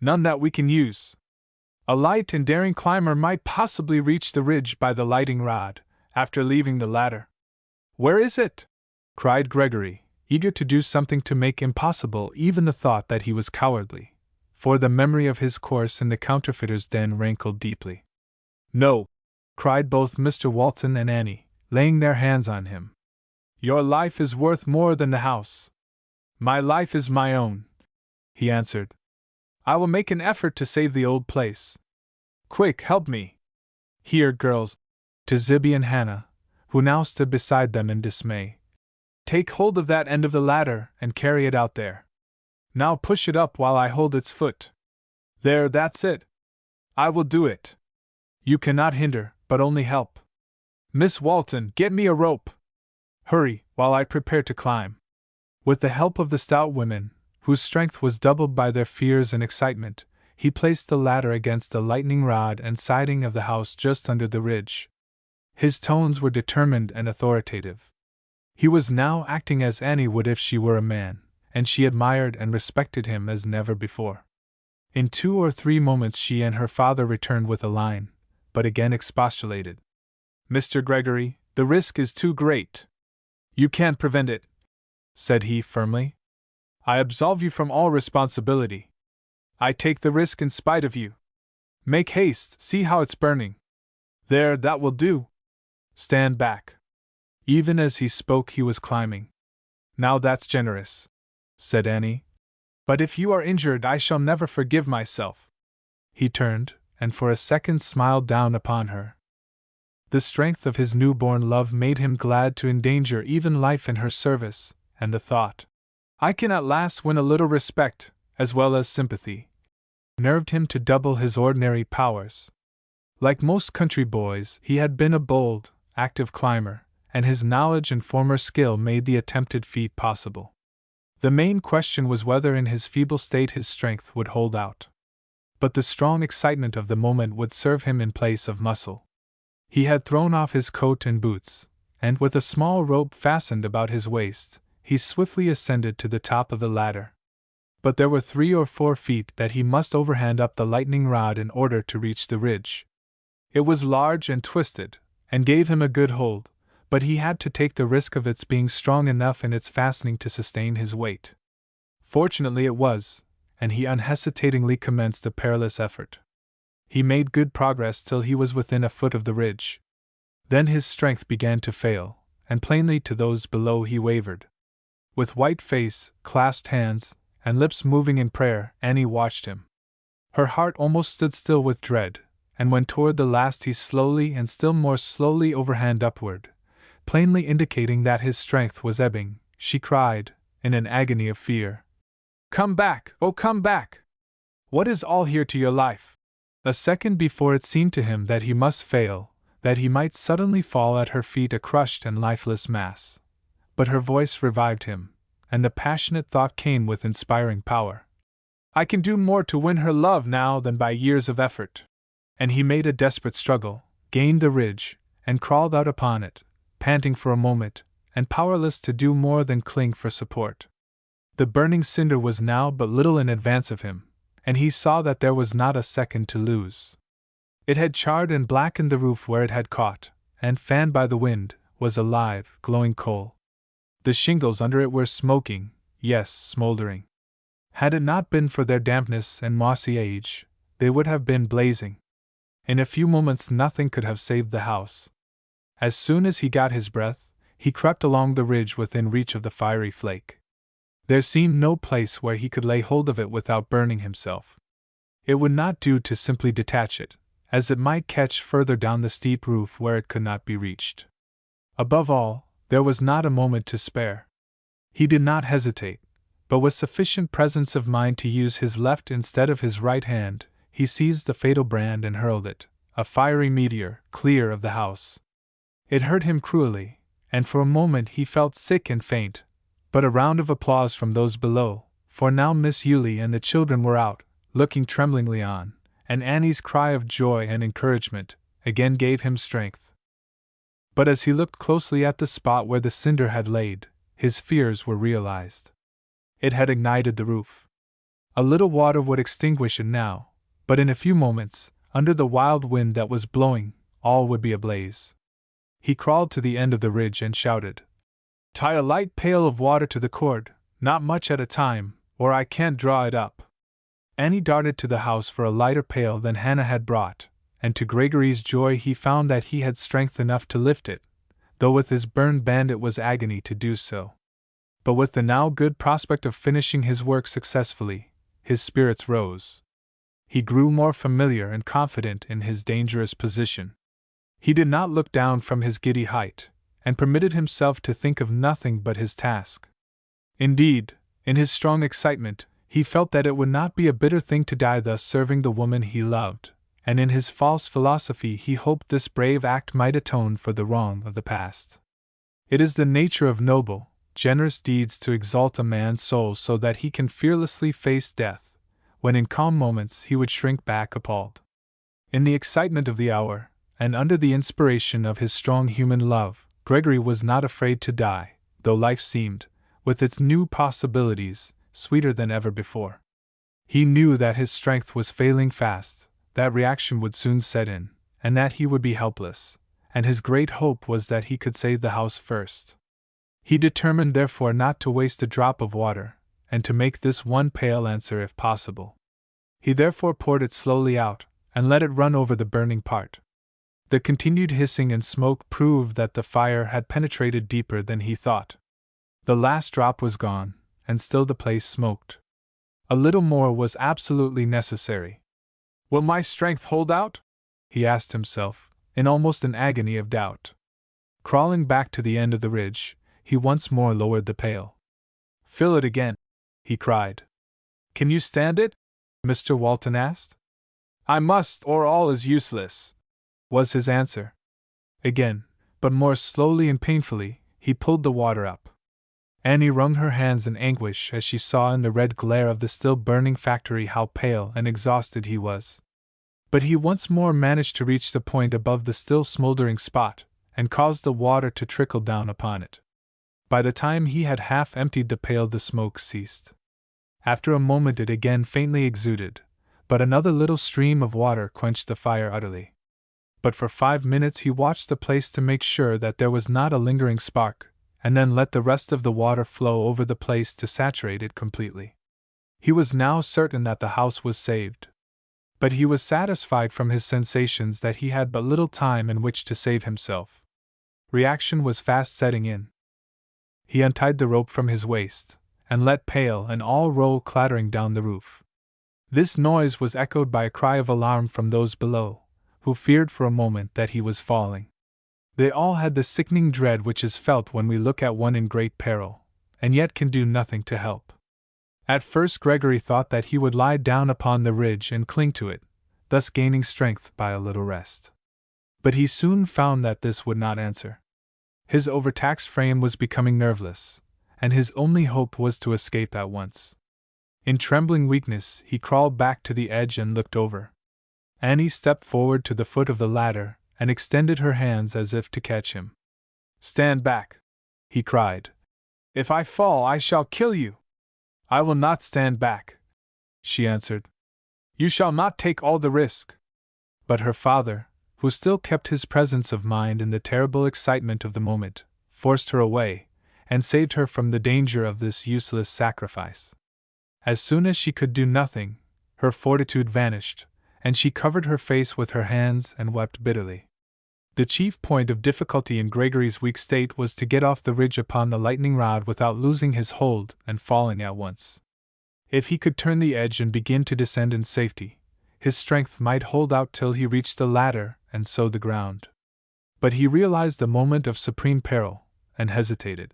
"None that we can use. A light and daring climber might possibly reach the ridge by the lighting rod, after leaving the ladder." "Where is it?" cried Gregory, eager to do something to make impossible even the thought that he was cowardly, for the memory of his course in the counterfeiter's den rankled deeply. "No!" cried both Mr. Walton and Annie, laying their hands on him. "Your life is worth more than the house." "My life is my own," he answered. "I will make an effort to save the old place. Quick, help me. Here, girls," to Zibby and Hannah, who now stood beside them in dismay. "Take hold of that end of the ladder and carry it out there. Now push it up while I hold its foot. There, that's it. I will do it. You cannot hinder, but only help. Miss Walton, get me a rope. Hurry, while I prepare to climb." With the help of the stout women, whose strength was doubled by their fears and excitement, he placed the ladder against the lightning rod and siding of the house just under the ridge. His tones were determined and authoritative. He was now acting as Annie would if she were a man, and she admired and respected him as never before. In 2 or 3 moments she and her father returned with a line, but again expostulated. "Mr. Gregory, the risk is too great. You can't prevent it," said he firmly. "I absolve you from all responsibility. I take the risk in spite of you. Make haste, see how it's burning. There, that will do. Stand back." Even as he spoke he was climbing. "Now that's generous," said Annie. "But if you are injured I shall never forgive myself." He turned, and for a second smiled down upon her. The strength of his newborn love made him glad to endanger even life in her service, and the thought, "I can at last win a little respect, as well as sympathy," nerved him to double his ordinary powers. Like most country boys, he had been a bold, active climber, and his knowledge and former skill made the attempted feat possible. The main question was whether in his feeble state his strength would hold out. But the strong excitement of the moment would serve him in place of muscle. He had thrown off his coat and boots, and with a small rope fastened about his waist, he swiftly ascended to the top of the ladder. But there were 3 or 4 feet that he must overhand up the lightning rod in order to reach the ridge. It was large and twisted, and gave him a good hold, but he had to take the risk of its being strong enough in its fastening to sustain his weight. Fortunately it was, and he unhesitatingly commenced a perilous effort. He made good progress till he was within a foot of the ridge. Then his strength began to fail, and plainly to those below he wavered. With white face, clasped hands, and lips moving in prayer, Annie watched him. Her heart almost stood still with dread, and when toward the last he slowly and still more slowly overhand upward, plainly indicating that his strength was ebbing, she cried, in an agony of fear, "Come back, oh come back! What is all here to your life?" A second before it seemed to him that he must fail, that he might suddenly fall at her feet a crushed and lifeless mass. But her voice revived him, and the passionate thought came with inspiring power. "I can do more to win her love now than by years of effort." And he made a desperate struggle, gained the ridge, and crawled out upon it, panting for a moment, and powerless to do more than cling for support. The burning cinder was now but little in advance of him, and he saw that there was not a second to lose. It had charred and blackened the roof where it had caught, and, fanned by the wind, was a live, glowing coal. The shingles under it were smoking, yes, smoldering. Had it not been for their dampness and mossy age, they would have been blazing. In a few moments nothing could have saved the house. As soon as he got his breath, he crept along the ridge within reach of the fiery flake. There seemed no place where he could lay hold of it without burning himself. It would not do to simply detach it, as it might catch further down the steep roof where it could not be reached. Above all, there was not a moment to spare. He did not hesitate, but with sufficient presence of mind to use his left instead of his right hand, he seized the fatal brand and hurled it, a fiery meteor, clear of the house. It hurt him cruelly, and for a moment he felt sick and faint, but a round of applause from those below, for now Miss Yulie and the children were out, looking tremblingly on, and Annie's cry of joy and encouragement, again gave him strength. But as he looked closely at the spot where the cinder had laid, his fears were realized. It had ignited the roof. A little water would extinguish it now, but in a few moments, under the wild wind that was blowing, all would be ablaze. He crawled to the end of the ridge and shouted, "Tie a light pail of water to the cord, not much at a time, or I can't draw it up." Annie darted to the house for a lighter pail than Hannah had brought, and to Gregory's joy he found that he had strength enough to lift it, though with his burned band it was agony to do so. But with the now good prospect of finishing his work successfully, his spirits rose. He grew more familiar and confident in his dangerous position. He did not look down from his giddy height, and permitted himself to think of nothing but his task. Indeed, in his strong excitement, he felt that it would not be a bitter thing to die thus serving the woman he loved, and in his false philosophy he hoped this brave act might atone for the wrong of the past. It is the nature of noble, generous deeds to exalt a man's soul so that he can fearlessly face death, when in calm moments he would shrink back appalled. In the excitement of the hour, and under the inspiration of his strong human love, Gregory was not afraid to die, though life seemed, with its new possibilities, sweeter than ever before. He knew that his strength was failing fast, that reaction would soon set in, and that he would be helpless, and his great hope was that he could save the house first. He determined therefore not to waste a drop of water, and to make this one pail answer if possible. He therefore poured it slowly out, and let it run over the burning part. The continued hissing and smoke proved that the fire had penetrated deeper than he thought. The last drop was gone, and still the place smoked. A little more was absolutely necessary. "Will my strength hold out?" he asked himself, in almost an agony of doubt. Crawling back to the end of the ridge, he once more lowered the pail. "Fill it again," he cried. "Can you stand it?" Mr. Walton asked. "I must, or all is useless," was his answer. Again, but more slowly and painfully, he pulled the water up. Annie wrung her hands in anguish as she saw in the red glare of the still burning factory how pale and exhausted he was. But he once more managed to reach the point above the still smoldering spot, and caused the water to trickle down upon it. By the time he had half emptied the pail the smoke ceased. After a moment it again faintly exuded, but another little stream of water quenched the fire utterly. But for 5 minutes he watched the place to make sure that there was not a lingering spark, and then let the rest of the water flow over the place to saturate it completely. He was now certain that the house was saved. But he was satisfied from his sensations that he had but little time in which to save himself. Reaction was fast setting in. He untied the rope from his waist, and let pail and all roll clattering down the roof. This noise was echoed by a cry of alarm from those below, who feared for a moment that he was falling. They all had the sickening dread which is felt when we look at one in great peril, and yet can do nothing to help. At first Gregory thought that he would lie down upon the ridge and cling to it, thus gaining strength by a little rest. But he soon found that this would not answer. His overtaxed frame was becoming nerveless, and his only hope was to escape at once. In trembling weakness, he crawled back to the edge and looked over. Annie stepped forward to the foot of the ladder and extended her hands as if to catch him. "Stand back!" he cried. "If I fall, I shall kill you." "I will not stand back," she answered. "You shall not take all the risk." But her father, who still kept his presence of mind in the terrible excitement of the moment, forced her away, and saved her from the danger of this useless sacrifice. As soon as she could do nothing, her fortitude vanished, and she covered her face with her hands and wept bitterly. The chief point of difficulty in Gregory's weak state was to get off the ridge upon the lightning rod without losing his hold and falling at once. If he could turn the edge and begin to descend in safety, his strength might hold out till he reached the ladder and so the ground. But he realized the moment of supreme peril, and hesitated.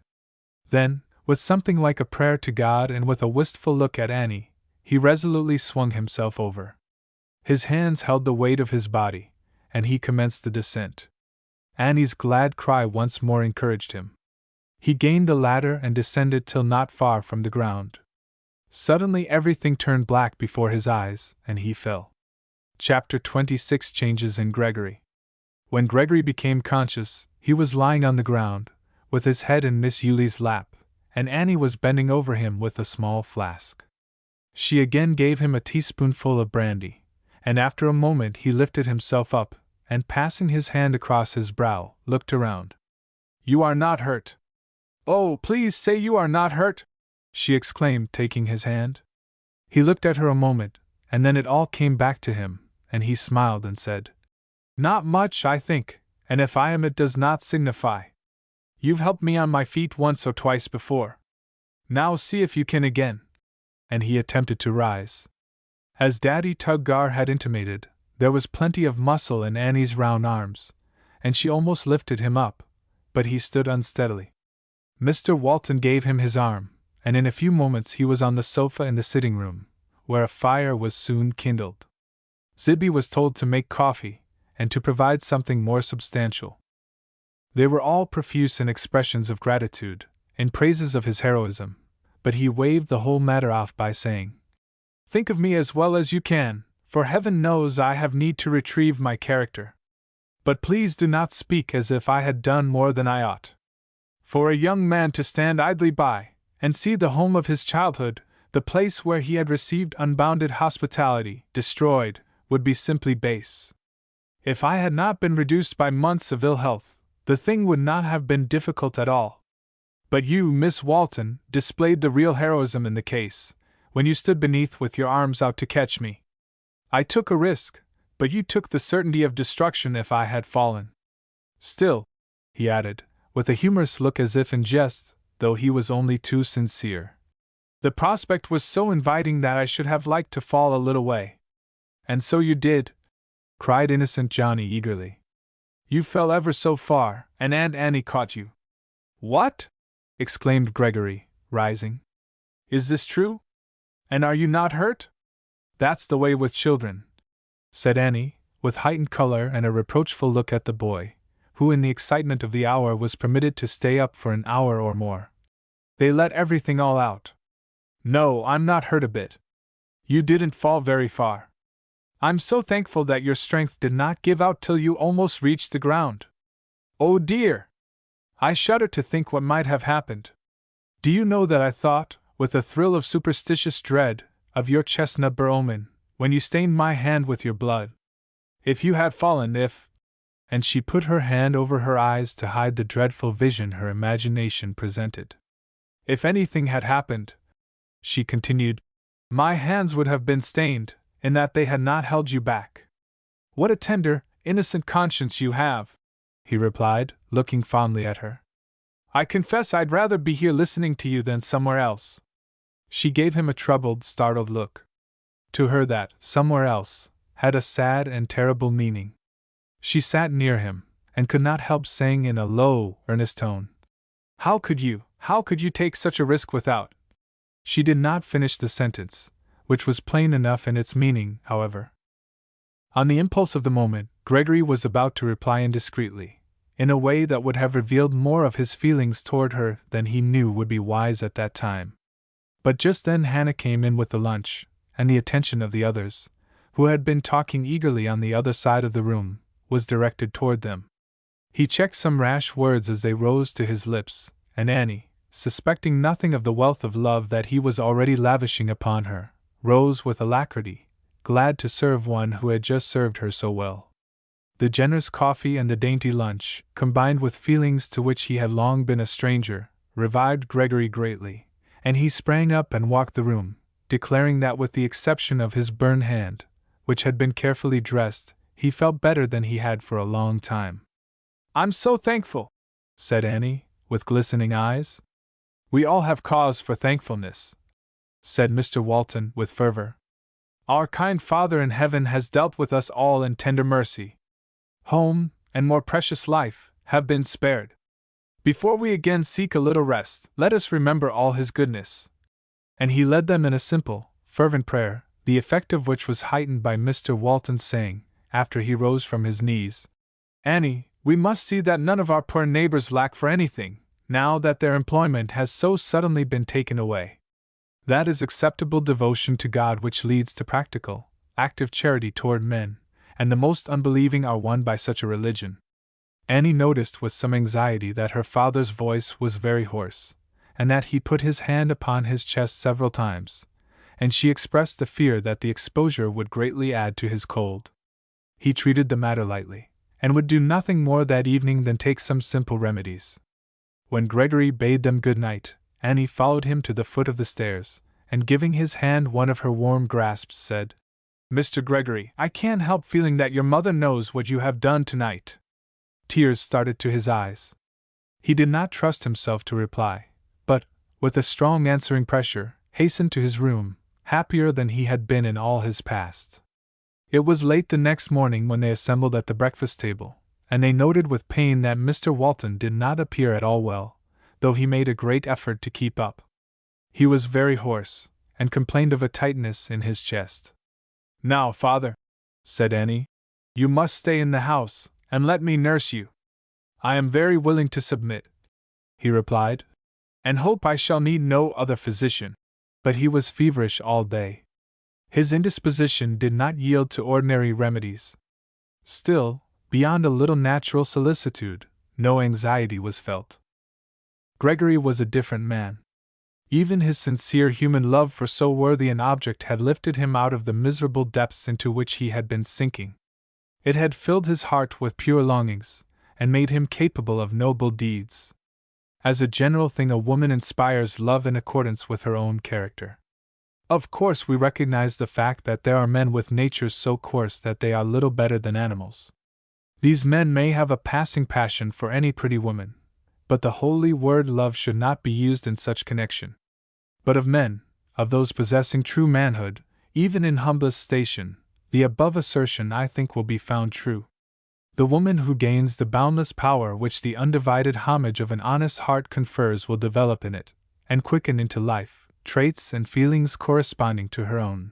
Then, with something like a prayer to God and with a wistful look at Annie, he resolutely swung himself over. His hands held the weight of his body, and he commenced the descent. Annie's glad cry once more encouraged him. He gained the ladder and descended till not far from the ground. Suddenly everything turned black before his eyes, and he fell. Chapter 26 Changes in Gregory. When Gregory became conscious, he was lying on the ground, with his head in Miss Yuli's lap, and Annie was bending over him with a small flask. She again gave him a teaspoonful of brandy, and after a moment he lifted himself up, and passing his hand across his brow, looked around. "You are not hurt." "Oh, please say you are not hurt!" she exclaimed, taking his hand. He looked at her a moment, and then it all came back to him, and he smiled and said, "Not much, I think, and if I am it does not signify. You've helped me on my feet once or twice before. Now see if you can again." And he attempted to rise. As Daddy Tuggar had intimated, there was plenty of muscle in Annie's round arms, and she almost lifted him up, but he stood unsteadily. Mr. Walton gave him his arm, and in a few moments he was on the sofa in the sitting room, where a fire was soon kindled. Zibby was told to make coffee, and to provide something more substantial. They were all profuse in expressions of gratitude, in praises of his heroism, but he waved the whole matter off by saying, "Think of me as well as you can, for heaven knows I have need to retrieve my character. But please do not speak as if I had done more than I ought. For a young man to stand idly by, and see the home of his childhood, the place where he had received unbounded hospitality, destroyed, would be simply base. If I had not been reduced by months of ill health, the thing would not have been difficult at all. But you, Miss Walton, displayed the real heroism in the case, when you stood beneath with your arms out to catch me. I took a risk, but you took the certainty of destruction if I had fallen. Still," he added, with a humorous look as if in jest, though he was only too sincere, "the prospect was so inviting that I should have liked to fall a little way." "And so you did," cried innocent Johnny eagerly. "You fell ever so far, and Aunt Annie caught you." "What?" exclaimed Gregory, rising. "Is this true? And are you not hurt?" "That's the way with children," said Annie, with heightened color and a reproachful look at the boy, who in the excitement of the hour was permitted to stay up for an hour or more. "They let everything all out. No, I'm not hurt a bit. You didn't fall very far. I'm so thankful that your strength did not give out till you almost reached the ground. Oh dear! I shudder to think what might have happened. Do you know that I thought, with a thrill of superstitious dread, of your chestnut burr omen, when you stained my hand with your blood. If you had fallen, if—" and she put her hand over her eyes to hide the dreadful vision her imagination presented. "If anything had happened," she continued, "my hands would have been stained, in that they had not held you back." "What a tender, innocent conscience you have," he replied, looking fondly at her. I confess I'd rather be here listening to you than somewhere else. She gave him a troubled, startled look. To her that somewhere else had a sad and terrible meaning. She sat near him, and could not help saying in a low, earnest tone, How could you take such a risk without? She did not finish the sentence, which was plain enough in its meaning, however. On the impulse of the moment, Gregory was about to reply indiscreetly, in a way that would have revealed more of his feelings toward her than he knew would be wise at that time. But just then Hannah came in with the lunch, and the attention of the others, who had been talking eagerly on the other side of the room, was directed toward them. He checked some rash words as they rose to his lips, and Annie, suspecting nothing of the wealth of love that he was already lavishing upon her, rose with alacrity, glad to serve one who had just served her so well. The generous coffee and the dainty lunch, combined with feelings to which he had long been a stranger, revived Gregory greatly, and he sprang up and walked the room, declaring that with the exception of his burned hand, which had been carefully dressed, he felt better than he had for a long time. "I'm so thankful," said Annie, with glistening eyes. "We all have cause for thankfulness," said Mr. Walton with fervor. "Our kind Father in heaven has dealt with us all in tender mercy. Home, and more precious life, have been spared. Before we again seek a little rest, let us remember all His goodness." And he led them in a simple, fervent prayer, the effect of which was heightened by Mr. Walton's saying, after he rose from his knees, "Annie, we must see that none of our poor neighbors lack for anything, now that their employment has so suddenly been taken away. That is acceptable devotion to God which leads to practical, active charity toward men, and the most unbelieving are won by such a religion." Annie noticed with some anxiety that her father's voice was very hoarse, and that he put his hand upon his chest several times, and she expressed the fear that the exposure would greatly add to his cold. He treated the matter lightly, and would do nothing more that evening than take some simple remedies. When Gregory bade them good night, Annie followed him to the foot of the stairs, and giving his hand one of her warm grasps, said, "Mr. Gregory, I can't help feeling that your mother knows what you have done tonight." Tears started to his eyes. He did not trust himself to reply, but, with a strong answering pressure, hastened to his room, happier than he had been in all his past. It was late the next morning when they assembled at the breakfast table, and they noted with pain that Mr. Walton did not appear at all well, though he made a great effort to keep up. He was very hoarse, and complained of a tightness in his chest. "Now, father," said Annie, "you must stay in the house, and let me nurse you." "I am very willing to submit," he replied, "and hope I shall need no other physician." But he was feverish all day. His indisposition did not yield to ordinary remedies. Still, beyond a little natural solicitude, no anxiety was felt. Gregory was a different man. Even his sincere human love for so worthy an object had lifted him out of the miserable depths into which he had been sinking. It had filled his heart with pure longings, and made him capable of noble deeds. As a general thing, a woman inspires love in accordance with her own character. Of course, we recognize the fact that there are men with natures so coarse that they are little better than animals. These men may have a passing passion for any pretty woman, but the holy word love should not be used in such connection. But of men, of those possessing true manhood, even in humblest station, the above assertion I think will be found true. The woman who gains the boundless power which the undivided homage of an honest heart confers will develop in it, and quicken into life, traits and feelings corresponding to her own.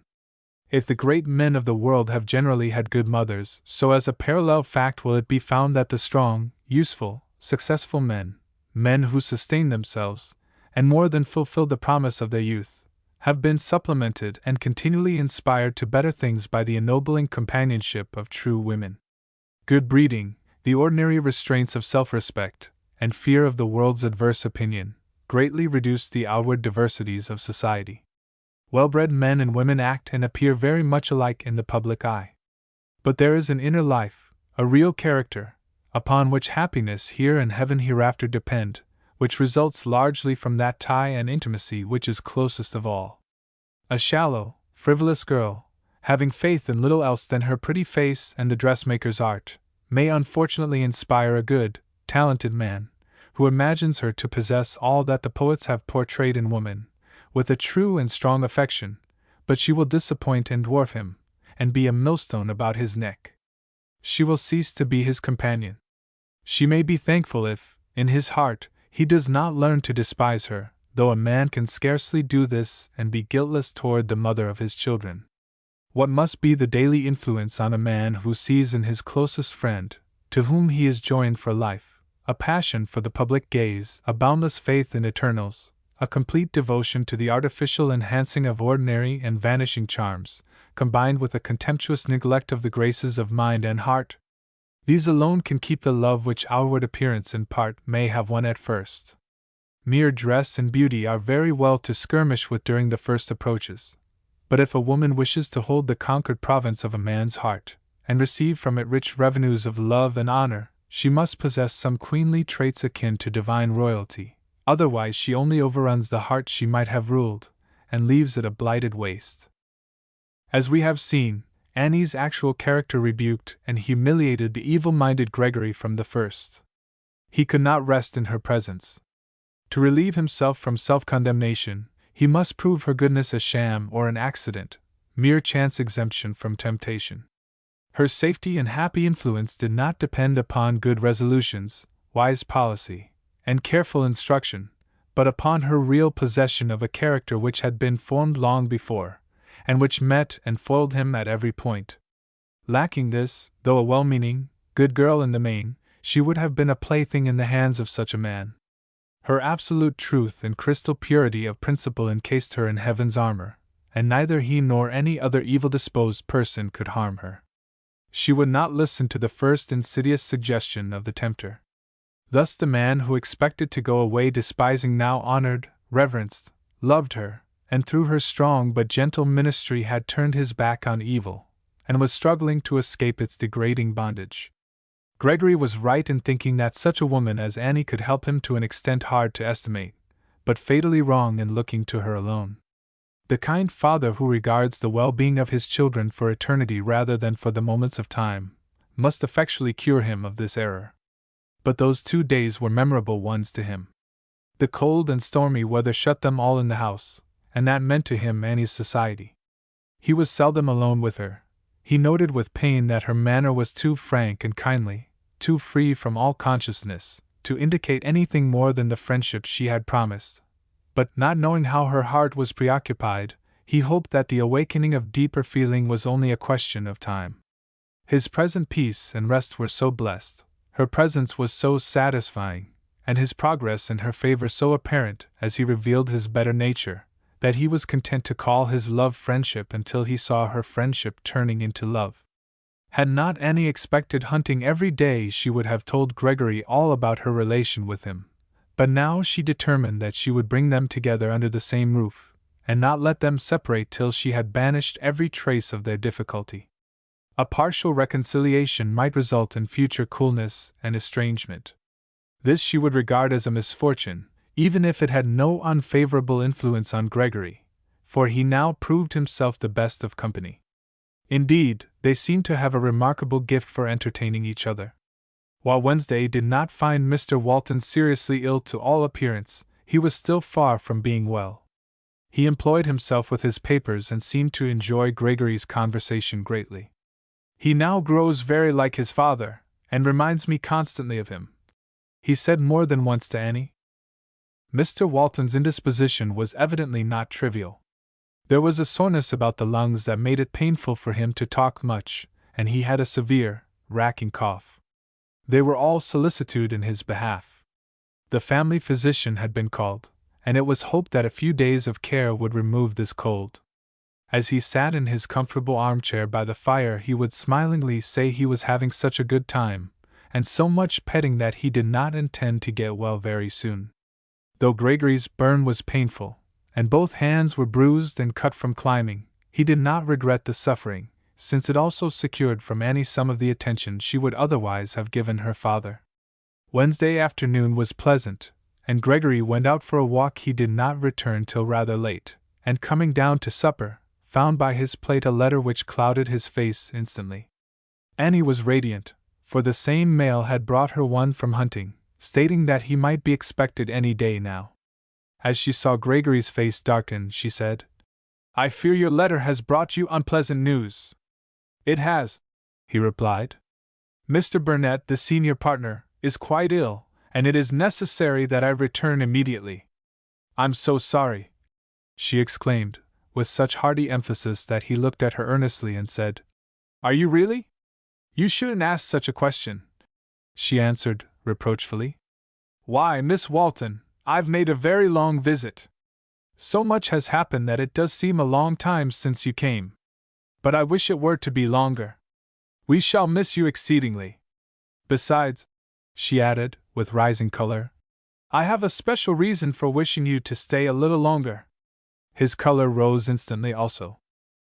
If the great men of the world have generally had good mothers, so as a parallel fact will it be found that the strong, useful, successful men who sustain themselves, and more than fulfill the promise of their youth, have been supplemented and continually inspired to better things by the ennobling companionship of true women. Good breeding, the ordinary restraints of self-respect, and fear of the world's adverse opinion, greatly reduce the outward diversities of society. Well-bred men and women act and appear very much alike in the public eye. But there is an inner life, a real character, upon which happiness here and heaven hereafter depend, which results largely from that tie and intimacy which is closest of all. A shallow, frivolous girl, having faith in little else than her pretty face and the dressmaker's art, may unfortunately inspire a good, talented man, who imagines her to possess all that the poets have portrayed in woman, with a true and strong affection, but she will disappoint and dwarf him, and be a millstone about his neck. She will cease to be his companion. She may be thankful if, in his heart, he does not learn to despise her, though a man can scarcely do this and be guiltless toward the mother of his children. What must be the daily influence on a man who sees in his closest friend, to whom he is joined for life, a passion for the public gaze, a boundless faith in eternals, a complete devotion to the artificial enhancing of ordinary and vanishing charms, combined with a contemptuous neglect of the graces of mind and heart? These alone can keep the love which outward appearance in part may have won at first. Mere dress and beauty are very well to skirmish with during the first approaches, but if a woman wishes to hold the conquered province of a man's heart, and receive from it rich revenues of love and honor, she must possess some queenly traits akin to divine royalty, otherwise she only overruns the heart she might have ruled, and leaves it a blighted waste. As we have seen, Annie's actual character rebuked and humiliated the evil-minded Gregory from the first. He could not rest in her presence. To relieve himself from self-condemnation, he must prove her goodness a sham or an accident, mere chance exemption from temptation. Her safety and happy influence did not depend upon good resolutions, wise policy, and careful instruction, but upon her real possession of a character which had been formed long before, and which met and foiled him at every point. Lacking this, though a well-meaning, good girl in the main, she would have been a plaything in the hands of such a man. Her absolute truth and crystal purity of principle encased her in heaven's armor, and neither he nor any other evil-disposed person could harm her. She would not listen to the first insidious suggestion of the tempter. Thus the man who expected to go away despising now honored, reverenced, loved her, and through her strong but gentle ministry had turned his back on evil, and was struggling to escape its degrading bondage. Gregory was right in thinking that such a woman as Annie could help him to an extent hard to estimate, but fatally wrong in looking to her alone. The kind father who regards the well-being of his children for eternity rather than for the moments of time, must effectually cure him of this error. But those 2 days were memorable ones to him. The cold and stormy weather shut them all in the house, and that meant to him Annie's society. He was seldom alone with her. He noted with pain that her manner was too frank and kindly, too free from all consciousness, to indicate anything more than the friendship she had promised. But, not knowing how her heart was preoccupied, he hoped that the awakening of deeper feeling was only a question of time. His present peace and rest were so blessed, her presence was so satisfying, and his progress in her favor so apparent as he revealed his better nature, that he was content to call his love friendship until he saw her friendship turning into love. Had not Annie expected hunting every day, she would have told Gregory all about her relation with him, but now she determined that she would bring them together under the same roof, and not let them separate till she had banished every trace of their difficulty. A partial reconciliation might result in future coolness and estrangement. This she would regard as a misfortune, even if it had no unfavorable influence on Gregory, for he now proved himself the best of company. Indeed, they seemed to have a remarkable gift for entertaining each other. While Wednesday did not find Mr. Walton seriously ill to all appearance, he was still far from being well. He employed himself with his papers and seemed to enjoy Gregory's conversation greatly. "He now grows very like his father, and reminds me constantly of him," he said more than once to Annie. Mr. Walton's indisposition was evidently not trivial. There was a soreness about the lungs that made it painful for him to talk much, and he had a severe, racking cough. They were all solicitude in his behalf. The family physician had been called, and it was hoped that a few days of care would remove this cold. As he sat in his comfortable armchair by the fire, he would smilingly say he was having such a good time, and so much petting that he did not intend to get well very soon. Though Gregory's burn was painful, and both hands were bruised and cut from climbing, he did not regret the suffering, since it also secured from Annie some of the attention she would otherwise have given her father. Wednesday afternoon was pleasant, and Gregory went out for a walk. He did not return till rather late, and coming down to supper, found by his plate a letter which clouded his face instantly. Annie was radiant, for the same mail had brought her one from hunting, stating that he might be expected any day now. As she saw Gregory's face darken, she said, "I fear your letter has brought you unpleasant news." "It has," he replied. "Mr. Burnett, the senior partner, is quite ill, and it is necessary that I return immediately." "I'm so sorry," she exclaimed, with such hearty emphasis that he looked at her earnestly and said, "Are you really?" "You shouldn't ask such a question," she answered, reproachfully. "Why, Miss Walton, I've made a very long visit. So much has happened that it does seem a long time since you came. But I wish it were to be longer. We shall miss you exceedingly. Besides," she added, with rising color, "I have a special reason for wishing you to stay a little longer." His color rose instantly also.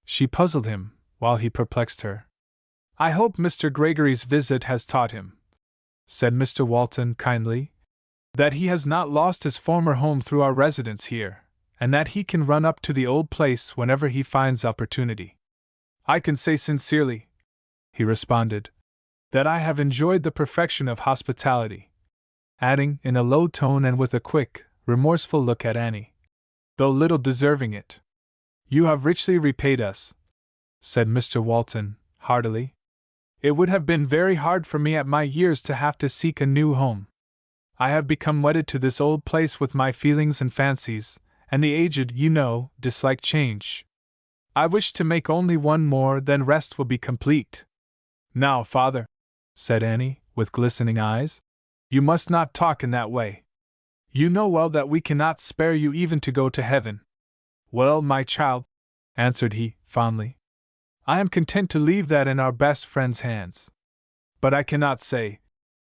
She puzzled him, while he perplexed her. "I hope Mr. Gregory's visit has taught him," said Mr. Walton kindly, "that he has not lost his former home through our residence here, and that he can run up to the old place whenever he finds opportunity." "I can say sincerely," he responded, "that I have enjoyed the perfection of hospitality," adding, in a low tone and with a quick, remorseful look at Annie, "though little deserving it." "You have richly repaid us," said Mr. Walton, heartily. "It would have been very hard for me at my years to have to seek a new home. I have become wedded to this old place with my feelings and fancies, and the aged, you know, dislike change. I wish to make only one more, then rest will be complete." "Now, father," said Annie, with glistening eyes, "you must not talk in that way. You know well that we cannot spare you even to go to heaven." "Well, my child," answered he, fondly, "I am content to leave that in our best friend's hands. But I cannot say,"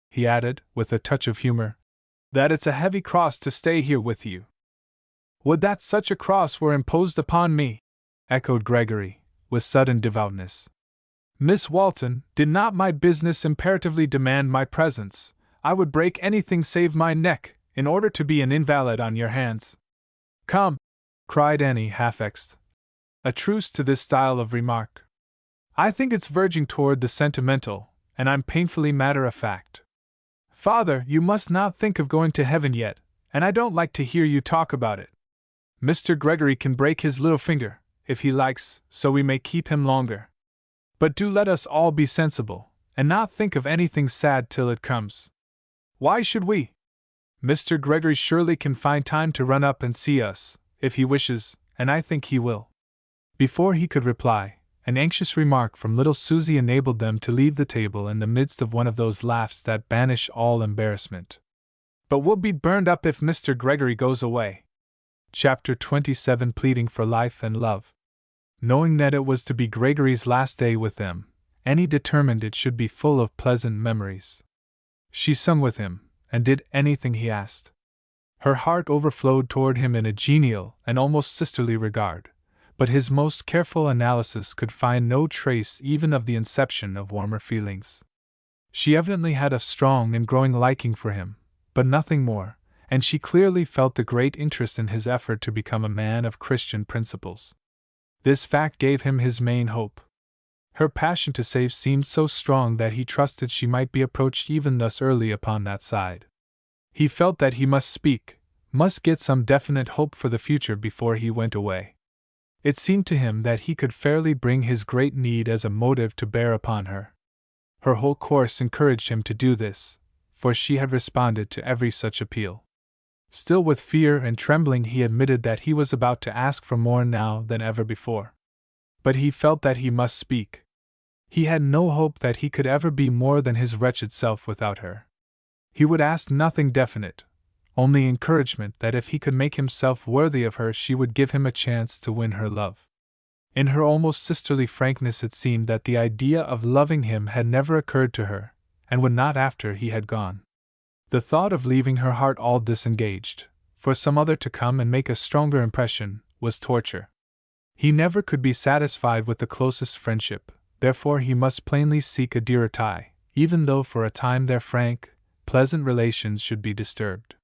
he added, with a touch of humor, "that it's a heavy cross to stay here with you." "Would that such a cross were imposed upon me!" echoed Gregory, with sudden devoutness. "Miss Walton, did not my business imperatively demand my presence, I would break anything save my neck, in order to be an invalid on your hands." "Come," cried Annie, half vexed, "a truce to this style of remark. I think it's verging toward the sentimental, and I'm painfully matter-of-fact. Father, you must not think of going to heaven yet, and I don't like to hear you talk about it. Mr. Gregory can break his little finger, if he likes, so we may keep him longer. But do let us all be sensible, and not think of anything sad till it comes. Why should we? Mr. Gregory surely can find time to run up and see us, if he wishes, and I think he will." Before he could reply, an anxious remark from little Susie enabled them to leave the table in the midst of one of those laughs that banish all embarrassment. "But we'll be burned up if Mr. Gregory goes away." Chapter 27, Pleading for Life and Love. Knowing that it was to be Gregory's last day with them, Annie determined it should be full of pleasant memories. She sung with him, and did anything he asked. Her heart overflowed toward him in a genial and almost sisterly regard, but his most careful analysis could find no trace even of the inception of warmer feelings. She evidently had a strong and growing liking for him, but nothing more, and she clearly felt the great interest in his effort to become a man of Christian principles. This fact gave him his main hope. Her passion to save seemed so strong that he trusted she might be approached even thus early upon that side. He felt that he must speak, must get some definite hope for the future before he went away. It seemed to him that he could fairly bring his great need as a motive to bear upon her. Her whole course encouraged him to do this, for she had responded to every such appeal. Still with fear and trembling he admitted that he was about to ask for more now than ever before. But he felt that he must speak. He had no hope that he could ever be more than his wretched self without her. He would ask nothing definite, only encouragement that if he could make himself worthy of her she would give him a chance to win her love. In her almost sisterly frankness it seemed that the idea of loving him had never occurred to her, and would not after he had gone. The thought of leaving her heart all disengaged, for some other to come and make a stronger impression, was torture. He never could be satisfied with the closest friendship, therefore he must plainly seek a dearer tie, even though for a time their frank, pleasant relations should be disturbed.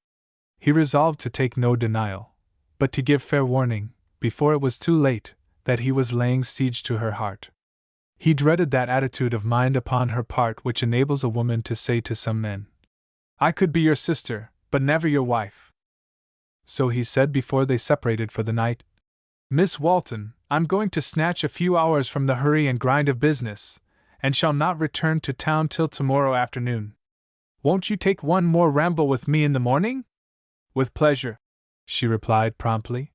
He resolved to take no denial, but to give fair warning, before it was too late, that he was laying siege to her heart. He dreaded that attitude of mind upon her part which enables a woman to say to some men, I could be your sister, but never your wife. So he said before they separated for the night. Miss Walton, I'm going to snatch a few hours from the hurry and grind of business, and shall not return to town till tomorrow afternoon. Won't you take one more ramble with me in the morning? With pleasure, she replied promptly.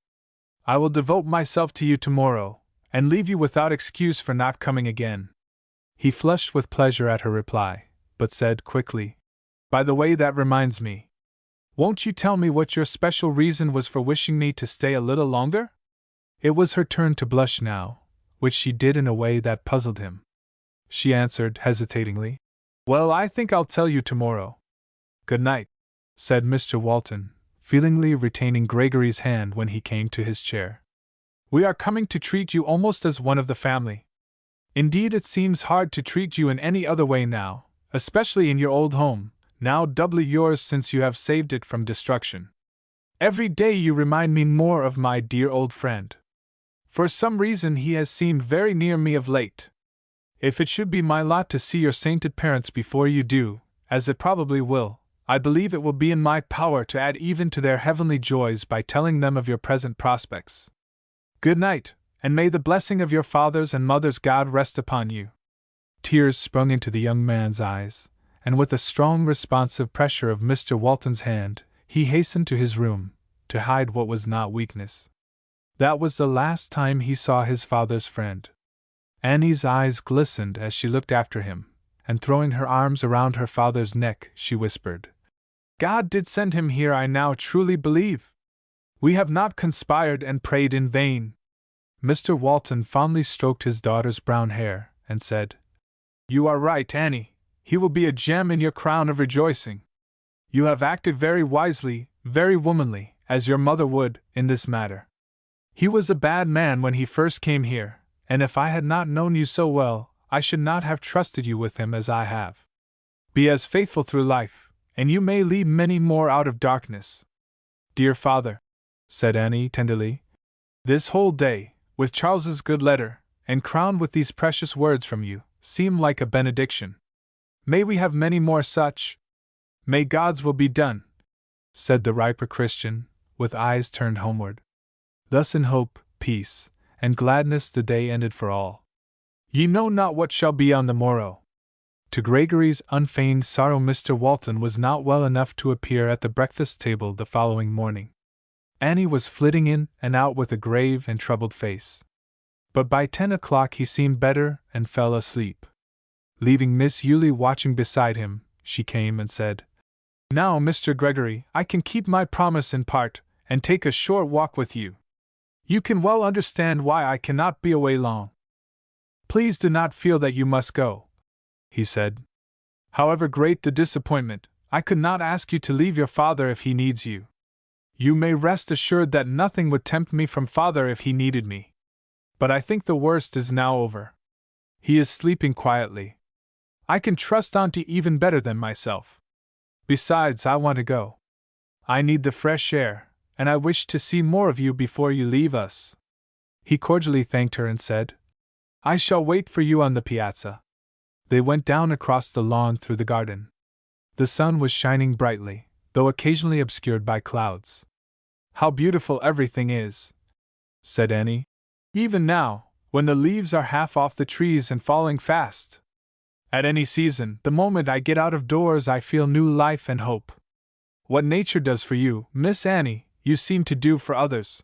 I will devote myself to you tomorrow, and leave you without excuse for not coming again. He flushed with pleasure at her reply, but said quickly, By the way, that reminds me. Won't you tell me what your special reason was for wishing me to stay a little longer? It was her turn to blush now, which she did in a way that puzzled him. She answered hesitatingly, Well, I think I'll tell you tomorrow. Good night, said Mr. Walton, feelingly retaining Gregory's hand when he came to his chair. We are coming to treat you almost as one of the family. Indeed, it seems hard to treat you in any other way now, especially in your old home, now doubly yours since you have saved it from destruction. Every day you remind me more of my dear old friend. For some reason he has seemed very near me of late. If it should be my lot to see your sainted parents before you do, as it probably will, I believe it will be in my power to add even to their heavenly joys by telling them of your present prospects. Good night, and may the blessing of your father's and mother's God rest upon you. Tears sprung into the young man's eyes, and with a strong responsive pressure of Mr. Walton's hand, he hastened to his room, to hide what was not weakness. That was the last time he saw his father's friend. Annie's eyes glistened as she looked after him, and throwing her arms around her father's neck, she whispered, God did send him here, I now truly believe. We have not conspired and prayed in vain. Mr. Walton fondly stroked his daughter's brown hair, and said, You are right, Annie. He will be a gem in your crown of rejoicing. You have acted very wisely, very womanly, as your mother would, in this matter. He was a bad man when he first came here, and if I had not known you so well, I should not have trusted you with him as I have. Be as faithful through life, and you may lead many more out of darkness. Dear father, said Annie tenderly, this whole day, with Charles's good letter, and crowned with these precious words from you, seem like a benediction. May we have many more such? May God's will be done, said the riper Christian, with eyes turned homeward. Thus in hope, peace, and gladness the day ended for all. Ye know not what shall be on the morrow. To Gregory's unfeigned sorrow, Mr. Walton was not well enough to appear at the breakfast table the following morning. Annie was flitting in and out with a grave and troubled face. But by 10 o'clock he seemed better and fell asleep. Leaving Miss Yulie watching beside him, she came and said, Now, Mr. Gregory, I can keep my promise in part, and take a short walk with you. You can well understand why I cannot be away long. Please do not feel that you must go, he said. However great the disappointment, I could not ask you to leave your father if he needs you. You may rest assured that nothing would tempt me from father if he needed me. But I think the worst is now over. He is sleeping quietly. I can trust Auntie even better than myself. Besides, I want to go. I need the fresh air, and I wish to see more of you before you leave us. He cordially thanked her and said, I shall wait for you on the piazza. They went down across the lawn through the garden. The sun was shining brightly, though occasionally obscured by clouds. How beautiful everything is, said Annie. Even now, when the leaves are half off the trees and falling fast. At any season, the moment I get out of doors, I feel new life and hope. What nature does for you, Miss Annie, you seem to do for others.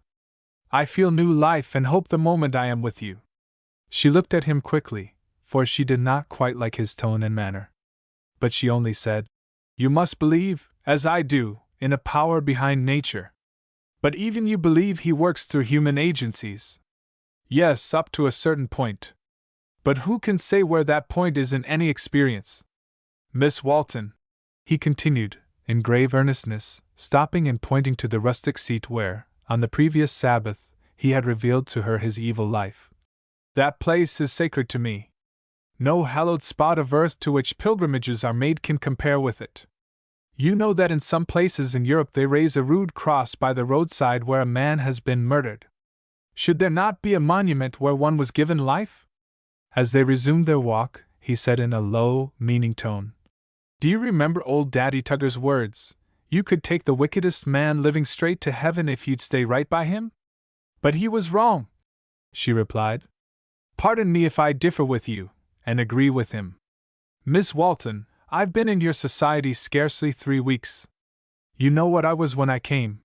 I feel new life and hope the moment I am with you. She looked at him quickly, for she did not quite like his tone and manner. But she only said, You must believe, as I do, in a power behind nature. But even you believe he works through human agencies. Yes, up to a certain point. But who can say where that point is in any experience? Miss Walton, he continued, in grave earnestness, stopping and pointing to the rustic seat where, on the previous Sabbath, he had revealed to her his evil life. That place is sacred to me. No hallowed spot of earth to which pilgrimages are made can compare with it. You know that in some places in Europe they raise a rude cross by the roadside where a man has been murdered. Should there not be a monument where one was given life? As they resumed their walk, he said in a low, meaning tone, Do you remember old Daddy Tugger's words? You could take the wickedest man living straight to heaven if you'd stay right by him? But he was wrong, she replied. Pardon me if I differ with you, and agree with him. Miss Walton, I've been in your society scarcely 3 weeks. You know what I was when I came.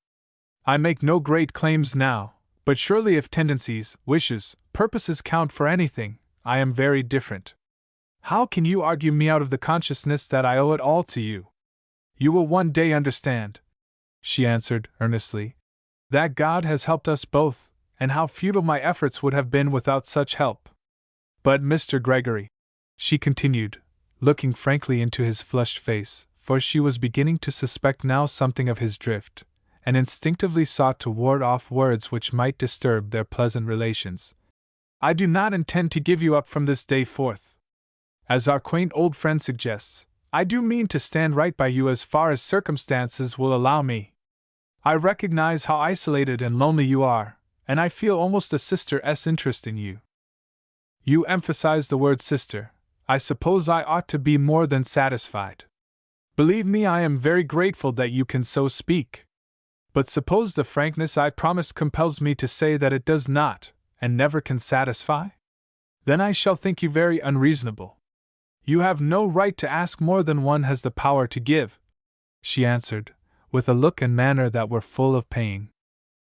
I make no great claims now, but surely if tendencies, wishes, purposes count for anything, I am very different. How can you argue me out of the consciousness that I owe it all to you? You will one day understand, she answered earnestly, that God has helped us both, and how futile my efforts would have been without such help. But Mr. Gregory, she continued, looking frankly into his flushed face, for she was beginning to suspect now something of his drift, and instinctively sought to ward off words which might disturb their pleasant relations. I do not intend to give you up from this day forth. As our quaint old friend suggests, I do mean to stand right by you as far as circumstances will allow me. I recognize how isolated and lonely you are, and I feel almost a sister's interest in you. You emphasize the word sister. I suppose I ought to be more than satisfied. Believe me, I am very grateful that you can so speak. But suppose the frankness I promised compels me to say that it does not, and never can satisfy? Then I shall think you very unreasonable. You have no right to ask more than one has the power to give, she answered, with a look and manner that were full of pain.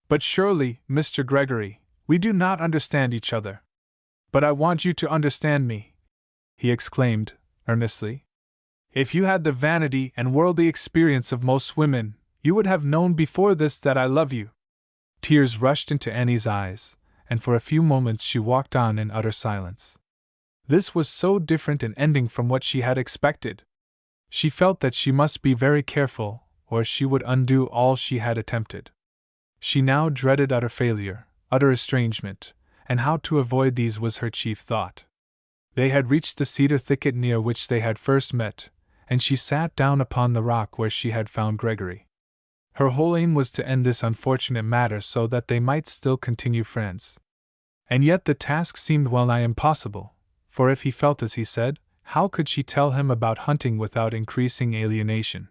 But surely, Mr. Gregory, we do not understand each other. But I want you to understand me, he exclaimed, earnestly. If you had the vanity and worldly experience of most women, you would have known before this that I love you. Tears rushed into Annie's eyes, and for a few moments she walked on in utter silence. This was so different an ending from what she had expected. She felt that she must be very careful, or she would undo all she had attempted. She now dreaded utter failure, utter estrangement, and how to avoid these was her chief thought. They had reached the cedar thicket near which they had first met, and she sat down upon the rock where she had found Gregory. Her whole aim was to end this unfortunate matter so that they might still continue friends. And yet the task seemed well-nigh impossible, for if he felt as he said, how could she tell him about hunting without increasing alienation?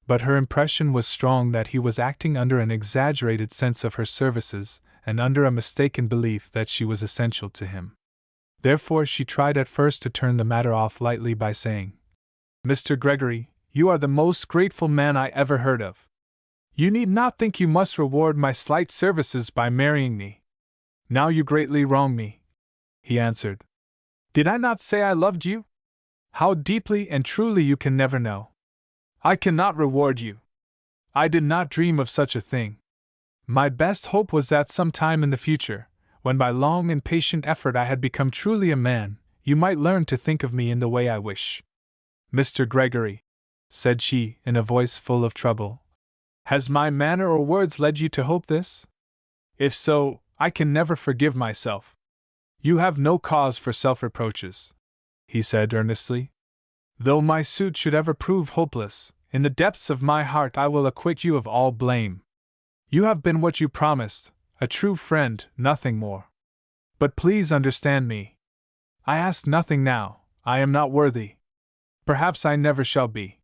But her impression was strong that he was acting under an exaggerated sense of her services, and under a mistaken belief that she was essential to him. Therefore she tried at first to turn the matter off lightly by saying, Mr. Gregory, you are the most grateful man I ever heard of. You need not think you must reward my slight services by marrying me. Now you greatly wrong me, he answered. Did I not say I loved you? How deeply and truly you can never know. I cannot reward you. I did not dream of such a thing. My best hope was that some time in the future, when by long and patient effort I had become truly a man, you might learn to think of me in the way I wish. Mr. Gregory, said she, in a voice full of trouble, has my manner or words led you to hope this? If so, I can never forgive myself. You have no cause for self-reproaches, he said earnestly. Though my suit should ever prove hopeless, in the depths of my heart I will acquit you of all blame. You have been what you promised, a true friend, nothing more. But please understand me. I ask nothing now, I am not worthy. Perhaps I never shall be.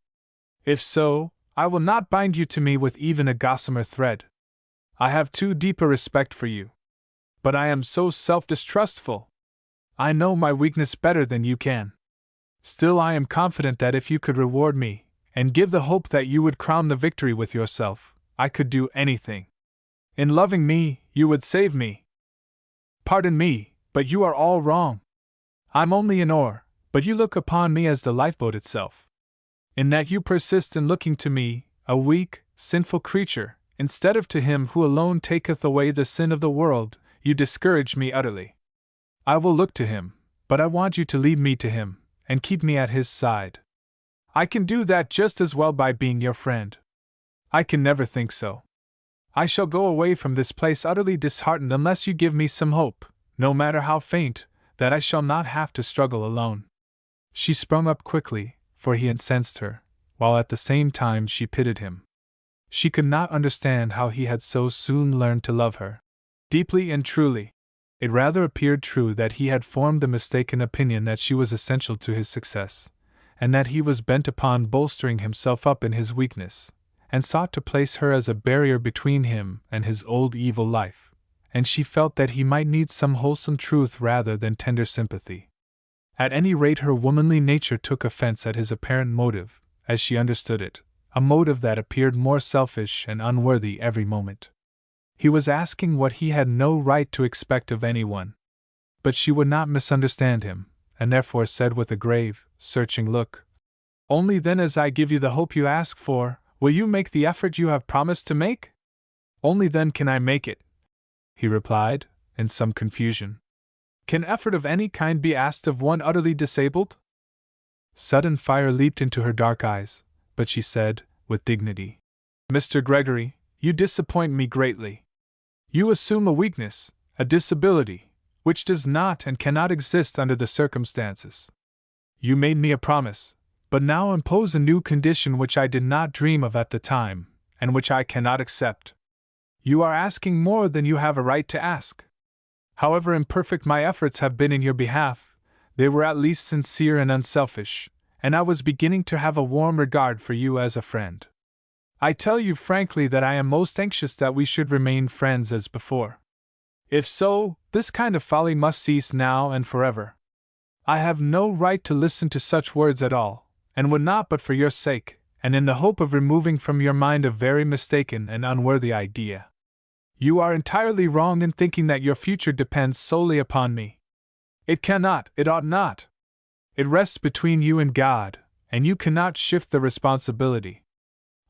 If so, I will not bind you to me with even a gossamer thread. I have too deep a respect for you. But I am so self-distrustful. I know my weakness better than you can. Still I am confident that if you could reward me, and give the hope that you would crown the victory with yourself, I could do anything. In loving me, you would save me. Pardon me, but you are all wrong. I'm only an oar, but you look upon me as the lifeboat itself. In that you persist in looking to me, a weak, sinful creature, instead of to him who alone taketh away the sin of the world, you discourage me utterly. I will look to him, but I want you to lead me to him, and keep me at his side. I can do that just as well by being your friend. I can never think so. I shall go away from this place utterly disheartened unless you give me some hope, no matter how faint, that I shall not have to struggle alone. She sprung up quickly, for he incensed her, while at the same time she pitied him. She could not understand how he had so soon learned to love her. Deeply and truly. It rather appeared true that he had formed the mistaken opinion that she was essential to his success, and that he was bent upon bolstering himself up in his weakness, and sought to place her as a barrier between him and his old evil life, and she felt that he might need some wholesome truth rather than tender sympathy. At any rate, her womanly nature took offense at his apparent motive, as she understood it, a motive that appeared more selfish and unworthy every moment. He was asking what he had no right to expect of anyone. But she would not misunderstand him, and therefore said with a grave, searching look, "Only then, as I give you the hope you ask for, will you make the effort you have promised to make?" "Only then can I make it," he replied, in some confusion. "Can effort of any kind be asked of one utterly disabled?" Sudden fire leaped into her dark eyes, but she said, with dignity, "Mr. Gregory, you disappoint me greatly. You assume a weakness, a disability, which does not and cannot exist under the circumstances. You made me a promise, but now impose a new condition which I did not dream of at the time, and which I cannot accept. You are asking more than you have a right to ask. However imperfect my efforts have been in your behalf, they were at least sincere and unselfish, and I was beginning to have a warm regard for you as a friend. I tell you frankly that I am most anxious that we should remain friends as before. If so, this kind of folly must cease now and forever. I have no right to listen to such words at all, and would not but for your sake, and in the hope of removing from your mind a very mistaken and unworthy idea. You are entirely wrong in thinking that your future depends solely upon me. It cannot, it ought not. It rests between you and God, and you cannot shift the responsibility.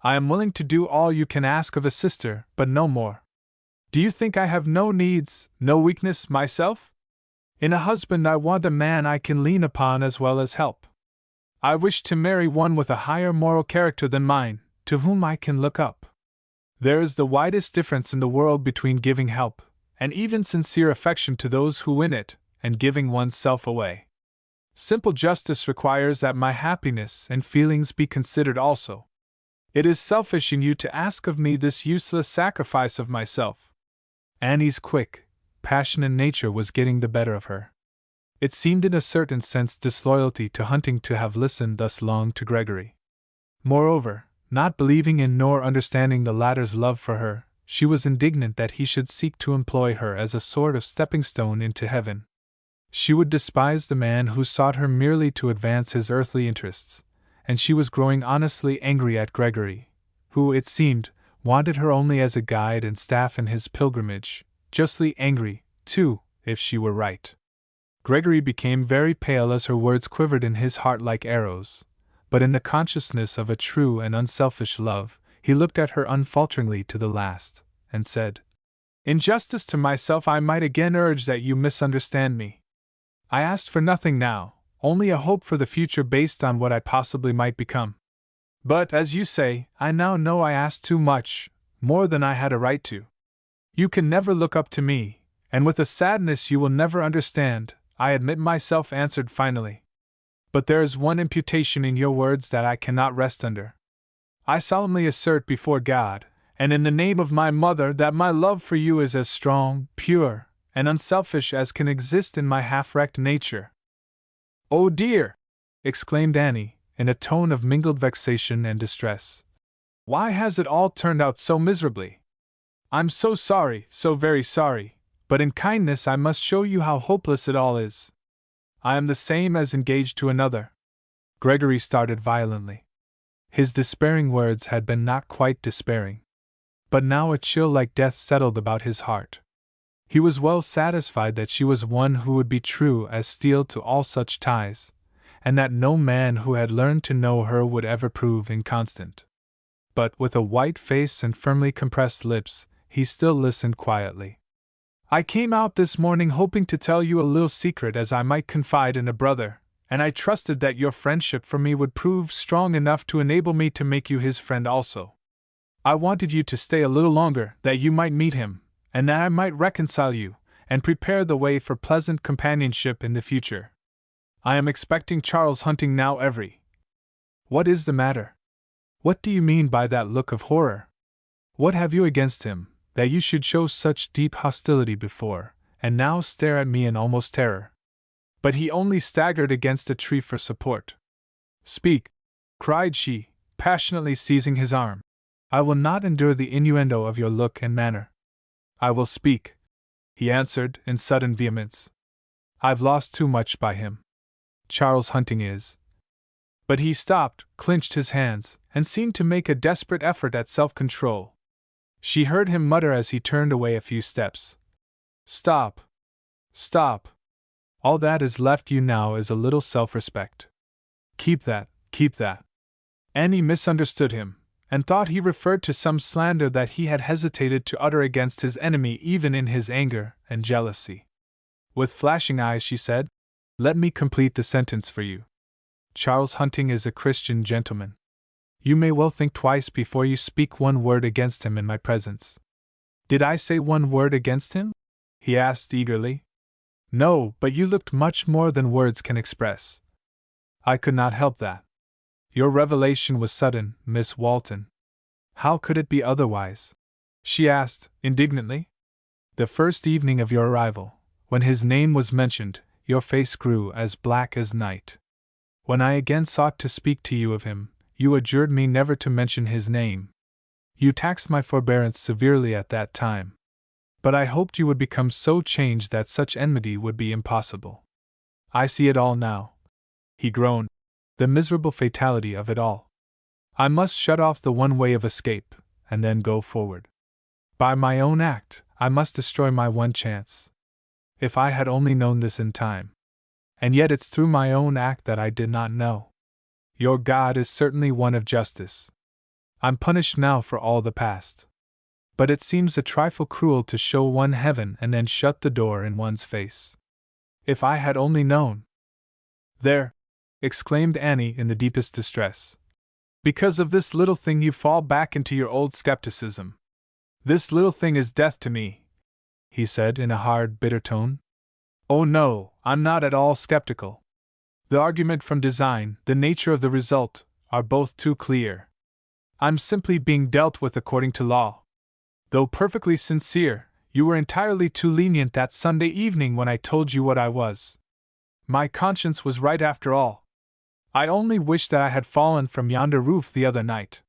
I am willing to do all you can ask of a sister, but no more. Do you think I have no needs, no weakness myself? In a husband I want a man I can lean upon as well as help. I wish to marry one with a higher moral character than mine, to whom I can look up. There is the widest difference in the world between giving help, and even sincere affection to those who win it, and giving one's self away. Simple justice requires that my happiness and feelings be considered also. It is selfish in you to ask of me this useless sacrifice of myself." Annie's quick, passionate nature was getting the better of her. It seemed in a certain sense disloyalty to Hunting to have listened thus long to Gregory. Moreover, not believing in nor understanding the latter's love for her, she was indignant that he should seek to employ her as a sort of stepping-stone into heaven. She would despise the man who sought her merely to advance his earthly interests, and she was growing honestly angry at Gregory, who, it seemed, wanted her only as a guide and staff in his pilgrimage, justly angry, too, if she were right. Gregory became very pale as her words quivered in his heart like arrows, but in the consciousness of a true and unselfish love, he looked at her unfalteringly to the last, and said, "In justice to myself I might again urge that you misunderstand me. I asked for nothing now, only a hope for the future based on what I possibly might become. But, as you say, I now know I asked too much, more than I had a right to. You can never look up to me, and with a sadness you will never understand, I admit myself answered finally. But there is one imputation in your words that I cannot rest under. I solemnly assert before God, and in the name of my mother, that my love for you is as strong, pure, and unselfish as can exist in my half-wrecked nature." "Oh dear!" exclaimed Annie, in a tone of mingled vexation and distress. "Why has it all turned out so miserably? I'm so sorry, so very sorry, but in kindness I must show you how hopeless it all is. I am the same as engaged to another." Gregory started violently. His despairing words had been not quite despairing, but now a chill like death settled about his heart. He was well satisfied that she was one who would be true as steel to all such ties, and that no man who had learned to know her would ever prove inconstant. But, with a white face and firmly compressed lips, he still listened quietly. "I came out this morning hoping to tell you a little secret as I might confide in a brother, and I trusted that your friendship for me would prove strong enough to enable me to make you his friend also. I wanted you to stay a little longer, that you might meet him, and that I might reconcile you, and prepare the way for pleasant companionship in the future. I am expecting Charles Hunting now every— What is the matter? What do you mean by that look of horror? What have you against him, that you should show such deep hostility before, and now stare at me in almost terror?" But he only staggered against a tree for support. Speak, cried she, passionately seizing his arm. I will not endure the innuendo of your look and manner. I will speak, he answered in sudden vehemence. I've lost too much by him. Charles Hunting is. But he stopped, clinched his hands, and seemed to make a desperate effort at self-control. She heard him mutter as he turned away a few steps. Stop. Stop. All that is left you now is a little self-respect. Keep that, keep that. Annie misunderstood him, and thought he referred to some slander that he had hesitated to utter against his enemy even in his anger and jealousy. With flashing eyes she said, Let me complete the sentence for you. Charles Hunting is a Christian gentleman. You may well think twice before you speak one word against him in my presence. Did I say one word against him? He asked eagerly. No, but you looked much more than words can express. I could not help that. Your revelation was sudden, Miss Walton. How could it be otherwise? She asked, indignantly. The first evening of your arrival, when his name was mentioned, your face grew as black as night. When I again sought to speak to you of him, you adjured me never to mention his name. You taxed my forbearance severely at that time. But I hoped you would become so changed that such enmity would be impossible. I see it all now. He groaned. The miserable fatality of it all. I must shut off the one way of escape, and then go forward. By my own act, I must destroy my one chance. If I had only known this in time. And yet it's through my own act that I did not know. Your God is certainly one of justice. I'm punished now for all the past. But it seems a trifle cruel to show one heaven and then shut the door in one's face. If I had only known. There! Exclaimed Annie in the deepest distress. Because of this little thing you fall back into your old skepticism. This little thing is death to me, he said in a hard, bitter tone. Oh no, I'm not at all skeptical. The argument from design, the nature of the result, are both too clear. I'm simply being dealt with according to law. Though perfectly sincere, you were entirely too lenient that Sunday evening when I told you what I was. My conscience was right after all. I only wish that I had fallen from yonder roof the other night.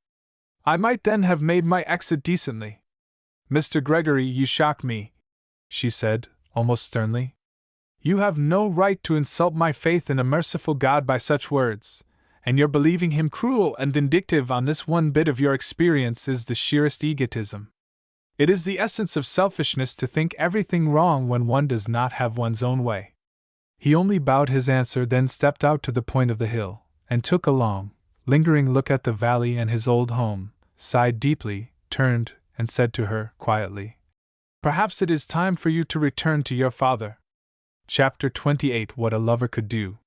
I might then have made my exit decently. Mr. Gregory, you shock me, she said, almost sternly. You have no right to insult my faith in a merciful God by such words, and your believing him cruel and vindictive on this one bit of your experience is the sheerest egotism. It is the essence of selfishness to think everything wrong when one does not have one's own way. He only bowed his answer, then stepped out to the point of the hill, and took a long, lingering look at the valley and his old home, sighed deeply, turned, and said to her, quietly, Perhaps it is time for you to return to your father. Chapter 28. What a Lover Could Do.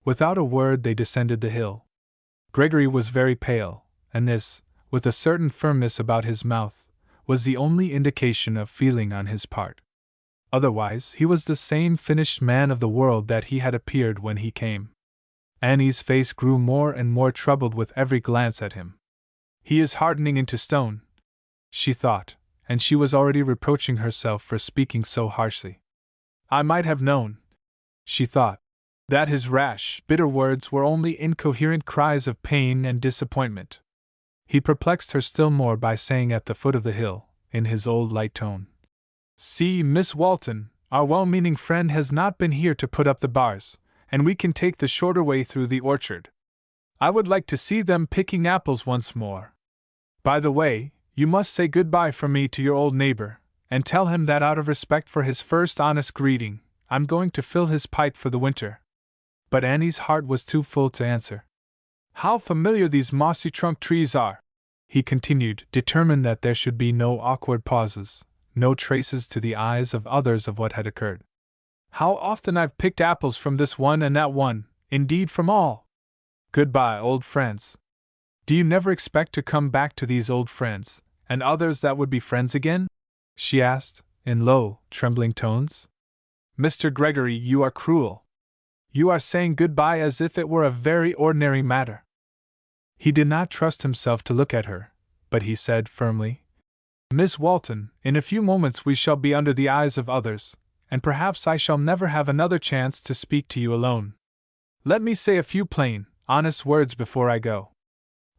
Without a word they descended the hill. Gregory was very pale, and this, with a certain firmness about his mouth, was the only indication of feeling on his part. Otherwise, he was the same finished man of the world that he had appeared when he came. Annie's face grew more and more troubled with every glance at him. He is hardening into stone, she thought, and she was already reproaching herself for speaking so harshly. I might have known, she thought, that his rash, bitter words were only incoherent cries of pain and disappointment. He perplexed her still more by saying at the foot of the hill, in his old light tone, See, Miss Walton, our well-meaning friend has not been here to put up the bars, and we can take the shorter way through the orchard. I would like to see them picking apples once more. By the way, you must say good-bye from me to your old neighbor, and tell him that out of respect for his first honest greeting, I'm going to fill his pipe for the winter. But Annie's heart was too full to answer. How familiar these mossy trunk trees are, he continued, determined that there should be no awkward pauses, no traces to the eyes of others of what had occurred. How often I've picked apples from this one and that one, indeed from all. Goodbye, old friends. Do you never expect to come back to these old friends, and others that would be friends again? She asked, in low, trembling tones. Mr. Gregory, you are cruel. You are saying goodbye as if it were a very ordinary matter. He did not trust himself to look at her, but he said firmly, Miss Walton, in a few moments we shall be under the eyes of others, and perhaps I shall never have another chance to speak to you alone. Let me say a few plain, honest words before I go.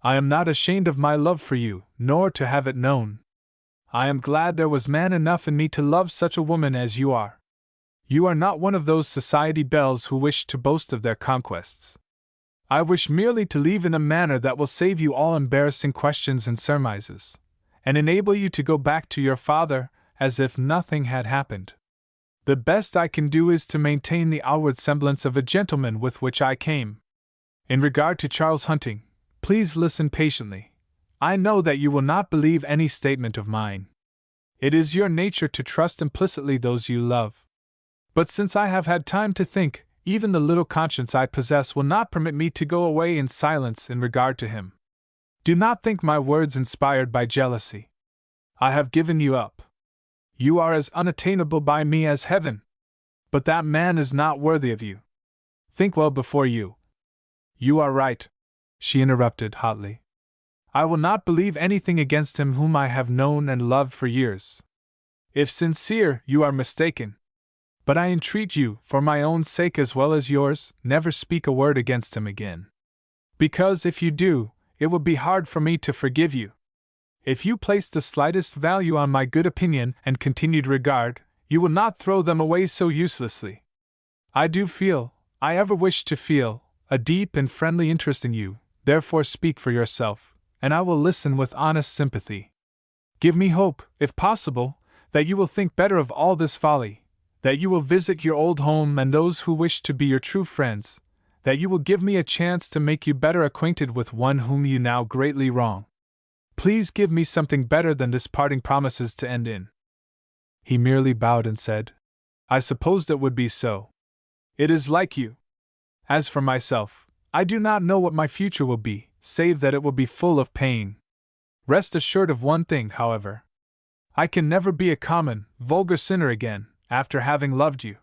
I am not ashamed of my love for you, nor to have it known. I am glad there was man enough in me to love such a woman as you are. You are not one of those society belles who wish to boast of their conquests. I wish merely to leave in a manner that will save you all embarrassing questions and surmises, and enable you to go back to your father as if nothing had happened. The best I can do is to maintain the outward semblance of a gentleman with which I came. In regard to Charles Hunting, please listen patiently. I know that you will not believe any statement of mine. It is your nature to trust implicitly those you love. But since I have had time to think, even the little conscience I possess will not permit me to go away in silence in regard to him. Do not think my words inspired by jealousy. I have given you up. You are as unattainable by me as heaven. But that man is not worthy of you. Think well before you. You are right, she interrupted hotly. I will not believe anything against him whom I have known and loved for years. If sincere, you are mistaken. But I entreat you, for my own sake as well as yours, never speak a word against him again. Because if you do, it will be hard for me to forgive you. If you place the slightest value on my good opinion and continued regard, you will not throw them away so uselessly. I do feel, I ever wished to feel, a deep and friendly interest in you, therefore speak for yourself, and I will listen with honest sympathy. Give me hope, if possible, that you will think better of all this folly, that you will visit your old home and those who wish to be your true friends, that you will give me a chance to make you better acquainted with one whom you now greatly wrong. Please give me something better than this parting promises to end in. He merely bowed and said, I supposed it would be so. It is like you. As for myself, I do not know what my future will be, save that it will be full of pain. Rest assured of one thing, however. I can never be a common, vulgar sinner again, after having loved you.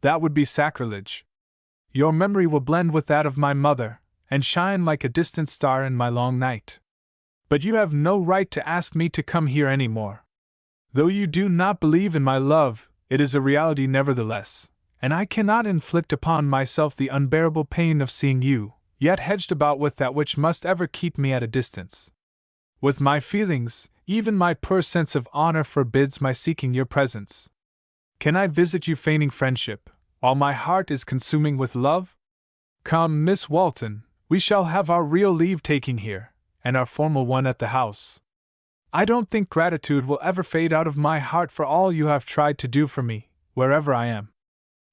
That would be sacrilege. Your memory will blend with that of my mother, and shine like a distant star in my long night. But you have no right to ask me to come here any more. Though you do not believe in my love, it is a reality nevertheless, and I cannot inflict upon myself the unbearable pain of seeing you, yet hedged about with that which must ever keep me at a distance. With my feelings, even my poor sense of honor forbids my seeking your presence. Can I visit you feigning friendship, while my heart is consuming with love? Come, Miss Walton, we shall have our real leave-taking here, and our formal one at the house. I don't think gratitude will ever fade out of my heart for all you have tried to do for me, wherever I am.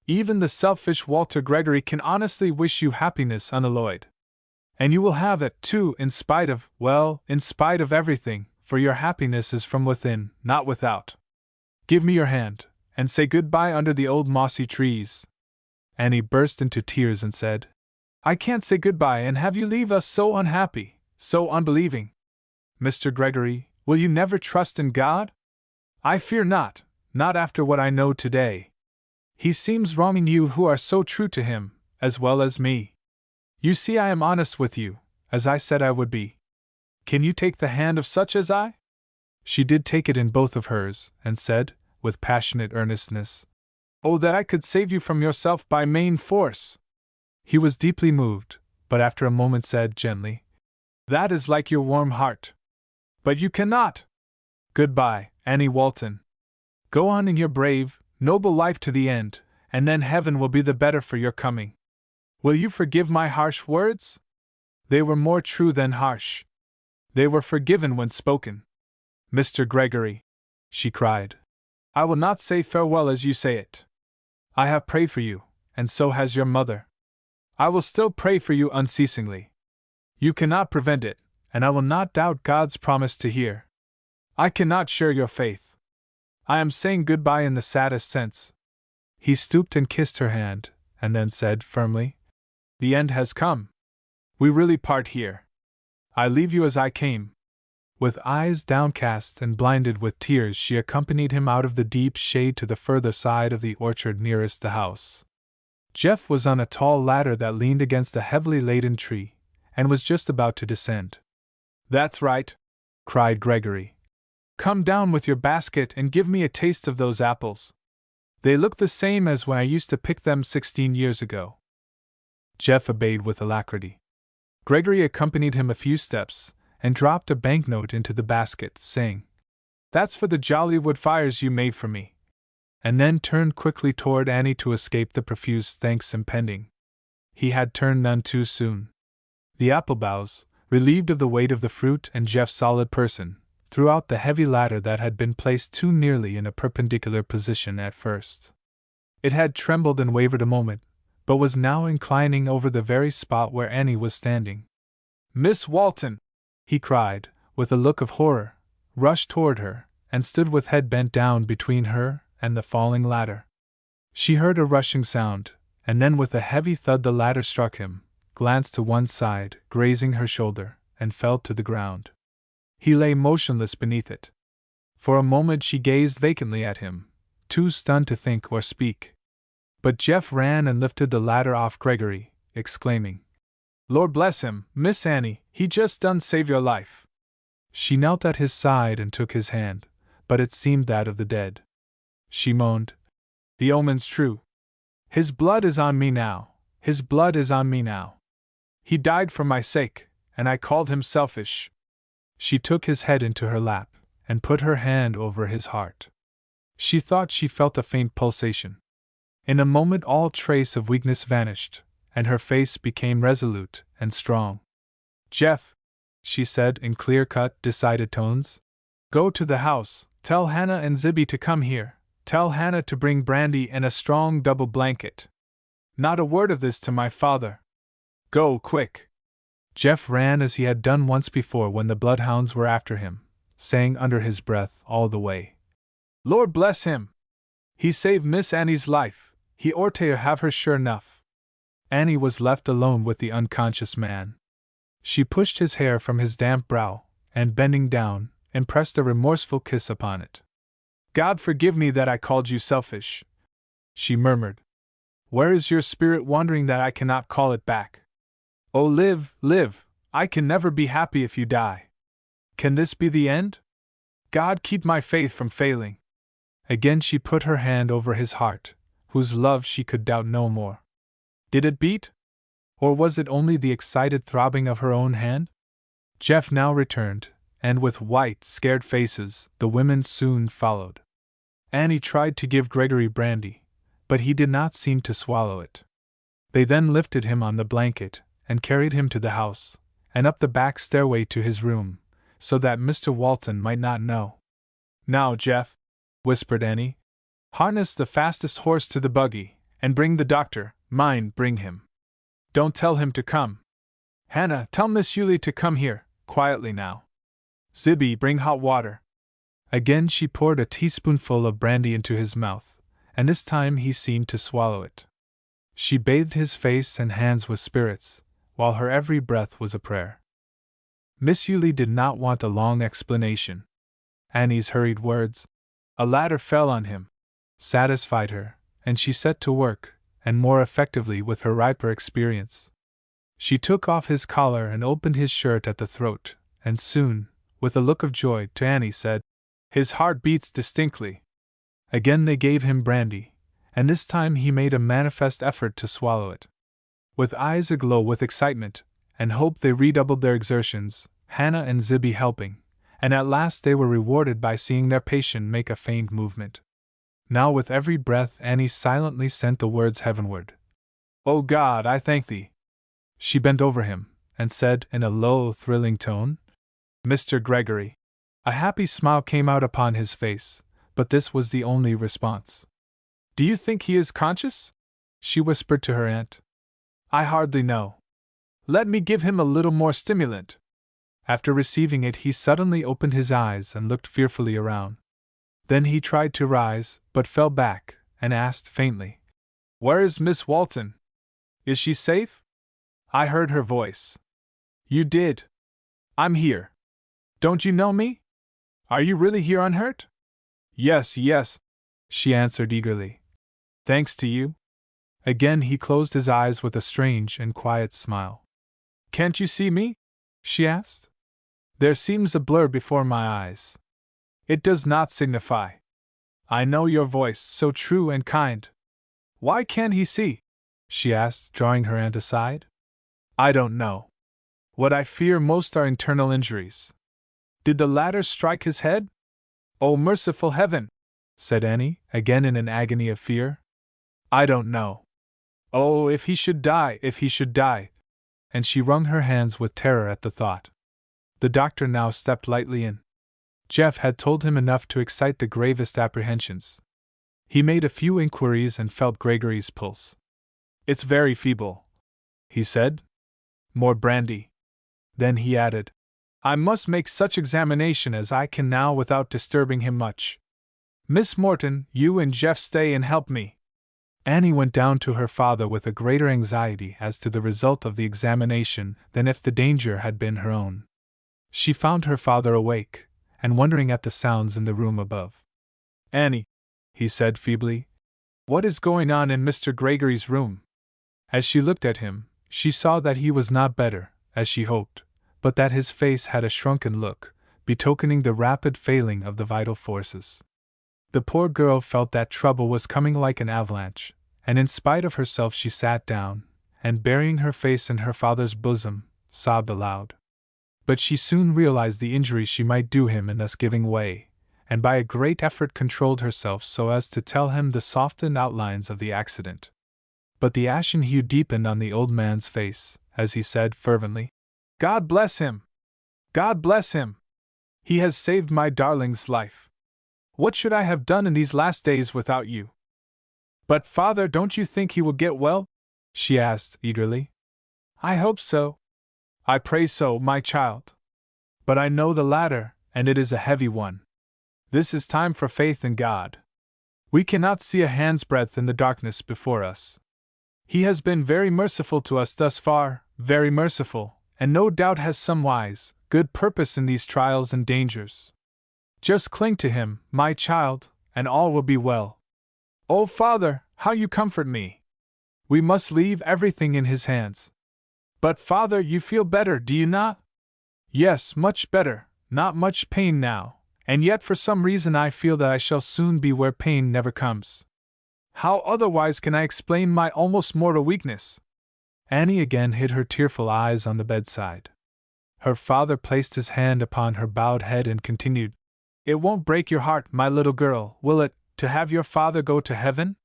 Even the selfish Walter Gregory can honestly wish you happiness unalloyed. And you will have it, too, in spite of everything, for your happiness is from within, not without. Give me your hand, and say goodbye under the old mossy trees. Annie burst into tears and said, I can't say goodbye and have you leave us so unhappy, so unbelieving. Mr. Gregory, will you never trust in God? I fear not after what I know today. He seems wronging you who are so true to him, as well as me. You see I am honest with you, as I said I would be. Can you take the hand of such as I? She did take it in both of hers, and said, with passionate earnestness, Oh, that I could save you from yourself by main force! He was deeply moved, but after a moment said gently, That is like your warm heart. But you cannot! Goodbye, Annie Walton. Go on in your brave, noble life to the end, and then heaven will be the better for your coming. Will you forgive my harsh words? They were more true than harsh. They were forgiven when spoken. Mr. Gregory, she cried, I will not say farewell as you say it. I have prayed for you, and so has your mother. I will still pray for you unceasingly. You cannot prevent it, and I will not doubt God's promise to hear. I cannot share your faith. I am saying goodbye in the saddest sense. He stooped and kissed her hand, and then said firmly, The end has come. We really part here. I leave you as I came. With eyes downcast and blinded with tears, she accompanied him out of the deep shade to the further side of the orchard nearest the house. Jeff was on a tall ladder that leaned against a heavily laden tree, and was just about to descend. That's right, cried Gregory. Come down with your basket and give me a taste of those apples. They look the same as when I used to pick them 16 years ago. Jeff obeyed with alacrity. Gregory accompanied him a few steps, and dropped a banknote into the basket, saying, "That's for the jolly wood fires you made for me," and then turned quickly toward Annie to escape the profuse thanks impending. He had turned none too soon. The apple boughs, relieved of the weight of the fruit and Jeff's solid person, threw out the heavy ladder that had been placed too nearly in a perpendicular position at first. It had trembled and wavered a moment, but was now inclining over the very spot where Annie was standing. "Miss Walton!" he cried, with a look of horror, rushed toward her, and stood with head bent down between her and the falling ladder. She heard a rushing sound, and then with a heavy thud the ladder struck him, glanced to one side, grazing her shoulder, and fell to the ground. He lay motionless beneath it. For a moment she gazed vacantly at him, too stunned to think or speak. But Jeff ran and lifted the ladder off Gregory, exclaiming, "Lord bless him, Miss Annie, he just done save your life." She knelt at his side and took his hand, but it seemed that of the dead. She moaned, "The omen's true. His blood is on me now, his blood is on me now. He died for my sake, and I called him selfish." She took his head into her lap, and put her hand over his heart. She thought she felt a faint pulsation. In a moment all trace of weakness vanished, and her face became resolute and strong. "Jeff," she said in clear-cut, decided tones, "go to the house, tell Hannah and Zibby to come here, tell Hannah to bring brandy and a strong double blanket. Not a word of this to my father. Go, quick." Jeff ran as he had done once before when the bloodhounds were after him, saying under his breath all the way, "Lord bless him! He saved Miss Annie's life, he ought to have her sure enough." Annie was left alone with the unconscious man. She pushed his hair from his damp brow, and bending down, impressed a remorseful kiss upon it. "God forgive me that I called you selfish," she murmured. "Where is your spirit wandering that I cannot call it back? Oh, live, live, I can never be happy if you die. Can this be the end? God keep my faith from failing." Again she put her hand over his heart, whose love she could doubt no more. Did it beat? Or was it only the excited throbbing of her own hand? Jeff now returned, and with white, scared faces, the women soon followed. Annie tried to give Gregory brandy, but he did not seem to swallow it. They then lifted him on the blanket, and carried him to the house, and up the back stairway to his room, so that Mr. Walton might not know. "Now, Jeff," whispered Annie, "harness the fastest horse to the buggy, and bring the doctor. Mind, bring him. Don't tell him to come. Hannah, tell Miss Yulie to come here, quietly now. Zibby, bring hot water." Again she poured a teaspoonful of brandy into his mouth, and this time he seemed to swallow it. She bathed his face and hands with spirits, while her every breath was a prayer. Miss Yulie did not want a long explanation. Annie's hurried words, "A ladder fell on him," satisfied her, and she set to work, and more effectively with her riper experience. She took off his collar and opened his shirt at the throat, and soon, with a look of joy, to Annie said, "His heart beats distinctly." Again they gave him brandy, and this time he made a manifest effort to swallow it. With eyes aglow with excitement and hope they redoubled their exertions, Hannah and Zibby helping, and at last they were rewarded by seeing their patient make a faint movement. Now with every breath Annie silently sent the words heavenward. "O God, I thank Thee." She bent over him, and said in a low, thrilling tone, "Mr. Gregory." A happy smile came out upon his face, but this was the only response. "Do you think he is conscious?" she whispered to her aunt. "I hardly know. Let me give him a little more stimulant." After receiving it, he suddenly opened his eyes and looked fearfully around. Then he tried to rise, but fell back, and asked faintly, "Where is Miss Walton? Is she safe? I heard her voice." "You did? I'm here. Don't you know me? Are you really here unhurt?" "Yes, yes," she answered eagerly. "Thanks to you." Again he closed his eyes with a strange and quiet smile. "Can't you see me?" she asked. "There seems a blur before my eyes. It does not signify. I know your voice, so true and kind." "Why can't he see?" she asked, drawing her aunt aside. "I don't know. What I fear most are internal injuries. Did the ladder strike his head? Oh, merciful heaven! Said Annie, again in an agony of fear. I don't know. Oh, if he should die, if he should die! And she wrung her hands with terror at the thought. The doctor now stepped lightly in. Jeff had told him enough to excite the gravest apprehensions. He made a few inquiries and felt Gregory's pulse. It's very feeble, he said. More brandy. Then he added, I must make such examination as I can now without disturbing him much. Miss Morton, you and Jeff stay and help me. Annie went down to her father with a greater anxiety as to the result of the examination than if the danger had been her own. She found her father awake, and wondering at the sounds in the room above. Annie, he said feebly, what is going on in Mr. Gregory's room? As she looked at him, she saw that he was not better, as she hoped, but that his face had a shrunken look, betokening the rapid failing of the vital forces. The poor girl felt that trouble was coming like an avalanche, and in spite of herself she sat down, and burying her face in her father's bosom, sobbed aloud. But she soon realized the injury she might do him in thus giving way, and by a great effort controlled herself so as to tell him the softened outlines of the accident. But the ashen hue deepened on the old man's face, as he said fervently, God bless him! God bless him! He has saved my darling's life. What should I have done in these last days without you? But, father, don't you think he will get well? She asked eagerly. I hope so. I pray so, my child. But I know the ladder, and it is a heavy one. This is time for faith in God. We cannot see a hand's breadth in the darkness before us. He has been very merciful to us thus far, very merciful, and no doubt has some wise, good purpose in these trials and dangers. Just cling to him, my child, and all will be well. Oh, father, how you comfort me! We must leave everything in his hands. But, father, you feel better, do you not? Yes, much better, not much pain now, and yet for some reason I feel that I shall soon be where pain never comes. How otherwise can I explain my almost mortal weakness? Annie again hid her tearful eyes on the bedside. Her father placed his hand upon her bowed head and continued, It won't break your heart, my little girl, will it, to have your father go to heaven?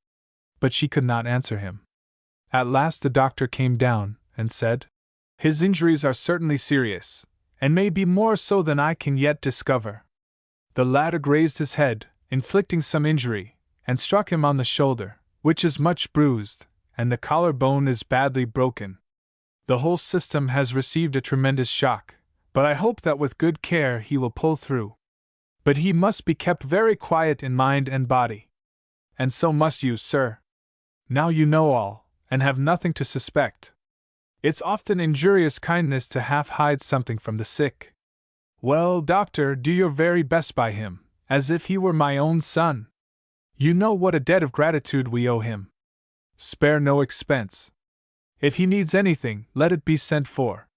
But she could not answer him. At last the doctor came down, and said, His injuries are certainly serious, and may be more so than I can yet discover. The ladder grazed his head, inflicting some injury, and struck him on the shoulder, which is much bruised, and the collar bone is badly broken. The whole system has received a tremendous shock, but I hope that with good care he will pull through. But he must be kept very quiet in mind and body. And so must you, sir. Now you know all, and have nothing to suspect. It's often injurious kindness to half-hide something from the sick. Well, doctor, do your very best by him, as if he were my own son. You know what a debt of gratitude we owe him. Spare no expense. If he needs anything, let it be sent for.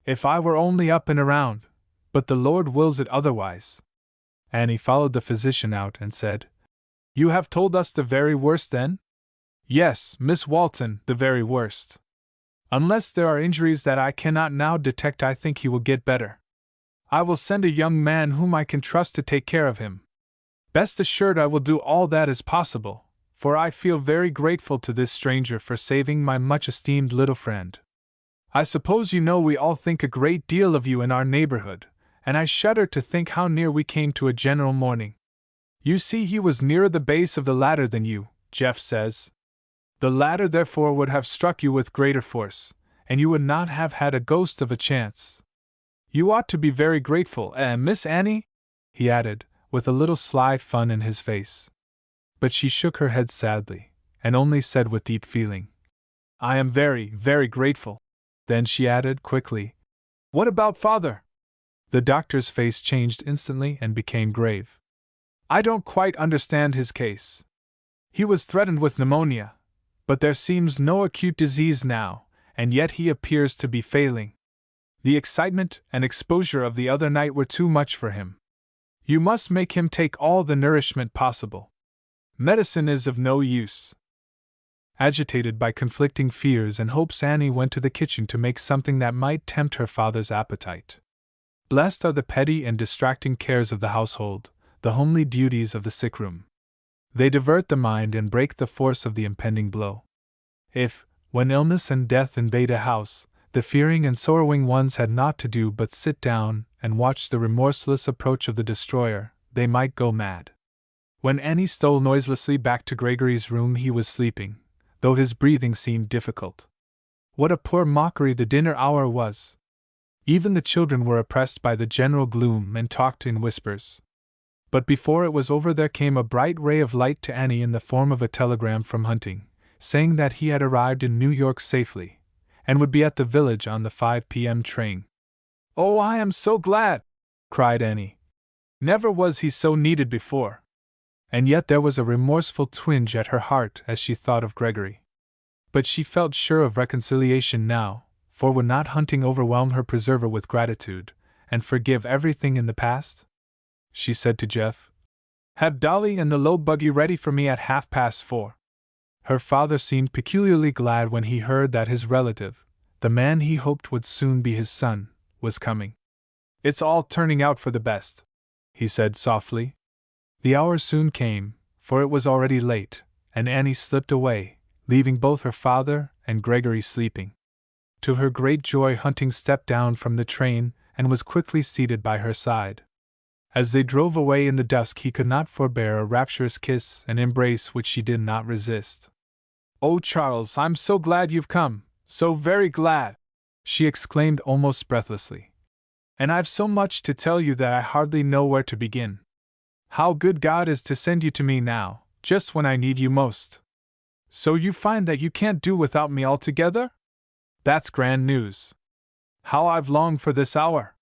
If I were only up and around, but the Lord wills it otherwise. Annie followed the physician out and said, You have told us the very worst then? Yes, Miss Walton, the very worst. Unless there are injuries that I cannot now detect, I think he will get better. I will send a young man whom I can trust to take care of him. Best assured I will do all that is possible, for I feel very grateful to this stranger for saving my much-esteemed little friend. I suppose you know we all think a great deal of you in our neighborhood, and I shudder to think how near we came to a general mourning. You see, he was nearer the base of the ladder than you, Jeff says. The ladder therefore would have struck you with greater force, and you would not have had a ghost of a chance. You ought to be very grateful, Miss Annie? He added, with a little sly fun in his face. But she shook her head sadly, and only said with deep feeling, I am very, very grateful. Then she added quickly, What about father? The doctor's face changed instantly and became grave. I don't quite understand his case. He was threatened with pneumonia, but there seems no acute disease now, and yet he appears to be failing. The excitement and exposure of the other night were too much for him. You must make him take all the nourishment possible. Medicine is of no use. Agitated by conflicting fears and hopes, Annie went to the kitchen to make something that might tempt her father's appetite. Blessed are the petty and distracting cares of the household, the homely duties of the sick room. They divert the mind and break the force of the impending blow. If, when illness and death invade a house, the fearing and sorrowing ones had naught to do but sit down and watch the remorseless approach of the destroyer, they might go mad. When Annie stole noiselessly back to Gregory's room, he was sleeping, though his breathing seemed difficult. What a poor mockery the dinner hour was! Even the children were oppressed by the general gloom and talked in whispers. But before it was over there came a bright ray of light to Annie in the form of a telegram from Hunting, saying that he had arrived in New York safely, and would be at the village on the 5 p.m. train. "Oh, I am so glad!" cried Annie. "Never was he so needed before." And yet there was a remorseful twinge at her heart as she thought of Gregory. But she felt sure of reconciliation now, for would not Hunting overwhelm her preserver with gratitude, and forgive everything in the past? She said to Jeff, "Have Dolly and the low buggy ready for me at 4:30. Her father seemed peculiarly glad when he heard that his relative, the man he hoped would soon be his son, was coming. "It's all turning out for the best," he said softly. The hour soon came, for it was already late, and Annie slipped away, leaving both her father and Gregory sleeping. To her great joy, Hunting stepped down from the train and was quickly seated by her side. As they drove away in the dusk, he could not forbear a rapturous kiss and embrace which she did not resist. "Oh, Charles, I'm so glad you've come, so very glad!" she exclaimed almost breathlessly. "And I've so much to tell you that I hardly know where to begin. How good God is to send you to me now, just when I need you most. So you find that you can't do without me altogether? That's grand news. How I've longed for this hour!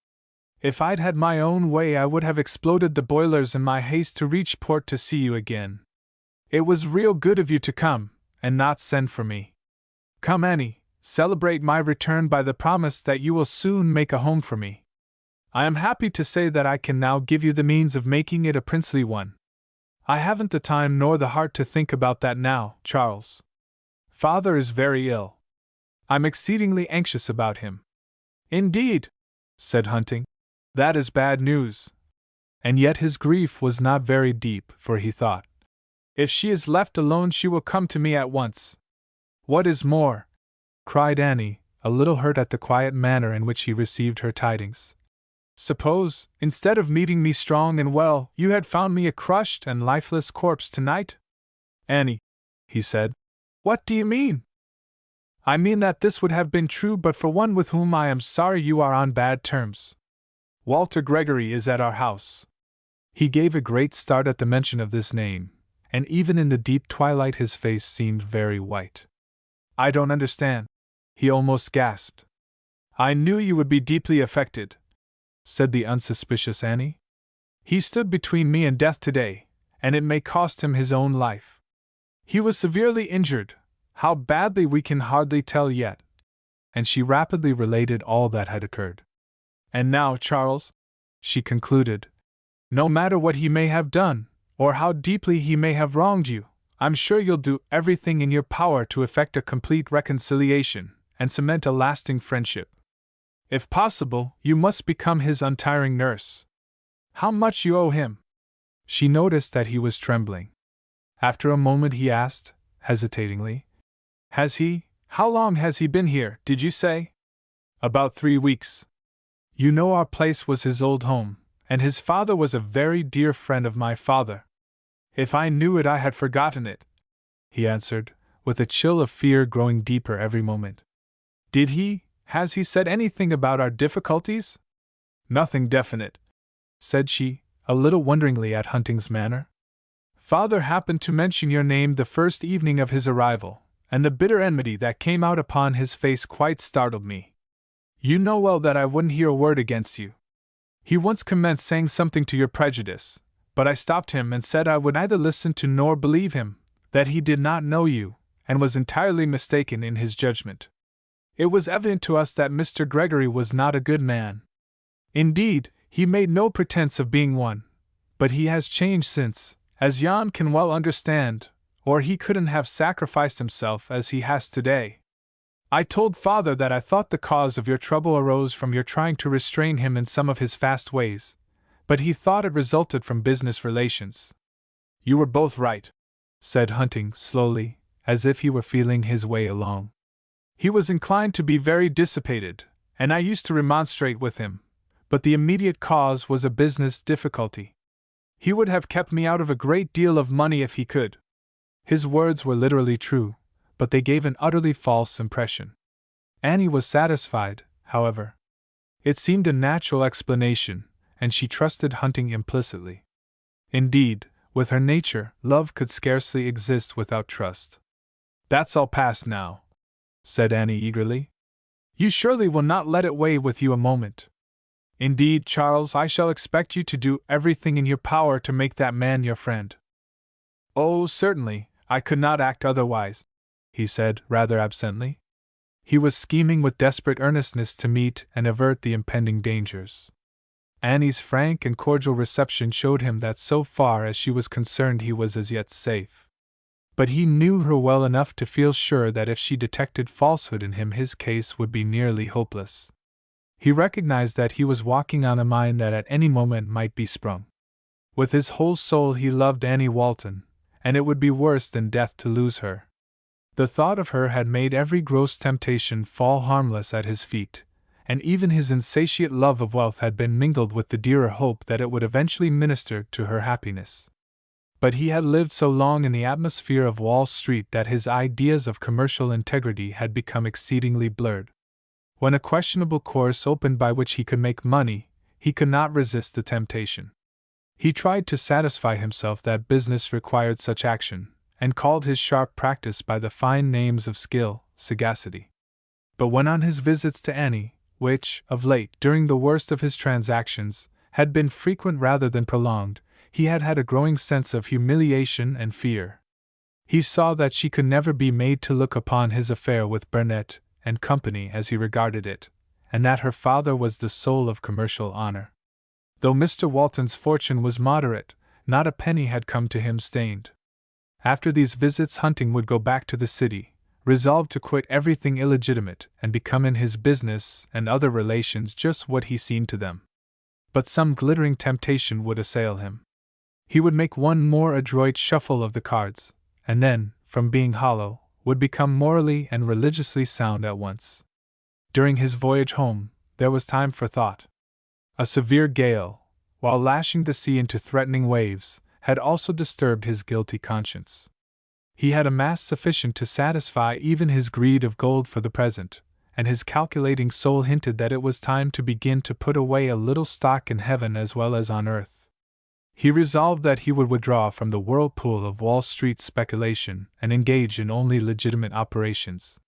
If I'd had my own way, I would have exploded the boilers in my haste to reach port to see you again. It was real good of you to come, and not send for me. Come, Annie, celebrate my return by the promise that you will soon make a home for me. I am happy to say that I can now give you the means of making it a princely one. I haven't the time nor the heart to think about that now, Charles. Father is very ill. I'm exceedingly anxious about him." "Indeed," said Hunting. "That is bad news." And yet his grief was not very deep, for he thought, "If she is left alone, she will come to me at once." "What is more," cried Annie, a little hurt at the quiet manner in which he received her tidings, "suppose, instead of meeting me strong and well, you had found me a crushed and lifeless corpse tonight?" "Annie," he said, "what do you mean?" "I mean that this would have been true but for one with whom I am sorry you are on bad terms. Walter Gregory is at our house." He gave a great start at the mention of this name, and even in the deep twilight his face seemed very white. "I don't understand," he almost gasped. "I knew you would be deeply affected," said the unsuspicious Annie. "He stood between me and death today, and it may cost him his own life. He was severely injured, how badly we can hardly tell yet." And she rapidly related all that had occurred. "And now, Charles," she concluded, "no matter what he may have done, or how deeply he may have wronged you, I'm sure you'll do everything in your power to effect a complete reconciliation and cement a lasting friendship. If possible, you must become his untiring nurse. How much you owe him?" She noticed that he was trembling. After a moment he asked, hesitatingly, How long has he been here, did you say?" "About 3 weeks. You know our place was his old home, and his father was a very dear friend of my father." "If I knew it, I had forgotten it," he answered, with a chill of fear growing deeper every moment. Has he said anything about our difficulties?" "Nothing definite," said she, a little wonderingly at Hunting's manner. "Father happened to mention your name the first evening of his arrival, and the bitter enmity that came out upon his face quite startled me. You know well that I wouldn't hear a word against you. He once commenced saying something to your prejudice, but I stopped him and said I would neither listen to nor believe him, that he did not know you, and was entirely mistaken in his judgment. It was evident to us that Mr. Gregory was not a good man. Indeed, he made no pretense of being one, but he has changed since, as Jan can well understand, or he couldn't have sacrificed himself as he has today. I told Father that I thought the cause of your trouble arose from your trying to restrain him in some of his fast ways, but he thought it resulted from business relations. You were both right, said Hunting slowly, as if he were feeling his way along. He was inclined to be very dissipated, and I used to remonstrate with him, but the immediate cause was a business difficulty. He would have kept me out of a great deal of money if he could. His words were literally true, but they gave an utterly false impression. Annie was satisfied, however. It seemed a natural explanation, and she trusted Hunting implicitly. Indeed, with her nature, love could scarcely exist without trust. That's all past now, said Annie eagerly. You surely will not let it weigh with you a moment. Indeed, Charles, I shall expect you to do everything in your power to make that man your friend. Oh, certainly, I could not act otherwise, he said, rather absently. He was scheming with desperate earnestness to meet and avert the impending dangers. Annie's frank and cordial reception showed him that so far as she was concerned he was as yet safe. But he knew her well enough to feel sure that if she detected falsehood in him his case would be nearly hopeless. He recognized that he was walking on a mine that at any moment might be sprung. With his whole soul he loved Annie Walton, and it would be worse than death to lose her. The thought of her had made every gross temptation fall harmless at his feet, and even his insatiate love of wealth had been mingled with the dearer hope that it would eventually minister to her happiness. But he had lived so long in the atmosphere of Wall Street that his ideas of commercial integrity had become exceedingly blurred. When a questionable course opened by which he could make money, he could not resist the temptation. He tried to satisfy himself that business required such action, and called his sharp practice by the fine names of skill, sagacity. But when on his visits to Annie, which, of late, during the worst of his transactions, had been frequent rather than prolonged, he had had a growing sense of humiliation and fear. He saw that she could never be made to look upon his affair with Burnett and Company as he regarded it, and that her father was the soul of commercial honor. Though Mr. Walton's fortune was moderate, not a penny had come to him stained. After these visits Hunting would go back to the city, resolved to quit everything illegitimate and become in his business and other relations just what he seemed to them. But some glittering temptation would assail him. He would make one more adroit shuffle of the cards, and then, from being hollow, would become morally and religiously sound at once. During his voyage home, there was time for thought. A severe gale, while lashing the sea into threatening waves, had also disturbed his guilty conscience. He had amassed sufficient to satisfy even his greed of gold for the present, and his calculating soul hinted that it was time to begin to put away a little stock in heaven as well as on earth. He resolved that he would withdraw from the whirlpool of Wall Street speculation and engage in only legitimate operations.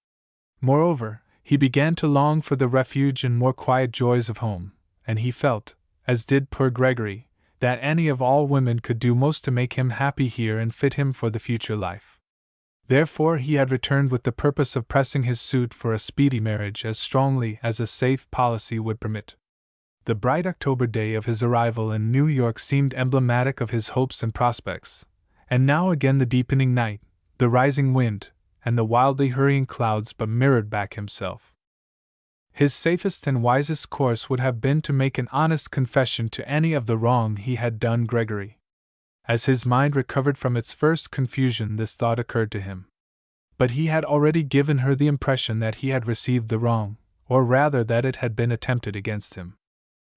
Moreover, he began to long for the refuge and more quiet joys of home, and he felt, as did poor Gregory, that Annie of all women could do most to make him happy here and fit him for the future life. Therefore he had returned with the purpose of pressing his suit for a speedy marriage as strongly as a safe policy would permit. The bright October day of his arrival in New York seemed emblematic of his hopes and prospects, and now again the deepening night, the rising wind, and the wildly hurrying clouds but mirrored back himself. His safest and wisest course would have been to make an honest confession to Annie of the wrong he had done Gregory. As his mind recovered from its first confusion this thought occurred to him. But he had already given her the impression that he had received the wrong, or rather that it had been attempted against him.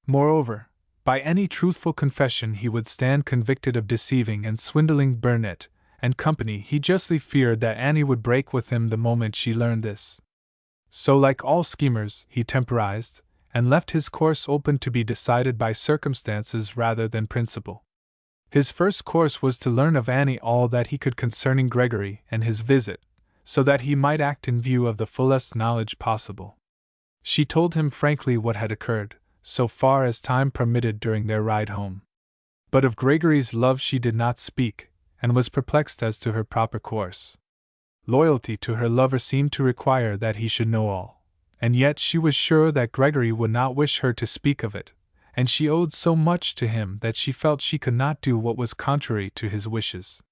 Moreover, by any truthful confession he would stand convicted of deceiving and swindling Burnett and Company. He justly feared that Annie would break with him the moment she learned this. So, like all schemers, he temporized, and left his course open to be decided by circumstances rather than principle. His first course was to learn of Annie all that he could concerning Gregory and his visit, so that he might act in view of the fullest knowledge possible. She told him frankly what had occurred, so far as time permitted during their ride home. But of Gregory's love she did not speak, and was perplexed as to her proper course. Loyalty to her lover seemed to require that he should know all, and yet she was sure that Gregory would not wish her to speak of it, and she owed so much to him that she felt she could not do what was contrary to his wishes.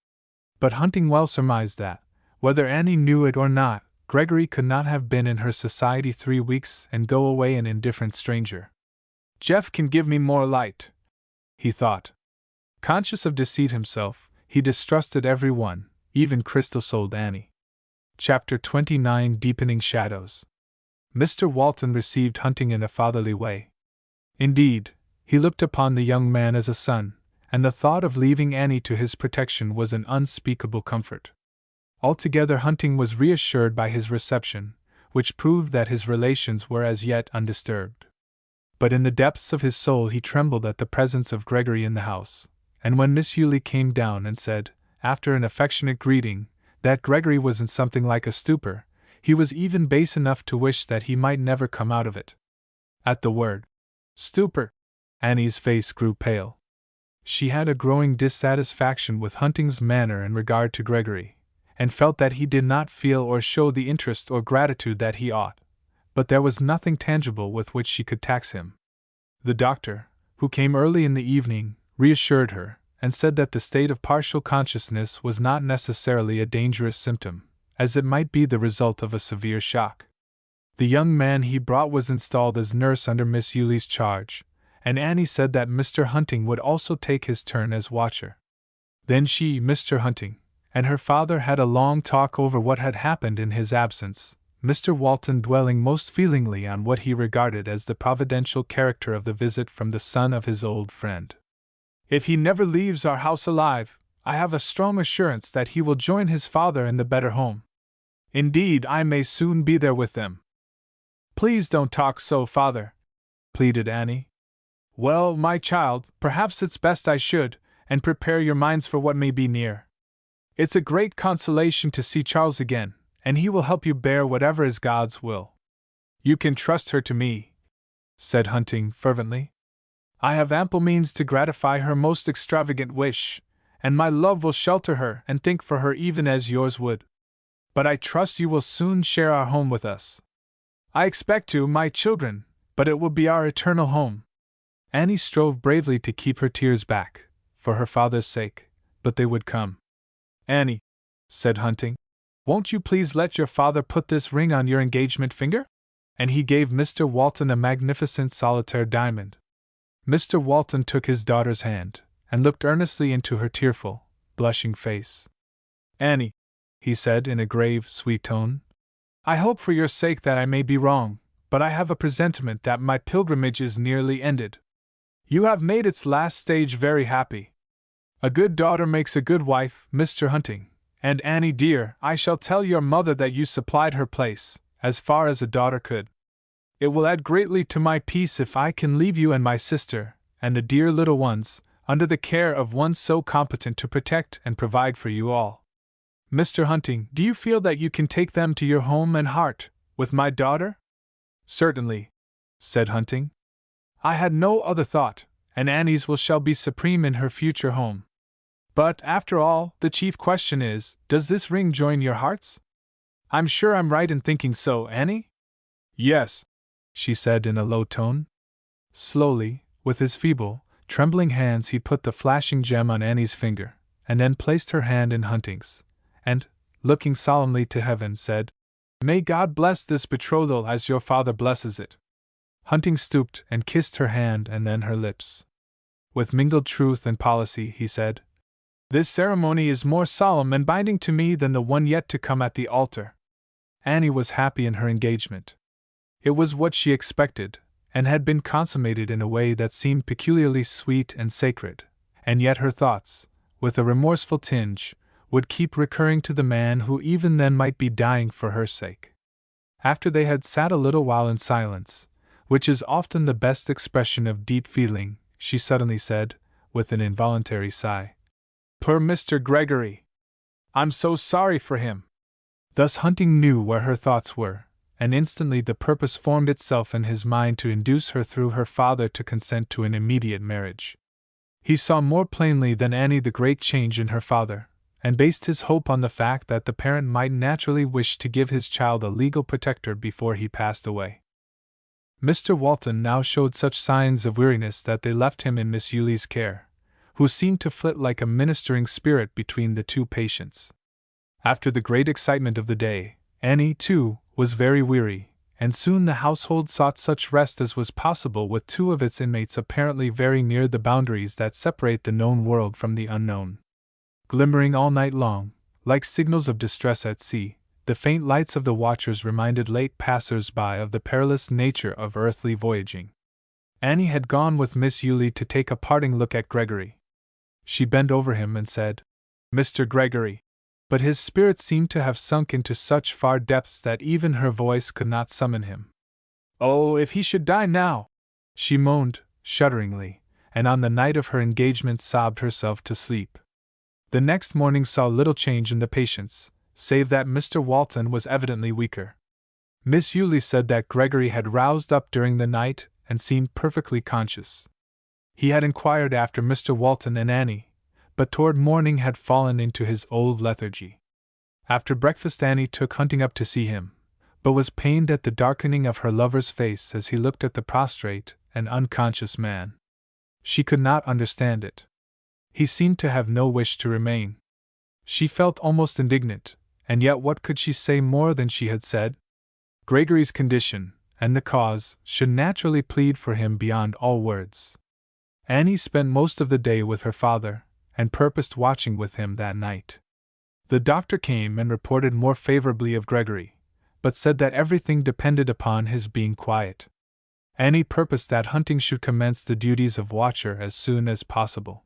But Hunting well surmised that, whether Annie knew it or not, Gregory could not have been in her society 3 weeks and go away an indifferent stranger. Jeff can give me more light, he thought. Conscious of deceit himself, he distrusted every one, even crystal-souled Annie. Chapter 29 Deepening Shadows. Mr. Walton received Hunting in a fatherly way. Indeed, he looked upon the young man as a son, and the thought of leaving Annie to his protection was an unspeakable comfort. Altogether, Hunting was reassured by his reception, which proved that his relations were as yet undisturbed. But in the depths of his soul he trembled at the presence of Gregory in the house, and when Miss Yulie came down and said, after an affectionate greeting, that Gregory was in something like a stupor, he was even base enough to wish that he might never come out of it. At the word stupor, Annie's face grew pale. She had a growing dissatisfaction with Hunting's manner in regard to Gregory, and felt that he did not feel or show the interest or gratitude that he ought, but there was nothing tangible with which she could tax him. The doctor, who came early in the evening, reassured her, and said that the state of partial consciousness was not necessarily a dangerous symptom, as it might be the result of a severe shock. The young man he brought was installed as nurse under Miss Yulie's charge, and Annie said that Mr. Hunting would also take his turn as watcher. Then she, Mr. Hunting, and her father had a long talk over what had happened in his absence, Mr. Walton dwelling most feelingly on what he regarded as the providential character of the visit from the son of his old friend. If he never leaves our house alive, I have a strong assurance that he will join his father in the better home. Indeed, I may soon be there with them. Please don't talk so, father, pleaded Annie. Well, my child, perhaps it's best I should, and prepare your minds for what may be near. It's a great consolation to see Charles again, and he will help you bear whatever is God's will. You can trust her to me, said Hunting fervently. I have ample means to gratify her most extravagant wish, and my love will shelter her and think for her even as yours would. But I trust you will soon share our home with us. I expect to, my children, but it will be our eternal home. Annie strove bravely to keep her tears back, for her father's sake, but they would come. Annie, said Hunting, won't you please let your father put this ring on your engagement finger? And he gave Mr. Walton a magnificent solitaire diamond. Mr. Walton took his daughter's hand, and looked earnestly into her tearful, blushing face. Annie, he said in a grave, sweet tone, I hope for your sake that I may be wrong, but I have a presentiment that my pilgrimage is nearly ended. You have made its last stage very happy. A good daughter makes a good wife, Mr. Hunting, and Annie dear, I shall tell your mother that you supplied her place, as far as a daughter could. It will add greatly to my peace if I can leave you and my sister, and the dear little ones, under the care of one so competent to protect and provide for you all. Mr. Hunting, do you feel that you can take them to your home and heart, with my daughter? Certainly, said Hunting. I had no other thought, and Annie's shall be supreme in her future home. But, after all, the chief question is, does this ring join your hearts? I'm sure I'm right in thinking so, Annie? Yes, she said in a low tone. Slowly, with his feeble, trembling hands he put the flashing gem on Annie's finger, and then placed her hand in Hunting's, and, looking solemnly to heaven, said, May God bless this betrothal as your father blesses it. Hunting stooped and kissed her hand and then her lips. With mingled truth and policy, he said, This ceremony is more solemn and binding to me than the one yet to come at the altar. Annie was happy in her engagement. It was what she expected, and had been consummated in a way that seemed peculiarly sweet and sacred, and yet her thoughts, with a remorseful tinge, would keep recurring to the man who even then might be dying for her sake. After they had sat a little while in silence, which is often the best expression of deep feeling, she suddenly said, with an involuntary sigh, Poor Mr. Gregory! I'm so sorry for him! Thus Hunting knew where her thoughts were, and instantly the purpose formed itself in his mind to induce her through her father to consent to an immediate marriage. He saw more plainly than Annie the great change in her father, and based his hope on the fact that the parent might naturally wish to give his child a legal protector before he passed away. Mr. Walton now showed such signs of weariness that they left him in Miss Yulie's care, who seemed to flit like a ministering spirit between the two patients. After the great excitement of the day, Annie, too, was very weary, and soon the household sought such rest as was possible with two of its inmates apparently very near the boundaries that separate the known world from the unknown. Glimmering all night long, like signals of distress at sea, the faint lights of the watchers reminded late passers-by of the perilous nature of earthly voyaging. Annie had gone with Miss Yulie to take a parting look at Gregory. She bent over him and said, "Mr. Gregory," but his spirit seemed to have sunk into such far depths that even her voice could not summon him. "Oh, if he should die now!" she moaned, shudderingly, and on the night of her engagement sobbed herself to sleep. The next morning saw little change in the patients, save that Mr. Walton was evidently weaker. Miss Yulie said that Gregory had roused up during the night and seemed perfectly conscious. He had inquired after Mr. Walton and Annie, but toward morning had fallen into his old lethargy. After breakfast Annie took Hunting up to see him, but was pained at the darkening of her lover's face as he looked at the prostrate and unconscious man. She could not understand it. He seemed to have no wish to remain. She felt almost indignant, and yet what could she say more than she had said? Gregory's condition, and the cause, should naturally plead for him beyond all words. Annie spent most of the day with her father, and purposed watching with him that night. The doctor came and reported more favorably of Gregory, but said that everything depended upon his being quiet. Annie purposed that Hunting should commence the duties of watcher as soon as possible.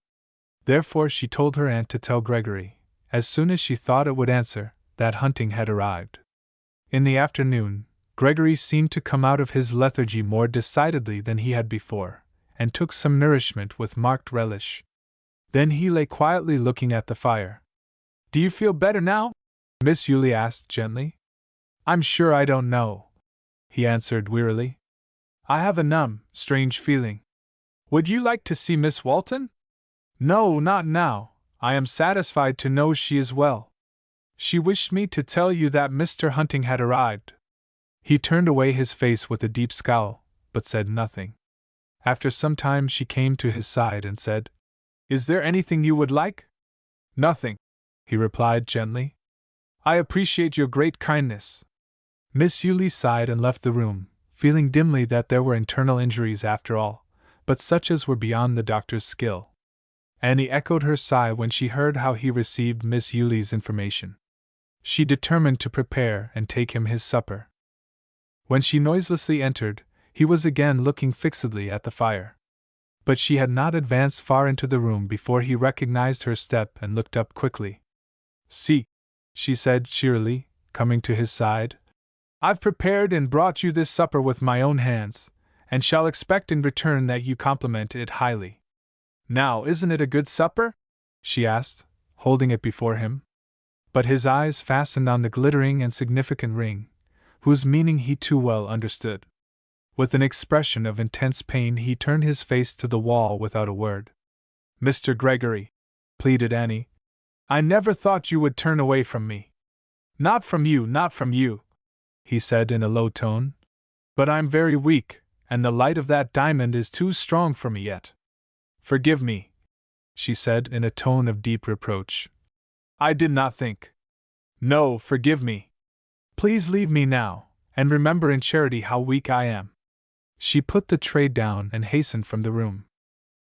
Therefore she told her aunt to tell Gregory, as soon as she thought it would answer, that Hunting had arrived. In the afternoon, Gregory seemed to come out of his lethargy more decidedly than he had before, and took some nourishment with marked relish. Then he lay quietly looking at the fire. "Do you feel better now?" Miss Yulie asked gently. "I'm sure I don't know," he answered wearily. "I have a numb, strange feeling. Would you like to see Miss Walton?" "No, not now. I am satisfied to know she is well. She wished me to tell you that Mr. Hunting had arrived." He turned away his face with a deep scowl, but said nothing. After some time she came to his side and said, "Is there anything you would like?" "Nothing," he replied gently. "I appreciate your great kindness." Miss Yulie sighed and left the room, feeling dimly that there were internal injuries after all, but such as were beyond the doctor's skill. Annie echoed her sigh when she heard how he received Miss Yulie's information. She determined to prepare and take him his supper. When she noiselessly entered, he was again looking fixedly at the fire. But she had not advanced far into the room before he recognized her step and looked up quickly. "See," she said cheerily, coming to his side. "I've prepared and brought you this supper with my own hands, and shall expect in return that you compliment it highly. Now, isn't it a good supper?" she asked, holding it before him. But his eyes fastened on the glittering and significant ring, whose meaning he too well understood. With an expression of intense pain he turned his face to the wall without a word. "Mr. Gregory," pleaded Annie, "I never thought you would turn away from me." "Not from you, not from you," he said in a low tone. "But I'm very weak, and the light of that diamond is too strong for me yet. Forgive me," she said in a tone of deep reproach. "I did not think. No, forgive me. Please leave me now, and remember in charity how weak I am." She put the tray down and hastened from the room.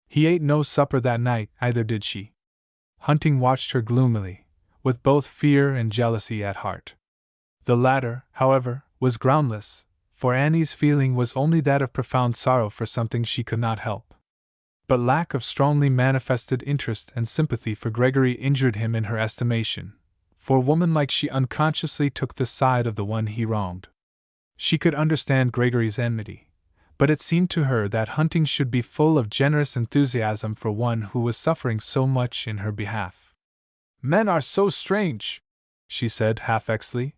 He ate no supper that night, either did she. Hunting watched her gloomily, with both fear and jealousy at heart. The latter, however, was groundless, for Annie's feeling was only that of profound sorrow for something she could not help. But lack of strongly manifested interest and sympathy for Gregory injured him in her estimation, for womanlike she unconsciously took the side of the one he wronged. She could understand Gregory's enmity, but it seemed to her that Hunting should be full of generous enthusiasm for one who was suffering so much in her behalf. "Men are so strange," she said half-vexedly.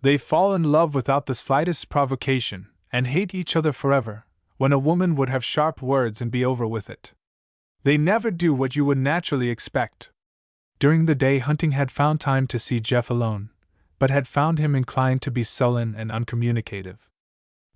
"They fall in love without the slightest provocation, and hate each other forever, when a woman would have sharp words and be over with it. They never do what you would naturally expect." During the day Hunting had found time to see Jeff alone, but had found him inclined to be sullen and uncommunicative.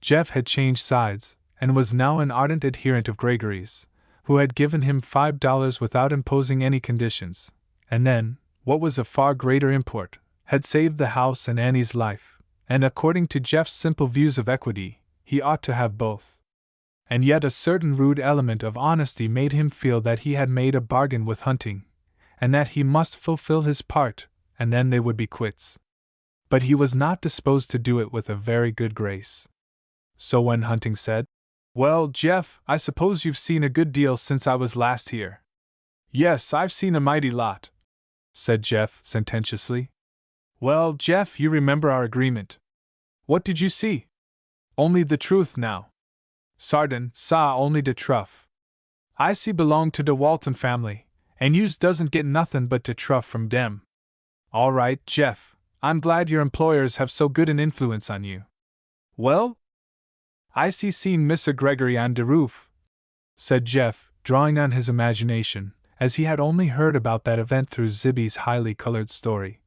Jeff had changed sides, and was now an ardent adherent of Gregory's, who had given him $5 without imposing any conditions, and then, what was of far greater import, had saved the house and Annie's life, and according to Jeff's simple views of equity, he ought to have both. And yet a certain rude element of honesty made him feel that he had made a bargain with Hunting, and that he must fulfill his part, and then they would be quits. But he was not disposed to do it with a very good grace. So when Hunting said, "Well, Jeff, I suppose you've seen a good deal since I was last here." "Yes, I've seen a mighty lot," said Jeff sententiously. "Well, Jeff, you remember our agreement." "What did you see?" "Only the truth now." "Sarden saw only de truff. I see belong to de Walton family, and yous doesn't get nothin' but de truff from dem." "All right, Jeff, I'm glad your employers have so good an influence on you." "Well?" "I seen Mr. Gregory on de roof," said Jeff, drawing on his imagination, as he had only heard about that event through Zibby's highly colored story.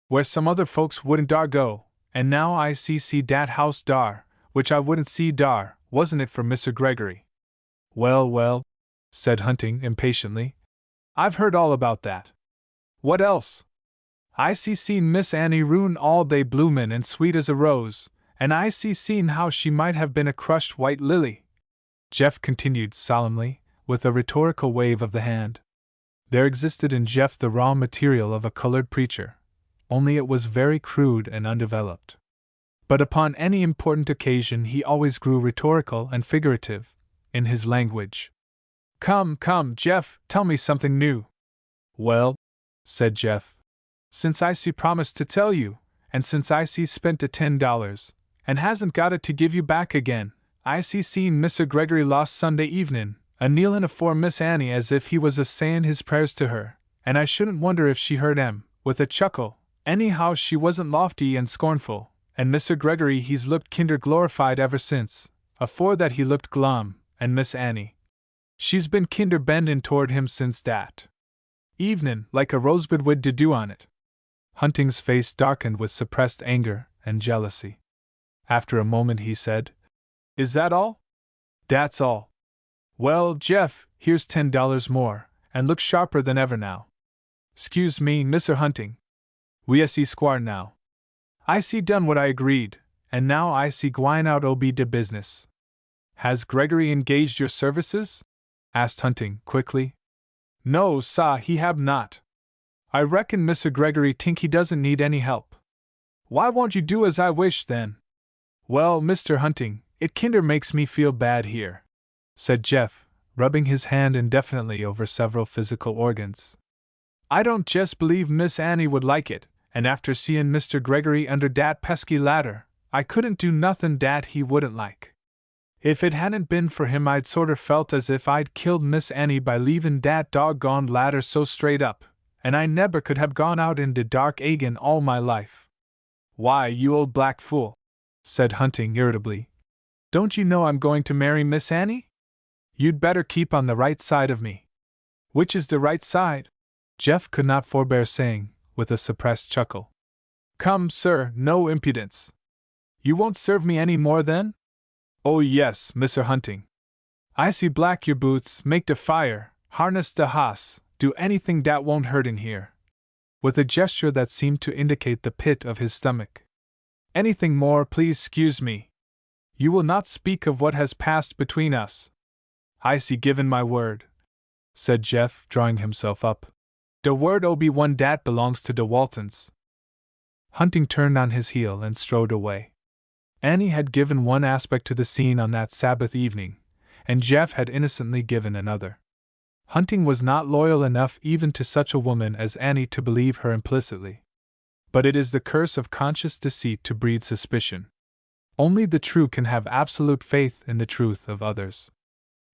"Where some other folks wouldn't dar go, and now I see dat house dar, which I wouldn't see dar, wasn't it for Mr. Gregory?" "Well, well," said Hunting impatiently. "I've heard all about that." "What else?" "I seen Miss Annie ruin all they bloomin' and sweet as a rose, and I seen how she might have been a crushed white lily," Jeff continued solemnly, with a rhetorical wave of the hand. There existed in Jeff the raw material of a colored preacher, only it was very crude and undeveloped. But upon any important occasion he always grew rhetorical and figurative in his language. Come, Jeff, tell me something new." "Well," said Jeff, "since I promised to tell you, and since I spent the $10, and hasn't got it to give you back again, I seen Mr. Gregory lost Sunday evenin', a kneelin' afore Miss Annie as if he was a sayin' his prayers to her, and I shouldn't wonder if she heard 'em, with a chuckle, anyhow she wasn't lofty and scornful, and Mr. Gregory he's looked kinder glorified ever since, afore that he looked glum, and Miss Annie, she's been kinder bendin' toward him since dat evenin', like a rosebud wid de dew on it." Hunting's face darkened with suppressed anger and jealousy. After a moment he said, "Is that all?" "Dat's all." "Well, Jeff, here's $10 more, and look sharper than ever now." "'Scuse me, Mr. Hunting. We see squar now. I done what I agreed, and now I gwine out obe de business." "Has Gregory engaged your services?" asked Hunting quickly. "No, sah, he hab not. I reckon Mr. Gregory tink he doesn't need any help." "Why won't you do as I wish, then?" "Well, Mr. Hunting, it kinder makes me feel bad here," said Jeff, rubbing his hand indefinitely over several physical organs. "I don't jest believe Miss Annie would like it, and after seein' Mr. Gregory under dat pesky ladder, I couldn't do nothin' dat he wouldn't like. If it hadn't been for him I'd sorter felt as if I'd killed Miss Annie by leavin' dat doggone ladder so straight up, and I neber could have gone out in de dark agin all my life." "Why, you old black fool," said Hunting irritably. "Don't you know I'm going to marry Miss Annie? You'd better keep on the right side of me." "Which is the right side?" Jeff could not forbear saying, with a suppressed chuckle. "Come, sir, no impudence. You won't serve me any more then?" "Oh yes, Mr. Hunting. I black your boots, make de fire, harness de hoss, do anything dat won't hurt in here," with a gesture that seemed to indicate the pit of his stomach. "Anything more, please 'scuse me. You will not speak of what has passed between us." "I given my word," said Jeff, drawing himself up. "De word be one dat belongs to de Waltons." Hunting turned on his heel and strode away. Annie had given one aspect to the scene on that Sabbath evening, and Jeff had innocently given another. Hunting was not loyal enough even to such a woman as Annie to believe her implicitly. But it is the curse of conscious deceit to breed suspicion. Only the true can have absolute faith in the truth of others.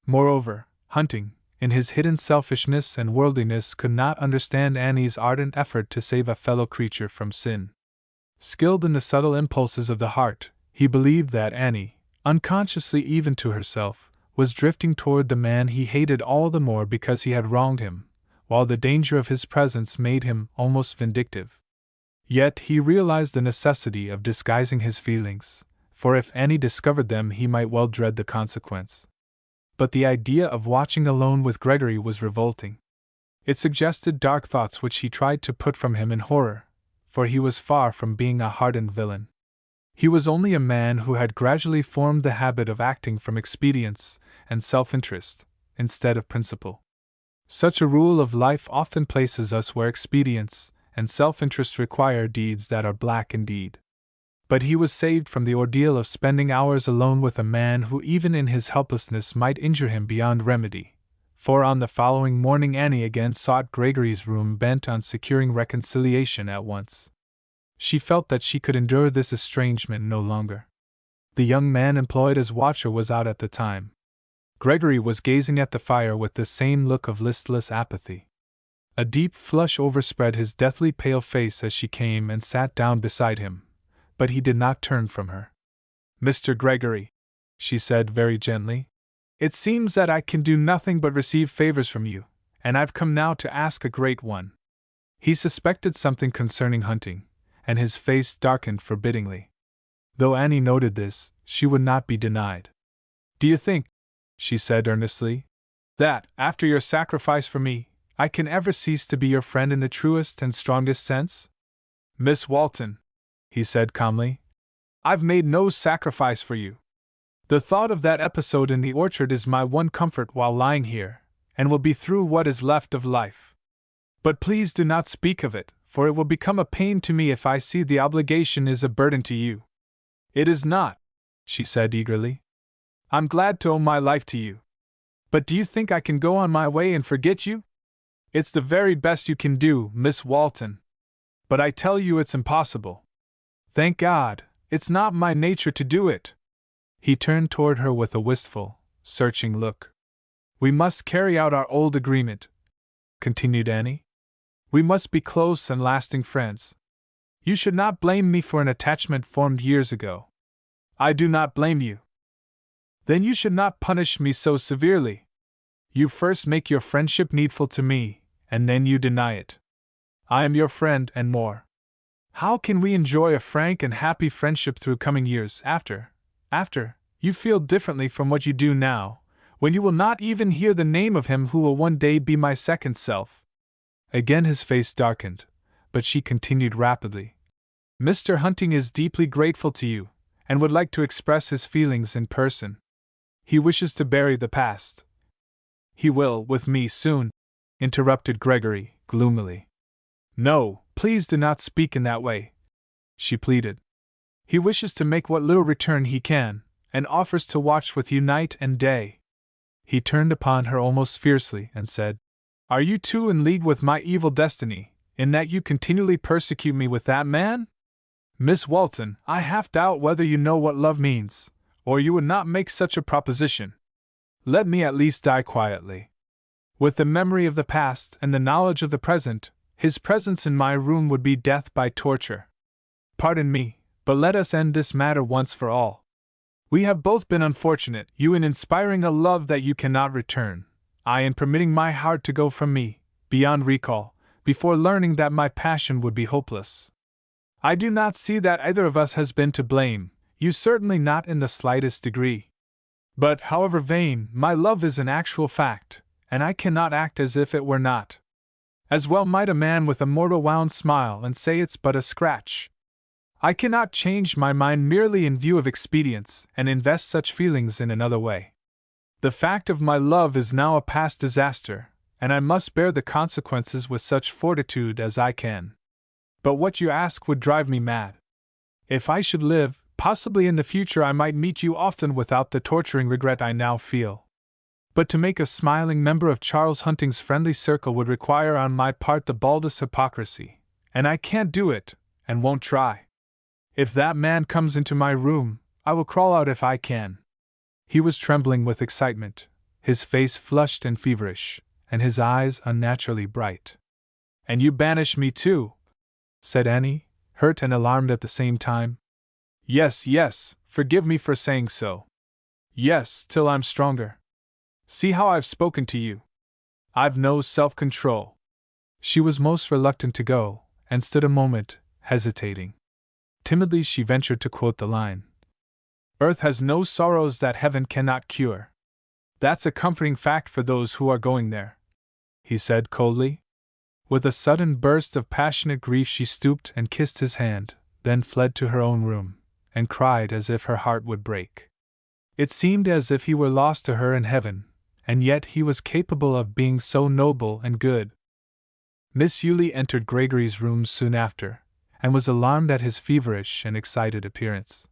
Moreover, Hunting, in his hidden selfishness and worldliness, could not understand Annie's ardent effort to save a fellow creature from sin. Skilled in the subtle impulses of the heart, he believed that Annie, unconsciously even to herself, was drifting toward the man he hated all the more because he had wronged him, while the danger of his presence made him almost vindictive. Yet he realized the necessity of disguising his feelings, for if Annie discovered them he might well dread the consequence. but the idea of watching alone with Gregory was revolting. It suggested dark thoughts which he tried to put from him in horror, for he was far from being a hardened villain. He was only a man who had gradually formed the habit of acting from expedience and self-interest, instead of principle. Such a rule of life often places us where expedience and self-interest require deeds that are black indeed. But he was saved from the ordeal of spending hours alone with a man who even in his helplessness might injure him beyond remedy, for on the following morning Annie again sought Gregory's room bent on securing reconciliation at once. She felt that she could endure this estrangement no longer. The young man employed as watcher was out at the time. Gregory was gazing at the fire with the same look of listless apathy. A deep flush overspread his deathly pale face as she came and sat down beside him, but he did not turn from her. "Mr. Gregory," she said very gently, "it seems that I can do nothing but receive favors from you, and I've come now to ask a great one." He suspected something concerning hunting, and his face darkened forbiddingly. Though Annie noted this, she would not be denied. "Do you think," she said earnestly, "that, after your sacrifice for me, I can ever cease to be your friend in the truest and strongest sense?" "Miss Walton," he said calmly, "I've made no sacrifice for you. The thought of that episode in the orchard is my one comfort while lying here, and will be through what is left of life. But please do not speak of it, for it will become a pain to me if I see the obligation is a burden to you." "It is not," she said eagerly. "I'm glad to owe my life to you. But do you think I can go on my way and forget you? It's the very best you can do, Miss Walton. But I tell you it's impossible. Thank God, it's not my nature to do it." He turned toward her with a wistful, searching look. "We must carry out our old agreement," continued Annie. "We must be close and lasting friends. You should not blame me for an attachment formed years ago. I do not blame you. Then you should not punish me so severely. You first make your friendship needful to me, and then you deny it. I am your friend and more. How can we enjoy a frank and happy friendship through coming years after you feel differently from what you do now, when you will not even hear the name of him who will one day be my second self?" Again his face darkened, but she continued rapidly. "Mr. Hunting is deeply grateful to you, and would like to express his feelings in person. He wishes to bury the past." "He will, with me, soon," interrupted Gregory, gloomily. "No, please do not speak in that way," she pleaded. "He wishes to make what little return he can, and offers to watch with you night and day." He turned upon her almost fiercely and said, "Are you too in league with my evil destiny, in that you continually persecute me with that man? Miss Walton, I half doubt whether you know what love means, or you would not make such a proposition. Let me at least die quietly. With the memory of the past and the knowledge of the present, his presence in my room would be death by torture. Pardon me, but let us end this matter once for all. We have both been unfortunate, you in inspiring a love that you cannot return, I in permitting my heart to go from me, beyond recall, before learning that my passion would be hopeless. I do not see that either of us has been to blame, you certainly not in the slightest degree. But, however vain, my love is an actual fact, and I cannot act as if it were not. As well might a man with a mortal wound smile and say it's but a scratch. I cannot change my mind merely in view of expedience and invest such feelings in another way. The fact of my love is now a past disaster, and I must bear the consequences with such fortitude as I can. But what you ask would drive me mad. If I should live, possibly in the future I might meet you often without the torturing regret I now feel. But to make a smiling member of Charles Hunting's friendly circle would require on my part the baldest hypocrisy, and I can't do it, and won't try. If that man comes into my room, I will crawl out if I can." He was trembling with excitement, his face flushed and feverish, and his eyes unnaturally bright. "And you banish me too?" said Annie, hurt and alarmed at the same time. Yes, forgive me for saying so. Yes, till I'm stronger. See how I've spoken to you. I've no self-control." She was most reluctant to go, and stood a moment, hesitating. Timidly she ventured to quote the line, "Earth has no sorrows that heaven cannot cure." That's a comforting fact for those who are going there, he said coldly. With a sudden burst of passionate grief she stooped and kissed his hand, then fled to her own room, and cried as if her heart would break. It seemed as if he were lost to her in heaven, and yet he was capable of being so noble and good. Miss Yulie entered Gregory's room soon after, and was alarmed at his feverish and excited appearance.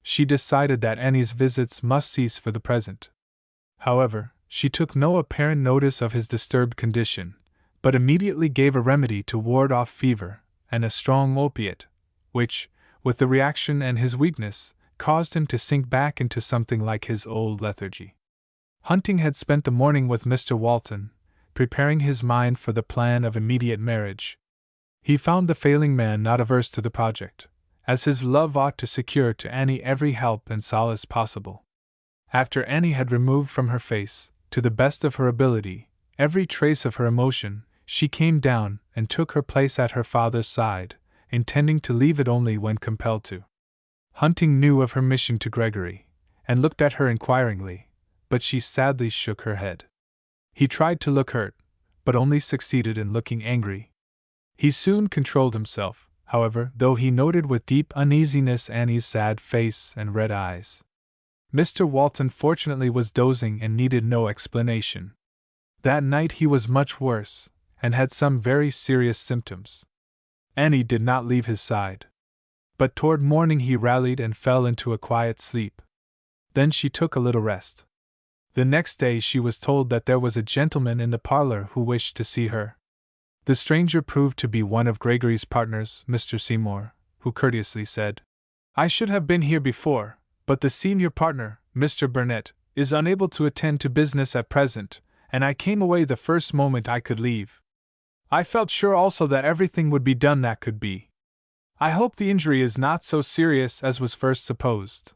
She decided that Annie's visits must cease for the present. However, she took no apparent notice of his disturbed condition, but immediately gave a remedy to ward off fever, and a strong opiate, which, with the reaction and his weakness, caused him to sink back into something like his old lethargy. Hunting had spent the morning with Mr. Walton, preparing his mind for the plan of immediate marriage. He found the failing man not averse to the project, as his love ought to secure to Annie every help and solace possible. After Annie had removed from her face, to the best of her ability, every trace of her emotion, she came down and took her place at her father's side, intending to leave it only when compelled to. Hunting knew of her mission to Gregory, and looked at her inquiringly, but she sadly shook her head. He tried to look hurt, but only succeeded in looking angry. He soon controlled himself, however, though he noted with deep uneasiness Annie's sad face and red eyes. Mr. Walton fortunately was dozing and needed no explanation. That night he was much worse, and had some very serious symptoms. Annie did not leave his side. But toward morning he rallied and fell into a quiet sleep. Then she took a little rest. The next day she was told that there was a gentleman in the parlor who wished to see her. The stranger proved to be one of Gregory's partners, Mr. Seymour, who courteously said, "I should have been here before, but the senior partner, Mr. Burnett, is unable to attend to business at present, and I came away the first moment I could leave. I felt sure also that everything would be done that could be. I hope the injury is not so serious as was first supposed."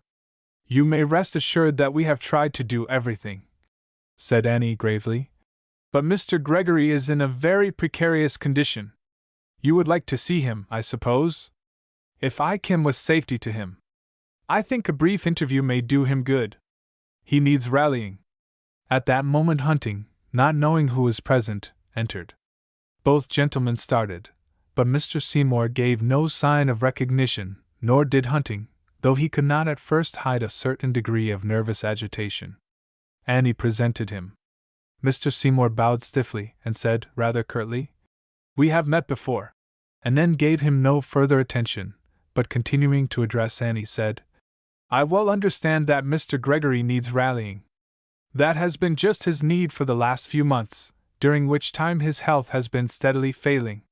"You may rest assured that we have tried to do everything," said Annie gravely. "But Mr. Gregory is in a very precarious condition. You would like to see him, I suppose? If I can with safety to him, I think a brief interview may do him good. He needs rallying." At that moment Hunting, not knowing who was present, entered. Both gentlemen started, but Mr. Seymour gave no sign of recognition, nor did Hunting, though he could not at first hide a certain degree of nervous agitation. Annie presented him. Mr. Seymour bowed stiffly and said, rather curtly, "We have met before," and then gave him no further attention, but continuing to address Annie said, "I well understand that Mr. Gregory needs rallying. That has been just his need for the last few months, during which time his health has been steadily failing.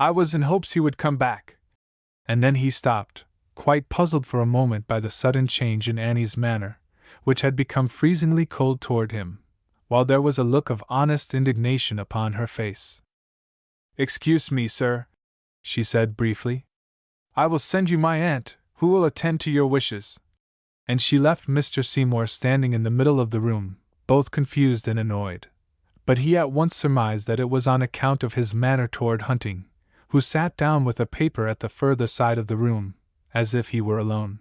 I was in hopes he would come back." And then he stopped, quite puzzled for a moment by the sudden change in Annie's manner, which had become freezingly cold toward him, while there was a look of honest indignation upon her face. "Excuse me, sir," she said briefly. "I will send you my aunt, who will attend to your wishes." And she left Mr. Seymour standing in the middle of the room, both confused and annoyed. But he at once surmised that it was on account of his manner toward Hunting, who sat down with a paper at the further side of the room, as if he were alone.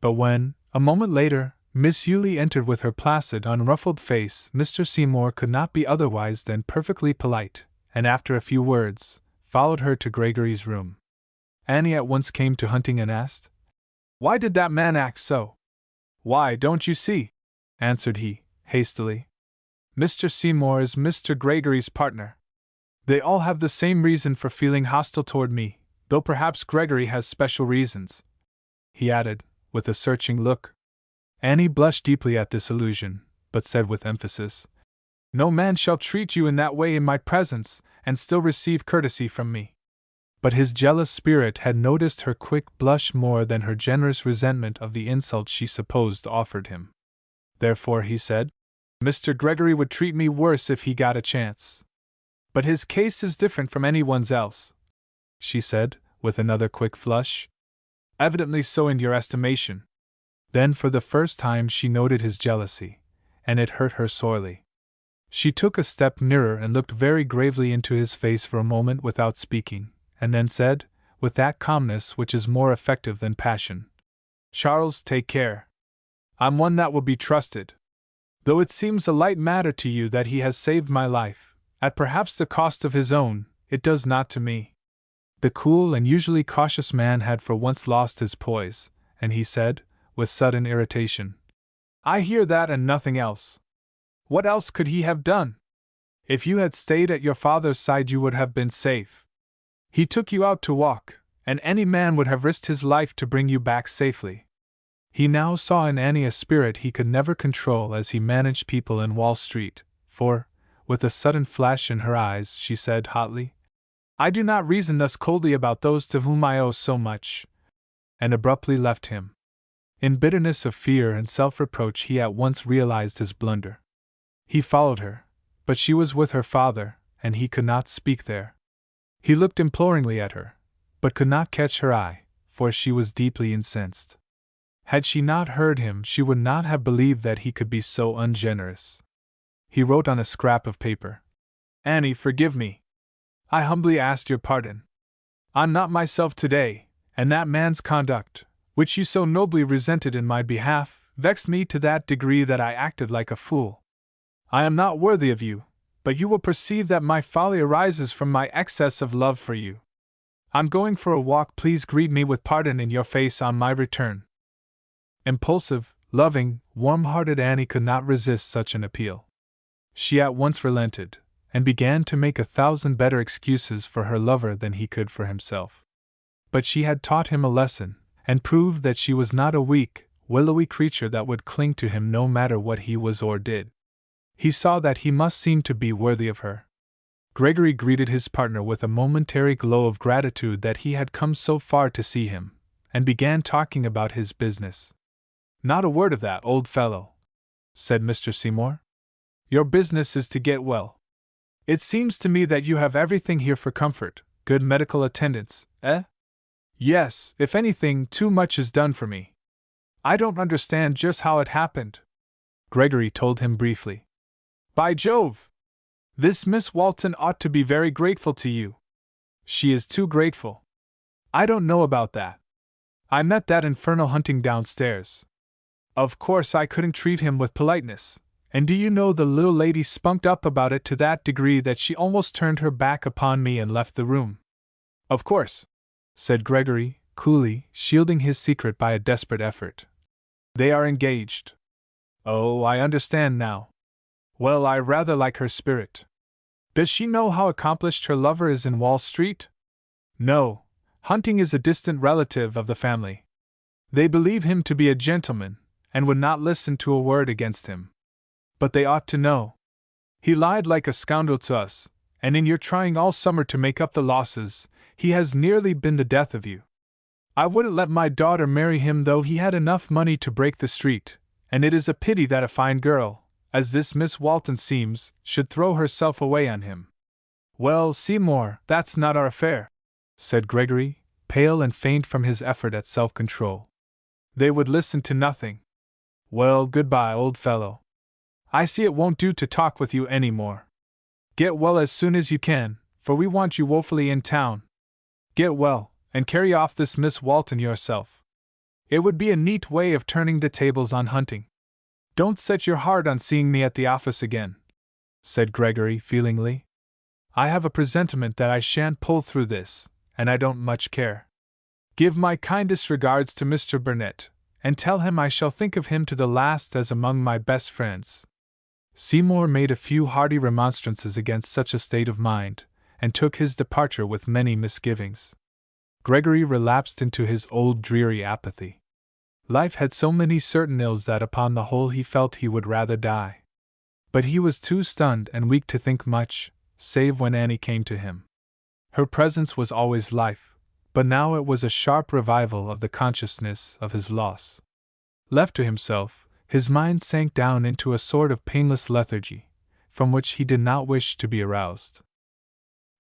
But when, a moment later, Miss Yulie entered with her placid, unruffled face, Mr. Seymour could not be otherwise than perfectly polite, and after a few words, followed her to Gregory's room. Annie at once came to Hunting and asked, "Why did that man act so?" "Why, don't you see?" answered he, hastily. "Mr. Seymour is Mr. Gregory's partner. They all have the same reason for feeling hostile toward me, though perhaps Gregory has special reasons," he added, with a searching look. Annie blushed deeply at this allusion, but said with emphasis, "No man shall treat you in that way in my presence, and still receive courtesy from me." But his jealous spirit had noticed her quick blush more than her generous resentment of the insult she supposed offered him. Therefore he said, "Mr. Gregory would treat me worse if he got a chance. But his case is different from anyone's else," she said, with another quick flush. "Evidently so in your estimation." Then for the first time she noted his jealousy, and it hurt her sorely. She took a step nearer and looked very gravely into his face for a moment without speaking, and then said, with that calmness which is more effective than passion, "Charles, take care. I'm one that will be trusted. Though it seems a light matter to you that he has saved my life, at perhaps the cost of his own, it does not to me." The cool and usually cautious man had for once lost his poise, and he said, with sudden irritation, "I hear that and nothing else. What else could he have done? If you had stayed at your father's side you would have been safe. He took you out to walk, and any man would have risked his life to bring you back safely." He now saw in Annie a spirit he could never control as he managed people in Wall Street, for, with a sudden flash in her eyes, she said hotly, "I do not reason thus coldly about those to whom I owe so much," and abruptly left him. In bitterness of fear and self-reproach he at once realized his blunder. He followed her, but she was with her father, and he could not speak there. He looked imploringly at her, but could not catch her eye, for she was deeply incensed. Had she not heard him, she would not have believed that he could be so ungenerous. He wrote on a scrap of paper, "Annie, forgive me. I humbly ask your pardon. I'm not myself today, and that man's conduct, which you so nobly resented in my behalf, vexed me to that degree that I acted like a fool. I am not worthy of you, but you will perceive that my folly arises from my excess of love for you. I'm going for a walk, please greet me with pardon in your face on my return." Impulsive, loving, warm-hearted Annie could not resist such an appeal. She at once relented, and began to make 1,000 better excuses for her lover than he could for himself. But she had taught him a lesson, and proved that she was not a weak, willowy creature that would cling to him no matter what he was or did. He saw that he must seem to be worthy of her. Gregory greeted his partner with a momentary glow of gratitude that he had come so far to see him, and began talking about his business. "Not a word of that, old fellow," said Mr. Seymour. "Your business is to get well. It seems to me that you have everything here for comfort, good medical attendance, eh?" "Yes, if anything, too much is done for me. I don't understand just how it happened." Gregory told him briefly. "By Jove! This Miss Walton ought to be very grateful to you." "She is too grateful." "I don't know about that. I met that infernal Hunting downstairs. Of course I couldn't treat him with politeness, and do you know the little lady spunked up about it to that degree that she almost turned her back upon me and left the room." "Of course," said Gregory, coolly, shielding his secret by a desperate effort. "They are engaged." "Oh, I understand now. Well, I rather like her spirit. Does she know how accomplished her lover is in Wall Street?" "No, Hunting is a distant relative of the family. They believe him to be a gentleman, and would not listen to a word against him. But they ought to know. He lied like a scoundrel to us, and in your trying all summer to make up the losses, he has nearly been the death of you. I wouldn't let my daughter marry him though he had enough money to break the street, and it is a pity that a fine girl, as this Miss Walton seems, should throw herself away on him." "Well, Seymour, that's not our affair," said Gregory, pale and faint from his effort at self-control. "They would listen to nothing. Well, goodbye, old fellow. I see it won't do to talk with you any more. Get well as soon as you can, for we want you woefully in town. Get well, and carry off this Miss Walton yourself. It would be a neat way of turning the tables on Hunting. Don't set your heart on seeing me at the office again," said Gregory feelingly. "I have a presentiment that I shan't pull through this, and I don't much care. Give my kindest regards to Mr. Burnett, and tell him I shall think of him to the last as among my best friends." Seymour made a few hearty remonstrances against such a state of mind, and took his departure with many misgivings. Gregory relapsed into his old dreary apathy. Life had so many certain ills that upon the whole he felt he would rather die. But he was too stunned and weak to think much, save when Annie came to him. Her presence was always life, but now it was a sharp revival of the consciousness of his loss. Left to himself, his mind sank down into a sort of painless lethargy, from which he did not wish to be aroused.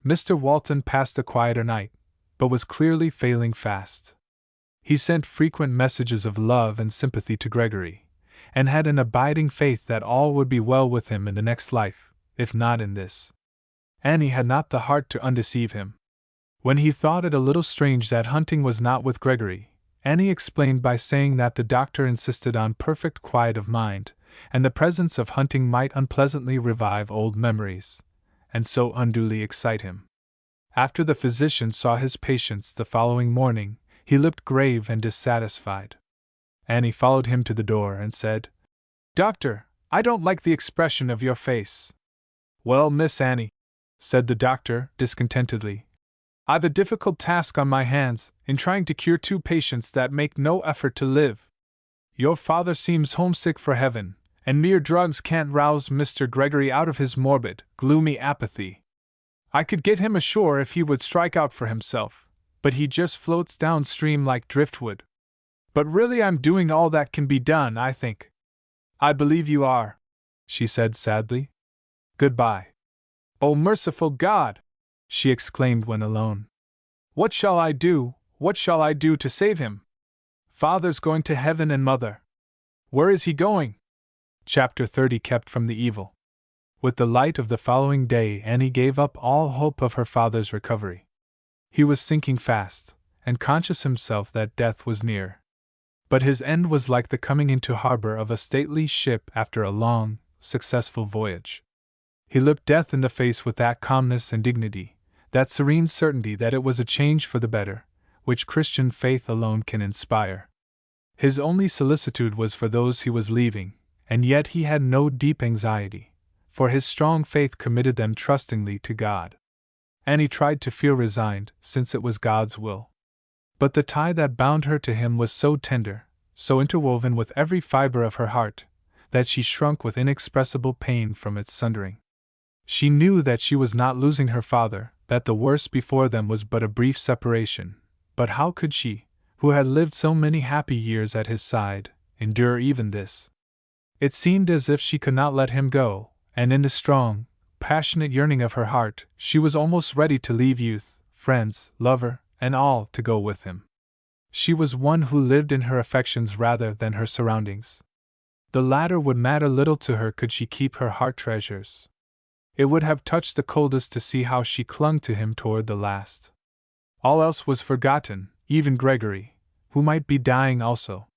Mr. Walton passed a quieter night, but was clearly failing fast. He sent frequent messages of love and sympathy to Gregory, and had an abiding faith that all would be well with him in the next life, if not in this. Annie had not the heart to undeceive him. When he thought it a little strange that Hunting was not with Gregory, Annie explained by saying that the doctor insisted on perfect quiet of mind, and the presence of Hunting might unpleasantly revive old memories, and so unduly excite him. After the physician saw his patients the following morning, he looked grave and dissatisfied. Annie followed him to the door and said, "Doctor, I don't like the expression of your face." "Well, Miss Annie," said the doctor, discontentedly, "I've a difficult task on my hands, in trying to cure two patients that make no effort to live. Your father seems homesick for heaven, and mere drugs can't rouse Mr. Gregory out of his morbid, gloomy apathy. I could get him ashore if he would strike out for himself, but he just floats downstream like driftwood. But really I'm doing all that can be done, I think." "I believe you are," she said sadly. "Goodbye." "Oh, merciful God!" she exclaimed when alone. "What shall I do? What shall I do to save him? Father's going to heaven and mother. Where is he going?" Chapter 30 Kept from the Evil. With the light of the following day, Annie gave up all hope of her father's recovery. He was sinking fast, and conscious himself that death was near. But his end was like the coming into harbor of a stately ship after a long, successful voyage. He looked death in the face with that calmness and dignity, that serene certainty that it was a change for the better, which Christian faith alone can inspire. His only solicitude was for those he was leaving, and yet he had no deep anxiety, for his strong faith committed them trustingly to God. Annie tried to feel resigned, since it was God's will. But the tie that bound her to him was so tender, so interwoven with every fiber of her heart, that she shrunk with inexpressible pain from its sundering. She knew that she was not losing her father, that the worst before them was but a brief separation, but how could she, who had lived so many happy years at his side, endure even this? It seemed as if she could not let him go, and in the strong, passionate yearning of her heart, she was almost ready to leave youth, friends, lover, and all to go with him. She was one who lived in her affections rather than her surroundings. The latter would matter little to her could she keep her heart treasures. It would have touched the coldest to see how she clung to him toward the last. All else was forgotten, even Gregory, who might be dying also.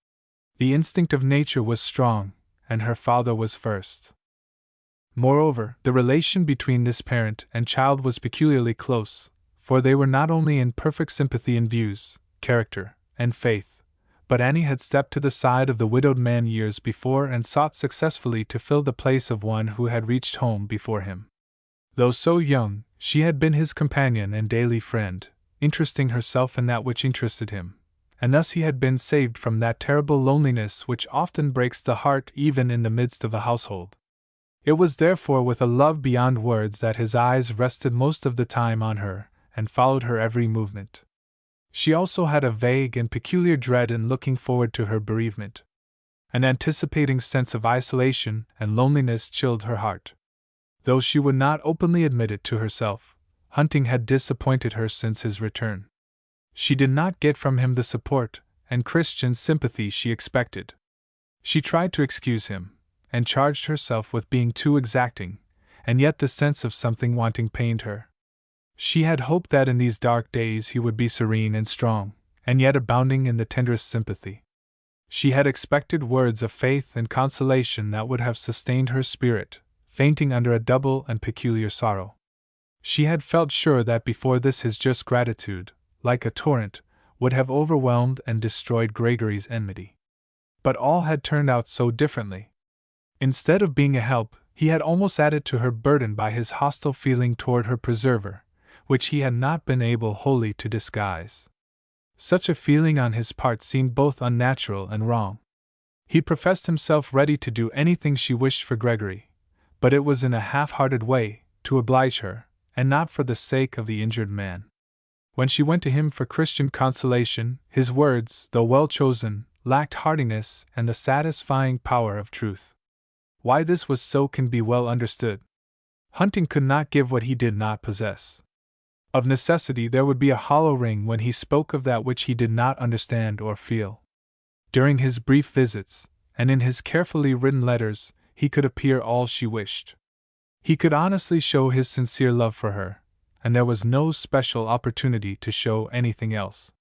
The instinct of nature was strong, and her father was first. Moreover, the relation between this parent and child was peculiarly close, for they were not only in perfect sympathy in views, character, and faith, but Annie had stepped to the side of the widowed man years before and sought successfully to fill the place of one who had reached home before him. Though so young, she had been his companion and daily friend, interesting herself in that which interested him, and thus he had been saved from that terrible loneliness which often breaks the heart even in the midst of a household. It was therefore with a love beyond words that his eyes rested most of the time on her, and followed her every movement. She also had a vague and peculiar dread in looking forward to her bereavement. An anticipating sense of isolation and loneliness chilled her heart. Though she would not openly admit it to herself, Hunting had disappointed her since his return. She did not get from him the support and Christian sympathy she expected. She tried to excuse him, and charged herself with being too exacting, and yet the sense of something wanting pained her. She had hoped that in these dark days he would be serene and strong, and yet abounding in the tenderest sympathy. She had expected words of faith and consolation that would have sustained her spirit, fainting under a double and peculiar sorrow. She had felt sure that before this his just gratitude, like a torrent, would have overwhelmed and destroyed Gregory's enmity. But all had turned out so differently. Instead of being a help, he had almost added to her burden by his hostile feeling toward her preserver, which he had not been able wholly to disguise. Such a feeling on his part seemed both unnatural and wrong. He professed himself ready to do anything she wished for Gregory, but it was in a half-hearted way, to oblige her, and not for the sake of the injured man. When she went to him for Christian consolation, his words, though well chosen, lacked heartiness and the satisfying power of truth. Why this was so can be well understood. Hunting could not give what he did not possess. Of necessity there would be a hollow ring when he spoke of that which he did not understand or feel. During his brief visits, and in his carefully written letters, he could appear all she wished. He could honestly show his sincere love for her, and there was no special opportunity to show anything else.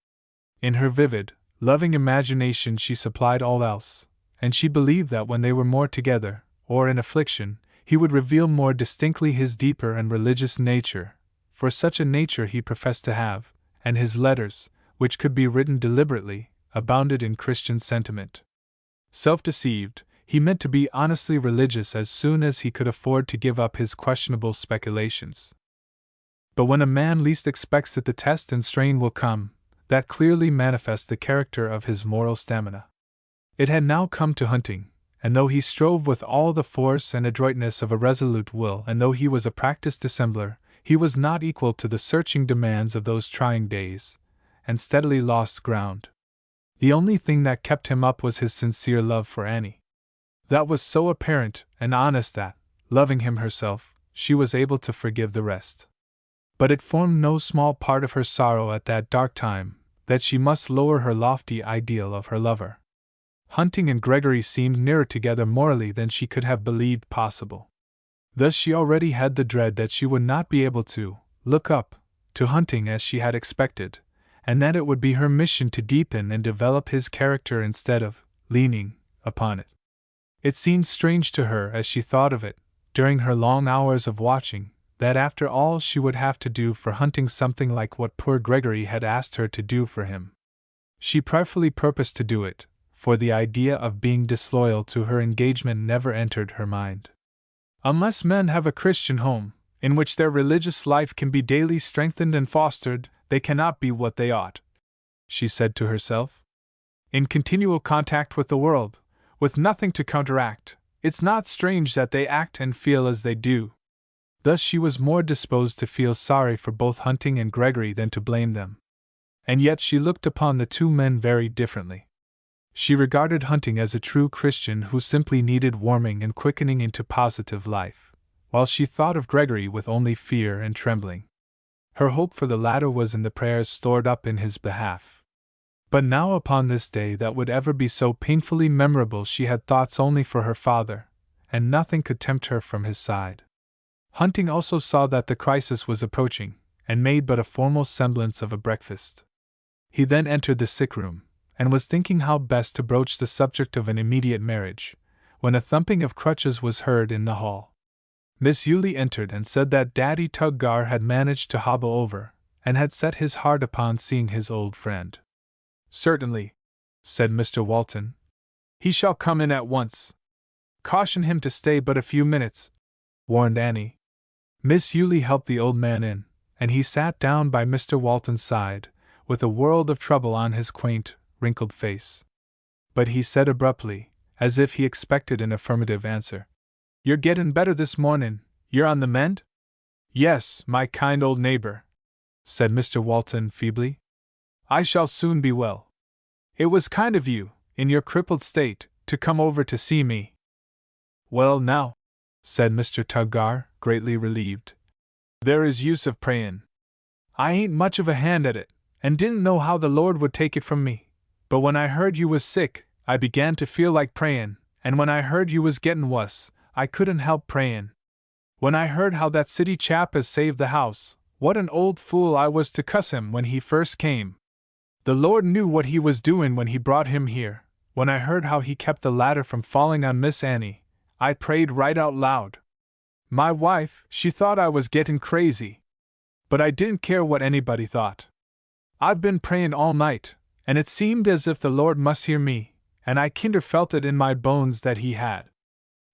In her vivid, loving imagination she supplied all else, and she believed that when they were more together, or in affliction, he would reveal more distinctly his deeper and religious nature, for such a nature he professed to have, and his letters, which could be written deliberately, abounded in Christian sentiment. Self-deceived, he meant to be honestly religious as soon as he could afford to give up his questionable speculations. But when a man least expects it, the test and strain will come, that clearly manifests the character of his moral stamina. It had now come to hunting, and though he strove with all the force and adroitness of a resolute will, and though he was a practiced dissembler, he was not equal to the searching demands of those trying days, and steadily lost ground. The only thing that kept him up was his sincere love for Annie. That was so apparent and honest that, loving him herself, she was able to forgive the rest. But it formed no small part of her sorrow at that dark time that she must lower her lofty ideal of her lover. Hunting and Gregory seemed nearer together morally than she could have believed possible. Thus she already had the dread that she would not be able to look up to Hunting as she had expected, and that it would be her mission to deepen and develop his character instead of leaning upon it. It seemed strange to her as she thought of it, during her long hours of watching, that after all she would have to do for Hunting something like what poor Gregory had asked her to do for him. She prayerfully purposed to do it, for the idea of being disloyal to her engagement never entered her mind. Unless men have a Christian home, in which their religious life can be daily strengthened and fostered, they cannot be what they ought, she said to herself. In continual contact with the world, with nothing to counteract, it's not strange that they act and feel as they do. Thus she was more disposed to feel sorry for both Hunting and Gregory than to blame them. And yet she looked upon the two men very differently. She regarded Hunting as a true Christian who simply needed warming and quickening into positive life, while she thought of Gregory with only fear and trembling. Her hope for the latter was in the prayers stored up in his behalf. But now upon this day that would ever be so painfully memorable she had thoughts only for her father, and nothing could tempt her from his side. Hunting also saw that the crisis was approaching, and made but a formal semblance of a breakfast. He then entered the sick-room, and was thinking how best to broach the subject of an immediate marriage, when a thumping of crutches was heard in the hall. Miss Yulie entered and said that Daddy Tuggar had managed to hobble over, and had set his heart upon seeing his old friend. "Certainly," said Mr. Walton. "He shall come in at once." "Caution him to stay but a few minutes," warned Annie. Miss Yulie helped the old man in, and he sat down by Mr. Walton's side, with a world of trouble on his quaint, wrinkled face. But he said abruptly, as if he expected an affirmative answer, "You're gettin' better this mornin', you're on the mend?" "Yes, my kind old neighbor," said Mr. Walton feebly. "I shall soon be well. It was kind of you, in your crippled state, to come over to see me." "Well now," said Mr. Tuggar, greatly relieved, "there is use of prayin'. I ain't much of a hand at it, and didn't know how the Lord would take it from me, but when I heard you was sick, I began to feel like prayin', and when I heard you was gettin' wuss, I couldn't help prayin'. When I heard how that city chap has saved the house, what an old fool I was to cuss him when he first came. The Lord knew what he was doin' when he brought him here. When I heard how he kept the ladder from falling on Miss Annie, I prayed right out loud. My wife, she thought I was gettin' crazy. But I didn't care what anybody thought. I've been prayin' all night, and it seemed as if the Lord must hear me, and I kinder felt it in my bones that he had.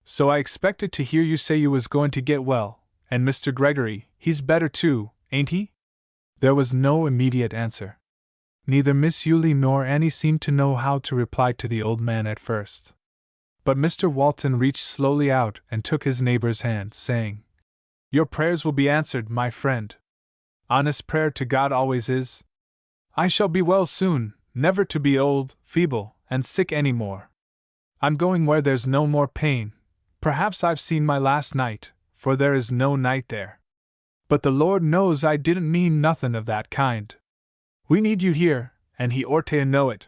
So I expected to hear you say you was goin' to get well, and Mr. Gregory, he's better too, ain't he?" There was no immediate answer. Neither Miss Yulie nor Annie seemed to know how to reply to the old man at first. But Mr. Walton reached slowly out and took his neighbor's hand, saying, "Your prayers will be answered, my friend. Honest prayer to God always is. I shall be well soon, never to be old, feeble, and sick any more. I'm going where there's no more pain. Perhaps I've seen my last night, for there is no night there. But the Lord knows I didn't mean nothin' of that kind. We need you here, and He orte to know it.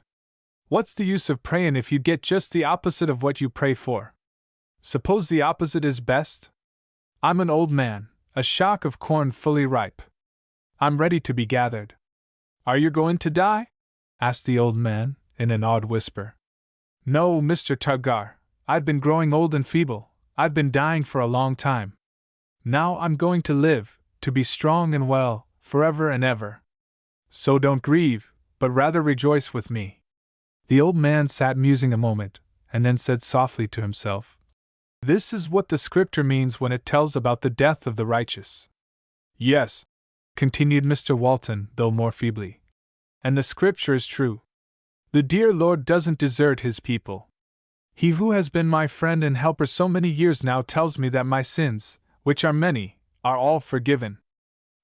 What's the use of prayin' if you get just the opposite of what you pray for? Suppose the opposite is best? I'm an old man, a shock of corn fully ripe. I'm ready to be gathered." "Are you going to die?" asked the old man, in an awed whisper. No, Mr. Tuggar, I've been growing old and feeble, I've been dying for a long time. Now I'm going to live, to be strong and well, forever and ever. So don't grieve, but rather rejoice with me. The old man sat musing a moment, and then said softly to himself, This is what the Scripture means when it tells about the death of the righteous. Yes, continued Mr. Walton, though more feebly. And the Scripture is true. The dear Lord doesn't desert His people. He who has been my friend and helper so many years now tells me that my sins, which are many, are all forgiven.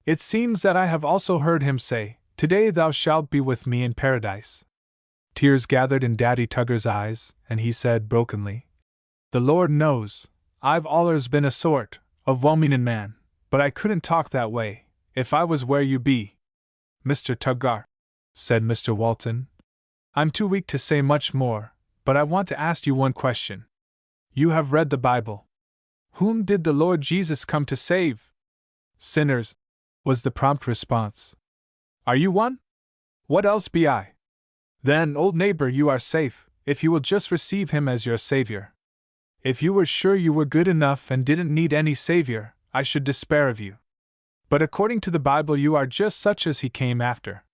It seems that I have also heard Him say, Today thou shalt be with me in paradise. Tears gathered in Daddy Tuggar's eyes, and he said brokenly, The Lord knows, I've allers been a sort of well-meanin' man, but I couldn't talk that way, if I was where you be. Mr. Tuggar, said Mr. Walton, I'm too weak to say much more, but I want to ask you one question. You have read the Bible. Whom did the Lord Jesus come to save? Sinners, was the prompt response. Are you one? What else be I? Then, old neighbor, you are safe, if you will just receive Him as your Savior. If you were sure you were good enough and didn't need any Savior, I should despair of you. But according to the Bible, you are just such as He came after.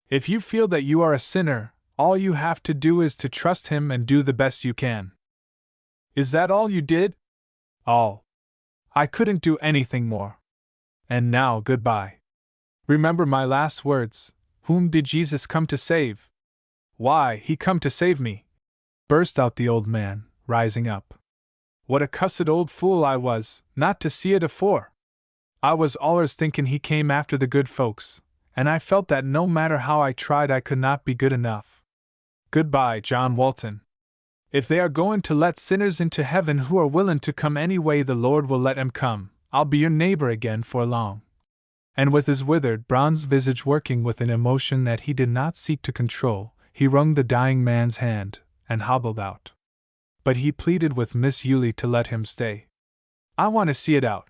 If you feel that you are a sinner, all you have to do is to trust Him and do the best you can. Is that all you did? All. I couldn't do anything more. And now, goodbye. Remember my last words. Whom did Jesus come to save? Why, He come to save me, burst out the old man, rising up. What a cussed old fool I was, not to see it afore. I was allers thinkin' He came after the good folks, and I felt that no matter how I tried I could not be good enough. Goodbye, John Walton. If they are goin' to let sinners into heaven who are willin' to come any way the Lord will let 'em come, I'll be your neighbor again for long. And with his withered, bronze visage working with an emotion that he did not seek to control, he wrung the dying man's hand, and hobbled out. But he pleaded with Miss Yulie to let him stay. I want to see it out,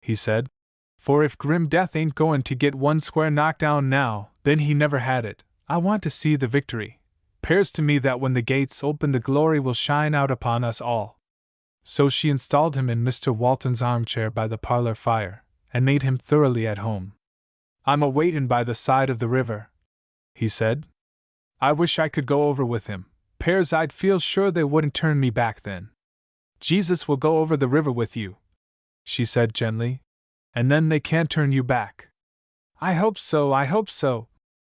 he said. For if grim death ain't goin' to get one square knockdown now, then he never had it. I want to see the victory. 'Pears to me that when the gates open the glory will shine out upon us all. So she installed him in Mr. Walton's armchair by the parlor fire, and made him thoroughly at home. I'm a-waitin' by the side of the river, he said. I wish I could go over with him. 'Pears I'd feel sure they wouldn't turn me back then. Jesus will go over the river with you, she said gently, and then they can't turn you back. I hope so,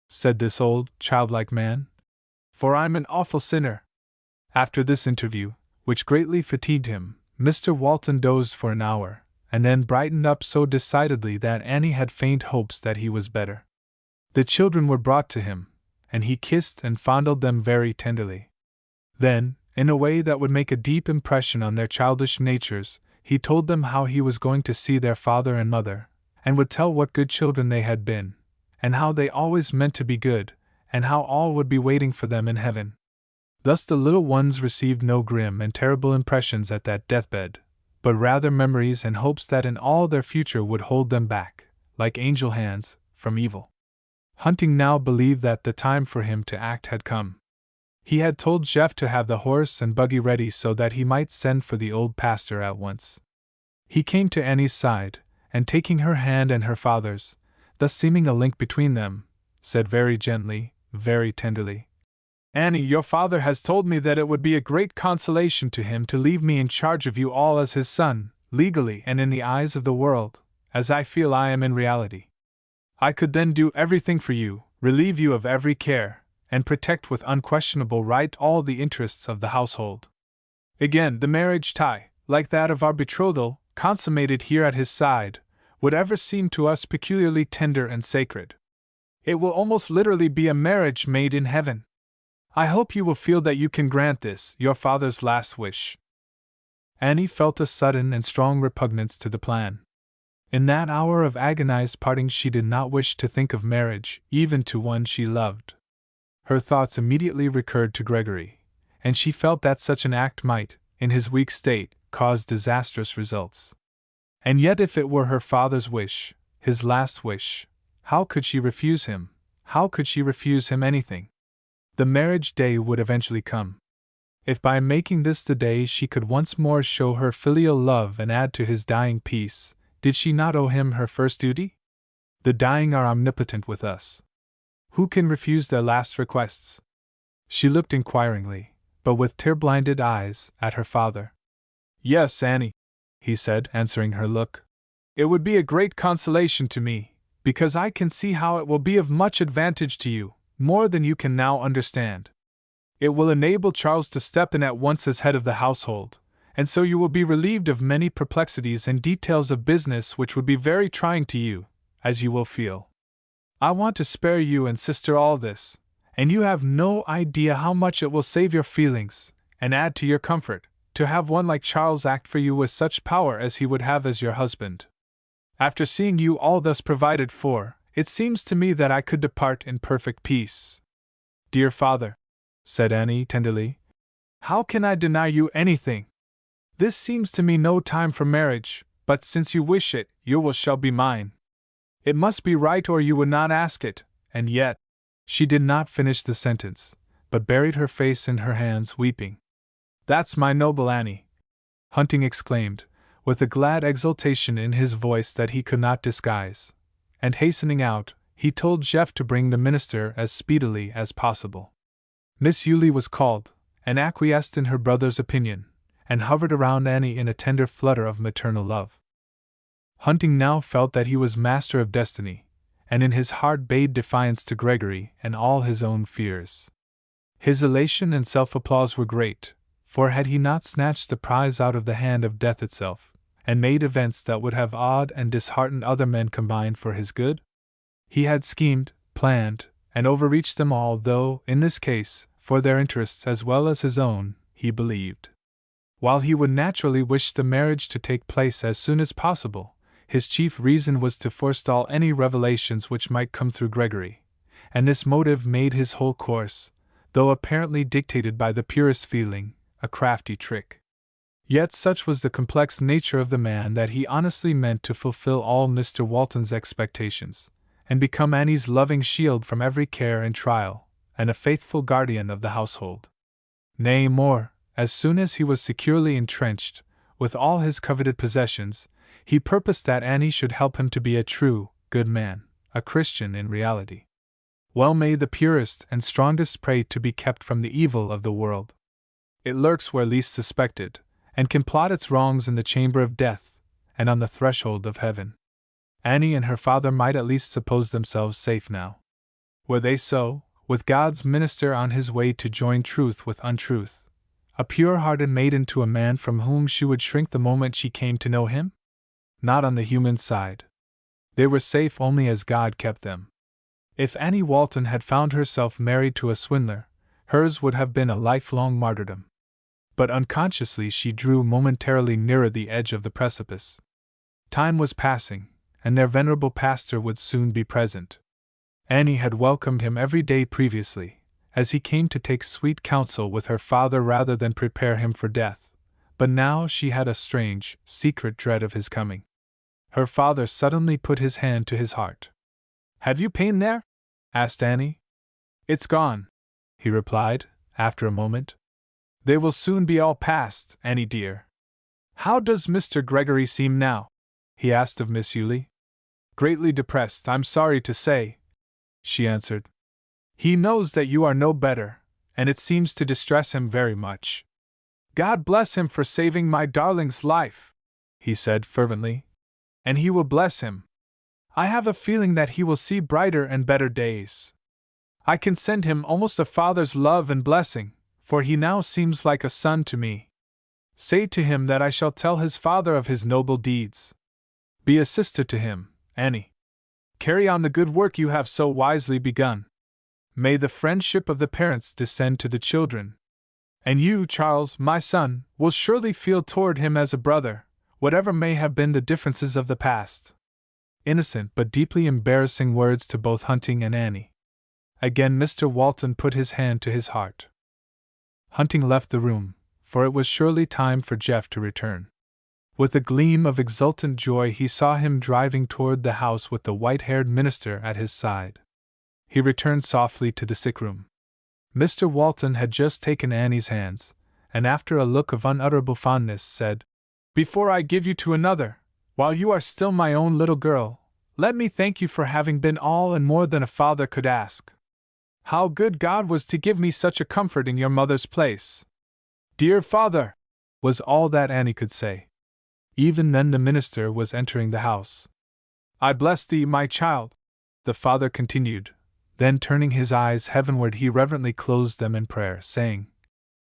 said this old, childlike man. For I'm an awful sinner. After this interview, which greatly fatigued him, Mr. Walton dozed for an hour, and then brightened up so decidedly that Annie had faint hopes that he was better. The children were brought to him, and he kissed and fondled them very tenderly. Then, in a way that would make a deep impression on their childish natures, he told them how he was going to see their father and mother, and would tell what good children they had been, and how they always meant to be good, and how all would be waiting for them in heaven. Thus the little ones received no grim and terrible impressions at that deathbed, but rather memories and hopes that in all their future would hold them back, like angel hands, from evil. Hunting now believed that the time for him to act had come. He had told Jeff to have the horse and buggy ready so that he might send for the old pastor at once. He came to Annie's side, and taking her hand and her father's, thus seeming a link between them, said very gently, very tenderly, Annie, your father has told me that it would be a great consolation to him to leave me in charge of you all as his son, legally and in the eyes of the world, as I feel I am in reality. I could then do everything for you, relieve you of every care, and protect with unquestionable right all the interests of the household. Again, the marriage tie, like that of our betrothal, consummated here at his side, would ever seem to us peculiarly tender and sacred. It will almost literally be a marriage made in heaven. I hope you will feel that you can grant this, your father's last wish. Annie felt a sudden and strong repugnance to the plan. In that hour of agonized parting she did not wish to think of marriage, even to one she loved. Her thoughts immediately recurred to Gregory, and she felt that such an act might, in his weak state, cause disastrous results. And yet if it were her father's wish, his last wish, how could she refuse him? How could she refuse him anything? The marriage day would eventually come. If by making this the day she could once more show her filial love and add to his dying peace, did she not owe him her first duty? The dying are omnipotent with us. Who can refuse their last requests? She looked inquiringly, but with tear-blinded eyes, at her father. Yes, Annie, he said, answering her look. It would be a great consolation to me, because I can see how it will be of much advantage to you, more than you can now understand. It will enable Charles to step in at once as head of the household, and so you will be relieved of many perplexities and details of business which would be very trying to you, as you will feel. I want to spare you and sister all this, and you have no idea how much it will save your feelings, and add to your comfort, to have one like Charles act for you with such power as he would have as your husband. After seeing you all thus provided for, it seems to me that I could depart in perfect peace. Dear father, said Annie tenderly, how can I deny you anything? This seems to me no time for marriage, but since you wish it, your will shall be mine. It must be right or you would not ask it, and yet— She did not finish the sentence, but buried her face in her hands, weeping. That's my noble Annie, Hunting exclaimed, with a glad exultation in his voice that he could not disguise, and hastening out, he told Jeff to bring the minister as speedily as possible. Miss Yulie was called, and acquiesced in her brother's opinion, and hovered around Annie in a tender flutter of maternal love. Hunting now felt that he was master of destiny, and in his heart bade defiance to Gregory and all his own fears. His elation and self-applause were great, for had he not snatched the prize out of the hand of death itself, and made events that would have awed and disheartened other men combined for his good? He had schemed, planned, and overreached them all, though, in this case, for their interests as well as his own, he believed. While he would naturally wish the marriage to take place as soon as possible, his chief reason was to forestall any revelations which might come through Gregory, and this motive made his whole course, though apparently dictated by the purest feeling, a crafty trick. Yet such was the complex nature of the man that he honestly meant to fulfill all Mr. Walton's expectations, and become Annie's loving shield from every care and trial, and a faithful guardian of the household. Nay, more, as soon as he was securely entrenched, with all his coveted possessions, he purposed that Annie should help him to be a true, good man, a Christian in reality. Well may the purest and strongest pray to be kept from the evil of the world. It lurks where least suspected, and can plot its wrongs in the chamber of death, and on the threshold of heaven. Annie and her father might at least suppose themselves safe now. Were they so, with God's minister on his way to join truth with untruth, a pure-hearted maiden to a man from whom she would shrink the moment she came to know him? Not on the human side. They were safe only as God kept them. If Annie Walton had found herself married to a swindler, hers would have been a lifelong martyrdom. But unconsciously she drew momentarily nearer the edge of the precipice. Time was passing, and their venerable pastor would soon be present. Annie had welcomed him every day previously, as he came to take sweet counsel with her father rather than prepare him for death, but now she had a strange, secret dread of his coming. Her father suddenly put his hand to his heart. Have you pain there? Asked Annie. It's gone, he replied, after a moment. They will soon be all past, Annie dear. How does Mr. Gregory seem now? He asked of Miss Yulie. Greatly depressed, I'm sorry to say, she answered. He knows that you are no better, and it seems to distress him very much. God bless him for saving my darling's life, he said fervently. And he will bless him. I have a feeling that he will see brighter and better days. I can send him almost a father's love and blessing, for he now seems like a son to me. Say to him that I shall tell his father of his noble deeds. Be a sister to him, Annie. Carry on the good work you have so wisely begun. May the friendship of the parents descend to the children. And you, Charles, my son, will surely feel toward him as a brother, whatever may have been the differences of the past. Innocent but deeply embarrassing words to both Hunting and Annie. Again Mr. Walton put his hand to his heart. Hunting left the room, for it was surely time for Jeff to return. With a gleam of exultant joy he saw him driving toward the house with the white-haired minister at his side. He returned softly to the sick room. Mr. Walton had just taken Annie's hands, and after a look of unutterable fondness said, "Before I give you to another, while you are still my own little girl, let me thank you for having been all and more than a father could ask. How good God was to give me such a comfort in your mother's place." "Dear father," was all that Annie could say. Even then the minister was entering the house. "I bless thee, my child," the father continued. Then turning his eyes heavenward he reverently closed them in prayer, saying,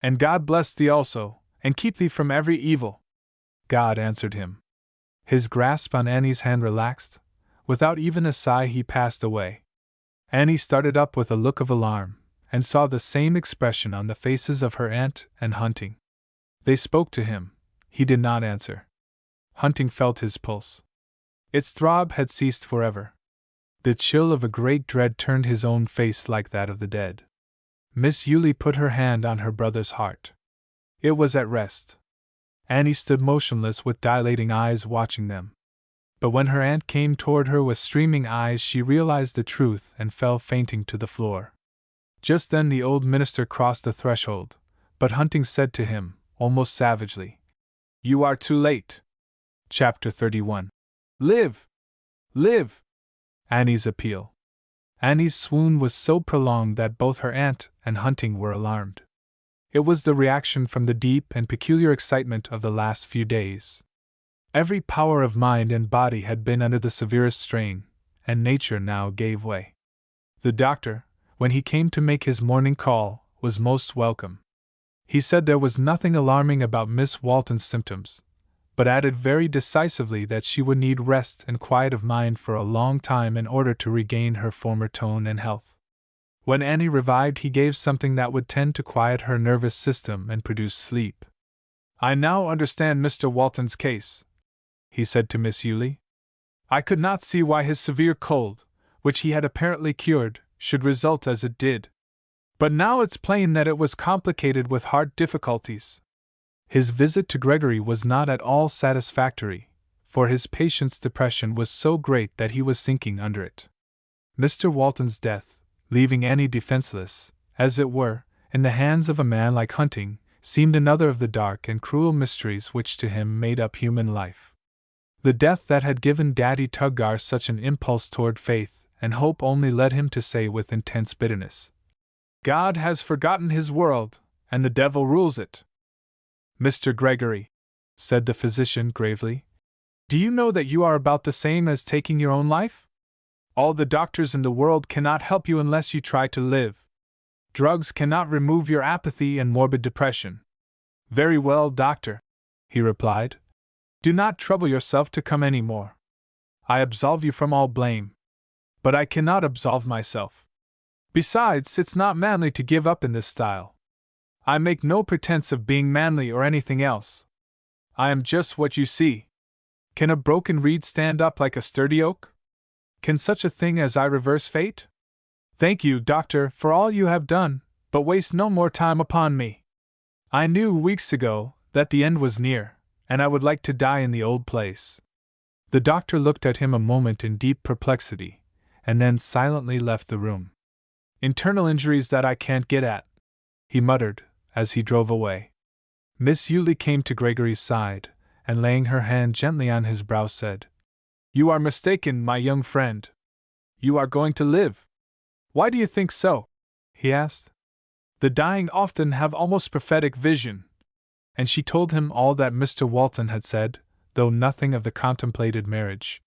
"And God bless thee also, and keep thee from every evil." God answered him. His grasp on Annie's hand relaxed. Without even a sigh he passed away. Annie started up with a look of alarm, and saw the same expression on the faces of her aunt and Hunting. They spoke to him. He did not answer. Hunting felt his pulse. Its throb had ceased forever. The chill of a great dread turned his own face like that of the dead. Miss Yulie put her hand on her brother's heart. It was at rest. Annie stood motionless with dilating eyes watching them. But when her aunt came toward her with streaming eyes she realized the truth and fell fainting to the floor. Just then the old minister crossed the threshold, but Hunting said to him, almost savagely, "You are too late." Chapter 31. Live! Live! Annie's appeal. Annie's swoon was so prolonged that both her aunt and Hunting were alarmed. It was the reaction from the deep and peculiar excitement of the last few days. Every power of mind and body had been under the severest strain, and nature now gave way. The doctor, when he came to make his morning call, was most welcome. He said there was nothing alarming about Miss Walton's symptoms, but added very decisively that she would need rest and quiet of mind for a long time in order to regain her former tone and health. When Annie revived he gave something that would tend to quiet her nervous system and produce sleep. "I now understand Mr. Walton's case," he said to Miss Yulie. "I could not see why his severe cold, which he had apparently cured, should result as it did. But now it's plain that it was complicated with heart difficulties." His visit to Gregory was not at all satisfactory, for his patient's depression was so great that he was sinking under it. Mr. Walton's death, leaving Annie defenseless, as it were, in the hands of a man like Hunting, seemed another of the dark and cruel mysteries which to him made up human life. The death that had given Daddy Tuggar such an impulse toward faith and hope only led him to say with intense bitterness, "God has forgotten his world, and the devil rules it." "Mr. Gregory," said the physician gravely, "do you know that you are about the same as taking your own life? All the doctors in the world cannot help you unless you try to live. Drugs cannot remove your apathy and morbid depression." "Very well, doctor," he replied. "Do not trouble yourself to come any more. I absolve you from all blame. But I cannot absolve myself. Besides, it's not manly to give up in this style. I make no pretense of being manly or anything else. I am just what you see. Can a broken reed stand up like a sturdy oak? Can such a thing as I reverse fate? Thank you, doctor, for all you have done, but waste no more time upon me. I knew weeks ago that the end was near, and I would like to die in the old place." The doctor looked at him a moment in deep perplexity, and then silently left the room. "Internal injuries that I can't get at," he muttered, as he drove away. Miss Yulie came to Gregory's side, and laying her hand gently on his brow said, "You are mistaken, my young friend. You are going to live." "Why do you think so?" he asked. "The dying often have almost prophetic vision." And she told him all that Mr. Walton had said, though nothing of the contemplated marriage.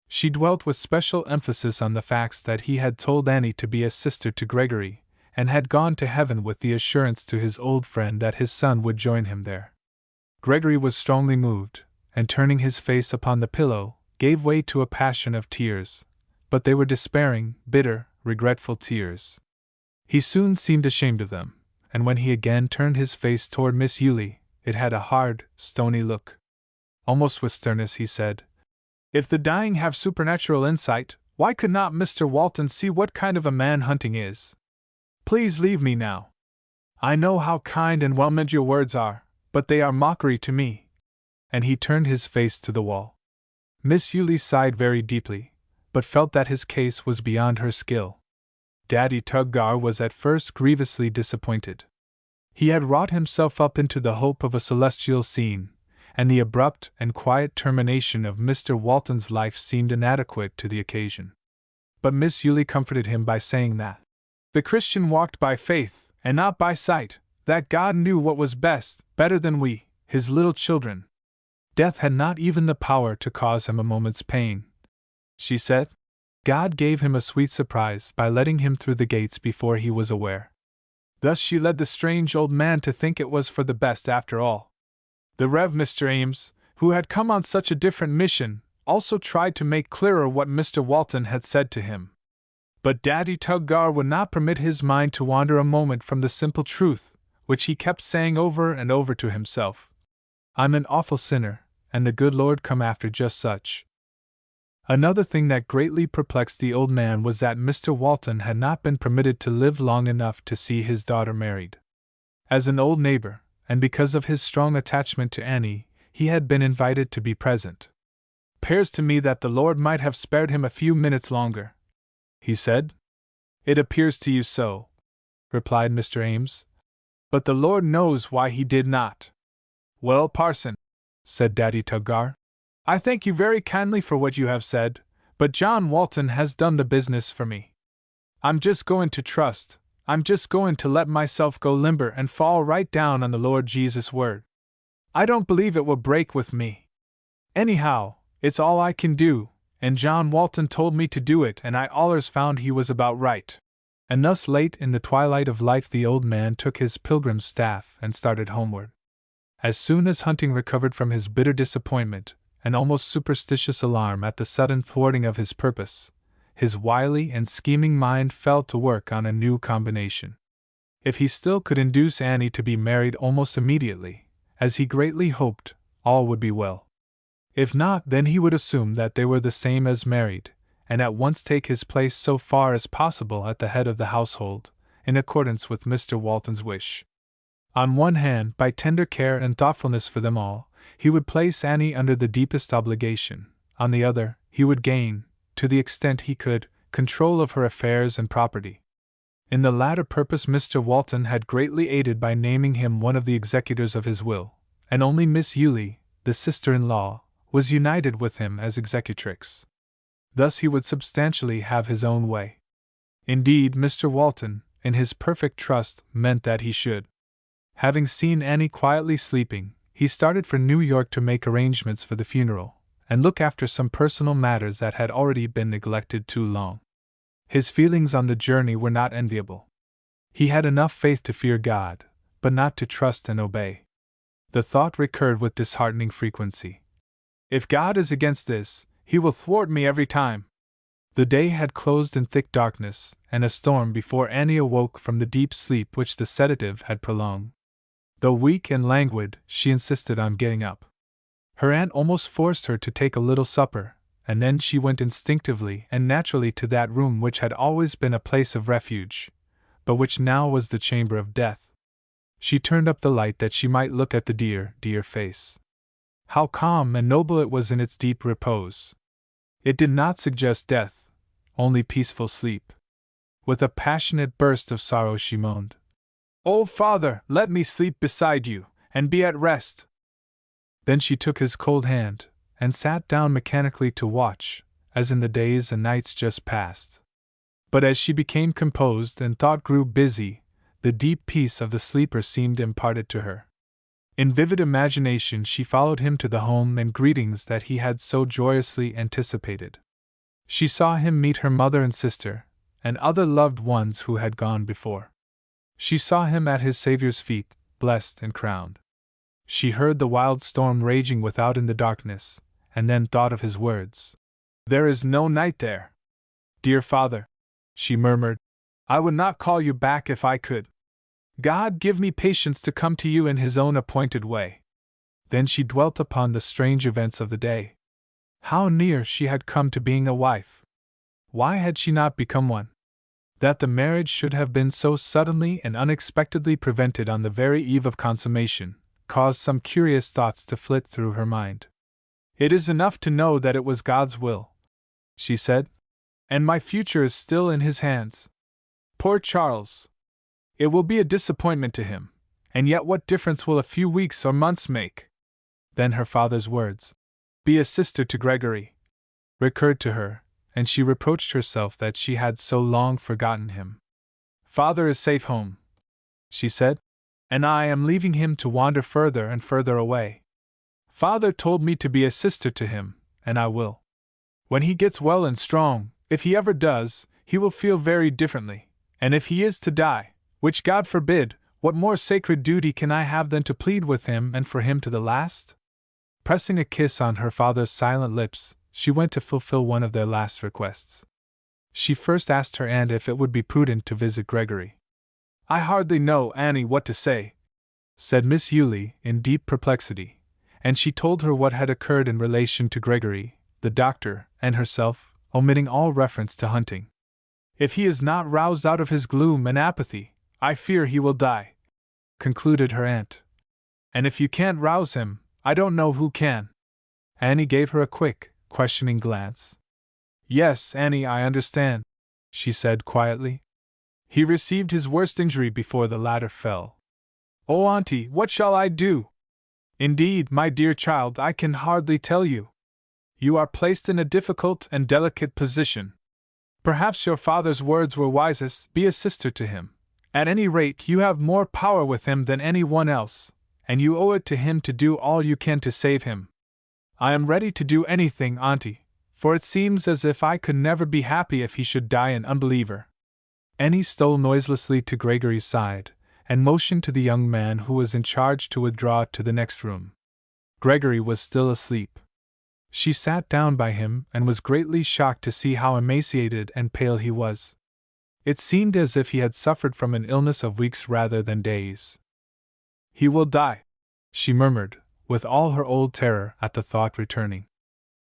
She dwelt with special emphasis on the facts that he had told Annie to be a sister to Gregory, and had gone to heaven with the assurance to his old friend that his son would join him there. Gregory was strongly moved, and turning his face upon the pillow, gave way to a passion of tears, but they were despairing, bitter, regretful tears. He soon seemed ashamed of them, and when he again turned his face toward Miss Yulie, it had a hard, stony look. Almost with sternness he said, "If the dying have supernatural insight, why could not Mr. Walton see what kind of a man Hunting is? Please leave me now. I know how kind and well-meant your words are, but they are mockery to me." And he turned his face to the wall. Miss Yulie sighed very deeply, but felt that his case was beyond her skill. Daddy Tuggar was at first grievously disappointed. He had wrought himself up into the hope of a celestial scene, and the abrupt and quiet termination of Mr. Walton's life seemed inadequate to the occasion. But Miss Yulie comforted him by saying that the Christian walked by faith, and not by sight, that God knew what was best, better than we, his little children. Death had not even the power to cause him a moment's pain, she said. God gave him a sweet surprise by letting him through the gates before he was aware. Thus she led the strange old man to think it was for the best after all. The Rev. Mr. Ames, who had come on such a different mission, also tried to make clearer what Mr. Walton had said to him. But Daddy Tuggar would not permit his mind to wander a moment from the simple truth, which he kept saying over and over to himself. I'm an awful sinner, and the good Lord come after just such. Another thing that greatly perplexed the old man was that Mr. Walton had not been permitted to live long enough to see his daughter married. As an old neighbor, and because of his strong attachment to Annie, he had been invited to be present. "'Pears to me that the Lord might have spared him a few minutes longer," he said. "It appears to you so," replied Mr. Ames. "But the Lord knows why he did not." "Well, parson," said Daddy Tuggar, "I thank you very kindly for what you have said, but John Walton has done the business for me. I'm just going to trust, I'm just going to let myself go limber and fall right down on the Lord Jesus' word. I don't believe it will break with me. Anyhow, it's all I can do, and John Walton told me to do it, and I allers found he was about right." And thus late in the twilight of life the old man took his pilgrim's staff and started homeward. As soon as Hunting recovered from his bitter disappointment, an almost superstitious alarm at the sudden thwarting of his purpose, his wily and scheming mind fell to work on a new combination. If he still could induce Annie to be married almost immediately, as he greatly hoped, all would be well. If not, then he would assume that they were the same as married, and at once take his place so far as possible at the head of the household, in accordance with Mr. Walton's wish. On one hand, by tender care and thoughtfulness for them all, he would place Annie under the deepest obligation; on the other, he would gain, to the extent he could, control of her affairs and property. In the latter purpose Mr. Walton had greatly aided by naming him one of the executors of his will, and only Miss Yulie, the sister-in-law, was united with him as executrix. Thus he would substantially have his own way. Indeed, Mr. Walton, in his perfect trust, meant that he should. Having seen Annie quietly sleeping, he started for New York to make arrangements for the funeral, and look after some personal matters that had already been neglected too long. His feelings on the journey were not enviable. He had enough faith to fear God, but not to trust and obey. The thought recurred with disheartening frequency. If God is against this, he will thwart me every time. The day had closed in thick darkness and a storm before Annie awoke from the deep sleep which the sedative had prolonged. Though weak and languid, she insisted on getting up. Her aunt almost forced her to take a little supper, and then she went instinctively and naturally to that room which had always been a place of refuge, but which now was the chamber of death. She turned up the light that she might look at the dear, dear face. How calm and noble it was in its deep repose! It did not suggest death, only peaceful sleep. With a passionate burst of sorrow she moaned, "Oh, Father, let me sleep beside you, and be at rest." Then she took his cold hand, and sat down mechanically to watch, as in the days and nights just past. But as she became composed and thought grew busy, the deep peace of the sleeper seemed imparted to her. In vivid imagination she followed him to the home and greetings that he had so joyously anticipated. She saw him meet her mother and sister, and other loved ones who had gone before. She saw him at his Saviour's feet, blessed and crowned. She heard the wild storm raging without in the darkness, and then thought of his words. "There is no night there." "Dear Father," she murmured, "I would not call you back if I could. God give me patience to come to you in His own appointed way." Then she dwelt upon the strange events of the day. How near she had come to being a wife! Why had she not become one? That the marriage should have been so suddenly and unexpectedly prevented on the very eve of consummation caused some curious thoughts to flit through her mind. "It is enough to know that it was God's will," she said, "and my future is still in His hands. Poor Charles! It will be a disappointment to him, And yet what difference will a few weeks or months make? Then her father's words, "Be a sister to Gregory," recurred to her, and she reproached herself that she had so long forgotten him. "Father is safe home," she said, "and I am leaving him to wander further and further away. Father told me to be a sister to him, and I will. When he gets well and strong, if he ever does, he will feel very differently, and if he is to die, which God forbid, what more sacred duty can I have than to plead with him and for him to the last?" Pressing a kiss on her father's silent lips, she went to fulfill one of their last requests. She first asked her aunt if it would be prudent to visit Gregory. "I hardly know, Annie, what to say," said Miss Yulie, in deep perplexity, and she told her what had occurred in relation to Gregory, the doctor, and herself, omitting all reference to hunting. "If he is not roused out of his gloom and apathy, I fear he will die," concluded her aunt. "And if you can't rouse him, I don't know who can." Annie gave her a quick, questioning glance. "Yes, Annie, I understand," she said quietly. "He received his worst injury before the ladder fell. Oh, Auntie, what shall I do? Indeed, my dear child, I can hardly tell you. You are placed in a difficult and delicate position. Perhaps your father's words were wisest, be a sister to him. At any rate, you have more power with him than any one else, and you owe it to him to do all you can to save him. I am ready to do anything, Auntie, for it seems as if I could never be happy if he should die an unbeliever." Annie stole noiselessly to Gregory's side, and motioned to the young man who was in charge to withdraw to the next room. Gregory was still asleep. She sat down by him and was greatly shocked to see how emaciated and pale he was. It seemed as if he had suffered from an illness of weeks rather than days. "He will die," she murmured, with all her old terror at the thought returning.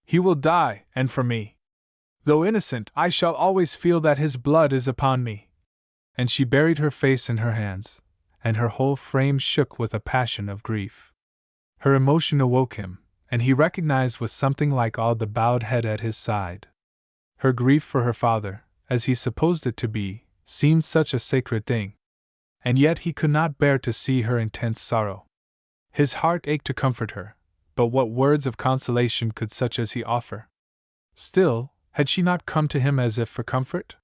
"He will die, and for me. Though innocent, I shall always feel that his blood is upon me." And she buried her face in her hands, and her whole frame shook with a passion of grief. Her emotion awoke him, and he recognized with something like awe the bowed head at his side. Her grief for her father, as he supposed it to be, seemed such a sacred thing. And yet he could not bear to see her intense sorrow. His heart ached to comfort her, but what words of consolation could such as he offer? Still, had she not come to him as if for comfort?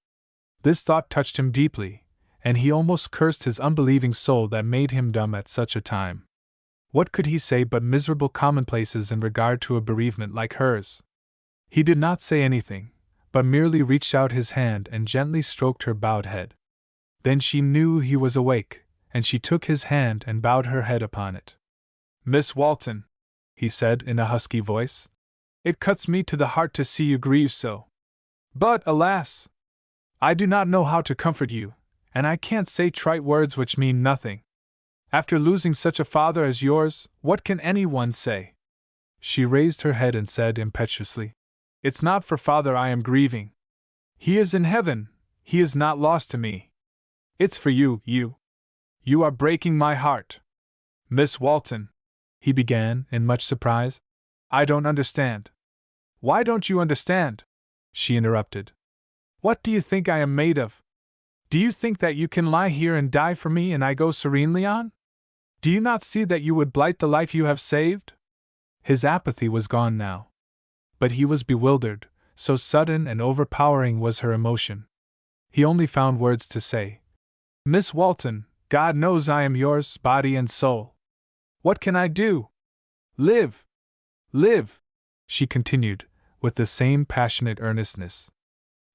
This thought touched him deeply, and he almost cursed his unbelieving soul that made him dumb at such a time. What could he say but miserable commonplaces in regard to a bereavement like hers? He did not say anything, but merely reached out his hand and gently stroked her bowed head. Then she knew he was awake, and she took his hand and bowed her head upon it. "Miss Walton," he said in a husky voice, "it cuts me to the heart to see you grieve so. But, alas! I do not know how to comfort you, and I can't say trite words which mean nothing. After losing such a father as yours, what can anyone say?" She raised her head and said impetuously, "It's not for father I am grieving. He is in heaven, he is not lost to me. It's for you, You are breaking my heart." "Miss Walton," he began, in much surprise, "I don't understand." "Why don't you understand?" she interrupted. "What do you think I am made of? Do you think that you can lie here and die for me and I go serenely on? Do you not see that you would blight the life you have saved?" His apathy was gone now. But he was bewildered, so sudden and overpowering was her emotion. He only found words to say. "Miss Walton, God knows I am yours, body and soul. What can I do? Live! Live!" she continued, with the same passionate earnestness.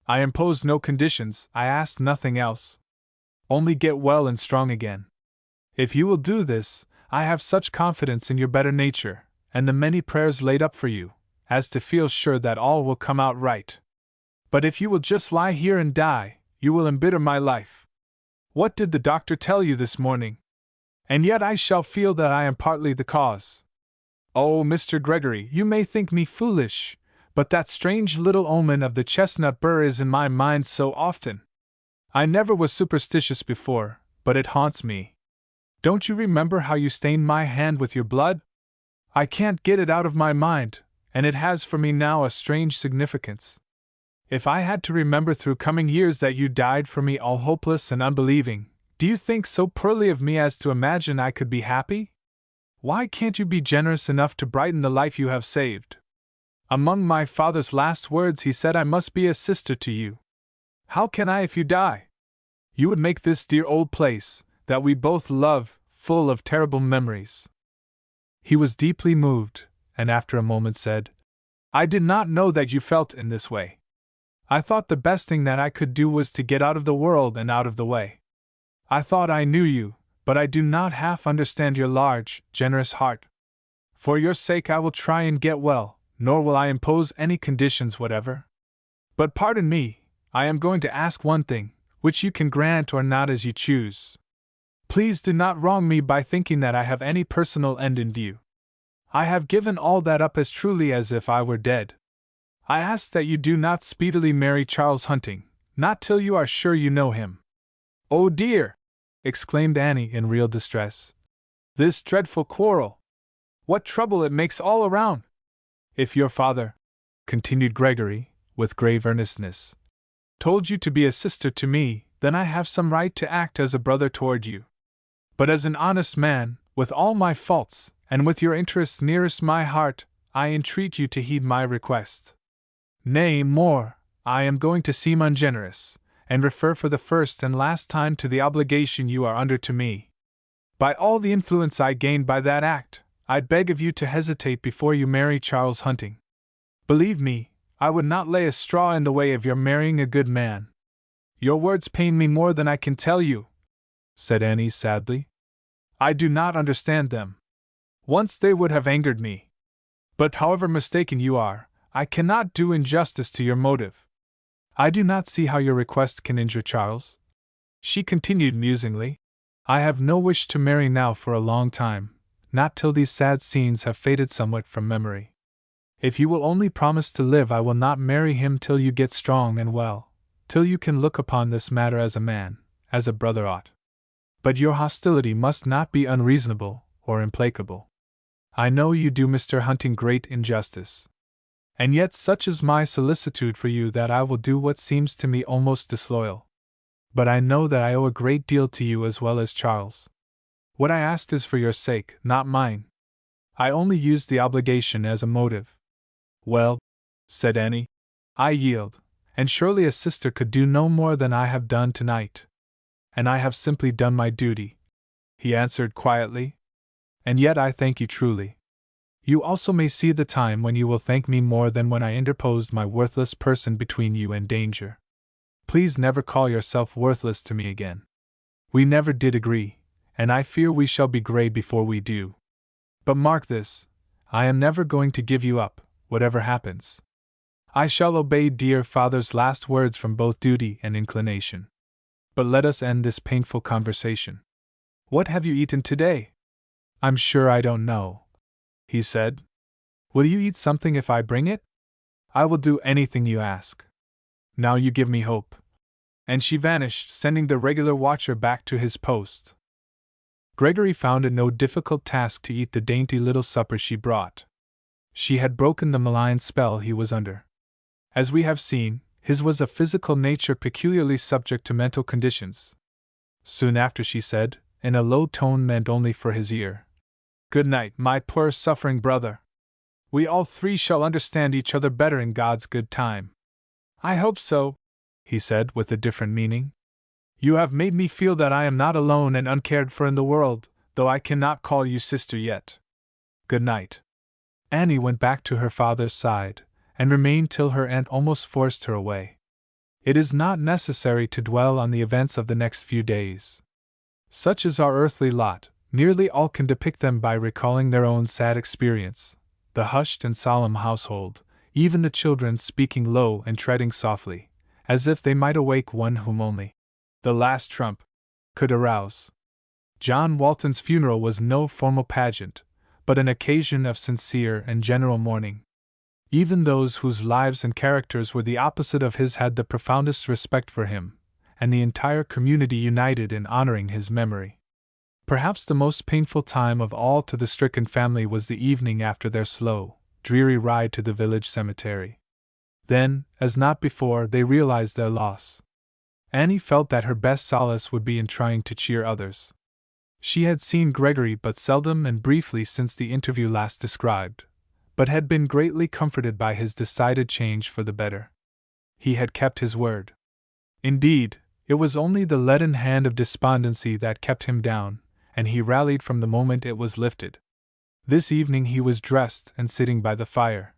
"I impose no conditions, I ask nothing else. Only get well and strong again. If you will do this, I have such confidence in your better nature, and the many prayers laid up for you, as to feel sure that all will come out right. But if you will just lie here and die, you will embitter my life. What did the doctor tell you this morning? And yet I shall feel that I am partly the cause. Oh, Mr. Gregory, you may think me foolish, but that strange little omen of the chestnut burr is in my mind so often. I never was superstitious before, but it haunts me. Don't you remember how you stained my hand with your blood? I can't get it out of my mind, and it has for me now a strange significance. If I had to remember through coming years that you died for me all hopeless and unbelieving, Do you think so poorly of me as to imagine I could be happy? Why can't you be generous enough to brighten the life you have saved? Among my father's last words he said I must be a sister to you. How can I if you die? You would make this dear old place, that we both love, full of terrible memories. He was deeply moved, and after a moment said, I did not know that you felt in this way. I thought the best thing that I could do was to get out of the world and out of the way. I thought I knew you, but I do not half understand your large, generous heart. For your sake I will try and get well, nor will I impose any conditions whatever. But pardon me, I am going to ask one thing, which you can grant or not as you choose. Please do not wrong me by thinking that I have any personal end in view. I have given all that up as truly as if I were dead. I ask that you do not speedily marry Charles Hunting, not till you are sure you know him. Oh dear! Exclaimed Annie in real distress. This dreadful quarrel! What trouble it makes all around! If your father, continued Gregory, with grave earnestness, told you to be a sister to me, then I have some right to act as a brother toward you. But as an honest man, with all my faults, and with your interests nearest my heart, I entreat you to heed my request. Nay, more, I am going to seem ungenerous, and refer for the first and last time to the obligation you are under to me. By all the influence I gained by that act, I beg of you to hesitate before you marry Charles Hunting. Believe me, I would not lay a straw in the way of your marrying a good man. Your words pain me more than I can tell you, said Annie sadly. I do not understand them. Once they would have angered me. But however mistaken you are, I cannot do injustice to your motive. I do not see how your request can injure Charles. She continued musingly. I have no wish to marry now for a long time, not till these sad scenes have faded somewhat from memory. If you will only promise to live, I will not marry him till you get strong and well, till you can look upon this matter as a man, as a brother ought. But your hostility must not be unreasonable or implacable. I know you do Mr. Hunting great injustice. And yet such is my solicitude for you that I will do what seems to me almost disloyal. But I know that I owe a great deal to you as well as Charles. What I ask is for your sake, not mine. I only use the obligation as a motive. Well, said Annie, I yield, and surely a sister could do no more than I have done tonight. And I have simply done my duty, he answered quietly. And yet I thank you truly. You also may see the time when you will thank me more than when I interposed my worthless person between you and danger. Please never call yourself worthless to me again. We never did agree, and I fear we shall be gray before we do. But mark this, I am never going to give you up, whatever happens. I shall obey dear father's last words from both duty and inclination. But let us end this painful conversation. What have you eaten today? I'm sure I don't know, he said. Will you eat something if I bring it? I will do anything you ask. Now you give me hope. And she vanished, sending the regular watcher back to his post. Gregory found it no difficult task to eat the dainty little supper she brought. She had broken the malign spell he was under. As we have seen, his was a physical nature peculiarly subject to mental conditions. Soon after she said, in a low tone meant only for his ear, Good night, my poor suffering brother. We all three shall understand each other better in God's good time. I hope so, he said with a different meaning. You have made me feel that I am not alone and uncared for in the world, though I cannot call you sister yet. Good night. Annie went back to her father's side, and remained till her aunt almost forced her away. It is not necessary to dwell on the events of the next few days. Such is our earthly lot, nearly all can depict them by recalling their own sad experience, the hushed and solemn household, even the children speaking low and treading softly, as if they might awake one whom only the last trump could arouse. John Walton's funeral was no formal pageant, but an occasion of sincere and general mourning. Even those whose lives and characters were the opposite of his had the profoundest respect for him, and the entire community united in honoring his memory. Perhaps the most painful time of all to the stricken family was the evening after their slow, dreary ride to the village cemetery. Then, as not before, they realized their loss. Annie felt that her best solace would be in trying to cheer others. She had seen Gregory but seldom and briefly since the interview last described, but had been greatly comforted by his decided change for the better. He had kept his word. Indeed, it was only the leaden hand of despondency that kept him down, and he rallied from the moment it was lifted. This evening he was dressed and sitting by the fire.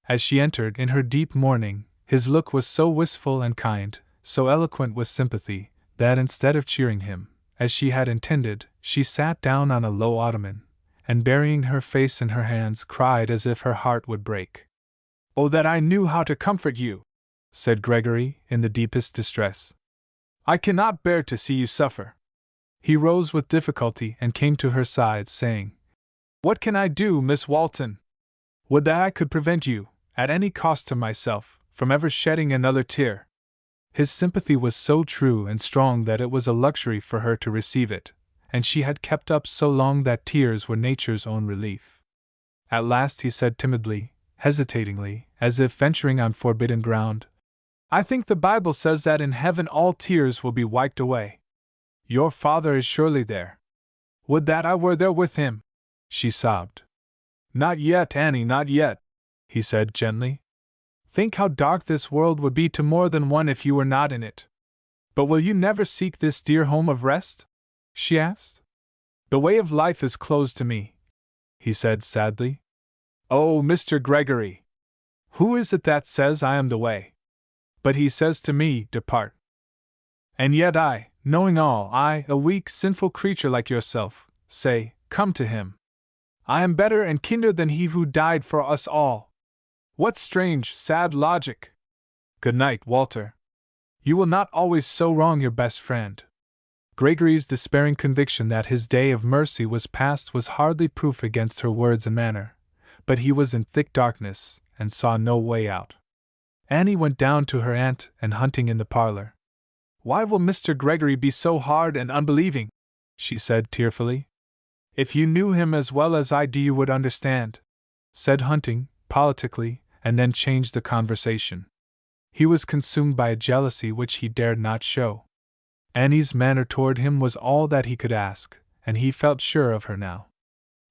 As she entered in her deep mourning, his look was so wistful and kind, so eloquent with sympathy, that instead of cheering him, as she had intended, she sat down on a low ottoman, and burying her face in her hands cried as if her heart would break. "Oh, that I knew how to comfort you!" said Gregory, in the deepest distress. "I cannot bear to see you suffer." He rose with difficulty and came to her side, saying, "What can I do, Miss Walton? Would that I could prevent you, at any cost to myself, from ever shedding another tear." His sympathy was so true and strong that it was a luxury for her to receive it, and she had kept up so long that tears were nature's own relief. At last he said timidly, hesitatingly, as if venturing on forbidden ground, "I think the Bible says that in heaven all tears will be wiped away. Your father is surely there." "Would that I were there with him!" she sobbed. "Not yet, Annie, not yet," he said gently. "Think how dark this world would be to more than one if you were not in it." "But will you never seek this dear home of rest?" she asked. "The way of life is closed to me," he said sadly. "Oh, Mr. Gregory! Who is it that says I am the way? But he says to me, 'Depart.' And yet I, knowing all, I, a weak, sinful creature like yourself, say, 'Come to him.' I am better and kinder than he who died for us all. What strange, sad logic! Good night, Walter. You will not always so wrong your best friend." Gregory's despairing conviction that his day of mercy was past was hardly proof against her words and manner, but he was in thick darkness, and saw no way out. Annie went down to her aunt and Hunting in the parlor. "Why will Mr. Gregory be so hard and unbelieving?" she said tearfully. "If you knew him as well as I do you would understand," said Hunting, politically, and then changed the conversation. He was consumed by a jealousy which he dared not show. Annie's manner toward him was all that he could ask, and he felt sure of her now.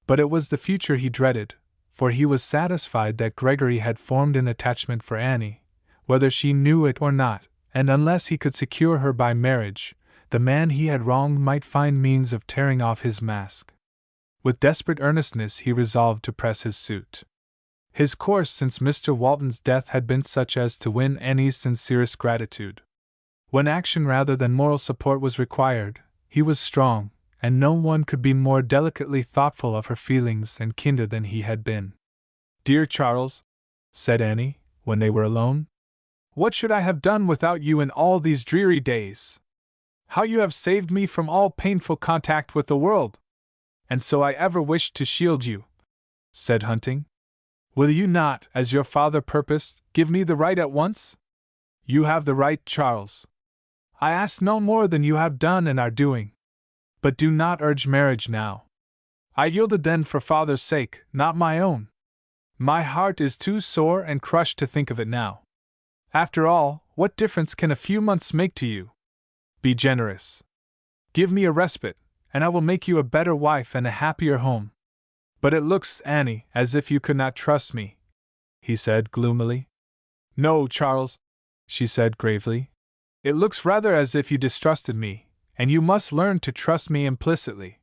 But it was the future he dreaded, for he was satisfied that Gregory had formed an attachment for Annie, whether she knew it or not, and unless he could secure her by marriage, the man he had wronged might find means of tearing off his mask. With desperate earnestness he resolved to press his suit. His course since Mr. Walton's death had been such as to win Annie's sincerest gratitude. When action rather than moral support was required, he was strong, and no one could be more delicately thoughtful of her feelings and kinder than he had been. "Dear Charles," said Annie, when they were alone, "what should I have done without you in all these dreary days? How you have saved me from all painful contact with the world! And so I ever wished to shield you," said Hunting. "Will you not, as your father purposed, give me the right at once?" "You have the right, Charles. I ask no more than you have done and are doing. But do not urge marriage now. I yielded then for father's sake, not my own. My heart is too sore and crushed to think of it now. After all, what difference can a few months make to you? Be generous. Give me a respite, and I will make you a better wife and a happier home. But it looks, Annie, as if you could not trust me," he said gloomily. "No, Charles," she said gravely. "It looks rather as if you distrusted me, and you must learn to trust me implicitly.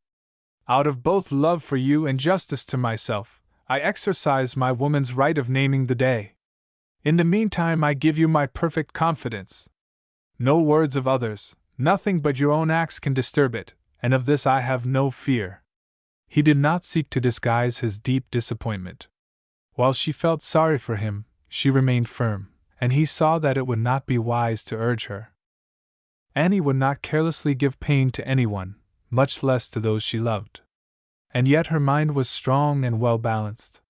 Out of both love for you and justice to myself, I exercise my woman's right of naming the day. In the meantime I give you my perfect confidence. No words of others, nothing but your own acts can disturb it, and of this I have no fear." He did not seek to disguise his deep disappointment. While she felt sorry for him, she remained firm, and he saw that it would not be wise to urge her. Annie would not carelessly give pain to anyone, much less to those she loved. And yet her mind was strong and well balanced.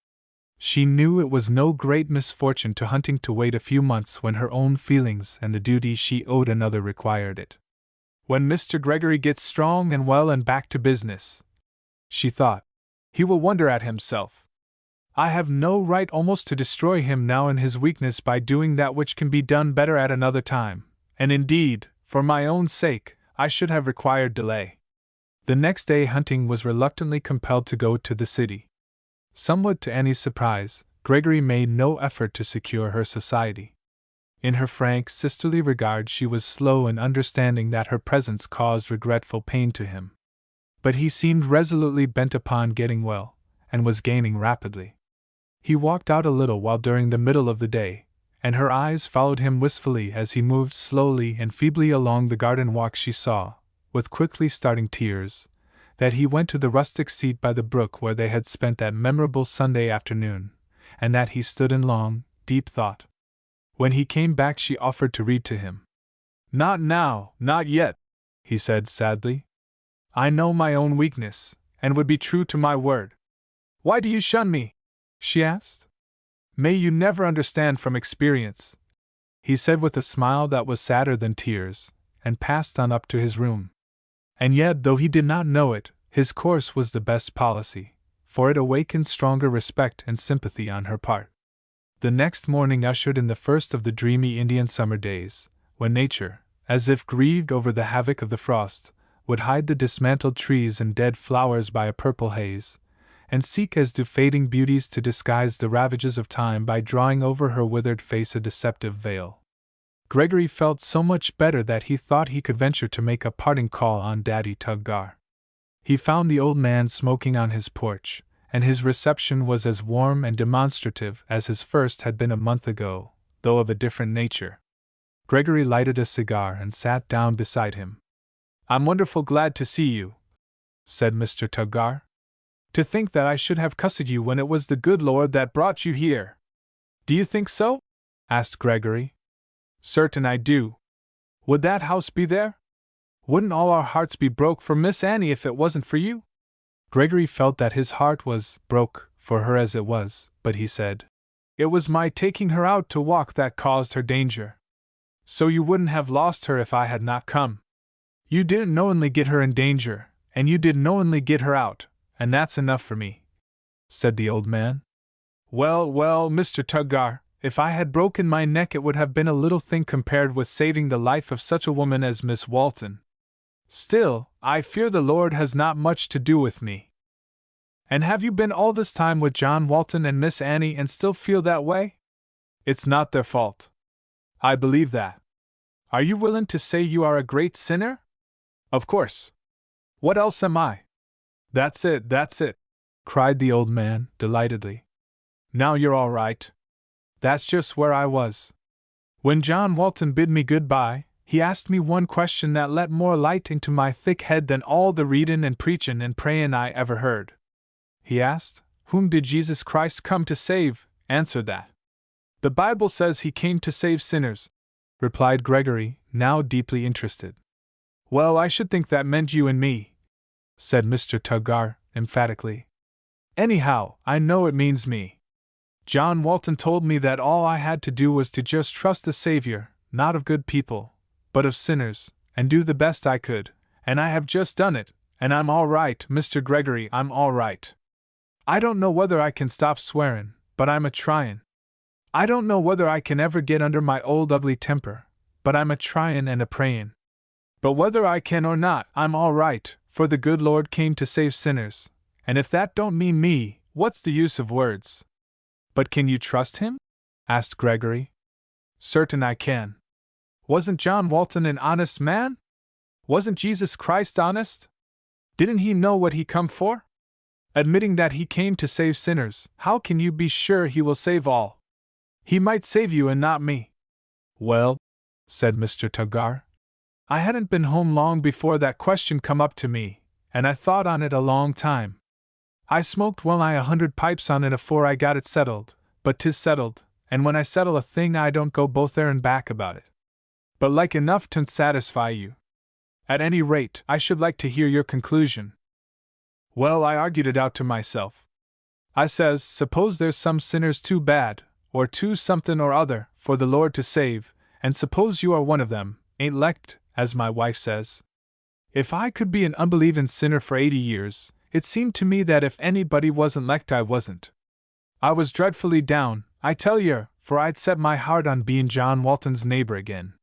She knew it was no great misfortune to Hunting to wait a few months when her own feelings and the duty she owed another required it. "When Mr. Gregory gets strong and well and back to business," she thought, "he will wonder at himself. I have no right almost to destroy him now in his weakness by doing that which can be done better at another time, and indeed, for my own sake, I should have required delay. The next day Hunting was reluctantly compelled to go to the city. Somewhat to Annie's surprise, Gregory made no effort to secure her society. In her frank, sisterly regard she was slow in understanding that her presence caused regretful pain to him. But he seemed resolutely bent upon getting well, and was gaining rapidly. He walked out a little while during the middle of the day, and her eyes followed him wistfully as he moved slowly and feebly along the garden walk. She saw, with quickly starting tears, that he went to the rustic seat by the brook where they had spent that memorable Sunday afternoon, and that he stood in long, deep thought. When he came back she offered to read to him. "Not now, not yet," he said sadly. "I know my own weakness, and would be true to my word." "Why do you shun me?" she asked. "May you never understand from experience," he said with a smile that was sadder than tears, and passed on up to his room. And yet, though he did not know it, his course was the best policy, for it awakened stronger respect and sympathy on her part. The next morning ushered in the first of the dreamy Indian summer days, when nature, as if grieved over the havoc of the frost, would hide the dismantled trees and dead flowers by a purple haze, and seek as do fading beauties to disguise the ravages of time by drawing over her withered face a deceptive veil. Gregory felt so much better that he thought he could venture to make a parting call on Daddy Tuggar. He found the old man smoking on his porch, and his reception was as warm and demonstrative as his first had been a month ago, though of a different nature. Gregory lighted a cigar and sat down beside him. "I'm wonderful glad to see you," said Mr. Tuggar. "To think that I should have cussed you when it was the good Lord that brought you here." "Do you think so?" asked Gregory. "Certain I do. Would that house be there? Wouldn't all our hearts be broke for Miss Annie if it wasn't for you?" Gregory felt that his heart was broke for her as it was, but he said, "It was my taking her out to walk that caused her danger. So you wouldn't have lost her if I had not come. You didn't knowingly get her in danger, and you did knowingly get her out, and that's enough for me," said the old man. "Well, well, Mr. Tuggar, if I had broken my neck it would have been a little thing compared with saving the life of such a woman as Miss Walton. Still, I fear the Lord has not much to do with me." "And have you been all this time with John Walton and Miss Annie and still feel that way?" "It's not their fault. I believe that." "Are you willing to say you are a great sinner?" "Of course. What else am I?" That's it, cried the old man, delightedly. "Now you're all right. That's just where I was. When John Walton bid me good-bye, he asked me one question that let more light into my thick head than all the readin' and preachin' and prayin' I ever heard. He asked, 'Whom did Jesus Christ come to save?' Answer that." "The Bible says he came to save sinners," replied Gregory, now deeply interested. "Well, I should think that meant you and me," said Mr. Tuggar, emphatically. "Anyhow, I know it means me. John Walton told me that all I had to do was to just trust the Savior, not of good people, but of sinners, and do the best I could, and I have just done it, and I'm all right, Mr. Gregory, I'm all right. I don't know whether I can stop swearin', but I'm a-tryin'. I don't know whether I can ever get under my old ugly temper, but I'm a-tryin' and a-prayin'. But whether I can or not, I'm all right, for the good Lord came to save sinners, and if that don't mean me, what's the use of words?" "But can you trust him?" asked Gregory. "Certain I can. Wasn't John Walton an honest man? Wasn't Jesus Christ honest? Didn't he know what he come for? Admitting that he came to save sinners, how can you be sure he will save all? He might save you and not me." "Well," said Mr. Tuggar, "I hadn't been home long before that question come up to me, and I thought on it a long time. I smoked well nigh 100 pipes on it afore I got it settled, but 'tis settled, and when I settle a thing I don't go both there and back about it. But like enough to satisfy you. At any rate, I should like to hear your conclusion." "Well, I argued it out to myself. I says, suppose there's some sinners too bad, or too something or other, for the Lord to save, and suppose you are one of them, ain't 'lect, as my wife says. If I could be an unbelievin' sinner for 80 years, it seemed to me that if anybody wasn't 'lect I wasn't. I was dreadfully down, I tell yer, for I'd set my heart on bein' John Walton's neighbor again.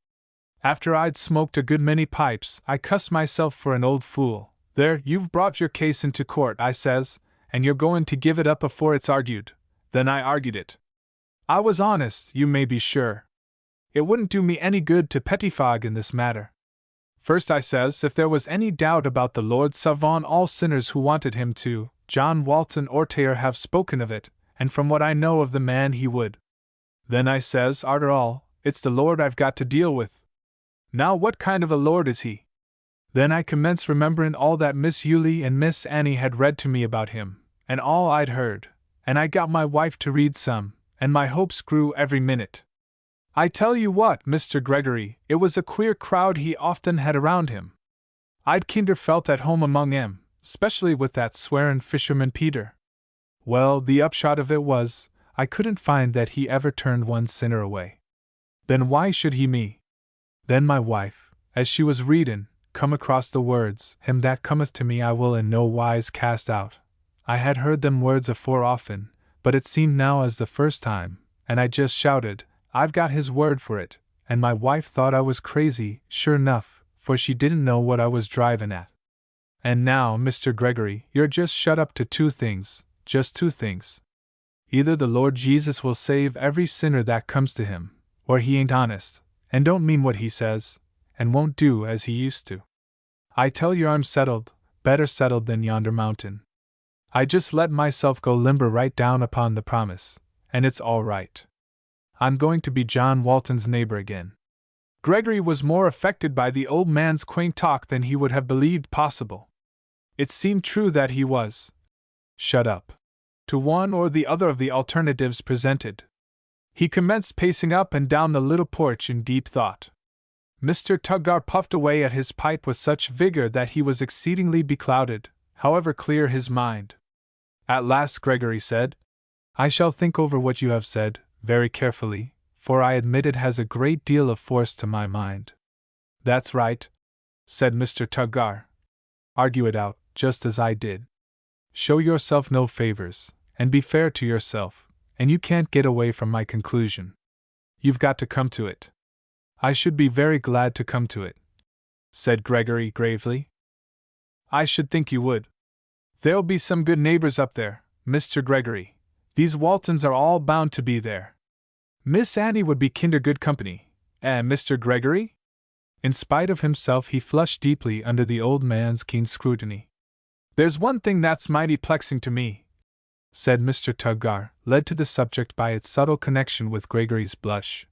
After I'd smoked a good many pipes, I cussed myself for an old fool. There, you've brought your case into court, I says, and you're going to give it up afore it's argued. Then I argued it. I was honest, you may be sure. It wouldn't do me any good to pettifog in this matter. First I says, if there was any doubt about the Lord savon all sinners who wanted him to, John Walton Ortayre have spoken of it, and from what I know of the man he would. Then I says, arter all, it's the Lord I've got to deal with. Now what kind of a Lord is he? Then I commenced remembering all that Miss Yulie and Miss Annie had read to me about him, and all I'd heard, and I got my wife to read some, and my hopes grew every minute. I tell you what, Mr. Gregory, it was a queer crowd he often had around him. I'd kinder felt at home among 'em, specially with that swearin' fisherman Peter. Well, the upshot of it was, I couldn't find that he ever turned one sinner away. Then why should he me? Then my wife, as she was readin', come across the words, him that cometh to me I will in no wise cast out. I had heard them words afore often, but it seemed now as the first time, and I just shouted, I've got his word for it, and my wife thought I was crazy, sure enough, for she didn't know what I was drivin' at. And now, Mr. Gregory, you're just shut up to two things, just two things. Either the Lord Jesus will save every sinner that comes to him, or he ain't honest, and don't mean what he says, and won't do as he used to. I tell you I'm settled, better settled than yonder mountain. I just let myself go limber right down upon the promise, and it's all right. I'm going to be John Walton's neighbor again. Gregory was more affected by the old man's quaint talk than he would have believed possible. It seemed true that he was shut up to one or the other of the alternatives presented. He commenced pacing up and down the little porch in deep thought. Mr. Tuggar puffed away at his pipe with such vigor that he was exceedingly beclouded, however clear his mind. At last Gregory said, I shall think over what you have said, very carefully, for I admit it has a great deal of force to my mind. That's right, said Mr. Tuggar. Argue it out, just as I did. Show yourself no favors, and be fair to yourself, and you can't get away from my conclusion. You've got to come to it. I should be very glad to come to it, said Gregory gravely. I should think you would. There'll be some good neighbors up there, Mr. Gregory. These Waltons are all bound to be there. Miss Annie would be kinder good company, and Mr. Gregory? In spite of himself he flushed deeply under the old man's keen scrutiny. There's one thing that's mighty plexing to me, said Mr. Tuggar, led to the subject by its subtle connection with Gregory's blush.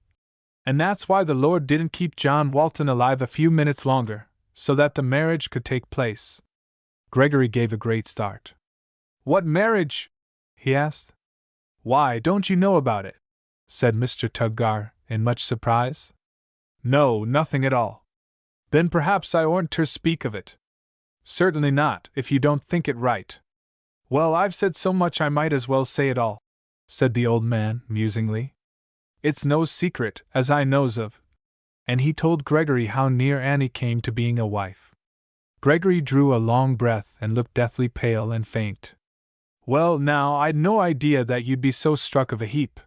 And that's why the Lord didn't keep John Walton alive a few minutes longer, so that the marriage could take place. Gregory gave a great start. What marriage? He asked. Why, don't you know about it? Said Mr. Tuggar, in much surprise. No, nothing at all. Then perhaps I oughtn't to speak of it. Certainly not, if you don't think it right. Well, I've said so much I might as well say it all, said the old man, musingly. It's no secret, as I knows of. And he told Gregory how near Annie came to being a wife. Gregory drew a long breath and looked deathly pale and faint. Well, now, I'd no idea that you'd be so struck of a heap,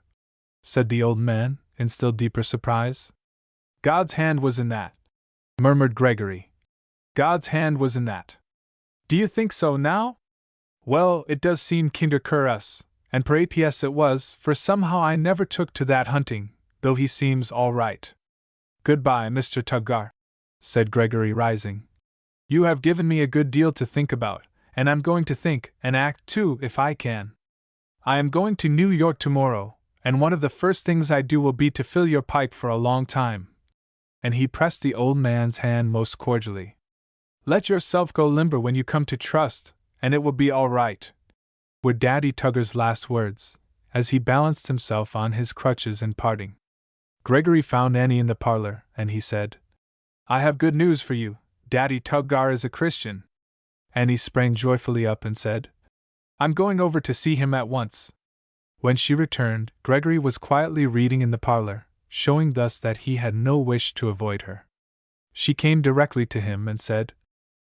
said the old man, in still deeper surprise. God's hand was in that, murmured Gregory. God's hand was in that. Do you think so now? Well, it does seem kinder curious, and perhaps it was, for somehow I never took to that hunting, though he seems all right. Goodbye, Mr. Tuggar, said Gregory, rising. You have given me a good deal to think about, and I'm going to think and act too if I can. I am going to New York tomorrow, and one of the first things I do will be to fill your pipe for a long time. And he pressed the old man's hand most cordially. Let yourself go limber when you come to trust, and it will be all right, were Daddy Tuggar's last words, as he balanced himself on his crutches in parting. Gregory found Annie in the parlor, and he said, I have good news for you. Daddy Tuggar is a Christian. Annie sprang joyfully up and said, I'm going over to see him at once. When she returned, Gregory was quietly reading in the parlor, showing thus that he had no wish to avoid her. She came directly to him and said,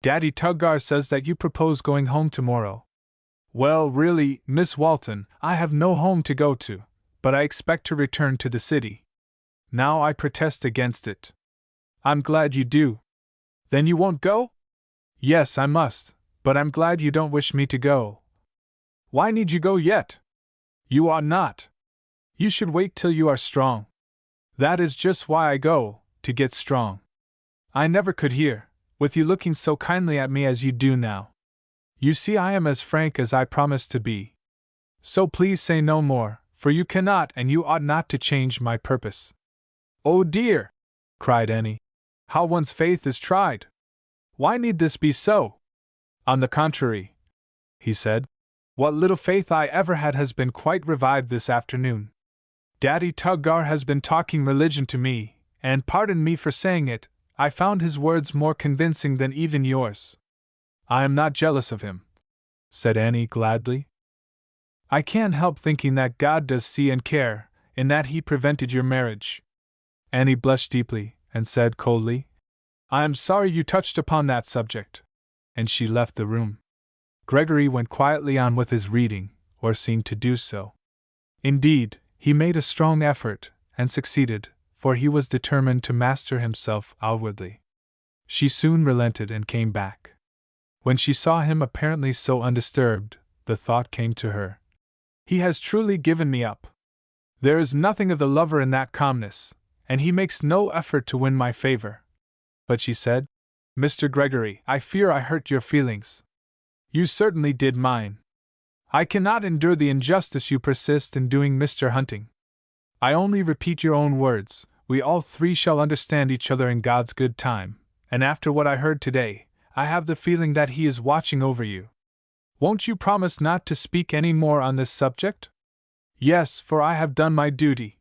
Daddy Tuggar says that you propose going home tomorrow. Well, really, Miss Walton, I have no home to go to, but I expect to return to the city. Now I protest against it. I'm glad you do. Then you won't go? Yes, I must, but I'm glad you don't wish me to go. Why need you go yet? You ought not. You should wait till you are strong. That is just why I go, to get strong. I never could hear, with you looking so kindly at me as you do now. You see, I am as frank as I promised to be. So please say no more, for you cannot and you ought not to change my purpose. Oh dear! Cried Annie. How one's faith is tried! Why need this be so? On the contrary, he said, what little faith I ever had has been quite revived this afternoon. Daddy Tuggar has been talking religion to me, and pardon me for saying it, I found his words more convincing than even yours. I am not jealous of him, said Annie gladly. I can't help thinking that God does see and care, in that he prevented your marriage. Annie blushed deeply, and said coldly, I am sorry you touched upon that subject. And she left the room. Gregory went quietly on with his reading, or seemed to do so. Indeed, he made a strong effort, and succeeded, for he was determined to master himself outwardly. She soon relented and came back. When she saw him apparently so undisturbed, the thought came to her, he has truly given me up. There is nothing of the lover in that calmness, and he makes no effort to win my favor. But she said, Mr. Gregory, I fear I hurt your feelings. You certainly did mine. I cannot endure the injustice you persist in doing Mr. Hunting. I only repeat your own words, we all three shall understand each other in God's good time, and after what I heard today, I have the feeling that he is watching over you. Won't you promise not to speak any more on this subject? Yes, for I have done my duty.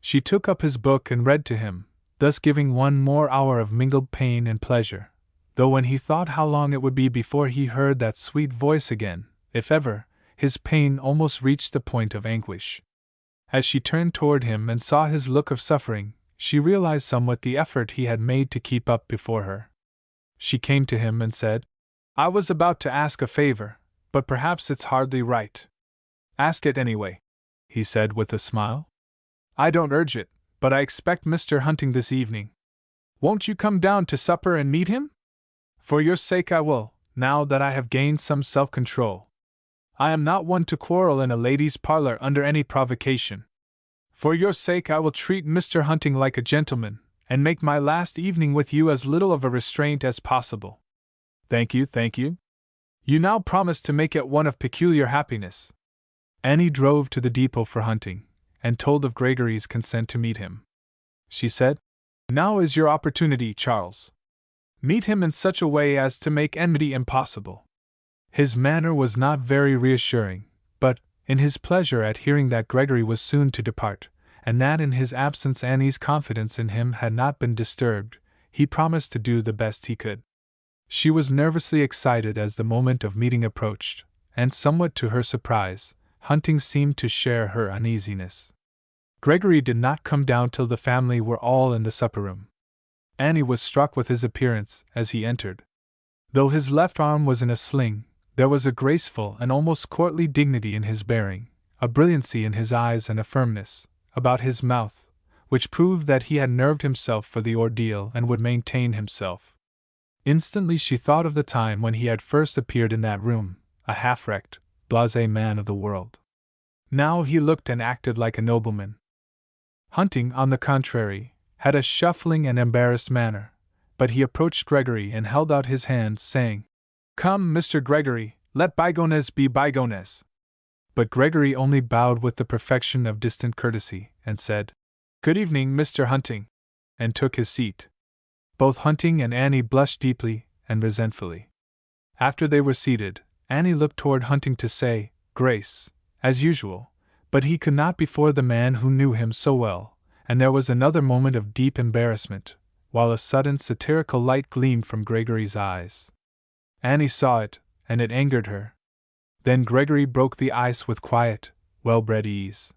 She took up his book and read to him, thus giving one more hour of mingled pain and pleasure, though when he thought how long it would be before he heard that sweet voice again, if ever, his pain almost reached the point of anguish. As she turned toward him and saw his look of suffering, she realized somewhat the effort he had made to keep up before her. She came to him and said, I was about to ask a favor, but perhaps it's hardly right. Ask it anyway, he said with a smile. I don't urge it, but I expect Mr. Hunting this evening. Won't you come down to supper and meet him? For your sake I will, now that I have gained some self-control. I am not one to quarrel in a lady's parlor under any provocation. For your sake I will treat Mr. Hunting like a gentleman, and make my last evening with you as little of a restraint as possible. Thank you, thank you. You now promise to make it one of peculiar happiness. Annie drove to the depot for Hunting, and told of Gregory's consent to meet him. She said, Now is your opportunity, Charles. Meet him in such a way as to make enmity impossible. His manner was not very reassuring, but, in his pleasure at hearing that Gregory was soon to depart, and that in his absence Annie's confidence in him had not been disturbed, he promised to do the best he could. She was nervously excited as the moment of meeting approached, and somewhat to her surprise, Hunting seemed to share her uneasiness. Gregory did not come down till the family were all in the supper-room. Annie was struck with his appearance as he entered. Though his left arm was in a sling, there was a graceful and almost courtly dignity in his bearing, a brilliancy in his eyes and a firmness about his mouth, which proved that he had nerved himself for the ordeal and would maintain himself. Instantly she thought of the time when he had first appeared in that room, a half-wrecked, blasé man of the world. Now he looked and acted like a nobleman. Hunting, on the contrary, had a shuffling and embarrassed manner, but he approached Gregory and held out his hand, saying, Come, Mr. Gregory, let bygones be bygones. But Gregory only bowed with the perfection of distant courtesy, and said, Good evening, Mr. Hunting, and took his seat. Both Hunting and Annie blushed deeply and resentfully. After they were seated, Annie looked toward Hunting to say, Grace, as usual, but he could not before the man who knew him so well, and there was another moment of deep embarrassment, while a sudden satirical light gleamed from Gregory's eyes. Annie saw it, and it angered her. Then Gregory broke the ice with quiet, well-bred ease.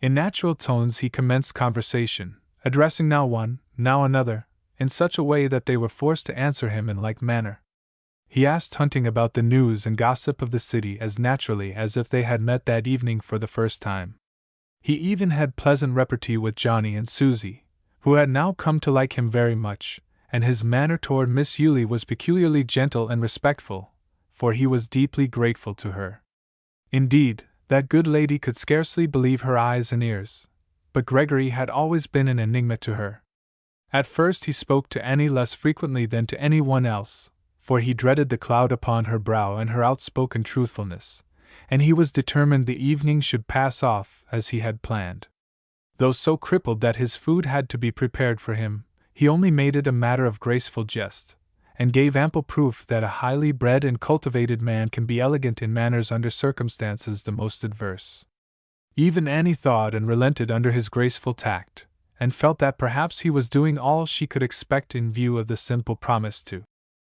In natural tones he commenced conversation, addressing now one, now another, in such a way that they were forced to answer him in like manner. He asked Hunting about the news and gossip of the city as naturally as if they had met that evening for the first time. He even had pleasant repartee with Johnny and Susie, who had now come to like him very much, and his manner toward Miss Yulie was peculiarly gentle and respectful, for he was deeply grateful to her. Indeed, that good lady could scarcely believe her eyes and ears, but Gregory had always been an enigma to her. At first he spoke to Annie less frequently than to any one else, for he dreaded the cloud upon her brow and her outspoken truthfulness, and he was determined the evening should pass off as he had planned. Though so crippled that his food had to be prepared for him, he only made it a matter of graceful jest, and gave ample proof that a highly bred and cultivated man can be elegant in manners under circumstances the most adverse. Even Annie thawed and relented under his graceful tact, and felt that perhaps he was doing all she could expect in view of the simple promise to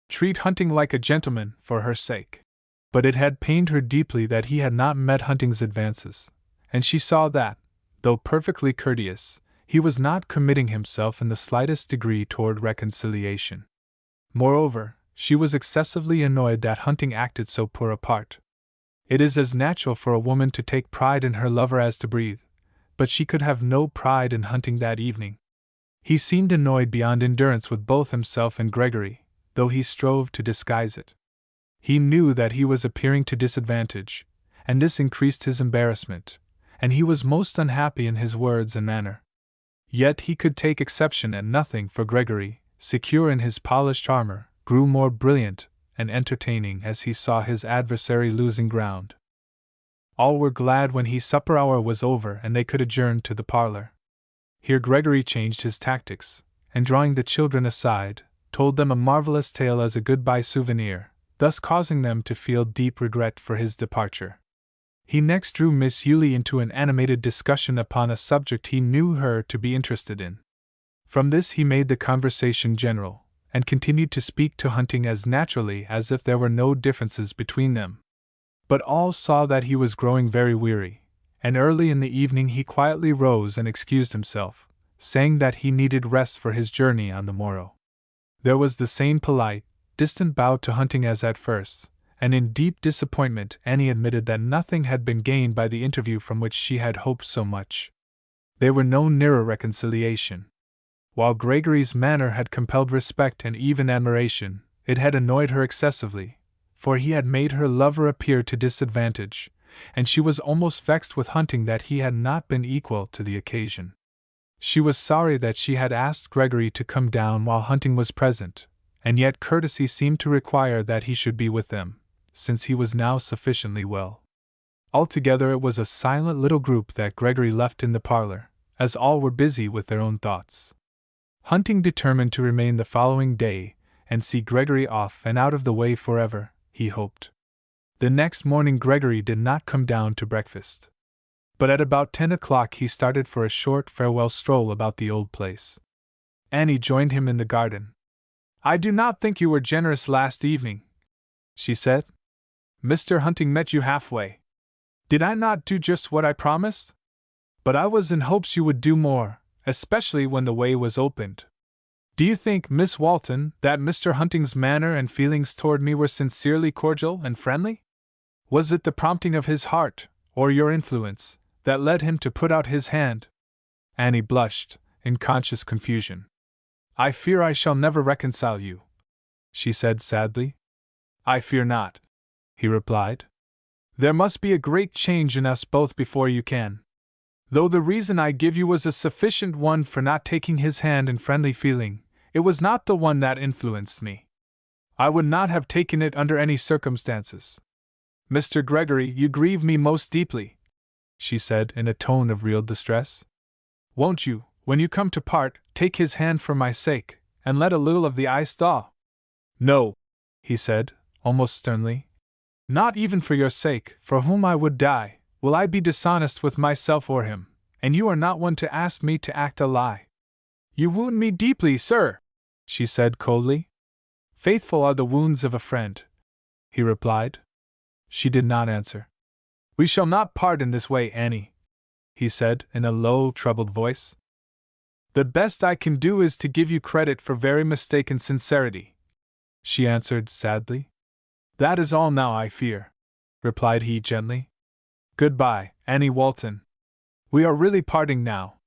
treat hunting like a gentleman for her sake. But it had pained her deeply that he had not met Hunting's advances, and she saw that, though perfectly courteous, he was not committing himself in the slightest degree toward reconciliation. Moreover, she was excessively annoyed that Hunting acted so poor a part. It is as natural for a woman to take pride in her lover as to breathe, but she could have no pride in Hunting that evening. He seemed annoyed beyond endurance with both himself and Gregory, though he strove to disguise it. He knew that he was appearing to disadvantage, and this increased his embarrassment, and he was most unhappy in his words and manner. Yet he could take exception at nothing, for Gregory, secure in his polished armor, grew more brilliant and entertaining as he saw his adversary losing ground. All were glad when his supper hour was over and they could adjourn to the parlor. Here Gregory changed his tactics, and drawing the children aside, told them a marvelous tale as a goodbye souvenir, thus causing them to feel deep regret for his departure. He next drew Miss Yulie into an animated discussion upon a subject he knew her to be interested in. From this he made the conversation general, and continued to speak to Hunting as naturally as if there were no differences between them. But all saw that he was growing very weary, and early in the evening he quietly rose and excused himself, saying that he needed rest for his journey on the morrow. There was the same polite, distant bow to Hunting as at first, and in deep disappointment Annie admitted that nothing had been gained by the interview from which she had hoped so much. They were no nearer reconciliation. While Gregory's manner had compelled respect and even admiration, it had annoyed her excessively, for he had made her lover appear to disadvantage, and she was almost vexed with Hunting that he had not been equal to the occasion. She was sorry that she had asked Gregory to come down while Hunting was present, and yet courtesy seemed to require that he should be with them, since he was now sufficiently well. Altogether it was a silent little group that Gregory left in the parlor, as all were busy with their own thoughts. Hunting determined to remain the following day, and see Gregory off and out of the way forever, he hoped. The next morning Gregory did not come down to breakfast. But at about 10 o'clock he started for a short farewell stroll about the old place. Annie joined him in the garden. "I do not think you were generous last evening," she said. "Mr. Hunting met you halfway. Did I not do just what I promised? But I was in hopes you would do more, especially when the way was opened. Do you think, Miss Walton, that Mr. Hunting's manner and feelings toward me were sincerely cordial and friendly? Was it the prompting of his heart, or your influence, that led him to put out his hand?" Annie blushed, in conscious confusion. "I fear I shall never reconcile you," she said sadly. "I fear not," he replied. "There must be a great change in us both before you can. Though the reason I give you was a sufficient one for not taking his hand in friendly feeling, it was not the one that influenced me. I would not have taken it under any circumstances. Mr. Gregory, you grieve me most deeply," she said in a tone of real distress. "Won't you, when you come to part, take his hand for my sake, and let a little of the ice thaw?" "No," he said, almost sternly. "Not even for your sake, for whom I would die, will I be dishonest with myself or him, and you are not one to ask me to act a lie." "You wound me deeply, sir," she said coldly. "Faithful are the wounds of a friend," he replied. She did not answer. "We shall not part in this way, Annie," he said in a low, troubled voice. "The best I can do is to give you credit for very mistaken sincerity," she answered sadly. "That is all now, I fear," replied he gently. "Goodbye, Annie Walton. We are really parting now.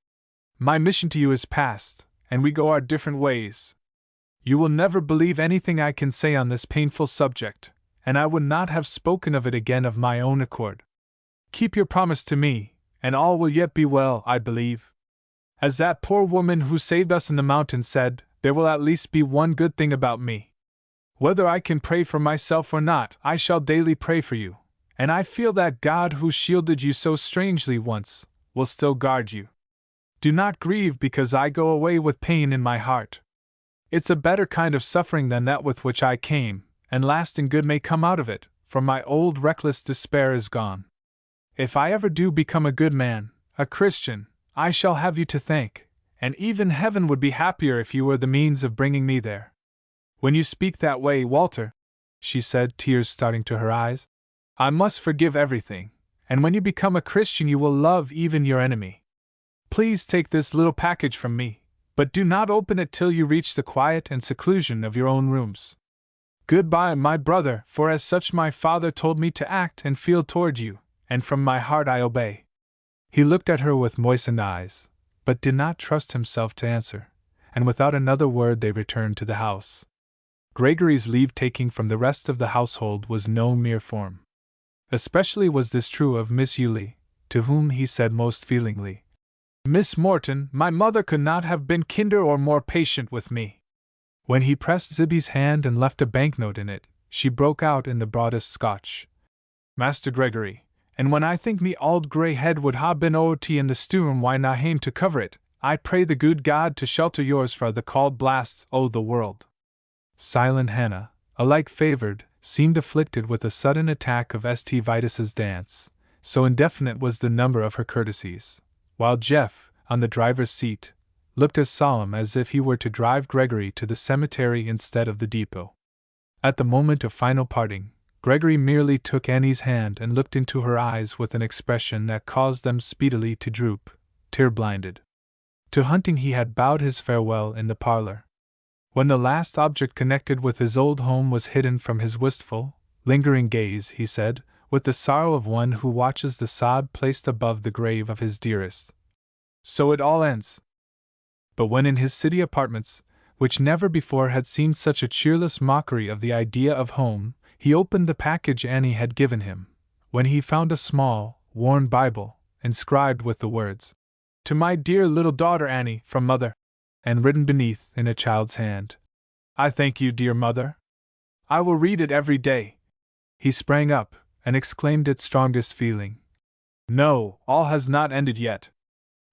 My mission to you is past, and we go our different ways. You will never believe anything I can say on this painful subject, and I would not have spoken of it again of my own accord. Keep your promise to me, and all will yet be well, I believe. As that poor woman who saved us in the mountain said, there will at least be one good thing about me. Whether I can pray for myself or not, I shall daily pray for you, and I feel that God who shielded you so strangely once, will still guard you. Do not grieve because I go away with pain in my heart. It's a better kind of suffering than that with which I came, and lasting good may come out of it, for my old reckless despair is gone. If I ever do become a good man, a Christian, I shall have you to thank, and even heaven would be happier if you were the means of bringing me there. When you speak that way, Walter, she said, tears starting to her eyes, I must forgive everything, and when you become a Christian you will love even your enemy. Please take this little package from me, but do not open it till you reach the quiet and seclusion of your own rooms. Goodbye, my brother, for as such my father told me to act and feel toward you, and from my heart I obey. He looked at her with moistened eyes, but did not trust himself to answer, and without another word they returned to the house. Gregory's leave-taking from the rest of the household was no mere form. Especially was this true of Miss Yulie, to whom he said most feelingly, Miss Morton, my mother could not have been kinder or more patient with me. When he pressed Zibby's hand and left a banknote in it, she broke out in the broadest Scotch. Master Gregory, and when I think me auld grey head would ha' been owty in the storm why na hame to cover it, I pray the good God to shelter yours fra the cauld blasts o' the world. Silent Hannah, alike favoured, seemed afflicted with a sudden attack of St. Vitus's dance, so indefinite was the number of her courtesies, while Jeff, on the driver's seat, looked as solemn as if he were to drive Gregory to the cemetery instead of the depot. At the moment of final parting, Gregory merely took Annie's hand and looked into her eyes with an expression that caused them speedily to droop, tear-blinded. To Hunting he had bowed his farewell in the parlor. When the last object connected with his old home was hidden from his wistful, lingering gaze, he said, with the sorrow of one who watches the sod placed above the grave of his dearest, so it all ends. But when in his city apartments, which never before had seen such a cheerless mockery of the idea of home, he opened the package Annie had given him, when he found a small, worn Bible, inscribed with the words, To my dear little daughter Annie, from Mother, and written beneath in a child's hand, I thank you, dear mother. I will read it every day. He sprang up, and exclaimed its strongest feeling. No, all has not ended yet.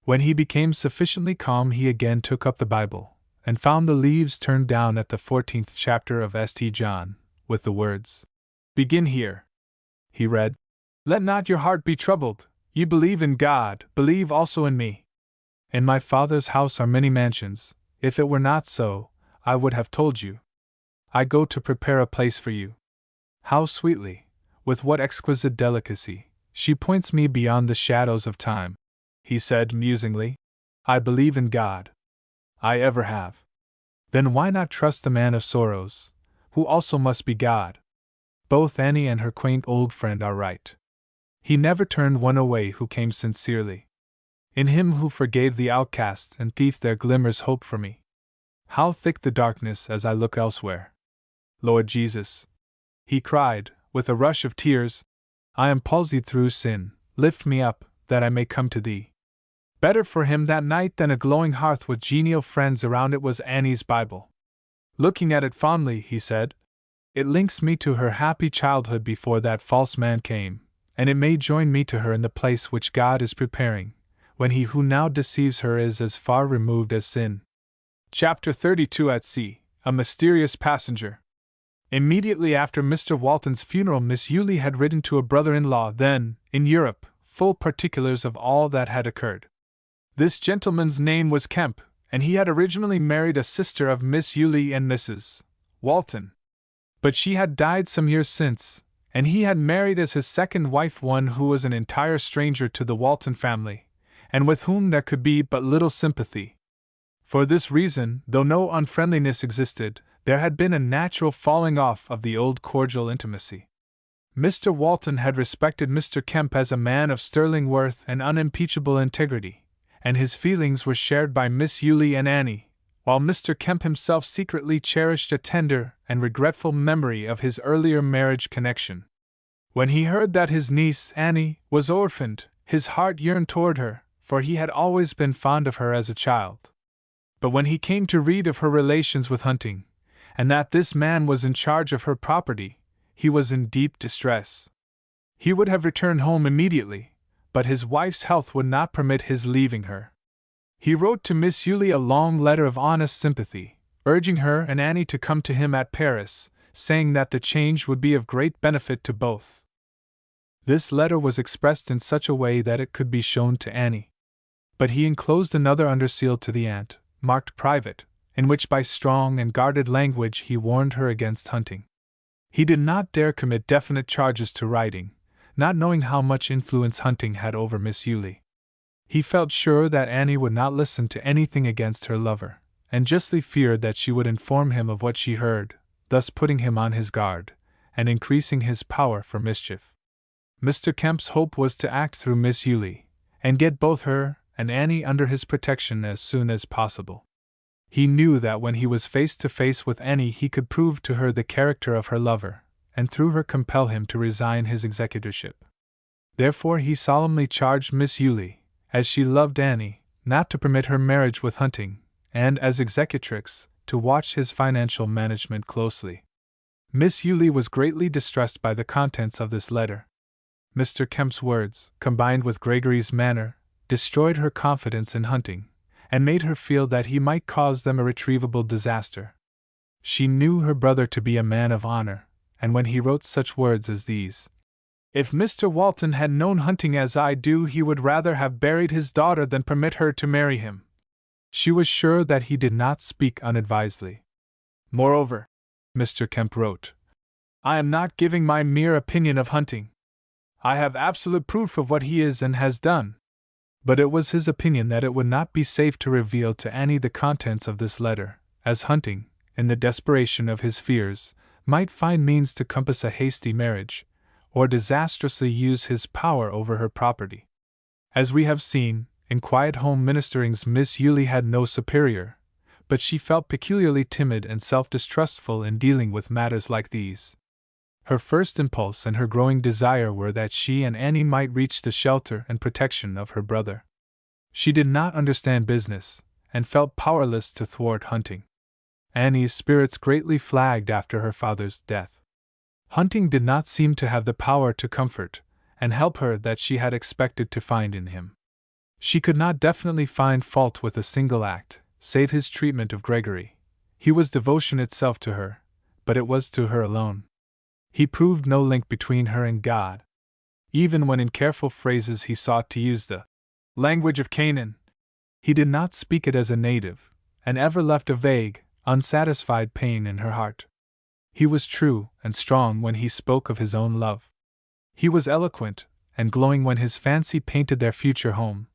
When he became sufficiently calm he again took up the Bible, and found the leaves turned down at the 14th chapter of St. John, with the words, Begin here. He read, Let not your heart be troubled, ye believe in God, believe also in me. In my Father's house are many mansions, if it were not so, I would have told you. I go to prepare a place for you. How sweetly, with what exquisite delicacy, she points me beyond the shadows of time, he said musingly. I believe in God. I ever have. Then why not trust the man of sorrows, who also must be God? Both Annie and her quaint old friend are right. He never turned one away who came sincerely. In him who forgave the outcast and thief there glimmers hope for me. How thick the darkness as I look elsewhere. Lord Jesus, he cried, with a rush of tears, I am palsied through sin, lift me up, that I may come to thee. Better for him that night than a glowing hearth with genial friends around it was Annie's Bible. Looking at it fondly, he said, It links me to her happy childhood before that false man came, and it may join me to her in the place which God is preparing, when he who now deceives her is as far removed as sin. Chapter 32 At Sea, A Mysterious Passenger. Immediately after Mr. Walton's funeral Miss Yulie had written to a brother-in-law then, in Europe, full particulars of all that had occurred. This gentleman's name was Kemp, and he had originally married a sister of Miss Yulie and Mrs. Walton. But she had died some years since, and he had married as his second wife one who was an entire stranger to the Walton family, and with whom there could be but little sympathy. For this reason, though no unfriendliness existed, there had been a natural falling off of the old cordial intimacy. Mr. Walton had respected Mr. Kemp as a man of sterling worth and unimpeachable integrity, and his feelings were shared by Miss Yulie and Annie, while Mr. Kemp himself secretly cherished a tender and regretful memory of his earlier marriage connection. When he heard that his niece, Annie, was orphaned, his heart yearned toward her, for he had always been fond of her as a child. But when he came to read of her relations with Hunting, and that this man was in charge of her property, he was in deep distress. He would have returned home immediately, but his wife's health would not permit his leaving her. He wrote to Miss Yulie a long letter of honest sympathy, urging her and Annie to come to him at Paris, saying that the change would be of great benefit to both. This letter was expressed in such a way that it could be shown to Annie. But he enclosed another under seal to the aunt, marked private, in which by strong and guarded language he warned her against Hunting. He did not dare commit definite charges to writing, not knowing how much influence Hunting had over Miss Yulie. He felt sure that Annie would not listen to anything against her lover, and justly feared that she would inform him of what she heard, thus putting him on his guard, and increasing his power for mischief. Mr. Kemp's hope was to act through Miss Yulie, and get both her and Annie under his protection as soon as possible. He knew that when he was face to face with Annie he could prove to her the character of her lover, and through her compel him to resign his executorship. Therefore he solemnly charged Miss Yulie, as she loved Annie, not to permit her marriage with Hunting, and as executrix, to watch his financial management closely. Miss Yulie was greatly distressed by the contents of this letter. Mr. Kemp's words, combined with Gregory's manner, destroyed her confidence in Hunting, and made her feel that he might cause them irretrievable disaster. She knew her brother to be a man of honor, and when he wrote such words as these, "If Mr. Walton had known Hunting as I do, he would rather have buried his daughter than permit her to marry him," she was sure that he did not speak unadvisedly. "Moreover," Mr. Kemp wrote, "I am not giving my mere opinion of Hunting. I have absolute proof of what he is and has done." But it was his opinion that it would not be safe to reveal to Annie the contents of this letter, as Hunting, in the desperation of his fears, might find means to compass a hasty marriage, or disastrously use his power over her property. As we have seen, in quiet home ministerings Miss Yulie had no superior, but she felt peculiarly timid and self-distrustful in dealing with matters like these. Her first impulse and her growing desire were that she and Annie might reach the shelter and protection of her brother. She did not understand business, and felt powerless to thwart Hunting. Annie's spirits greatly flagged after her father's death. Hunting did not seem to have the power to comfort and help her that she had expected to find in him. She could not definitely find fault with a single act, save his treatment of Gregory. He was devotion itself to her, but it was to her alone. He proved no link between her and God. Even when in careful phrases he sought to use the language of Canaan, he did not speak it as a native, and ever left a vague, unsatisfied pain in her heart. He was true and strong when he spoke of his own love. He was eloquent and glowing when his fancy painted their future home,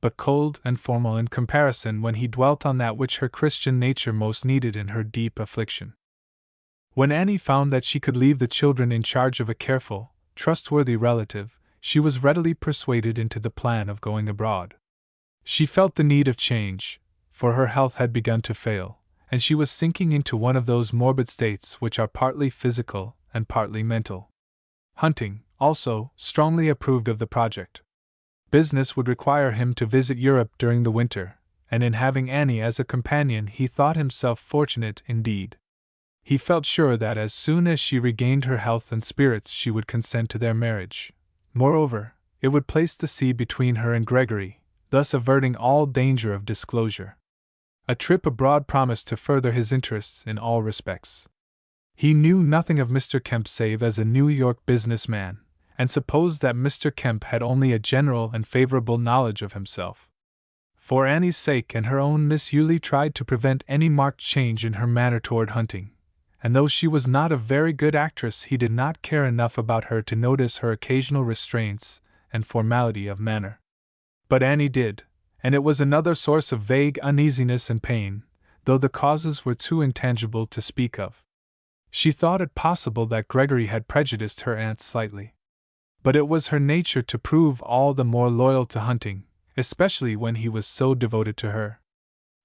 but cold and formal in comparison when he dwelt on that which her Christian nature most needed in her deep affliction. When Annie found that she could leave the children in charge of a careful, trustworthy relative, she was readily persuaded into the plan of going abroad. She felt the need of change, for her health had begun to fail, and she was sinking into one of those morbid states which are partly physical and partly mental. Hunting, also, strongly approved of the project. Business would require him to visit Europe during the winter, and in having Annie as a companion he thought himself fortunate indeed. He felt sure that as soon as she regained her health and spirits she would consent to their marriage. Moreover, it would place the sea between her and Gregory, thus averting all danger of disclosure. A trip abroad promised to further his interests in all respects. He knew nothing of Mr. Kemp save as a New York businessman, and supposed that Mr. Kemp had only a general and favorable knowledge of himself. For Annie's sake and her own, Miss Yulie tried to prevent any marked change in her manner toward Hunting, and though she was not a very good actress he did not care enough about her to notice her occasional restraints and formality of manner. But Annie did, and it was another source of vague uneasiness and pain, though the causes were too intangible to speak of. She thought it possible that Gregory had prejudiced her aunt slightly. But it was her nature to prove all the more loyal to Hunting, especially when he was so devoted to her.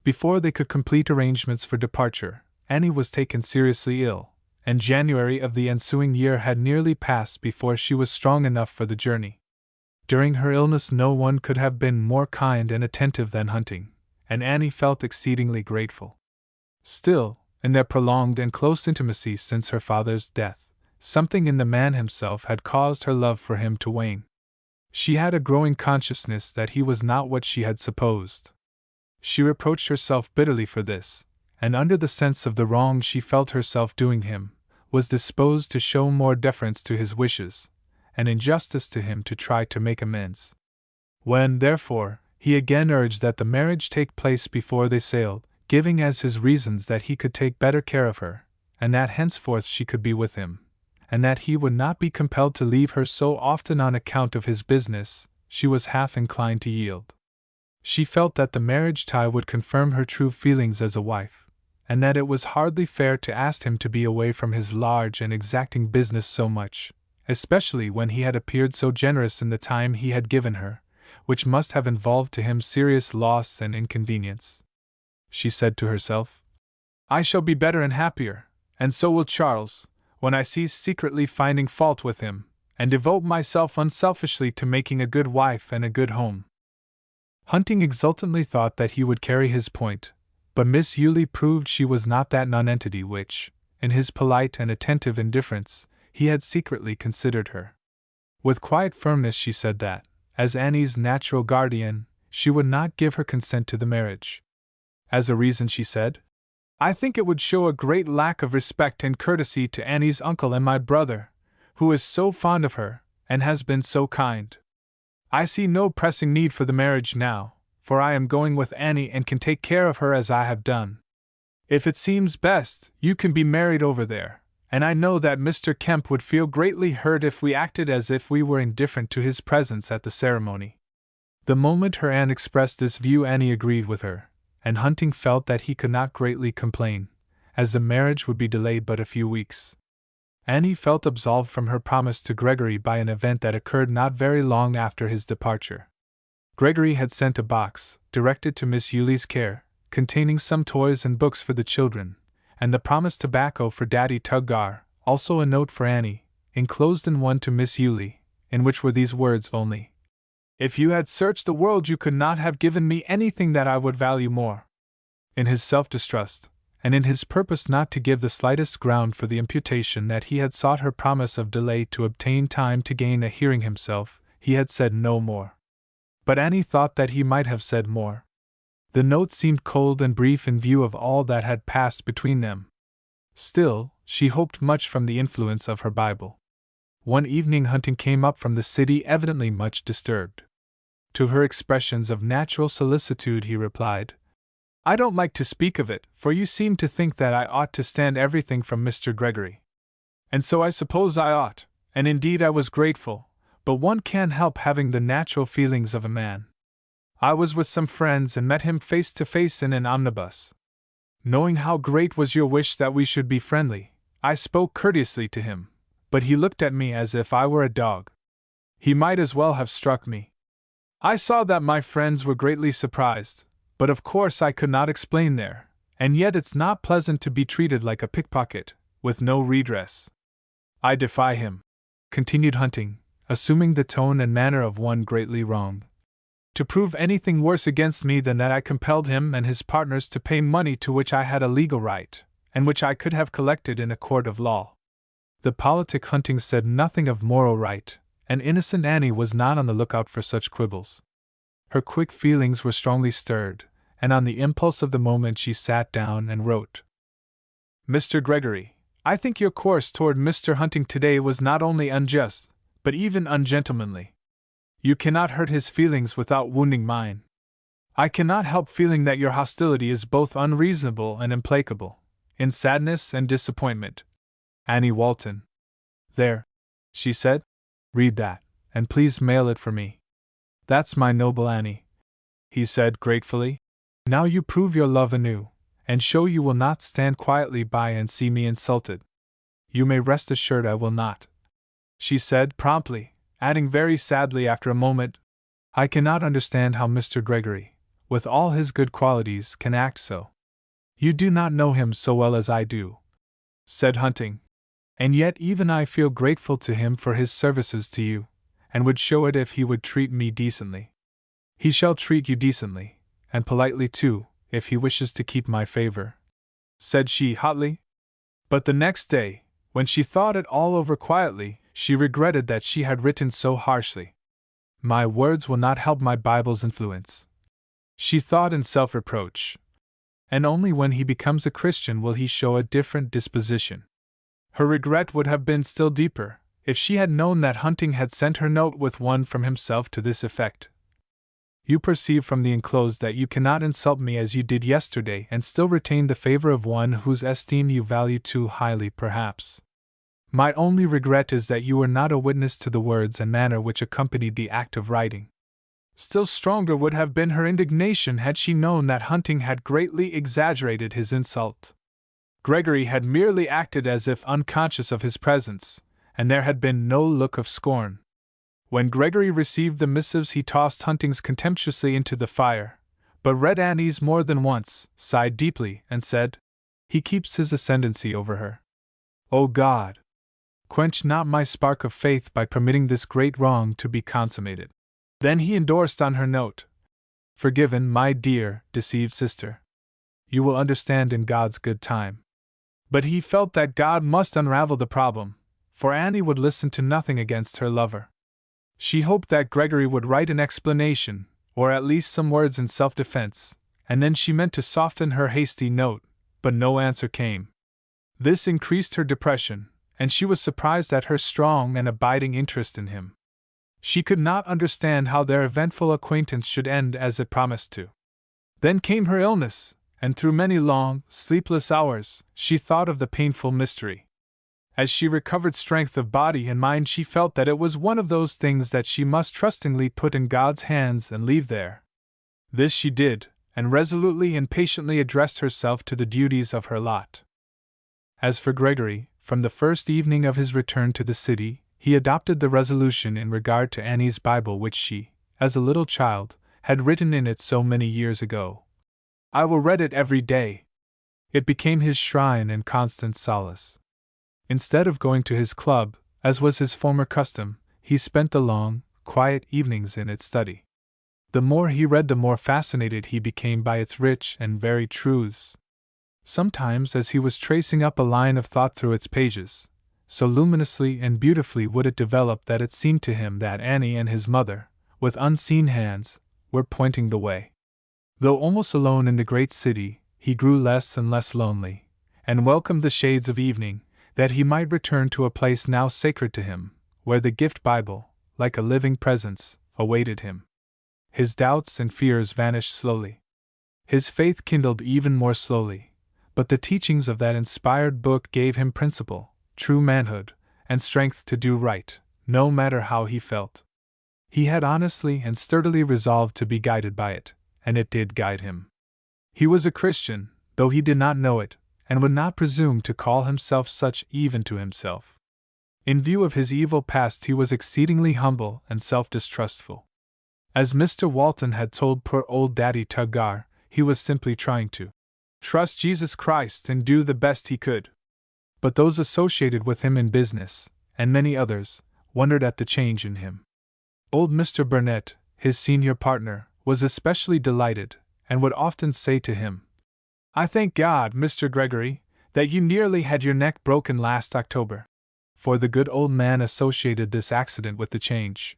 Before they could complete arrangements for departure, Annie was taken seriously ill, and January of the ensuing year had nearly passed before she was strong enough for the journey. During her illness no one could have been more kind and attentive than Hunting, and Annie felt exceedingly grateful. Still, in their prolonged and close intimacy since her father's death, something in the man himself had caused her love for him to wane. She had a growing consciousness that he was not what she had supposed. She reproached herself bitterly for this, and under the sense of the wrong she felt herself doing him, was disposed to show more deference to his wishes, and injustice to him to try to make amends. When, therefore, he again urged that the marriage take place before they sailed, giving as his reasons that he could take better care of her, and that henceforth she could be with him, and that he would not be compelled to leave her so often on account of his business, she was half inclined to yield. She felt that the marriage tie would confirm her true feelings as a wife, and that it was hardly fair to ask him to be away from his large and exacting business so much, especially when he had appeared so generous in the time he had given her, which must have involved to him serious loss and inconvenience. She said to herself, "I shall be better and happier, and so will Charles, when I cease secretly finding fault with him, and devote myself unselfishly to making a good wife and a good home." Hunting exultantly thought that he would carry his point, but Miss Yulie proved she was not that nonentity which, in his polite and attentive indifference, he had secretly considered her. With quiet firmness she said that, as Annie's natural guardian, she would not give her consent to the marriage. As a reason she said, "I think it would show a great lack of respect and courtesy to Annie's uncle and my brother, who is so fond of her, and has been so kind. I see no pressing need for the marriage now, for I am going with Annie and can take care of her as I have done. If it seems best, you can be married over there, and I know that Mr. Kemp would feel greatly hurt if we acted as if we were indifferent to his presence at the ceremony." The moment her aunt expressed this view Annie agreed with her, and Hunting felt that he could not greatly complain, as the marriage would be delayed but a few weeks. Annie felt absolved from her promise to Gregory by an event that occurred not very long after his departure. Gregory had sent a box, directed to Miss Yulie's care, containing some toys and books for the children, and the promised tobacco for Daddy Tuggar, also a note for Annie, enclosed in one to Miss Yulie, in which were these words only: "If you had searched the world you could not have given me anything that I would value more." In his self-distrust, and in his purpose not to give the slightest ground for the imputation that he had sought her promise of delay to obtain time to gain a hearing himself, he had said no more. But Annie thought that he might have said more. The note seemed cold and brief in view of all that had passed between them. Still, she hoped much from the influence of her Bible. One evening Hunting came up from the city evidently much disturbed. To her expressions of natural solicitude he replied, "I don't like to speak of it, for you seem to think that I ought to stand everything from Mr. Gregory. And so I suppose I ought, and indeed I was grateful, but one can't help having the natural feelings of a man. I was with some friends and met him face to face in an omnibus. Knowing how great was your wish that we should be friendly, I spoke courteously to him, but he looked at me as if I were a dog. He might as well have struck me. I saw that my friends were greatly surprised, but of course I could not explain there, and yet it's not pleasant to be treated like a pickpocket, with no redress. I defy him," continued Hunting, assuming the tone and manner of one greatly wronged, "to prove anything worse against me than that I compelled him and his partners to pay money to which I had a legal right, and which I could have collected in a court of law." The politic Hunting said nothing of moral right, and innocent Annie was not on the lookout for such quibbles. Her quick feelings were strongly stirred, and on the impulse of the moment she sat down and wrote: "Mr. Gregory, I think your course toward Mr. Hunting today was not only unjust, but even ungentlemanly. You cannot hurt his feelings without wounding mine. I cannot help feeling that your hostility is both unreasonable and implacable, in sadness and disappointment. Annie Walton." "There," she said. "Read that, and please mail it for me." "That's my noble Annie," he said gratefully. "Now you prove your love anew, and show you will not stand quietly by and see me insulted." "You may rest assured I will not," she said promptly, adding very sadly after a moment, "I cannot understand how Mr. Gregory, with all his good qualities, can act so. You do not know him so well as I do, said Hunting, and yet even I feel grateful to him for his services to you, and would show it if he would treat me decently. He shall treat you decently, and politely too, if he wishes to keep my favor, said she hotly. But the next day, when she thought it all over quietly, she regretted that she had written so harshly. My words will not help my Bible's influence, she thought in self-reproach, and only when he becomes a Christian will he show a different disposition. Her regret would have been still deeper if she had known that Hunting had sent her note with one from himself to this effect. You perceive from the enclosed that you cannot insult me as you did yesterday and still retain the favor of one whose esteem you value too highly, perhaps. My only regret is that you were not a witness to the words and manner which accompanied the act of writing. Still stronger would have been her indignation had she known that Hunting had greatly exaggerated his insult. Gregory had merely acted as if unconscious of his presence, and there had been no look of scorn. When Gregory received the missives, he tossed Hunting's contemptuously into the fire, but read Annie's more than once, sighed deeply, and said, "He keeps his ascendancy over her. O God, quench not my spark of faith by permitting this great wrong to be consummated." Then he endorsed on her note, "Forgiven, my dear, deceived sister. You will understand in God's good time." But he felt that God must unravel the problem, for Annie would listen to nothing against her lover. She hoped that Gregory would write an explanation, or at least some words in self-defense, and then she meant to soften her hasty note, but no answer came. This increased her depression, and she was surprised at her strong and abiding interest in him. She could not understand how their eventful acquaintance should end as it promised to. Then came her illness, and through many long, sleepless hours, she thought of the painful mystery. As she recovered strength of body and mind, she felt that it was one of those things that she must trustingly put in God's hands and leave there. This she did, and resolutely and patiently addressed herself to the duties of her lot. As for Gregory, from the first evening of his return to the city, he adopted the resolution in regard to Annie's Bible which she, as a little child, had written in it so many years ago. "I will read it every day." It became his shrine and constant solace. Instead of going to his club, as was his former custom, he spent the long, quiet evenings in its study. The more he read, the more fascinated he became by its rich and varied truths. Sometimes, as he was tracing up a line of thought through its pages, so luminously and beautifully would it develop that it seemed to him that Annie and his mother, with unseen hands, were pointing the way. Though almost alone in the great city, he grew less and less lonely, and welcomed the shades of evening, that he might return to a place now sacred to him, where the gift Bible, like a living presence, awaited him. His doubts and fears vanished slowly. His faith kindled even more slowly, but the teachings of that inspired book gave him principle, true manhood, and strength to do right, no matter how he felt. He had honestly and sturdily resolved to be guided by it, and it did guide him. He was a Christian, though he did not know it, and would not presume to call himself such even to himself. In view of his evil past, he was exceedingly humble and self-distrustful. As Mr. Walton had told poor old Daddy Tuggar, he was simply trying to trust Jesus Christ and do the best he could. But those associated with him in business, and many others, wondered at the change in him. Old Mr. Burnett, his senior partner, was especially delighted, and would often say to him, "I thank God, Mr. Gregory, that you nearly had your neck broken last October." For the good old man associated this accident with the change.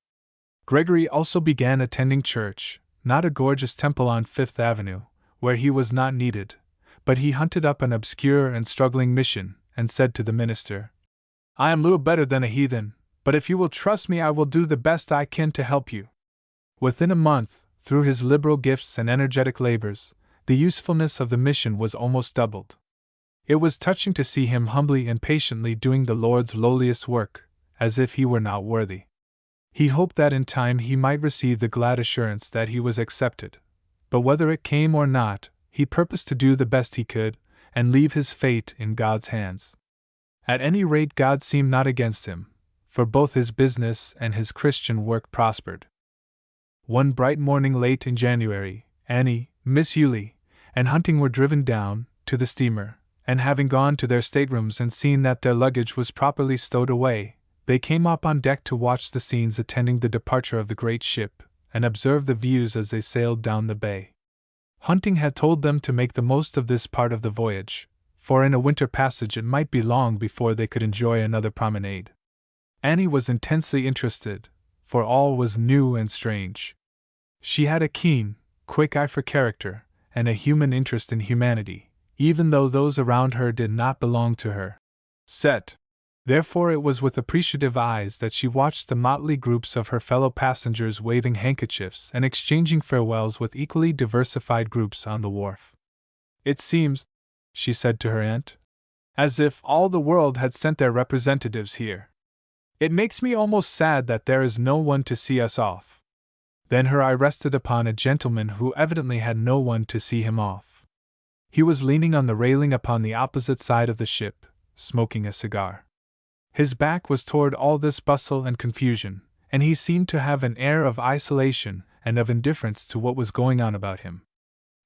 Gregory also began attending church, not a gorgeous temple on Fifth Avenue, where he was not needed, but he hunted up an obscure and struggling mission, and said to the minister, "I am little better than a heathen, but if you will trust me, I will do the best I can to help you." Within a month, through his liberal gifts and energetic labors, the usefulness of the mission was almost doubled. It was touching to see him humbly and patiently doing the Lord's lowliest work, as if he were not worthy. He hoped that in time he might receive the glad assurance that he was accepted, but whether it came or not, he purposed to do the best he could, and leave his fate in God's hands. At any rate, God seemed not against him, for both his business and his Christian work prospered. One bright morning late in January, Annie, Miss Yulie, and Hunting were driven down to the steamer, and having gone to their staterooms and seen that their luggage was properly stowed away, they came up on deck to watch the scenes attending the departure of the great ship, and observe the views as they sailed down the bay. Hunting had told them to make the most of this part of the voyage, for in a winter passage it might be long before they could enjoy another promenade. Annie was intensely interested, for all was new and strange. She had a keen, quick eye for character, and a human interest in humanity, even though those around her did not belong to her set. Therefore it was with appreciative eyes that she watched the motley groups of her fellow passengers waving handkerchiefs and exchanging farewells with equally diversified groups on the wharf. "It seems," she said to her aunt, "as if all the world had sent their representatives here. It makes me almost sad that there is no one to see us off." Then her eye rested upon a gentleman who evidently had no one to see him off. He was leaning on the railing upon the opposite side of the ship, smoking a cigar. His back was toward all this bustle and confusion, and he seemed to have an air of isolation and of indifference to what was going on about him.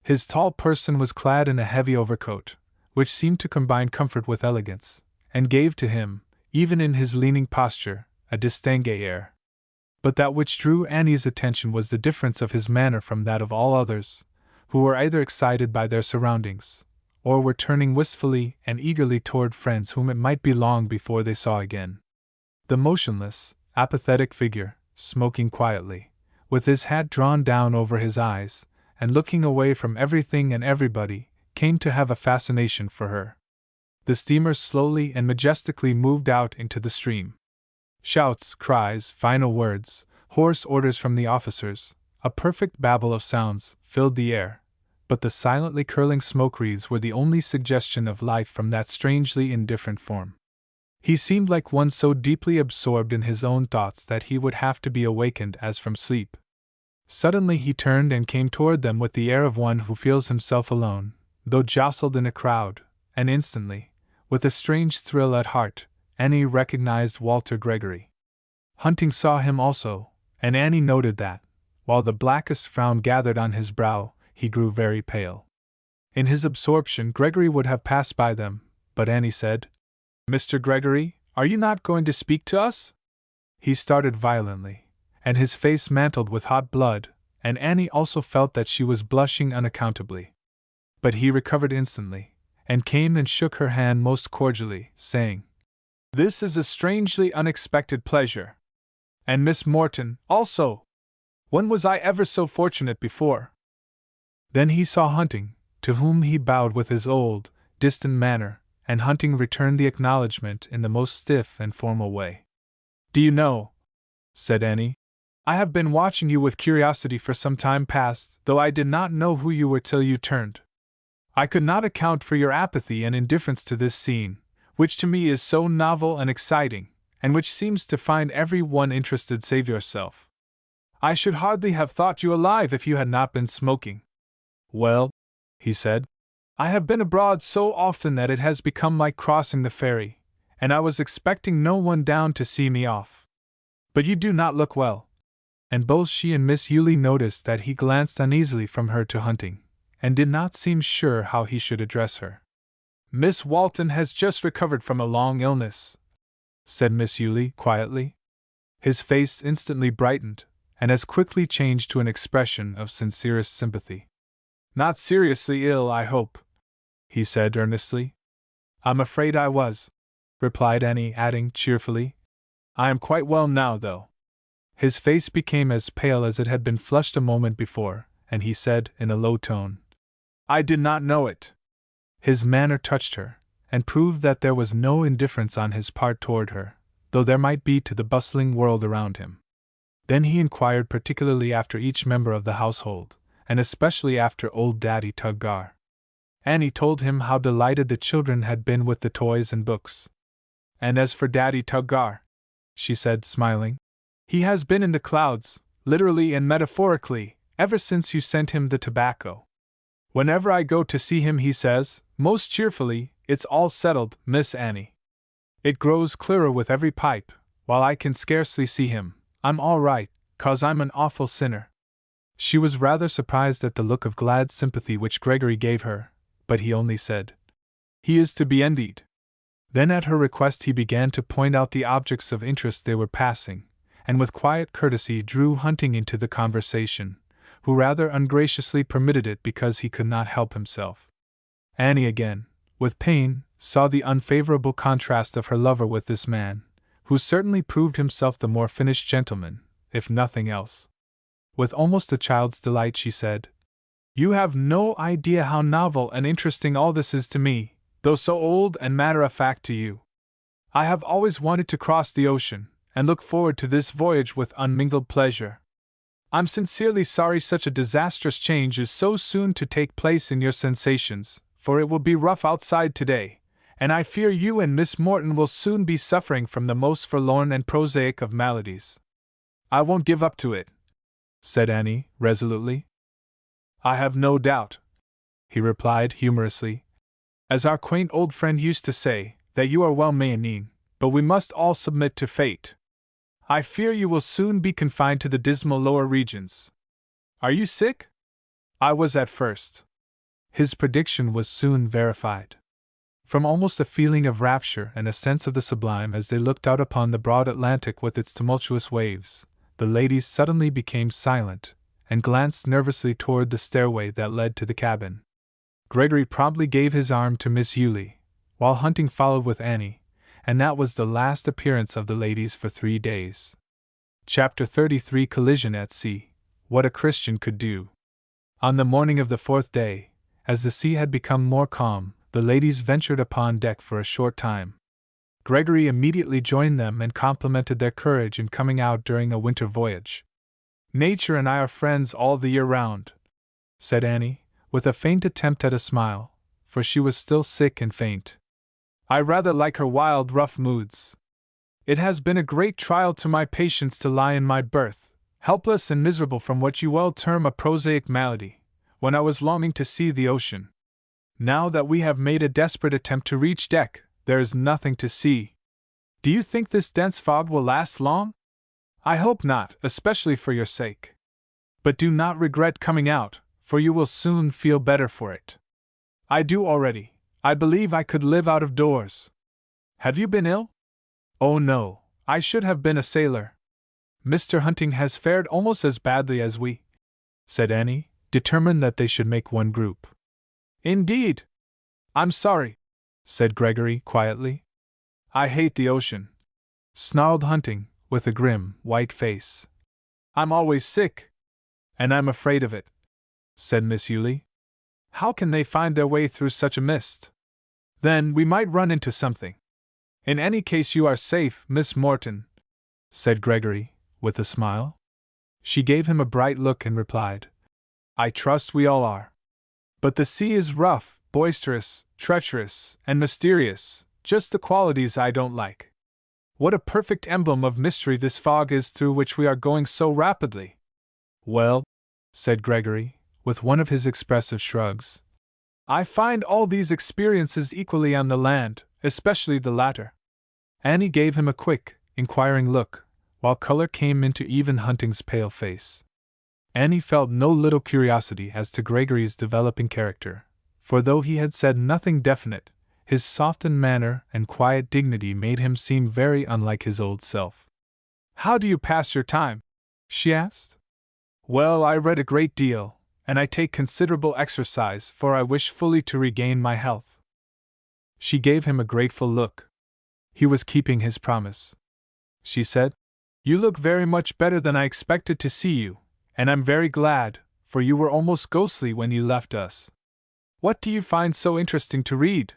His tall person was clad in a heavy overcoat, which seemed to combine comfort with elegance, and gave to him, even in his leaning posture, a distingué air. But that which drew Annie's attention was the difference of his manner from that of all others, who were either excited by their surroundings, or were turning wistfully and eagerly toward friends whom it might be long before they saw again. The motionless, apathetic figure, smoking quietly, with his hat drawn down over his eyes, and looking away from everything and everybody, came to have a fascination for her. The steamer slowly and majestically moved out into the stream. Shouts, cries, final words, hoarse orders from the officers, a perfect babel of sounds, filled the air, but the silently curling smoke wreaths were the only suggestion of life from that strangely indifferent form. He seemed like one so deeply absorbed in his own thoughts that he would have to be awakened as from sleep. Suddenly he turned and came toward them with the air of one who feels himself alone, though jostled in a crowd, and instantly, with a strange thrill at heart, Annie recognized Walter Gregory. Hunting saw him also, and Annie noted that, while the blackest frown gathered on his brow, he grew very pale. In his absorption, Gregory would have passed by them, but Annie said, "Mr. Gregory, are you not going to speak to us?" He started violently, and his face mantled with hot blood, and Annie also felt that she was blushing unaccountably. But he recovered instantly, and came and shook her hand most cordially, saying, "This is a strangely unexpected pleasure. And Miss Morton, also! When was I ever so fortunate before?" Then he saw Hunting, to whom he bowed with his old, distant manner, and Hunting returned the acknowledgment in the most stiff and formal way. "Do you know," said Annie, "I have been watching you with curiosity for some time past, though I did not know who you were till you turned. I could not account for your apathy and indifference to this scene, which to me is so novel and exciting, and which seems to find every one interested save yourself. I should hardly have thought you alive if you had not been smoking." "Well," he said, "I have been abroad so often that it has become like crossing the ferry, and I was expecting no one down to see me off. But you do not look well." And both she and Miss Yulie noticed that he glanced uneasily from her to Hunting, and did not seem sure how he should address her. "Miss Walton has just recovered from a long illness," said Miss Yulie quietly. His face instantly brightened, and as quickly changed to an expression of sincerest sympathy. "Not seriously ill, I hope?" he said earnestly. "I'm afraid I was," replied Annie, adding cheerfully, "I am quite well now, though." His face became as pale as it had been flushed a moment before, and he said, in a low tone, "I did not know it." His manner touched her, and proved that there was no indifference on his part toward her, though there might be to the bustling world around him. Then he inquired particularly after each member of the household, and especially after old Daddy Tuggar. Annie told him how delighted the children had been with the toys and books. "And as for Daddy Tuggar," she said, smiling, "he has been in the clouds, literally and metaphorically, ever since you sent him the tobacco. Whenever I go to see him he says, most cheerfully, 'It's all settled, Miss Annie.' It grows clearer with every pipe, while I can scarcely see him. I'm all right, 'cause I'm an awful sinner." She was rather surprised at the look of glad sympathy which Gregory gave her, but he only said, "He is to be envied." Then at her request he began to point out the objects of interest they were passing, and with quiet courtesy drew Hunting into the conversation, who rather ungraciously permitted it because he could not help himself. Annie again, with pain, saw the unfavorable contrast of her lover with this man, who certainly proved himself the more finished gentleman, if nothing else. With almost a child's delight she said, "You have no idea how novel and interesting all this is to me, though so old and matter-of-fact to you. I have always wanted to cross the ocean, and look forward to this voyage with unmingled pleasure. I'm sincerely sorry such a disastrous change is so soon to take place in your sensations, for it will be rough outside today, and I fear you and Miss Morton will soon be suffering from the most forlorn and prosaic of maladies." "I won't give up to it," said Annie, resolutely. "I have no doubt," he replied humorously, "as our quaint old friend used to say, that you are well meaning, but we must all submit to fate. I fear you will soon be confined to the dismal lower regions. Are you sick?" "I was at first." His prediction was soon verified. From almost a feeling of rapture and a sense of the sublime as they looked out upon the broad Atlantic with its tumultuous waves, the ladies suddenly became silent, and glanced nervously toward the stairway that led to the cabin. Gregory promptly gave his arm to Miss Yulie, while Hunting followed with Annie, and that was the last appearance of the ladies for 3 days. Chapter 33 Collision at Sea. What a Christian Could Do. On the morning of the 4th day, as the sea had become more calm, the ladies ventured upon deck for a short time. Gregory immediately joined them and complimented their courage in coming out during a winter voyage. "Nature and I are friends all the year round," said Annie, with a faint attempt at a smile, for she was still sick and faint. "I rather like her wild, rough moods. It has been a great trial to my patience to lie in my berth, helpless and miserable from what you well term a prosaic malady, when I was longing to see the ocean. Now that we have made a desperate attempt to reach deck, there is nothing to see. Do you think this dense fog will last long? I hope not, especially for your sake. But do not regret coming out, for you will soon feel better for it. I do already. I believe I could live out of doors. Have you been ill?" "Oh no, I should have been a sailor. Mr. Hunting has fared almost as badly as we," said Annie, determined that they should make one group. "Indeed? I'm sorry," said Gregory quietly. "I hate the ocean," snarled Hunting, with a grim, white face. "I'm always sick." "And I'm afraid of it," said Miss Yulie. "How can they find their way through such a mist? Then we might run into something." "In any case you are safe, Miss Morton," said Gregory, with a smile. She gave him a bright look and replied, "I trust we all are. But the sea is rough, boisterous, treacherous, and mysterious, just the qualities I don't like. What a perfect emblem of mystery this fog is through which we are going so rapidly." "Well," said Gregory, with one of his expressive shrugs, "I find all these experiences equally on the land, especially the latter." Annie gave him a quick, inquiring look, while color came into even Hunting's pale face. Annie felt no little curiosity as to Gregory's developing character, for though he had said nothing definite, his softened manner and quiet dignity made him seem very unlike his old self. "How do you pass your time?" she asked. "Well, I read a great deal, and I take considerable exercise, for I wish fully to regain my health." She gave him a grateful look. He was keeping his promise. She said, "You look very much better than I expected to see you, and I'm very glad, for you were almost ghostly when you left us. What do you find so interesting to read?"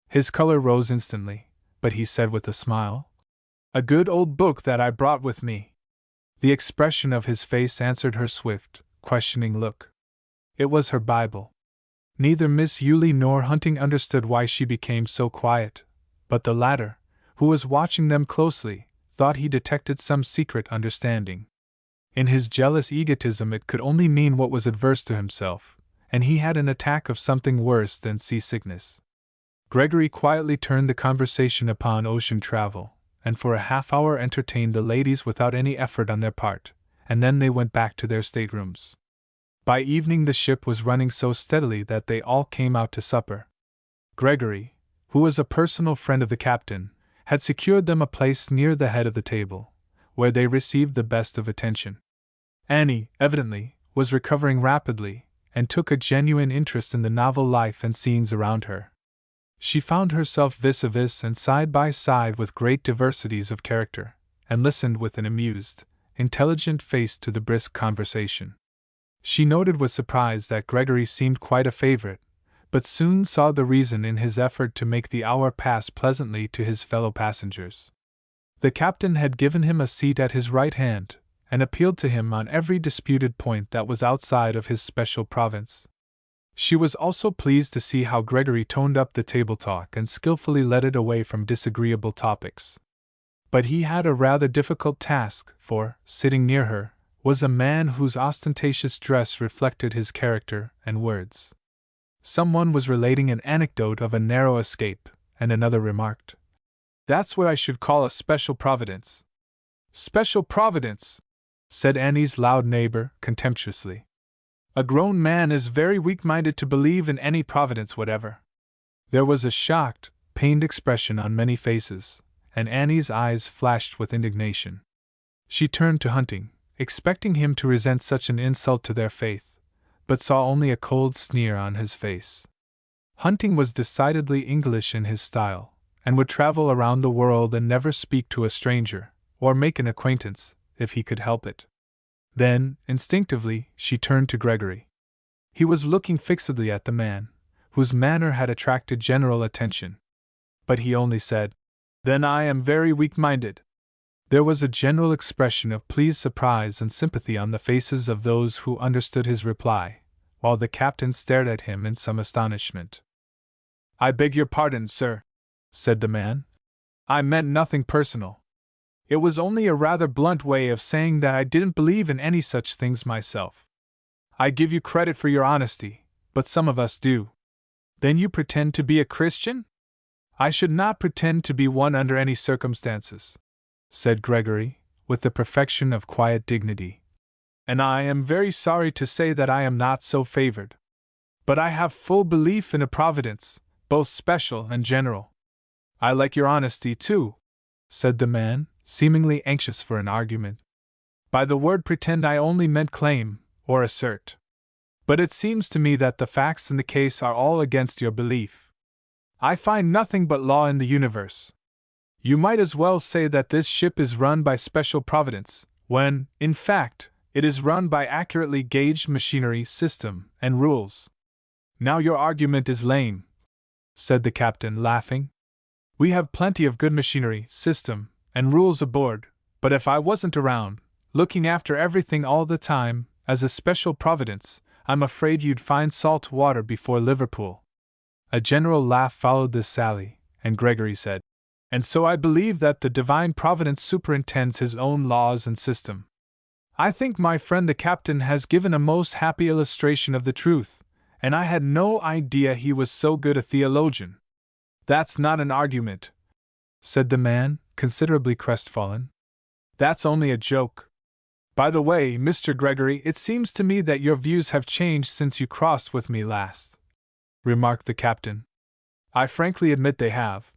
His color rose instantly, but he said with a smile, "A good old book that I brought with me." The expression of his face answered her swift, questioning look. It was her Bible. Neither Miss Yulie nor Hunting understood why she became so quiet, but the latter, who was watching them closely, thought he detected some secret understanding. In his jealous egotism it could only mean what was adverse to himself, and he had an attack of something worse than seasickness. Gregory quietly turned the conversation upon ocean travel, and for a half-hour entertained the ladies without any effort on their part, and then they went back to their staterooms. By evening the ship was running so steadily that they all came out to supper. Gregory, who was a personal friend of the captain, had secured them a place near the head of the table, where they received the best of attention. Annie, evidently, was recovering rapidly, and took a genuine interest in the novel life and scenes around her. She found herself vis-a-vis and side by side with great diversities of character, and listened with an amused, intelligent face to the brisk conversation. She noted with surprise that Gregory seemed quite a favorite, but soon saw the reason in his effort to make the hour pass pleasantly to his fellow passengers. The captain had given him a seat at his right hand, and appealed to him on every disputed point that was outside of his special province. She was also pleased to see how Gregory toned up the table talk and skillfully led it away from disagreeable topics. But he had a rather difficult task, for, sitting near her, was a man whose ostentatious dress reflected his character and words. Someone was relating an anecdote of a narrow escape, and another remarked, "That's what I should call a special providence." "Special providence," said Annie's loud neighbor, contemptuously. "A grown man is very weak-minded to believe in any providence whatever." There was a shocked, pained expression on many faces, and Annie's eyes flashed with indignation. She turned to Hunting, expecting him to resent such an insult to their faith, but saw only a cold sneer on his face. Hunting was decidedly English in his style, and would travel around the world and never speak to a stranger, or make an acquaintance, if he could help it. Then, instinctively, she turned to Gregory. He was looking fixedly at the man, whose manner had attracted general attention. But he only said, "Then I am very weak-minded." There was a general expression of pleased surprise and sympathy on the faces of those who understood his reply, while the captain stared at him in some astonishment. "I beg your pardon, sir," said the man. "I meant nothing personal. It was only a rather blunt way of saying that I didn't believe in any such things myself. I give you credit for your honesty, but some of us do." "Then you pretend to be a Christian?" "I should not pretend to be one under any circumstances," said Gregory, with the perfection of quiet dignity. "And I am very sorry to say that I am not so favored. But I have full belief in a providence, both special and general." "I like your honesty, too," said the man, seemingly anxious for an argument. "By the word pretend I only meant claim, or assert. But it seems to me that the facts in the case are all against your belief. I find nothing but law in the universe. You might as well say that this ship is run by special providence, when, in fact, it is run by accurately gauged machinery, system, and rules." "Now your argument is lame," said the captain, laughing. "We have plenty of good machinery, system, and rules aboard, but if I wasn't around, looking after everything all the time, as a special providence, I'm afraid you'd find salt water before Liverpool." A general laugh followed this sally, and Gregory said, "And so I believe that the divine providence superintends his own laws and system. I think my friend the captain has given a most happy illustration of the truth, and I had no idea he was so good a theologian." "That's not an argument," said the man, considerably crestfallen. "That's only a joke. By the way, Mr. Gregory, it seems to me that your views have changed since you crossed with me last," remarked the captain. "I frankly admit they have,"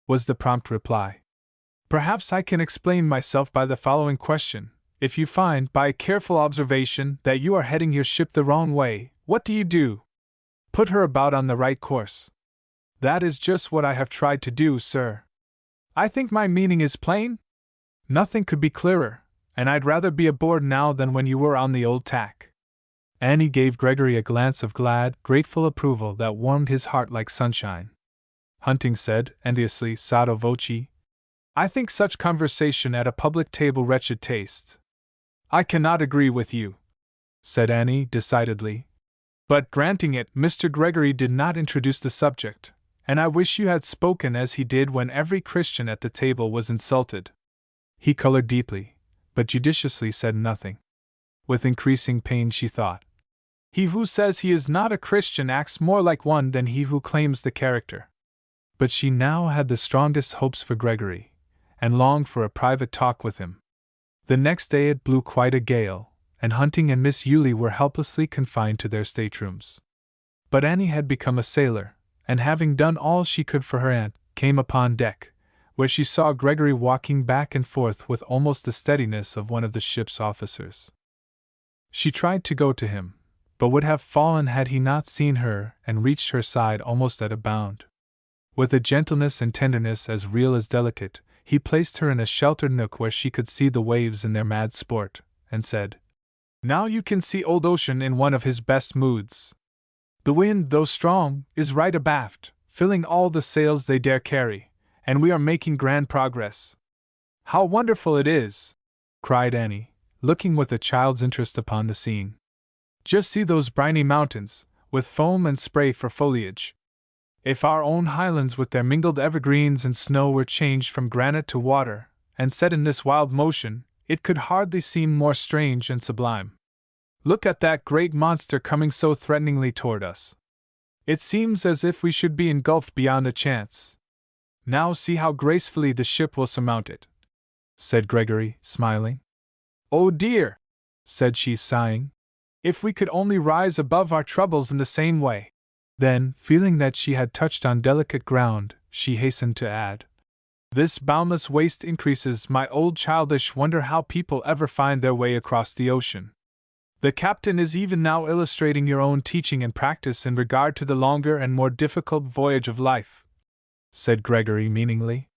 was the prompt reply. "Perhaps I can explain myself by the following question. If you find, by careful observation, that you are heading your ship the wrong way, what do? Put her about on the right course." "That is just what I have tried to do, sir." "I think my meaning is plain?" "Nothing could be clearer, and I'd rather be aboard now than when you were on the old tack." Annie gave Gregory a glance of glad, grateful approval that warmed his heart like sunshine. Hunting said, enviously sotto voce, "I think such conversation at a public table wretched taste." "I cannot agree with you," said Annie decidedly. "But granting it, Mr. Gregory did not introduce the subject, and I wish you had spoken as he did when every Christian at the table was insulted." He colored deeply, but judiciously said nothing. With increasing pain she thought, "He who says he is not a Christian acts more like one than he who claims the character." But she now had the strongest hopes for Gregory, and longed for a private talk with him. The next day it blew quite a gale, and Hunting and Miss Yulie were helplessly confined to their staterooms. But Annie had become a sailor, and having done all she could for her aunt, came upon deck, where she saw Gregory walking back and forth with almost the steadiness of one of the ship's officers. She tried to go to him, but would have fallen had he not seen her and reached her side almost at a bound. With a gentleness and tenderness as real as delicate, he placed her in a sheltered nook where she could see the waves in their mad sport, and said, "Now you can see old Ocean in one of his best moods. The wind, though strong, is right abaft, filling all the sails they dare carry, and we are making grand progress." "How wonderful it is!" cried Annie, looking with a child's interest upon the scene. "Just see those briny mountains, with foam and spray for foliage. If our own highlands with their mingled evergreens and snow were changed from granite to water, and set in this wild motion, it could hardly seem more strange and sublime. Look at that great monster coming so threateningly toward us. It seems as if we should be engulfed beyond a chance. Now see how gracefully the ship will surmount it," said Gregory, smiling. "Oh dear," said she, sighing, "if we could only rise above our troubles in the same way." Then, feeling that she had touched on delicate ground, she hastened to add, "This boundless waste increases my old childish wonder how people ever find their way across the ocean. The captain is even now illustrating your own teaching and practice in regard to the longer and more difficult voyage of life," said Gregory meaningly.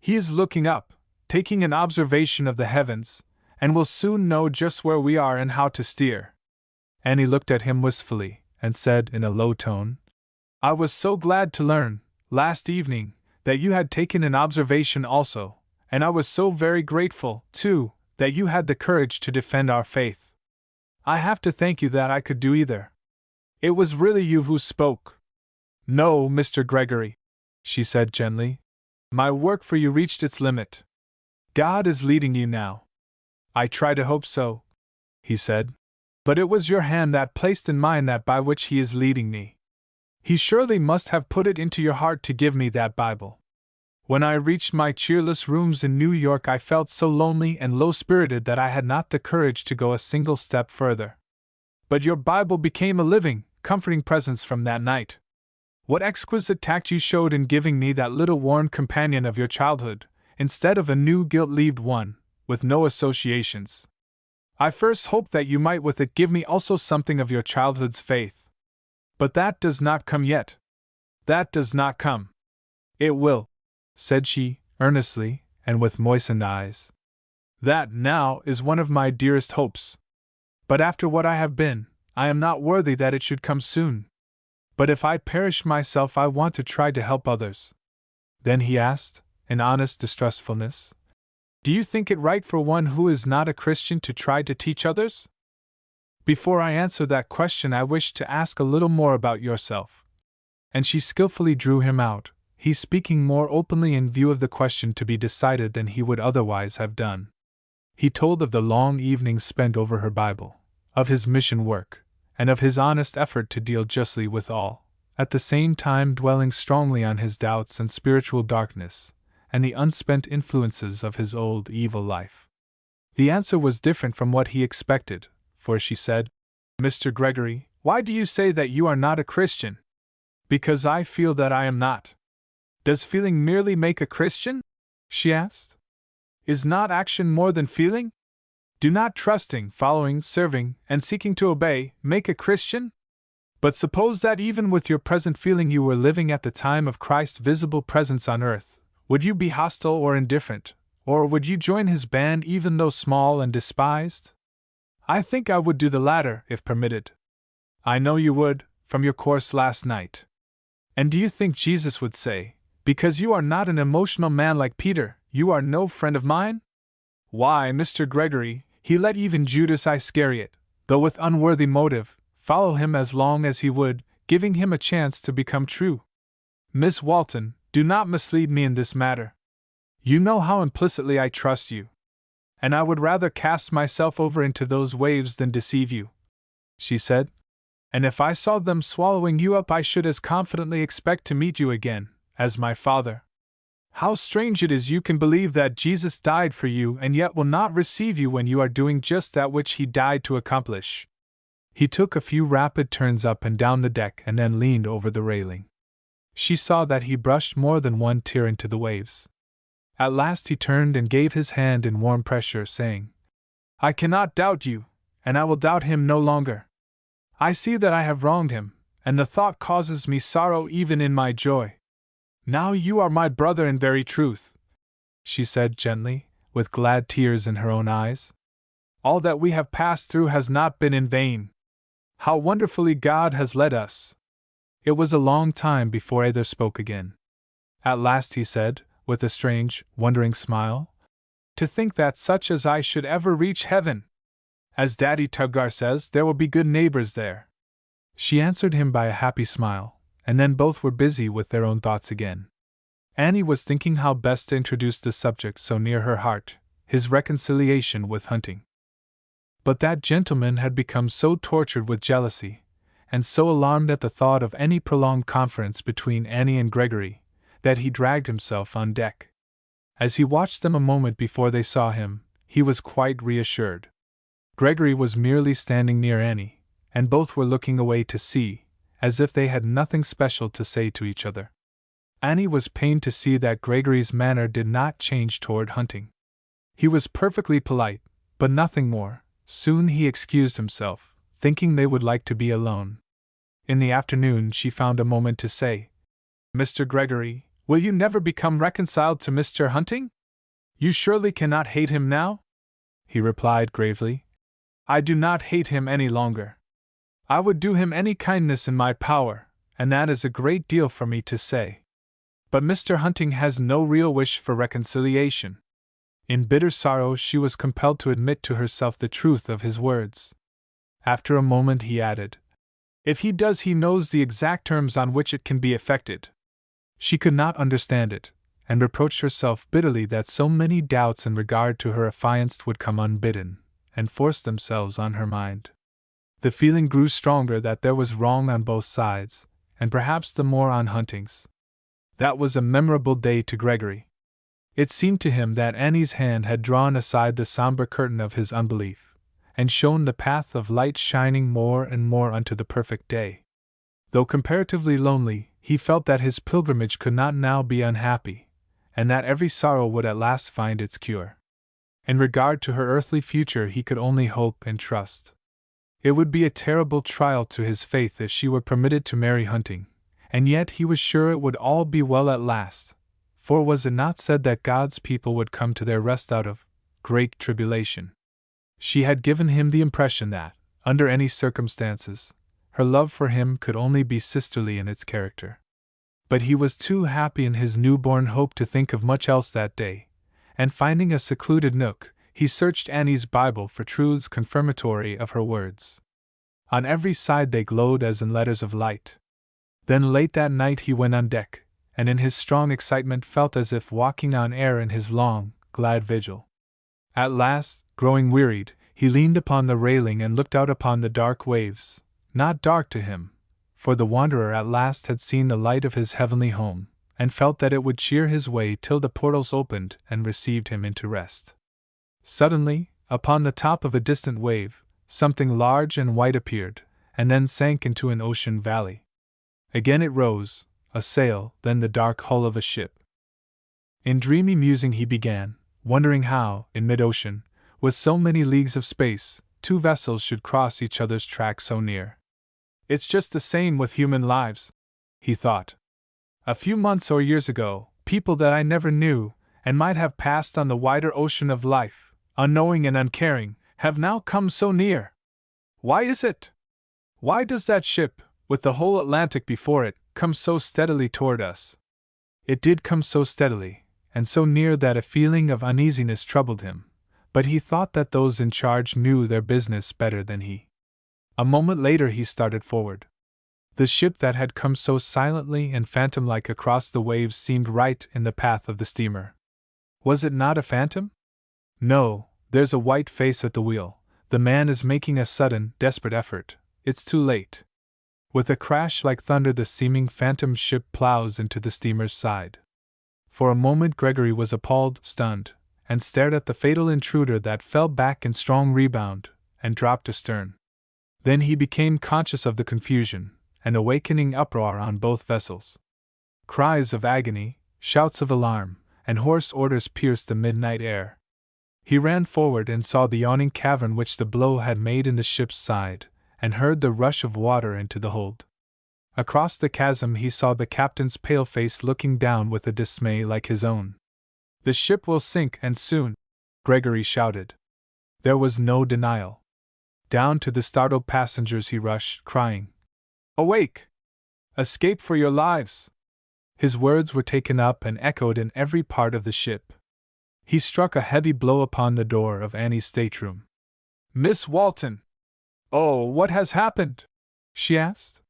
"He is looking up, taking an observation of the heavens, and will soon know just where we are and how to steer." Annie looked at him wistfully, and said in a low tone, "I was so glad to learn, last evening, that you had taken an observation also, and I was so very grateful, too, that you had the courage to defend our faith. I have to thank you that I could do either. It was really you who spoke." "No, Mr. Gregory," she said gently. "My work for you reached its limit. God is leading you now." "I try to hope so," he said. "But it was your hand that placed in mine that by which He is leading me. He surely must have put it into your heart to give me that Bible. When I reached my cheerless rooms in New York, I felt so lonely and low-spirited that I had not the courage to go a single step further. But your Bible became a living, comforting presence from that night. What exquisite tact you showed in giving me that little worn companion of your childhood, instead of a new gilt-leaved one, with no associations. I first hoped that you might with it give me also something of your childhood's faith. But that does not come yet. That does not come. It will," said she, earnestly, and with moistened eyes. "That, now, is one of my dearest hopes. But after what I have been, I am not worthy that it should come soon. But if I perish myself, I want to try to help others." Then he asked, in honest distrustfulness, "Do you think it right for one who is not a Christian to try to teach others?" "Before I answer that question, I wish to ask a little more about yourself." And she skillfully drew him out, he speaking more openly in view of the question to be decided than he would otherwise have done. He told of the long evenings spent over her Bible, of his mission work, and of his honest effort to deal justly with all, at the same time dwelling strongly on his doubts and spiritual darkness, and the unspent influences of his old evil life. The answer was different from what he expected, for she said, "Mr. Gregory, why do you say that you are not a Christian?" "Because I feel that I am not." "Does feeling merely make a Christian?" she asked. "Is not action more than feeling? Do not trusting, following, serving, and seeking to obey, make a Christian? But suppose that even with your present feeling you were living at the time of Christ's visible presence on earth, would you be hostile or indifferent, or would you join his band even though small and despised? I think I would do the latter, if permitted. I know you would, from your course last night. And do you think Jesus would say, because you are not an emotional man like Peter, you are no friend of mine? Why, Mr. Gregory, he let even Judas Iscariot, though with unworthy motive, follow him as long as he would, giving him a chance to become true. Miss Walton, do not mislead me in this matter. You know how implicitly I trust you. And I would rather cast myself over into those waves than deceive you," she said. "And if I saw them swallowing you up, I should as confidently expect to meet you again, as my father." How strange it is you can believe that Jesus died for you and yet will not receive you when you are doing just that which he died to accomplish. He took a few rapid turns up and down the deck and then leaned over the railing. She saw that he brushed more than one tear into the waves. At last he turned and gave his hand in warm pressure, saying, I cannot doubt you, and I will doubt him no longer. I see that I have wronged him, and the thought causes me sorrow even in my joy. Now you are my brother in very truth, she said gently, with glad tears in her own eyes. All that we have passed through has not been in vain. How wonderfully God has led us! It was a long time before either spoke again. At last he said, with a strange, wondering smile, To think that such as I should ever reach heaven! As Daddy Tuggar says, there will be good neighbors there. She answered him by a happy smile, and then both were busy with their own thoughts again. Annie was thinking how best to introduce the subject so near her heart, his reconciliation with hunting. But that gentleman had become so tortured with jealousy, and so alarmed at the thought of any prolonged conference between Annie and Gregory, that he dragged himself on deck. As he watched them a moment before they saw him, he was quite reassured. Gregory was merely standing near Annie, and both were looking away to sea, as if they had nothing special to say to each other. Annie was pained to see that Gregory's manner did not change toward hunting. He was perfectly polite, but nothing more. Soon he excused himself, thinking they would like to be alone. In the afternoon she found a moment to say, Mr. Gregory, will you never become reconciled to Mr. Hunting? You surely cannot hate him now? He replied gravely, I do not hate him any longer. I would do him any kindness in my power, and that is a great deal for me to say. But Mr. Hunting has no real wish for reconciliation. In bitter sorrow she was compelled to admit to herself the truth of his words. After a moment he added, If he does, he knows the exact terms on which it can be effected. She could not understand it, and reproached herself bitterly that so many doubts in regard to her affianced would come unbidden, and force themselves on her mind. The feeling grew stronger that there was wrong on both sides, and perhaps the more on Hunting's. That was a memorable day to Gregory. It seemed to him that Annie's hand had drawn aside the somber curtain of his unbelief, and shown the path of light shining more and more unto the perfect day. Though comparatively lonely, he felt that his pilgrimage could not now be unhappy, and that every sorrow would at last find its cure. In regard to her earthly future he could only hope and trust. It would be a terrible trial to his faith if she were permitted to marry Hunting, and yet he was sure it would all be well at last. For was it not said that God's people would come to their rest out of great tribulation? She had given him the impression that, under any circumstances, her love for him could only be sisterly in its character. But he was too happy in his newborn hope to think of much else that day, and finding a secluded nook, he searched Annie's Bible for truths confirmatory of her words. On every side they glowed as in letters of light. Then late that night he went on deck, and in his strong excitement felt as if walking on air in his long, glad vigil. At last, growing wearied, he leaned upon the railing and looked out upon the dark waves, not dark to him, for the wanderer at last had seen the light of his heavenly home, and felt that it would cheer his way till the portals opened and received him into rest. Suddenly, upon the top of a distant wave, something large and white appeared, and then sank into an ocean valley. Again it rose, a sail, then the dark hull of a ship. In dreamy musing he began, wondering how, in mid-ocean, with so many leagues of space, two vessels should cross each other's track so near. It's just the same with human lives, he thought. A few months or years ago, people that I never knew, and might have passed on the wider ocean of life, unknowing and uncaring, have now come so near. Why is it? Why does that ship, with the whole Atlantic before it, come so steadily toward us? It did come so steadily, and so near that a feeling of uneasiness troubled him, but he thought that those in charge knew their business better than he. A moment later he started forward. The ship that had come so silently and phantom-like across the waves seemed right in the path of the steamer. Was it not a phantom? No, there's a white face at the wheel. The man is making a sudden, desperate effort. It's too late. With a crash like thunder the seeming phantom ship plows into the steamer's side. For a moment Gregory was appalled, stunned, and stared at the fatal intruder that fell back in strong rebound and dropped astern. Then he became conscious of the confusion and awakening uproar on both vessels. Cries of agony, shouts of alarm, and hoarse orders pierced the midnight air. He ran forward and saw the yawning cavern which the blow had made in the ship's side, and heard the rush of water into the hold. Across the chasm he saw the captain's pale face looking down with a dismay like his own. "The ship will sink, and soon," Gregory shouted. There was no denial. Down to the startled passengers he rushed, crying, "Awake! Escape for your lives!" His words were taken up and echoed in every part of the ship. He struck a heavy blow upon the door of Annie's stateroom. "Miss Walton! Oh, what has happened?" she asked.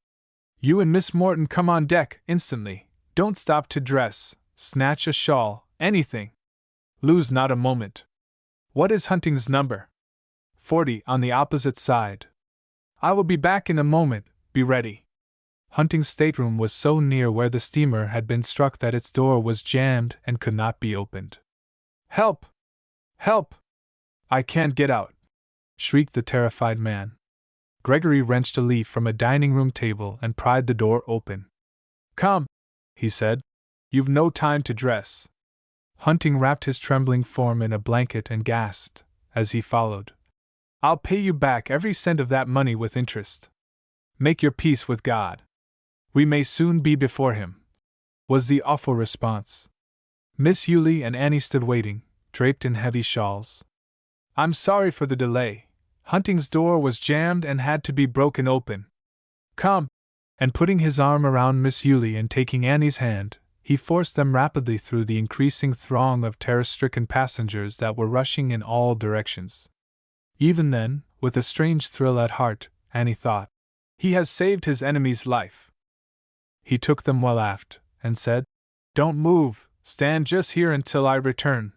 "You and Miss Morton come on deck, instantly. Don't stop to dress, snatch a shawl, anything. Lose not a moment. What is Hunting's number?" 40 on the opposite side. "I will be back in a moment, be ready." Hunting's stateroom was so near where the steamer had been struck that its door was jammed and could not be opened. "Help! Help! I can't get out!" shrieked the terrified man. Gregory wrenched a leaf from a dining room table and pried the door open. "Come," he said. "You've no time to dress." Hunting wrapped his trembling form in a blanket and gasped, as he followed, "I'll pay you back every cent of that money with interest. Make your peace with God. We may soon be before Him," was the awful response. Miss Yulie and Annie stood waiting, draped in heavy shawls. "I'm sorry for the delay. Hunting's door was jammed and had to be broken open. Come," and putting his arm around Miss Yulie and taking Annie's hand, he forced them rapidly through the increasing throng of terror-stricken passengers that were rushing in all directions. Even then, with a strange thrill at heart, Annie thought, "He has saved his enemy's life." He took them well aft, and said, "Don't move, stand just here until I return,"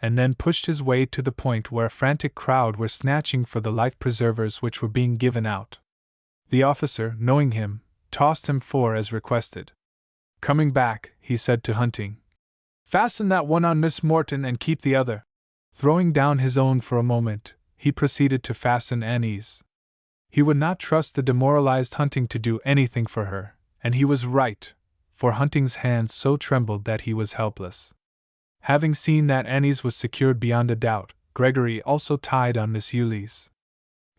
and then pushed his way to the point where a frantic crowd were snatching for the life-preservers which were being given out. The officer, knowing him, tossed him 4 as requested. Coming back, he said to Hunting, "Fasten that one on Miss Morton and keep the other." Throwing down his own for a moment, he proceeded to fasten Annie's. He would not trust the demoralized Hunting to do anything for her, and he was right, for Hunting's hands so trembled that he was helpless. Having seen that Annie's was secured beyond a doubt, Gregory also tied on Miss Yulie's.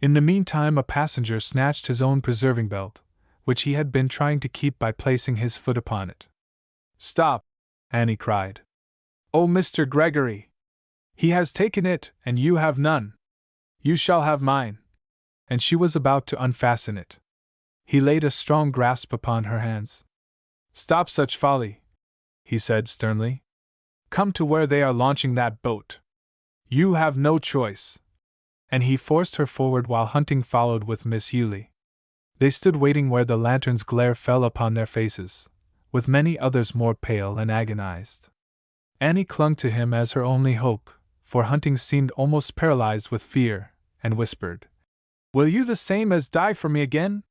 In the meantime a passenger snatched his own preserving belt, which he had been trying to keep by placing his foot upon it. "Stop!" Annie cried. "Oh, Mr. Gregory! He has taken it, and you have none. You shall have mine." And she was about to unfasten it. He laid a strong grasp upon her hands. "Stop such folly," he said sternly. "Come to where they are launching that boat. You have no choice." And he forced her forward while Hunting followed with Miss Yulie. They stood waiting where the lantern's glare fell upon their faces, with many others more pale and agonized. Annie clung to him as her only hope, for Hunting seemed almost paralyzed with fear, and whispered, "Will you the same as die for me again?"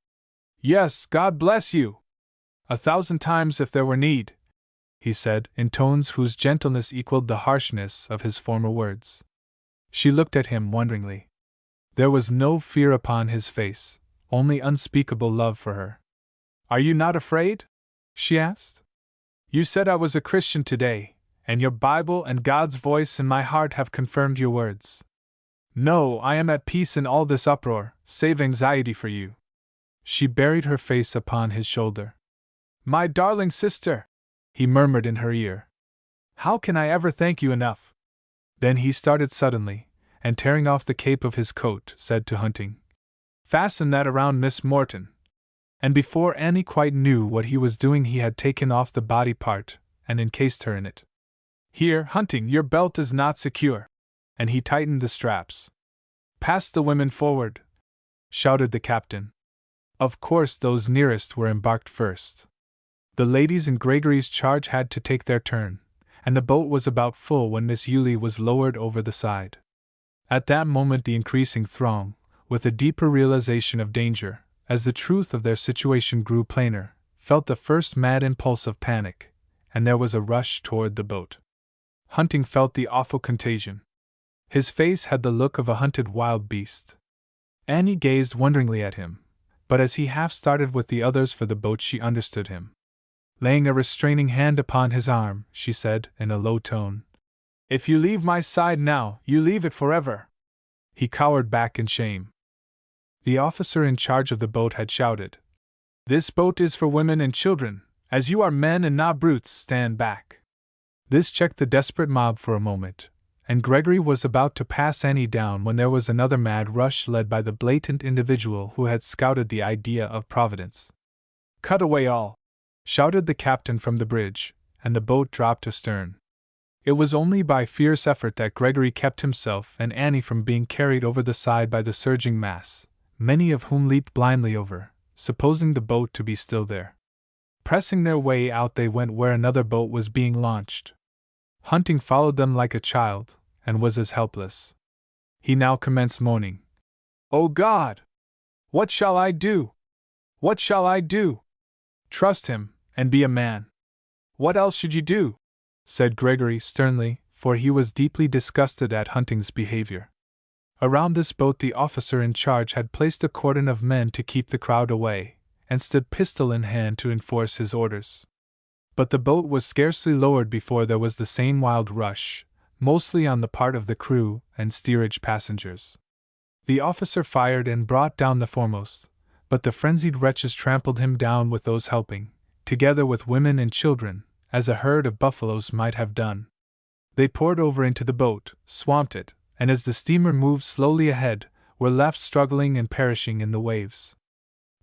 "Yes, God bless you! 1,000 times if there were need," he said, in tones whose gentleness equaled the harshness of his former words. She looked at him wonderingly. There was no fear upon his face, only unspeakable love for her. "Are you not afraid?" she asked. "You said I was a Christian today, and your Bible and God's voice in my heart have confirmed your words. No, I am at peace in all this uproar, save anxiety for you." She buried her face upon his shoulder. "My darling sister," he murmured in her ear. "How can I ever thank you enough?" Then he started suddenly, and tearing off the cape of his coat, said to Hunting, "Fasten that around Miss Morton." And before Annie quite knew what he was doing, he had taken off the body part and encased her in it. "Here, Hunting, your belt is not secure." And he tightened the straps. "Pass the women forward," shouted the captain. Of course, those nearest were embarked first. The ladies in Gregory's charge had to take their turn, and the boat was about full when Miss Yulie was lowered over the side. At that moment the increasing throng, with a deeper realization of danger, as the truth of their situation grew plainer, felt the first mad impulse of panic, and there was a rush toward the boat. Hunting felt the awful contagion. His face had the look of a hunted wild beast. Annie gazed wonderingly at him, but as he half started with the others for the boat, she understood him. Laying a restraining hand upon his arm, she said, in a low tone, "If you leave my side now, you leave it forever." He cowered back in shame. The officer in charge of the boat had shouted, "This boat is for women and children. As you are men and not brutes, stand back." This checked the desperate mob for a moment, and Gregory was about to pass Annie down when there was another mad rush led by the blatant individual who had scouted the idea of Providence. "Cut away all!" shouted the captain from the bridge, and the boat dropped astern. It was only by fierce effort that Gregory kept himself and Annie from being carried over the side by the surging mass, many of whom leaped blindly over, supposing the boat to be still there. Pressing their way out, they went where another boat was being launched. Hunting followed them like a child, and was as helpless. He now commenced moaning. "Oh God! What shall I do? What shall I do?" "Trust him, and be a man. What else should you do?" said Gregory sternly, for he was deeply disgusted at Hunting's behavior. Around this boat the officer in charge had placed a cordon of men to keep the crowd away, and stood pistol in hand to enforce his orders. But the boat was scarcely lowered before there was the same wild rush, mostly on the part of the crew and steerage passengers. The officer fired and brought down the foremost, but the frenzied wretches trampled him down with those helping, together with women and children, as a herd of buffaloes might have done. They poured over into the boat, swamped it, and as the steamer moved slowly ahead, were left struggling and perishing in the waves.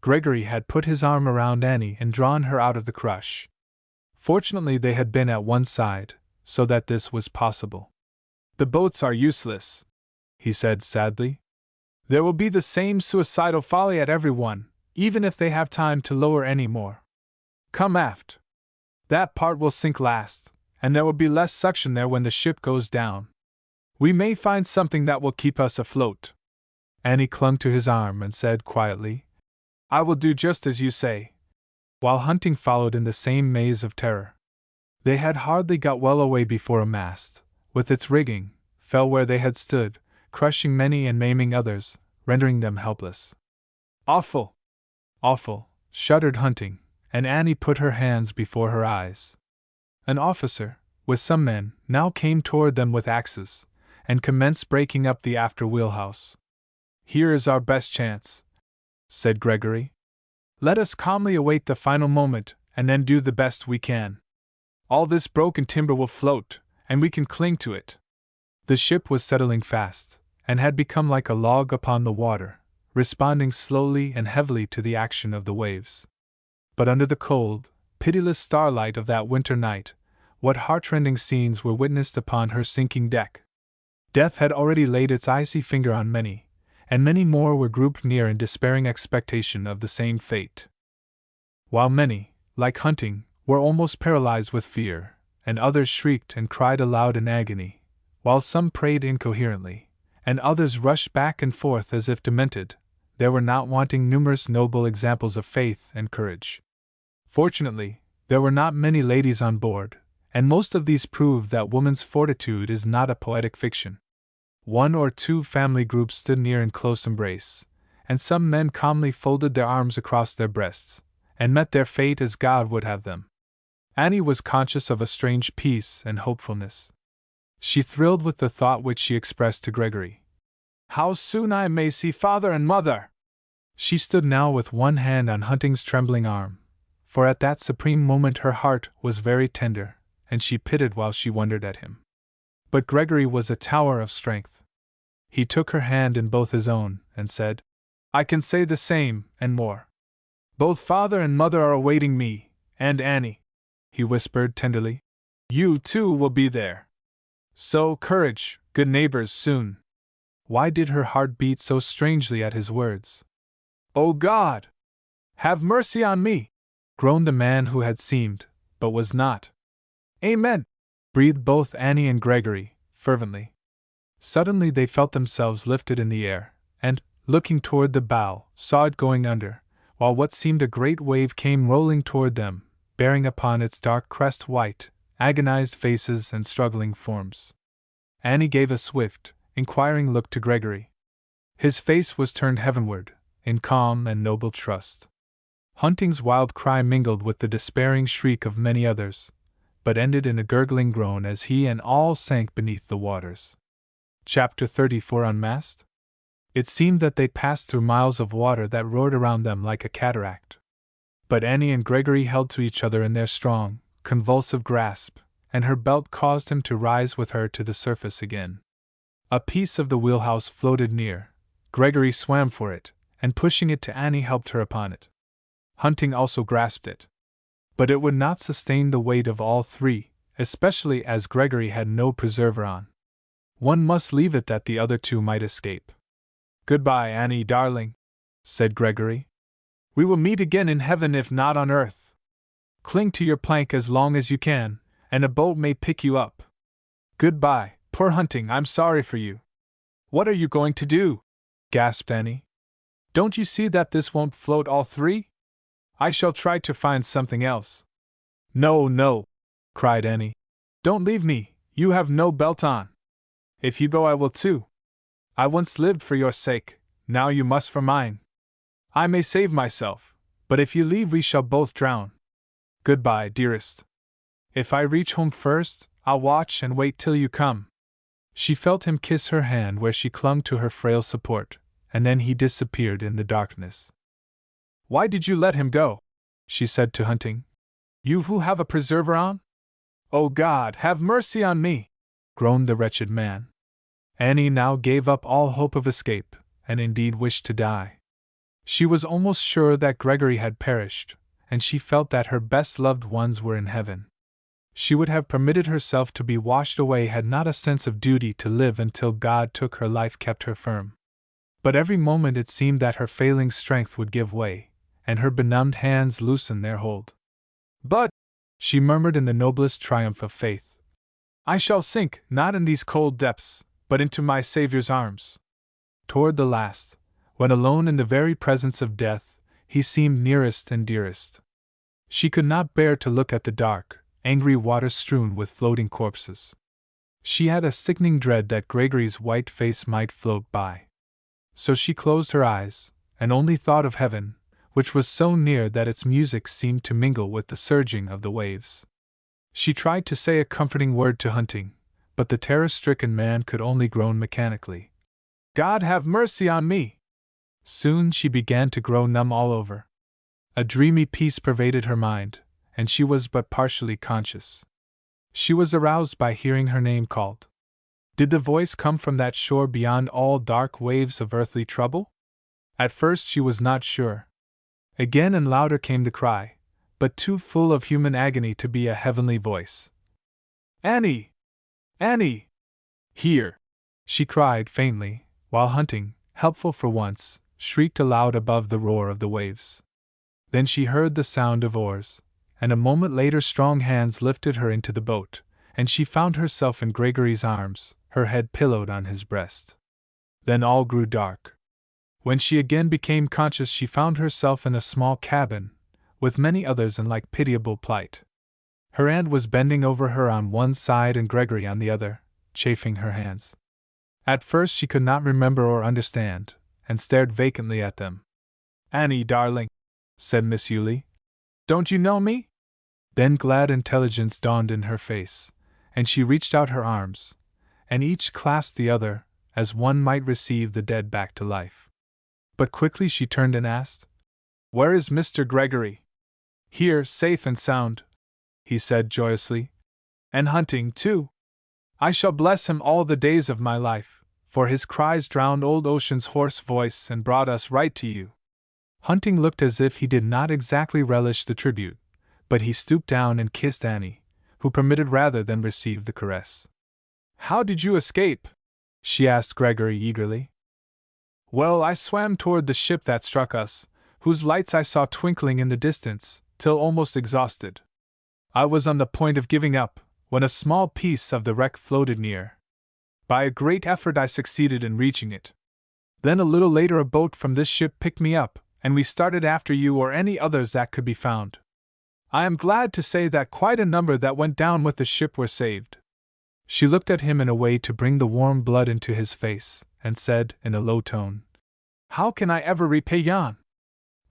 Gregory had put his arm around Annie and drawn her out of the crush. Fortunately, they had been at one side, so that this was possible. "The boats are useless," he said sadly. "There will be the same suicidal folly at everyone, even if they have time to lower any more. Come aft. That part will sink last, and there will be less suction there when the ship goes down. We may find something that will keep us afloat." Annie clung to his arm and said quietly, "I will do just as you say," while Hunting followed in the same maze of terror. They had hardly got well away before a mast, with its rigging, fell where they had stood, crushing many and maiming others, rendering them helpless. "Awful! Awful!" shuddered Hunting, and Annie put her hands before her eyes. An officer, with some men, now came toward them with axes, and commenced breaking up the after wheelhouse. "Here is our best chance," said Gregory. "Let us calmly await the final moment, and then do the best we can. All this broken timber will float, and we can cling to it." The ship was settling fast, and had become like a log upon the water, responding slowly and heavily to the action of the waves. But under the cold, pitiless starlight of that winter night, what heartrending scenes were witnessed upon her sinking deck! Death had already laid its icy finger on many, and many more were grouped near in despairing expectation of the same fate. While many, like Hunting, were almost paralyzed with fear, and others shrieked and cried aloud in agony, while some prayed incoherently, and others rushed back and forth as if demented, there were not wanting numerous noble examples of faith and courage. Fortunately, there were not many ladies on board, and most of these proved that woman's fortitude is not a poetic fiction. One or two family groups stood near in close embrace, and some men calmly folded their arms across their breasts, and met their fate as God would have them. Annie was conscious of a strange peace and hopefulness. She thrilled with the thought which she expressed to Gregory. "How soon I may see father and mother!" She stood now with one hand on Hunting's trembling arm, for at that supreme moment her heart was very tender, and she pitied while she wondered at him. But Gregory was a tower of strength. He took her hand in both his own, and said, "I can say the same, and more. Both father and mother are awaiting me, and Annie," he whispered tenderly. "You, too, will be there. So, courage, good neighbors, soon." Why did her heart beat so strangely at his words? "O God! Have mercy on me!" groaned the man who had seemed, but was not. "Amen!" breathed both Annie and Gregory, fervently. Suddenly they felt themselves lifted in the air, and, looking toward the bow, saw it going under, while what seemed a great wave came rolling toward them, bearing upon its dark crest white, agonized faces and struggling forms. Annie gave a swift, inquiring look to Gregory. His face was turned heavenward, in calm and noble trust. Hunting's wild cry mingled with the despairing shriek of many others, but ended in a gurgling groan as he and all sank beneath the waters. Chapter 34 Unmasked? It seemed that they passed through miles of water that roared around them like a cataract. But Annie and Gregory held to each other in their strong, convulsive grasp, and her belt caused him to rise with her to the surface again. A piece of the wheelhouse floated near. Gregory swam for it, and pushing it to Annie helped her upon it. Hunting also grasped it. But it would not sustain the weight of all three, especially as Gregory had no preserver on. One must leave it that the other two might escape. "Goodbye, Annie, darling," said Gregory. "We will meet again in heaven if not on earth. Cling to your plank as long as you can, and a boat may pick you up. Goodbye, poor Hunting, I'm sorry for you." "What are you going to do?" gasped Annie. "Don't you see that this won't float all three? I shall try to find something else." "No, no," cried Annie. "Don't leave me, you have no belt on. If you go I will too. I once lived for your sake, now you must for mine. I may save myself, but if you leave we shall both drown. Goodbye, dearest. If I reach home first, I'll watch and wait till you come." She felt him kiss her hand where she clung to her frail support, and then he disappeared in the darkness. "Why did you let him go?" she said to Hunting. "You who have a preserver on?" "Oh God, have mercy on me!" groaned the wretched man. Annie now gave up all hope of escape, and indeed wished to die. She was almost sure that Gregory had perished, and she felt that her best loved ones were in heaven. She would have permitted herself to be washed away had not a sense of duty to live until God took her life kept her firm. But every moment it seemed that her failing strength would give way, and her benumbed hands loosen their hold. "But," she murmured in the noblest triumph of faith, "I shall sink, not in these cold depths, but into my Saviour's arms." Toward the last, when alone in the very presence of death, he seemed nearest and dearest. She could not bear to look at the dark, angry waters strewn with floating corpses. She had a sickening dread that Gregory's white face might float by. So she closed her eyes, and only thought of heaven, which was so near that its music seemed to mingle with the surging of the waves. She tried to say a comforting word to Hunting, but the terror-stricken man could only groan mechanically. "God have mercy on me!" Soon she began to grow numb all over. A dreamy peace pervaded her mind, and she was but partially conscious. She was aroused by hearing her name called. Did the voice come from that shore beyond all dark waves of earthly trouble? At first she was not sure. Again and louder came the cry, but too full of human agony to be a heavenly voice. "Annie! Annie! Here!" she cried faintly, while Hunting, helpful for once, shrieked aloud above the roar of the waves. Then she heard the sound of oars, and a moment later strong hands lifted her into the boat, and she found herself in Gregory's arms, her head pillowed on his breast. Then all grew dark. When she again became conscious she found herself in a small cabin, with many others in like pitiable plight. Her aunt was bending over her on one side and Gregory on the other, chafing her hands. At first she could not remember or understand, and stared vacantly at them. "Annie, darling," said Miss Yulie, "don't you know me?" Then glad intelligence dawned in her face, and she reached out her arms, and each clasped the other, as one might receive the dead back to life. But quickly she turned and asked, "Where is Mr. Gregory?" "Here, safe and sound," he said joyously. "And Hunting, too. I shall bless him all the days of my life, for his cries drowned old Ocean's hoarse voice and brought us right to you." Hunting looked as if he did not exactly relish the tribute, but he stooped down and kissed Annie, who permitted rather than received the caress. "How did you escape?" she asked Gregory eagerly. "Well, I swam toward the ship that struck us, whose lights I saw twinkling in the distance, till almost exhausted. I was on the point of giving up, when a small piece of the wreck floated near. By a great effort I succeeded in reaching it. Then a little later a boat from this ship picked me up, and we started after you or any others that could be found. I am glad to say that quite a number that went down with the ship were saved. She looked at him in a way to bring the warm blood into his face, and said, in a low tone, How can I ever repay Jan?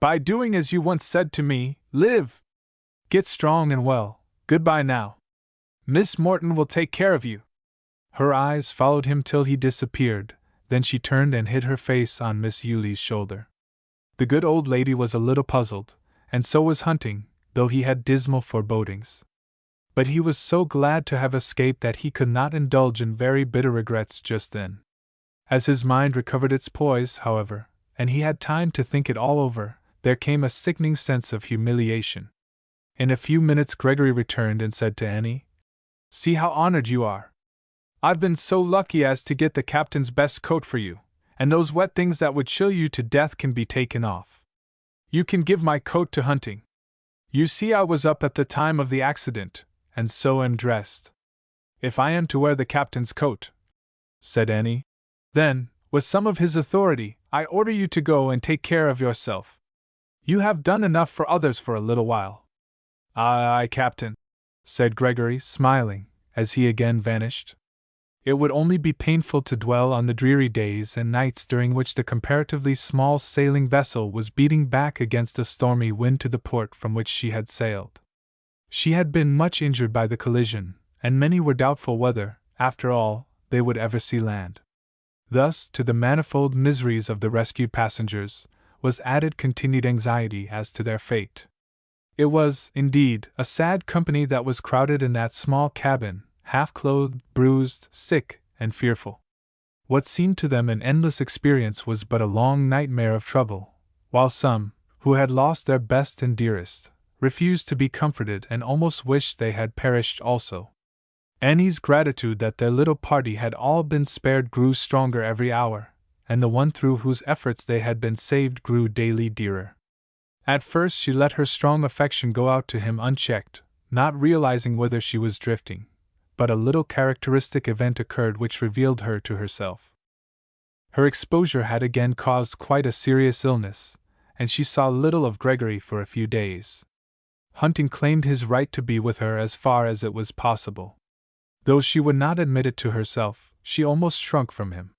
By doing as you once said to me, live. Get strong and well, goodbye now. Miss Morton will take care of you. Her eyes followed him till he disappeared, then she turned and hid her face on Miss Yuli's shoulder. The good old lady was a little puzzled, and so was Hunting, though he had dismal forebodings. But he was so glad to have escaped that he could not indulge in very bitter regrets just then. As his mind recovered its poise, however, and he had time to think it all over, there came a sickening sense of humiliation. In a few minutes Gregory returned and said to Annie, See how honored you are. I've been so lucky as to get the captain's best coat for you, and those wet things that would chill you to death can be taken off. You can give my coat to Hunting. You see I was up at the time of the accident, and so am dressed. If I am to wear the captain's coat, said Annie, then, with some of his authority, I order you to go and take care of yourself. You have done enough for others for a little while. Aye, Captain, said Gregory, smiling, as he again vanished. It would only be painful to dwell on the dreary days and nights during which the comparatively small sailing vessel was beating back against a stormy wind to the port from which she had sailed. She had been much injured by the collision, and many were doubtful whether, after all, they would ever see land. Thus, to the manifold miseries of the rescued passengers, was added continued anxiety as to their fate. It was, indeed, a sad company that was crowded in that small cabin, half-clothed, bruised, sick, and fearful. What seemed to them an endless experience was but a long nightmare of trouble, while some, who had lost their best and dearest, refused to be comforted and almost wished they had perished also. Annie's gratitude that their little party had all been spared grew stronger every hour, and the one through whose efforts they had been saved grew daily dearer. At first she let her strong affection go out to him unchecked, not realizing whither she was drifting, but a little characteristic event occurred which revealed her to herself. Her exposure had again caused quite a serious illness, and she saw little of Gregory for a few days. Hunting claimed his right to be with her as far as it was possible. Though she would not admit it to herself, she almost shrunk from him.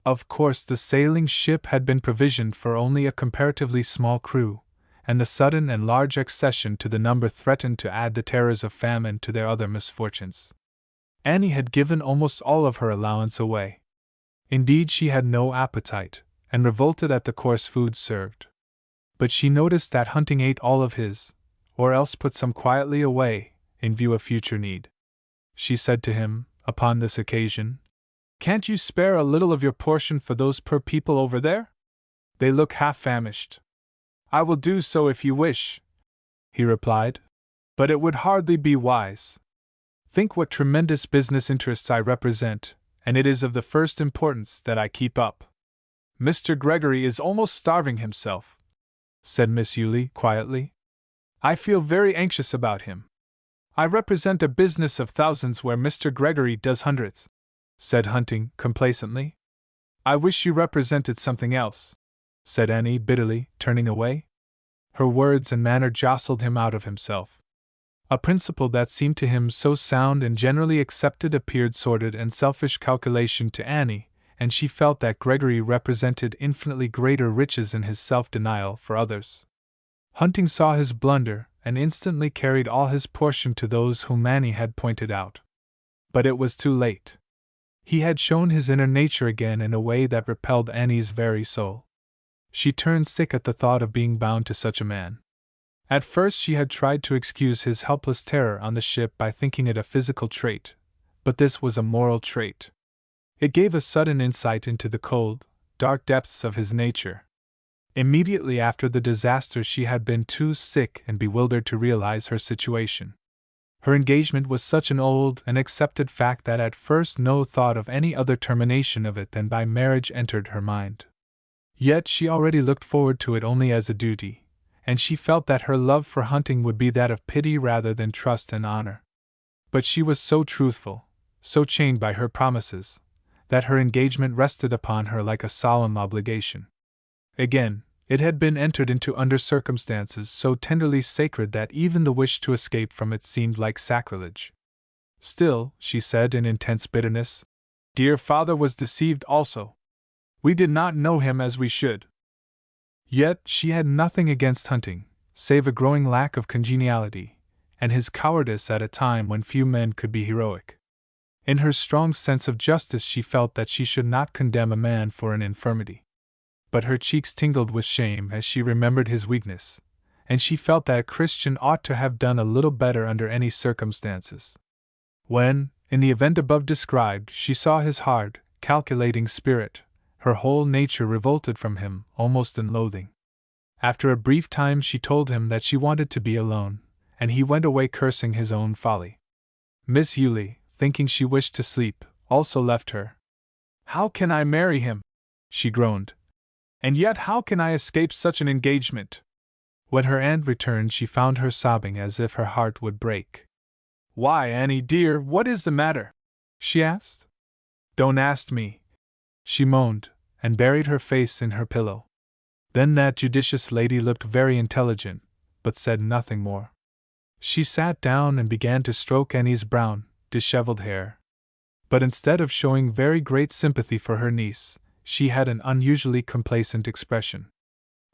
Of course, the sailing ship had been provisioned for only a comparatively small crew, and the sudden and large accession to the number threatened to add the terrors of famine to their other misfortunes. Annie had given almost all of her allowance away. Indeed, she had no appetite, and revolted at the coarse food served. But she noticed that Hunting ate all of his, or else put some quietly away, in view of future need. She said to him, upon this occasion, Can't you spare a little of your portion for those poor people over there? They look half famished. I will do so if you wish, he replied, but it would hardly be wise. Think what tremendous business interests I represent, and it is of the first importance that I keep up. Mr. Gregory is almost starving himself, said Miss Yuli quietly. I feel very anxious about him. I represent a business of thousands where Mr. Gregory does hundreds, said Hunting complacently. I wish you represented something else, said Annie bitterly, turning away. Her words and manner jostled him out of himself. A principle that seemed to him so sound and generally accepted appeared sordid and selfish calculation to Annie, and she felt that Gregory represented infinitely greater riches in his self-denial for others. Hunting saw his blunder, and instantly carried all his portion to those whom Annie had pointed out. But it was too late. He had shown his inner nature again in a way that repelled Annie's very soul. She turned sick at the thought of being bound to such a man. At first she had tried to excuse his helpless terror on the ship by thinking it a physical trait, but this was a moral trait. It gave a sudden insight into the cold, dark depths of his nature. Immediately after the disaster she had been too sick and bewildered to realize her situation. Her engagement was such an old and accepted fact that at first no thought of any other termination of it than by marriage entered her mind. Yet she already looked forward to it only as a duty, and she felt that her love for Hunting would be that of pity rather than trust and honor. But she was so truthful, so chained by her promises, that her engagement rested upon her like a solemn obligation. Again, It had been entered into under circumstances so tenderly sacred that even the wish to escape from it seemed like sacrilege. Still, she said in intense bitterness, dear father was deceived also. We did not know him as we should. Yet she had nothing against hunting, save a growing lack of congeniality, and his cowardice at a time when few men could be heroic. In her strong sense of justice she felt that she should not condemn a man for an infirmity. But her cheeks tingled with shame as she remembered his weakness, and she felt that a Christian ought to have done a little better under any circumstances. When, in the event above described, she saw his hard, calculating spirit, her whole nature revolted from him, almost in loathing. After a brief time she told him that she wanted to be alone, and he went away cursing his own folly. Miss Yulie, thinking she wished to sleep, also left her. How can I marry him? She groaned. And yet how can I escape such an engagement? When her aunt returned she found her sobbing as if her heart would break. Why, Annie dear, what is the matter? She asked. Don't ask me, she moaned, and buried her face in her pillow. Then that judicious lady looked very intelligent, but said nothing more. She sat down and began to stroke Annie's brown, disheveled hair. But instead of showing very great sympathy for her niece, she had an unusually complacent expression.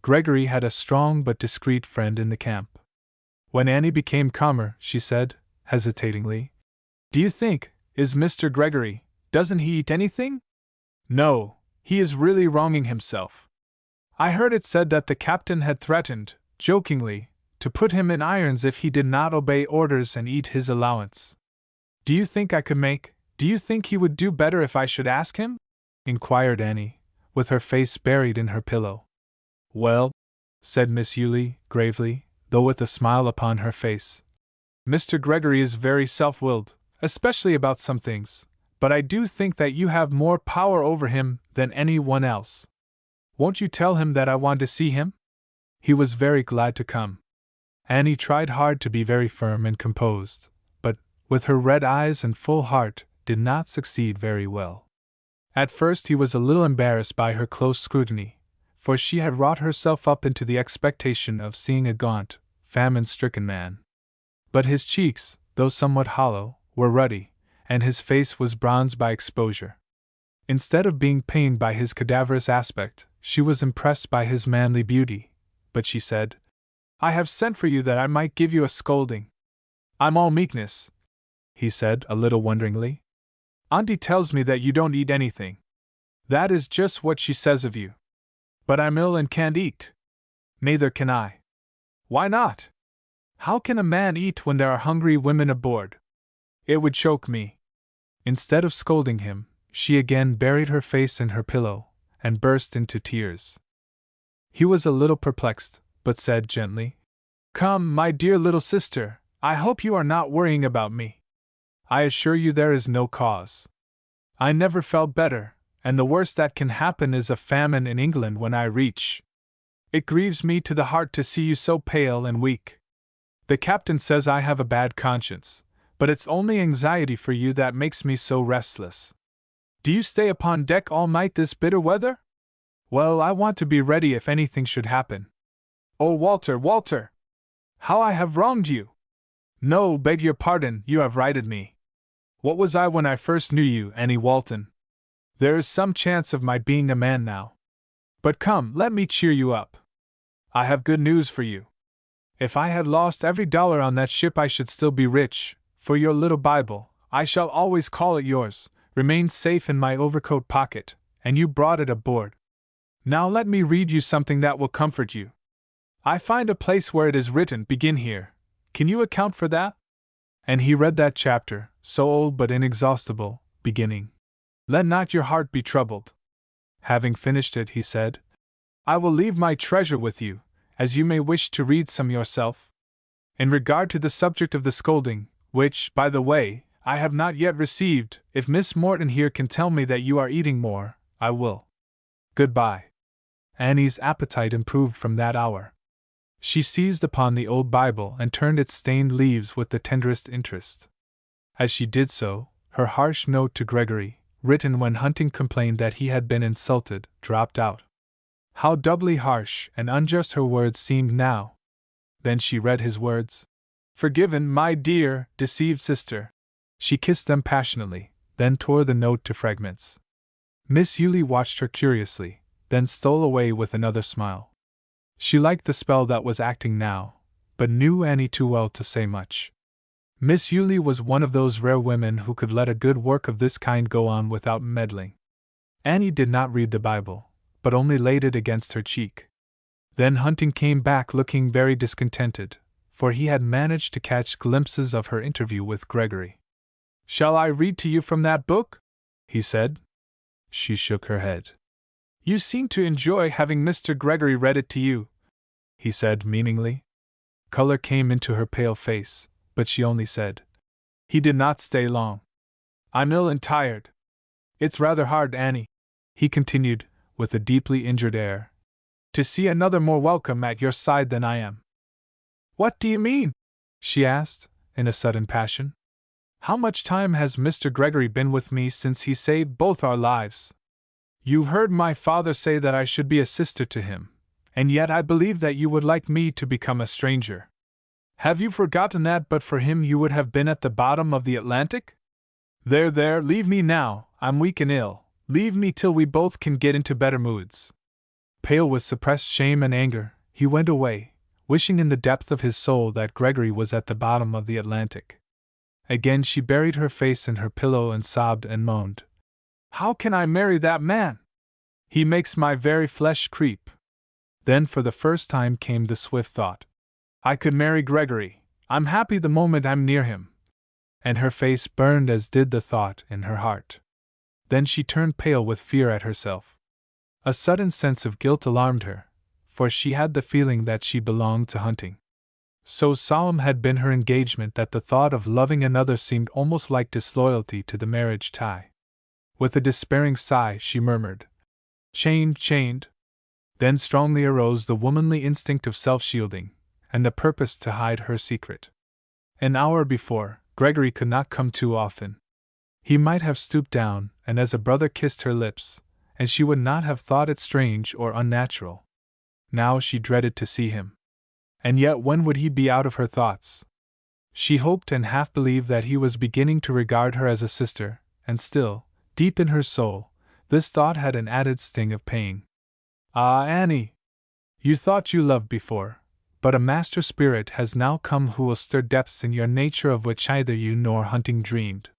Gregory had a strong but discreet friend in the camp. When Annie became calmer, she said, hesitatingly, do you think, is Mr. Gregory, doesn't he eat anything? No, he is really wronging himself. I heard it said that the captain had threatened, jokingly, to put him in irons if he did not obey orders and eat his allowance. Do you think he would do better if I should ask him? Inquired Annie, with her face buried in her pillow. Well, said Miss Yulie, gravely, though with a smile upon her face, Mr. Gregory is very self-willed, especially about some things, but I do think that you have more power over him than any one else. Won't you tell him that I want to see him? He was very glad to come. Annie tried hard to be very firm and composed, but, with her red eyes and full heart, did not succeed very well. At first he was a little embarrassed by her close scrutiny, for she had wrought herself up into the expectation of seeing a gaunt, famine-stricken man. But his cheeks, though somewhat hollow, were ruddy, and his face was bronzed by exposure. Instead of being pained by his cadaverous aspect, she was impressed by his manly beauty, but she said, I have sent for you that I might give you a scolding. I'm all meekness, he said, a little wonderingly. Auntie tells me that you don't eat anything. That is just what she says of you. But I'm ill and can't eat. Neither can I. Why not? How can a man eat when there are hungry women aboard? It would choke me. Instead of scolding him, she again buried her face in her pillow, and burst into tears. He was a little perplexed, but said gently, Come, my dear little sister, I hope you are not worrying about me. I assure you there is no cause. I never felt better, and the worst that can happen is a famine in England when I reach. It grieves me to the heart to see you so pale and weak. The captain says I have a bad conscience, but it's only anxiety for you that makes me so restless. Do you stay upon deck all night this bitter weather? Well, I want to be ready if anything should happen. Oh, Walter, Walter! How I have wronged you! No, beg your pardon, you have righted me. What was I when I first knew you, Annie Walton? There is some chance of my being a man now. But come, let me cheer you up. I have good news for you. If I had lost every dollar on that ship I should still be rich, for your little Bible, I shall always call it yours, remained safe in my overcoat pocket, and you brought it aboard. Now let me read you something that will comfort you. I find a place where it is written, begin here. Can you account for that? And he read that chapter, so old but inexhaustible, beginning, Let not your heart be troubled. Having finished it, he said, I will leave my treasure with you, as you may wish to read some yourself. In regard to the subject of the scolding, which, by the way, I have not yet received, if Miss Morton here can tell me that you are eating more, I will. Goodbye. Annie's appetite improved from that hour. She seized upon the old Bible and turned its stained leaves with the tenderest interest. As she did so, her harsh note to Gregory, written when Hunting complained that he had been insulted, dropped out. How doubly harsh and unjust her words seemed now. Then she read his words. Forgiven, my dear, deceived sister. She kissed them passionately, then tore the note to fragments. Miss Yulie watched her curiously, then stole away with another smile. She liked the spell that was acting now, but knew Annie too well to say much. Miss Yulie was one of those rare women who could let a good work of this kind go on without meddling. Annie did not read the Bible, but only laid it against her cheek. Then Hunting came back looking very discontented, for he had managed to catch glimpses of her interview with Gregory. "Shall I read to you from that book?" he said. She shook her head. "You seem to enjoy having Mr. Gregory read it to you," he said meaningly. Color came into her pale face, but she only said, "He did not stay long. I'm ill and tired. It's rather hard, Annie," he continued, with a deeply injured air, "to see another more welcome at your side than I am." "What do you mean?" she asked, in a sudden passion. "How much time has Mr. Gregory been with me since he saved both our lives? You heard my father say that I should be a sister to him, and yet I believe that you would like me to become a stranger. Have you forgotten that but for him you would have been at the bottom of the Atlantic? There, leave me now, I'm weak and ill, leave me till we both can get into better moods." Pale with suppressed shame and anger, he went away, wishing in the depth of his soul that Gregory was at the bottom of the Atlantic. Again she buried her face in her pillow and sobbed and moaned. "How can I marry that man? He makes my very flesh creep." Then for the first time came the swift thought, "I could marry Gregory. I'm happy the moment I'm near him." And her face burned as did the thought in her heart. Then she turned pale with fear at herself. A sudden sense of guilt alarmed her, for she had the feeling that she belonged to Hunting. So solemn had been her engagement that the thought of loving another seemed almost like disloyalty to the marriage tie. With a despairing sigh, she murmured, Chained. Then strongly arose the womanly instinct of self-shielding, and the purpose to hide her secret. An hour before, Gregory could not come too often. He might have stooped down, and as a brother kissed her lips, and she would not have thought it strange or unnatural. Now she dreaded to see him. And yet when would he be out of her thoughts? She hoped and half believed that he was beginning to regard her as a sister, and still, deep in her soul, this thought had an added sting of pain. "Ah, Annie! You thought you loved before, but a master spirit has now come who will stir depths in your nature of which either you nor Hunting dreamed."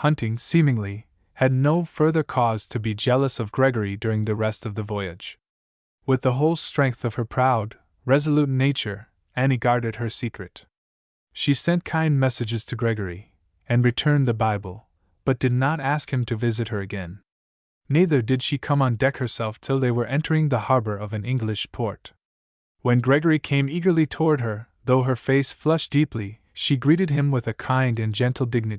Hunting, seemingly, had no further cause to be jealous of Gregory during the rest of the voyage. With the whole strength of her proud, resolute nature, Annie guarded her secret. She sent kind messages to Gregory, and returned the Bible, but did not ask him to visit her again. Neither did she come on deck herself till they were entering the harbor of an English port. When Gregory came eagerly toward her, though her face flushed deeply, she greeted him with a kind and gentle dignity.